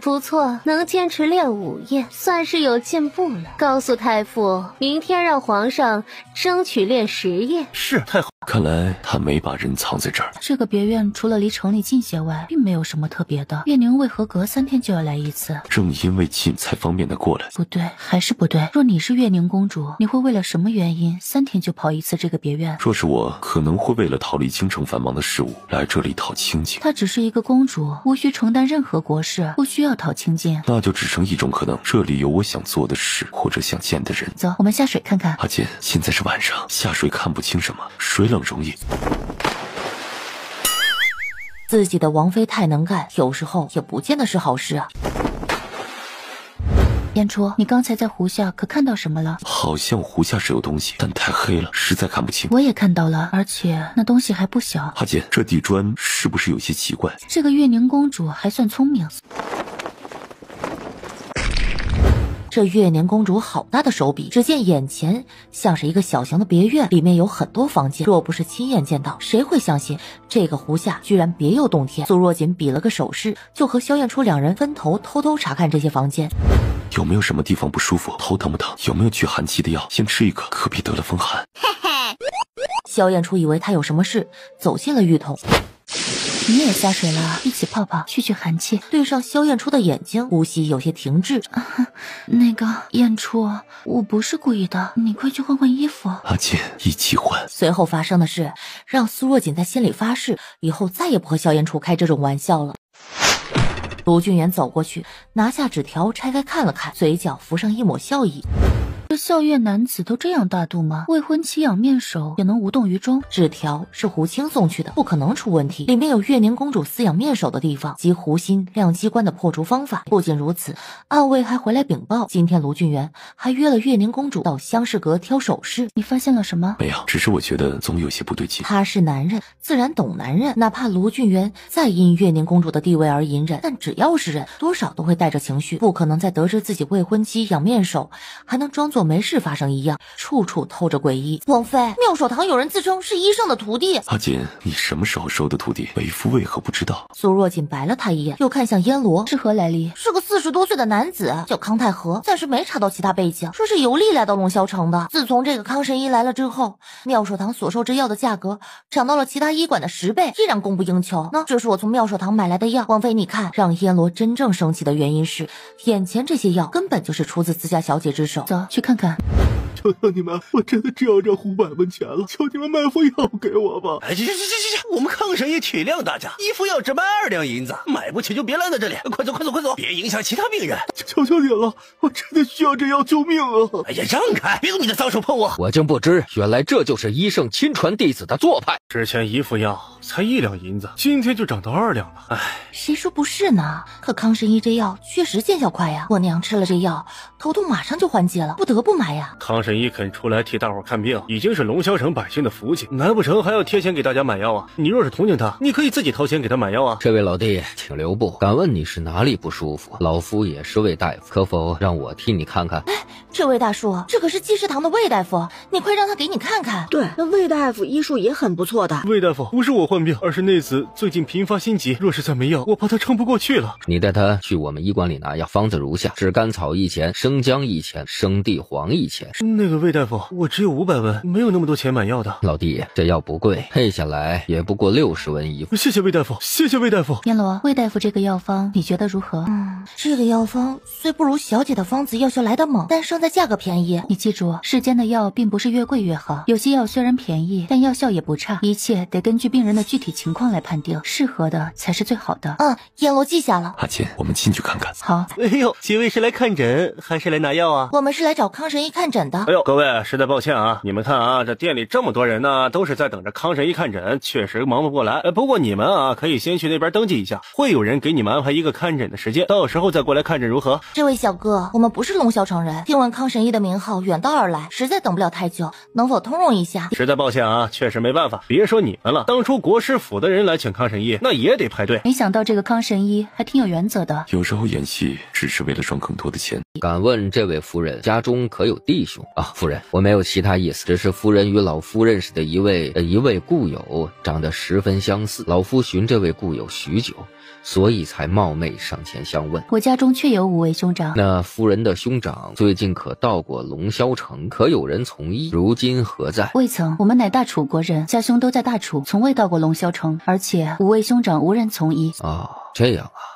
不错，能坚持练5页，算是有进步了。告诉太傅，明天让皇上争取练10页。是太后。看来他没把人藏在这儿。这个别院除了离城里近些外，并没有什么特别的。月宁为何隔3天就要来一次？正因为近才方便的过来。不对，还是不对。若你是月宁公主，你会为了什么原因3天就跑一次这个别院？若是我，可能会为了逃离京城繁忙的事务，来这里讨清静。她只是一个公主，无需承担任何国事，不需要讨清静。那就只剩一种可能，这里有我想做的事，或者想见的人。走，我们下水看看。阿姐，现在是晚上，下水看不清什么，水冷容易。自己的王妃太能干，有时候也不见得是好事啊。燕初，你刚才在湖下可看到什么了？好像湖下是有东西，但太黑了，实在看不清。我也看到了，而且那东西还不小。阿姐，这地砖是不是有些奇怪？这个月宁公主还算聪明。这月宁公主好大的手笔，只见眼前像是一个小型的别院，里面有很多房间。若不是亲眼见到，谁会相信这个湖下居然别有洞天？苏若锦比了个手势，就和萧燕初2人分头偷偷查看这些房间。有没有什么地方不舒服？头疼不疼？有没有去寒气的药？先吃一个，可别得了风寒。萧燕初以为他有什么事，走进了浴桶。你也下水了，一起泡泡，去寒气。对上萧燕初的眼睛，呼吸有些停滞。那个燕初，我不是故意的，你快去换换衣服。阿姐，一起换。随后发生的事，让苏若锦在心里发誓，以后再也不和萧燕初开这种玩笑了。卢俊元走过去，拿下纸条拆开看了看，嘴角浮上一抹笑意。这校院男子都这样大度吗？未婚妻养面首也能无动于衷？纸条是胡青送去的，不可能出问题。里面有月宁公主饲养面首的地方及胡心亮机关的破除方法。不仅如此，暗卫还回来禀报，今天卢俊元还约了月宁公主到香士阁挑首饰。你发现了什么？没有，只是我觉得总有些不对劲。他是男人，自然懂男人。哪怕卢俊元再因月宁公主的地位而隐忍，但只要是忍，多少都会带着情绪，不可能在得知自己未婚妻养面首还能装作没事发生一样，处处透着诡异。王妃，妙手堂有人自称是医圣的徒弟。阿锦，你什么时候收的徒弟？为夫为何不知道？苏若锦白了他一眼，又看向燕罗，是何来历？是个40多岁的男子，叫康太和，暂时没查到其他背景，说是游历来到龙霄城的。自从这个康神医来了之后，妙手堂所售之药的价格涨到了其他医馆的10倍，依然供不应求。那这是我从妙手堂买来的药。王妃，你看，让燕罗真正生气的原因是，眼前这些药根本就是出自自家小姐之手。走去看看。求求你们，我真的只有这500文钱了，求你们买副药给我吧！哎，行，我们康神医体谅大家，一副药只卖2两银子，买不起就别拦在这里，快走，别影响其他病人。求求你了，我真的需要这药救命啊！哎呀，让开，别用你的脏手碰我！我竟不知，原来这就是医圣亲传弟子的做派。之前一副药才1两银子，今天就涨到2两了。哎，谁说不是呢？可康神医这药确实见效快呀，我娘吃了这药，头痛马上就缓解了，不得不买呀。康神医肯出来替大伙看病，已经是龙霄城百姓的福气，难不成还要贴钱给大家买药啊？你若是同情他，你可以自己掏钱给他买药啊。这位老弟，请留步。敢问你是哪里不舒服？老夫也是魏大夫，可否让我替你看看？哎，这位大叔，这可是济世堂的魏大夫，你快让他给你看看。对，那魏大夫医术也很不错的。魏大夫，不是我患病，而是内子最近频发心急，若是再没药，我怕他撑不过去了。你带他去我们医馆里拿药，方子如下：炙甘草1钱，生姜1钱，生地黄1钱。那个魏大夫，我只有500文，没有那么多钱买药的。老弟，这药不贵，配下来也不过60文一副。谢谢魏大夫，谢谢魏大夫。燕罗，魏大夫这个药方你觉得如何？这个药方虽不如小姐的方子药效来得猛，但胜在价格便宜。你记住，世间的药并不是越贵越好，有些药虽然便宜，但药效也不差，一切得根据病人的具体情况来判定，适合的才是最好的。燕罗记下了。阿锦，我们进去看看。好。哎呦，几位是来看诊还是来拿药啊？我们是来找康神医看诊的。哎呦，各位实在抱歉啊，你们看啊，这店里这么多人呢，都是在等着康神医看诊，确实忙不过来。不过你们啊，可以先去那边登记一下，会有人给你们安排一个看诊的时间，到时候再过来看诊如何？这位小哥，我们不是龙霄城人，听闻康神医的名号，远道而来，实在等不了太久，能否通融一下？实在抱歉啊，确实没办法。别说你们了，当初国师府的人来请康神医，那也得排队。没想到这个康神医还挺有原则的，有时候演戏只是为了赚更多的钱。敢问这位夫人家中可有弟兄啊？夫人，我没有其他意思，只是夫人与老夫认识的一位故友长得十分相似，老夫寻这位故友许久，所以才冒昧上前相问。我家中确有5位兄长。那夫人的兄长最近可到过龙霄城？可有人从医？如今何在？未曾，我们乃大楚国人，家兄都在大楚，从未到过龙霄城，而且5位兄长无人从医。这样啊。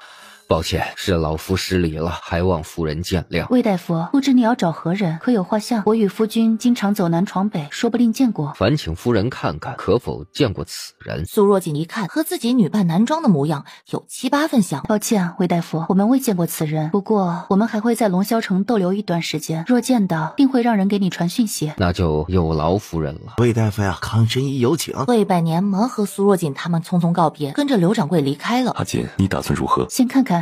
抱歉，是老夫失礼了，还望夫人见谅。魏大夫，不知你要找何人？可有画像？我与夫君经常走南闯北，说不定见过。烦请夫人看看，可否见过此人？苏若锦一看，和自己女扮男装的模样有7、8分像。抱歉，魏大夫，我们未见过此人。不过我们还会在龙霄城逗留一段时间，若见到，定会让人给你传讯息。那就有劳夫人了。魏大夫呀，康神医有请。魏百年忙和苏若锦他们匆匆告别，跟着刘掌柜离开了。阿锦，你打算如何？先看看。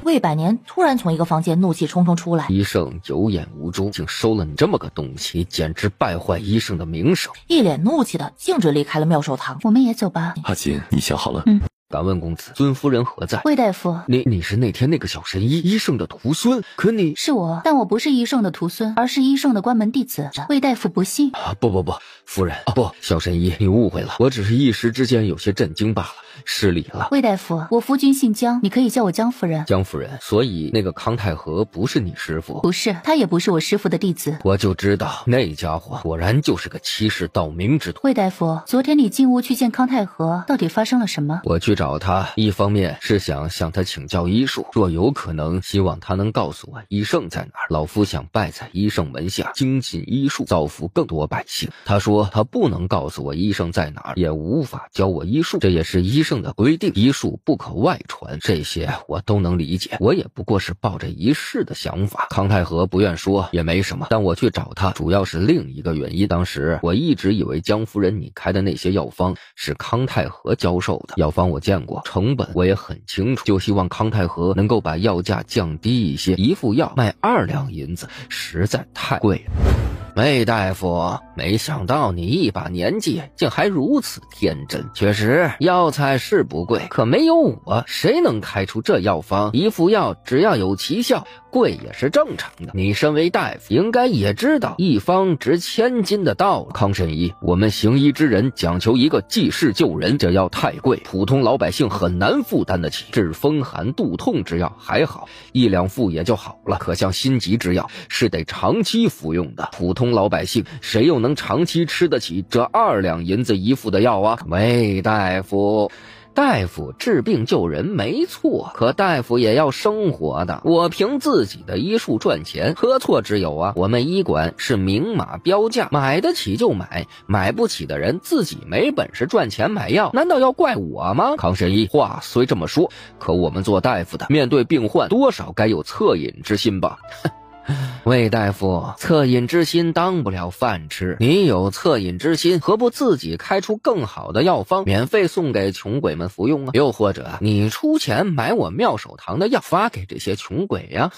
魏百年突然从一个房间怒气冲冲出来，医圣有眼无珠，竟收了你这么个东西，你简直败坏医圣的名声。一脸怒气的径直离开了妙手堂。我们也走吧。阿锦，你想好了？敢问公子，尊夫人何在？魏大夫，你是那天那个小神医医圣的徒孙，可你是我，但我不是医圣的徒孙，而是医圣的关门弟子。魏大夫不信。不，夫人不，小神医，你误会了，我只是一时之间有些震惊罢了，失礼了。魏大夫，我夫君姓姜，你可以叫我姜夫人。姜夫人，所以那个康太和不是你师傅？不是，他也不是我师傅的弟子。我就知道那家伙果然就是个欺世盗名之徒。魏大夫，昨天你进屋去见康太和，到底发生了什么？我去找找他，一方面是想向他请教医术，若有可能，希望他能告诉我医圣在哪儿。老夫想拜在医圣门下，精进医术，造福更多百姓。他说他不能告诉我医圣在哪儿，也无法教我医术，这也是医圣的规定，医术不可外传。这些我都能理解，我也不过是抱着一试的想法。康太和不愿说也没什么，但我去找他主要是另一个原因。当时我一直以为江夫人你开的那些药方是康太和教授的，药方我见过，成本我也很清楚，就希望康太和能够把药价降低一些，一副药卖2两银子，实在太贵了。魏大夫，没想到你一把年纪竟还如此天真。确实，药材是不贵，可没有我，谁能开出这药方？一副药只要有奇效，贵也是正常的。你身为大夫，应该也知道一方值千金的道理。康神医，我们行医之人讲求一个济世救人，这药太贵，普通老百姓很难负担得起。治风寒肚痛之药还好，1两副也就好了，可像心急之药是得长期服用的，普通老百姓谁又能长期吃得起这2两银子一副的药啊？魏大夫，大夫治病救人没错，可大夫也要生活的。我凭自己的医术赚钱，何错之有啊？我们医馆是明码标价，买得起就买，买不起的人自己没本事赚钱买药，难道要怪我吗？康神医，话虽这么说，可我们做大夫的面对病患，多少该有恻隐之心吧？魏大夫，恻隐之心当不了饭吃，你有恻隐之心，何不自己开出更好的药方，免费送给穷鬼们服用啊？又或者你出钱买我妙手堂的药，发给这些穷鬼呀？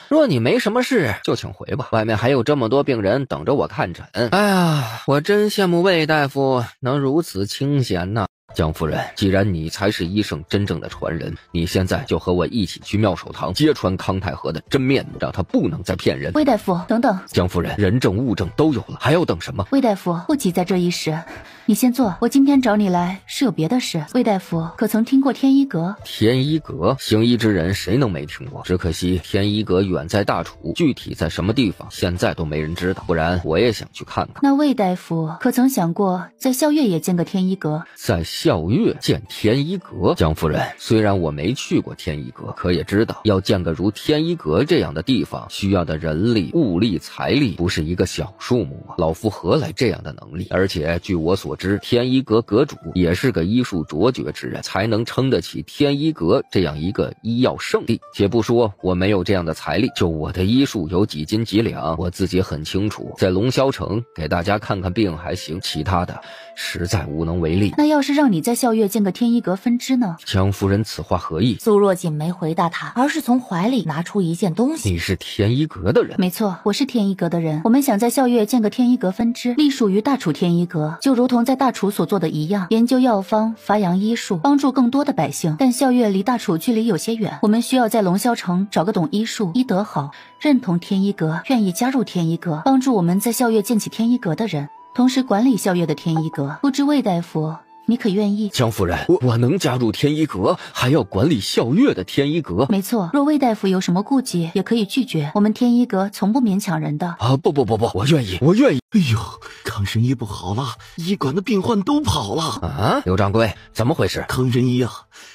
若你没什么事，就请回吧，外面还有这么多病人等着我看诊。哎呀，我真羡慕魏大夫能如此清闲呢。江夫人，既然你才是医圣真正的传人，你现在就和我一起去妙手堂揭穿康太和的真面目，让他不能再骗人。魏大夫，等等。江夫人，人证物证都有了，还要等什么？魏大夫，不急在这一时，你先坐，我今天找你来是有别的事。魏大夫，可曾听过天一阁？天一阁，行医之人谁能没听过？只可惜天一阁远在大楚，具体在什么地方，现在都没人知道，不然我也想去看看。那魏大夫可曾想过在校月也建个天一阁？在校月建天一阁？江夫人，虽然我没去过天一阁，可也知道要建个如天一阁这样的地方，需要的人力、物力、财力不是一个小数目啊！老夫何来这样的能力？而且据我所知，天一阁阁主也是个医术卓绝之人，才能撑得起天一阁这样一个医药圣地。且不说我没有这样的财力，就我的医术有几斤几两，我自己很清楚。在龙霄城给大家看看病还行，其他的实在无能为力。那要是让你在校月建个天一阁分支呢？江夫人，此话何意？苏若锦没回答他，而是从怀里拿出一件东西。你是天一阁的人？没错，我是天一阁的人。我们想在校月建个天一阁分支，隶属于大楚天一阁，就如同在大楚所做的一样，研究药方，发扬医术，帮助更多的百姓。但校月离大楚距离有些远，我们需要在龙霄城找个懂医术、医德好、认同天一阁、愿意加入天一阁，帮助我们在校月建起天一阁的人，同时管理校月的天一阁。不知魏大夫你可愿意？江夫人，我能加入天一阁，还要管理校月的天一阁？没错，若魏大夫有什么顾忌，也可以拒绝，我们天一阁从不勉强人的。啊，不，我愿意，我愿意。哎呦，康神医不好了，医馆的病患都跑了啊！刘掌柜，怎么回事？康神医啊，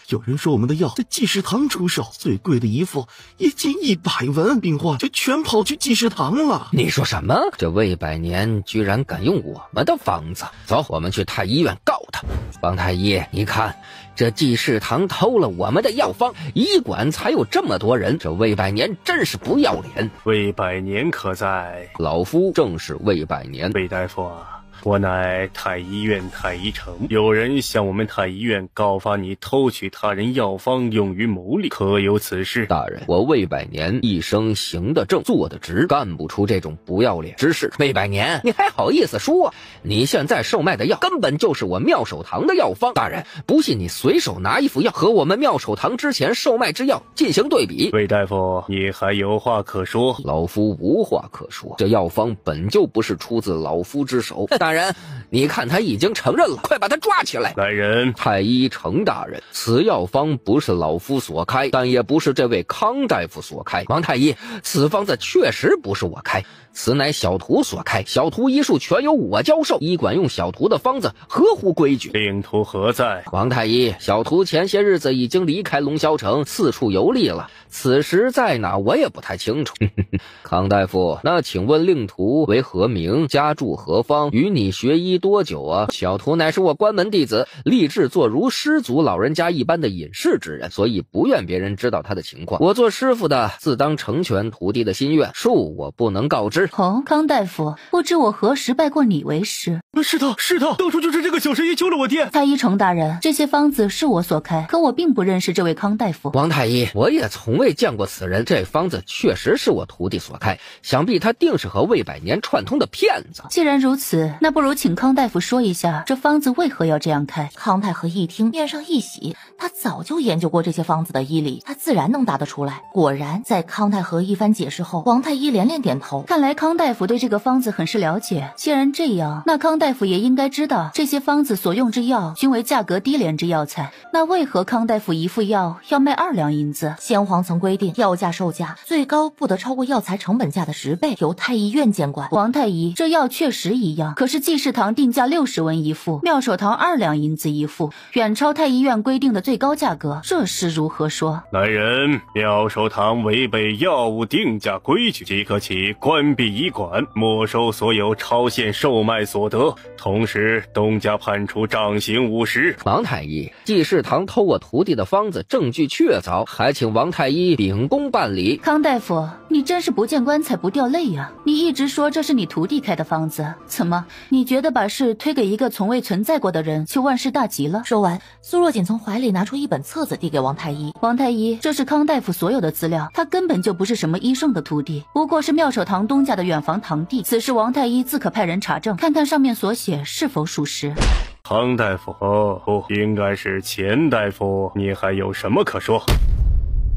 有人说我们的药在济世堂出售，最贵的一副也近100文，病患就全跑去济世堂了。你说什么？这魏百年居然敢用我们的方子！走，我们去太医院告他。方太医，你看这济世堂偷了我们的药方，医馆才有这么多人，这魏百年真是不要脸。魏百年可在？老夫正是魏百年。魏大夫啊，我乃太医院太医丞，有人向我们太医院告发你偷取他人药方用于牟利，可有此事？大人，我魏百年一生行得正，坐得直，干不出这种不要脸之事。魏百年，你还好意思说？你现在售卖的药根本就是我妙手堂的药方。大人，不信你随手拿一副药和我们妙手堂之前售卖之药进行对比。魏大夫，你还有话可说？老夫无话可说，这药方本就不是出自老夫之手。大人，你看他已经承认了，快把他抓起来。来人！太医程大人，此药方不是老夫所开，但也不是这位康大夫所开。王太医，此方子确实不是我开，此乃小徒所开，小徒医术全由我教授，医馆用小徒的方子合乎规矩。病徒何在？王太医，小徒前些日子已经离开龙霄城，四处游历了，此时在哪我也不太清楚。康大夫，那请问令徒为何名，家住何方，与你学医多久啊？小徒乃是我关门弟子，立志做如师祖老人家一般的隐士之人，所以不愿别人知道他的情况。我做师傅的自当成全徒弟的心愿，恕我不能告知。哦，康大夫，不知我何时拜过你为师？是他，当初就是这个小神医救了我爹。太医程大人，这些方子是我所开，可我并不认识这位康大夫。王太医，我也从未见过此人，这方子确实是我徒弟所开，想必他定是和魏百年串通的骗子。既然如此，那不如请康大夫说一下，这方子为何要这样开？康太和一听，面上一喜，他早就研究过这些方子的医理，他自然能答得出来。果然，在康太和一番解释后，王太医连连点头。看来康大夫对这个方子很是了解。既然这样，那康大夫也应该知道，这些方子所用之药均为价格低廉之药材。那为何康大夫一副药要卖2两银子？先皇曾规定，药价售价最高不得超过药材成本价的10倍，由太医院监管。王太医，这药确实一样，可是济世堂定价60文一副，妙手堂2两银子一副，远超太医院规定的最高价格，这是如何说？来人，妙手堂违背药物定价规矩，即刻起关闭医馆，没收所有超限售卖所得，同时东家判处杖刑50。王太医，济世堂偷我徒弟的方子，证据确凿，还请王太医秉公办理。康大夫，你真是不见棺材不掉泪呀！你一直说这是你徒弟开的方子，怎么你觉得把事推给一个从未存在过的人就万事大吉了？说完，苏若锦从怀里拿出一本册子递给王太医。王太医，这是康大夫所有的资料，他根本就不是什么医圣的徒弟，不过是妙手堂东家的远房堂弟。此事王太医自可派人查证，看看上面所写是否属实。康大夫，不，应该是钱大夫，你还有什么可说？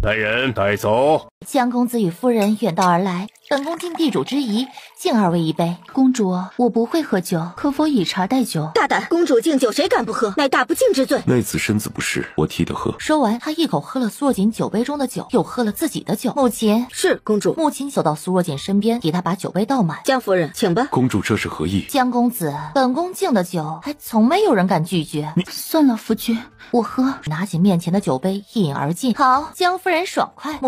来人，带走。江公子与夫人远道而来，本宫尽地主之谊，敬二位一杯。公主，我不会喝酒，可否以茶代酒？大胆！公主敬酒，谁敢不喝？乃大不敬之罪。那子身子不适，我替他喝。说完，他一口喝了苏若锦酒杯中的酒，又喝了自己的酒。母亲，是公主。母亲走到苏若锦身边，替她把酒杯倒满。江夫人，请吧。公主这是何意？江公子，本宫敬的酒，还从没有人敢拒绝。算了，夫君，我喝。拿起面前的酒杯，一饮而尽。好，江夫人爽快。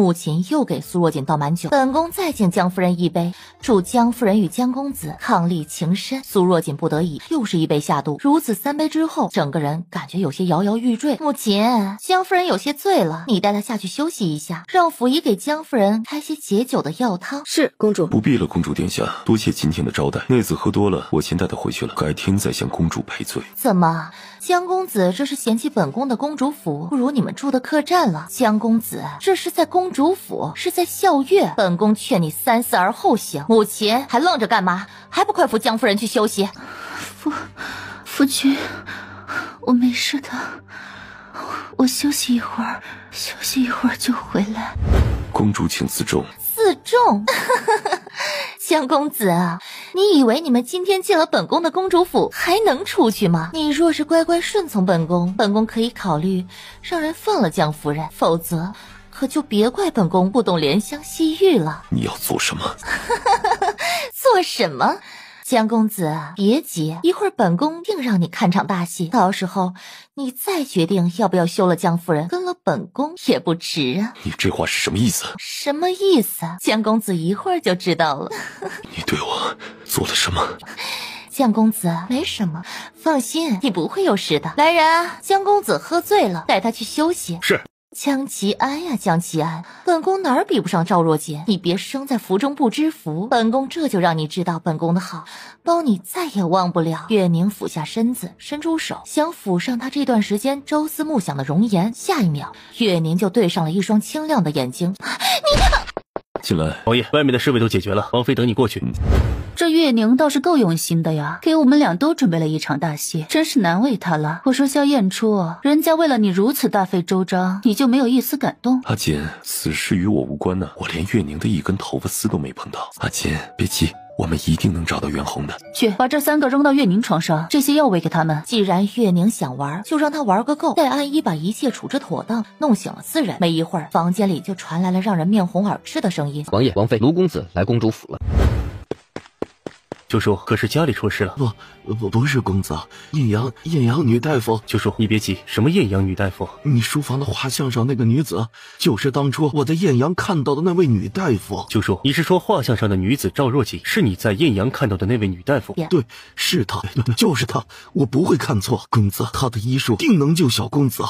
母亲又给苏若锦倒满酒，本宫再敬江夫人一杯，祝江夫人与江公子伉俪情深。苏若锦不得已，又是一杯下肚。如此3杯之后，整个人感觉有些摇摇欲坠。母亲，江夫人有些醉了，你带她下去休息一下，让府医给江夫人开些解酒的药汤。是公主。不必了，公主殿下，多谢今天的招待。内子喝多了，我先带她回去了，改天再向公主赔罪。怎么，江公子这是嫌弃本宫的公主府不如你们住的客栈了？江公子，这是在公主府，是在校月，本宫劝你3思而后行。母亲还愣着干嘛？还不快扶江夫人去休息？夫君，我没事的，我休息一会儿就回来。公主请自重。自重？江公子啊，你以为你们今天进了本宫的公主府还能出去吗？你若是乖乖顺从本宫，本宫可以考虑让人放了江夫人，否则可就别怪本宫不懂怜香惜玉了。你要做什么？做什么？江公子别急，一会儿本宫定让你看场大戏，到时候你再决定要不要休了江夫人，跟了本宫也不迟啊。你这话是什么意思？什么意思？江公子一会儿就知道了。你对我做了什么？江公子没什么，放心，你不会有事的。来人啊，江公子喝醉了，带他去休息。是。江齐安呀，江齐安，本宫哪儿比不上赵若锦？你别生在福中不知福，本宫这就让你知道本宫的好，包你再也忘不了。月宁俯下身子，伸出手想抚上他这段时间朝思暮想的容颜，下一秒，月宁就对上了一双清亮的眼睛。进来。王爷，外面的事位都解决了，王妃等你过去。这月宁倒是够用心的呀，给我们俩都准备了一场大戏，真是难为他了。我说萧燕初，人家为了你如此大费周章，你就没有一丝感动？阿锦，此事与我无关呢，我连月宁的一根头发丝都没碰到。阿锦，别急，我们一定能找到袁弘的。去把这3个扔到月宁床上，这些药喂给他们。既然月宁想玩，就让他玩个够。戴安一把一切处置妥当，弄醒了4人。没一会儿，房间里就传来了让人面红耳赤的声音：王爷、王妃，卢公子来公主府了。九叔，可是家里出事了？不是公子，艳阳女大夫。九叔，你别急，什么艳阳女大夫？你书房的画像上那个女子，就是当初我在艳阳看到的那位女大夫。九叔，你是说画像上的女子赵若锦是你在艳阳看到的那位女大夫？对，是她，就是她，我不会看错。公子，她的医术定能救小公子。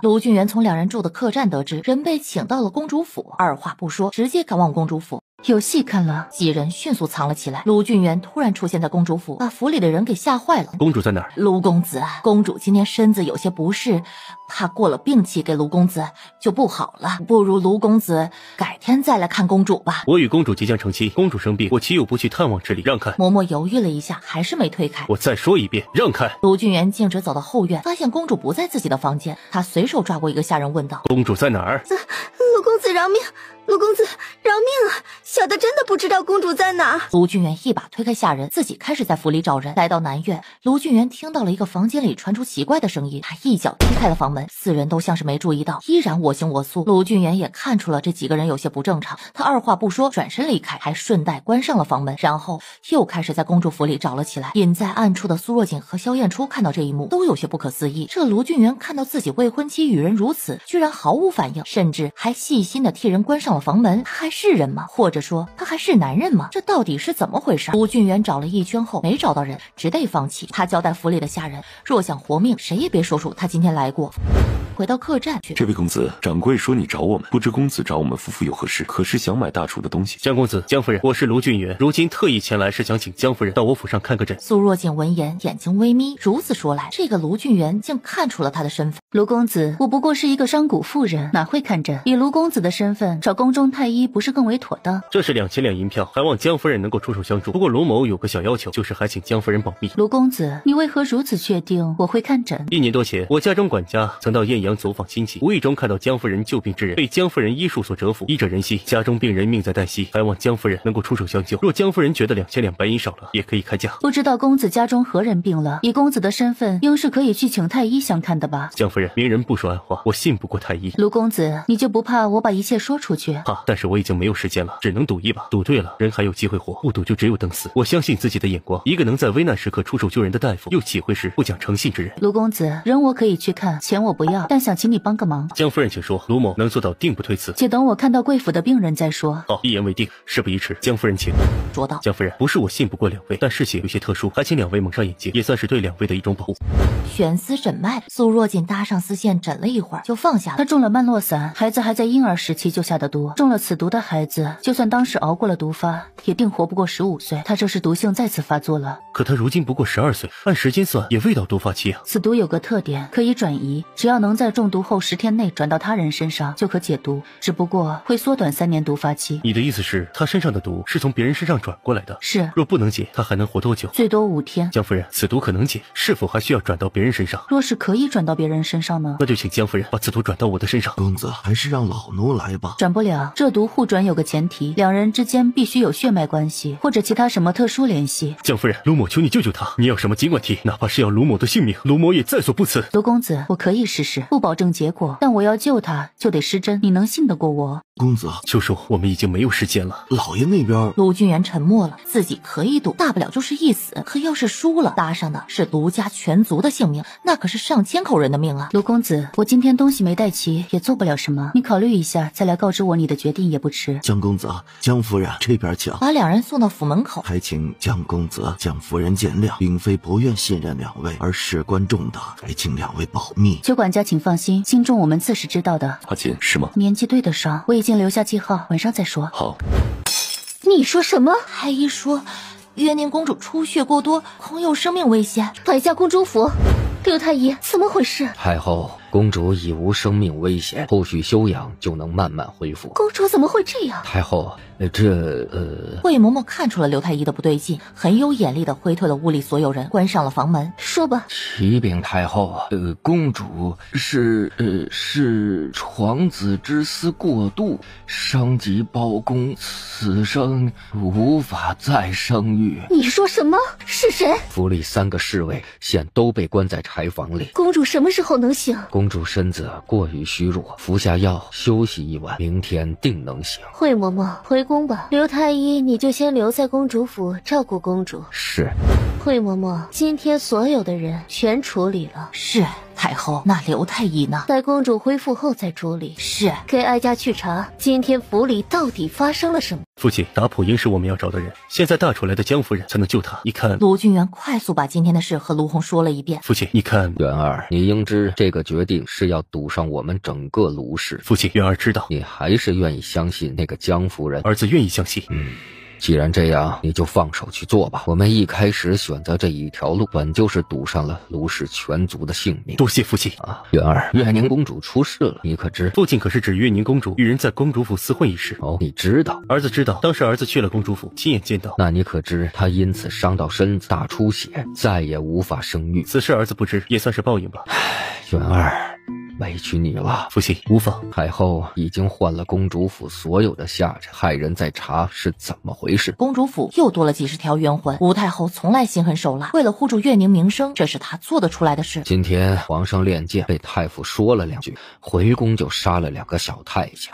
卢俊元从2人住的客栈得知人被请到了公主府，二话不说，直接赶往公主府。有戏看了，几人迅速藏了起来。卢俊元突然出现在公主府，把府里的人给吓坏了。公主在哪儿？卢公子，公主今天身子有些不适，怕过了病期给卢公子就不好了，不如卢公子改天再来看公主吧。我与公主即将成亲，公主生病，我岂有不去探望之理？让开！嬷嬷犹豫了一下，还是没推开。我再说一遍，让开！卢俊元径直走到后院，发现公主不在自己的房间，他随手抓过一个下人问道：公主在哪儿？卢公子饶命！卢公子饶命啊！小的真的不知道公主在哪。卢俊元一把推开下人，自己开始在府里找人。来到南院，卢俊元听到了一个房间里传出奇怪的声音，他一脚踢开了房门。4人都像是没注意到，依然我行我素。卢俊元也看出了这几个人有些不正常，他二话不说转身离开，还顺带关上了房门，然后又开始在公主府里找了起来。隐在暗处的苏若锦和萧燕初看到这一幕，都有些不可思议。这卢俊元看到自己未婚妻与人如此，居然毫无反应，甚至还细心的替人关上了房门。他还是人吗？或者说他还是男人吗？这到底是怎么回事？卢俊元找了一圈后没找到人，只得放弃。他交代府里的下人，若想活命，谁也别说出他今天来过。回到客栈去。这位公子，掌柜说你找我们，不知公子找我们夫妇有何事？可是想买大厨的东西？江公子，江夫人，我是卢俊元，如今特意前来是想请江夫人到我府上看个诊。苏若锦闻言眼睛微眯，如此说来，这个卢俊元竟看出了他的身份。卢公子，我不过是一个商贾妇人，哪会看诊？以卢公子的身份，找宫中太医不是更为妥当？这是2000两银票，还望江夫人能够出手相助。不过卢某有个小要求，就是还请江夫人保密。卢公子，你为何如此确定我会看诊？1年多前，我家中管家曾到艳阳走访亲戚，无意中看到江夫人救病之人，被江夫人医术所折服，医者仁心，家中病人命在旦夕，还望江夫人能够出手相救。若江夫人觉得2000两白银少了，也可以开价。不知道公子家中何人病了？以公子的身份，应是可以去请太医相看的吧？江夫人，明人不说暗话，我信不过太医。卢公子，你就不怕我把一切说出去？怕，但是我已经没有时间了，只能赌一把。赌对了，人还有机会活；不赌就只有等死。我相信自己的眼光，一个能在危难时刻出手救人的大夫，又岂会是不讲诚信之人？卢公子，人我可以去看，钱我不要，但想请你帮个忙。江夫人请说，卢某能做到定不推辞。且等我看到贵府的病人再说。好，一言为定，事不宜迟。江夫人请说道。江夫人，不是我信不过2位，但事情有些特殊，还请2位蒙上眼睛，也算是对2位的一种保护。悬丝诊脉，苏若锦搭上丝线诊了一会儿，就放下了。他中了曼洛散，孩子还在婴儿时期就下的毒，中了此毒的孩子，就算当时熬过了毒发，也定活不过15岁。他这是毒性再次发作了。可他如今不过12岁，按时间算也未到毒发期啊。此毒有个特点，可以转移，只要能在中毒后10天内转到他人身上，就可解毒，只不过会缩短3年毒发期。你的意思是，他身上的毒是从别人身上转过来的？是。若不能解，他还能活多久？最多5天。江夫人，此毒可能解，是否还需要转到别人身上？若是可以转到别人身上呢？那就请江夫人把此毒转到我的身上。公子，还是让老奴来吧。转不了，这毒互转有个前提，2人之间必须有血脉关系，或者其他什么特殊联系。江夫人，卢某求你救救他，你要什么尽管提，哪怕是要卢某的性命，卢某也在所不辞。卢公子，我可以试试，不保证结果，但我要救他就得失真，你能信得过我？公子，就说我们已经没有时间了。老爷那边，卢俊元沉默了，自己可以赌，大不了就是一死，可要是输了，搭上的是卢家全族的性命，那可是上千口人的命啊。卢公子，我今天东西没带齐，也做不了什么，你考虑一下，再来告知我你的决定也不迟。江公子，江夫人这边请。把2人送到府门口，还请江公子、江夫人见谅，并非不愿信任2位，而事关重大，还请2位保密。邱管家请放心，心中我们自是知道的。阿锦，是吗？年纪对得上，我已经留下记号，晚上再说。好。你说什么？太医说月宁公主出血过多，恐有生命危险。摆下公主府。刘太医，怎么回事？太后，公主已无生命危险，后续休养就能慢慢恢复。公主怎么会这样？太后，惠嬷嬷看出了刘太医的不对劲，很有眼力的挥退了屋里所有人，关上了房门。说吧。启禀太后，公主是床子之思过度，伤及胞宫，此生无法再生育。你说什么？是谁？府里3个侍卫现都被关在柴房里。公主什么时候能醒？公主身子过于虚弱，服下药休息一晚，明天定能醒。惠嬷嬷，回宫吧。刘太医，你就先留在公主府照顾公主。是。惠嬷嬷，今天所有的人全处理了。是。太后，那刘太医呢？待公主恢复后再处理。是。给哀家去查今天府里到底发生了什么。父亲，达普应是我们要找的人，现在大楚来的江夫人才能救他。你看，卢俊元快速把今天的事和卢红说了一遍。父亲，你看，元儿，你应知这个决定是要赌上我们整个卢氏。父亲，元儿知道。你还是愿意相信那个江夫人？儿子愿意相信。既然这样，你就放手去做吧。我们一开始选择这一条路，本就是赌上了卢氏全族的性命。多谢父亲啊！元儿，月宁公主出事了，你可知？父亲可是指月宁公主与人在公主府厮混一事。哦，你知道？儿子知道，当时儿子去了公主府，亲眼见到。那你可知她因此伤到身子，大出血，再也无法生育？此事儿子不知，也算是报应吧。元儿。委屈你了，父亲，无妨。太后已经换了公主府所有的下人，派人在查是怎么回事。公主府又多了几十条冤魂。吴太后从来心狠手辣，为了护住月宁名声，这是她做得出来的事。今天皇上练剑被太傅说了2句，回宫就杀了2个小太监。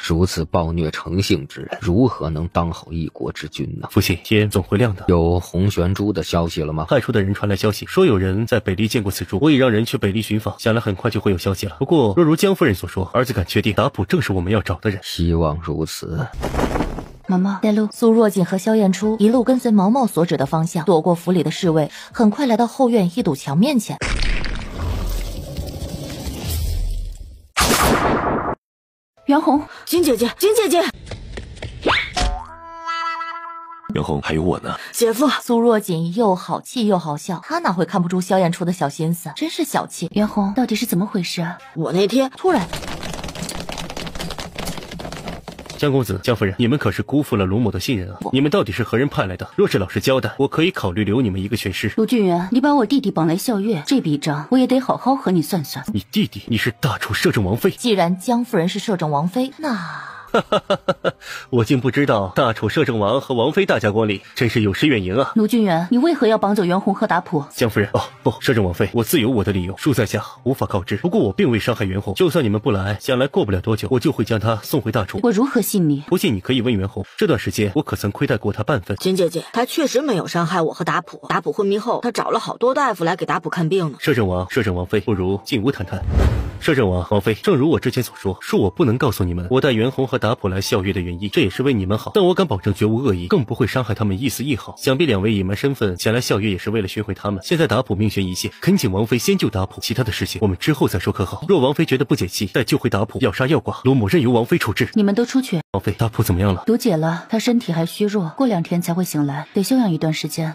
如此暴虐成性之人，如何能当好一国之君呢？父亲，天总会亮的。有红玄珠的消息了吗？派出的人传来消息，说有人在北离见过此珠，我已让人去北离寻访，想来很快就会有消息了。不过，若如江夫人所说，儿子敢确定达普正是我们要找的人。希望如此。毛毛带路。苏若锦和萧燕初一路跟随毛毛所指的方向，躲过府里的侍卫，很快来到后院一堵墙面前。袁弘，金姐姐，金姐姐。袁弘，还有我呢。姐夫。苏若锦又好气又好笑，她哪会看不出萧燕初的小心思，真是小气。袁弘，到底是怎么回事啊？我那天突然，江公子、江夫人，你们可是辜负了卢某的信任啊！你们到底是何人派来的？若是老实交代，我可以考虑留你们一个全尸。卢俊元，你把我弟弟绑来校阅，这笔账我也得好好和你算算。你弟弟，你是大楚摄政王妃。既然江夫人是摄政王妃，那……我竟不知道大楚摄政王和王妃大驾光临，真是有失远迎啊！卢俊元，你为何要绑走袁弘和达普？江夫人，哦不，摄政王妃，我自有我的理由，恕在下无法告知。不过我并未伤害袁弘，就算你们不来，想来过不了多久，我就会将他送回大楚。我如何信你？不信你可以问袁弘，这段时间我可曾亏待过他半分？金姐姐，他确实没有伤害我和达普。达普昏迷后，他找了好多大夫来给达普看病呢。摄政王、摄政王妃，不如进屋谈谈。摄政王、王妃，正如我之前所说，恕我不能告诉你们我带袁弘和达普来校阅的原因，这也是为你们好。但我敢保证绝无恶意，更不会伤害他们一丝一毫。想必2位隐瞒身份前来校阅也是为了寻回他们。现在达普命悬一线，恳请王妃先救达普，其他的事情我们之后再说，可好？若王妃觉得不解气，再救回达普，要杀要剐，卢某任由王妃处置。你们都出去。王妃，达普怎么样了？毒解了，他身体还虚弱，过2天才会醒来，得休养一段时间。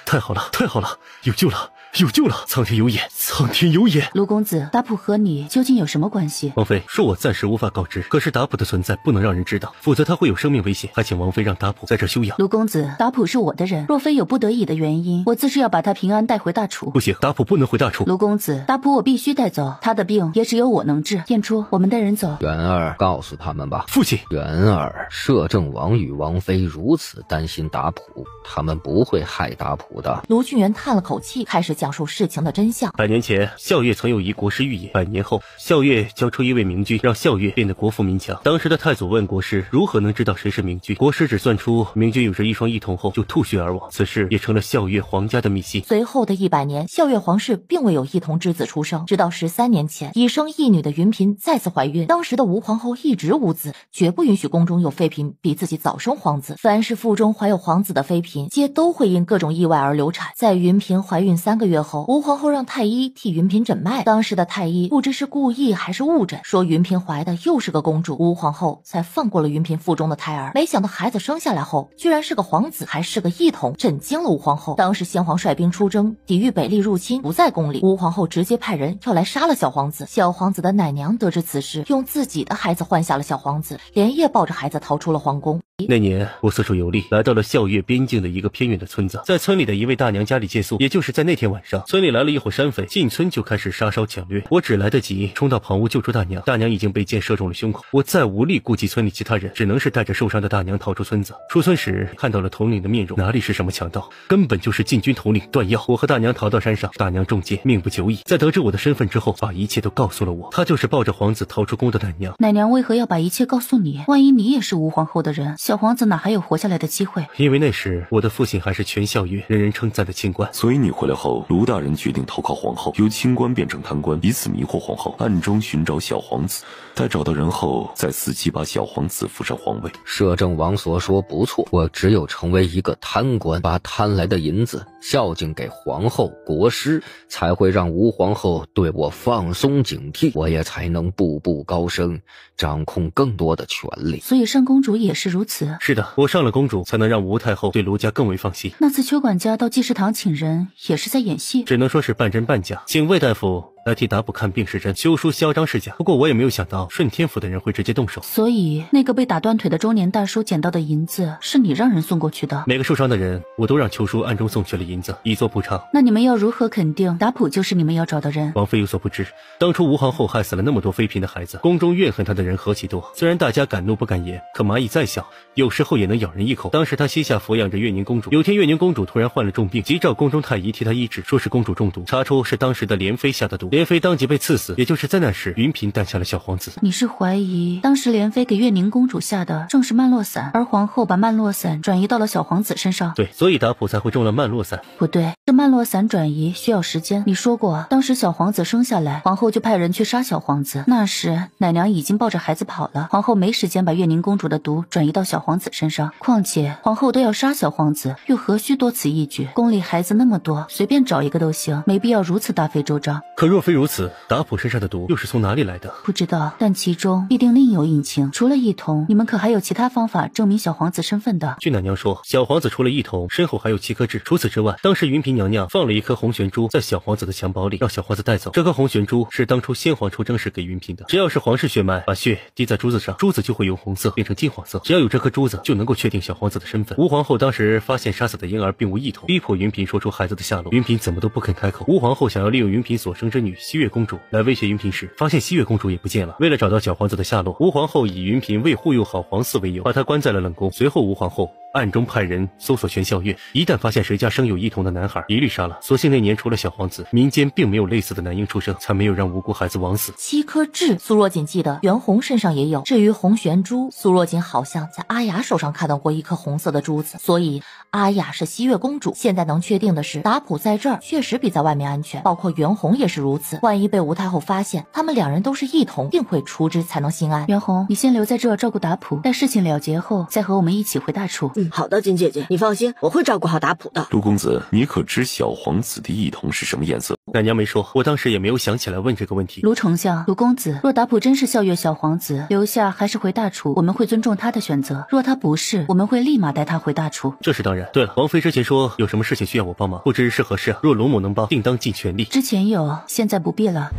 太好了，太好了，有救了！有救了！苍天有眼，苍天有眼！卢公子，达普和你究竟有什么关系？王妃，恕我暂时无法告知，可是达普的存在不能让人知道，否则他会有生命危险。还请王妃让达普在这休养。卢公子，达普是我的人，若非有不得已的原因，我自是要把他平安带回大楚。不行，达普不能回大楚。卢公子，达普我必须带走，他的病也只有我能治。燕初，我们带人走。元儿，告诉他们吧。父亲。元儿，摄政王与王妃如此担心达普，他们不会害达普的。卢俊元叹了口气，开始讲述事情的真相。100年前，校阅曾有一国师预言，100年后，校阅将出一位明君，让校阅变得国富民强。当时的太祖问国师如何能知道谁是明君，国师只算出明君有着一双异瞳后就吐血而亡，此事也成了校阅皇家的秘辛。随后的100年，校阅皇室并未有异瞳之子出生，直到13年前，已生一女的云嫔再次怀孕。当时的吴皇后一直无子，绝不允许宫中有妃嫔比自己早生皇子。凡是腹中怀有皇子的妃嫔，皆都会因各种意外而流产。在云嫔怀孕3个月月后，吴皇后让太医替云嫔诊脉，当时的太医不知是故意还是误诊，说云嫔怀的又是个公主，吴皇后才放过了云嫔腹中的胎儿。没想到孩子生下来后，居然是个皇子，还是个异瞳，震惊了吴皇后。当时先皇率兵出征，抵御北利入侵，不在宫里，吴皇后直接派人要来杀了小皇子。小皇子的奶娘得知此事，用自己的孩子换下了小皇子，连夜抱着孩子逃出了皇宫。那年我四处游历，来到了校月边境的一个偏远的村子，在村里的一位大娘家里借宿。也就是在那天晚上，村里来了一伙山匪，进村就开始杀烧抢掠。我只来得及冲到旁屋救出大娘，大娘已经被箭射中了胸口。我再无力顾及村里其他人，只能是带着受伤的大娘逃出村子。出村时看到了统领的面容，哪里是什么强盗，根本就是禁军统领段耀。我和大娘逃到山上，大娘中箭，命不久矣。在得知我的身份之后，把一切都告诉了我，她就是抱着皇子逃出宫的奶娘。奶娘为何要把一切告诉你？万一你也是吴皇后的人，小皇子哪还有活下来的机会？因为那时我的父亲还是全校月人人称赞的清官，所以你回来后，卢大人决定投靠皇后，由清官变成贪官，以此迷惑皇后，暗中寻找小皇子。待找到人后，再伺机把小皇子扶上皇位。摄政王所说不错，我只有成为一个贪官，把贪来的银子孝敬给皇后国师，才会让吴皇后对我放松警惕，我也才能步步高升，掌控更多的权力。所以上公主也是如此。是的，我上了公主，才能让吴太后对卢家更为放心。那次邱管家到济世堂请人，也是在演戏？只能说是半真半假，请魏大夫来替达普看病是真，修书嚣张是假。不过我也没有想到顺天府的人会直接动手。所以那个被打断腿的中年大叔捡到的银子是你让人送过去的？每个受伤的人我都让邱叔暗中送去了银子，以作补偿。那你们要如何肯定达普就是你们要找的人？王妃有所不知，当初吴皇后害死了那么多妃嫔的孩子，宫中怨恨她的人何其多。虽然大家敢怒不敢言，可蚂蚁再小，有时候也能咬人一口。当时她膝下抚养着月宁公主，有天月宁公主突然患了重病，急召宫中太医替她医治，说是公主中毒，查出是当时的莲妃下的毒，莲妃当即被刺死。也就是在那时，云嫔诞下了小皇子。你是怀疑当时莲妃给月宁公主下的正是曼洛散，而皇后把曼洛散转移到了小皇子身上？对，所以达普才会中了曼洛散。不对，这曼洛散转移需要时间。你说过，当时小皇子生下来，皇后就派人去杀小皇子，那时奶娘已经抱着孩子跑了，皇后没时间把月宁公主的毒转移到小皇子身上。况且皇后都要杀小皇子，又何须多此一举？宫里孩子那么多，随便找一个都行，没必要如此大费周章。可若非如此，达普身上的毒又是从哪里来的？不知道，但其中必定另有隐情。除了一瞳，你们可还有其他方法证明小皇子身份的？据奶娘说，小皇子除了一瞳，身后还有7颗痣。除此之外，当时云嫔娘娘放了一颗红玄珠在小皇子的襁褓里，让小皇子带走。这颗红玄珠是当初先皇出征时给云嫔的，只要是皇室血脉，把血滴在珠子上，珠子就会由红色变成金黄色。只要有这颗珠子，就能够确定小皇子的身份。吴皇后当时发现杀死的婴儿并无一瞳，逼迫云嫔说出孩子的下落，云嫔怎么都不肯开口。吴皇后想要利用云嫔所生之女西月公主来威胁云嫔时，发现西月公主也不见了。为了找到小皇子的下落，吴皇后以云嫔未护佑好皇嗣为由，把她关在了冷宫。随后吴皇后暗中派人搜索全校院，一旦发现谁家生有一瞳的男孩，一律杀了。所幸那年除了小皇子，民间并没有类似的男婴出生，才没有让无辜孩子枉死。7颗痣，苏若锦记得袁弘身上也有。至于红玄珠，苏若锦好像在阿雅手上看到过一颗红色的珠子，所以阿雅是西月公主。现在能确定的是，达普在这儿确实比在外面安全，包括袁弘也是如此。万一被吴太后发现，他们2人都是一瞳，定会除之才能心安。袁弘，你先留在这儿照顾达普，待事情了结后再和我们一起回大楚。好的，金姐姐，你放心，我会照顾好达普的。陆公子，你可知小皇子的一瞳是什么颜色？奶娘没说，我当时也没有想起来问这个问题。卢丞相，卢公子，若达普真是校月小皇子，留下还是回大楚，我们会尊重他的选择；若他不是，我们会立马带他回大楚。这是当然。对了，王妃之前说有什么事情需要我帮忙，不知是何事啊？若卢某能帮，定当尽全力。之前有，现在不必了。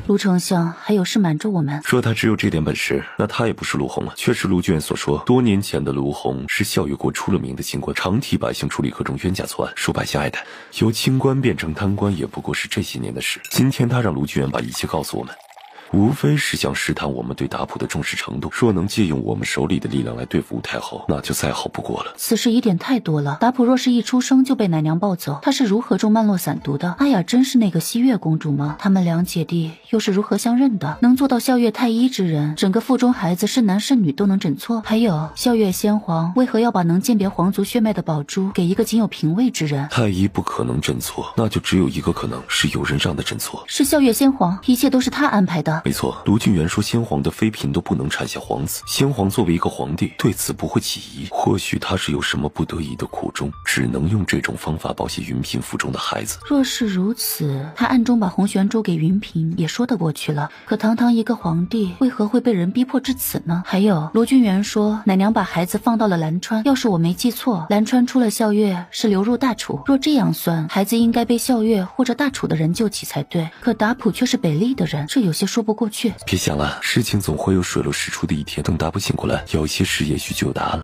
卢丞相还有事瞒着我们。说他只有这点本事，那他也不是卢红了。确实卢卷所说，多年前的卢红是校月国出了名的清官，常替百姓处理各种冤假错案，受百姓爱戴。由清官变成贪官也不过是这些年的事。今天他让卢卷把一切告诉我们，无非是想试探我们对达普的重视程度，说能借用我们手里的力量来对付吴太后，那就再好不过了。此事疑点太多了，达普若是一出生就被奶娘抱走，他是如何中曼洛散毒的？阿雅真是那个西月公主吗？他们2姐弟又是如何相认的？能做到校月太医之人，整个腹中孩子是男是女都能诊错？还有校月先皇为何要把能鉴别皇族血脉的宝珠给一个仅有嫔位之人？太医不可能诊错，那就只有一个可能，是有人让他诊错。是校月先皇，一切都是他安排的。了。没错，卢俊元说先皇的妃嫔都不能产下皇子，先皇作为一个皇帝对此不会起疑，或许他是有什么不得已的苦衷，只能用这种方法保些云嫔腹中的孩子。若是如此，他暗中把红玄珠给云嫔也说得过去了。可堂堂一个皇帝，为何会被人逼迫至此呢？还有罗君元说奶娘把孩子放到了兰川，要是我没记错，兰川出了校阅是流入大楚，若这样算，孩子应该被校阅或者大楚的人救起才对。可达普却是北厉的人，这有些说不过去。别想了，事情总会有水落石出的一天。等达普醒过来，有些事也许就答了。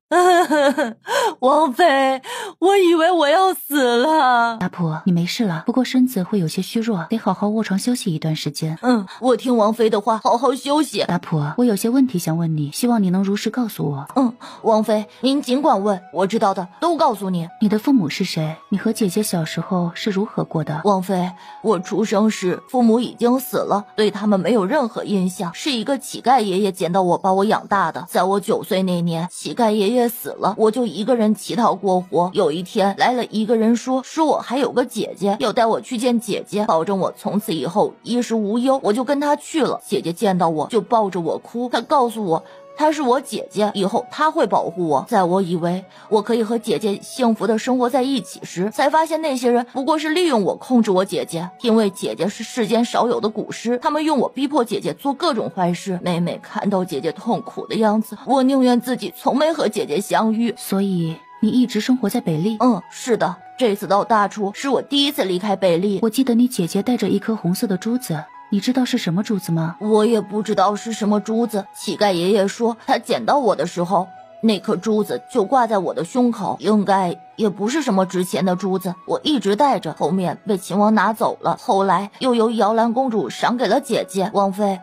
王妃，我以为我要死了。达普，你没事了，不过身子会有些虚弱，得好好卧床休息一段时间。我听王妃的话，好好休息。达普，我有些问题想问你，希望你能如实告诉我。王妃，您尽管问，我知道的都告诉你。你的父母是谁？你和姐姐小时候是如何过的？王妃，我出生时父母已经死了，对他们没有任何印象，是一个乞丐爷爷捡到我把我养大的。在我9岁那年，乞丐爷爷死了，我就一个人乞讨过活。有一天来了一个人说我还有个姐姐，要带我去见姐姐，保证我从此以后衣食无忧。我就跟她去了，姐姐见到我就抱着我哭，她告诉我她是我姐姐，以后她会保护我。在我以为我可以和姐姐幸福的生活在一起时，才发现那些人不过是利用我控制我姐姐。因为姐姐是世间少有的古尸，他们用我逼迫姐姐做各种坏事。每每看到姐姐痛苦的样子，我宁愿自己从没和姐姐相遇。所以你一直生活在北厉？是的，这次到大楚是我第一次离开北厉。我记得你姐姐带着一颗红色的珠子，你知道是什么珠子吗？我也不知道是什么珠子，乞丐爷爷说他捡到我的时候，那颗珠子就挂在我的胸口，应该也不是什么值钱的珠子，我一直带着，后面被秦王拿走了，后来又由瑶兰公主赏给了姐姐。王妃，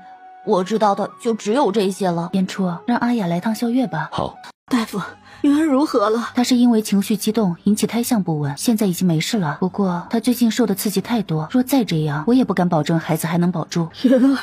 我知道的就只有这些了。燕初，让阿雅来趟校阅吧。好。大夫，云儿如何了？她是因为情绪激动引起胎相不稳，现在已经没事了。不过她最近受的刺激太多，若再这样，我也不敢保证孩子还能保住。云儿，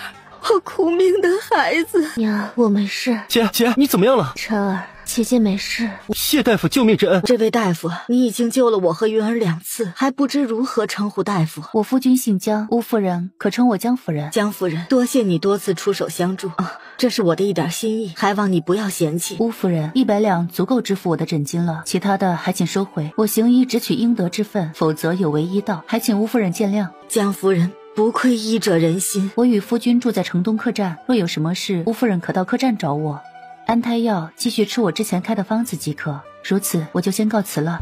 我苦命的孩子。娘，我没事。姐，你怎么样了？晨儿，姐姐没事。谢大夫救命之恩。这位大夫，你已经救了我和云儿2次，还不知如何称呼大夫。我夫君姓江，乌夫人可称我江夫人。江夫人，多谢你多次出手相助这是我的一点心意，还望你不要嫌弃。乌夫人，100两足够支付我的诊金了，其他的还请收回。我行医只取应得之分，否则有违医道，还请乌夫人见谅。江夫人，不愧医者仁心。我与夫君住在城东客栈，若有什么事，乌夫人可到客栈找我。安胎药继续吃我之前开的方子即可。如此，我就先告辞了。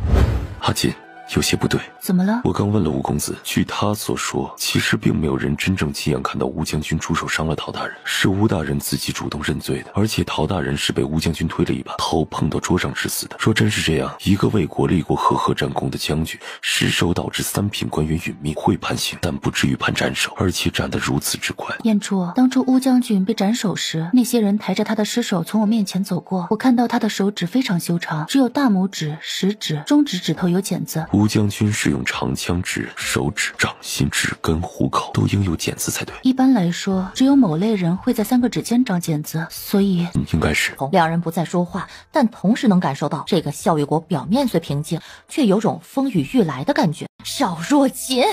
阿锦，有些不对。怎么了？我刚问了吴公子，据他所说，其实并没有人真正亲眼看到吴将军出手伤了陶大人，是吴大人自己主动认罪的，而且陶大人是被吴将军推了一把，头碰到桌上致死的。若真是这样，一个为国立过赫赫战功的将军，失手导致3品官员殒命，会判刑，但不至于判斩首，而且斩得如此之快。燕初，当初吴将军被斩首时，那些人抬着他的尸首从我面前走过，我看到他的手指非常修长，只有大拇指、食指、中指指头有茧子。吴将军是用长枪指人，手指、掌心、指根、虎口都应有茧子才对。一般来说，只有某类人会在3个指尖长茧子，所以应该是。两人不再说话，但同时能感受到这个孝裕国表面虽平静，却有种风雨欲来的感觉。赵若锦，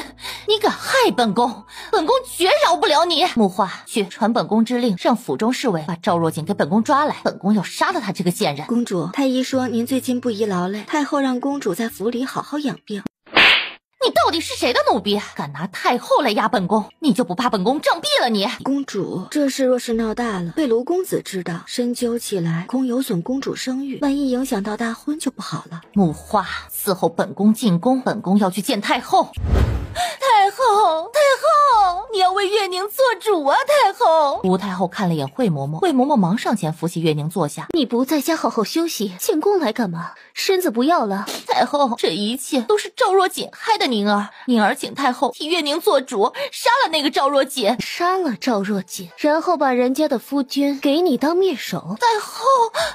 你敢害本宫，本宫绝饶不了你！木化，去传本宫之令，让府中侍卫把赵若锦给本宫抓来，本宫要杀了他这个贱人。公主，太医说您最近不宜劳累，太后让公主在府里好好养病。你到底是谁的奴婢？敢拿太后来压本宫，你就不怕本宫杖毙了你？公主，这事若是闹大了，被卢公子知道，深究起来恐有损公主声誉，万一影响到大婚就不好了。木化，伺候本宫进宫，本宫要去见太后。太后，太后，你要为月宁做主啊！太后。吴太后看了眼惠嬷嬷，惠嬷嬷忙上前扶起月宁坐下。你不在家好好休息，进宫来干嘛？身子不要了。太后，这一切都是赵若锦害的宁儿，宁儿请太后替月宁做主，杀了那个赵若锦。杀了赵若锦，然后把人家的夫君给你当灭手。太后，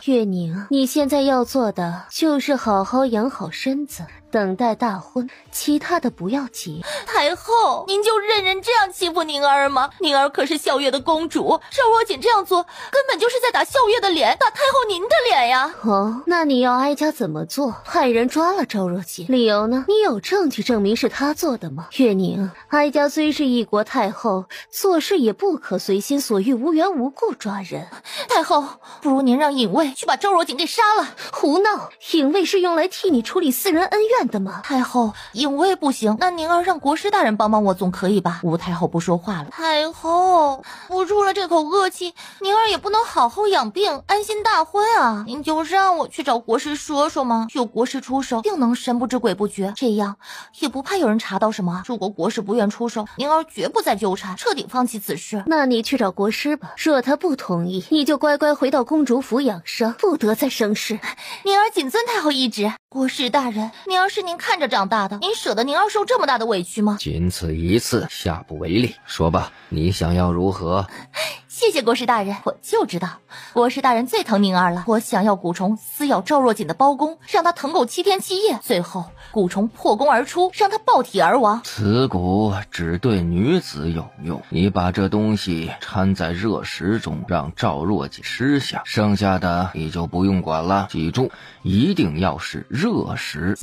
月宁，你现在要做的就是好好养好身子，等待大婚，其他的不要急。太后，您就任人这样欺负宁儿吗？宁儿可是孝月的公主，赵若锦这样做根本就是在打孝月的脸，打太后您的脸呀！哦，那你要哀家怎么做？派人抓了赵若锦，理由呢？你有证据证明是他做的吗？月宁，哀家虽是一国太后，做事也不可随心所欲，无缘无故抓人。太后，不如您让尹卫去把赵若锦给杀了。胡闹！尹卫是用来替你处理私人恩怨的吗？太后，尹卫不行，那宁儿让国师大人帮帮我总可以吧？吴太后不说话了。太后，我出了这口恶气，宁儿也不能好好养病，安心大婚啊！您就让我去找国师说说吗？有国师出手，定能神不知鬼不觉，这样也不怕有人查到什么。如果国师不愿出手，宁儿绝不再纠缠，彻底放弃此事。那你去找国师吧，若他不同意，你就乖乖回到公主府养伤，不得再生事。宁儿谨遵太后懿旨。国师大人，宁儿是您看着长大的，您舍得宁儿受这么大的委屈吗？仅此一次，下不为例。说吧，你想要如何？谢谢国师大人，我就知道国师大人最疼宁儿了。我想要蛊虫撕咬赵若锦的包公，让他疼够7天7夜，最后蛊虫破宫而出，让他爆体而亡。此蛊只对女子有用，你把这东西掺在热食中，让赵若锦吃下，剩下的你就不用管了。记住，一定要是热食。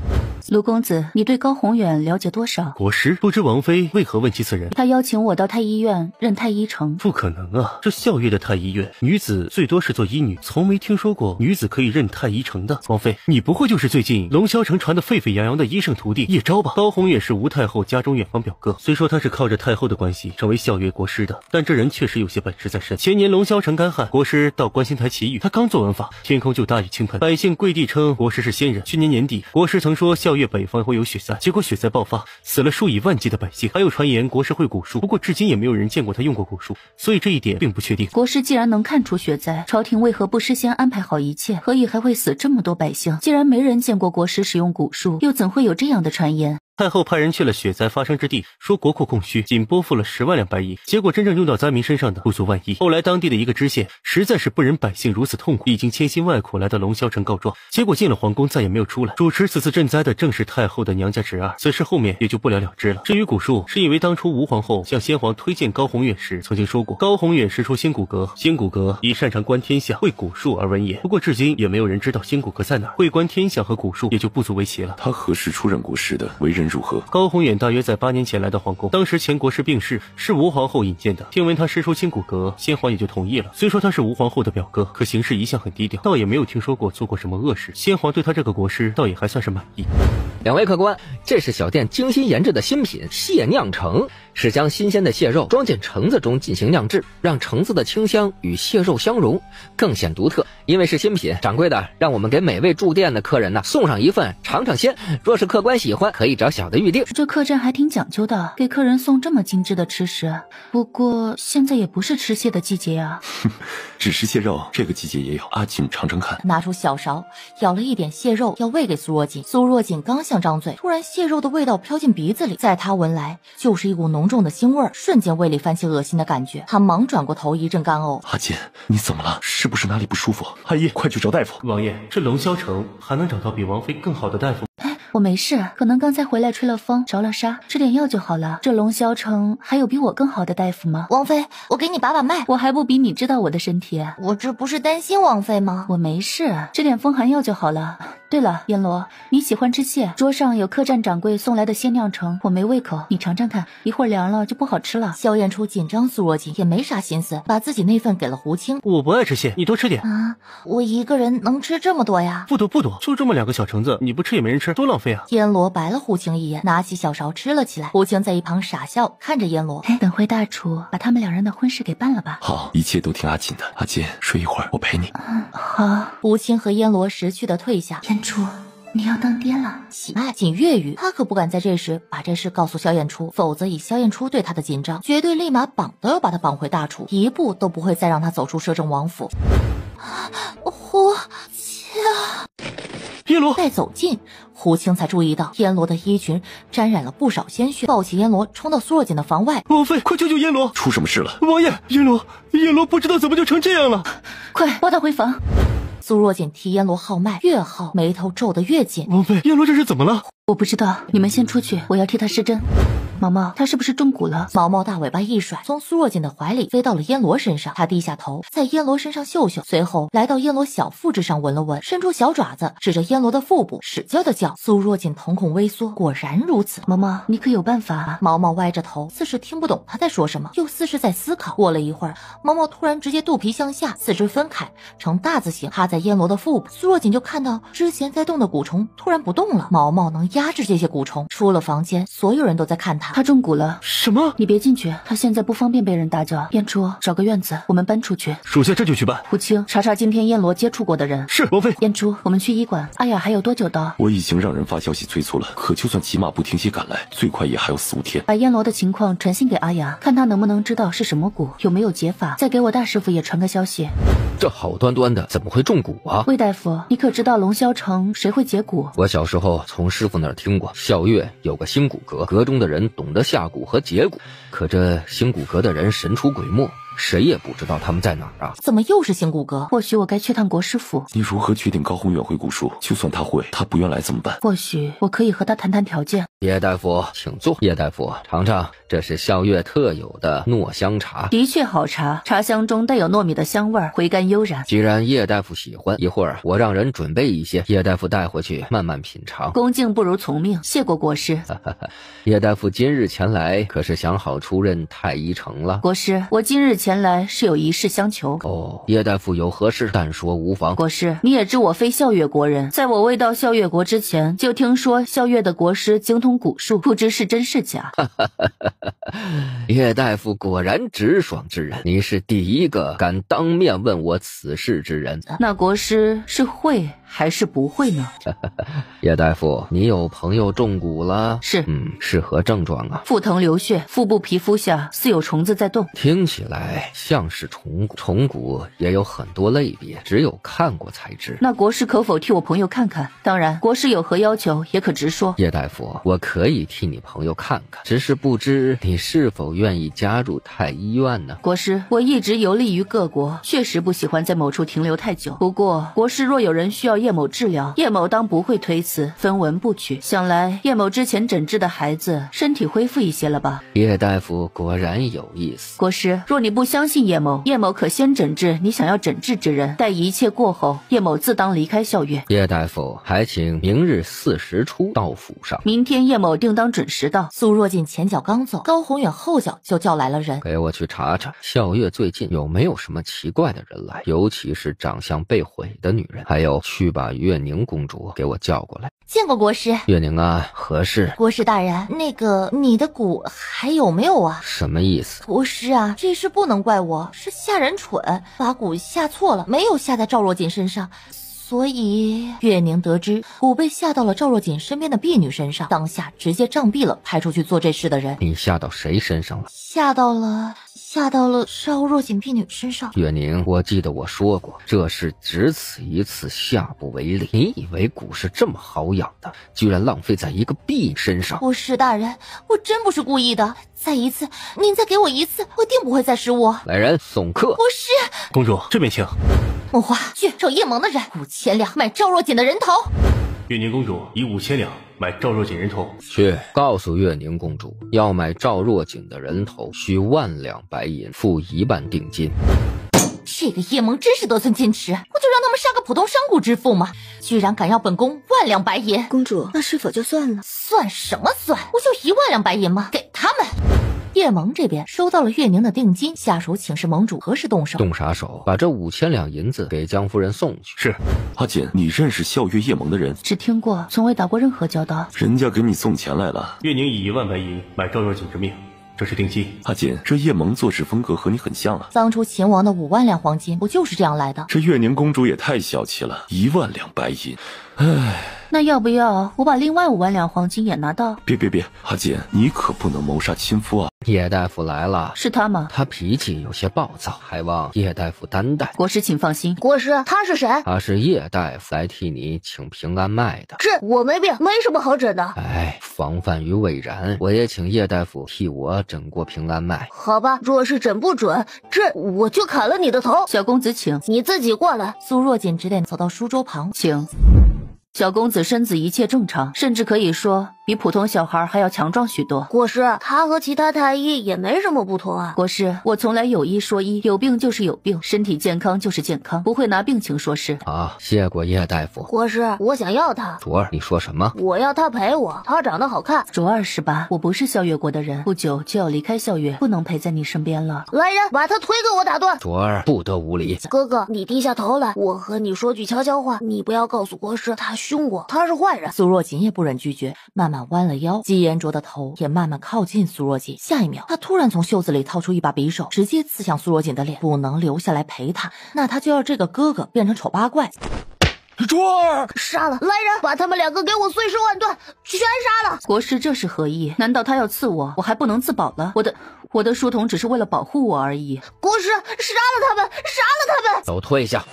卢公子，你对高宏远了解多少？国师，不知王妃为何问起此人？他邀请我到太医院任太医城。不可能啊！这孝月的太医院，女子最多是做医女，从没听说过女子可以任太医城的。王妃，你不会就是最近龙霄城传得沸沸扬扬的医圣徒弟叶昭吧？高宏远是吴太后家中远房表哥，虽说他是靠着太后的关系成为孝月国师的，但这人确实有些本事在身。前年龙霄城干旱，国师到观星台祈雨，他刚做完法，天空就大雨倾盆，百姓跪地称国师是仙人。去年年底，国师曾说孝月北方会有雪灾，结果雪灾爆发，死了数以万计的百姓。还有传言国师会蛊术，不过至今也没有人见过他用过蛊术，所以这一点并不确定。国师既然能看出雪灾，朝廷为何不事先安排好一切？何以还会死这么多百姓？既然没人见过国师使用蛊术，又怎会有这样的传言？太后派人去了雪灾发生之地，说国库空虚，仅拨付了10万两白银，结果真正用到灾民身上的不足万亿。后来当地的一个知县实在是不忍百姓如此痛苦，已经千辛万苦来到龙霄城告状，结果进了皇宫再也没有出来。主持此次赈灾的正是太后的娘家侄儿，此事后面也就不了了之了。至于蛊术，是因为当初吴皇后向先皇推荐高宏远时曾经说过，高宏远师出新骨骼，新骨骼以擅长观天象、会蛊术而闻也。不过至今也没有人知道新骨骼在哪儿，会观天象和蛊术也就不足为奇了。他何时出任国师的？为人如何？高宏远大约在8年前来到皇宫，当时前国师病逝，是吴皇后引荐的。听闻他师出新骨骼，先皇也就同意了。虽说他是吴皇后的表哥，可行事一向很低调，倒也没有听说过做过什么恶事。先皇对他这个国师倒也还算是满意。两位客官，这是小店精心研制的新品蟹酿橙，是将新鲜的蟹肉装进橙子中进行酿制，让橙子的清香与蟹肉相融，更显独特。因为是新品，掌柜的让我们给每位住店的客人送上一份尝尝鲜。若是客官喜欢，可以找小的预定。这客栈还挺讲究的，给客人送这么精致的吃食。不过现在也不是吃蟹的季节啊。只是蟹肉，这个季节也有。阿锦尝尝看。拿出小勺，舀了一点蟹肉，要喂给苏若锦。苏若锦刚想张嘴，突然蟹肉的味道飘进鼻子里，在他闻来就是一股浓重的腥味儿，瞬间胃里翻起恶心的感觉。他忙转过头，一阵干呕。阿锦，你怎么了？是不是哪里不舒服？阿姨，快去找大夫。王爷，这龙霄城还能找到比王妃更好的大夫？我没事，可能刚才回来吹了风，着了沙，吃点药就好了。这龙霄城还有比我更好的大夫吗？王妃，我给你把把脉。我还不比你知道我的身体。我这不是担心王妃吗？我没事，吃点风寒药就好了。对了，阎罗，你喜欢吃蟹，桌上有客栈掌柜送来的鲜酿橙，我没胃口，你尝尝看，一会儿凉了就不好吃了。萧燕初紧张苏若锦也没啥心思，把自己那份给了胡青。我不爱吃蟹，你多吃点啊！我一个人能吃这么多呀？不多，就这么2个小橙子，你不吃也没人吃，多浪费啊！阎罗白了胡青一眼，拿起小勺吃了起来。胡青在一旁傻笑，看着阎罗。等会大厨把他们2人的婚事给办了吧。好，一切都听阿锦的。阿锦，睡一会儿，我陪你。好。胡青和阎罗识趣的退下。燕初，你要当爹了。喜脉锦粤语，他可不敢在这时把这事告诉萧燕初，否则以萧燕初对他的紧张，绝对立马绑都要把他绑回大楚，一步都不会再让他走出摄政王府。胡青，阎罗再走近，胡青才注意到阎罗的衣裙沾染了不少鲜血，抱起阎罗冲到苏若锦的房外。王妃，快救救阎罗！出什么事了？王爷，阎罗不知道怎么就成这样了，快抱他回房。苏若锦替阎罗号脉，越号眉头皱得越紧。王妃，阎罗这是怎么了？我不知道，你们先出去，我要替他施针。毛毛，他是不是中蛊了？毛毛大尾巴一甩，从苏若锦的怀里飞到了燕罗身上。他低下头，在燕罗身上嗅嗅，随后来到燕罗小腹之上闻了闻，伸出小爪子指着燕罗的腹部，使劲的叫。苏若锦瞳孔微缩，果然如此。毛毛，你可有办法啊？毛毛歪着头，似是听不懂他在说什么，又似是在思考。过了一会儿，毛毛突然直接肚皮向下，四肢分开，呈大字形趴在燕罗的腹部。苏若锦就看到之前在动的蛊虫突然不动了，毛毛能压制这些蛊虫。出了房间，所有人都在看他。他中蛊了。什么？你别进去，他现在不方便被人打搅。燕初，找个院子，我们搬出去。属下这就去办。胡青，查查今天燕罗接触过的人。是，王妃。燕初，我们去医馆。阿雅还有多久到？我已经让人发消息催促了，可就算骑马不停歇赶来，最快也还要4、5天。把燕罗的情况传信给阿雅，看他能不能知道是什么蛊，有没有解法。再给我大师傅也传个消息。这好端端的怎么会中蛊啊？魏大夫，你可知道龙霄城谁会解蛊？我小时候从师傅那儿听过，校月有个星蛊阁，阁中的人懂得下蛊和解蛊，可这星蛊阁的人神出鬼没，谁也不知道他们在哪儿啊！怎么又是星蛊阁？或许我该去趟国师府。你如何确定高宏远会蛊术？就算他会，他不愿来怎么办？或许我可以和他谈谈条件。叶大夫，请坐。叶大夫，尝尝，这是校月特有的糯香茶。的确好茶，茶香中带有糯米的香味，回甘悠然。既然叶大夫喜欢，一会儿我让人准备一些，叶大夫带回去慢慢品尝。恭敬不如从命，谢过国师。叶大夫今日前来，可是想好出任太医丞了？国师，我今日前来是有一事相求。哦，叶大夫有何事？但说无妨。国师，你也知我非校月国人，在我未到校月国之前，就听说校月的国师精通蛊术，不知是真是假。叶大夫果然直爽之人，你是第一个敢当面问我此事之人。那国师是会还是不会呢？叶大夫，你有朋友中蛊了？是。是何症状啊？腹疼流血，腹部皮肤下似有虫子在动。听起来像是虫蛊。虫蛊也有很多类别，只有看过才知。那国师可否替我朋友看看？当然，国师有何要求也可直说。叶大夫，我可以替你朋友看看，只是不知你是否愿意加入太医院呢？国师，我一直游历于各国，确实不喜欢在某处停留太久。不过国师若有人需要叶某治疗，叶某当不会推辞，分文不取。想来叶某之前诊治的孩子身体恢复一些了吧？叶大夫果然有意思。国师，若你不相信叶某，叶某可先诊治你想要诊治之人，待一切过后，叶某自当离开校院。叶大夫，还请明日4时出到府上。明天叶某定当准时到。苏若锦前脚刚走，高宏远后脚就叫来了人，给我去查查校月最近有没有什么奇怪的人来，尤其是长相被毁的女人，还有去把月宁公主给我叫过来。见过国师。月宁啊，何事？国师大人，那个你的蛊还有没有啊？什么意思？国师啊，这事不能怪我，是下人蠢，把蛊下错了，没有下在赵若锦身上。所以月宁得知蛊被下到了赵若锦身边的婢女身上，当下直接杖毙了派出去做这事的人。你下到谁身上了？下到了赵若锦婢女身上。月宁，我记得我说过，这事只此一次，下不为例。你以为蛊是这么好养的，居然浪费在一个婢身上？国师大人，我真不是故意的，再一次，您再给我一次，我定不会再失误。来人，送客。国师，公主这边请。木花，去找叶蒙的人，5000两买赵若锦的人头。月宁公主以5000两买赵若锦人头。去告诉月宁公主，要买赵若锦的人头，需10000两白银，付1万定金。这个叶蒙真是得寸进尺，我就让他们杀个普通商贾之妇吗？居然敢要本宫10000两白银！公主，那是否就算了？算什么算？不就1万两白银吗？给他们！叶蒙这边收到了月宁的定金，下属请示盟主何时动手。动啥手？把这5000两银子给江夫人送去。是。阿锦，你认识校月叶蒙的人？只听过，从未打过任何交道。人家给你送钱来了。月宁以1万白银买赵若锦之命，这是定金。阿锦，这叶蒙做事风格和你很像啊。当初秦王的5万两黄金不就是这样来的？这月宁公主也太小气了，1万两白银，唉。那要不要我把另外5万两黄金也拿到？别，阿锦，你可不能谋杀亲夫啊！叶大夫来了。是他吗？他脾气有些暴躁，还望叶大夫担待。国师请放心。国师，他是谁？他是叶大夫来替你请平安脉的。是我没病，没什么好诊的。哎，防范于未然，我也请叶大夫替我诊过平安脉。好吧，若是诊不准，这我就砍了你的头。小公子请。你自己过来。苏若锦只得走到书桌旁，请。小公子身子一切正常，甚至可以说比普通小孩还要强壮许多。国师，他和其他太医也没什么不同啊。国师，我从来有一说一，有病就是有病，身体健康就是健康，不会拿病情说事。好，谢过叶大夫。国师，我想要他。卓儿，你说什么？我要他陪我，他长得好看。卓儿是吧？我不是笑月国的人，不久就要离开笑月，不能陪在你身边了。来人，把他腿给我打断。卓儿不得无礼。哥哥，你低下头来，我和你说句悄悄话，你不要告诉国师他凶我，他是坏人。苏若锦也不忍拒绝，慢慢弯了腰，姬延灼的头也慢慢靠近苏若锦。下一秒，他突然从袖子里掏出一把匕首，直接刺向苏若锦的脸。不能留下来陪他，那他就要这个哥哥变成丑八怪。卓儿，杀了！来人，把他们两个给我碎尸万段，全杀了！国师这是何意？难道他要刺我，我还不能自保了？我的书童只是为了保护我而已。国师，杀了他们！杀了他们！都退下！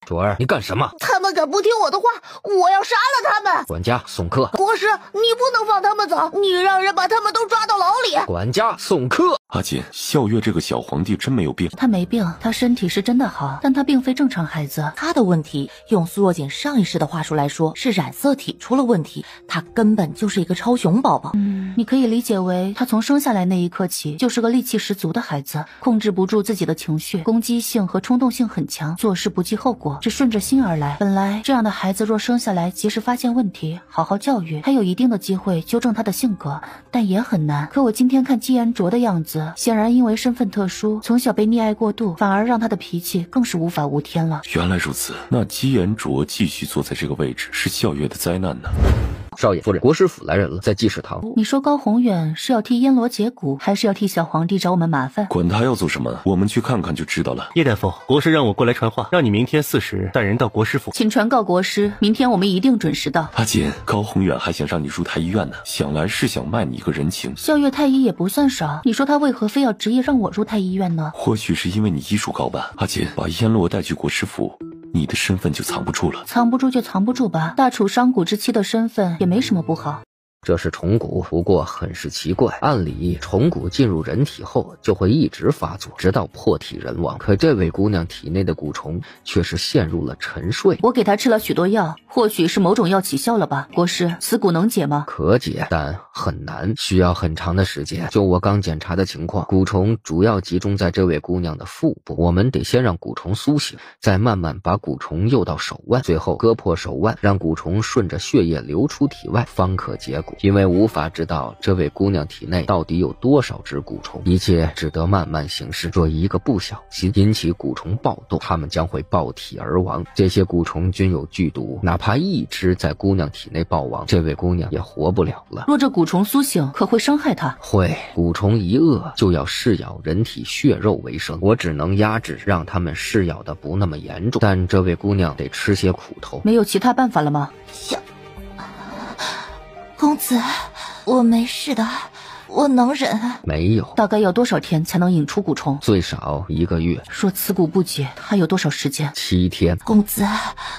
卓儿，你干什么？他们敢不听我的话，我要杀了他们！管家送客。国师，你不能放他们走，你让人把他们都抓到牢里。管家送客。阿锦，笑月这个小皇帝真没有病。他没病，他身体是真的好，但他并非正常孩子。他的问题，用苏若锦上一世的话术来说，是染色体出了问题。他根本就是一个超雄宝宝。你可以理解为他从生下来那一刻起就是个戾气十足的孩子，控制不住自己的情绪，攻击性和冲动性很强，做事不计后果，只顺着心而来。本来这样的孩子若生下来及时发现问题，好好教育，还有一定的机会纠正他的性格，但也很难。可我今天看姬延灼的样子，显然因为身份特殊，从小被溺爱过度，反而让他的脾气更是无法无天了。原来如此，那姬延灼继续坐在这个位置是笑月的灾难呢。少爷夫人，国师府来人了，在祭祀堂。你说高宏远是要替燕罗解蛊，还是要替小皇帝找我们麻烦？管他要做什么，我们去看看就知道了。叶大夫，国师让我过来传话，让你明天4时带人到国师府。请传告国师，明天我们一定准时到。阿锦，高宏远还想让你入太医院呢，想来是想卖你一个人情。笑月太医也不算少，你说他为何非要执意让我入太医院呢？或许是因为你医术高吧。阿锦，把燕罗带去国师府，你的身份就藏不住了。藏不住就藏不住吧，大楚商贾之妻的身份也没什么不好。这是虫蛊，不过很是奇怪。按理，虫蛊进入人体后就会一直发作，直到破体人亡。可这位姑娘体内的蛊虫却是陷入了沉睡。我给她吃了许多药，或许是某种药起效了吧？国师，此蛊能解吗？可解，但很难，需要很长的时间。就我刚检查的情况，蛊虫主要集中在这位姑娘的腹部，我们得先让蛊虫苏醒，再慢慢把蛊虫诱到手腕，最后割破手腕，让蛊虫顺着血液流出体外，方可解蛊。因为无法知道这位姑娘体内到底有多少只蛊虫，一切只得慢慢行事。若一个不小心引起蛊虫暴动，它们将会爆体而亡。这些蛊虫均有剧毒，哪怕一只在姑娘体内暴亡，这位姑娘也活不了了。若这蛊虫苏醒，可会伤害她？会，蛊虫一饿就要噬咬人体血肉为生，我只能压制，让他们噬咬的不那么严重。但这位姑娘得吃些苦头。没有其他办法了吗？公子，我没事的，我能忍。没有。大概要多少天才能引出蛊虫？最少1个月。若此蛊不解，还有多少时间？7天。公子，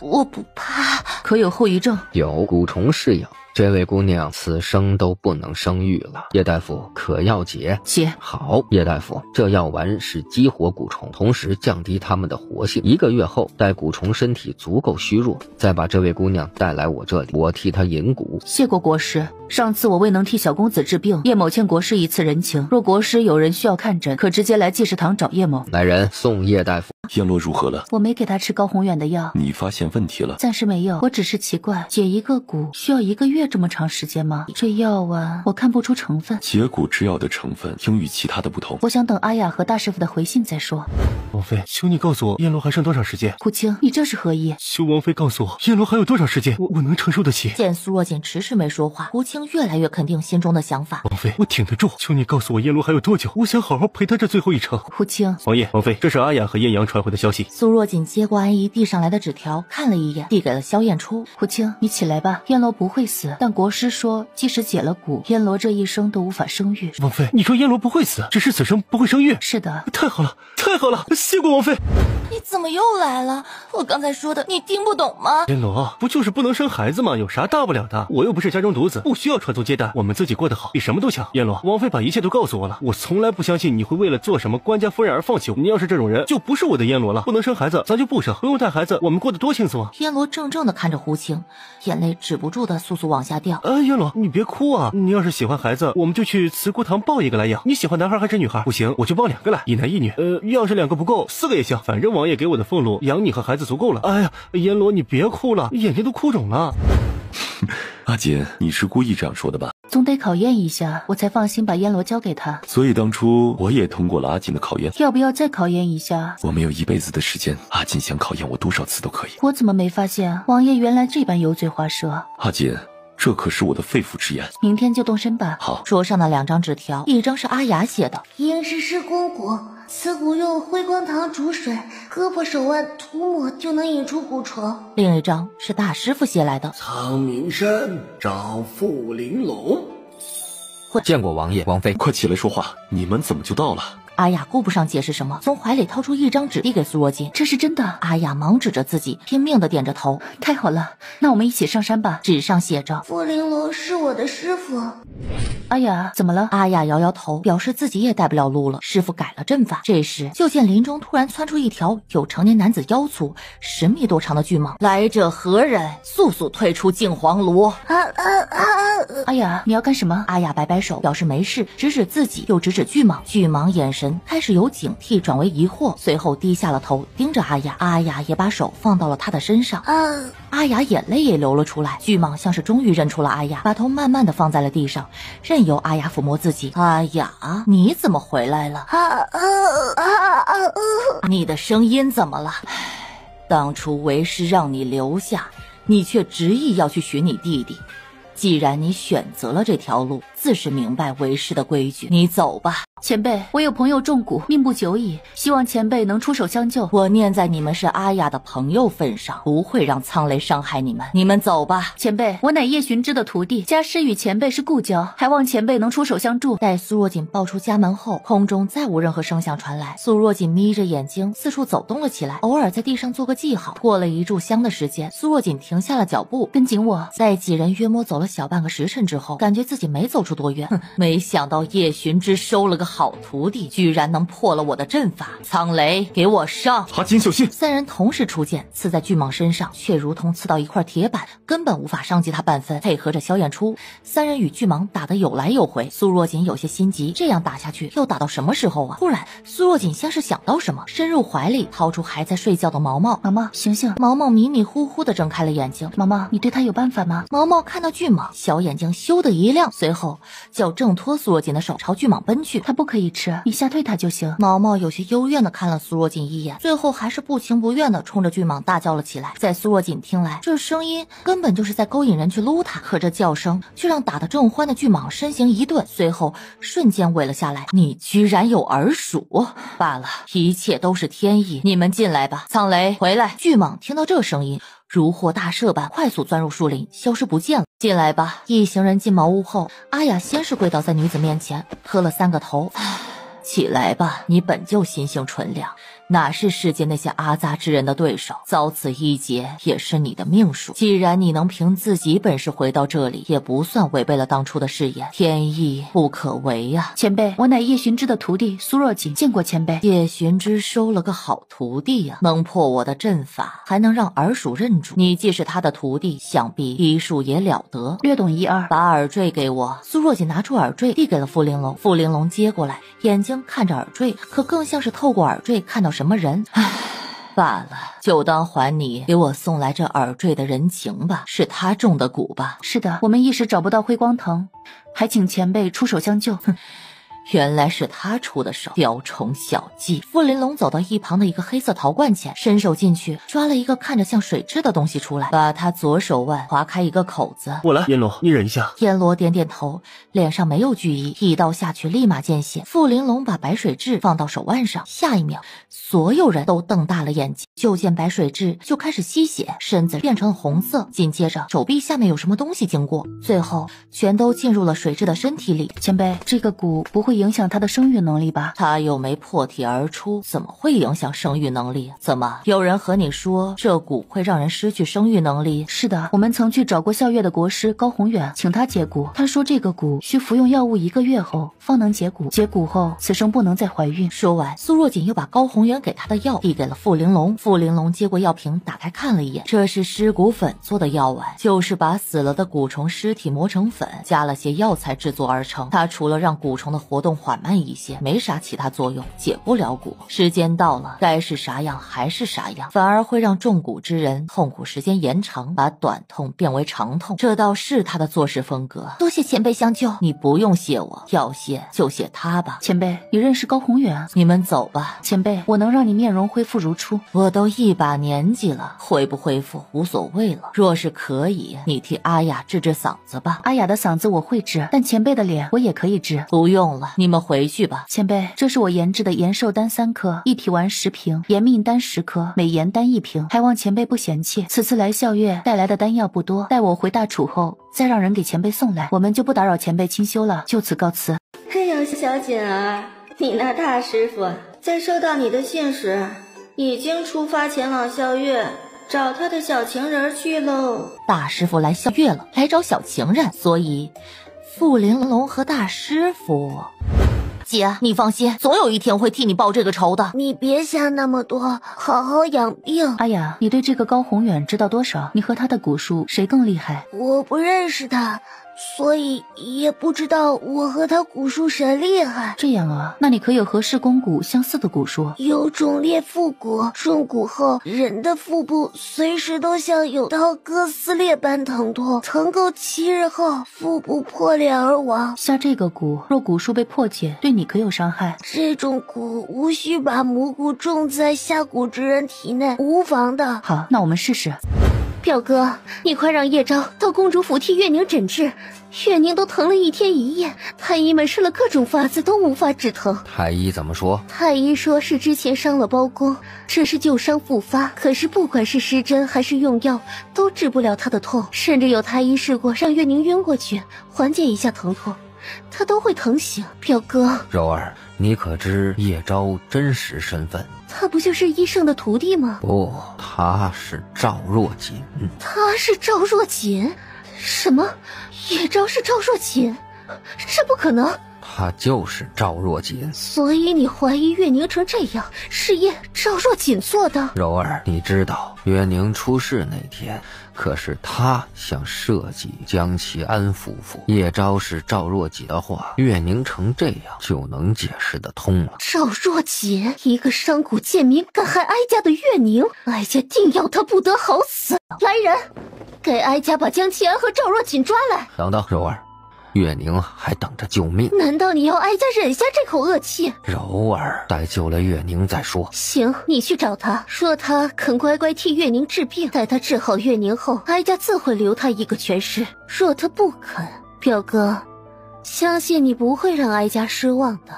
我不怕。可有后遗症？有，蛊虫噬咬。这位姑娘此生都不能生育了。叶大夫，可要解？解。好，叶大夫，这药丸是激活蛊虫，同时降低它们的活性。1个月后，待蛊虫身体足够虚弱，再把这位姑娘带来我这里，我替她引蛊。谢过国师，上次我未能替小公子治病，叶某欠国师一次人情。若国师有人需要看诊，可直接来济世堂找叶某。来人，送叶大夫。燕罗如何了？我没给他吃高宏远的药。你发现问题了？暂时没有，我只是奇怪，解一个蛊需要1个月这么长时间吗？这药啊，我看不出成分。解蛊之药的成分应与其他的不同。我想等阿雅和大师傅的回信再说。王妃，求你告诉我燕罗还剩多少时间？顾青，你这是何意？求王妃告诉我燕罗还有多少时间，我能承受得起。见苏若锦迟迟没说话，顾青越来越肯定心中的想法。王妃，我挺得住，求你告诉我燕罗还有多久，我想好好陪他这最后一程。顾青，王爷，王妃，这是阿雅和燕阳传回的消息。苏若锦接过安姨递上来的纸条，看了一眼，递给了萧燕初。顾青，你起来吧，燕罗不会死，但国师说即使解了蛊，燕罗这一生都无法生育。王妃，你说燕罗不会死，只是此生不会生育？是的。太好了，太好了，谢过王妃。你怎么又来了？我刚才说的你听不懂吗？阎罗，不就是不能生孩子吗？有啥大不了的？我又不是家中独子，不需要传宗接代，我们自己过得好，比什么都强。阎罗，王妃把一切都告诉我了，我从来不相信你会为了做什么官家夫人而放弃我。你要是这种人，就不是我的阎罗了。不能生孩子，咱就不生，不用带孩子，我们过得多轻松啊！阎罗怔怔的看着胡青，眼泪止不住的簌簌往下掉。阎罗，你别哭啊！你要是喜欢孩子，我们就去慈姑堂抱一个来养。你喜欢男孩还是女孩？不行，我就抱2个来，一男一女。要是2个不够，4个也行，反正王爷给我的俸禄养你和孩子足够了。哎呀，阎罗，你别哭了，眼睛都哭肿了。阿锦，你是故意这样说的吧？总得考验一下，我才放心把阎罗交给他。所以当初我也通过了阿锦的考验。要不要再考验一下？我没有一辈子的时间，阿锦想考验我多少次都可以。我怎么没发现王爷原来这般油嘴滑舌？阿锦，这可是我的肺腑之言。明天就动身吧。好。桌上的2张纸条，一张是阿雅写的，因是施公骨，此骨用辉光堂煮水，胳膊手腕涂抹就能引出骨虫。另一张是大师傅写来的，苍明山找傅玲珑。见过王爷王妃。快起来说话，你们怎么就到了？阿雅顾不上解释什么，从怀里掏出1张纸递给苏若锦。这是真的？阿雅忙指着自己，拼命的点着头。太好了，那我们一起上山吧。纸上写着傅玲珑是我的师傅。阿雅，怎么了？阿雅摇摇头，表示自己也带不了路了。师傅改了阵法。这时就见林中突然窜出一条有成年男子腰粗、10米多长的巨蟒。来者何人？速速退出净皇炉！阿雅，你要干什么？阿雅摆摆手，表示没事，指指自己，又指指巨蟒。巨蟒眼神开始由警惕转为疑惑，随后低下了头，盯着阿雅。阿雅也把手放到了他的身上。阿雅眼泪也流了出来。巨蟒像是终于认出了阿雅，把头慢慢的放在了地上，任由阿雅抚摸自己。阿雅，你怎么回来了？你的声音怎么了？当初为师让你留下，你却执意要去寻你弟弟。既然你选择了这条路，自是明白为师的规矩，你走吧。前辈，我有朋友中蛊，命不久矣，希望前辈能出手相救。我念在你们是阿雅的朋友份上，不会让苍雷伤害你们。你们走吧。前辈，我乃叶寻之的徒弟，家师与前辈是故交，还望前辈能出手相助。待苏若锦抱出家门后，空中再无任何声响传来。苏若锦眯着眼睛四处走动了起来，偶尔在地上做个记号。过了1炷香的时间，苏若锦停下了脚步，跟紧我。在几人约摸走了小半个时辰之后，感觉自己没走出多远。没想到叶寻之收了个好徒弟，居然能破了我的阵法。苍雷，给我上！阿锦小心！3人同时出剑，刺在巨蟒身上，却如同刺到一块铁板，根本无法伤及他半分。配合着萧燕初，3人与巨蟒打得有来有回。苏若锦有些心急，这样打下去又打到什么时候啊？突然，苏若锦像是想到什么，伸入怀里，掏出还在睡觉的毛毛。毛毛，醒醒！毛毛迷迷糊糊的睁开了眼睛。毛毛，你对他有办法吗？毛毛看到巨蟒，小眼睛咻的一亮，随后就挣脱苏若锦的手，朝巨蟒奔去。他不可以吃，你吓退他就行。毛毛有些幽怨的看了苏若锦一眼，最后还是不情不愿的冲着巨蟒大叫了起来。在苏若锦听来，这声音根本就是在勾引人去撸他，可这叫声却让打得正欢的巨蟒身形一顿，随后瞬间萎了下来。你居然有儿属！罢了，一切都是天意，你们进来吧。苍雷，回来！巨蟒听到这声音，如获大赦般快速钻入树林，消失不见了。进来吧。一行人进茅屋后，阿雅先是跪倒在女子面前，磕了3个头。起来吧，你本就心性纯良，哪是世间那些阿杂之人的对手？遭此一劫也是你的命数。既然你能凭自己本事回到这里，也不算违背了当初的誓言，天意不可违呀。前辈，我乃叶寻之的徒弟苏若锦，见过前辈。叶寻之收了个好徒弟呀，能破我的阵法，还能让儿属认主。你既是他的徒弟，想必医术也了得，略懂1、2。把耳坠给我。苏若锦拿出耳坠递给了傅玲珑，傅玲珑接过来，眼睛看着耳坠，可更像是透过耳坠看到什么人。罢了，就当还你给我送来这耳坠的人情吧。是他中的蛊吧？是的，我们一时找不到辉光藤，还请前辈出手相救。原来是他出的手，雕虫小技。傅玲珑走到一旁的一个黑色陶罐前，伸手进去抓了一个看着像水蛭的东西出来，把他左手腕划开一个口子。我来，阎罗，你忍一下。阎罗点点头，脸上没有惧意，一刀下去立马见血。傅玲珑把白水蛭放到手腕上，下一秒所有人都瞪大了眼睛，就见白水蛭就开始吸血，身子变成了红色，紧接着手臂下面有什么东西经过，最后全都进入了水蛭的身体里。前辈，这个蛊不会会影响她的生育能力吧？她又没破体而出，怎么会影响生育能力？怎么有人和你说这蛊会让人失去生育能力？是的，我们曾去找过校月的国师高宏远，请他解蛊。他说这个蛊需服用药物1个月后方能解蛊，解蛊后此生不能再怀孕。说完，苏若锦又把高宏远给她的药递给了傅玲珑。傅玲珑接过药瓶，打开看了一眼，这是尸骨粉做的药丸，就是把死了的蛊虫尸体磨成粉，加了些药材制作而成。它除了让蛊虫的活动缓慢一些，没啥其他作用，解不了蛊。时间到了，该是啥样还是啥样，反而会让中蛊之人痛苦时间延长，把短痛变为长痛。这倒是他的做事风格。多谢前辈相救。你不用谢我，要谢就谢他吧。前辈，你认识高宏远？你们走吧。前辈，我能让你面容恢复如初。我都一把年纪了，恢不恢复无所谓了。若是可以，你替阿雅治治嗓子吧。阿雅的嗓子我会治，但前辈的脸我也可以治。不用了，你们回去吧。前辈，这是我研制的延寿丹3颗，一体丸10瓶，延命丹10颗，美颜丹1瓶，还望前辈不嫌弃。此次来校月带来的丹药不多，待我回大楚后再让人给前辈送来，我们就不打扰前辈清修了，就此告辞。哎呦，小锦儿，你那大师傅在收到你的信时，已经出发前往校月找他的小情人去喽。大师傅来校月了，来找小情人，所以傅玲珑和大师傅。姐，你放心，总有一天会替你报这个仇的。你别想那么多，好好养病。阿雅，你对这个高宏远知道多少？你和他的蛊术谁更厉害？我不认识他，所以也不知道我和他蛊术谁厉害。这样啊，那你可有和世公蛊相似的蛊术？有种裂腹蛊，中蛊后人的腹部随时都像有刀割撕裂般疼痛，疼够7日后腹部破裂而亡。下这个蛊，若蛊术被破解，对你可有伤害？这种蛊无需把魔蛊种在下蛊之人体内，无妨的。好，那我们试试。表哥，你快让叶昭到公主府替月宁诊治。月宁都疼了1天1夜，太医们试了各种法子都无法止疼。太医怎么说？太医说是之前伤了包公，这是旧伤复发。可是不管是施针还是用药，都治不了他的痛。甚至有太医试过让月宁晕过去，缓解一下疼痛，他都会疼醒。表哥，柔儿，你可知叶昭真实身份？他不就是医圣的徒弟吗？不，他是赵若锦。他是赵若锦？什么？叶昭是赵若锦？这不可能！他就是赵若锦。所以你怀疑月宁成这样是赵若锦做的？柔儿，你知道月宁出事那天，可是他向社稷将其安抚抚。叶昭是赵若锦的话，月宁成这样就能解释得通了。赵若锦，一个商贾贱民敢害哀家的月宁，哀家定要他不得好死！来人，给哀家把江启安和赵若锦抓来！等等，柔儿，月宁还等着救命，难道你要哀家忍下这口恶气？柔儿，待救了月宁再说。行，你去找他，说他肯乖乖替月宁治病，待他治好月宁后，哀家自会留他一个全尸。若他不肯，表哥，相信你不会让哀家失望的。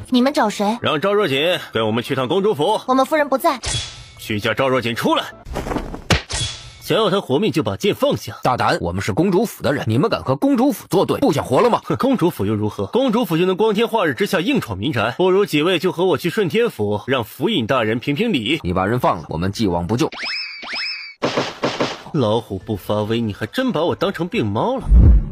你们找谁？让赵若锦跟我们去趟公主府。我们夫人不在。去叫赵若锦出来。想要他活命就把剑放下！大胆！我们是公主府的人，你们敢和公主府作对，不想活了吗？公主府又如何？公主府就能光天化日之下硬闯民宅？不如几位就和我去顺天府，让府尹大人评评理。你把人放了，我们既往不咎。老虎不发威，你还真把我当成病猫了。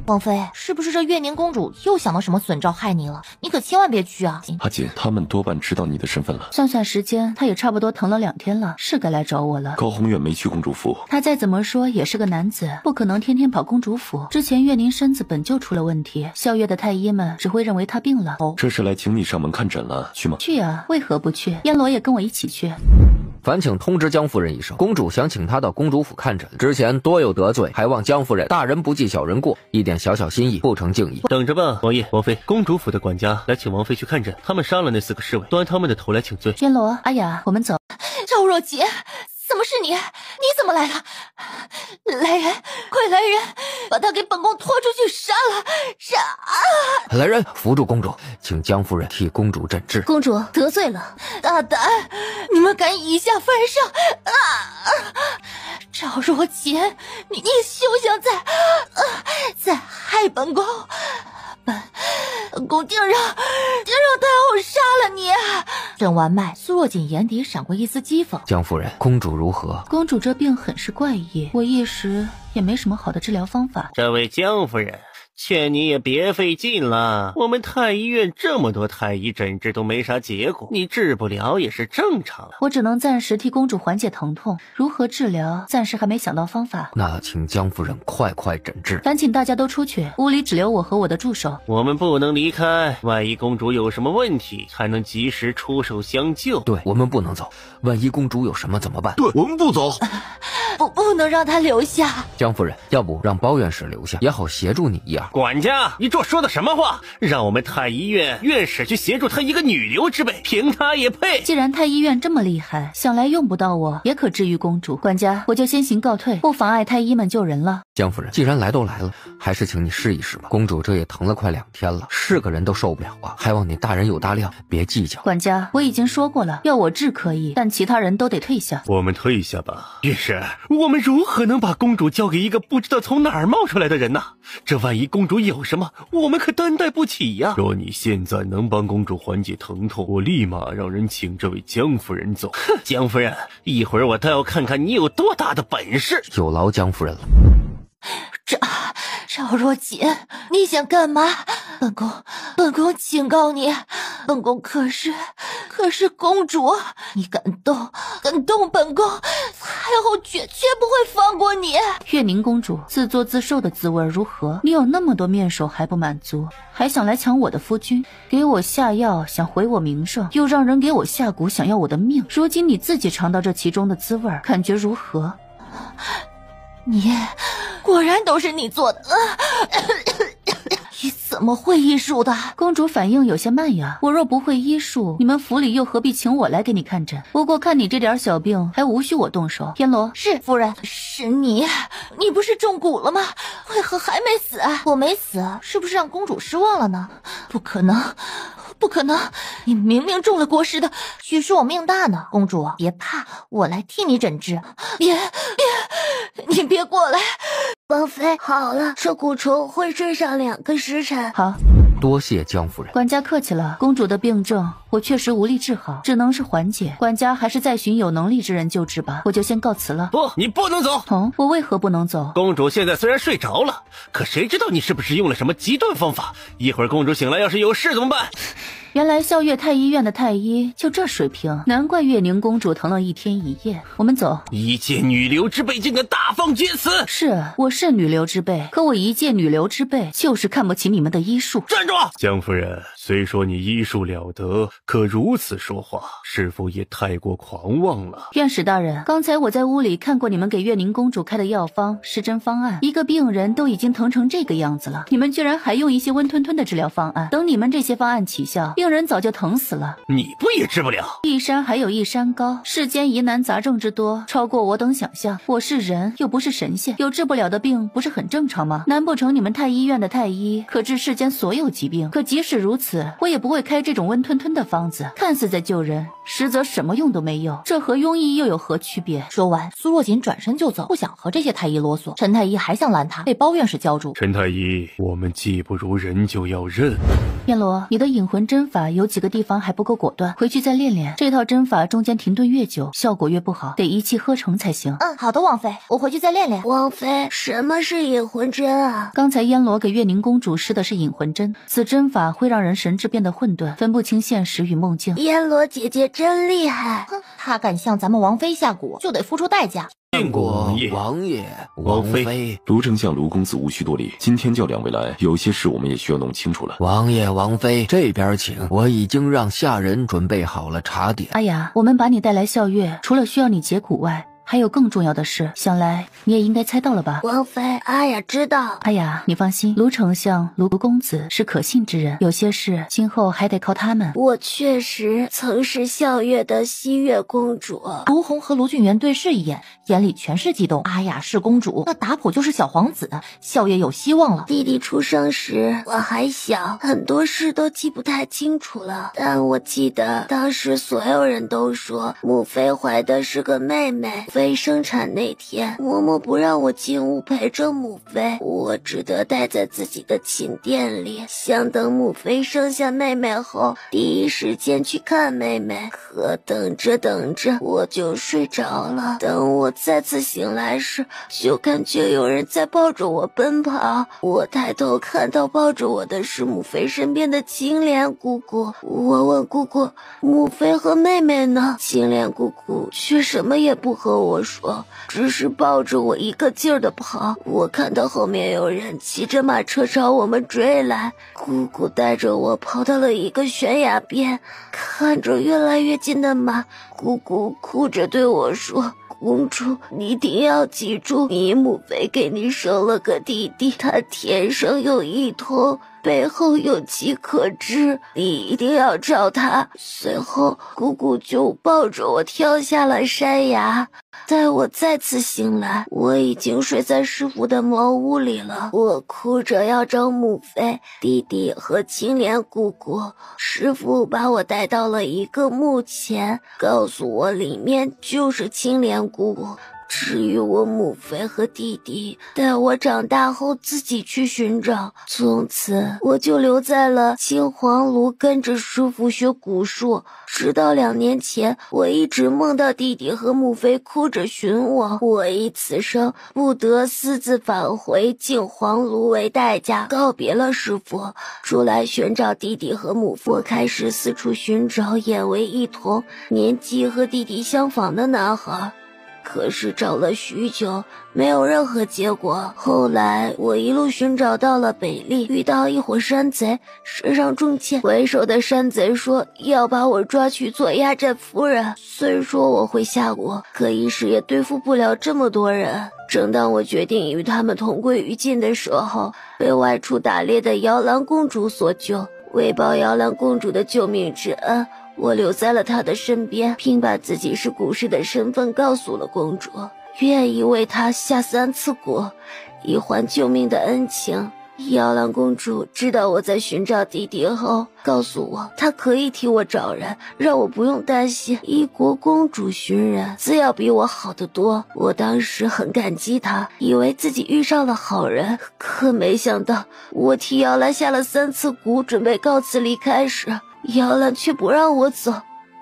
王妃，是不是这月宁公主又想到什么损招害你了？你可千万别去啊！阿锦，他们多半知道你的身份了。算算时间，他也差不多疼了2天了，是该来找我了。高宏远没去公主府，他再怎么说也是个男子，不可能天天跑公主府。之前月宁身子本就出了问题，校月的太医们只会认为他病了。这是来请你上门看诊了，去吗？去啊，为何不去？燕罗也跟我一起去。烦请通知江夫人一声，公主想请她到公主府看诊，之前多有得罪，还望江夫人大人不计小人过，一点小小心意不成敬意。等着吧，王爷、王妃，公主府的管家来请王妃去看诊，他们杀了那4个侍卫，端他们的头来请罪。燕罗，阿雅，我们走。赵若锦，怎么是你？你怎么来了？来人，快来人，把他给本宫拖出去杀了！杀！来人，扶住公主，请江夫人替公主诊治。公主得罪了，大胆！你们敢以下犯上！赵若锦，你休想再害本宫！本宫竟让太后杀了你！诊完脉，苏若锦眼底闪过一丝讥讽。江夫人，公主如何？公主这病很是怪异，我一时也没什么好的治疗方法。这位江夫人，劝你也别费劲了，我们太医院这么多太医诊治都没啥结果，你治不了也是正常的。我只能暂时替公主缓解疼痛，如何治疗暂时还没想到方法。那请江夫人快诊治。赶紧大家都出去，屋里只留我和我的助手。我们不能离开，万一公主有什么问题，才能及时出手相救。对，我们不能走，万一公主有什么怎么办？对，我们不走。不能让她留下。江夫人，要不让包院士留下，也好协助你一二。管家，你这说的什么话？让我们太医院院士去协助他一个女流之辈，凭他也配？既然太医院这么厉害，想来用不到我也可治愈公主。管家，我就先行告退，不妨碍太医们救人了。江夫人，既然来都来了，还是请你试一试吧。公主这也疼了快2天了，是个人都受不了啊，还望你大人有大量，别计较。管家，我已经说过了，要我治可以，但其他人都得退下。我们退下吧。院士，我们如何能把公主交给一个不知道从哪儿冒出来的人呢？这万一公主有什么，我们可担待不起呀。若你现在能帮公主缓解疼痛，我立马让人请这位江夫人走。哼，江夫人，一会儿我倒要看看你有多大的本事。有劳江夫人了。赵若锦，你想干嘛？本宫警告你，本宫可是公主，你敢动本宫，太后绝不会放过你。月宁公主自作自受的滋味如何？你有那么多面首还不满足，还想来抢我的夫君，给我下药想毁我名声，又让人给我下蛊想要我的命。如今你自己尝到这其中的滋味，感觉如何？你果然都是你做的。你怎么会医术的？公主反应有些慢呀。我若不会医术，你们府里又何必请我来给你看诊？不过看你这点小病，还无需我动手。天罗，是夫人，是你不是中蛊了吗？为何还没死？我没死，是不是让公主失望了呢？不可能，你明明中了国师的，许是我命大呢。公主别怕，我来替你诊治。你别过来。王妃，好了，这蛊虫会睡上2个时辰。好，多谢江夫人。管家客气了，公主的病症我确实无力治好，只能是缓解。管家还是再寻有能力之人救治吧，我就先告辞了。不，你不能走。我为何不能走？公主现在虽然睡着了，可谁知道你是不是用了什么极端方法？一会儿公主醒来要是有事怎么办？原来孝月太医院的太医就这水平，难怪月宁公主疼了1天1夜。我们走。一介女流之辈竟敢大放厥词！是，我是女流之辈，可我一介女流之辈就是看不起你们的医术。站住！江夫人，虽说你医术了得，可如此说话，是否也太过狂妄了？院使大人，刚才我在屋里看过你们给月宁公主开的药方、施针方案，一个病人都已经疼成这个样子了，你们居然还用一些温吞吞的治疗方案。等你们这些方案起效，病人早就疼死了。你不也治不了？一山还有一山高，世间疑难杂症之多，超过我等想象。我是人，又不是神仙，有治不了的病不是很正常吗？难不成你们太医院的太医可治世间所有疾病？可即使如此，我也不会开这种温吞吞的方子，看似在救人，实则什么用都没有。这和庸医又有何区别？说完，苏若锦转身就走，不想和这些太医啰嗦。陈太医还想拦他，被包院士叫住。陈太医，我们技不如人就要认。燕罗，你的引魂针法有几个地方还不够果断，回去再练练。这套针法中间停顿越久，效果越不好，得一气呵成才行。好的，王妃，我回去再练练。王妃，什么是引魂针啊？刚才燕罗给月宁公主施的是引魂针，此针法会让人神智变得混沌，分不清现实与梦境。燕罗姐姐真厉害，她敢向咱们王妃下蛊，就得付出代价。见过王爷、王妃。卢丞相、卢公子无需多礼，今天叫2位来，有些事我们也需要弄清楚了。王爷、王妃，这边请，我已经让下人准备好了茶点。阿雅，我们把你带来孝月，除了需要你解蛊外，还有更重要的事，想来你也应该猜到了吧？王妃，阿雅知道。阿雅，你放心，卢丞相、卢公子是可信之人，有些事今后还得靠他们。我确实曾是孝月的西月公主。卢红和卢俊元对视一眼，眼里全是激动。阿雅是公主，那打谱就是小皇子，孝月有希望了。弟弟出生时我还小，很多事都记不太清楚了，但我记得当时所有人都说母妃怀的是个妹妹。妃生产那天，嬷嬷不让我进屋陪着母妃，我只得待在自己的寝殿里，想等母妃生下妹妹后，第一时间去看妹妹。可等着等着，我就睡着了。等我再次醒来时，就感觉有人在抱着我奔跑。我抬头看到抱着我的是母妃身边的青莲姑姑。我问姑姑，母妃和妹妹呢？青莲姑姑却什么也不和我说，只是抱着我一个劲儿的跑。我看到后面有人骑着马车朝我们追来，姑姑带着我跑到了一个悬崖边，看着越来越近的马，姑姑哭着对我说，公主，你一定要记住，你母妃给你生了个弟弟，他天生有一瞳，背后有迹可知，你一定要找他。随后姑姑就抱着我跳下了山崖。待我再次醒来，我已经睡在师傅的茅屋里了。我哭着要找母妃、弟弟和青莲姑姑。师傅把我带到了一个墓前，告诉我里面就是青莲姑姑。至于我母妃和弟弟，待我长大后自己去寻找。从此我就留在了青黄庐，跟着师傅学蛊术。直到2年前，我一直梦到弟弟和母妃哭着寻我，我以此生不得私自返回青黄庐为代价，告别了师傅，出来寻找弟弟和母妃。我开始四处寻找眼为一瞳、年纪和弟弟相仿的男孩。可是找了许久，没有任何结果。后来我一路寻找到了北利，遇到一伙山贼，身上中箭。为首的山贼说要把我抓去做压寨夫人。虽说我会下蛊，可一时也对付不了这么多人。正当我决定与他们同归于尽的时候，被外出打猎的瑶兰公主所救。为报瑶兰公主的救命之恩，我留在了她的身边，并把自己是蛊师的身份告诉了公主，愿意为她下3次蛊，以还救命的恩情。瑶兰公主知道我在寻找弟弟后，告诉我她可以替我找人，让我不用担心一国公主寻人自要比我好得多。我当时很感激她，以为自己遇上了好人，可没想到我替瑶兰下了3次蛊，准备告辞离开时，瑶兰却不让我走，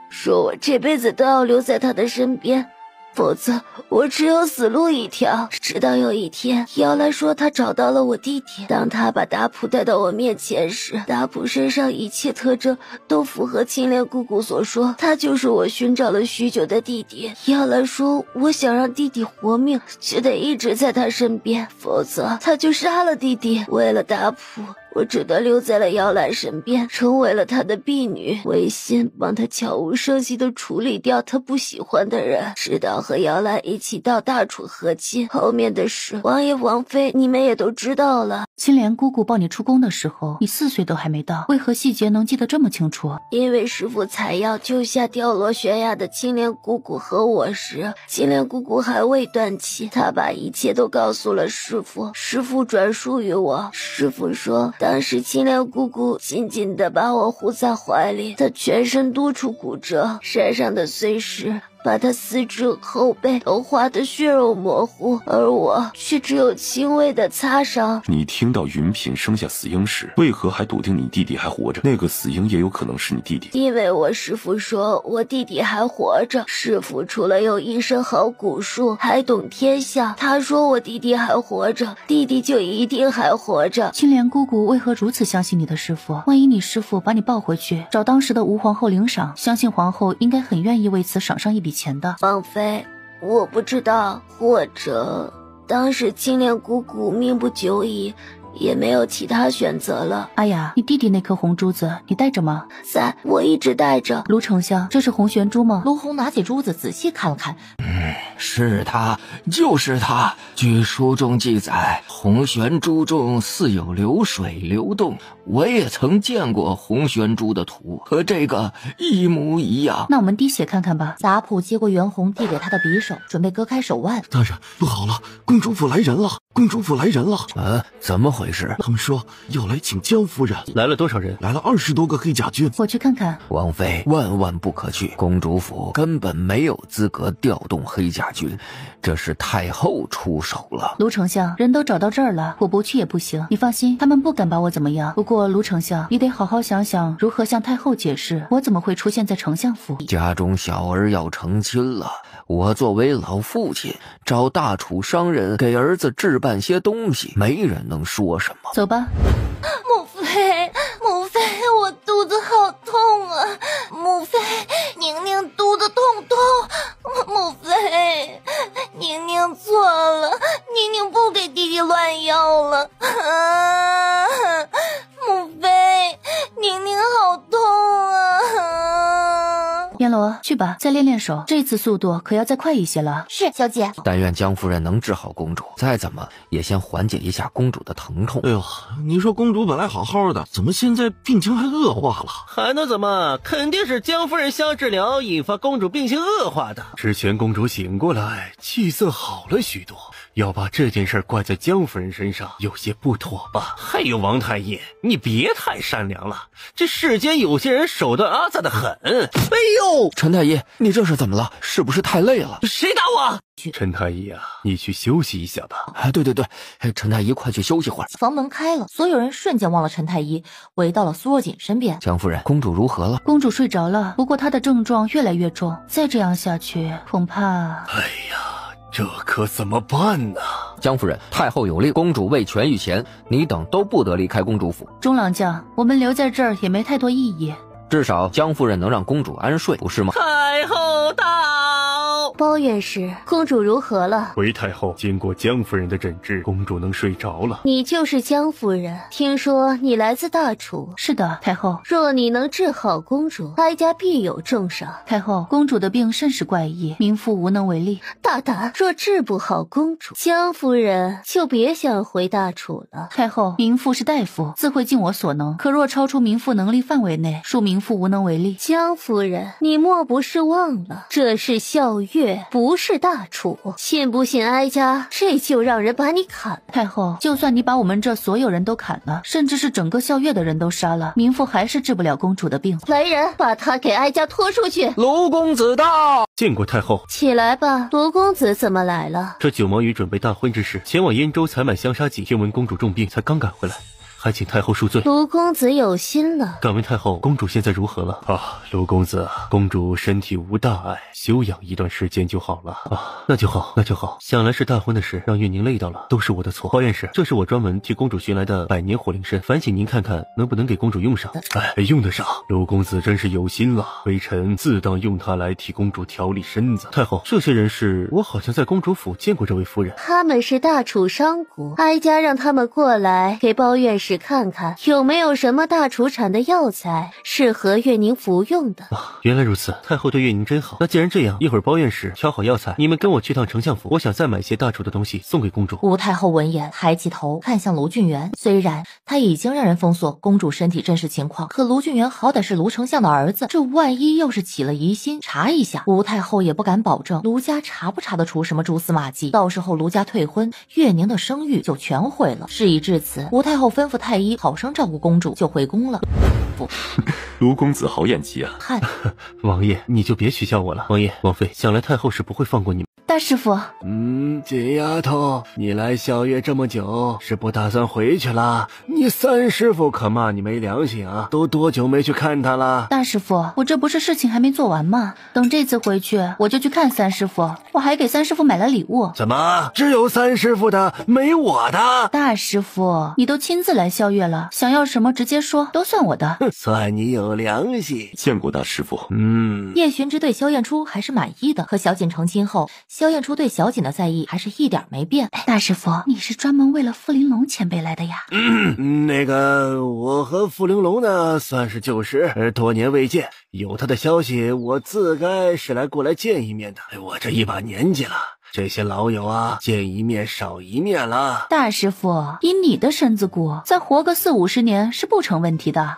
说我这辈子都要留在她的身边，否则我只有死路一条。直到有一天，瑶兰说她找到了我弟弟。当她把达普带到我面前时，达普身上一切特征都符合青莲姑姑所说，他就是我寻找了许久的弟弟。瑶兰说我想让弟弟活命，就得一直在他身边，否则他就杀了弟弟。为了达普，我只得留在了瑶兰身边，成为了她的婢女，违心帮她悄无声息地处理掉她不喜欢的人，直到和瑶兰一起到大楚和亲。后面的事，王爷王妃你们也都知道了。青莲姑姑抱你出宫的时候，你4岁都还没到，为何细节能记得这么清楚？因为师傅采药救下掉落悬崖的青莲姑姑和我时，青莲姑姑还未断气，她把一切都告诉了师傅，师傅转述于我。师傅说当时青莲姑姑紧紧地把我护在怀里，她全身多处骨折，山上的碎石把她四肢后背都划得血肉模糊，而我却只有轻微的擦伤。你听到云嫔生下死婴时，为何还笃定你弟弟还活着？那个死婴也有可能是你弟弟。因为我师父说我弟弟还活着，师父除了有一身好蛊术，还懂天象。他说我弟弟还活着，弟弟就一定还活着。青莲姑姑为何如此相信你的师父？万一你师父把你抱回去，找当时的吴皇后领赏，相信皇后应该很愿意为此赏上一笔钱的。王妃，我不知道，或者当时青莲姑姑命不久矣，也没有其他选择了。哎呀，你弟弟那颗红珠子你带着吗？在，我一直带着。卢丞相，这是红玄珠吗？卢红拿起珠子仔细看了看，是它，就是它。据书中记载，红玄珠中似有流水流动，我也曾见过红玄珠的图，和这个一模一样。那我们滴血看看吧。杂普接过袁弘递给他的匕首，准备割开手腕。大人，不好了，公主府来人了！公主府来人了！怎么回事？他们说要来请江夫人。来了多少人？来了20多个黑甲军。我去看看。王妃万万不可去，公主府根本没有资格调动黑甲大军，这是太后出手了。卢丞相，人都找到这儿了，我不去也不行。你放心，他们不敢把我怎么样。不过卢丞相，你得好好想想如何向太后解释我怎么会出现在丞相府。家中小儿要成亲了，我作为老父亲，找大楚商人给儿子置办些东西，没人能说什么。走吧。母妃，母妃，我肚子好痛啊！母妃，宁宁肚子痛。母妃，宁宁错了，宁宁不给弟弟乱药了。母妃，宁宁好痛啊！阎罗，去吧，再练练手，这次速度可要再快一些了。是，小姐。但愿江夫人能治好公主，再怎么也先缓解一下公主的疼痛。哎呦，你说公主本来好好的，怎么现在病情还恶化了？还能怎么？肯定是江夫人瞎治疗，引发公主病情恶化的。之前公主醒过来，气色好了许多，要把这件事怪在江夫人身上，有些不妥吧？还有王太医，你别太善良了，这世间有些人手段阿杂的很。哎呦，陈太医，你这是怎么了？是不是太累了？谁打我？陈太医啊，你去休息一下吧。对，陈太医快去休息会儿。房门开了，所有人瞬间忘了陈太医，围到了苏若锦身边。江夫人，公主如何了？公主睡着了，不过她的症状越来越重，再这样下去，恐怕……哎呀，这可怎么办呢？江夫人，太后有令，公主未痊愈前，你等都不得离开公主府。中郎将，我们留在这儿也没太多意义。至少江夫人能让公主安睡，不是吗？太后到。包院士，公主如何了？回太后，经过江夫人的诊治，公主能睡着了。你就是江夫人，听说你来自大楚。是的，太后。若你能治好公主，哀家必有重赏。太后，公主的病甚是怪异，民妇无能为力。大胆！若治不好公主，江夫人就别想回大楚了。太后，民妇是大夫，自会尽我所能，可若超出民妇能力范围内，恕民妇无能为力。江夫人，你莫不是忘了，这是校月，不是大楚。信不信哀家这就让人把你砍了？太后，就算你把我们这所有人都砍了，甚至是整个校月的人都杀了，民妇还是治不了公主的病。来人，把他给哀家拖出去。卢公子到。见过太后。起来吧，卢公子怎么来了？这九毛鱼准备大婚之时，前往燕州采买香纱锦，听闻公主重病，才刚赶回来。还请太后恕罪。卢公子有心了。敢问太后，公主现在如何了？卢公子，公主身体无大碍，休养一段时间就好了。那就好，那就好。想来是大婚的事让月宁累到了，都是我的错。包院士，这是我专门替公主寻来的百年火灵参，烦请您看看能不能给公主用上。用得上。卢公子真是有心了，微臣自当用它来替公主调理身子。太后，这些人是我好像在公主府见过这位夫人。他们是大楚商贾，哀家让他们过来给包院士看看有没有什么大楚产的药材适合月宁服用的。原来如此，太后对月宁真好。那既然这样，一会儿包院士挑好药材，你们跟我去趟丞相府，我想再买些大楚的东西送给公主。吴太后闻言抬起头看向卢俊元，虽然他已经让人封锁公主身体真实情况，可卢俊元好歹是卢丞相的儿子，这万一要是起了疑心，查一下，吴太后也不敢保证卢家查不查得出什么蛛丝马迹，到时候卢家退婚，月宁的声誉就全毁了。事已至此，吴太后吩咐太医好生照顾公主，就回宫了。卢公子好演技啊！嗨，王爷你就别取笑我了。王爷王妃，想来太后是不会放过你们。大师傅，锦丫头，你来校月这么久，是不打算回去了？你三师傅可骂你没良心啊！都多久没去看他了？大师傅，我这不是事情还没做完吗？等这次回去，我就去看三师傅，我还给三师傅买了礼物。怎么只有三师傅的，没我的？大师傅，你都亲自来校月了，想要什么直接说，都算我的。算你有良心。见过大师傅。叶巡之对萧燕初还是满意的，和小锦成亲后，萧燕初对小锦的在意还是一点没变。大师傅，你是专门为了傅玲珑前辈来的呀？那个，我和傅玲珑呢，算是旧识，多年未见，有他的消息，我自该是过来见一面的。我这一把年纪了，这些老友啊，见一面少一面了。大师傅，以你的身子骨，再活个40-50年是不成问题的。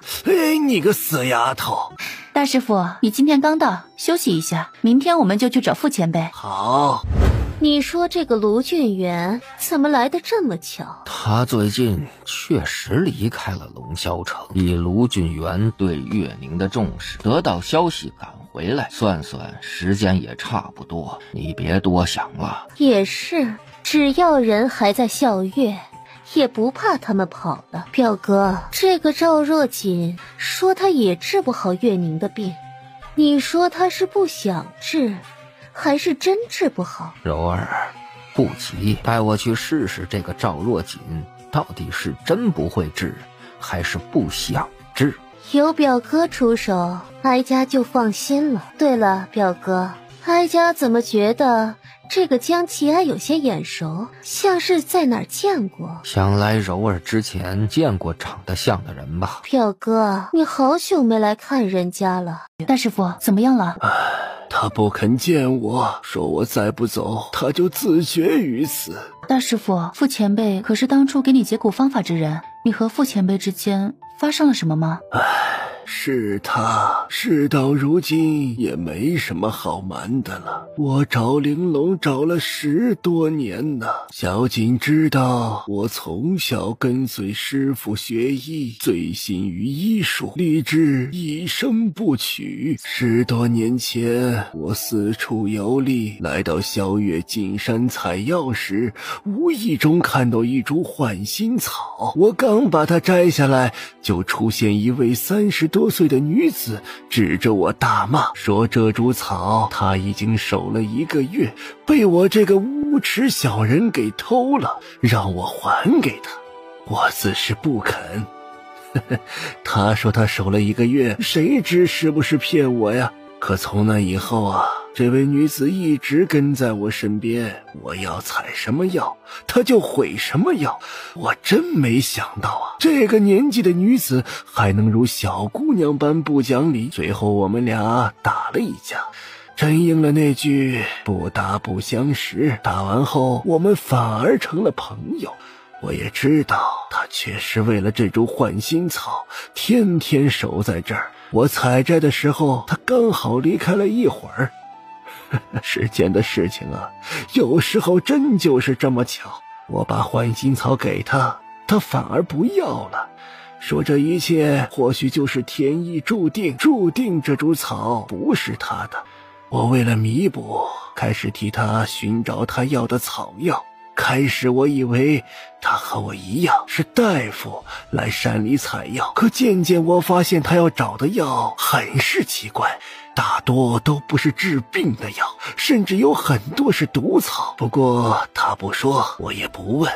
你个死丫头！大师傅，你今天刚到，休息一下，明天我们就去找傅前辈。好。你说这个卢俊元怎么来的这么巧？他最近确实离开了龙霄城，以卢俊元对月宁的重视，得到消息赶回来，算算时间也差不多，你别多想了。也是，只要人还在笑月，也不怕他们跑了。表哥，这个赵若锦说他也治不好月宁的病，你说他是不想治，还是真治不好？柔儿，不急，带我去试试这个赵若锦到底是真不会治，还是不想治。有表哥出手，哀家就放心了。对了，表哥，哀家怎么觉得这个江奇哀有些眼熟，像是在哪儿见过？想来柔儿之前见过长得像的人吧？表哥，你好久没来看人家了。大师傅怎么样了？他不肯见我，说我再不走，他就自绝于此。大师傅，傅前辈可是当初给你解蛊方法之人，你和傅前辈之间发生了什么吗？是他，事到如今也没什么好瞒的了。我找玲珑找了10多年呢。小锦知道我从小跟随师父学医，醉心于医术，立志一生不娶。10多年前，我四处游历，来到萧月进山采药时，无意中看到一株换心草，我刚把它摘下来，就出现一位30多岁的女子，指着我大骂，说这株草她已经守了1个月，被我这个无耻小人给偷了，让我还给她。我自是不肯。他说他守了1个月，谁知是不是骗我呀？可从那以后啊，这位女子一直跟在我身边，我要采什么药，她就毁什么药。我真没想到啊，这个年纪的女子还能如小姑娘般不讲理。最后我们俩打了一架，真应了那句不打不相识。打完后，我们反而成了朋友。我也知道他确实为了这株换心草天天守在这儿，我采摘的时候他刚好离开了一会儿。世间的事情啊，有时候真就是这么巧。我把换心草给他，他反而不要了，说这一切或许就是天意注定，注定这株草不是他的。我为了弥补，开始替他寻找他要的草药。开始我以为他和我一样是大夫来山里采药，可渐渐我发现他要找的药很是奇怪，大多都不是治病的药，甚至有很多是毒草。不过他不说，我也不问。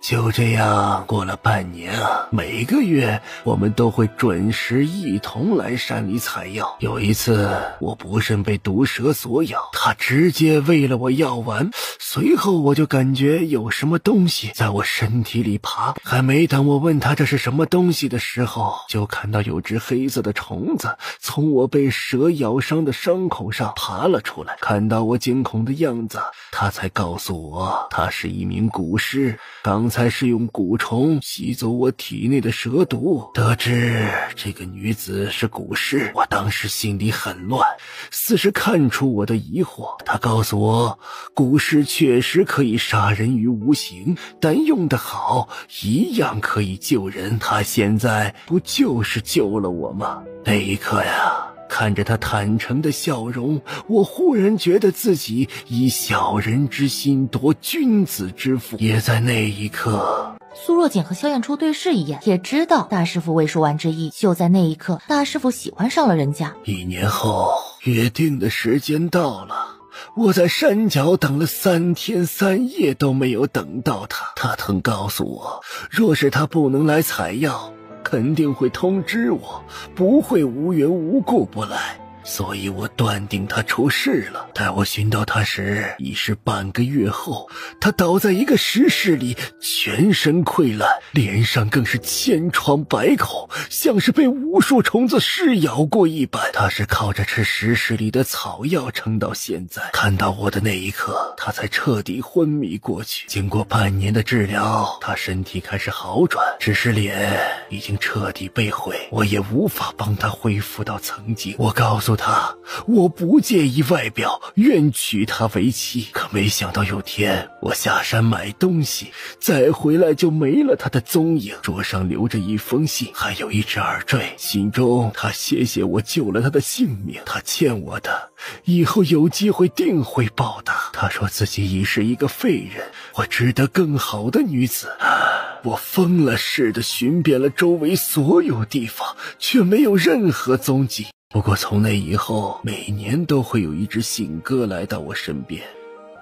就这样过了半年啊，每个月我们都会准时一同来山里采药。有一次我不慎被毒蛇所咬，他直接喂了我药丸，随后我就感觉有什么东西在我身体里爬，还没等我问他这是什么东西的时候，就看到有只黑色的虫子从我被蛇咬伤的伤口上爬了出来。看到我惊恐的样子，他才告诉我他是一名蛊师，刚才是用蛊虫吸走我体内的蛇毒。得知这个女子是蛊师，我当时心里很乱，似是看出我的疑惑。他告诉我，蛊师确实可以杀人于无形，但用得好一样可以救人。他现在不就是救了我吗？那一刻呀，看着他坦诚的笑容，我忽然觉得自己以小人之心夺君子之腹。也在那一刻，苏若锦和萧燕初对视一眼，也知道大师傅未说完之意。就在那一刻，大师傅喜欢上了人家。1年后，约定的时间到了，我在山脚等了3天3夜都没有等到他。他曾告诉我，若是他不能来采药，肯定会通知我，不会无缘无故不来。所以我断定他出事了。待我寻到他时，已是半个月后。他倒在一个石室里，全身溃烂，脸上更是千疮百孔，像是被无数虫子噬咬过一般。他是靠着吃石室里的草药撑到现在。看到我的那一刻，他才彻底昏迷过去。经过半年的治疗，他身体开始好转，只是脸已经彻底被毁，我也无法帮他恢复到曾经。我告诉她，我不介意外表，愿娶她为妻。可没想到有天我下山买东西，再回来就没了她的踪影。桌上留着一封信，还有一只耳坠，信中她谢谢我救了她的性命，她欠我的，以后有机会定会报答。她说自己已是一个废人，我值得更好的女子。我疯了似的寻遍了周围所有地方，却没有任何踪迹。不过从那以后，每年都会有一只信鸽来到我身边。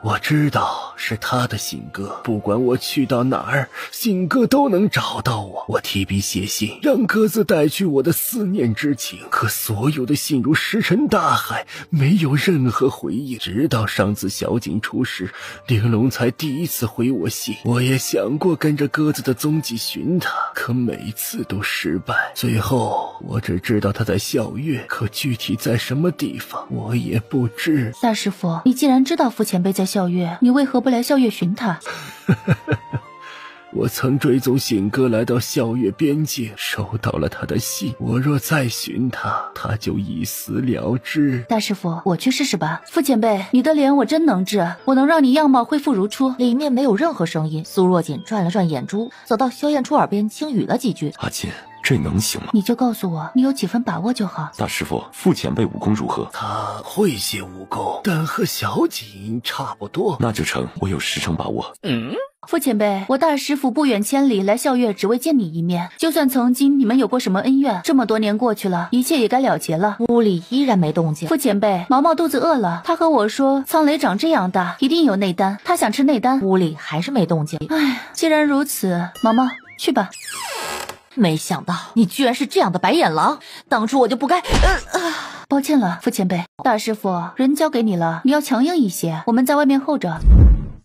我知道是他的信鸽，不管我去到哪儿，信鸽都能找到我。我提笔写信，让鸽子带去我的思念之情，可所有的信如石沉大海，没有任何回应。直到上次小景出事，玲珑才第一次回我信。我也想过跟着鸽子的踪迹寻他，可每次都失败。最后我只知道他在校月，可具体在什么地方我也不知。大师傅，你既然知道傅前辈在校月，你为何不来校月寻他？我曾追踪信鸽来到校月边境，收到了他的信。我若再寻他，他就一死了之。大师傅，我去试试吧。傅前辈，你的脸我真能治，我能让你样貌恢复如初。里面没有任何声音。苏若锦转了转眼珠，走到萧燕初耳边轻语了几句。阿锦，这能行吗？你就告诉我你有几分把握就好。大师傅，傅前辈武功如何？他会些武功，但和小锦差不多。那就成，我有10成把握。傅前辈，我大师傅不远千里来校月，只为见你一面。就算曾经你们有过什么恩怨，这么多年过去了，一切也该了结了。屋里依然没动静。傅前辈，毛毛肚子饿了，他和我说苍雷长这样大，一定有内丹，他想吃内丹。屋里还是没动静。唉，既然如此，毛毛去吧。没想到你居然是这样的白眼狼，当初我就不该。抱歉了，傅前辈。大师傅，人交给你了，你要强硬一些，我们在外面候着。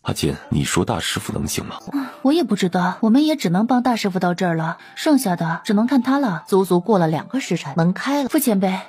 阿锦，你说大师傅能行吗？我也不知道，我们也只能帮大师傅到这儿了，剩下的只能看他了。足足过了2个时辰，门开了。傅前辈，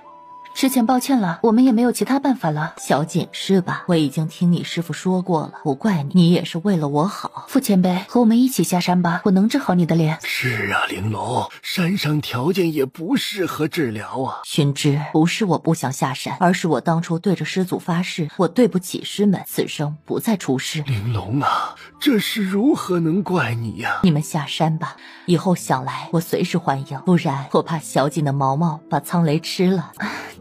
之前抱歉了，我们也没有其他办法了。小锦是吧？我已经听你师傅说过了，不怪你，你也是为了我好。傅前辈，和我们一起下山吧，我能治好你的脸。是啊，玲珑，山上条件也不适合治疗啊。寻之，不是我不想下山，而是我当初对着师祖发誓，我对不起师门，此生不再出师。玲珑啊，这事如何能怪你呀？你们下山吧，以后想来我随时欢迎，不然我怕小锦的毛毛把苍雷吃了。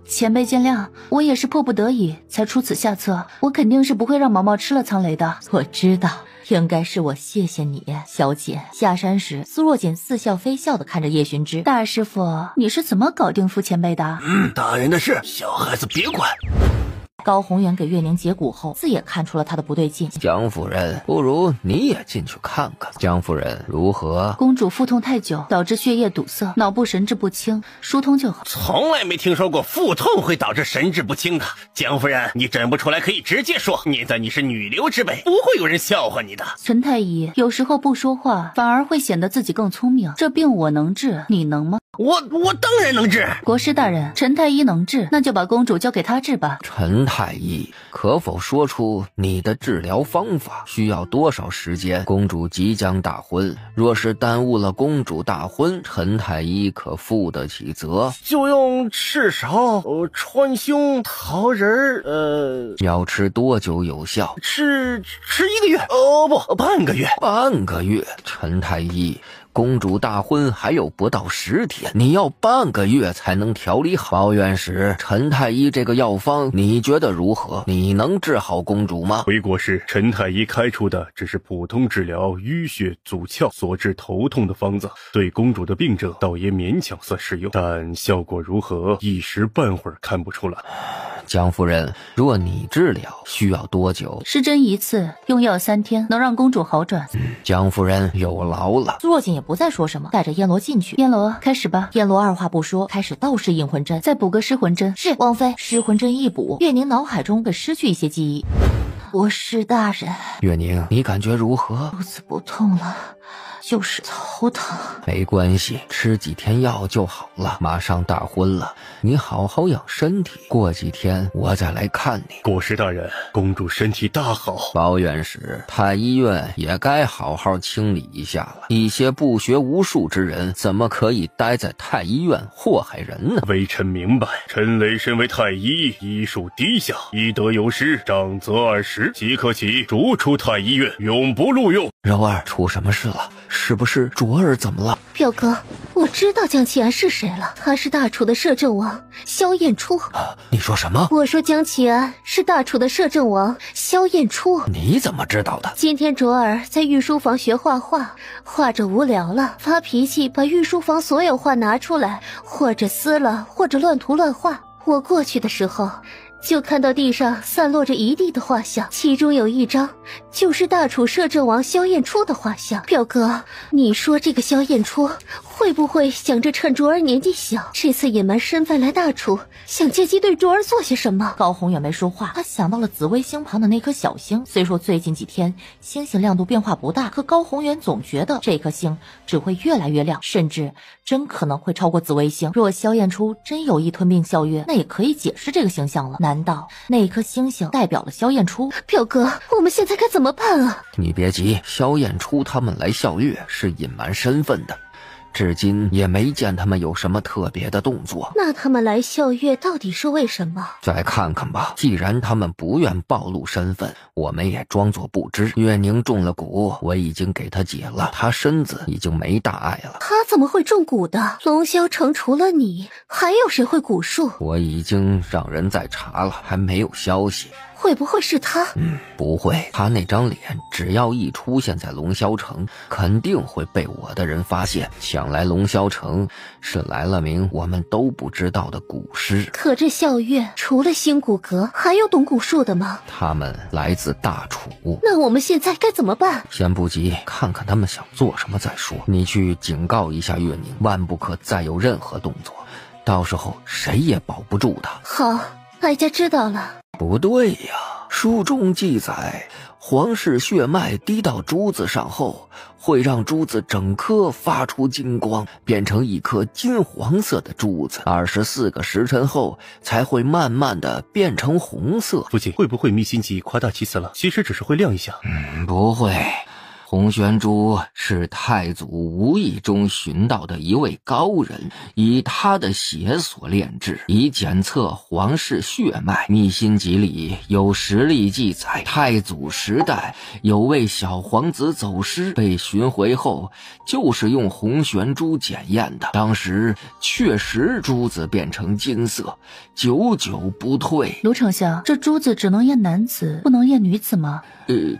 前辈见谅，我也是迫不得已才出此下策，我肯定是不会让毛毛吃了苍雷的。我知道，应该是我谢谢你，小锦。下山时，苏若锦似笑非笑地看着叶寻之。大师傅，你是怎么搞定傅前辈的？大人的事，小孩子别管。高宏远给月宁解蛊后，自也看出了他的不对劲。江夫人，不如你也进去看看。江夫人如何？公主腹痛太久，导致血液堵塞，脑部神志不清，疏通就好。从来没听说过腹痛会导致神志不清的。江夫人，你诊不出来可以直接说，念在你是女流之辈，不会有人笑话你的。陈太医有时候不说话，反而会显得自己更聪明。这病我能治，你能吗？我当然能治。国师大人，陈太医能治，那就把公主交给他治吧。陈太医，可否说出你的治疗方法？需要多少时间？公主即将大婚，若是耽误了公主大婚，陈太医可负得起责？就用赤芍、川芎、桃仁要吃多久有效？吃1个月？不，半个月。半个月？陈太医，公主大婚还有不到10天，你要半个月才能调理好。抱怨时，陈太医这个药方你觉得如何？你能治好公主吗？回国时，陈太医开出的只是普通治疗淤血阻窍所致头痛的方子，对公主的病症倒也勉强算适用，但效果如何，一时半会儿看不出来。江夫人，若你治疗需要多久？施针1次，用药3天，能让公主好转。江夫人有劳了。苏若锦也不再说什么，带着燕罗进去。燕罗，开始吧。燕罗二话不说，开始倒施引魂针，再补个失魂针。是，王妃。失魂针一补，月宁脑海中被失去一些记忆。国师大人，月宁，你感觉如何？肚子不痛了，就是头疼。没关系，吃几天药就好了，马上大婚了，你好好养身体，过几天我再来看你。国师大人，公主身体大好。包院士，太医院也该好好清理一下了，一些不学无术之人怎么可以待在太医院祸害人呢？微臣明白，陈雷身为太医，医术低下，医德有失，长则20，即刻起逐出太医院，永不录用。柔儿，出什么事了？是不是卓儿怎么了？表哥，我知道江启安是谁了，他是大楚的摄政王萧彦初。你说什么？我说江启安是大楚的摄政王萧彦初。你怎么知道的？今天卓儿在御书房学画画，画着无聊了，发脾气，把御书房所有画拿出来，或者撕了，或者乱涂乱画。我过去的时候，就看到地上散落着一地的画像，其中有一张就是大楚摄政王萧彦初的画像。表哥，你说这个萧彦初会不会想着趁卓儿年纪小，这次隐瞒身份来大楚，想借机对卓儿做些什么？高宏远没说话，他想到了紫微星旁的那颗小星。虽说最近几天星星亮度变化不大，可高宏远总觉得这颗星只会越来越亮，甚至真可能会超过紫微星。若萧彦初真有意吞并萧月，那也可以解释这个形象了。难道那颗星星代表了萧彦初？表哥，我们现在该怎么办啊？你别急，萧彦初他们来校月是隐瞒身份的，至今也没见他们有什么特别的动作。那他们来校月到底是为什么？再看看吧，既然他们不愿暴露身份，我们也装作不知。月宁中了蛊，我已经给他解了，他身子已经没大碍了。他怎么会中蛊的？龙霄城除了你，还有谁会蛊术？我已经让人在查了，还没有消息。会不会是他？不会，他那张脸只要一出现在龙霄城，肯定会被我的人发现。想来龙霄城是来了名我们都不知道的蛊师。可这校月除了星骨阁，还有懂蛊术的吗？他们来自大楚。那我们现在该怎么办？先不急，看看他们想做什么再说。你去警告一下月宁，万不可再有任何动作，到时候谁也保不住他。好，哀家知道了。不对呀，书中记载，皇室血脉滴到珠子上后，会让珠子整颗发出金光，变成一颗金黄色的珠子，24个时辰后才会慢慢的变成红色。父亲会不会迷心计夸大其词了？其实只是会亮一下。不会。红玄珠是太祖无意中寻到的一位高人，以他的血所炼制，以检测皇室血脉。密心集里有实例记载，太祖时代有位小皇子走失，被寻回后就是用红玄珠检验的，当时确实珠子变成金色，久久不退。卢丞相，这珠子只能验男子，不能验女子吗？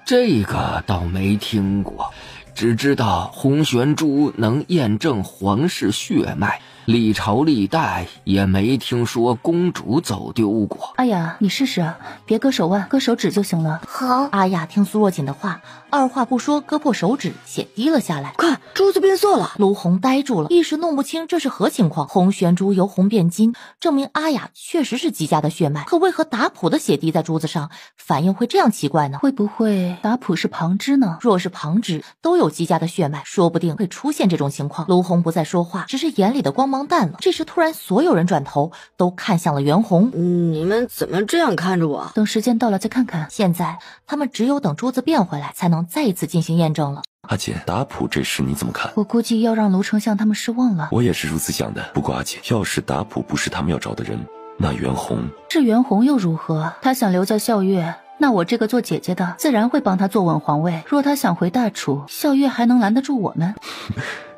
这个倒没听过，只知道红玄珠能验证皇室血脉，历朝历代也没听说公主走丢过。阿雅，你试试啊，别割手腕，割手指就行了。好。阿雅听苏若锦的话，二话不说割破手指，血滴了下来。看，珠子变色了。卢红呆住了，一时弄不清这是何情况。红玄珠由红变金，证明阿雅确实是姬家的血脉，可为何打谱的血滴在珠子上反应会这样奇怪呢？会不会打谱是旁支呢？若是旁支都有姬家的血脉，说不定会出现这种情况。卢红不再说话，只是眼里的光芒淡了。这时突然所有人转头都看向了袁弘。你们怎么这样看着我？等时间到了再看看。现在他们只有等珠子变回来，才能再一次进行验证了。阿姐，打谱这事你怎么看？我估计要让卢丞相他们失望了。我也是如此想的。不过阿姐，要是打谱不是他们要找的人，那袁弘……这袁弘又如何？他想留在校月，那我这个做姐姐的自然会帮他坐稳皇位。若他想回大楚，校月还能拦得住我们？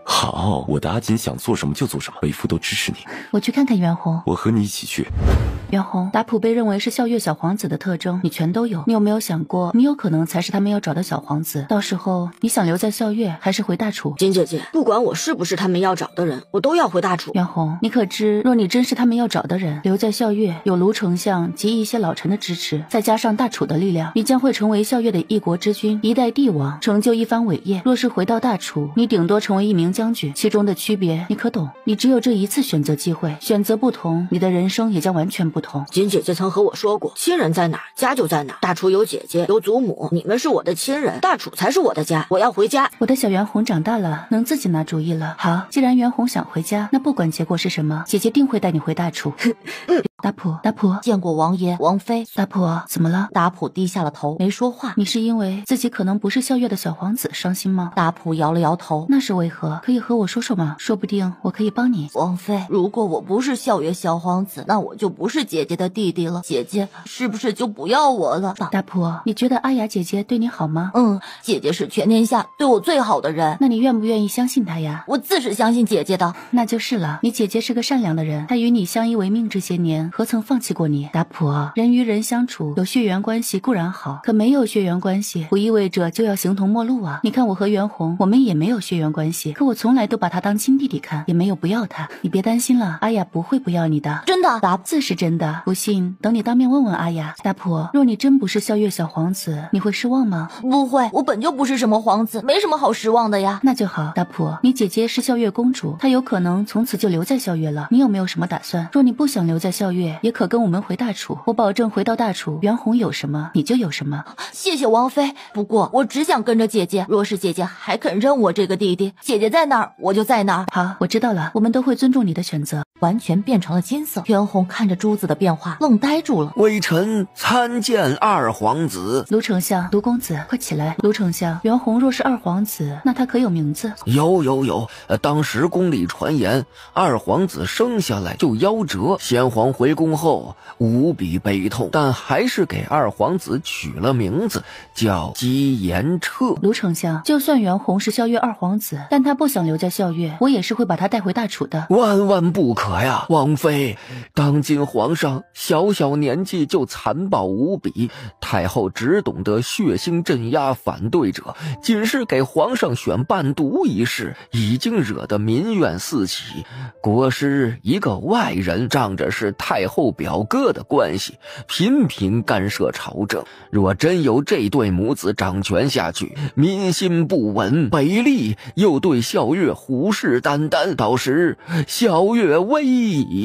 好，我的阿锦想做什么就做什么，为父都支持你。我去看看袁弘。我和你一起去。袁弘，打谱被认为是校月小皇子的特征，你全都有。你有没有想过，你有可能才是他们要找的小皇子？到时候你想留在校月，还是回大楚？锦姐姐，不管我是不是他们要找的人，我都要回大楚。袁弘，你可知，若你真是他们要找的人，留在校月，有卢丞相及一些老臣的支持，再加上大楚的力量，你将会成为校月的一国之君，一代帝王，成就一番伟业。若是回到大楚，你顶多成为一名将军，其中的区别你可懂？你只有这一次选择机会，选择不同，你的人生也将完全不同。金姐姐曾和我说过，亲人在哪儿，家就在哪儿。大楚有姐姐，有祖母，你们是我的亲人，大楚才是我的家。我要回家。我的小袁弘长大了，能自己拿主意了。好，既然袁弘想回家，那不管结果是什么，姐姐定会带你回大楚。达普，达普，见过王爷、王妃。达普，怎么了？达普低下了头，没说话。你是因为自己可能不是笑月的小皇子伤心吗？达普摇了摇头。那是为何？可以和我说说吗？说不定我可以帮你。王妃，如果我不是笑月小皇子，那我就不是姐姐的弟弟了。姐姐是不是就不要我了？达普，你觉得阿雅姐姐对你好吗？姐姐是全天下对我最好的人。那你愿不愿意相信她呀？我自是相信姐姐的。那就是了，你姐姐是个善良的人，她与你相依为命这些年，何曾放弃过你？达普，人与人相处，有血缘关系固然好，可没有血缘关系不意味着就要形同陌路啊。你看我和袁弘，我们也没有血缘关系，可我从来都把他当亲弟弟看，也没有不要他。你别担心了，阿雅不会不要你的。真的？达自是真的，不信等你当面问问阿雅。达普，若你真不是笑月小皇子，你会失望吗？不会，我本就不是什么皇子，没什么好失望的呀。那就好。达普，你姐姐是笑月公主，她有可能从此就留在笑月了，你有没有什么打算？若你不想留在笑月，也可跟我们回大楚，我保证回到大楚，袁弘有什么你就有什么。谢谢王妃，不过我只想跟着姐姐，若是姐姐还肯认我这个弟弟，姐姐在哪儿我就在哪儿。好，我知道了，我们都会尊重你的选择。完全变成了金色。袁弘看着珠子的变化，愣呆住了。微臣参见二皇子。卢丞相，卢公子，快起来。卢丞相，袁弘若是二皇子，那他可有名字？有，当时宫里传言，二皇子生下来就夭折，先皇回宫后无比悲痛，但还是给二皇子取了名字，叫姬延彻。卢丞相，就算袁弘是笑月二皇子，但他不想留在笑月，我也是会把他带回大楚的。万万不可呀，王妃！当今皇上小年纪就残暴无比，太后只懂得血腥镇压反对者，仅是给皇上选伴读一事，已经惹得民怨四起。国师一个外人，仗着是太后表哥的关系，频频干涉朝政。若真由这对母子掌权下去，民心不稳，北厉又对笑月虎视眈眈，到时笑月危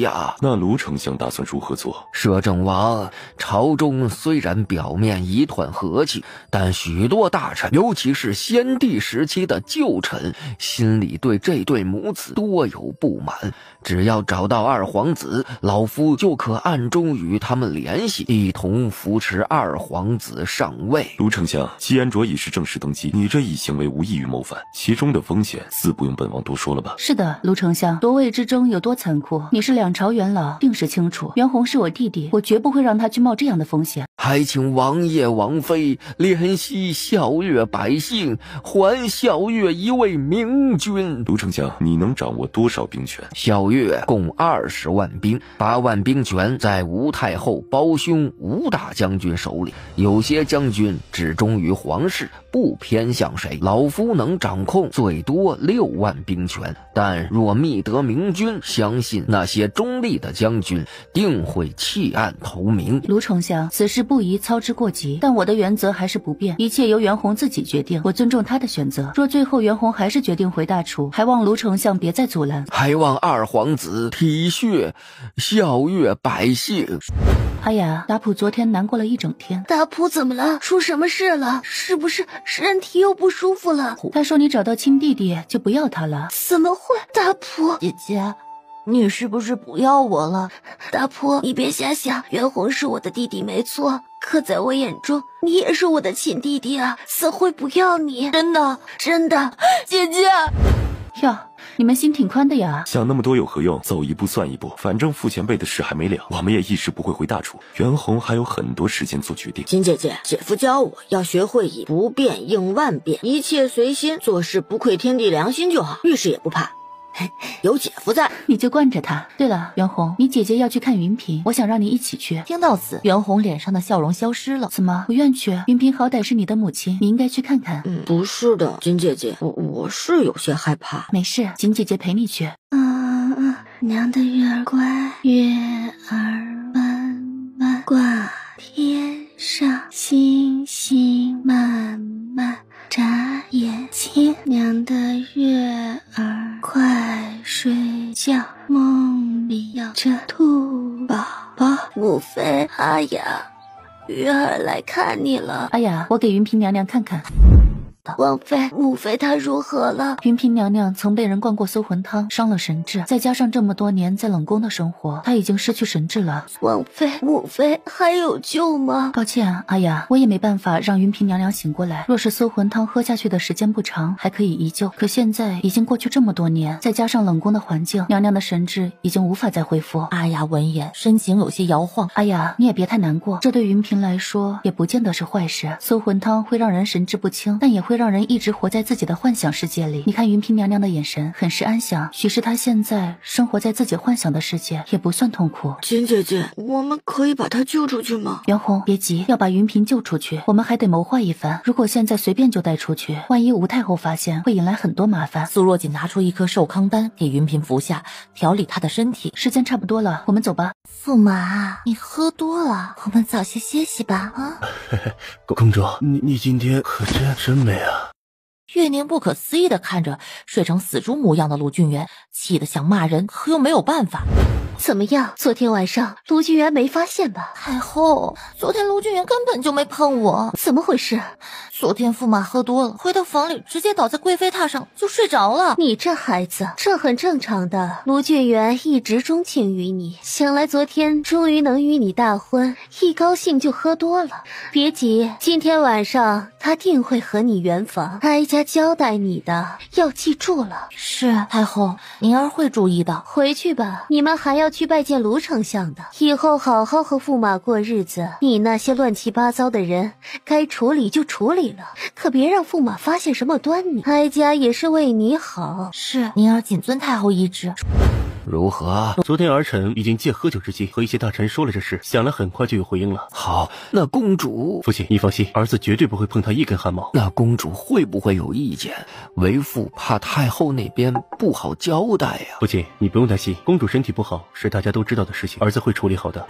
呀！那卢丞相打算如何做？摄政王，朝中虽然表面一团和气，但许多大臣，尤其是先帝时期的旧臣，心里对这对母子多有不满。只要找到二皇子，老夫就可暗中与他们联系，一同扶持二皇子上位。卢丞相，姬安卓已是正式登基，你这一行为无异于谋反，其中的风险自不用本王多说了吧？是的，卢丞相，夺位之争有多残酷，你是两朝元老，定是清楚。袁弘是我弟弟，我绝不会让他去冒这样的风险。还请王爷王妃怜惜笑月百姓，还笑月一位明君。卢丞相，你能掌握多少兵权？笑月共20万兵，8万兵权在吴太后胞兄吴大将军手里，有些将军只忠于皇室，不偏向谁。老夫能掌控最多6万兵权，但若觅得明君，相信那些中立的将军定会弃暗投明。卢丞相，此事不宜操之过急，但我的原则还是不变，一切由袁弘自己决定，我尊重他的选择。若最后袁弘还是决定回大楚，还望卢丞相别再阻拦，还望二皇子体恤笑月百姓。阿雅，达普昨天难过了一整天。达普怎么了？出什么事了？是不是身体又不舒服了？他说你找到亲弟弟就不要他了。怎么会？达普姐姐，你是不是不要我了？达普，你别瞎想，袁弘是我的弟弟没错，可在我眼中你也是我的亲弟弟啊，怎会不要你？真的姐姐。哟，你们心挺宽的呀。想那么多有何用？走一步算一步，反正父前辈的事还没了，我们也一时不会回大楚，袁弘还有很多时间做决定。金姐姐，姐夫教我要学会以不变应万变，一切随心，做事不愧天地良心就好，遇事也不怕。有姐夫在，你就惯着他。对了，袁弘，你姐姐要去看云嫔，我想让你一起去。听到此，袁弘脸上的笑容消失了。怎么不愿去？云嫔好歹是你的母亲，你应该去看看。不是的，金姐姐，我是有些害怕。没事，金姐姐陪你去。娘的月儿乖，月儿弯弯，挂天上，星星慢慢眨眼睛。娘娘的月儿，快睡觉，梦里有着兔宝宝。母妃，阿雅，月儿来看你了。哎呀，我给云嫔娘娘看看。王妃，母妃她如何了？云嫔娘娘曾被人灌过搜魂汤，伤了神智，再加上这么多年在冷宫的生活，她已经失去神智了。王妃，母妃还有救吗？抱歉，阿雅，我也没办法让云嫔娘娘醒过来。若是搜魂汤喝下去的时间不长，还可以医救。可现在已经过去这么多年，再加上冷宫的环境，娘娘的神智已经无法再恢复。阿雅闻言，神情有些摇晃。阿雅，你也别太难过，这对云嫔来说也不见得是坏事。搜魂汤会让人神志不清，但也会让人一直活在自己的幻想世界里。你看云嫔娘娘的眼神很是安详，许是她现在生活在自己幻想的世界，也不算痛苦。金姐姐，我们可以把她救出去吗？袁弘，别急，要把云嫔救出去，我们还得谋划一番。如果现在随便就带出去，万一吴太后发现，会引来很多麻烦。苏若锦拿出一颗寿康丹给云嫔服下，调理她的身体。时间差不多了，我们走吧。驸马，你喝多了，我们早些歇息吧。啊，公主，你今天可真美啊！月宁不可思议地看着睡成死猪模样的卢俊元，气得想骂人，可又没有办法。怎么样？昨天晚上卢俊元没发现吧？太后，昨天卢俊元根本就没碰我，怎么回事？昨天驸马喝多了，回到房里直接倒在贵妃榻上就睡着了。你这孩子，这很正常的。卢俊元一直钟情于你，想来昨天终于能与你大婚，一高兴就喝多了。别急，今天晚上他定会和你圆房，哀家交代你的，要记住了。是，太后，宁儿会注意的。回去吧，你们还要去拜见卢丞相的，以后好好和驸马过日子。你那些乱七八糟的人，该处理就处理了，可别让驸马发现什么端倪。哀家也是为你好。是，宁儿谨遵太后懿旨。如何？昨天儿臣已经借喝酒之机和一些大臣说了这事，想来很快就有回应了。好，那公主，父亲你放心，儿子绝对不会碰他一根汗毛。那公主会不会有意见？为父怕太后那边不好交代呀。父亲你不用担心，公主身体不好是大家都知道的事情，儿子会处理好的。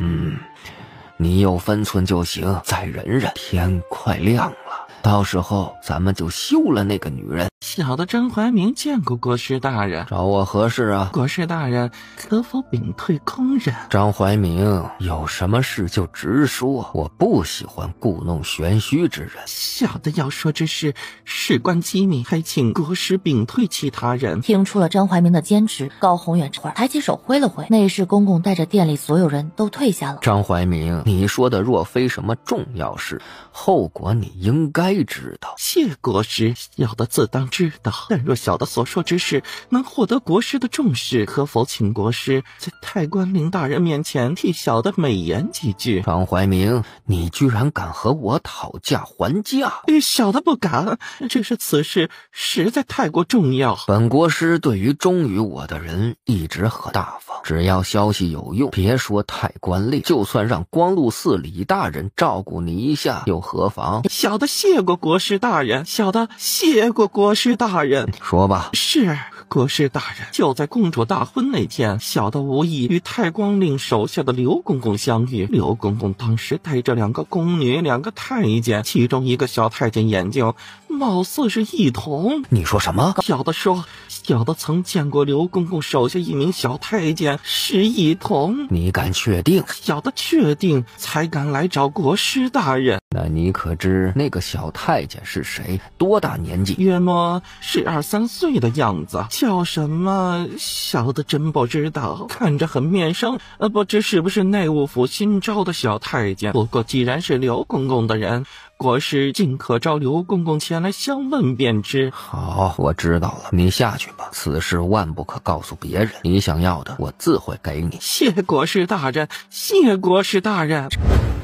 你有分寸就行，再忍忍。天快亮了，到时候咱们就休了那个女人。小的张怀民见过国师大人，找我何事啊？国师大人可否屏退宫人？张怀民，有什么事就直说，我不喜欢故弄玄虚之人。小的要说之事事关机密，还请国师屏退其他人。听出了张怀民的坚持，高宏远这会儿抬起手挥了挥，内侍公公带着店里所有人都退下了。张怀民，你说的若非什么重要事，后果你应该知道。谢国师，小的自当知道，但若小的所说之事能获得国师的重视，可否请国师在太官令大人面前替小的美言几句？张怀民，你居然敢和我讨价还价？小的不敢，只是此事实在太过重要。本国师对于忠于我的人一直很大方，只要消息有用，别说太官令，就算让光禄寺李大人照顾你一下又何妨？小的谢过国师大人，小的谢过国师大人。说吧。是国师大人，就在公主大婚那天，小的无意与太光令手下的刘公公相遇。刘公公当时带着2个宫女2个太监，其中一个小太监眼睛貌似是异瞳。你说什么？小的说，小的曾见过刘公公手下一名小太监是异瞳。你敢确定？小的确定，才敢来找国师大人。那你可知那个小太监是谁？多大年纪？约莫12、13岁的样子。叫什么？小的真不知道，看着很面生，不知是不是内务府新招的小太监。不过既然是刘公公的人，国师尽可召刘公公前来相问便知。好，我知道了，你下去吧，此事万不可告诉别人，你想要的我自会给你。谢国师大人，谢国师大人。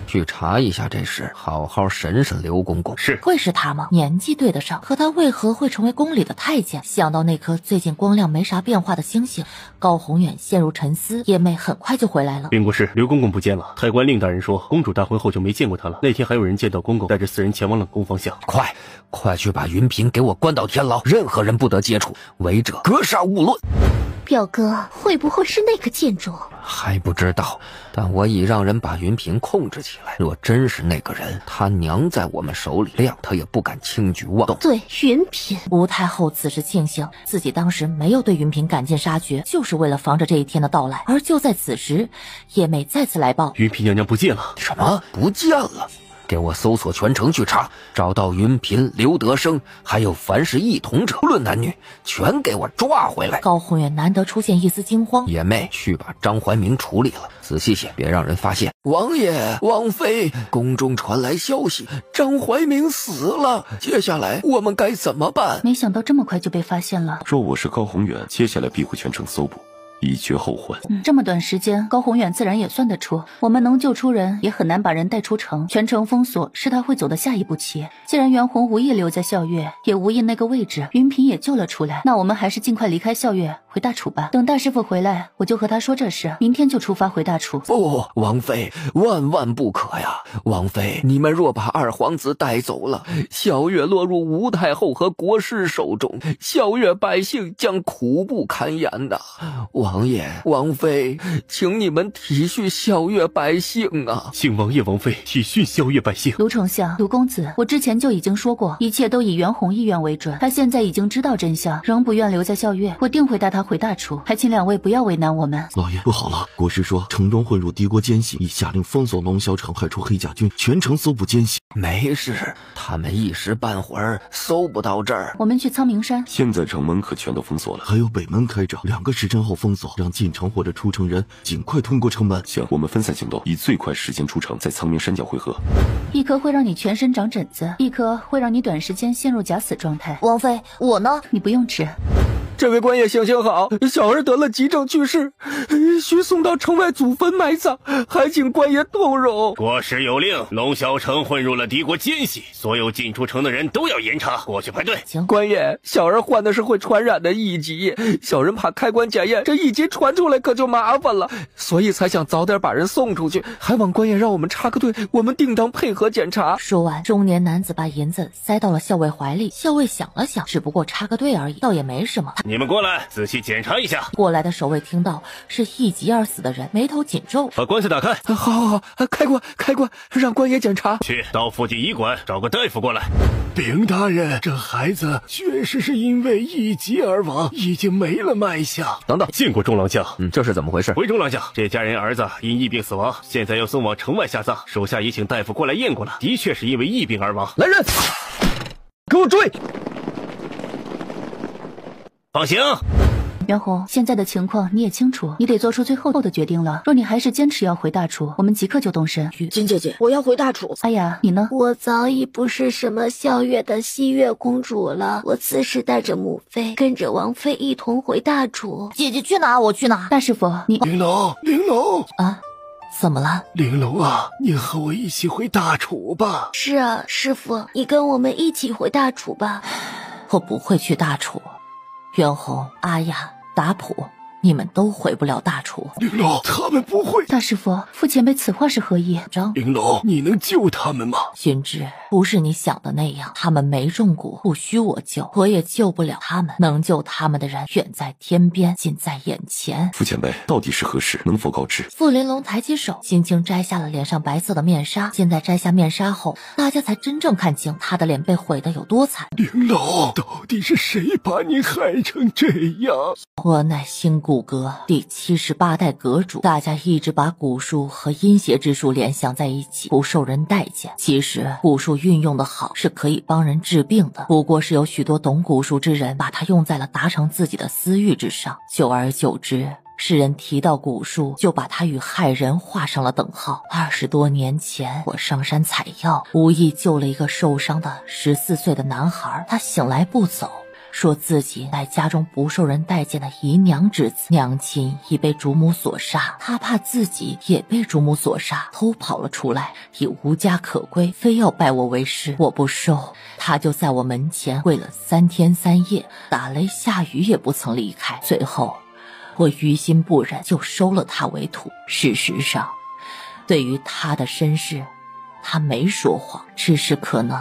去查一下这事，好好审审刘公公。是，会是他吗？年纪对得上，可他为何会成为宫里的太监？想到那颗最近光亮没啥变化的星星，高宏远陷入沉思。叶妹很快就回来了。禀国师，刘公公不见了。太官令大人说，公主大婚后就没见过他了。那天还有人见到公公带着4人前往冷宫方向。快去把云嫔给我关到天牢，任何人不得接触，违者格杀勿论。表哥，会不会是那个建筑？还不知道，但我已让人把云嫔控制起来。若真是那个人，他娘在我们手里，谅他也不敢轻举妄动。对，云嫔。吴太后此时庆幸自己当时没有对云嫔赶尽杀绝，就是为了防着这一天的到来。而就在此时，叶妹再次来报，云嫔娘娘不见了。什么？不见了？给我搜索全城去查，找到云嫔、刘德生，还有凡是异同者，无论男女，全给我抓回来。高宏远难得出现一丝惊慌，野妹去把张怀民处理了，仔细些，别让人发现。王爷、王妃，宫中传来消息，张怀民死了，接下来我们该怎么办？没想到这么快就被发现了。若我是高宏远，接下来必会全城搜捕，以绝后患。这么短时间，高宏远自然也算得出，我们能救出人，也很难把人带出城。全城封锁是他会走的下一步棋。既然袁弘无意留在校岳，也无意那个位置，云嫔也救了出来，那我们还是尽快离开校岳，回大楚吧。等大师傅回来，我就和他说这事，明天就出发回大楚。不，王妃，万万不可呀！王妃，你们若把二皇子带走了，校岳落入吴太后和国师手中，校岳百姓将苦不堪言的。王爷、王妃，请你们体恤校岳百姓啊！请王爷、王妃体恤校岳百姓。卢丞相、卢公子，我之前就已经说过，一切都以袁弘意愿为准。他现在已经知道真相，仍不愿留在校岳，我定会带他回大楚。还请两位不要为难我们。老爷，不好了！国师说城中混入敌国奸细，已下令封锁龙霄城，派出黑甲军全城搜捕奸细。没事，他们一时半会儿搜不到这儿。我们去苍明山。现在城门可全都封锁了，还有北门开着，2个时辰后封锁，让进城或者出城人尽快通过城门。行，我们分散行动，以最快时间出城，在苍明山脚汇合。一颗会让你全身长疹子，一颗会让你短时间陷入假死状态。王妃，我呢？你不用吃。这位官爷行行好，小儿得了急症去世，需送到城外祖坟埋葬，还请官爷动容。国师有令，龙霄城混入了敌国奸细，所有进出城的人都要严查，过去排队。行，官爷，小儿患的是会传染的疫疾，小人怕开棺检验，这疫疾传出来可就麻烦了，所以才想早点把人送出去，还望官爷让我们插个队，我们定当配合检查。说完，中年男子把银子塞到了校尉怀里。校尉想了想，只不过插个队而已，倒也没什么。你们过来，仔细检查一下。过来的守卫听到是一疾而死的人，眉头紧皱。把棺材打开。好，开棺，让官爷检查。去到附近医馆找个大夫过来。禀大人，这孩子确实是因为一疾而亡，已经没了脉象。等等，见过钟郎将。这是怎么回事？回钟郎将，这家人儿子因疫病死亡，现在要送往城外下葬，手下已请大夫过来验过了，的确是因为疫病而亡。来人，给我追！放行。袁弘，现在的情况你也清楚，你得做出最后的决定了。若你还是坚持要回大楚，我们即刻就动身。金姐姐，我要回大楚。哎呀，你呢？我早已不是什么校岳的西岳公主了，我此时带着母妃，跟着王妃一同回大楚。姐姐去哪我去哪。大师傅，你玲珑啊，怎么了？玲珑啊，你和我一起回大楚吧。是啊，师傅，你跟我们一起回大楚吧。我不会去大楚。袁弘、阿雅、达普，你们都回不了大楚。玲珑，他们不会。大师傅，傅前辈此话是何意？玲珑，你能救他们吗？寻之，不是你想的那样，他们没中蛊，不需我救，我也救不了他们。能救他们的人远在天边，近在眼前。傅前辈，到底是何事？能否告知？傅玲珑抬起手，轻轻摘下了脸上白色的面纱。现在摘下面纱后，大家才真正看清他的脸被毁得有多惨。玲珑，到底是谁把你害成这样？我乃新古阁第78代阁主，大家一直把蛊术和阴邪之术联想在一起，不受人待见。其实蛊术运用的好，是可以帮人治病的，不过是有许多懂蛊术之人把它用在了达成自己的私欲之上，久而久之，世人提到蛊术，就把它与害人画上了等号。20多年前，我上山采药，无意救了一个受伤的14岁的男孩，他醒来不走，说自己乃家中不受人待见的姨娘之子，娘亲已被主母所杀，他怕自己也被主母所杀，偷跑了出来，已无家可归，非要拜我为师。我不收，他就在我门前跪了3天3夜，打雷下雨也不曾离开。最后我于心不忍，就收了他为徒。事实上，对于他的身世，他没说谎，只是可能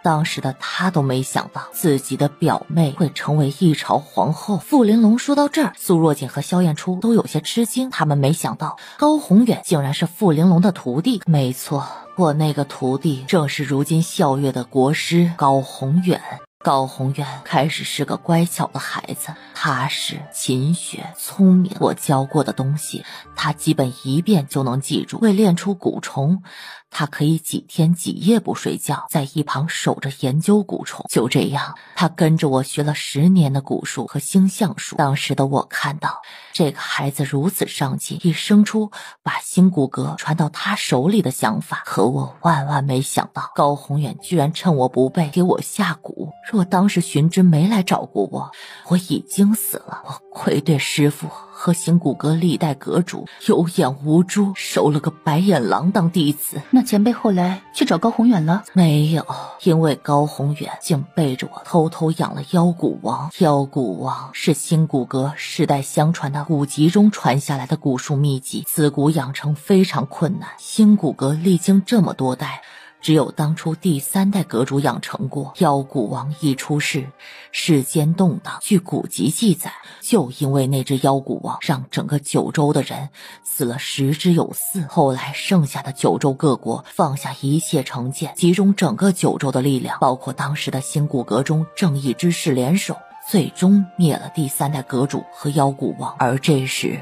当时的他都没想到自己的表妹会成为一朝皇后。傅玲珑说到这儿，苏若锦和萧燕初都有些吃惊，他们没想到高宏远竟然是傅玲珑的徒弟。没错，我那个徒弟正是如今校乐的国师高宏远。高宏远开始是个乖巧的孩子，踏实、勤学、聪明。我教过的东西，他基本一遍就能记住。为练出蛊虫，他可以几天几夜不睡觉，在一旁守着研究蛊虫。就这样，他跟着我学了10年的蛊术和星象术。当时的我看到这个孩子如此上进，已生出把新骨骼传到他手里的想法。可我万万没想到，高宏远居然趁我不备给我下蛊。若当时寻之没来找过我，我已经死了。我愧对师父和新骨阁历代阁主，有眼无珠，收了个白眼狼当弟子。那前辈后来去找高宏远了？没有，因为高宏远竟背着我偷偷养了妖蛊王。妖蛊王是新骨阁世代相传的蛊集中传下来的蛊术秘籍，此蛊养成非常困难。新骨阁历经这么多代，只有当初第3代阁主养成过。妖蛊王一出世，世间动荡。据古籍记载，就因为那只妖蛊王，让整个九州的人死了10之有4。后来剩下的九州各国放下一切成见，集中整个九州的力量，包括当时的新骨阁中正义之士联手，最终灭了第3代阁主和妖蛊王。而这时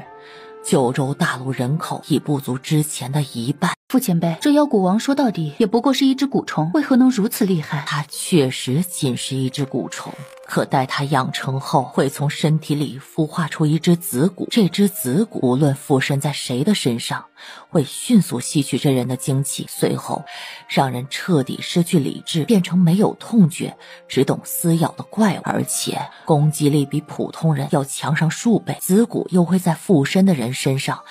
九州大陆人口已不足之前的1半。傅前辈，这妖蛊王说到底也不过是一只蛊虫，为何能如此厉害？它确实仅是一只蛊虫，可待它养成后，会从身体里孵化出一只子蛊。这只子蛊无论附身在谁的身上，会迅速吸取这人的精气，随后让人彻底失去理智，变成没有痛觉只懂撕咬的怪物，而且攻击力比普通人要强上数倍。子蛊又会在附身的人身上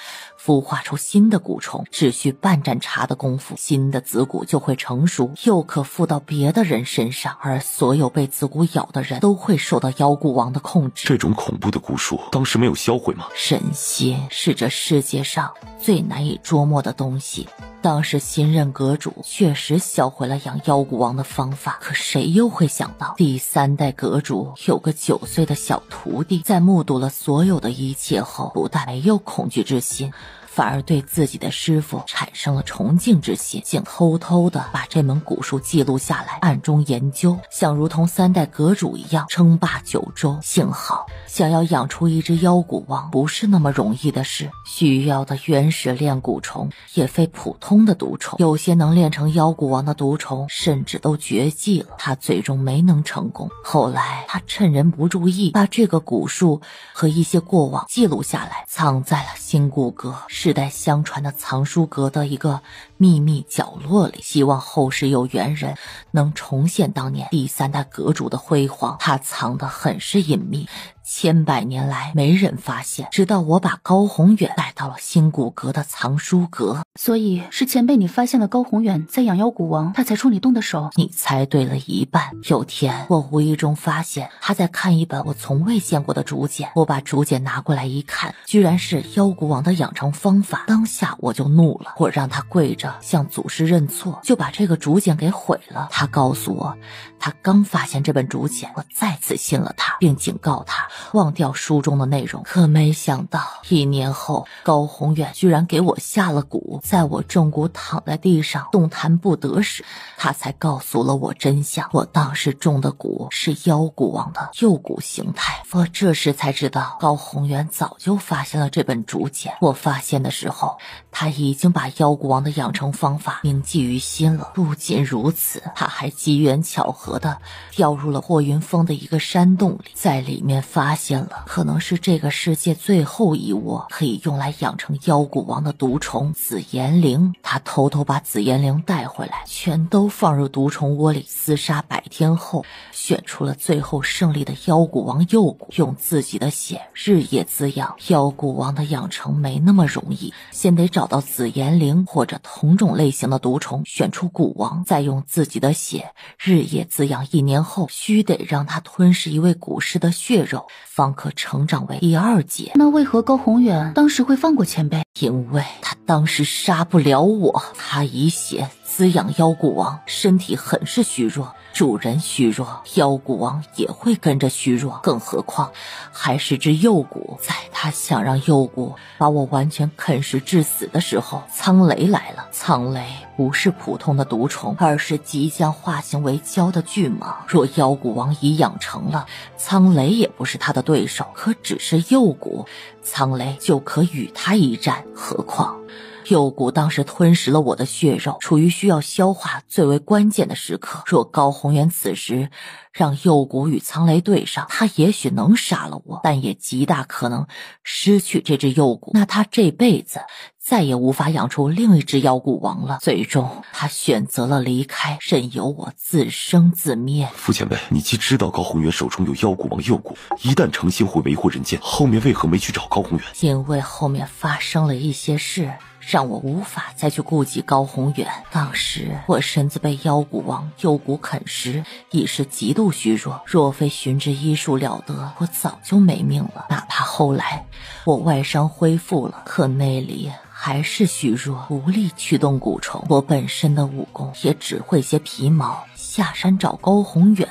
孵化出新的蛊虫，只需半盏茶的功夫，新的子蛊就会成熟，又可附到别的人身上，而所有被子蛊咬的人都会受到妖蛊王的控制。这种恐怖的蛊术当时没有销毁吗？神心是这世界上最难以捉摸的东西，当时新任阁主确实销毁了养妖蛊王的方法，可谁又会想到第3代阁主有个9岁的小徒弟，在目睹了所有的一切后，不但没有恐惧之心，反而对自己的师父产生了崇敬之心，竟偷偷的把这门蛊术记录下来，暗中研究，想如同3代阁主一样称霸九州。幸好想要养出一只妖蛊王不是那么容易的事，需要的原始炼蛊虫也非普通的毒虫，有些能炼成妖蛊王的毒虫甚至都绝迹了，他最终没能成功。后来他趁人不注意，把这个蛊术和一些过往记录下来，藏在了新骨阁世代相传的藏书阁的一个秘密角落里，希望后世有缘人能重现当年第3代阁主的辉煌。他藏得很是隐秘，千百年来没人发现，直到我把高宏远带到了新骨阁的藏书阁。所以是前辈你发现了高宏远在养妖蛊王，他才出你动的手？你猜对了一半。有天我无意中发现他在看一本我从未见过的竹简，我把竹简拿过来一看，居然是妖蛊王的养成方法。当下我就怒了，我让他跪着向祖师认错，就把这个竹简给毁了。他告诉我他刚发现这本竹简，我再次信了他，并警告他忘掉书中的内容。可没想到1年后，高宏远居然给我下了蛊，在我正骨躺在地上动弹不得时，他才告诉了我真相。我当时中的蛊是妖蛊王的幼蛊形态。我这时才知道高宏远早就发现了这本竹简，我发现的时候他已经把妖蛊王的养成方法铭记于心了。不仅如此，他还机缘巧合的掉入了霍云峰的一个山洞里，在里面发现了可能是这个世界最后一窝可以用来养成妖蛊王的毒虫紫炎灵。他偷偷把紫炎灵带回来，全都放入毒虫窝里厮杀100天后，选出了最后胜利的妖蛊王幼蛊，用自己的血日夜滋养。妖蛊王的养成没那么容易，先得找到紫炎灵或者同种类型的毒虫，选出蛊王，再用自己的血日夜滋养1年后，须得让他吞噬一位蛊师的血肉，方可成长为第2阶。那为何高宏远当时会放过前辈？因为他当时杀不了我，他以血滋养妖骨王，身体很是虚弱。主人虚弱，妖骨王也会跟着虚弱，更何况还是只幼骨。在他想让幼骨把我完全啃食致死的时候，苍雷来了。苍雷不是普通的毒虫，而是即将化形为蛟的巨蟒。若妖骨王已养成了，苍雷也不是他的对手。可只是幼骨，苍雷就可与他一战。何况幼骨当时吞食了我的血肉，处于需要消化最为关键的时刻。若高宏远此时让幼骨与苍雷对上，他也许能杀了我，但也极大可能失去这只幼骨。那他这辈子再也无法养出另一只妖骨王了。最终他选择了离开，任由我自生自灭。傅前辈，你既知道高宏远手中有妖骨王幼骨，一旦成仙会为祸人间，后面为何没去找高宏远？因为后面发生了一些事，让我无法再去顾及高宏远。当时我身子被妖骨王幼骨啃食，已是极度虚弱，若非寻之医术了得，我早就没命了。哪怕后来我外伤恢复了，可内里还是虚弱，无力驱动蛊虫。我本身的武功也只会些皮毛，下山找高宏远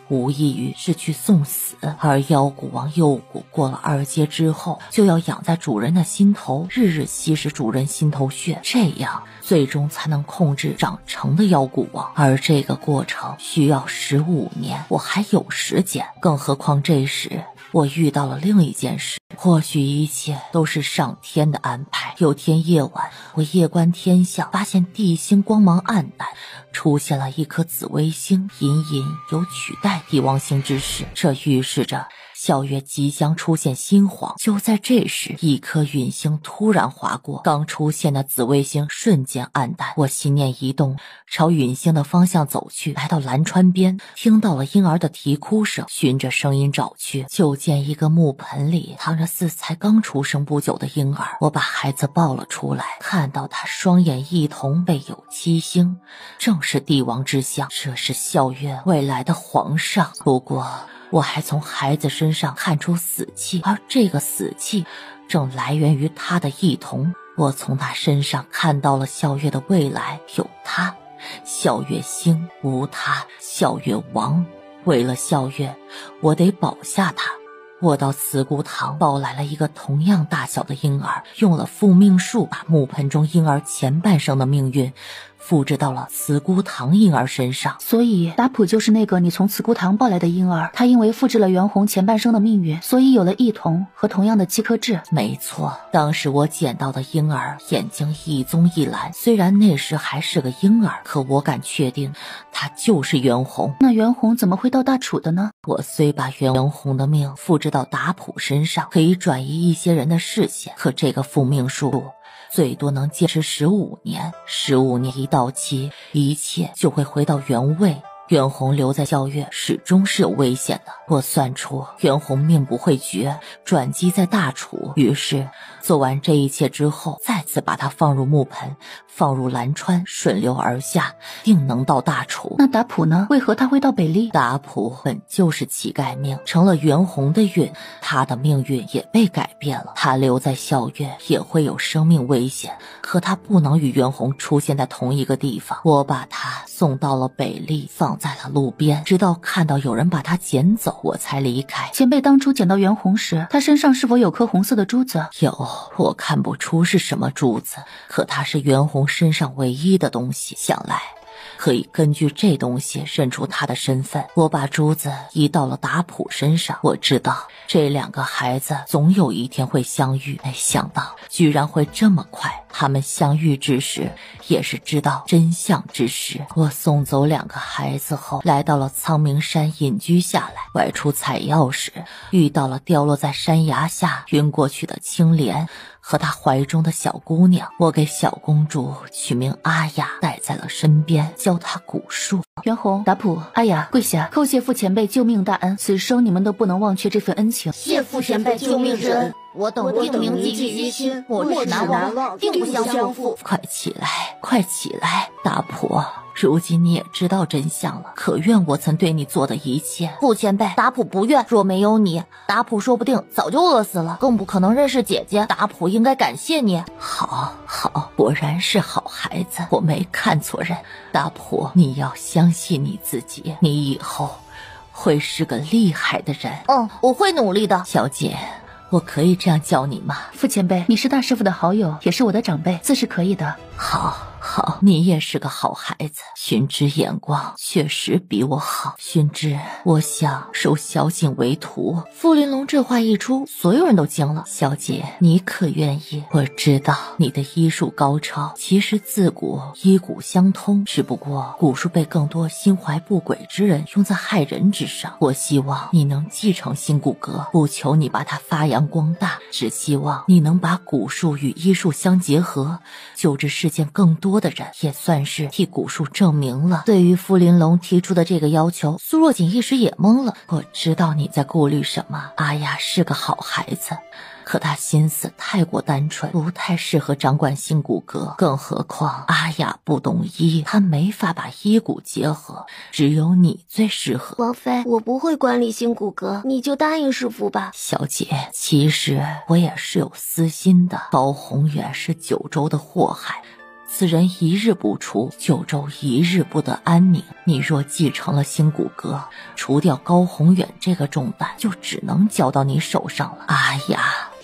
无异于是去送死。而妖骨王幼骨过了2阶之后，就要养在主人的心头，日日吸食主人心头血，这样最终才能控制长成的妖骨王。而这个过程需要15年，我还有时间。更何况这时我遇到了另一件事，或许一切都是上天的安排。有天夜晚，我夜观天象，发现地星光芒暗淡，出现了一颗紫微星，隐隐有取代帝王星之势。这预示着小月即将出现新皇。就在这时，一颗陨星突然划过，刚出现的紫微星瞬间暗淡。我心念一动，朝陨星的方向走去。来到蓝川边，听到了婴儿的啼哭声，循着声音找去，就见一个木盆里躺着4才刚出生不久的婴儿。我把孩子抱了出来，看到他双眼一同备有7星，正是帝王之相，这是孝月未来的皇上。不过我还从孩子身上看出死气，而这个死气正来源于他的异同。我从他身上看到了孝月的未来，有他孝月星，无他孝月王。为了孝月，我得保下他。我到慈姑堂抱来了一个同样大小的婴儿，用了复命术把木盆中婴儿前半生的命运复制到了慈姑堂婴儿身上。所以达普就是那个你从慈姑堂抱来的婴儿，他因为复制了袁弘前半生的命运，所以有了异同和同样的7颗痣。没错，当时我捡到的婴儿眼睛一棕一蓝，虽然那时还是个婴儿，可我敢确定他就是袁弘。那袁弘怎么会到大楚的呢？我虽把袁弘的命复制到达普身上，可以转移一些人的视线，可这个复命术最多能坚持15年，15年一到期，一切就会回到原位。袁弘留在校月始终是有危险的，我算出袁弘命不会绝，转机在大楚。于是做完这一切之后，再次把他放入木盆，放入蓝川，顺流而下，定能到大楚。那达普呢？为何他会到北利？达普本就是乞丐命，成了袁弘的运，他的命运也被改变了。他留在校月也会有生命危险，可他不能与袁弘出现在同一个地方。我把他送到了北利，放在了路边，直到看到有人把他捡走，我才离开。前辈当初捡到袁弘时，他身上是否有颗红色的珠子？有，我看不出是什么珠子，可它是袁弘身上唯一的东西，想来可以根据这东西认出他的身份。我把珠子移到了达普身上，我知道这2个孩子总有一天会相遇，没想到居然会这么快。他们相遇之时，也是知道真相之时。我送走2个孩子后，来到了苍明山隐居下来。外出采药时，遇到了掉落在山崖下晕过去的青莲和她怀中的小姑娘。我给小公主取名阿雅，带在了身边，教她蛊术。袁弘、达普、阿雅跪下，叩谢傅前辈救命大恩，此生你们都不能忘却这份恩情。谢傅前辈救命之恩，我等定铭记于心，莫齿难忘，定不相负。快起来，快起来！达普，如今你也知道真相了，可怨我曾对你做的一切。傅前辈，达普不怨，若没有你，达普说不定早就饿死了，更不可能认识姐姐。达普应该感谢你。好，果然是好孩子，我没看错人。达普，你要相信你自己，你以后会是个厉害的人。我会努力的。小姐，我可以这样叫你吗？傅前辈，你是大师傅的好友，也是我的长辈，自是可以的。好，你也是个好孩子，熏之眼光确实比我好。熏之，我想收小景为徒。傅玲珑这话一出，所有人都惊了。小姐，你可愿意？我知道你的医术高超，其实自古医骨相通，只不过蛊术被更多心怀不轨之人用在害人之上。我希望你能继承新骨骼，不求你把它发扬光大，只希望你能把蛊术与医术相结合，救治世间更多的人，也算是替蛊术证明了。对于傅玲珑提出的这个要求，苏若锦一时也懵了。我知道你在顾虑什么，阿雅是个好孩子，可他心思太过单纯，不太适合掌管新骨骼，更何况阿雅不懂医，她没法把医骨结合，只有你最适合。王妃，我不会管理新骨骼，你就答应师父吧。小姐，其实我也是有私心的。高宏远是九州的祸害，此人一日不除，九州一日不得安宁。你若继承了新骨骼，除掉高宏远这个重担，就只能交到你手上了。阿雅，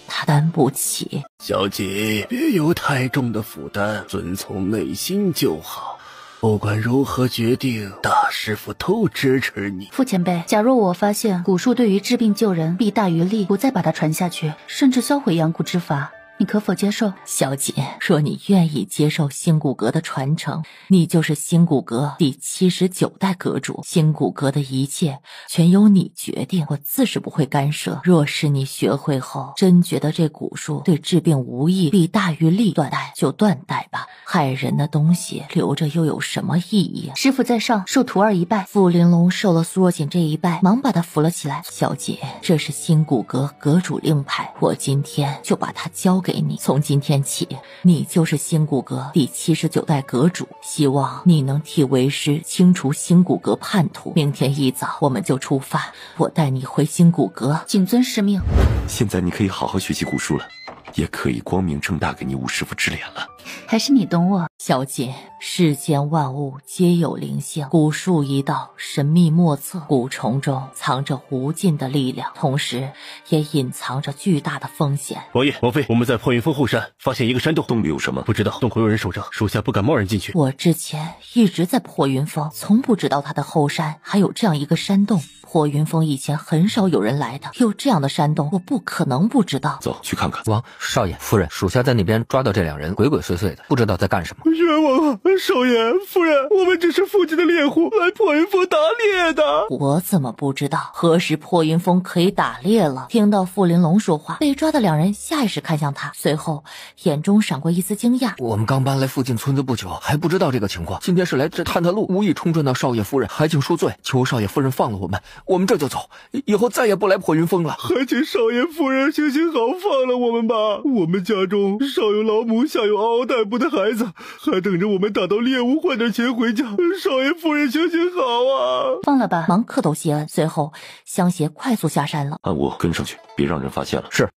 他担不起。小姐，别有太重的负担，遵从内心就好。不管如何决定，大师傅都支持你。傅前辈，假若我发现蛊术对于治病救人弊大于利，不再把它传下去，甚至销毁阳谷之法，你可否接受？小姐，若你愿意接受新骨骼的传承，你就是新骨骼第79代阁主，新骨骼的一切全由你决定，我自是不会干涉。若是你学会后真觉得这蛊术对治病无益，弊大于利，断代就断代吧，害人的东西留着又有什么意义？师傅在上，受徒儿一拜。傅玲珑受了苏若锦这一拜，忙把她扶了起来。小姐，这是新骨骼阁主令牌，我今天就把它交给你，从今天起，你就是新骨骼第79代阁主，希望你能替为师清除新骨骼叛徒。明天一早我们就出发，我带你回新骨骼。谨遵师命。现在你可以好好学习蛊术了，也可以光明正大给你五师傅治脸了。还是你懂我。小姐，世间万物皆有灵性，蛊术一道神秘莫测，蛊虫中藏着无尽的力量，同时也隐藏着巨大的风险。王爷、王妃，我们在破云峰后山发现一个山洞，洞里有什么？不知道，洞口有人守着，属下不敢贸然进去。我之前一直在破云峰，从不知道他的后山还有这样一个山洞。破云峰以前很少有人来的，有这样的山洞，我不可能不知道。走，去看看。王少爷、夫人，属下在那边抓到这两人，鬼鬼祟祟的，不知道在干什么。冤枉啊！少爷、夫人，我们只是附近的猎户，来破云峰打猎的。我怎么不知道？何时破云峰可以打猎了？听到傅玲珑说话，被抓的两人下意识看向他，随后眼中闪过一丝惊讶。我们刚搬来附近村子不久，还不知道这个情况。今天是来这探探路，无意冲撞到少爷夫人，还请恕罪，求少爷夫人放了我们，我们这就走，以后再也不来破云峰了。还请少爷夫人行行好，放了我们吧。我们家中上有老母，下有嗷嗷待哺的孩子，还等着我们打到猎物换点钱回家。少爷夫人行行好啊！放了吧。忙磕头谢恩，随后相携快速下山了。按我跟上去，别让人发现了。是。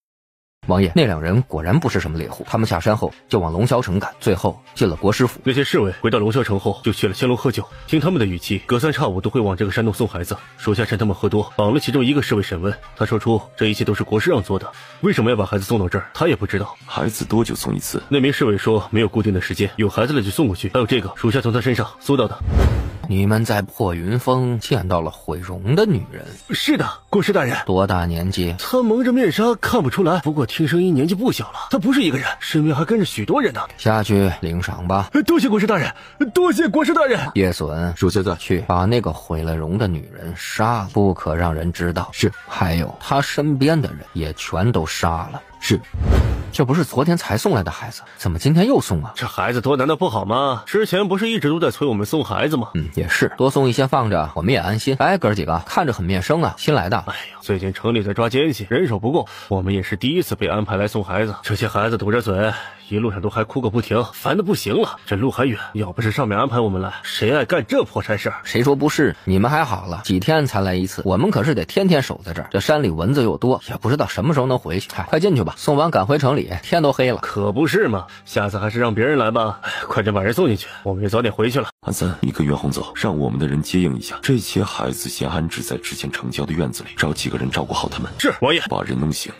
王爷，那两人果然不是什么猎户，他们下山后就往龙霄城赶，最后进了国师府。那些侍卫回到龙霄城后就去了仙楼喝酒，听他们的语气，隔三差五都会往这个山洞送孩子。属下趁他们喝多，绑了其中一个侍卫审问，他说出这一切都是国师让做的，为什么要把孩子送到这儿，他也不知道。孩子多久送一次？那名侍卫说没有固定的时间，有孩子了就送过去。还有这个，属下从他身上搜到的。你们在破云峰见到了毁容的女人？是的，国师大人。多大年纪？她蒙着面纱看不出来，不过听声音年纪不小了。她不是一个人，身边还跟着许多人呢。下去领赏吧。多谢国师大人，多谢国师大人。叶隼，属下在，去把那个毁了容的女人杀了，不可让人知道。是。还有她身边的人也全都杀了。是。这不是昨天才送来的孩子，怎么今天又送啊？这孩子多难道不好吗？之前不是一直都在催我们送孩子吗？也是，多送一些放着，我们也安心。哎，哥几个看着很面生啊，新来的。哎呀，最近城里在抓奸细，人手不够，我们也是第一次被安排来送孩子。这些孩子堵着嘴，一路上都还哭个不停，烦得不行了。这路还远，要不是上面安排我们来，谁爱干这破差事？谁说不是？你们还好了，几天才来一次，我们可是得天天守在这儿。这山里蚊子又多，也不知道什么时候能回去。快进去吧，送完赶回城里，天都黑了。可不是嘛，下次还是让别人来吧。快点把人送进去，我们也早点回去了。安三，你跟袁弘走，让我们的人接应一下这些孩子，先安置在之前城郊的院子里，找几个人照顾好他们。是，王爷。把人弄醒。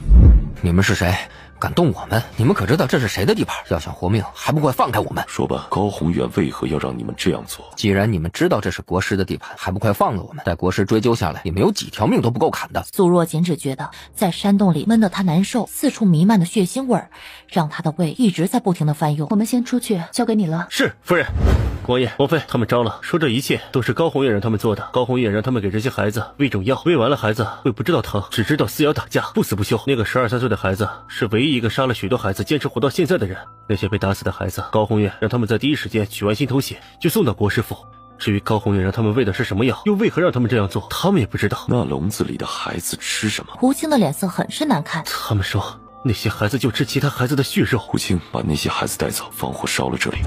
你们是谁？敢动我们？你们可知道这是谁的地盘？要想活命，还不快放开我们！说吧，高宏远为何要让你们这样做？既然你们知道这是国师的地盘，还不快放了我们！待国师追究下来，你们有几条命都不够砍的。苏若锦只觉得在山洞里闷得他难受，四处弥漫的血腥味儿，让他的胃一直在不停的翻涌。我们先出去，交给你了。是，夫人。王爷、王妃他们招了，说这一切都是高宏远让他们做的。高宏远让他们给这些孩子喂种药，喂完了孩子会不知道疼，只知道撕咬打架，不死不休。那个12、13岁的孩子是唯一一个杀了许多孩子坚持活到现在的人。那些被打死的孩子，高宏远让他们在第一时间取完心头血就送到国师府。至于高宏远让他们喂的是什么药，又为何让他们这样做，他们也不知道。那笼子里的孩子吃什么？胡青的脸色很是难看。他们说那些孩子就吃其他孩子的血肉。胡青，把那些孩子带走，放火烧了这里。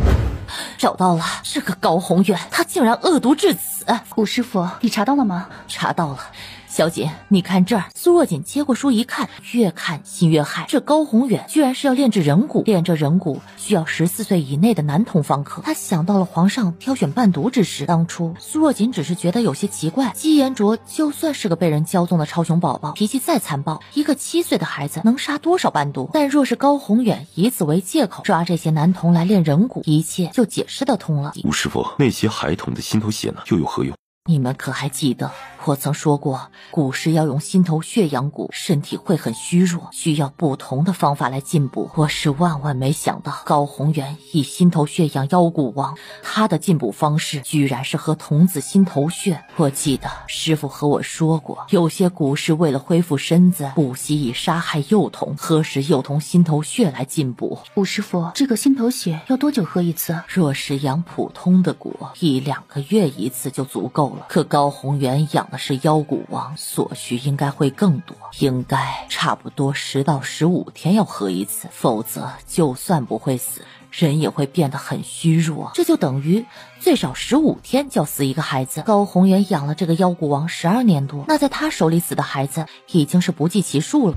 找到了，这个高宏远，他竟然恶毒至此。古师傅，你查到了吗？查到了。小锦，你看这儿。苏若锦接过书一看，越看心越害。这高宏远居然是要炼制人骨，炼这人骨需要14岁以内的男童方可。他想到了皇上挑选伴读之时，当初苏若锦只是觉得有些奇怪。姬延灼就算是个被人骄纵的超雄宝宝，脾气再残暴，一个7岁的孩子能杀多少伴读？但若是高宏远以此为借口抓这些男童来炼人骨，一切就解释得通了。吴师傅，那些孩童的心头血呢，又有何用？你们可还记得我曾说过，古时要用心头血养骨，身体会很虚弱，需要不同的方法来进补。我是万万没想到高宏远以心头血养妖骨王，他的进补方式居然是喝童子心头血。我记得师傅和我说过，有些古士为了恢复身子，不惜以杀害幼童，喝食幼童心头血来进补。吴师傅，这个心头血要多久喝一次？若是养普通的骨，1、2个月一次就足够了。可高宏远养的是妖骨王，所需应该会更多，应该差不多10到15天要喝一次，否则就算不会死，人也会变得很虚弱，这就等于最少15天就要死一个孩子。高宏远养了这个妖骨王12年多，那在他手里死的孩子已经是不计其数了。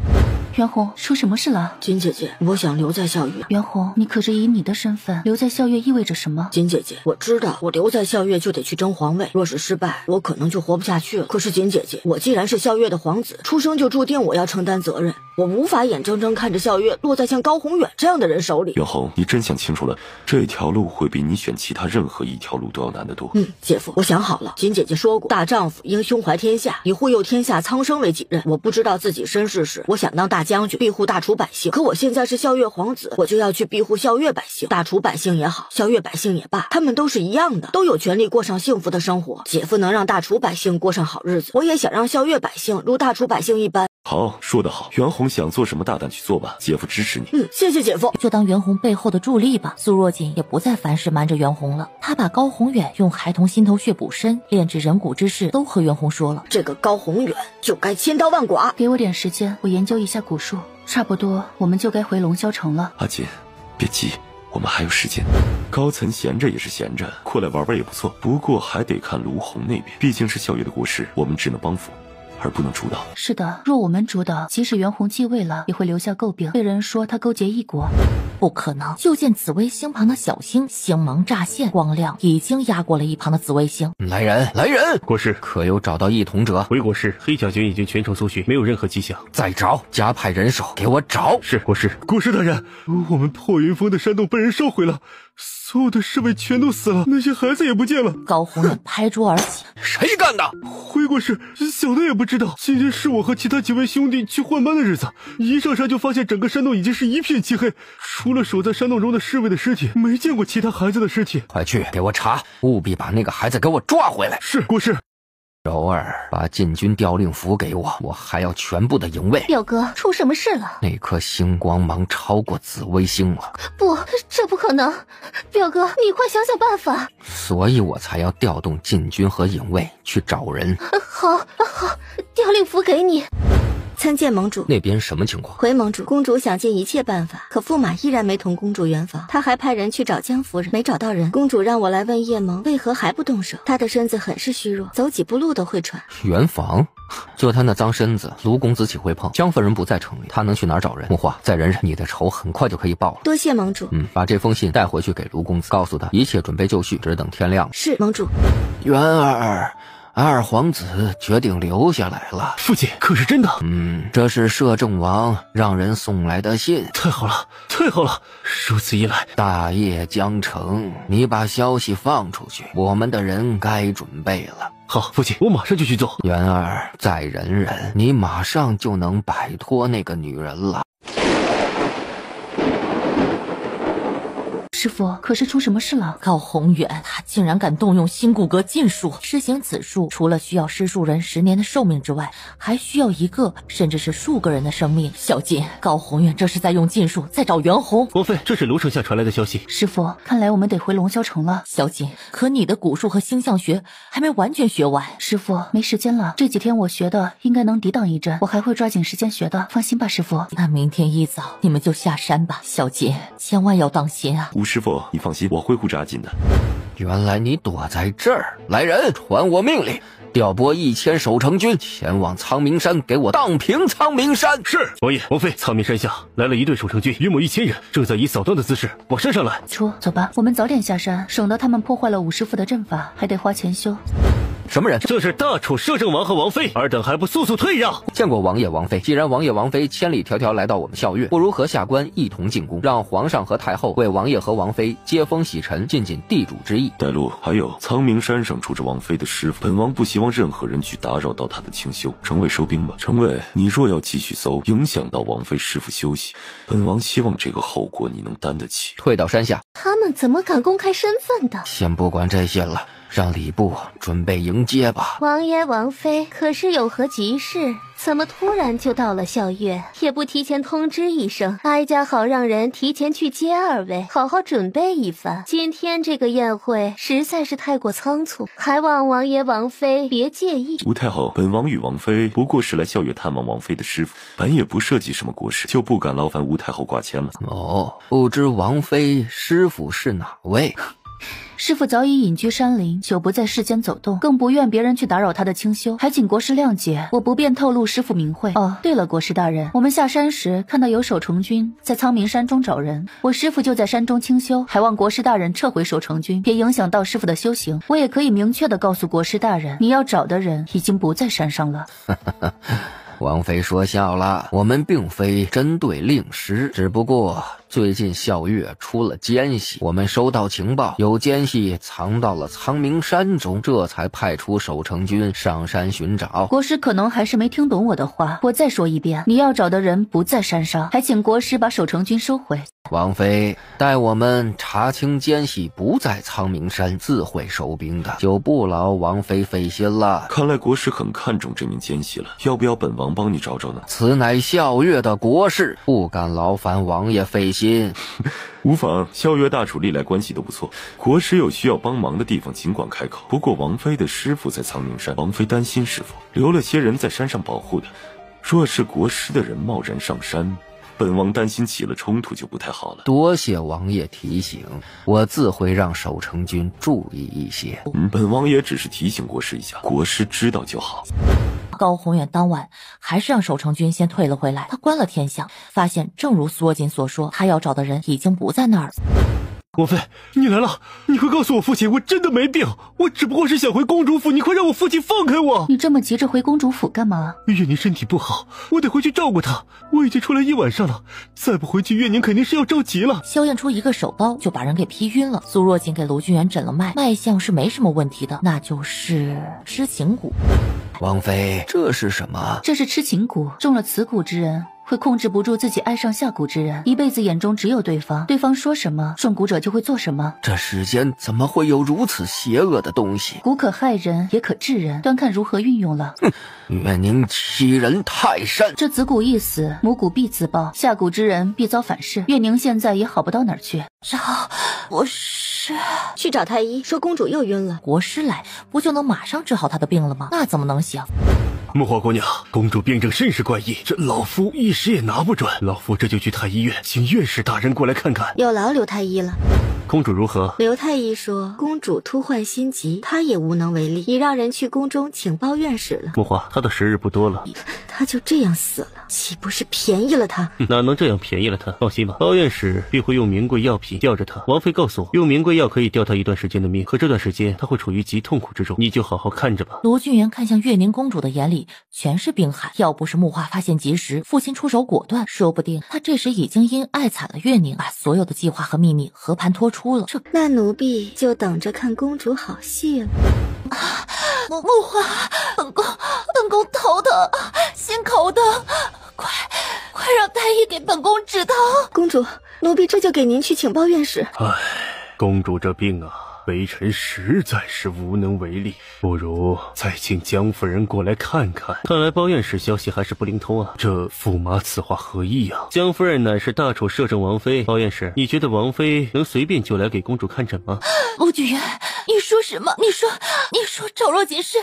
袁弘，出什么事了？金姐姐，我想留在校月。袁弘，你可知以你的身份留在校月意味着什么？金姐姐，我知道我留在校月就得去争皇位，若是失败，我可能就活不下去了。可是金姐姐，我既然是校月的皇子，出生就注定我要承担责任，我无法眼睁睁看着校月落在像高宏远这样的人手里。袁弘，你真想清楚了，这条路会比你选其他任何一条路都要难得多。姐夫，我想好了。金姐姐说过，大丈夫应胸怀天下，以护佑天下苍生为己任。我不知道自己身世时，我想当大将军，庇护大楚百姓。可我现在是校月皇子，我就要去庇护校月百姓。大楚百姓也好，校月百姓也罢，他们都是一样的，都有权利过上幸福的生活。姐夫能让大楚百姓过上好日子，我也想让校月百姓如大楚百姓一般。好，说得好，袁弘想做什么大胆去做吧，姐夫支持你。谢谢姐夫。就当袁弘背后的助力吧。苏若锦也不再凡事瞒着袁弘了，他把高宏远用孩童心头血补身、炼制人骨之事都和袁弘说了。这个高宏远就该千刀万剐。给我点时间，我研究一下古术，差不多我们就该回龙霄城了。阿锦，别急，我们还有时间。高岑闲着也是闲着，过来玩玩也不错。不过还得看卢红那边，毕竟是校月的国师，我们只能帮扶，而不能主导。是的，若我们主导，即使袁弘继位了，也会留下诟病，被人说他勾结异国。不可能！就见紫微星旁的小星星芒乍现，光亮已经压过了一旁的紫微星。来人，来人！国师，可有找到异同者？回国师，黑甲军已经全城搜寻，没有任何迹象。再找，加派人手，给我找！是国师。国师大人，我们破云峰的山洞被人烧毁了，所有的侍卫全都死了，那些孩子也不见了。高宏远拍桌而起：谁干的？回国师，小的也不知道。今天是我和其他几位兄弟去换班的日子，一上山就发现整个山洞已经是一片漆黑，除了守在山洞中的侍卫的尸体，没见过其他孩子的尸体。快去给我查，务必把那个孩子给我抓回来。是国师。柔儿，把禁军调令符给我，我还要全部的营卫。表哥，出什么事了？那颗星光芒超过紫微星了。不，这不可能！表哥，你快想想办法。所以我才要调动禁军和营卫去找人。好，调令符给你。参见盟主。那边什么情况？回盟主，公主想尽一切办法，可驸马依然没同公主圆房。他还派人去找江夫人，没找到人。公主让我来问叶萌为何还不动手。他的身子很是虚弱，走几步路都会喘。圆房？就他那脏身子，卢公子岂会碰？江夫人不在城里，他能去哪儿找人？木华，再忍忍，你的仇很快就可以报了。多谢盟主。把这封信带回去给卢公子，告诉他一切准备就绪，只等天亮。是盟主。元儿，二皇子决定留下来了。父亲，可是真的？这是摄政王让人送来的信。太好了，太好了！如此一来，大业将成。你把消息放出去，我们的人该准备了。好，父亲，我马上就去做。元儿，再忍忍，你马上就能摆脱那个女人了。师傅，可是出什么事了？高宏远他竟然敢动用新骨骼禁术，施行此术除了需要施术人10年的寿命之外，还需要1个甚至是数个人的生命。小锦，高宏远这是在用禁术，在找袁弘。王妃，这是卢丞相传来的消息。师傅，看来我们得回龙霄城了。小锦，可你的蛊术和星象学还没完全学完。师傅，没时间了，这几天我学的应该能抵挡一阵，我还会抓紧时间学的，放心吧，师傅。那明天一早你们就下山吧。小锦，千万要当心啊。吴师傅，你放心，我会护着阿锦的。原来你躲在这儿，来人，传我命令，调拨1000守城军前往苍明山，给我荡平苍明山。是王爷、王妃，苍明山下来了一队守城军，约莫1000人，正在以扫荡的姿势往山上来。走吧，我们早点下山，省得他们破坏了武师傅的阵法，还得花钱修。什么人？这是大楚摄政王和王妃，尔等还不速速退让！见过王爷王妃，既然王爷王妃千里迢迢来到我们校院，不如和下官一同进宫，让皇上和太后为王爷和王妃接风洗尘，尽尽地主之谊。带路，还有苍明山上住着王妃的师傅，本王不希望任何人去打扰到他的清修。城卫收兵吧。城卫，你若要继续搜，影响到王妃师傅休息，本王希望这个后果你能担得起。退到山下。他们怎么敢公开身份的？先不管这些了，让礼部准备迎接吧。王爷王妃可是有何急事？怎么突然就到了校院，也不提前通知一声，哀家好让人提前去接2位，好好准备一番。今天这个宴会实在是太过仓促，还望王爷王妃别介意。吴太后，本王与王妃不过是来校院探望王妃的师傅，本也不涉及什么国事，就不敢劳烦吴太后挂牵了。不知王妃师傅是哪位？师傅早已隐居山林，久不在世间走动，更不愿别人去打扰他的清修，还请国师谅解，我不便透露师傅名讳。对了，国师大人，我们下山时看到有守城军在苍明山中找人，我师傅就在山中清修，还望国师大人撤回守城军，别影响到师傅的修行。我也可以明确的告诉国师大人，你要找的人已经不在山上了。王妃说笑了，我们并非针对令师，只不过最近校月出了奸细，我们收到情报，有奸细藏到了苍明山中，这才派出守城军上山寻找。国师可能还是没听懂我的话，我再说一遍，你要找的人不在山上，还请国师把守城军收回。王妃，待我们查清奸细不在苍明山，自会收兵的，就不劳王妃费心了。看来国师很看重这名奸细了，要不要本王帮你找找呢？此乃校月的国事，不敢劳烦王爷费心。无妨，校月大楚历来关系都不错，国师有需要帮忙的地方尽管开口。不过王妃的师傅在苍明山，王妃担心师傅留了些人在山上保护的，若是国师的人贸然上山，本王担心起了冲突就不太好了。多谢王爷提醒，我自会让守城军注意一些。本王也只是提醒国师一下，国师知道就好。高宏远当晚还是让守城军先退了回来，他关了天象，发现正如苏若锦所说，他要找的人已经不在那儿。王妃，你来了，你快告诉我父亲，我真的没病，我只不过是想回公主府，你快让我父亲放开我。你这么急着回公主府干嘛？月宁身体不好，我得回去照顾她，我已经出来1晚上了，再不回去月宁肯定是要着急了。萧燕出一个手刀就把人给劈晕了。苏若锦给卢俊元诊了脉，脉象是没什么问题的，那就是痴情蛊。王妃，这是什么？这是痴情蛊，中了此蛊之人会控制不住自己爱上下蛊之人，一辈子眼中只有对方，对方说什么，中蛊者就会做什么。这世间怎么会有如此邪恶的东西？蛊可害人，也可治人，端看如何运用了。月宁欺人太甚，这子蛊一死，母蛊必自爆，下蛊之人必遭反噬。月宁现在也好不到哪儿去。国师去找太医，说公主又晕了。国师来不就能马上治好她的病了吗？那怎么能行？木花姑娘，公主病症甚是怪异，这老夫一时也拿不准。老夫这就去太医院，请院士大人过来看看。有劳刘太医了。公主如何？刘太医说，公主突患心疾，她也无能为力，已让人去宫中请报院使了。木花，她的时日不多了，她就这样死了，岂不是便宜了她？哪能这样便宜了她？放心吧，报院使必会用名贵药品吊着她。王妃告诉我，用名贵药可以吊她一段时间的命，可这段时间她会处于极痛苦之中，你就好好看着吧。罗俊元看向月宁公主的眼里全是冰寒，要不是木花发现及时，父亲出手果断，说不定他这时已经因爱惨了月宁，把所有的计划和秘密和盘托出了。那奴婢就等着看公主好戏了。木花，本宫头疼，心口疼，快让太医给本宫止疼。公主，奴婢这就给您去请报院使。唉，公主这病啊，微臣实在是无能为力，不如再请江夫人过来看看。看来包院使消息还是不灵通啊，这驸马此话何意啊？江夫人乃是大楚摄政王妃，包院使，你觉得王妃能随便就来给公主看诊吗？陆举元，你说什么？你说赵若锦是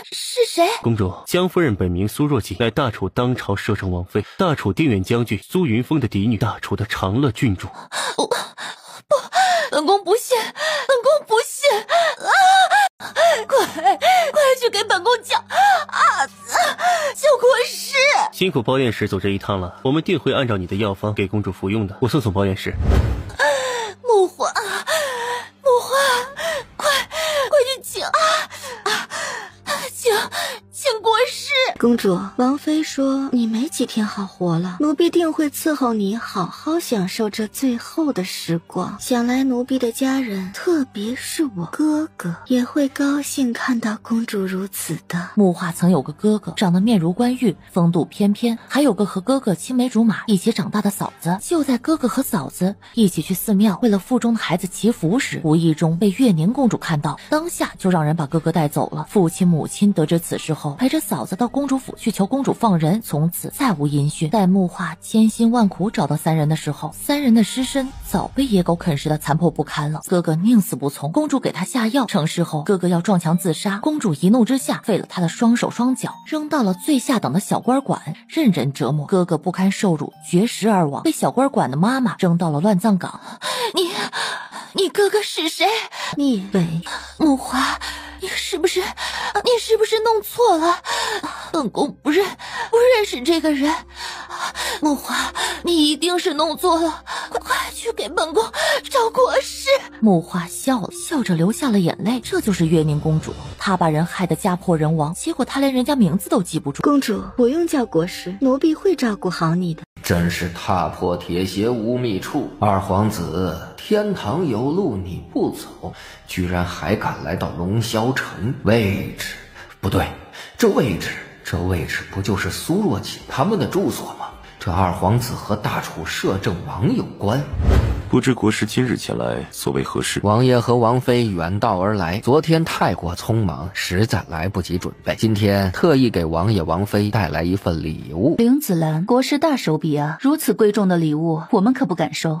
谁？公主，江夫人本名苏若锦，乃大楚当朝摄政王妃，大楚定远将军苏云峰的嫡女，大楚的长乐郡主。不，本宫不信，快去给本宫叫国师。辛苦包院使走这一趟了，我们定会按照你的药方给公主服用的。我送包院使。木花，快去请国师。公主，王妃说你没几天好活了，奴婢定会伺候你好好享受这最后的时光。想来奴婢的家人，特别是我哥哥，也会高兴看到公主如此的。木花曾有个哥哥，长得面如冠玉，风度翩翩，还有个和哥哥青梅竹马一起长大的嫂子。就在哥哥和嫂子一起去寺庙为了腹中的孩子祈福时，无意中被月宁公主看到，当下就让人把哥哥带走了。父亲母亲得知此事后，陪着嫂子到公主府去求公主放人，从此再无音讯。待木花千辛万苦找到三人的时候，三人的尸身早被野狗啃食的残破不堪了。哥哥宁死不从，公主给他下药，成事后哥哥要撞墙自杀，公主一怒之下废了他的双手双脚，扔到了最下等的小官馆，任人折磨。哥哥不堪受辱，绝食而亡，被小官馆的妈妈扔到了乱葬岗。你哥哥是谁？聂伟。木花，你是不是弄错了？本宫不认识这个人。木花，你一定是弄错了，快去给本宫找国师。木花笑了，笑着流下了眼泪。这就是月宁公主，她把人害得家破人亡，结果她连人家名字都记不住。公主不用叫国师，奴婢会照顾好你的。真是踏破铁鞋无觅处，二皇子，天堂有路你不走，居然还敢来到龙霄城。位置不对，这位置不就是苏若锦他们的住所吗？这二皇子和大楚摄政王有关。不知国师今日前来所为何事？王爷和王妃远道而来，昨天太过匆忙，实在来不及准备，今天特意给王爷王妃带来一份礼物。凌子兰，国师大手笔啊，如此贵重的礼物我们可不敢收。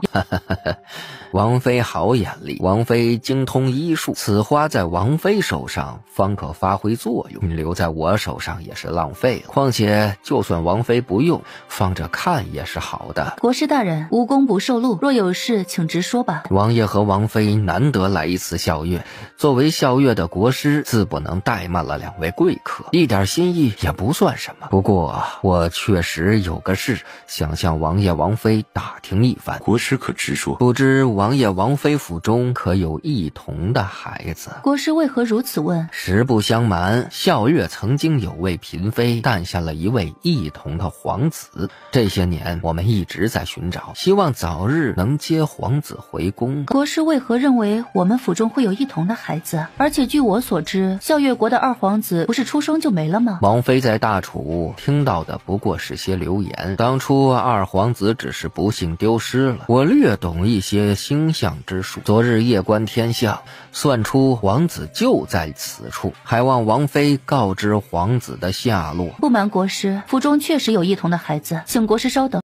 王妃好眼力，王妃精通医术，此花在王妃手上方可发挥作用，留在我手上也是浪费了。况且就算王妃不用，放着看也是好的。国师大人，无功不受禄，若有事请直说吧。王爷和王妃难得来一次校阅，作为校阅的国师，自不能怠慢了两位贵客，一点心意也不算什么。不过我确实有个事想向王爷王妃打听一番。国师可直说。不知王爷王妃府中可有异童的孩子？国师为何如此问？实不相瞒，校阅曾经有位嫔妃诞下了一位异童的皇子，这些年我们一直在寻找，希望早日能接皇子回宫。国师为何认为我们府中会有异童的孩子？而且据我所知，校阅国的二皇子不是出生就没了吗？王妃在大楚听到的不过是些流言，当初二皇子只是不幸丢失了，我略懂一些星象之术，昨日夜观天象，算出皇子就在此处，还望王妃告知皇子的下落。不瞒国师，府中确实有异童的孩子，请国师稍等。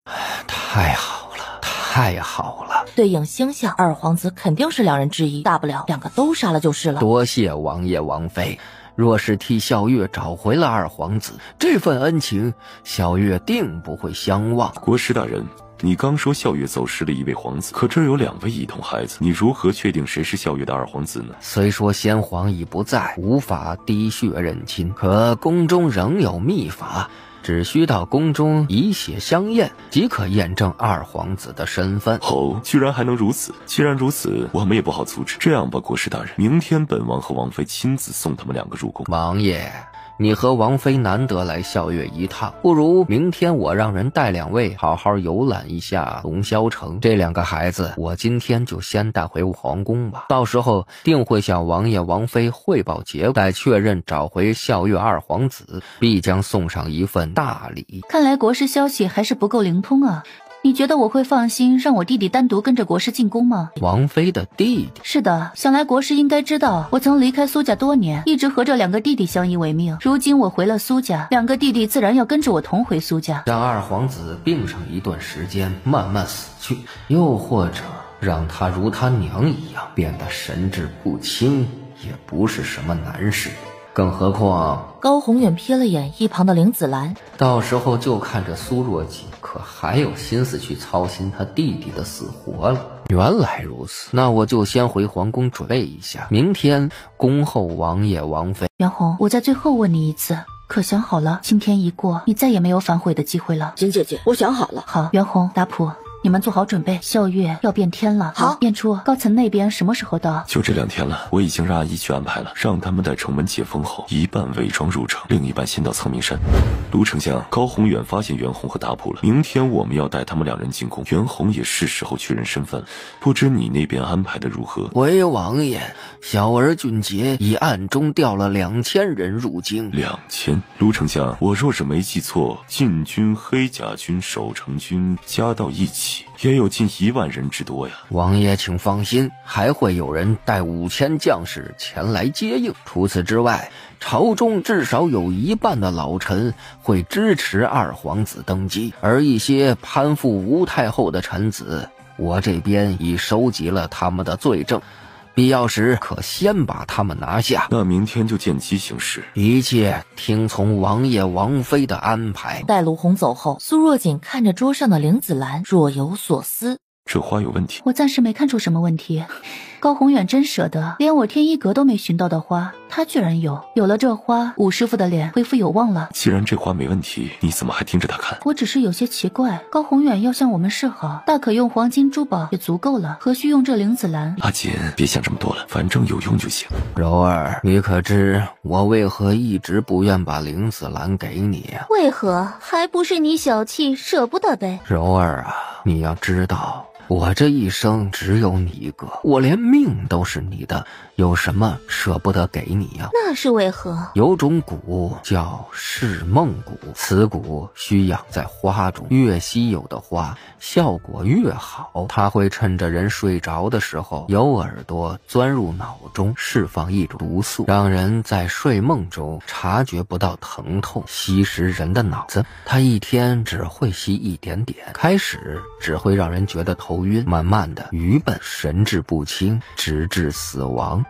太好了，太好了！对应星象，二皇子肯定是两人之一，大不了两个都杀了就是了。多谢王爷王妃。若是替萧月找回了二皇子，这份恩情萧月定不会相忘。国师大人，你刚说萧月走失了一位皇子，可这儿有2位异同孩子，你如何确定谁是萧月的二皇子呢？虽说先皇已不在，无法滴血认亲，可宫中仍有秘法，只需到宫中以血相验，即可验证二皇子的身份。哦，居然还能如此！既然如此，我们也不好阻止。这样吧，国师大人，明天本王和王妃亲自送他们2个入宫。王爷，你和王妃难得来校月一趟，不如明天我让人带2位好好游览一下龙霄城。这2个孩子，我今天就先带回皇宫吧，到时候定会向王爷王妃汇报结果，待确认找回校月二皇子，必将送上一份大礼。看来国师消息还是不够灵通啊。你觉得我会放心让我弟弟单独跟着国师进宫吗？王妃的弟弟？是的，想来国师应该知道，我曾离开苏家多年，一直和这2个弟弟相依为命。如今我回了苏家，2个弟弟自然要跟着我同回苏家。让二皇子病上一段时间，慢慢死去，又或者让他如他娘一样变得神志不清，也不是什么难事。更何况高宏远瞥了眼一旁的林子兰，到时候就看着苏若锦可还有心思去操心他弟弟的死活了。原来如此，那我就先回皇宫准备一下，明天恭候王爷王妃。袁弘，我在最后问你一次，可想好了？今天一过，你再也没有反悔的机会了。金姐姐，我想好了。好，袁弘、达普，你们做好准备，校月要变天了。好，燕初，高层那边什么时候到？就这2天了，我已经让阿姨去安排了，让他们待城门解封后，一半伪装入城，另一半先到苍明山。卢丞相，高宏远发现袁弘和达普了，明天我们要带他们2人进宫，袁弘也是时候确认身份了，不知你那边安排的如何？回王爷，小儿俊杰已暗中调了2000人入京。2000？卢丞相，我若是没记错，禁军、黑甲军、守城军加到一起也有近1万人之多呀。王爷请放心，还会有人带5000将士前来接应。除此之外，朝中至少有1半的老臣会支持二皇子登基，而一些攀附吴太后的臣子，我这边已收集了他们的罪证，必要时可先把他们拿下。那明天就见机行事，一切听从王爷王妃的安排。待卢红走后，苏若锦看着桌上的林子兰，若有所思。这花有问题？我暂时没看出什么问题。高宏远真舍得，连我天一阁都没寻到的花，他居然有。有了这花，武师傅的脸恢复有望了。既然这花没问题，你怎么还盯着他看？我只是有些奇怪，高宏远要向我们示好，大可用黄金珠宝也足够了，何须用这林子兰？阿锦，别想这么多了，反正有用就行。柔儿，你可知我为何一直不愿把林子兰给你啊？为何？还不是你小气舍不得呗。柔儿啊，你要知道，我这一生只有你一个，我连命都是你的，有什么舍不得给你呀？那是为何？有种蛊叫噬梦蛊，此蛊需养在花中，越稀有的花效果越好。它会趁着人睡着的时候，由耳朵钻入脑中，释放一种毒素，让人在睡梦中察觉不到疼痛，吸食人的脑子。它一天只会吸一点点，开始只会让人觉得头晕，慢慢的愚笨，神志不清，直至死亡。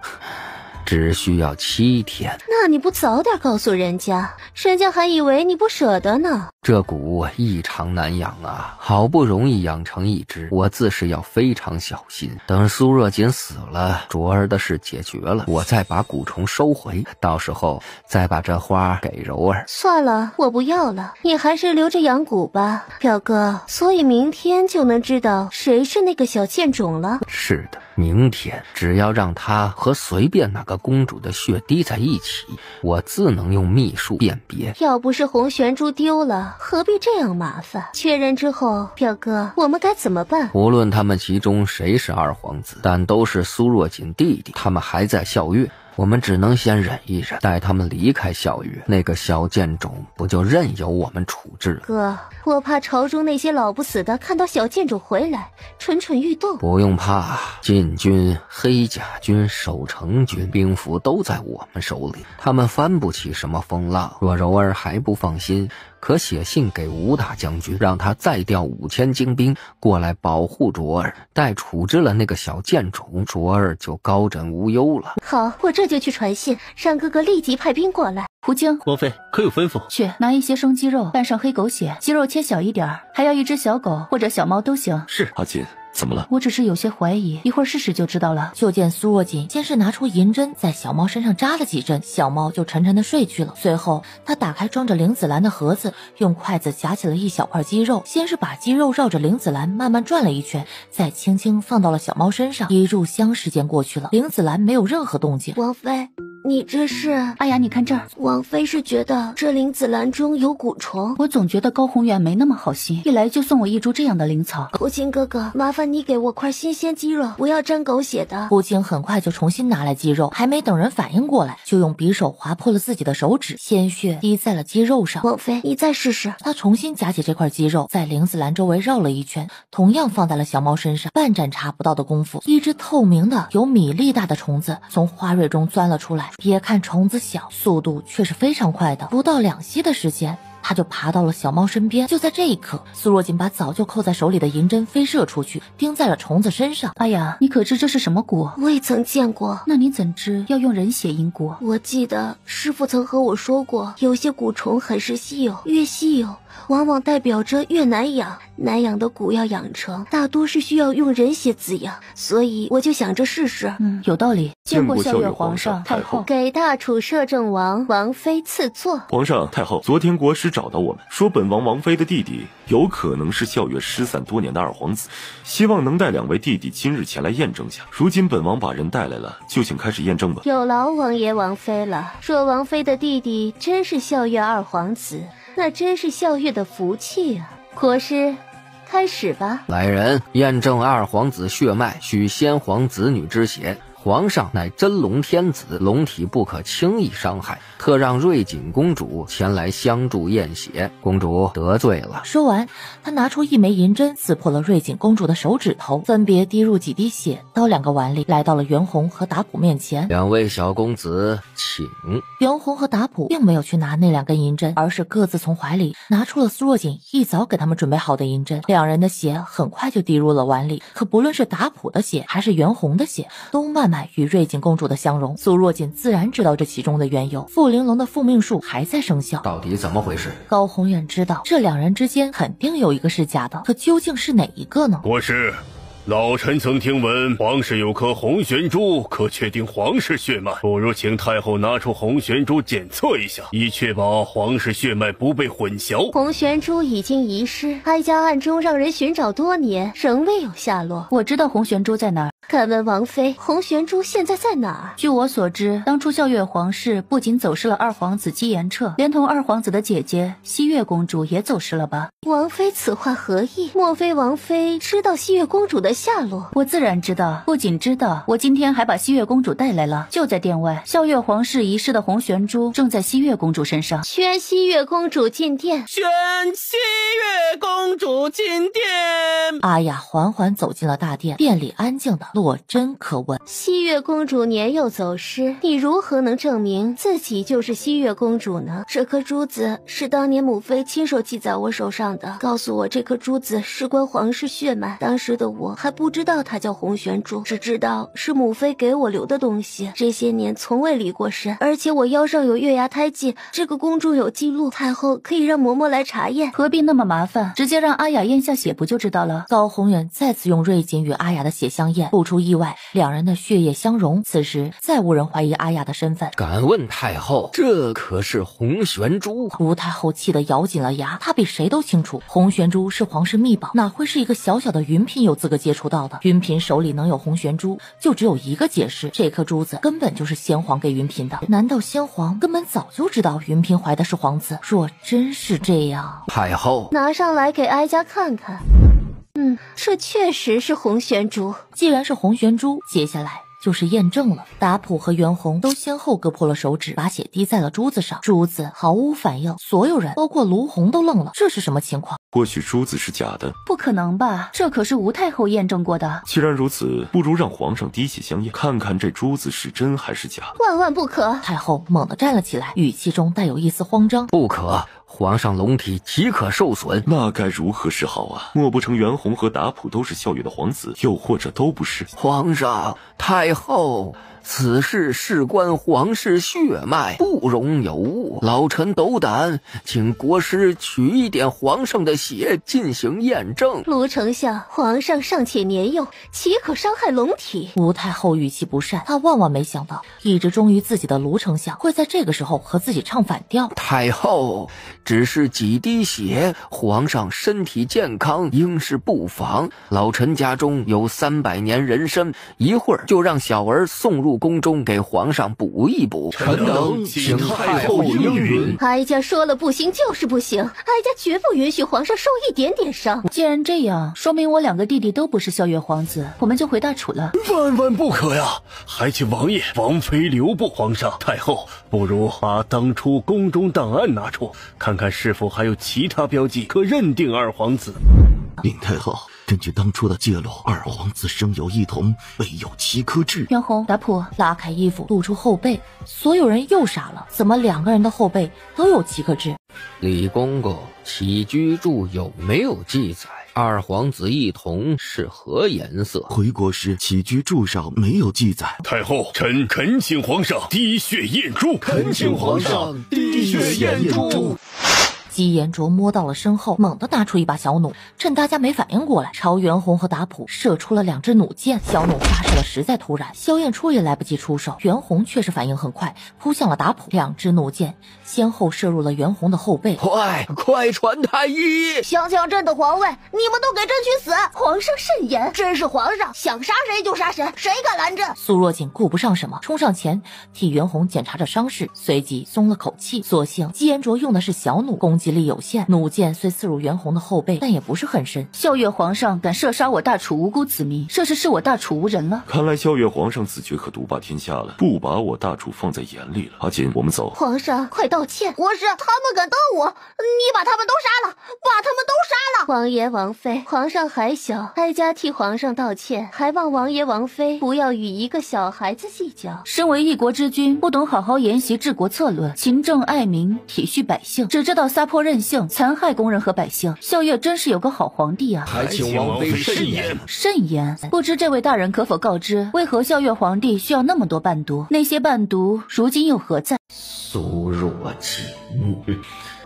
只需要7天。那你不早点告诉人家，人家还以为你不舍得呢。这蛊异常难养啊，好不容易养成一只，我自是要非常小心。等苏若锦死了，卓儿的事解决了，我再把蛊虫收回，到时候再把这花给柔儿。算了，我不要了，你还是留着养蛊吧，表哥。所以明天就能知道谁是那个小贱种了。是的，明天只要让他和随便哪个公主的血滴在一起，我自能用秘术辨别。要不是红玄珠丢了，何必这样麻烦？确认之后，表哥，我们该怎么办？无论他们其中谁是二皇子，但都是苏若锦弟弟，他们还在校月，我们只能先忍一忍，待他们离开校月，那个小贱种不就任由我们处置？哥，我怕朝中那些老不死的看到小贱种回来，蠢蠢欲动。不用怕，禁军、黑甲军、守城军兵符都在我们手里，他们翻不起什么风浪。若柔儿还不放心，可写信给吴大将军，让他再调5000精兵过来保护卓儿。待处置了那个小贱种，卓儿就高枕无忧了。好，我这就去传信，让哥哥立即派兵过来。胡京，王妃可有吩咐？去拿一些生鸡肉，拌上黑狗血，鸡肉切小一点，还要一只小狗或者小猫都行。是。阿锦，怎么了？我只是有些怀疑，一会儿试试就知道了。就见苏若锦先是拿出银针在小猫身上扎了几针，小猫就沉沉的睡去了。随后他打开装着灵子兰的盒子，用筷子夹起了一小块鸡肉，先是把鸡肉绕着灵子兰慢慢转了一圈，再轻轻放到了小猫身上。一炷香时间过去了，灵子兰没有任何动静。王妃，你这是？阿雅，你看这儿。王妃是觉得这灵子兰中有蛊虫。我总觉得高宏远没那么好心，一来就送我一株这样的灵草。胡青哥哥，麻烦你给我块新鲜鸡肉，不要沾狗血的。胡青很快就重新拿来鸡肉，还没等人反应过来，就用匕首划破了自己的手指，鲜血滴在了鸡肉上。王妃，你再试试。他重新夹起这块鸡肉，在灵子兰周围绕了一圈，同样放在了小猫身上。半盏茶不到的功夫，一只透明的有米粒大的虫子从花蕊中钻了出来。别看虫子小，速度却是非常快的，不到2息的时间，他就爬到了小猫身边。就在这一刻，苏若锦把早就扣在手里的银针飞射出去，钉在了虫子身上。哎呀，你可知这是什么蛊？未曾见过。那你怎知要用人血因蛊？我记得师父曾和我说过，有些蛊虫很是稀有，越稀有往往代表着越难养，难养的蛊要养成，大多是需要用人血滋养，所以我就想着试试。有道理。见过孝岳皇上、太后。给大楚摄政王王妃赐座。皇上、太后，昨天国师找到我们，说本王王妃的弟弟有可能是孝岳失散多年的二皇子，希望能带2位弟弟今日前来验证下。如今本王把人带来了，就请开始验证吧。有劳王爷王妃了。若王妃的弟弟真是孝岳二皇子，那真是孝岳的福气啊！国师，开始吧。来人，验证二皇子血脉，需先皇子女之血。皇上乃真龙天子，龙体不可轻易伤害，特让瑞锦公主前来相助验血。公主得罪了。说完，他拿出一枚银针，刺破了瑞锦公主的手指头，分别滴入几滴血到2个碗里，来到了袁弘和达普面前。2位小公子，请。袁弘和达普并没有去拿那2根银针，而是各自从怀里拿出了苏若锦一早给他们准备好的银针。2人的血很快就滴入了碗里，可不论是达普的血还是袁弘的血，都慢慢与瑞锦公主的相融。苏若锦自然知道这其中的缘由，傅玲珑的复命术还在生效。到底怎么回事？高宏远知道这2人之间肯定有一个是假的，可究竟是哪一个呢？国师，老臣曾听闻皇室有颗红玄珠，可确定皇室血脉，不如请太后拿出红玄珠检测一下，以确保皇室血脉不被混淆。红玄珠已经遗失，哀家暗中让人寻找多年，仍未有下落。我知道红玄珠在哪儿。敢问王妃，红玄珠现在在哪儿？据我所知，当初孝岳皇室不仅走失了二皇子姬延彻，连同二皇子的姐姐西岳公主也走失了吧？王妃此话何意？莫非王妃知道西岳公主的下落？我自然知道，不仅知道，我今天还把西岳公主带来了，就在殿外。孝岳皇室遗失的红玄珠正在西岳公主身上。宣西岳公主进殿。宣西岳公主进殿。阿雅缓缓走进了大殿，殿里安静的落针可闻。西岳公主年幼走失，你如何能证明自己就是西岳公主呢？这颗珠子是当年母妃亲手系在我手上的，告诉我这颗珠子事关皇室血脉。当时的我还不知道它叫红玄珠，只知道是母妃给我留的东西，这些年从未离过身。而且我腰上有月牙胎记，这个宫中有记录，太后可以让嬷嬷来查验。何必那么麻烦，直接让阿雅咽下血不就知道了？高宏远再次用瑞锦与阿雅的血相验，不出意外，2人的血液相融。此时再无人怀疑阿雅的身份。敢问太后，这可是红玄珠？吴太后气得咬紧了牙，她比谁都清楚，红玄珠是皇室秘宝，哪会是一个小小的云嫔有资格接触到的？云嫔手里能有红玄珠，就只有一个解释，这颗珠子根本就是先皇给云嫔的。难道先皇根本早就知道云嫔怀的是皇子？若真是这样，太后拿上来给哀家看看。这确实是红玄珠。既然是红玄珠，接下来就是验证了。达普和袁弘都先后割破了手指，把血滴在了珠子上，珠子毫无反应。所有人包括卢红都愣了，这是什么情况？或许珠子是假的。不可能吧，这可是吴太后验证过的。既然如此，不如让皇上滴血相验，看看这珠子是真还是假。万万不可！太后猛地站了起来，语气中带有一丝慌张。不可，皇上龙体即可受损。那该如何是好啊？莫不成袁弘和达普都是孝月的皇子，又或者都不是？皇上，太后，此事事关皇室血脉，不容有误。老臣斗胆，请国师取一点皇上的血进行验证。卢丞相，皇上尚且年幼，岂可伤害龙体？吴太后语气不善，她万万没想到，一直忠于自己的卢丞相会在这个时候和自己唱反调。太后，只是几滴血，皇上身体健康，应是不妨。老臣家中有300年人参，一会儿就让小儿送入宫中给皇上补一补。臣等请太后应允。哀家说了不行就是不行，哀家绝不允许皇上受一点点伤。既然这样，说明我2个弟弟都不是孝月皇子，我们就回大楚了。万万不可呀！还请王爷、王妃留步。皇上、太后，不如把当初宫中档案拿出，看看是否还有其他标记可认定二皇子。禀太后，根据当初的记录，二皇子生有异同，备有奇科痣。袁弘、达普拉开衣服露出后背，所有人又傻了，怎么2个人的后背都有奇科痣？李公公，起居注有没有记载二皇子异同是何颜色？回国时起居注上没有记载。太后，臣恳请皇上滴血验珠。恳请皇上滴血验珠。姬延灼摸到了身后，猛地拿出一把小弩，趁大家没反应过来，朝袁弘和达普射出了2支弩箭。小弩发射的实在突然，萧燕初也来不及出手，袁弘却是反应很快，扑向了达普。2支弩箭先后射入了袁弘的后背。快传太医！想抢朕的皇位，你们都给朕去死！皇上慎言，朕是皇上，想杀谁就杀谁，谁敢拦朕？苏若锦顾不上什么，冲上前替袁弘检查着伤势，随即松了口气。所幸姬延灼用的是小弩，攻击力有限，弩箭虽刺入袁弘的后背，但也不是很深。孝月皇上敢射杀我大楚无辜子民，这是视我大楚无人了。看来孝月皇上自觉可独霸天下了，不把我大楚放在眼里了。阿锦，我们走。皇上，快道歉！国师，他们敢动我，你把他们都杀了，把他们都杀了！王爷王妃，皇上还小，哀家替皇上道歉，还望王爷王妃不要与一个小孩子计较。身为一国之君，不懂好好研习治国策略，勤政爱民，体恤百姓，只知道撒泼任性，残害工人和百姓。孝月真是有个好皇帝啊！还请王妃慎言。慎言，不知这位大人可否告知，为何孝月皇帝需要那么多伴读？那些伴读如今又何在？苏若锦，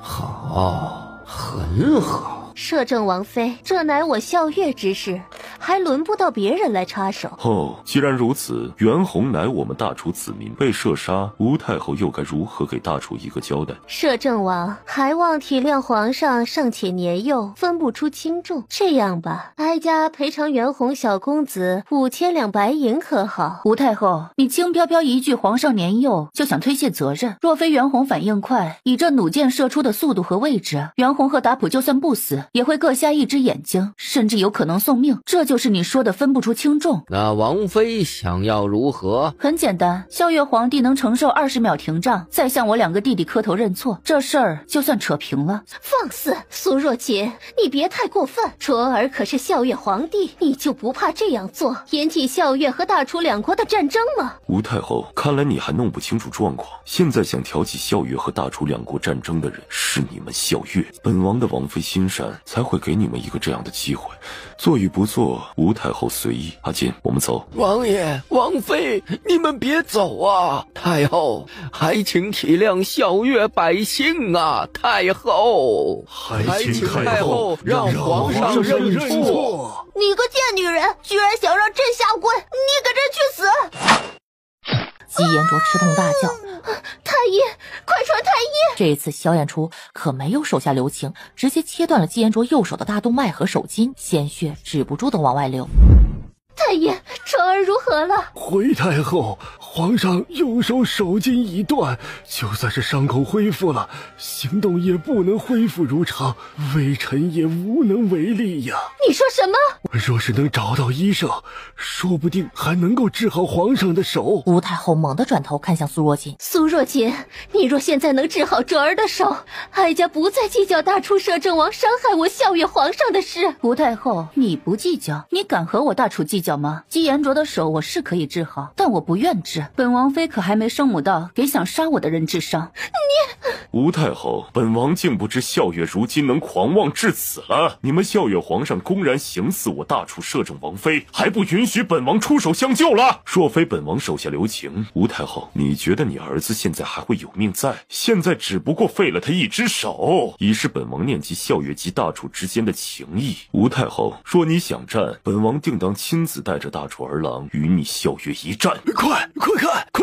好，很好。摄政王妃，这乃我孝月之事，还轮不到别人来插手。既然如此，袁弘乃我们大楚子民，被射杀，吴太后又该如何给大楚一个交代？摄政王，还望体谅皇上尚且年幼，分不出轻重。这样吧，哀家赔偿袁弘小公子5000两白银，可好？吴太后，你轻飘飘一句皇上年幼就想推卸责任，若非袁弘反应快，以这弩箭射出的速度和位置，袁弘和达普就算不死，也会各瞎一只眼睛，甚至有可能送命。这就是你说的分不出轻重。那王妃想要如何？很简单，孝月皇帝能承受20秒停杖，再向我2个弟弟磕头认错，这事儿就算扯平了。放肆！苏若锦，你别太过分，卓儿可是孝月皇帝，你就不怕这样做引起孝月和大楚2国的战争吗？吴太后，看来你还弄不清楚状况。现在想挑起孝月和大楚2国战争的人是你们孝月，本王的王妃心善才会给你们一个这样的机会，做与不做，吴太后随意。阿锦，我们走。王爷、王妃，你们别走啊！太后，还请体谅孝月百姓啊！太后，还请太后让皇上认错。你个贱女人，居然想让朕下跪，你给朕去死！姬延灼吃痛大叫：太医，快传太医！这次萧衍初可没有手下留情，直接切断了姬延灼右手的大动脉和手筋，鲜血止不住的往外流。太医，纯儿如何了？回太后，皇上右手手筋已断，就算是伤口恢复了，行动也不能恢复如常，微臣也无能为力呀。你说什么？若是能找到医生，说不定还能够治好皇上的手。吴太后猛地转头看向苏若锦，苏若锦，你若现在能治好卓儿的手，哀家不再计较大楚摄政王伤害我孝月皇上的事。吴太后，你不计较，你敢和我大楚计较吗？吗？姬延灼的手我是可以治好，但我不愿治。本王妃可还没生母到给想杀我的人治伤。吴太后，本王竟不知孝月如今能狂妄至此了。你们孝月皇上公然行刺我大楚摄政王妃，还不允许本王出手相救了？若非本王手下留情，吴太后，你觉得你儿子现在还会有命在？现在只不过废了他一只手，已是本王念及孝月及大楚之间的情谊。吴太后，若你想战，本王定当亲自带着大楚儿郎与你孝月一战。快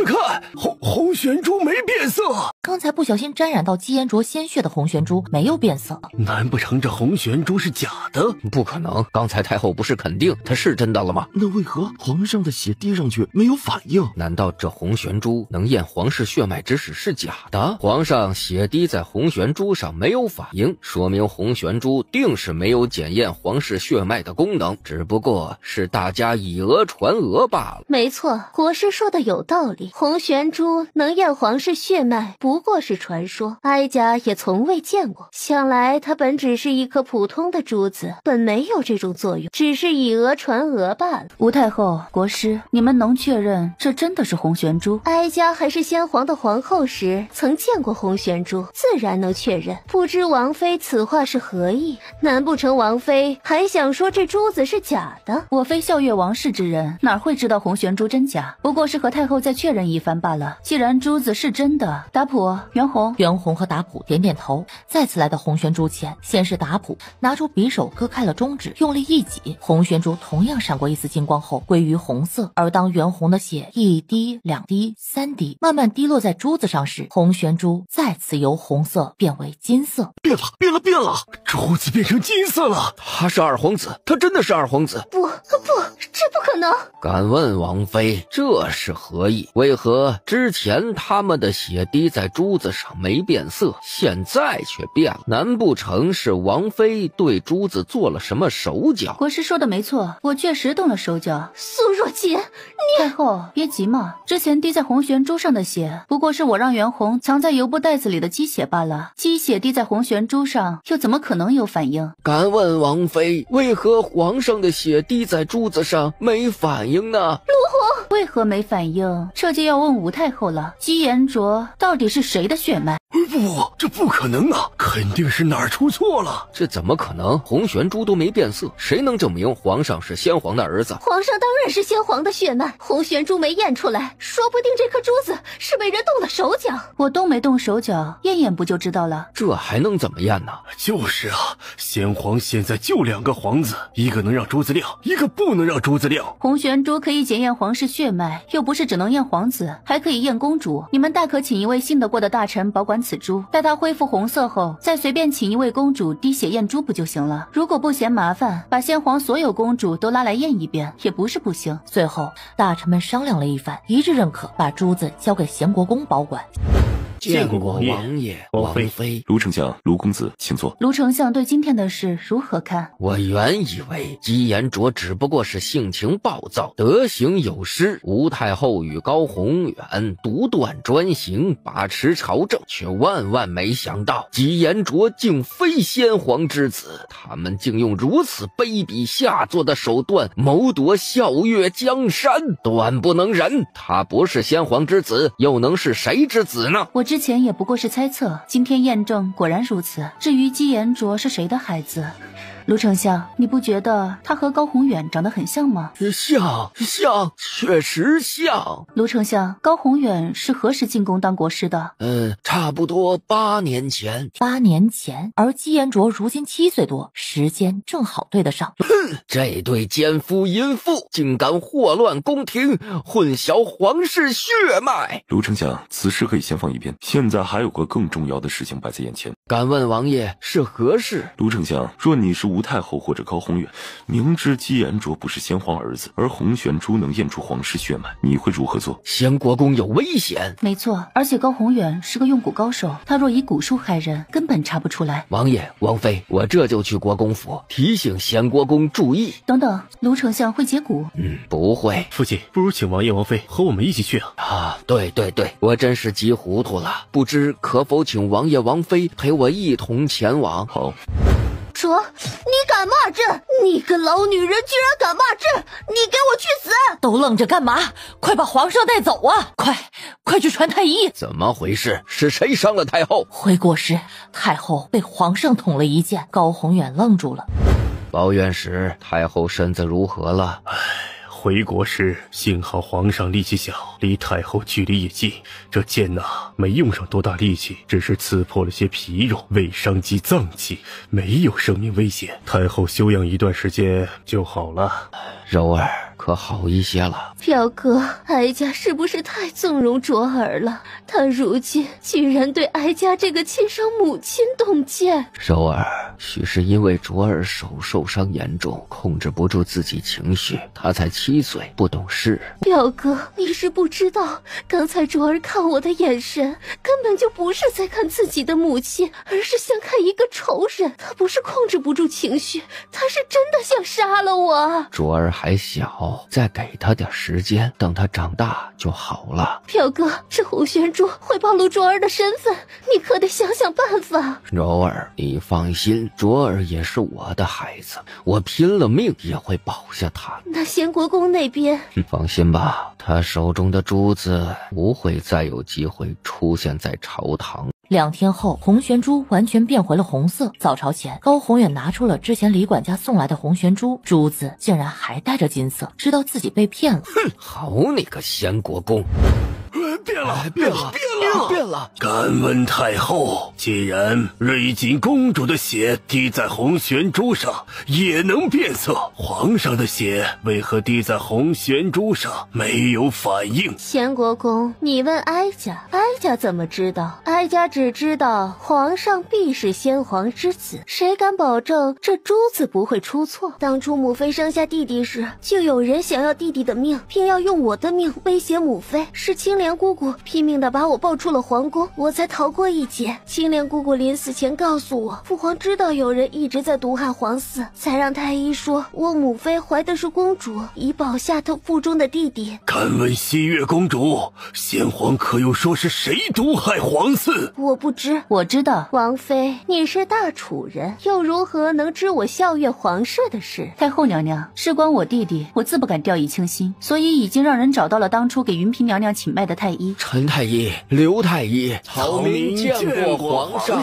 看，红玄珠没变色。刚才不小心沾染到姬延灼鲜血的红玄珠没有变色，难不成这红玄珠是假的？不可能，刚才太后不是肯定它是真的了吗？那为何皇上的血滴上去没有反应？难道这红玄珠能验皇室血脉之事是假的？皇上血滴在红玄珠上没有反应，说明红玄珠定是没有检验皇室血脉的功能，只不过是大家以讹传讹罢了。没错，国师说的有道理，红玄珠能验皇室血脉不过是传说，哀家也从未见过。想来它本只是一颗普通的珠子，本没有这种作用，只是以讹传讹罢了。吴太后，国师，你们能确认这真的是红玄珠？哀家还是先皇的皇后时曾见过红玄珠，自然能确认。不知王妃此话是何意？难不成王妃还想说这珠子是假的？我非孝月王室之人，哪会知道红玄珠真假？不过是和太后再确认一番罢了。既然珠子是真的，达普、袁弘和达普点点头，再次来到红玄珠前，先是达普拿出匕首割开了中指，用力一挤，红玄珠同样闪过一丝金光后归于红色。而当袁弘的血一滴、2滴、3滴慢慢滴落在珠子上时，红玄珠再次由红色变为金色。变了！珠子变成金色了！他是二皇子，他真的是二皇子！不，这不可能！敢问王妃，这是何意？为何之前他们的血滴在珠子上没变色，现在却变了？难不成是王妃对珠子做了什么手脚？国师说的没错，我确实动了手脚。苏若琪，太后别急嘛，之前滴在红玄珠上的血，不过是我让袁弘藏在油布袋子里的鸡血罢了。鸡血滴在红玄珠上，又怎么可能有反应？敢问王妃，为何皇上的血滴在珠子上没反应呢？陆红为何没反应？这就要问吴太后了。姬延灼到底是谁的血脉？不，这不可能啊！肯定是哪儿出错了。这怎么可能？红玄珠都没变色，谁能证明皇上是先皇的儿子？皇上当然是先皇的血脉，红玄珠没验出来，说不定这颗珠子是被人动了手脚。我都没动手脚，验验不就知道了？这还能怎么验呢？就是啊，先皇现在就2个皇子，一个能让珠子亮，一个不能让珠子亮。红玄珠可以检验皇室血脉，又不是只能验皇子，还可以验公主。你们大可请一位信得过的大臣保管此珠，待它恢复红色后，再随便请一位公主滴血验珠不就行了？如果不嫌麻烦，把先皇所有公主都拉来验一遍，也不是不行。最后，大臣们商量了一番，一致认可把珠子交给咸国公保管。见过王爷、王妃。卢丞相、卢公子，请坐。卢丞相对今天的事如何看？我原以为姬延灼只不过是性情暴躁，德行有失，吴太后与高宏远独断专行，把持朝政，却万万没想到姬延灼竟非先皇之子，他们竟用如此卑鄙下作的手段谋夺孝月江山，断不能忍。他不是先皇之子，又能是谁之子呢？我之前也不过是猜测，今天验证果然如此。至于姬延灼是谁的孩子，卢丞相，你不觉得他和高宏远长得很像吗？像，确实像。卢丞相，高宏远是何时进宫当国师的？差不多8年前。8年前，而姬延灼如今7岁多，时间正好对得上。这对奸夫淫妇竟敢祸乱宫廷，混淆皇室血脉。卢丞相，此事可以先放一边，现在还有个更重要的事情摆在眼前。敢问王爷是何事？卢丞相，若你是吴太后或者高宏远，明知姬延灼不是先皇儿子，而红玄珠能验出皇室血脉，你会如何做？先国公有危险。没错，而且高宏远是个用蛊高手，他若以蛊术害人，根本查不出来。王爷、王妃，我这就去国公府提醒先国公注意。等等，卢丞相会解蛊？不会。父亲，不如请王爷王妃和我们一起去啊！对，我真是急糊涂了，不知可否请王爷王妃陪我一同前往？好。卓，你敢骂朕？你个老女人居然敢骂朕！你给我去死！都愣着干嘛？快把皇上带走啊！快去传太医！怎么回事？是谁伤了太后？回国时，太后被皇上捅了一剑。高宏远愣住了。包院使，太后身子如何了？回国时，幸好皇上力气小，离太后距离也近。这剑没用上多大力气，只是刺破了些皮肉，未伤及脏器，没有生命危险。太后休养一段时间就好了。柔儿可好一些了？表哥，哀家是不是太纵容卓儿了？他如今居然对哀家这个亲生母亲动剑。柔儿，许是因为卓儿手受伤严重，控制不住自己情绪，他才7岁，不懂事。表哥，你是不知道，刚才卓儿看我的眼神根本就不是在看自己的母亲，而是像看一个仇人。他不是控制不住情绪，他是真的想杀了我。卓儿还小，再给他点时间，等他长大就好了。表哥，这洪玄珠会暴露卓儿的身份，你可得想想办法。柔儿，你放心，卓儿也是我的孩子，我拼了命也会保下他。那先国公那边，放心吧，他手中的珠子不会再有机会出现在朝堂。2天后，红玄珠完全变回了红色。早朝前，高宏远拿出了之前李管家送来的红玄珠，珠子竟然还带着金色，知道自己被骗了。哼，好你个先国公！变了！敢问太后，既然瑞锦公主的血滴在红玄珠上也能变色，皇上的血为何滴在红玄珠上没有反应？先国公，你问哀家，哀家怎么知道？哀家只知道皇上必是先皇之子，谁敢保证这珠子不会出错？当初母妃生下弟弟时，就有人想要弟弟的命，偏要用我的命威胁母妃，是青莲姑姑拼命的把我抱出了皇宫，我才逃过一劫。青莲姑姑临死前告诉我，父皇知道有人一直在毒害皇嗣，才让太医说我母妃怀的是公主，以保下她腹中的弟弟。敢问西月公主，先皇可有说是谁毒害皇嗣？我不知。我知道。王妃，你是大楚人，又如何能知我校阅皇室的事？太后娘娘，事关我弟弟，我自不敢掉以轻心，所以已经让人找到了当初给云嫔娘娘请脉的太医。陈太医、刘太医，曹民见过皇上、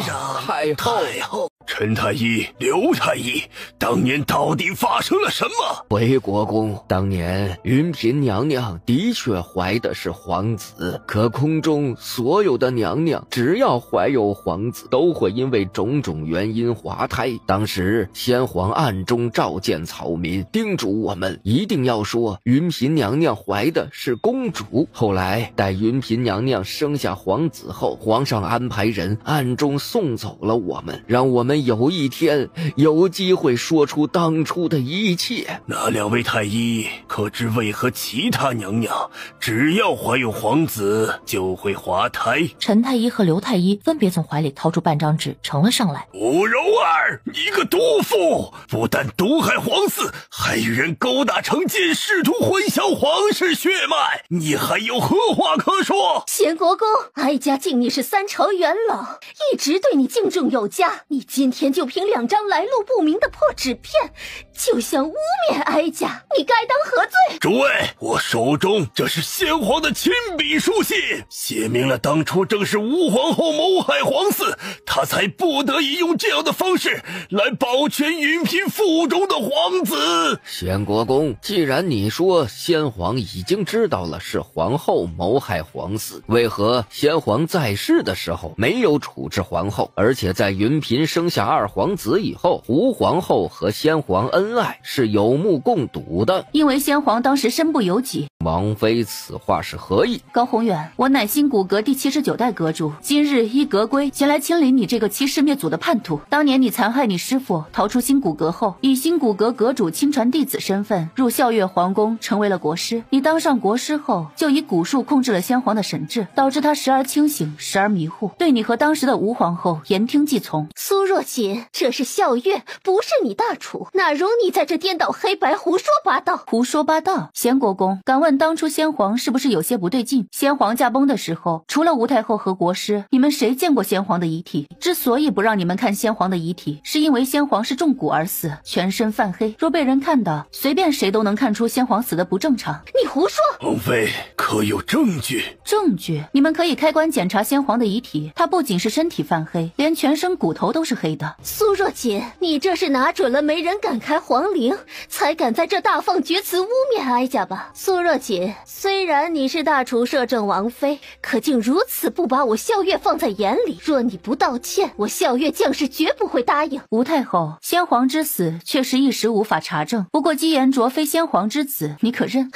太后。陈太医、刘太医，当年到底发生了什么？回国公，当年云嫔娘娘的确怀的是皇子，可宫中所有的娘娘只要怀有皇子，都会因为种种原因滑胎。当时先皇暗中召见曹民，叮嘱我们一定要说云嫔娘娘怀的是公主。后来待云嫔娘娘生下皇子后，皇上安排人暗中送走了我们，让我们有一天有机会说出当初的一切。那2位太医可知为何其他娘娘只要怀有皇子就会滑胎？陈太医和刘太医分别从怀里掏出半张纸呈了上来。吴柔儿，你个毒妇，不但毒害皇嗣，还与人勾搭成奸，试图混淆皇室血脉，你还有何话可说？先国公，哀家敬你是3朝元老，一直对你敬重有加，你今天就凭2张来路不明的破纸片就想污蔑哀家，你该当何罪？诸位，我手中这是先皇的亲笔书信，写明了当初正是吴皇后谋害皇嗣，他才不得已用这样的方式来保全云嫔腹中的皇子。先国公，既然你说先皇已经知道了是皇后谋害皇嗣，为何先皇在世的时候没有处置皇后，而且在云嫔生下2皇子以后，吴皇后和先皇恩爱是有目共睹的？因为先皇当时身不由己。王妃此话是何意？高宏远，我乃新古阁第79代阁主，今日依阁规前来亲临你这个欺师灭祖的叛徒。当年你残害你师父，逃出新古阁后，以新古阁阁主亲传弟子身份入校阅皇宫，成为了国师。你当上国师后，就以蛊术控制了先皇的神智，导致他时而清醒，时而迷糊，对你和当时的吴皇后言听计从。苏若锦，这是校阅，不是你大楚，哪容你在这颠倒黑白，胡说八道！胡说八道！先国公，敢问当初先皇是不是有些不对劲？先皇驾崩的时候，除了吴太后和国师，你们谁见过先皇的遗体？之所以不让你们看先皇的遗体，是因为先皇是中蛊而死，全身泛黑，若被人看到，随便谁都能看出先皇死的不正常。你胡说！王妃，可有证据？证据？你们可以开棺检查先皇的遗体，他不仅是身体泛黑，连全身骨头都是黑的。苏若锦，你这是拿准了没人敢开皇陵，才敢在这大放厥词污蔑哀家吧？苏若锦，虽然你是大厨摄政王妃，可竟如此不把我萧月放在眼里，若你不道歉，我萧月将士绝不会答应。吴太后，先皇之死确实一时无法查证，不过姬延灼非先皇之子，你可认？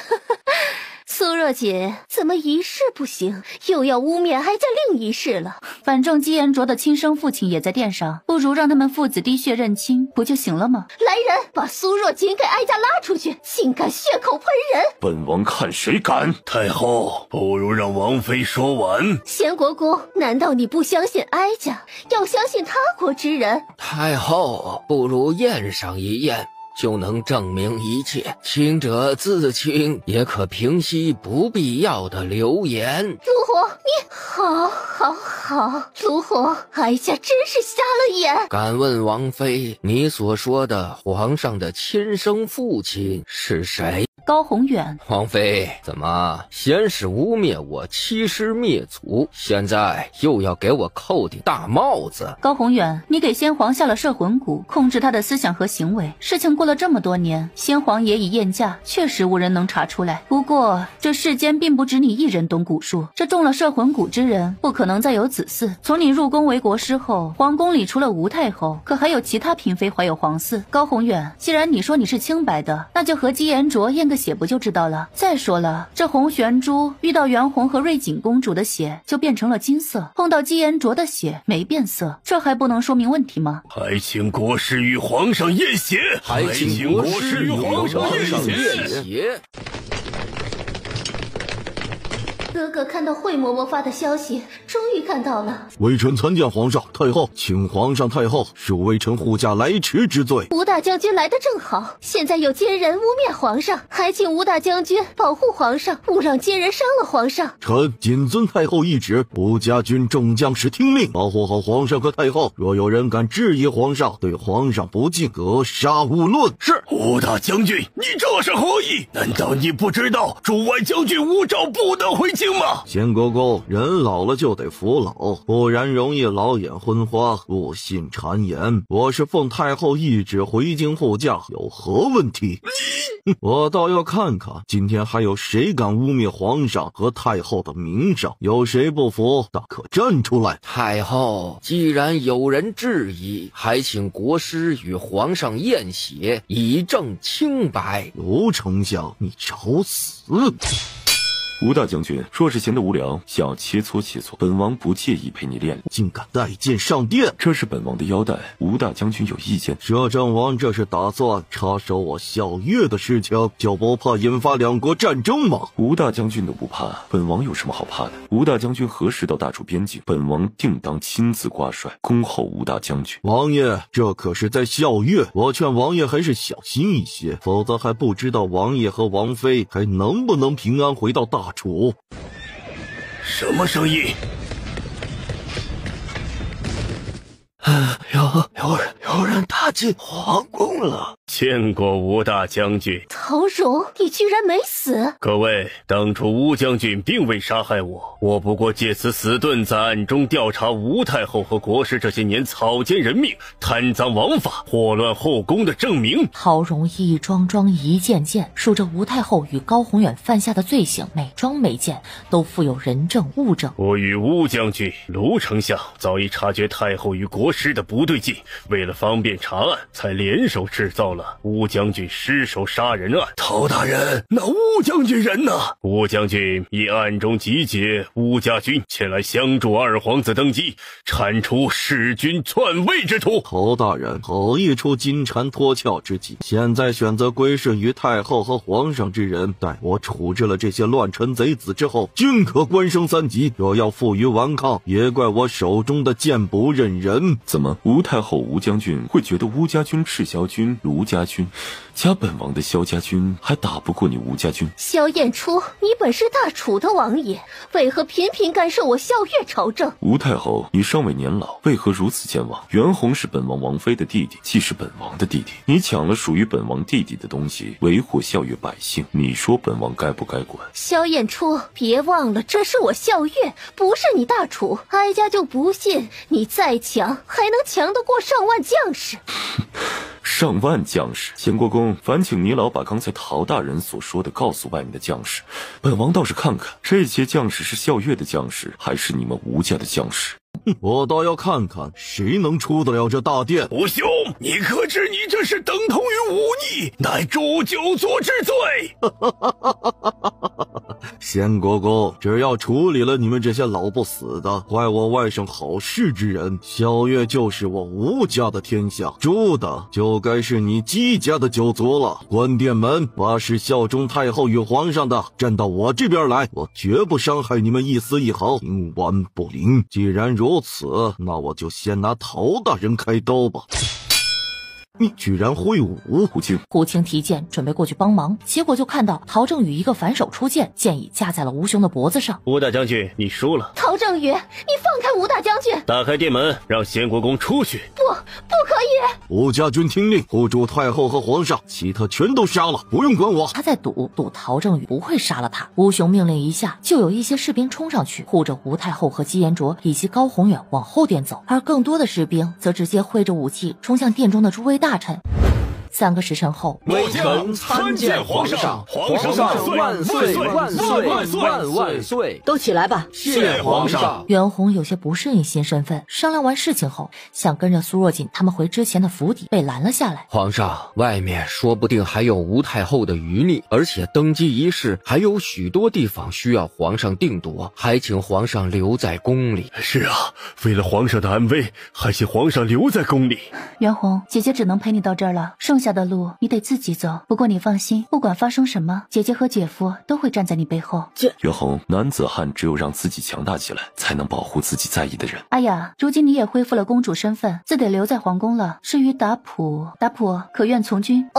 苏若锦，怎么一世不行，又要污蔑哀家另一世了？反正姬延灼的亲生父亲也在殿上，不如让他们父子滴血认亲，不就行了吗？来人，把苏若锦给哀家拉出去！竟敢血口喷人！本王看谁敢！太后，不如让王妃说完。贤国公，难道你不相信哀家，要相信他国之人？太后，不如验上一验，就能证明一切，清者自清，也可平息不必要的流言。卢火，你好，卢火，哀家真是瞎了眼。敢问王妃，你所说的皇上的亲生父亲是谁？高宏远。王妃，怎么先是污蔑我欺师灭祖，现在又要给我扣顶大帽子？高宏远，你给先皇下了摄魂蛊，控制他的思想和行为。事情过了这么多年，先皇也已验驾，确实无人能查出来。不过这世间并不止你一人懂蛊术，这中了摄魂蛊之人不可能再有子嗣。从你入宫为国师后，皇宫里除了吴太后，可还有其他嫔妃怀有皇嗣。高宏远，既然你说你是清白的，那就和姬延灼验个血不就知道了。再说了，这红玄珠遇到袁弘和瑞景公主的血就变成了金色，碰到姬延灼的血没变色，这还不能说明问题吗？还请国师与皇上验血，还请国师与皇上验血。哥哥看到惠嬷嬷发的消息，终于看到了。微臣参见皇上太后，请皇上太后恕微臣护驾来迟之罪。吴大将军来得正好，现在有奸人污蔑皇上，还请吴大将军保护皇上，勿让奸人伤了皇上。臣谨遵太后懿旨，吴家军众将士听令，保护好皇上和太后。若有人敢质疑皇上，对皇上不敬，格杀勿论。是。吴大将军，你这是何意？难道你不知道驻外将军吴兆不得回京吗？贤国公，人老了就得服老，不然容易老眼昏花，误信谗言。我是奉太后懿旨回京护驾，有何问题？我倒要看看今天还有谁敢污蔑皇上和太后的名声，有谁不服，大可站出来。太后，既然有人质疑，还请国师与皇上验血，以证清白。卢丞相，你找死！吴大将军若是闲得无聊，想要切磋切磋，本王不介意陪你练练。竟敢带剑上殿，这是本王的腰带，吴大将军有意见？摄政王这是打算插手我萧月的事情，就不怕引发两国战争吗？吴大将军都不怕，本王有什么好怕的？吴大将军何时到大楚边境，本王定当亲自挂帅，恭候吴大将军。王爷，这可是在萧月，我劝王爷还是小心一些，否则还不知道王爷和王妃还能不能平安回到大楚。什么声音？有人踏进皇宫了。见过吴大将军。陶荣，你居然没死！各位，当初吴将军并未杀害我，我不过借此死盾在暗中调查吴太后和国师这些年草菅人命、贪赃枉法、祸乱后宫的证明。陶荣一桩桩一件件数着吴太后与高宏远犯下的罪行，每桩每件都附有人证物证。我与吴将军、卢丞相早已察觉太后与国师的不对劲，为了方便查案，才联手制造了吴将军失手杀人案。陶大人，那吴将军人呢？吴将军已暗中集结吴家军前来相助二皇子登基，铲除弑君篡位之徒。陶大人好一出金蝉脱壳之计，现在选择归顺于太后和皇上之人，待我处置了这些乱臣贼子之后，均可官升3级。若要负隅顽抗，也怪我手中的剑不认人。怎么，吴太后、吴将军俊会觉得乌家军、赤霄军、卢家军加本王的萧家军还打不过你吴家军。萧燕初，你本是大楚的王爷，为何频频干涉我萧月朝政？吴太后，你尚未年老，为何如此健忘？袁弘是本王王妃的弟弟，既是本王的弟弟，你抢了属于本王弟弟的东西，为祸萧月百姓，你说本王该不该管？萧燕初，别忘了，这是我萧月，不是你大楚。哀家就不信你再强，还能强得过上万将士。上万将士，贤国公，烦请你老把刚才陶大人所说的告诉外面的将士，本王倒是看看这些将士是萧月的将士，还是你们吴家的将士。我倒要看看谁能出得了这大殿。吴兄，你可知你这是等同于忤逆，乃诛九族之罪。仙国公，只要处理了你们这些老不死的坏我外甥好事之人，萧月就是我吴家的天下，诛的就该是你姬家的九族了。关殿门，发誓效忠太后与皇上的，站到我这边来，我绝不伤害你们一丝一毫，冥顽不灵。既然如此，那我就先拿陶大人开刀吧。你居然会武！胡青提剑准备过去帮忙，结果就看到陶正宇一个反手出剑，剑已架在了吴雄的脖子上。吴大将军，你输了。陶正宇，你放开吴大将军！打开殿门，让贤国公出去。不可以！吴家军听令，护住太后和皇上，其他全都杀了，不用管我。他在赌陶正宇不会杀了他。吴雄命令一下，就有一些士兵冲上去，护着吴太后和姬延灼以及高宏远往后殿走，而更多的士兵则直接挥着武器冲向殿中的诸位大臣。3个时辰后，微臣参见皇上，皇上万岁万岁万万岁！都起来吧。谢皇上。袁弘有些不适应新身份，商量完事情后，想跟着苏若锦他们回之前的府邸，被拦了下来。皇上，外面说不定还有吴太后的余孽，而且登基仪式还有许多地方需要皇上定夺，还请皇上留在宫里。是啊，为了皇上的安危，还请皇上留在宫里。袁弘，姐姐只能陪你到这儿了，剩下的路你得自己走。不过你放心，不管发生什么，姐姐和姐夫都会站在你背后。袁弘，男子汉只有让自己强大起来，才能保护自己在意的人。哎呀，如今你也恢复了公主身份，自得留在皇宫了。至于达普可愿从军？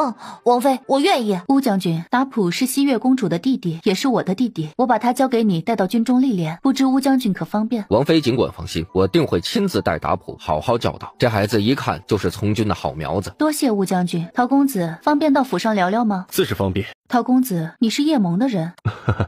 王妃，我愿意。乌将军，达普是西月公主的弟弟，也是我的弟弟，我把他交给你带到军中历练，不知乌将军可方便？王妃尽管放心，我定会亲自带达普好好教导。这孩子一看就是从军的好苗子。多谢乌将军。陶公子方便到府上聊聊吗？自是方便。陶公子，你是叶蒙的人，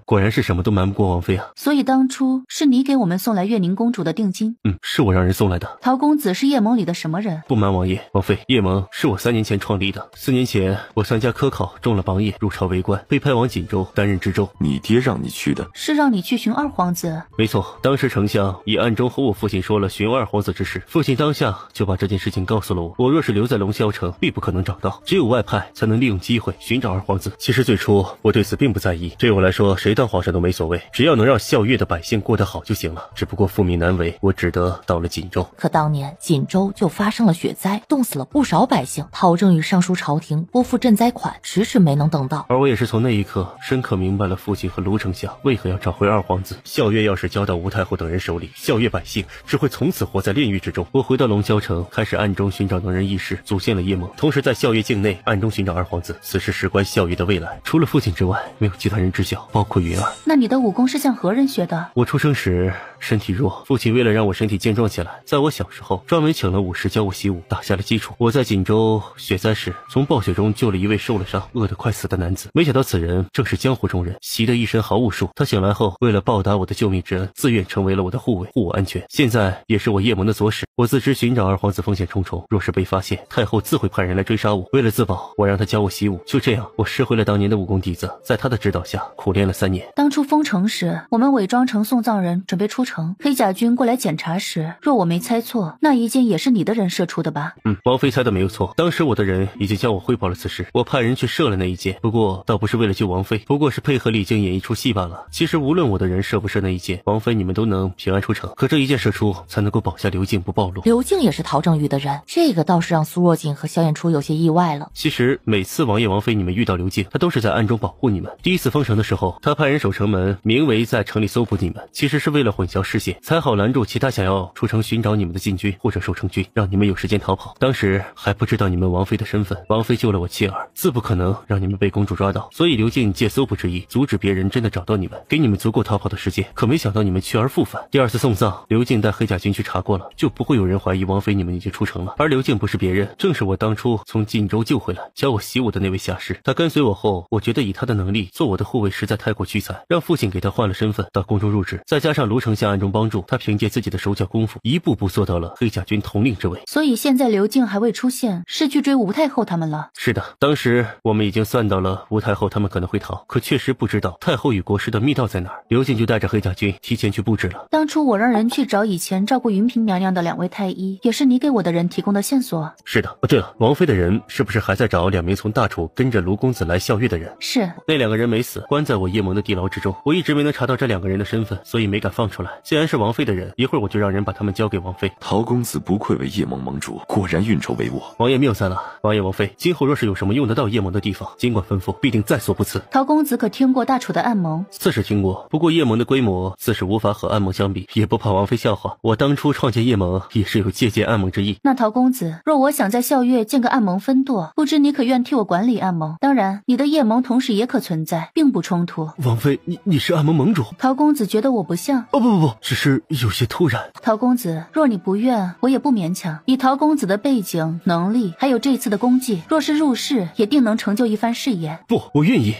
果然是什么都瞒不过王妃啊。所以当初是你给我们送来月宁公主的定金？是我让人送来的。陶公子是叶蒙里的什么人？不瞒王爷、王妃，叶蒙是我3年前创立的。4年前我参加科考，中了榜眼，入朝为官，被派往锦州担任知州。你爹让你去的？是让你去寻二皇子。没错，当时丞相已暗中和我父亲说了寻二皇子之事，父亲当下就把这件事情告诉了我。我若是留在龙霄城，必不可能找到，只有外派才能利用机会寻找二皇子。其实最初我对此并不在意，对我来说谁当皇上都没所谓，只要能让孝月的百姓过得好就行了。只不过父命难违，我只得到了锦州。可当年锦州就发生了雪灾，冻死了不少百姓。陶正宇上书朝廷拨付赈灾款，迟迟没能等到。而我也是从那一刻深刻明白了父亲和卢丞相为何要找回二皇子。孝月要是交到吴太后等人手里，孝月百姓只会从此活在炼狱之中。我回到龙霄城，开始暗中寻找能人异士，组建了叶盟，同时在孝月境内暗中寻找二皇子。此事事关孝月的未来，除了父亲之外，没有其他人知晓，包括云儿。那你的武功是向何人学的？我出生时身体弱，父亲为了让我身体健壮起来，在我小时候专门请了武师教我习武，打下了基础。我在锦州雪灾时，从暴雪中救了一位受了伤、饿得快死的男子，没想到此人正是江湖中人，习得一身好武术。他醒来后，为了报答我的救命之恩，自愿成为了我的护卫，护我安全。现在也是我叶盟的左使。我自知寻找二皇子风险重重，若是被发现，太后自会派人来追杀我。为了自保，我让他教我习武。就这样，我拾回了当年的武功底子，在他的指导下苦练了3年。当初封城时，我们伪装成送葬人准备出城，黑甲军过来检查时，若我没猜错，那一箭也是你的人射出的吧？王妃猜的没有错，当时我的人已经向我汇报了此事，我派人去射了那一箭，不过倒不是为了救王妃，不过是配合李靖演一出戏罢了。其实无论我的人射不射那一箭，王妃你们都能平安出城，可这一箭射出才能够保下刘靖不暴露。刘靖也是陶正宇的人，这个倒是让苏若锦和萧衍初有些意外了。其实每次王爷王妃你们遇到刘靖，他都是在暗中保护你们。第一次封城的时候，他派人守城门，名为在城里搜捕你们，其实是为了混淆条视线，才好拦住其他想要出城寻找你们的禁军或者守城军，让你们有时间逃跑。当时还不知道你们王妃的身份，王妃救了我妻儿，自不可能让你们被公主抓到，所以刘静借搜捕之意阻止别人真的找到你们，给你们足够逃跑的时间。可没想到你们去而复返。第二次送葬，刘静带黑甲军去查过了，就不会有人怀疑王妃你们已经出城了。而刘静不是别人，正是我当初从晋州救回来教我习武的那位下士。他跟随我后，我觉得以他的能力做我的护卫实在太过屈才，让父亲给他换了身份，到宫中入职，再加上卢丞相暗中帮助他，凭借自己的手脚功夫，一步步做到了黑甲军统领之位。所以现在刘静还未出现，是去追吴太后他们了。是的，当时我们已经算到了吴太后他们可能会逃，可确实不知道太后与国师的密道在哪儿。刘静就带着黑甲军提前去布置了。当初我让人去找以前照顾云嫔娘娘的2位太医，也是你给我的人提供的线索。是的。对了，王妃的人是不是还在找2名从大楚跟着卢公子来校阅的人？是。那2个人没死，关在我叶盟的地牢之中，我一直没能查到这2个人的身份，所以没敢放出来。既然是王妃的人，一会儿我就让人把他们交给王妃。陶公子不愧为叶盟盟主，果然运筹帷幄。王爷谬赞了。王爷王妃，今后若是有什么用得到叶盟的地方，尽管吩咐，必定在所不辞。陶公子可听过大楚的暗盟？自是听过，不过叶盟的规模自是无法和暗盟相比，也不怕王妃笑话。我当初创建叶盟也是有借鉴暗盟之意。那陶公子，若我想在校阅建个暗盟分舵，不知你可愿替我管理暗盟？当然，你的叶盟同时也可存在，并不冲突。王妃，你是暗盟盟主？陶公子觉得我不像？不，只是有些突然。陶公子，若你不愿，我也不勉强。以陶公子的背景、能力，还有这次的功绩，若是入仕，也定能成就一番事业。不，我愿意。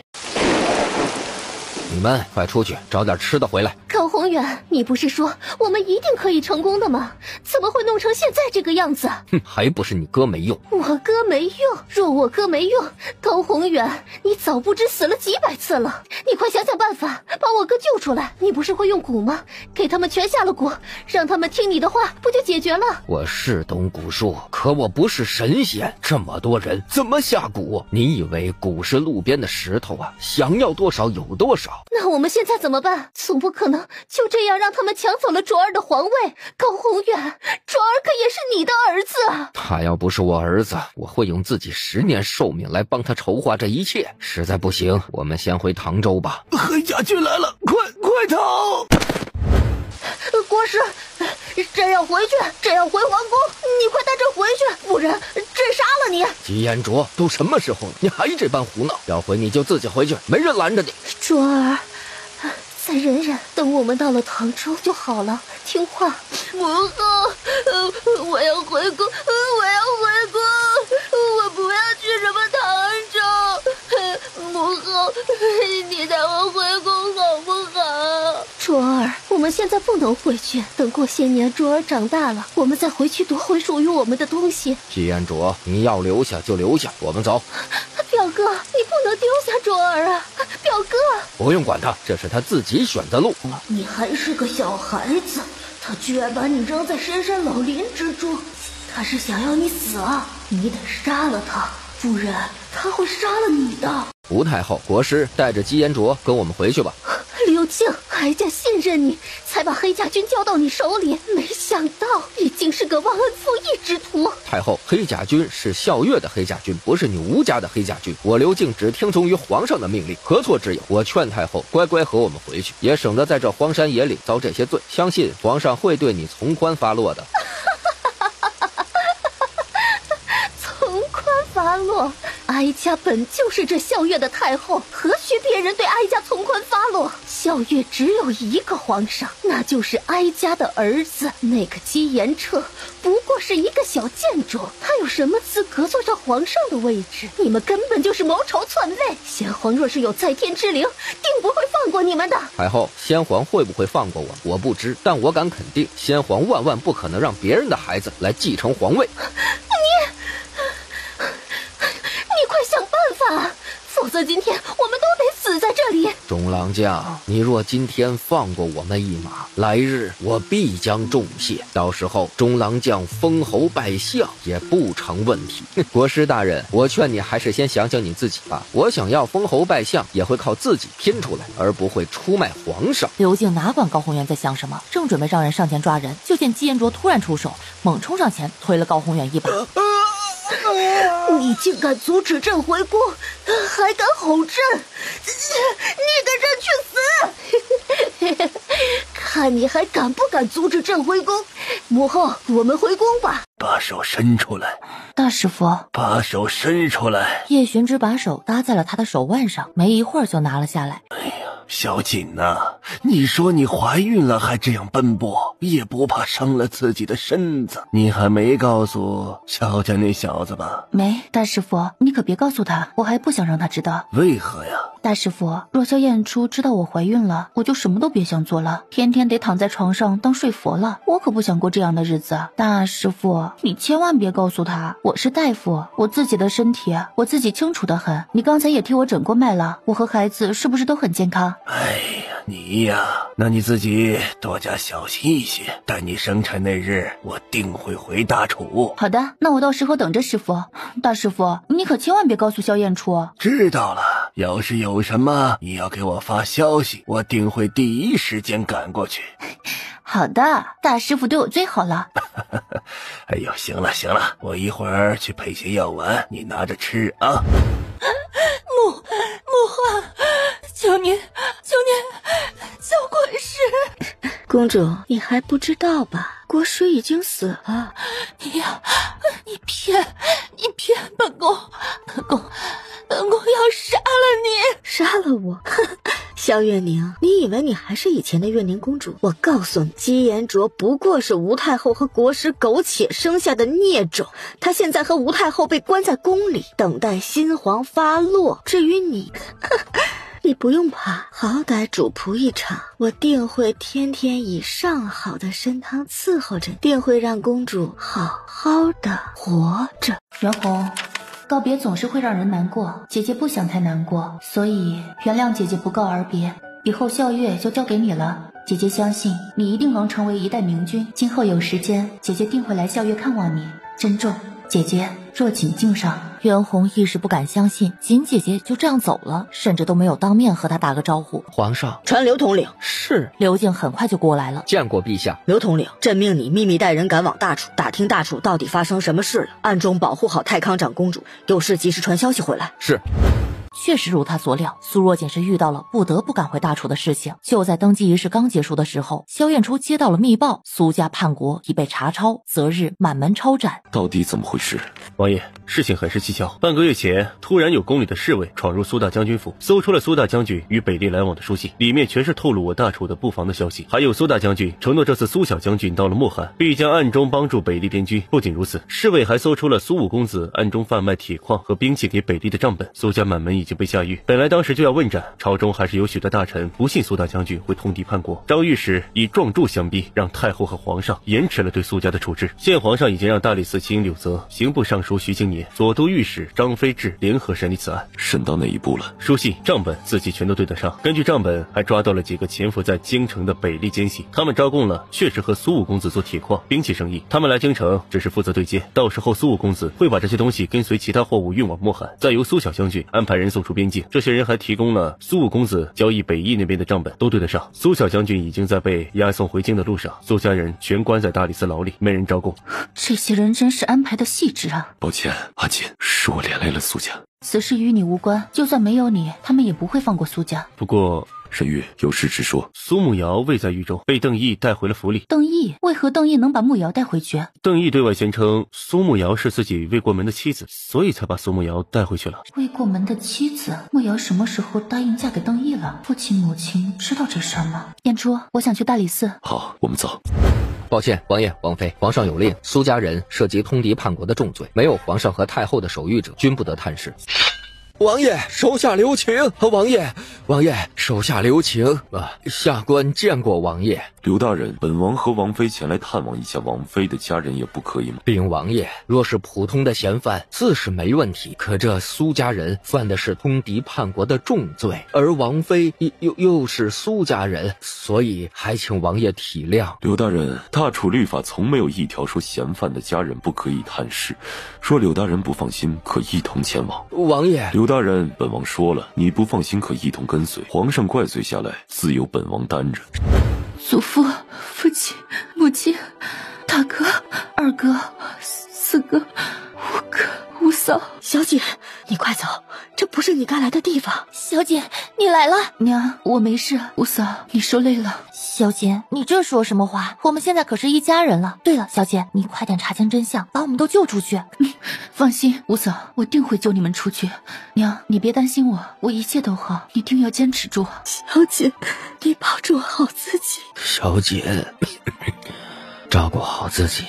你们快出去找点吃的回来。高宏远，你不是说我们一定可以成功的吗？怎么会弄成现在这个样子？哼，还不是你哥没用。我哥没用？若我哥没用，高宏远，你早不知死了几百次了。你快想想办法，把我哥救出来。你不是会用蛊吗？给他们全下了蛊，让他们听你的话，不就解决了？我是懂蛊术，可我不是神仙，这么多人怎么下蛊？你以为蛊是路边的石头啊？想要多少有多少。那我们现在怎么办？总不可能就这样让他们抢走了卓儿的皇位。高宏远，卓儿可也是你的儿子。他要不是我儿子，我会用自己10年寿命来帮他筹划这一切。实在不行，我们先回唐州吧。黑甲军来了，快逃！国师，朕要回去，朕要回皇宫，你快带朕回去，不然朕杀了你！姬延灼，都什么时候了，你还这般胡闹？要回你就自己回去，没人拦着你。卓儿，再忍忍，等我们到了唐州就好了，听话。母后，我要回宫，我要回宫，我不要去什么唐州。母后，你带我回宫好不好？卓儿，我们现在不能回去，等过些年卓儿长大了，我们再回去夺回属于我们的东西。姬延灼，你要留下就留下，我们走。表哥，你不能丢下卓儿啊！表哥，不用管他，这是他自己选的路。你还是个小孩子，他居然把你扔在深山老林之中，他是想要你死啊！你得杀了他，不然他会杀了你的。吴太后，国师带着姬延灼跟我们回去吧。刘静，哀家信任你，才把黑甲军交到你手里，没想到你竟是个忘恩负义之徒。太后，黑甲军是校阅的黑甲军，不是你吴家的黑甲军。我刘静只听从于皇上的命令，何错之有？我劝太后乖乖和我们回去，也省得在这荒山野岭遭这些罪。相信皇上会对你从宽发落的。从宽发落？哀家本就是这校阅的太后，何须别人对哀家从宽发落？校阅只有一个皇上，那就是哀家的儿子。那个姬延彻不过是一个小贱种，他有什么资格坐上皇上的位置？你们根本就是谋朝篡位。先皇若是有在天之灵，定不会放过你们的。太后，先皇会不会放过我不知，但我敢肯定，先皇万万不可能让别人的孩子来继承皇位。你快想办法，否则今天我们都得死在这里。中郎将，你若今天放过我们一马，来日我必将重谢，到时候中郎将封侯拜相也不成问题。国师大人，我劝你还是先想想你自己吧。我想要封侯拜相，也会靠自己拼出来，而不会出卖皇上。刘静哪管高宏远在想什么，正准备让人上前抓人，就见姬延灼突然出手，猛冲上前推了高宏远一把。你竟敢阻止朕回宫，还敢吼朕！你给朕去死！看看你还敢不敢阻止朕回宫。母后，我们回宫吧。把手伸出来。大师傅，把手伸出来。叶玄之把手搭在了他的手腕上，没一会儿就拿了下来。哎呀，小锦呐，你说你怀孕了还这样奔波，也不怕伤了自己的身子？你还没告诉萧家那小子吧？没，大师傅，你可别告诉他，我还不想让他知道。为何呀？大师傅，若萧燕初知道我怀孕了，我就什么都别想做了，天天得躺在床上当睡佛了。我可不想过这样的日子。大师傅，你千万别告诉他，我是大夫，我自己的身体我自己清楚得很。你刚才也替我诊过脉了，我和孩子是不是都很健康？哎呀，你呀，那你自己多加小心一些。待你生产那日，我定会回大楚。好的，那我到时候等着师傅。大师傅，你可千万别告诉萧燕初。知道了，要是有什么你要给我发消息，我定会第一时间赶过去。好的，大师傅对我最好了。哎呦，行了行了，我一会儿去配些药丸，你拿着吃啊。母后，求您叫国师。公主，你还不知道吧？国师已经死了。你骗本宫要杀了你！杀了我？萧月宁，你以为你还是以前的月宁公主？我告诉你，姬延灼不过是吴太后和国师苟且生下的孽种，他现在和吴太后被关在宫里，等待新皇发落。至于你，你不用怕，好歹主仆一场，我定会天天以上好的参汤伺候着，定会让公主好好的活着。袁弘，告别总是会让人难过，姐姐不想太难过，所以原谅姐姐不告而别。以后校月就交给你了，姐姐相信你一定能成为一代明君。今后有时间，姐姐定会来校月看望你。珍重，姐姐若锦敬上。袁弘一时不敢相信锦姐姐就这样走了，甚至都没有当面和她打个招呼。皇上，传刘统领。是。刘敬很快就过来了。见过陛下。刘统领，朕命你秘密带人赶往大楚，打听大楚到底发生什么事了，暗中保护好太康长公主，有事及时传消息回来。是。确实如他所料，苏若锦是遇到了不得不赶回大楚的事情。就在登基仪式刚结束的时候，萧燕初接到了密报，苏家叛国已被查抄，择日满门抄斩。到底怎么回事？王爷，事情很是蹊跷。半个月前，突然有宫里的侍卫闯入苏大将军府，搜出了苏大将军与北地来往的书信，里面全是透露我大楚的布防的消息。还有苏大将军承诺这次苏小将军到了漠汉，必将暗中帮助北地边军。不仅如此，侍卫还搜出了苏武公子暗中贩卖铁矿和兵器给北地的账本。苏家满门已经被下狱，本来当时就要问斩，朝中还是有许多大臣不信苏大将军会通敌叛国。张御史以撞柱相逼，让太后和皇上延迟了对苏家的处置。现皇上已经让大理寺卿柳泽、刑部尚书徐经年、左都御史张飞志联合审理此案。审到哪一步了？书信、账本自己全都对得上。根据账本，还抓到了几个潜伏在京城的北地奸细，他们招供了，确实和苏武公子做铁矿、兵器生意。他们来京城只是负责对接，到时候苏武公子会把这些东西跟随其他货物运往漠汉，再由苏小将军安排人送出边境。这些人还提供了苏武公子交易北翼那边的账本，都对得上。苏小将军已经在被押送回京的路上，苏家人全关在大理寺牢里，没人招供。这些人真是安排的细致啊！抱歉，阿锦，是我连累了苏家。此事与你无关，就算没有你，他们也不会放过苏家。不过沈玉，有事直说。苏慕瑶未在狱中，被邓毅带回了府里。邓毅？为何邓毅能把慕瑶带回去？邓毅对外宣称苏慕瑶是自己未过门的妻子，所以才把苏慕瑶带回去了。未过门的妻子？慕瑶什么时候答应嫁给邓毅了？父亲母亲知道这事儿吗？燕初，我想去大理寺。好，我们走。抱歉，王爷、王妃，皇上有令，苏家人涉及通敌叛国的重罪，没有皇上和太后的手谕者，均不得探视。王爷，手下留情！王爷，手下留情！下官见过王爷。刘大人，本王和王妃前来探望一下王妃的家人，也不可以吗？禀王爷，若是普通的嫌犯，自是没问题。可这苏家人犯的是通敌叛国的重罪，而王妃又是苏家人，所以还请王爷体谅。刘大人，大楚律法从没有一条说嫌犯的家人不可以探视。若柳大人不放心，可一同前往。王爷，刘大人，本王说了，你不放心可一同跟随，皇上怪罪下来，自有本王担着。祖父、父亲、母亲、大哥、二哥、四哥、五哥、五嫂。小姐，你快走，这不是你该来的地方。小姐，你来了。娘，我没事。五嫂，你受累了。小姐，你这说什么话？我们现在可是一家人了。对了，小姐，你快点查清真相，把我们都救出去。放心，五嫂，我定会救你们出去。娘，你别担心我一切都好，一定要坚持住。小姐，你保重好自己。小姐，照顾好自己，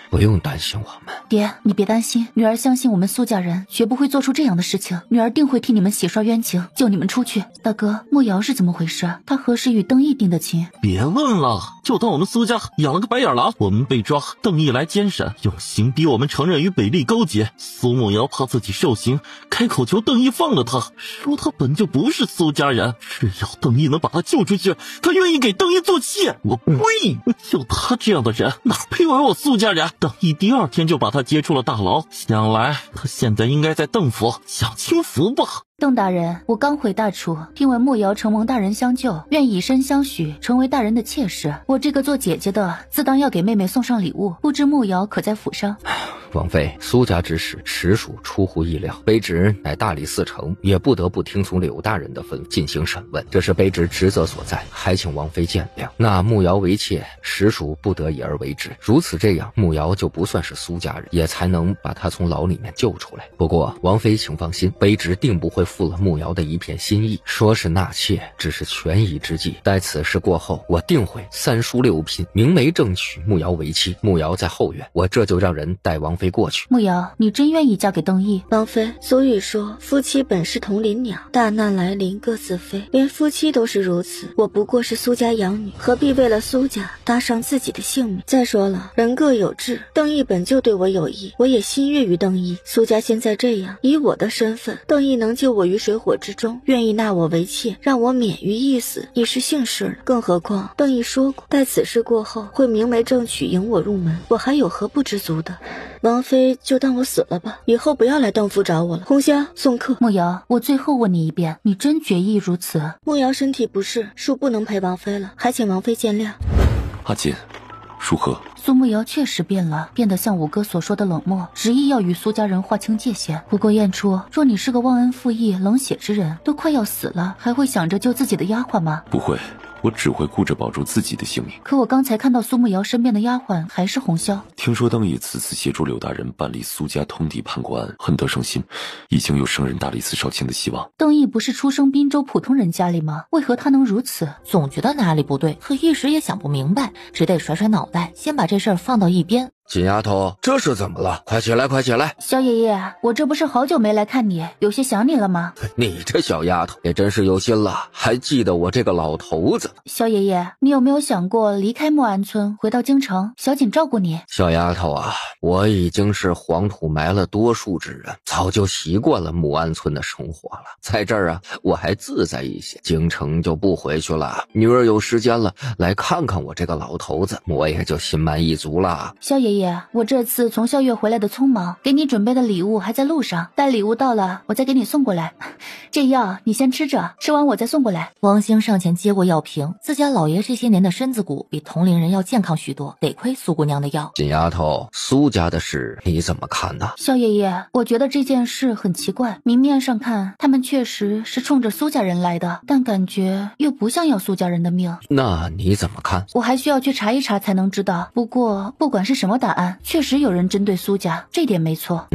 不用担心我们。爹，你别担心，女儿相信我们苏家人绝不会做出这样的事情，女儿定会替你们洗刷冤情，救你们出去。大哥，莫瑶是怎么回事？他何时与邓毅定的亲？别问了，就当我们苏家养了个白眼狼。我们被抓，邓毅来监审，用刑逼我们承认与北利勾结。苏莫瑶怕自己受刑，开口求邓毅放了他，说他本就不是苏家人，只要邓毅能把他救出去，他愿意给邓毅做妾。我呸！就他这样的人，哪配为我苏家人？邓毅第2天就把他接出了大牢，想来他现在应该在邓府享清福吧。邓大人，我刚回大楚，听闻莫瑶承蒙大人相救，愿以身相许，成为大人的妾室。我这个做姐姐的，自当要给妹妹送上礼物，不知莫瑶可在府上？王妃，苏家之事实属出乎意料，卑职乃大理寺丞，也不得不听从柳大人的吩咐进行审问，这是卑职职责所在，还请王妃见谅。那慕瑶为妾，实属不得已而为之，如此这样，慕瑶就不算是苏家人，也才能把她从牢里面救出来。不过王妃请放心，卑职定不会负了慕瑶的一片心意，说是纳妾，只是权宜之计。待此事过后，我定会3书6聘，明媒正娶慕瑶为妻。慕瑶在后院，我这就让人带王妃过去。慕瑶，你真愿意嫁给邓毅？王妃，俗语说夫妻本是同林鸟，大难来临各自飞，连夫妻都是如此。我不过是苏家养女，何必为了苏家搭上自己的性命？再说了，人各有志，邓毅本就对我有意，我也心悦于邓毅。苏家现在这样，以我的身份，邓毅能救我于水火之中，愿意纳我为妾，让我免于一死，已是幸事了。更何况邓毅说过，待此事过后，会明媒正娶迎我入门，我还有何不知足的？王妃就当我死了吧，以后不要来邓府找我了。红霞送客。慕瑶，我最后问你一遍，你真决意如此？慕瑶身体不适，恕不能陪王妃了，还请王妃见谅。阿锦，如何？苏慕瑶确实变了，变得像五哥所说的冷漠，执意要与苏家人划清界限。不过燕初，若你是个忘恩负义、冷血之人，都快要死了，还会想着救自己的丫鬟吗？不会，我只会顾着保住自己的性命。可我刚才看到苏慕瑶身边的丫鬟还是红绡。听说邓毅此次协助柳大人办理苏家通敌叛国案，很得人心，已经有升任大理寺少卿的希望。邓毅不是出生滨州普通人家里吗？为何他能如此？总觉得哪里不对，可一时也想不明白，只得甩甩脑袋，先把这事儿放到一边。锦丫头，这是怎么了？快起来，快起来！萧爷爷，我这不是好久没来看你，有些想你了吗？你这小丫头也真是有心了，还记得我这个老头子。萧爷爷，你有没有想过离开莫安村，回到京城，小锦照顾你？小丫头啊，我已经是黄土埋了多数之人，早就习惯了莫安村的生活了，在这儿啊，我还自在一些。京城就不回去了，女儿有时间了，来看看我这个老头子，我也就心满意足了。萧爷爷，我这次从校月回来的匆忙，给你准备的礼物还在路上，待礼物到了，我再给你送过来。这药你先吃着，吃完我再送过来。王兴上前接过药瓶，自家老爷这些年的身子骨比同龄人要健康许多，得亏苏姑娘的药。锦丫头，苏家的事你怎么看呢？萧爷爷，我觉得这件事很奇怪，明面上看他们确实是冲着苏家人来的，但感觉又不像要苏家人的命。那你怎么看？我还需要去查一查才能知道，不过不管是什么答案，确实有人针对苏家，这点没错。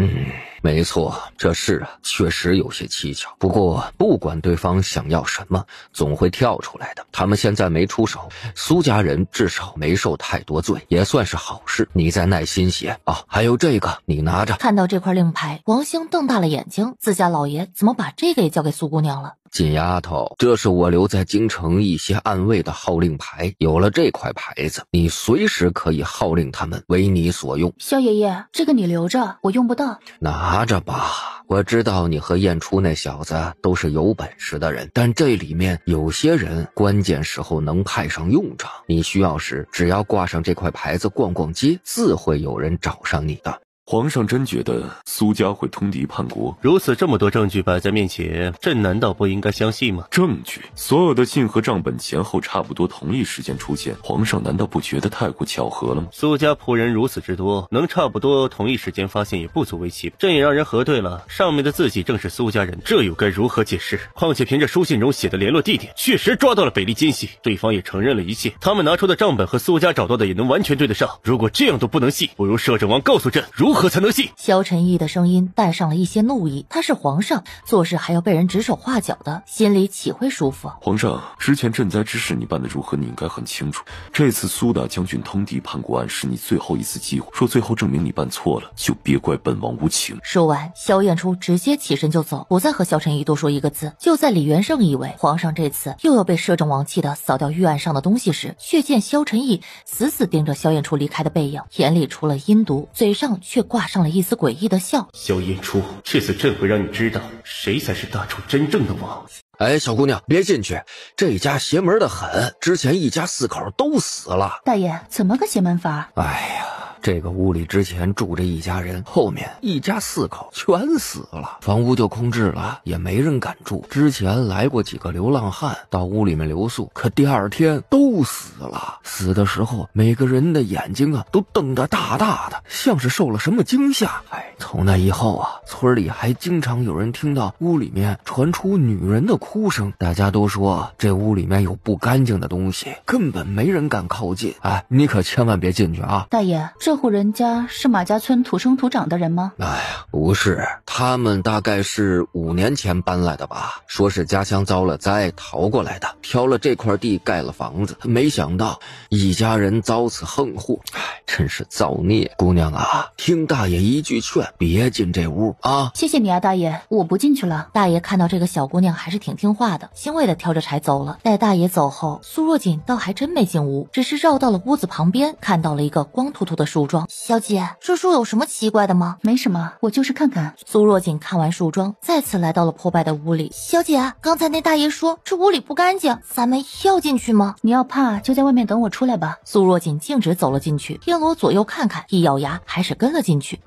没错，这事啊确实有些蹊跷。不过不管对方想要什么，总会跳出来的。他们现在没出手，苏家人至少没受太多罪，也算是好事。你再耐心些啊！还有这个，你拿着。看到这块令牌，王兴瞪大了眼睛，自家老爷怎么把这个也交给苏姑娘了？锦丫头，这是我留在京城一些暗卫的号令牌，有了这块牌子，你随时可以号令他们为你所用。萧爷爷，这个你留着，我用不到。拿着吧，我知道你和燕初那小子都是有本事的人，但这里面有些人关键时候能派上用场，你需要时只要挂上这块牌子逛逛街，自会有人找上你的。皇上真觉得苏家会通敌叛国？如此这么多证据摆在面前，朕难道不应该相信吗？证据？所有的信和账本前后差不多同一时间出现，皇上难道不觉得太过巧合了吗？苏家仆人如此之多，能差不多同一时间发现也不足为奇。朕也让人核对了，上面的字迹正是苏家人，这又该如何解释？况且凭着书信中写的联络地点，确实抓到了北离奸细，对方也承认了一切。他们拿出的账本和苏家找到的也能完全对得上。如果这样都不能信，不如摄政王告诉朕如何才能信。萧晨义的声音带上了一些怒意，他是皇上，做事还要被人指手画脚的，心里岂会舒服？皇上，之前赈灾之事你办得如何，你应该很清楚。这次苏大将军通敌叛国案是你最后一次机会，若最后证明你办错了，就别怪本王无情。说完，萧彦初直接起身就走，不再和萧晨义多说一个字。就在李元胜以为皇上这次又要被摄政王气得扫掉御案上的东西时，却见萧晨义死死盯着萧彦初离开的背影，眼里除了阴毒，嘴上却挂上了一丝诡异的笑。萧彦初，这次朕会让你知道谁才是大楚真正的王。哎，小姑娘，别进去，这家邪门的很，之前一家4口都死了。大爷，怎么个邪门法？哎呀，这个屋里之前住着一家人，后面一家4口全死了，房屋就空置了，也没人敢住。之前来过几个流浪汉到屋里面留宿，可第2天都死了。死的时候每个人的眼睛啊都瞪得大大的，像是受了什么惊吓。从那以后啊，村里还经常有人听到屋里面传出女人的哭声，大家都说这屋里面有不干净的东西，根本没人敢靠近。你可千万别进去啊！大爷，这户人家是马家村土生土长的人吗？哎呀，不是，他们大概是5年前搬来的吧，说是家乡遭了灾逃过来的，挑了这块地盖了房子，没想到一家人遭此横祸，真是造孽。姑娘啊，听大爷一句劝，别进这屋啊！谢谢你啊，大爷，我不进去了。大爷看到这个小姑娘还是挺听话的，欣慰的挑着柴走了。待大爷走后，苏若锦倒还真没进屋，只是绕到了屋子旁边，看到了一个光秃秃的树桩。小姐，这树有什么奇怪的吗？没什么，我就是看看。苏若锦看完树桩，再次来到了破败的屋里。小姐，刚才那大爷说这屋里不干净，咱们要进去吗？你要怕就在外面等我出来吧。苏若锦径直走了进去，天罗左右看看，一咬牙还是跟了进去。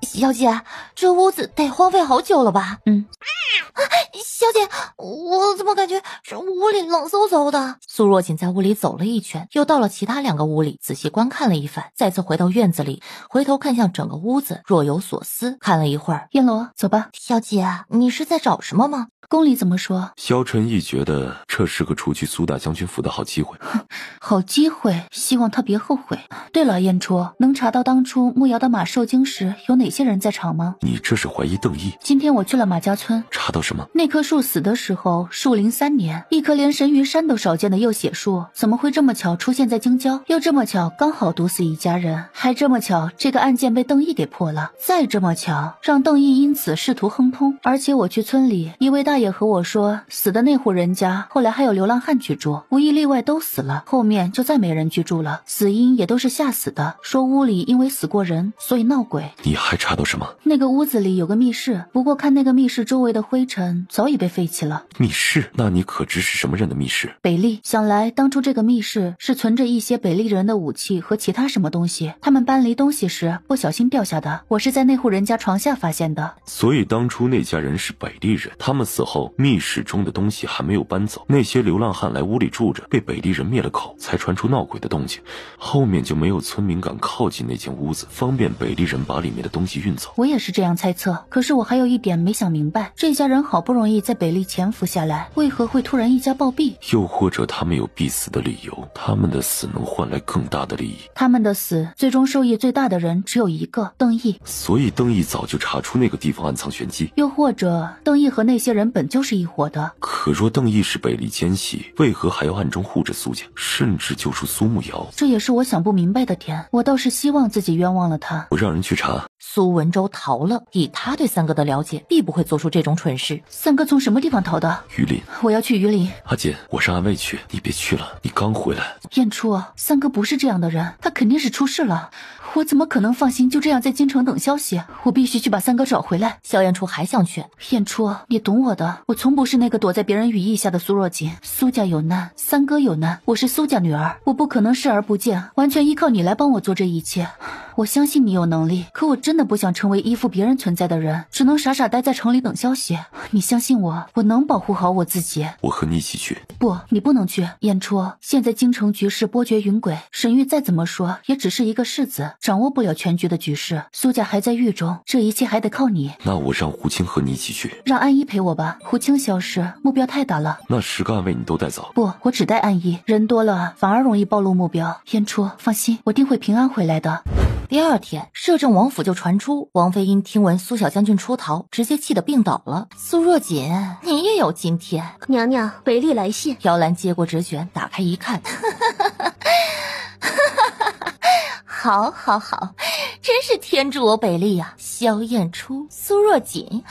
小姐，这屋子得荒废好久了吧？小姐，我怎么感觉这屋里冷飕飕的？苏若锦在屋里走了一圈，又到了其他2个屋里仔细观看了一番，再次回到院子里，回头看向整个屋子，若有所思。看了一会儿，燕罗，走吧。小姐，你是在找什么吗？宫里怎么说？萧晨义觉得这是个除去苏大将军府的好机会。好机会，希望他别后悔。对了，燕初，能查到当初穆瑶的马受惊时有哪些人在场吗？你这是怀疑邓毅？今天我去了马家村，查到什么？那棵树死的时候树龄3年，一棵连神鱼山都少见的右血树，怎么会这么巧出现在京郊？又这么巧刚好毒死一家人，还这么巧这个案件被邓毅给破了，再这么巧让邓毅因此仕途亨通。而且我去村里，一位大爷和我说，死的那户人家后来还有流浪汉居住，无一例外都死了，后面就再没人居住了，死因也都是吓死的，说屋里因为死过人，所以闹鬼。你还查到什么？那个屋子里有个密室，不过看那个密室周围的灰尘早已被废弃了。密室？那你可知是什么人的密室？北利。想来当初这个密室是存着一些北利人的武器和其他什么东西，他们搬离东西时不小心掉下的，我是在那户人家床下发现的。所以当初那家人是北利人，他们死后密室中的东西还没有搬走，那些流浪汉来屋里住着，被北利人灭了口，才传出闹鬼的动静，后面就没有村民敢靠近那间屋子，方便北利人把里面的东西运走。我也是这样猜测，可是我还有一点没想明白，这家人好不容易在北利潜伏下来，为何会突然一家暴毙？又或者他们有必死的理由，他们的死能换来更大的利益。他们的死最终受益最大的人只有一个，邓毅。所以邓毅早就查出那个地方暗藏玄机。又或者邓毅和那些人本就是一伙的。可若邓毅是北利奸细，为何还要暗中护着苏家，甚至救出苏慕瑶？这也是我想不明白的点，我倒是希望自己冤枉了他。我让人去查。苏文州逃了，以他对三哥的了解，必不会做出这种蠢事。三哥从什么地方逃的？榆林。我要去榆林。阿锦，我上安慰去，你别去了，你刚回来。燕初，三哥不是这样的人，他肯定是出事了。我怎么可能放心就这样在京城等消息？我必须去把三哥找回来。萧燕初还想劝燕初，你懂我的，我从不是那个躲在别人羽翼下的苏若锦。苏家有难，三哥有难，我是苏家女儿，我不可能视而不见，完全依靠你来帮我做这一切。我相信你有能力，可我真的不想成为依附别人存在的人，只能傻傻待在城里等消息。你相信我，我能保护好我自己。我和你一起去。不，你不能去。燕初，现在京城局势波谲云诡，沈玉再怎么说也只是一个世子，掌握不了全局的局势。苏家还在狱中，这一切还得靠你。那我让胡青和你一起去。让安一陪我吧，胡青消失，目标太大了。那10个暗卫你都带走？不，我只带安一，人多了反而容易暴露目标。燕初，放心，我定会平安回来的。第二天，摄政王府就传出王妃因听闻苏小将军出逃，直接气得病倒了。苏若锦，你也有今天。娘娘，北丽来信。姚兰接过纸卷，打开一看，好，真是天助我北丽啊！萧燕初、苏若锦，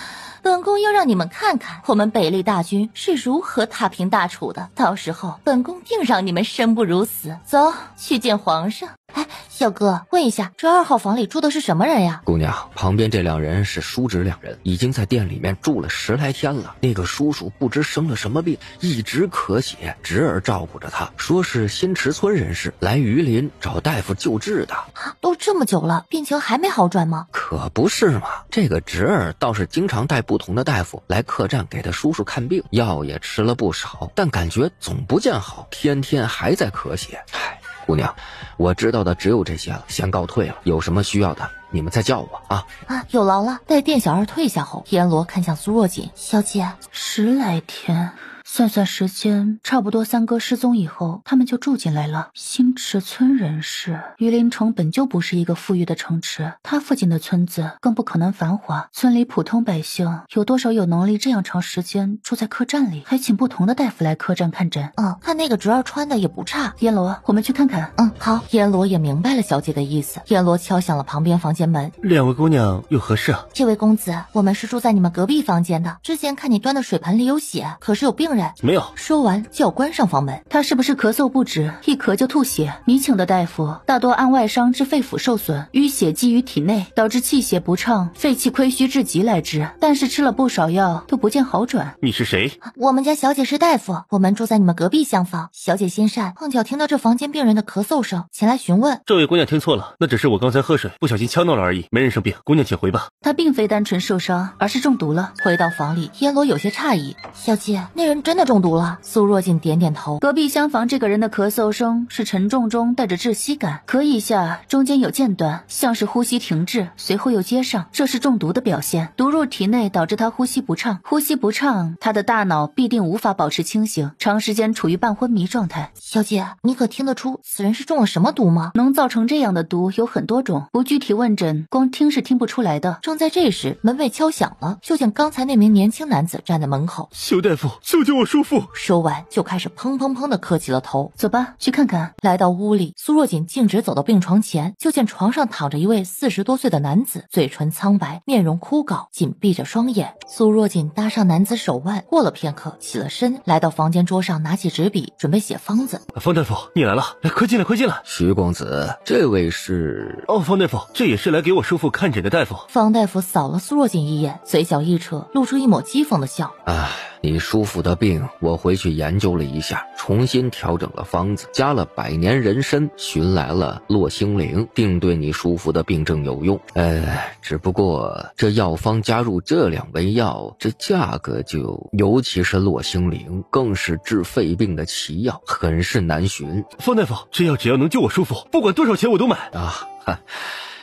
本宫要让你们看看我们北丽大军是如何踏平大楚的，到时候本宫定让你们生不如死。走，去见皇上。哎，小哥，问一下，这2号房里住的是什么人呀？姑娘，旁边这2人是叔侄2人，已经在店里面住了10来天了。那个叔叔不知生了什么病，一直咳血，侄儿照顾着他，说是新池村人士，来榆林找大夫救治的。都这么久了，病情还没好转吗？可不是嘛，这个侄儿倒是经常带不同的大夫来客栈给他叔叔看病，药也吃了不少，但感觉总不见好，天天还在咳血。唉，姑娘，我知道的只有这些了，先告退了。有什么需要的，你们再叫我啊！有劳了。待店小二退下后，阎罗看向苏若锦，小姐，10来天。算算时间，差不多三哥失踪以后，他们就住进来了。新池村人士，榆林城本就不是一个富裕的城池，它附近的村子更不可能繁华。村里普通百姓有多少有能力这样长时间住在客栈里，还请不同的大夫来客栈看诊？看那个侄儿穿的也不差。阎罗，我们去看看。好。阎罗也明白了小姐的意思，阎罗敲响了旁边房间门。2位姑娘有何事啊？这位公子，我们是住在你们隔壁房间的，之前看你端的水盆里有血，可是有病人。没有。说完就要关上房门。他是不是咳嗽不止，一咳就吐血？你请的大夫大多按外伤致肺腑受损，淤血积于体内，导致气血不畅，肺气亏虚至极来之。但是吃了不少药都不见好转。你是谁？我们家小姐是大夫，我们住在你们隔壁厢房。小姐心善，碰巧听到这房间病人的咳嗽声，前来询问。这位姑娘听错了，那只是我刚才喝水不小心呛到了而已，没人生病，姑娘请回吧。他并非单纯受伤，而是中毒了。回到房里，阎罗有些诧异，小姐，那人真的中毒了？苏若锦点点头。隔壁厢房这个人的咳嗽声是沉重中带着窒息感，咳一下中间有间断，像是呼吸停滞，随后又接上，这是中毒的表现。毒入体内导致他呼吸不畅，呼吸不畅，他的大脑必定无法保持清醒，长时间处于半昏迷状态。小姐，你可听得出此人是中了什么毒吗？能造成这样的毒有很多种，不具体问诊，光听是听不出来的。正在这时，门被敲响了，就见刚才那名年轻男子站在门口。萧大夫，救救我叔父！说完就开始砰砰砰的磕起了头。走吧，去看看。来到屋里，苏若锦径直走到病床前，就见床上躺着一位40多岁的男子，嘴唇苍白，面容枯槁，紧闭着双眼。苏若锦搭上男子手腕，过了片刻，起了身，来到房间桌上，拿起纸笔，准备写方子。方大夫，你来了，来，快进来，快进来。徐公子，这位是？方大夫，这也是来给我叔父看诊的大夫。方大夫扫了苏若锦一眼，嘴角一扯，露出一抹讥讽的笑。你叔父的病，我回去研究了一下，重新调整了方子，加了百年人参，寻来了络星灵，定对你叔父的病症有用。只不过这药方加入这2味药，这价格就，尤其是络星灵，更是治肺病的奇药，很是难寻。方大夫，这药只要能救我叔父，不管多少钱我都买。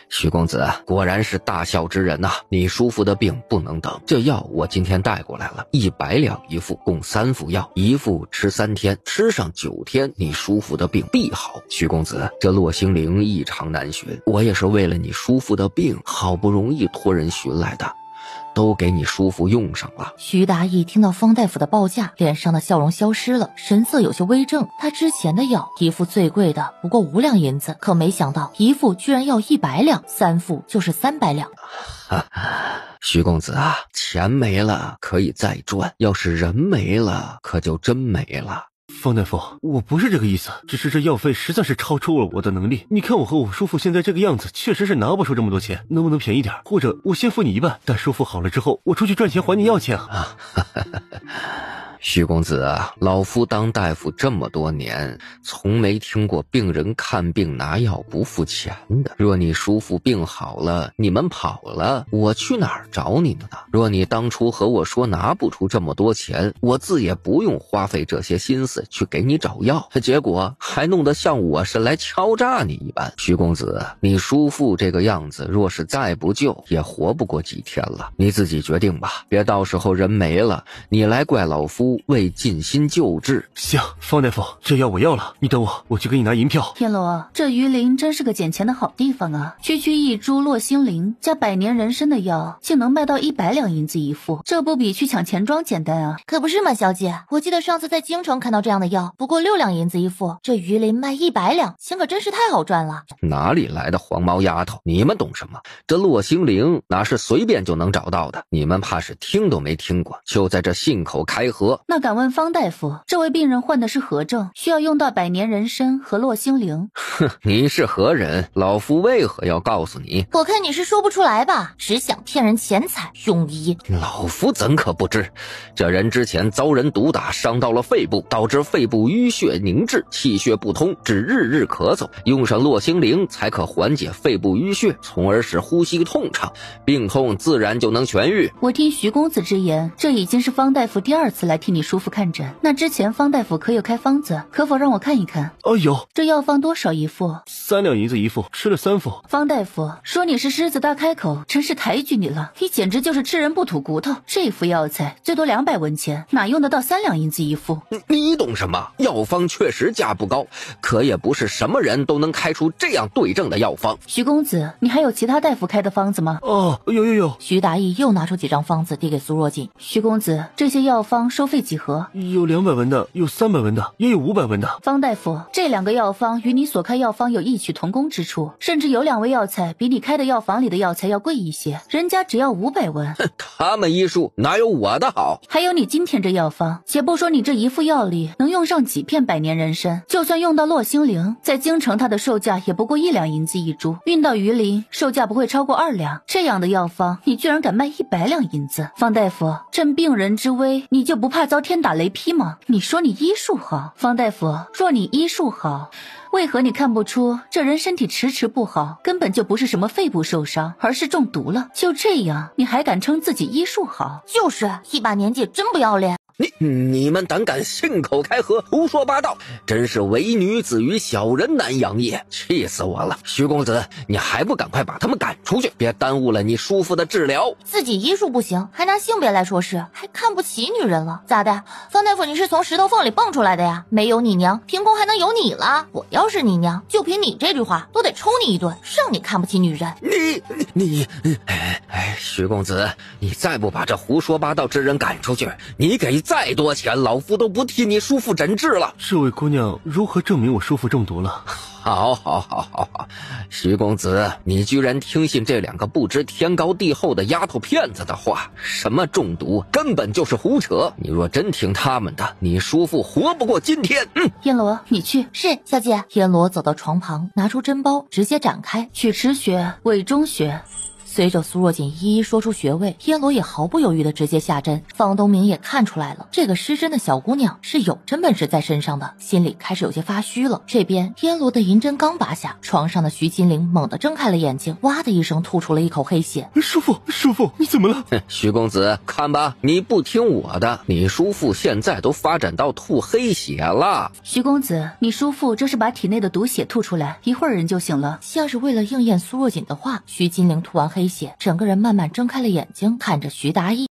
徐公子果然是大孝之人呐！你叔父的病不能等，这药我今天带过来了，100两一副，共3副药，一副吃3天，吃上9天，你叔父的病必好。徐公子，这络星灵异常难寻，我也是为了你叔父的病，好不容易托人寻来的，都给你叔父用上了。徐达一听到方大夫的报价，脸上的笑容消失了，神色有些微怔。他之前的药一副最贵的不过5两银子，可没想到一副居然要100两，3副就是300两。徐公子啊，钱没了可以再赚，要是人没了可就真没了。方大夫，我不是这个意思，只是这药费实在是超出了我的能力。你看我和我叔父现在这个样子，确实是拿不出这么多钱，能不能便宜点？或者我先付你一半，待叔父好了之后，我出去赚钱还你药钱啊。徐公子啊，老夫当大夫这么多年，从没听过病人看病拿药不付钱的。若你叔父病好了，你们跑了，我去哪儿找你们呢？若你当初和我说拿不出这么多钱，我自也不用花费这些心思去给你找药，结果还弄得像我是来敲诈你一般。徐公子，你叔父这个样子，若是再不救，也活不过几天了。你自己决定吧，别到时候人没了，你来怪老夫未尽心救治。行，方大夫，这药我要了，你等我去给你拿银票。天罗，这榆林真是个捡钱的好地方啊！区区一株落星灵加百年人参的药，竟能卖到100两银子一副，这不比去抢钱庄简单啊！可不是嘛，小姐，我记得上次在京城看到这样的药，不过6两银子一副，这榆林卖100两，钱可真是太好赚了。哪里来的黄毛丫头？你们懂什么？这落星灵哪是随便就能找到的？你们怕是听都没听过，就在这信口开河。那敢问方大夫，这位病人患的是何症？需要用到百年人参和落星灵？哼，你是何人？老夫为何要告诉你？我看你是说不出来吧，只想骗人钱财，庸医。老夫怎可不知？这人之前遭人毒打，伤到了肺部，导致肺部淤血凝滞，气血不通，致日日咳嗽。用上落星灵才可缓解肺部淤血，从而使呼吸通畅，病痛自然就能痊愈。我听徐公子之言，这已经是方大夫第2次来替你叔父看诊。那之前方大夫可有开方子？可否让我看一看？哦，有。这药方多少一副？3两银子一副，吃了3副。方大夫说你是狮子大开口，真是抬举你了。你简直就是吃人不吐骨头。这副药材最多200文钱，哪用得到3两银子一副？你懂什么？药方确实价不高，可也不是什么人都能开出这样对症的药方。徐公子，你还有其他大夫开的方子吗？哦，有。徐达义又拿出几张方子递给苏若锦。徐公子，这些药方收费几何？有200文的，有300文的，也有500文的。方大夫，这2个药方与你所开药方有异曲同工之处，甚至有2味药材比你开的药房里的药材要贵一些，人家只要500文。他们医术哪有我的好？还有你今天这药方，且不说你这一副药里能用上几片百年人参，就算用到落星灵，在京城它的售价也不过1两银子一株，运到榆林售价不会超过2两。这样的药方，你居然敢卖100两银子？方大夫，朕病人之危，你就不怕遭天打雷劈吗？你说你医术好，方大夫，若你医术好，为何你看不出这人身体迟迟不好，根本就不是什么肺部受伤，而是中毒了？就这样，你还敢称自己医术好？就是一把年纪真不要脸。你们胆敢信口开河，胡说八道，真是唯女子与小人难养也，气死我了！徐公子，你还不赶快把他们赶出去，别耽误了你叔父的治疗。自己医术不行，还拿性别来说事，还看不起女人了？咋的，方大夫你是从石头缝里蹦出来的呀？没有你娘，凭空还能有你了？我要是你娘，就凭你这句话，都得抽你一顿，让你看不起女人。徐公子，你再不把这胡说八道之人赶出去，你给再多钱，老夫都不替你叔父诊治了。这位姑娘如何证明我叔父中毒了？好，徐公子，你居然听信这2个不知天高地厚的丫头片子的话，什么中毒根本就是胡扯。你若真听他们的，你叔父活不过今天。燕罗，你去。是，小姐。燕罗走到床旁，拿出针包，直接展开，曲池穴、委中穴。随着苏若锦一一说出穴位，天罗也毫不犹豫的直接下针。方东明也看出来了，这个施针的小姑娘是有真本事在身上的，心里开始有些发虚了。这边天罗的银针刚拔下，床上的徐金玲猛地睁开了眼睛，哇的一声吐出了一口黑血。叔父，你怎么了？徐公子，看吧，你不听我的，你叔父现在都发展到吐黑血了。徐公子，你叔父这是把体内的毒血吐出来，一会儿人就醒了。像是为了应验苏若锦的话，徐金玲吐完黑血，整个人慢慢睁开了眼睛，看着徐达义。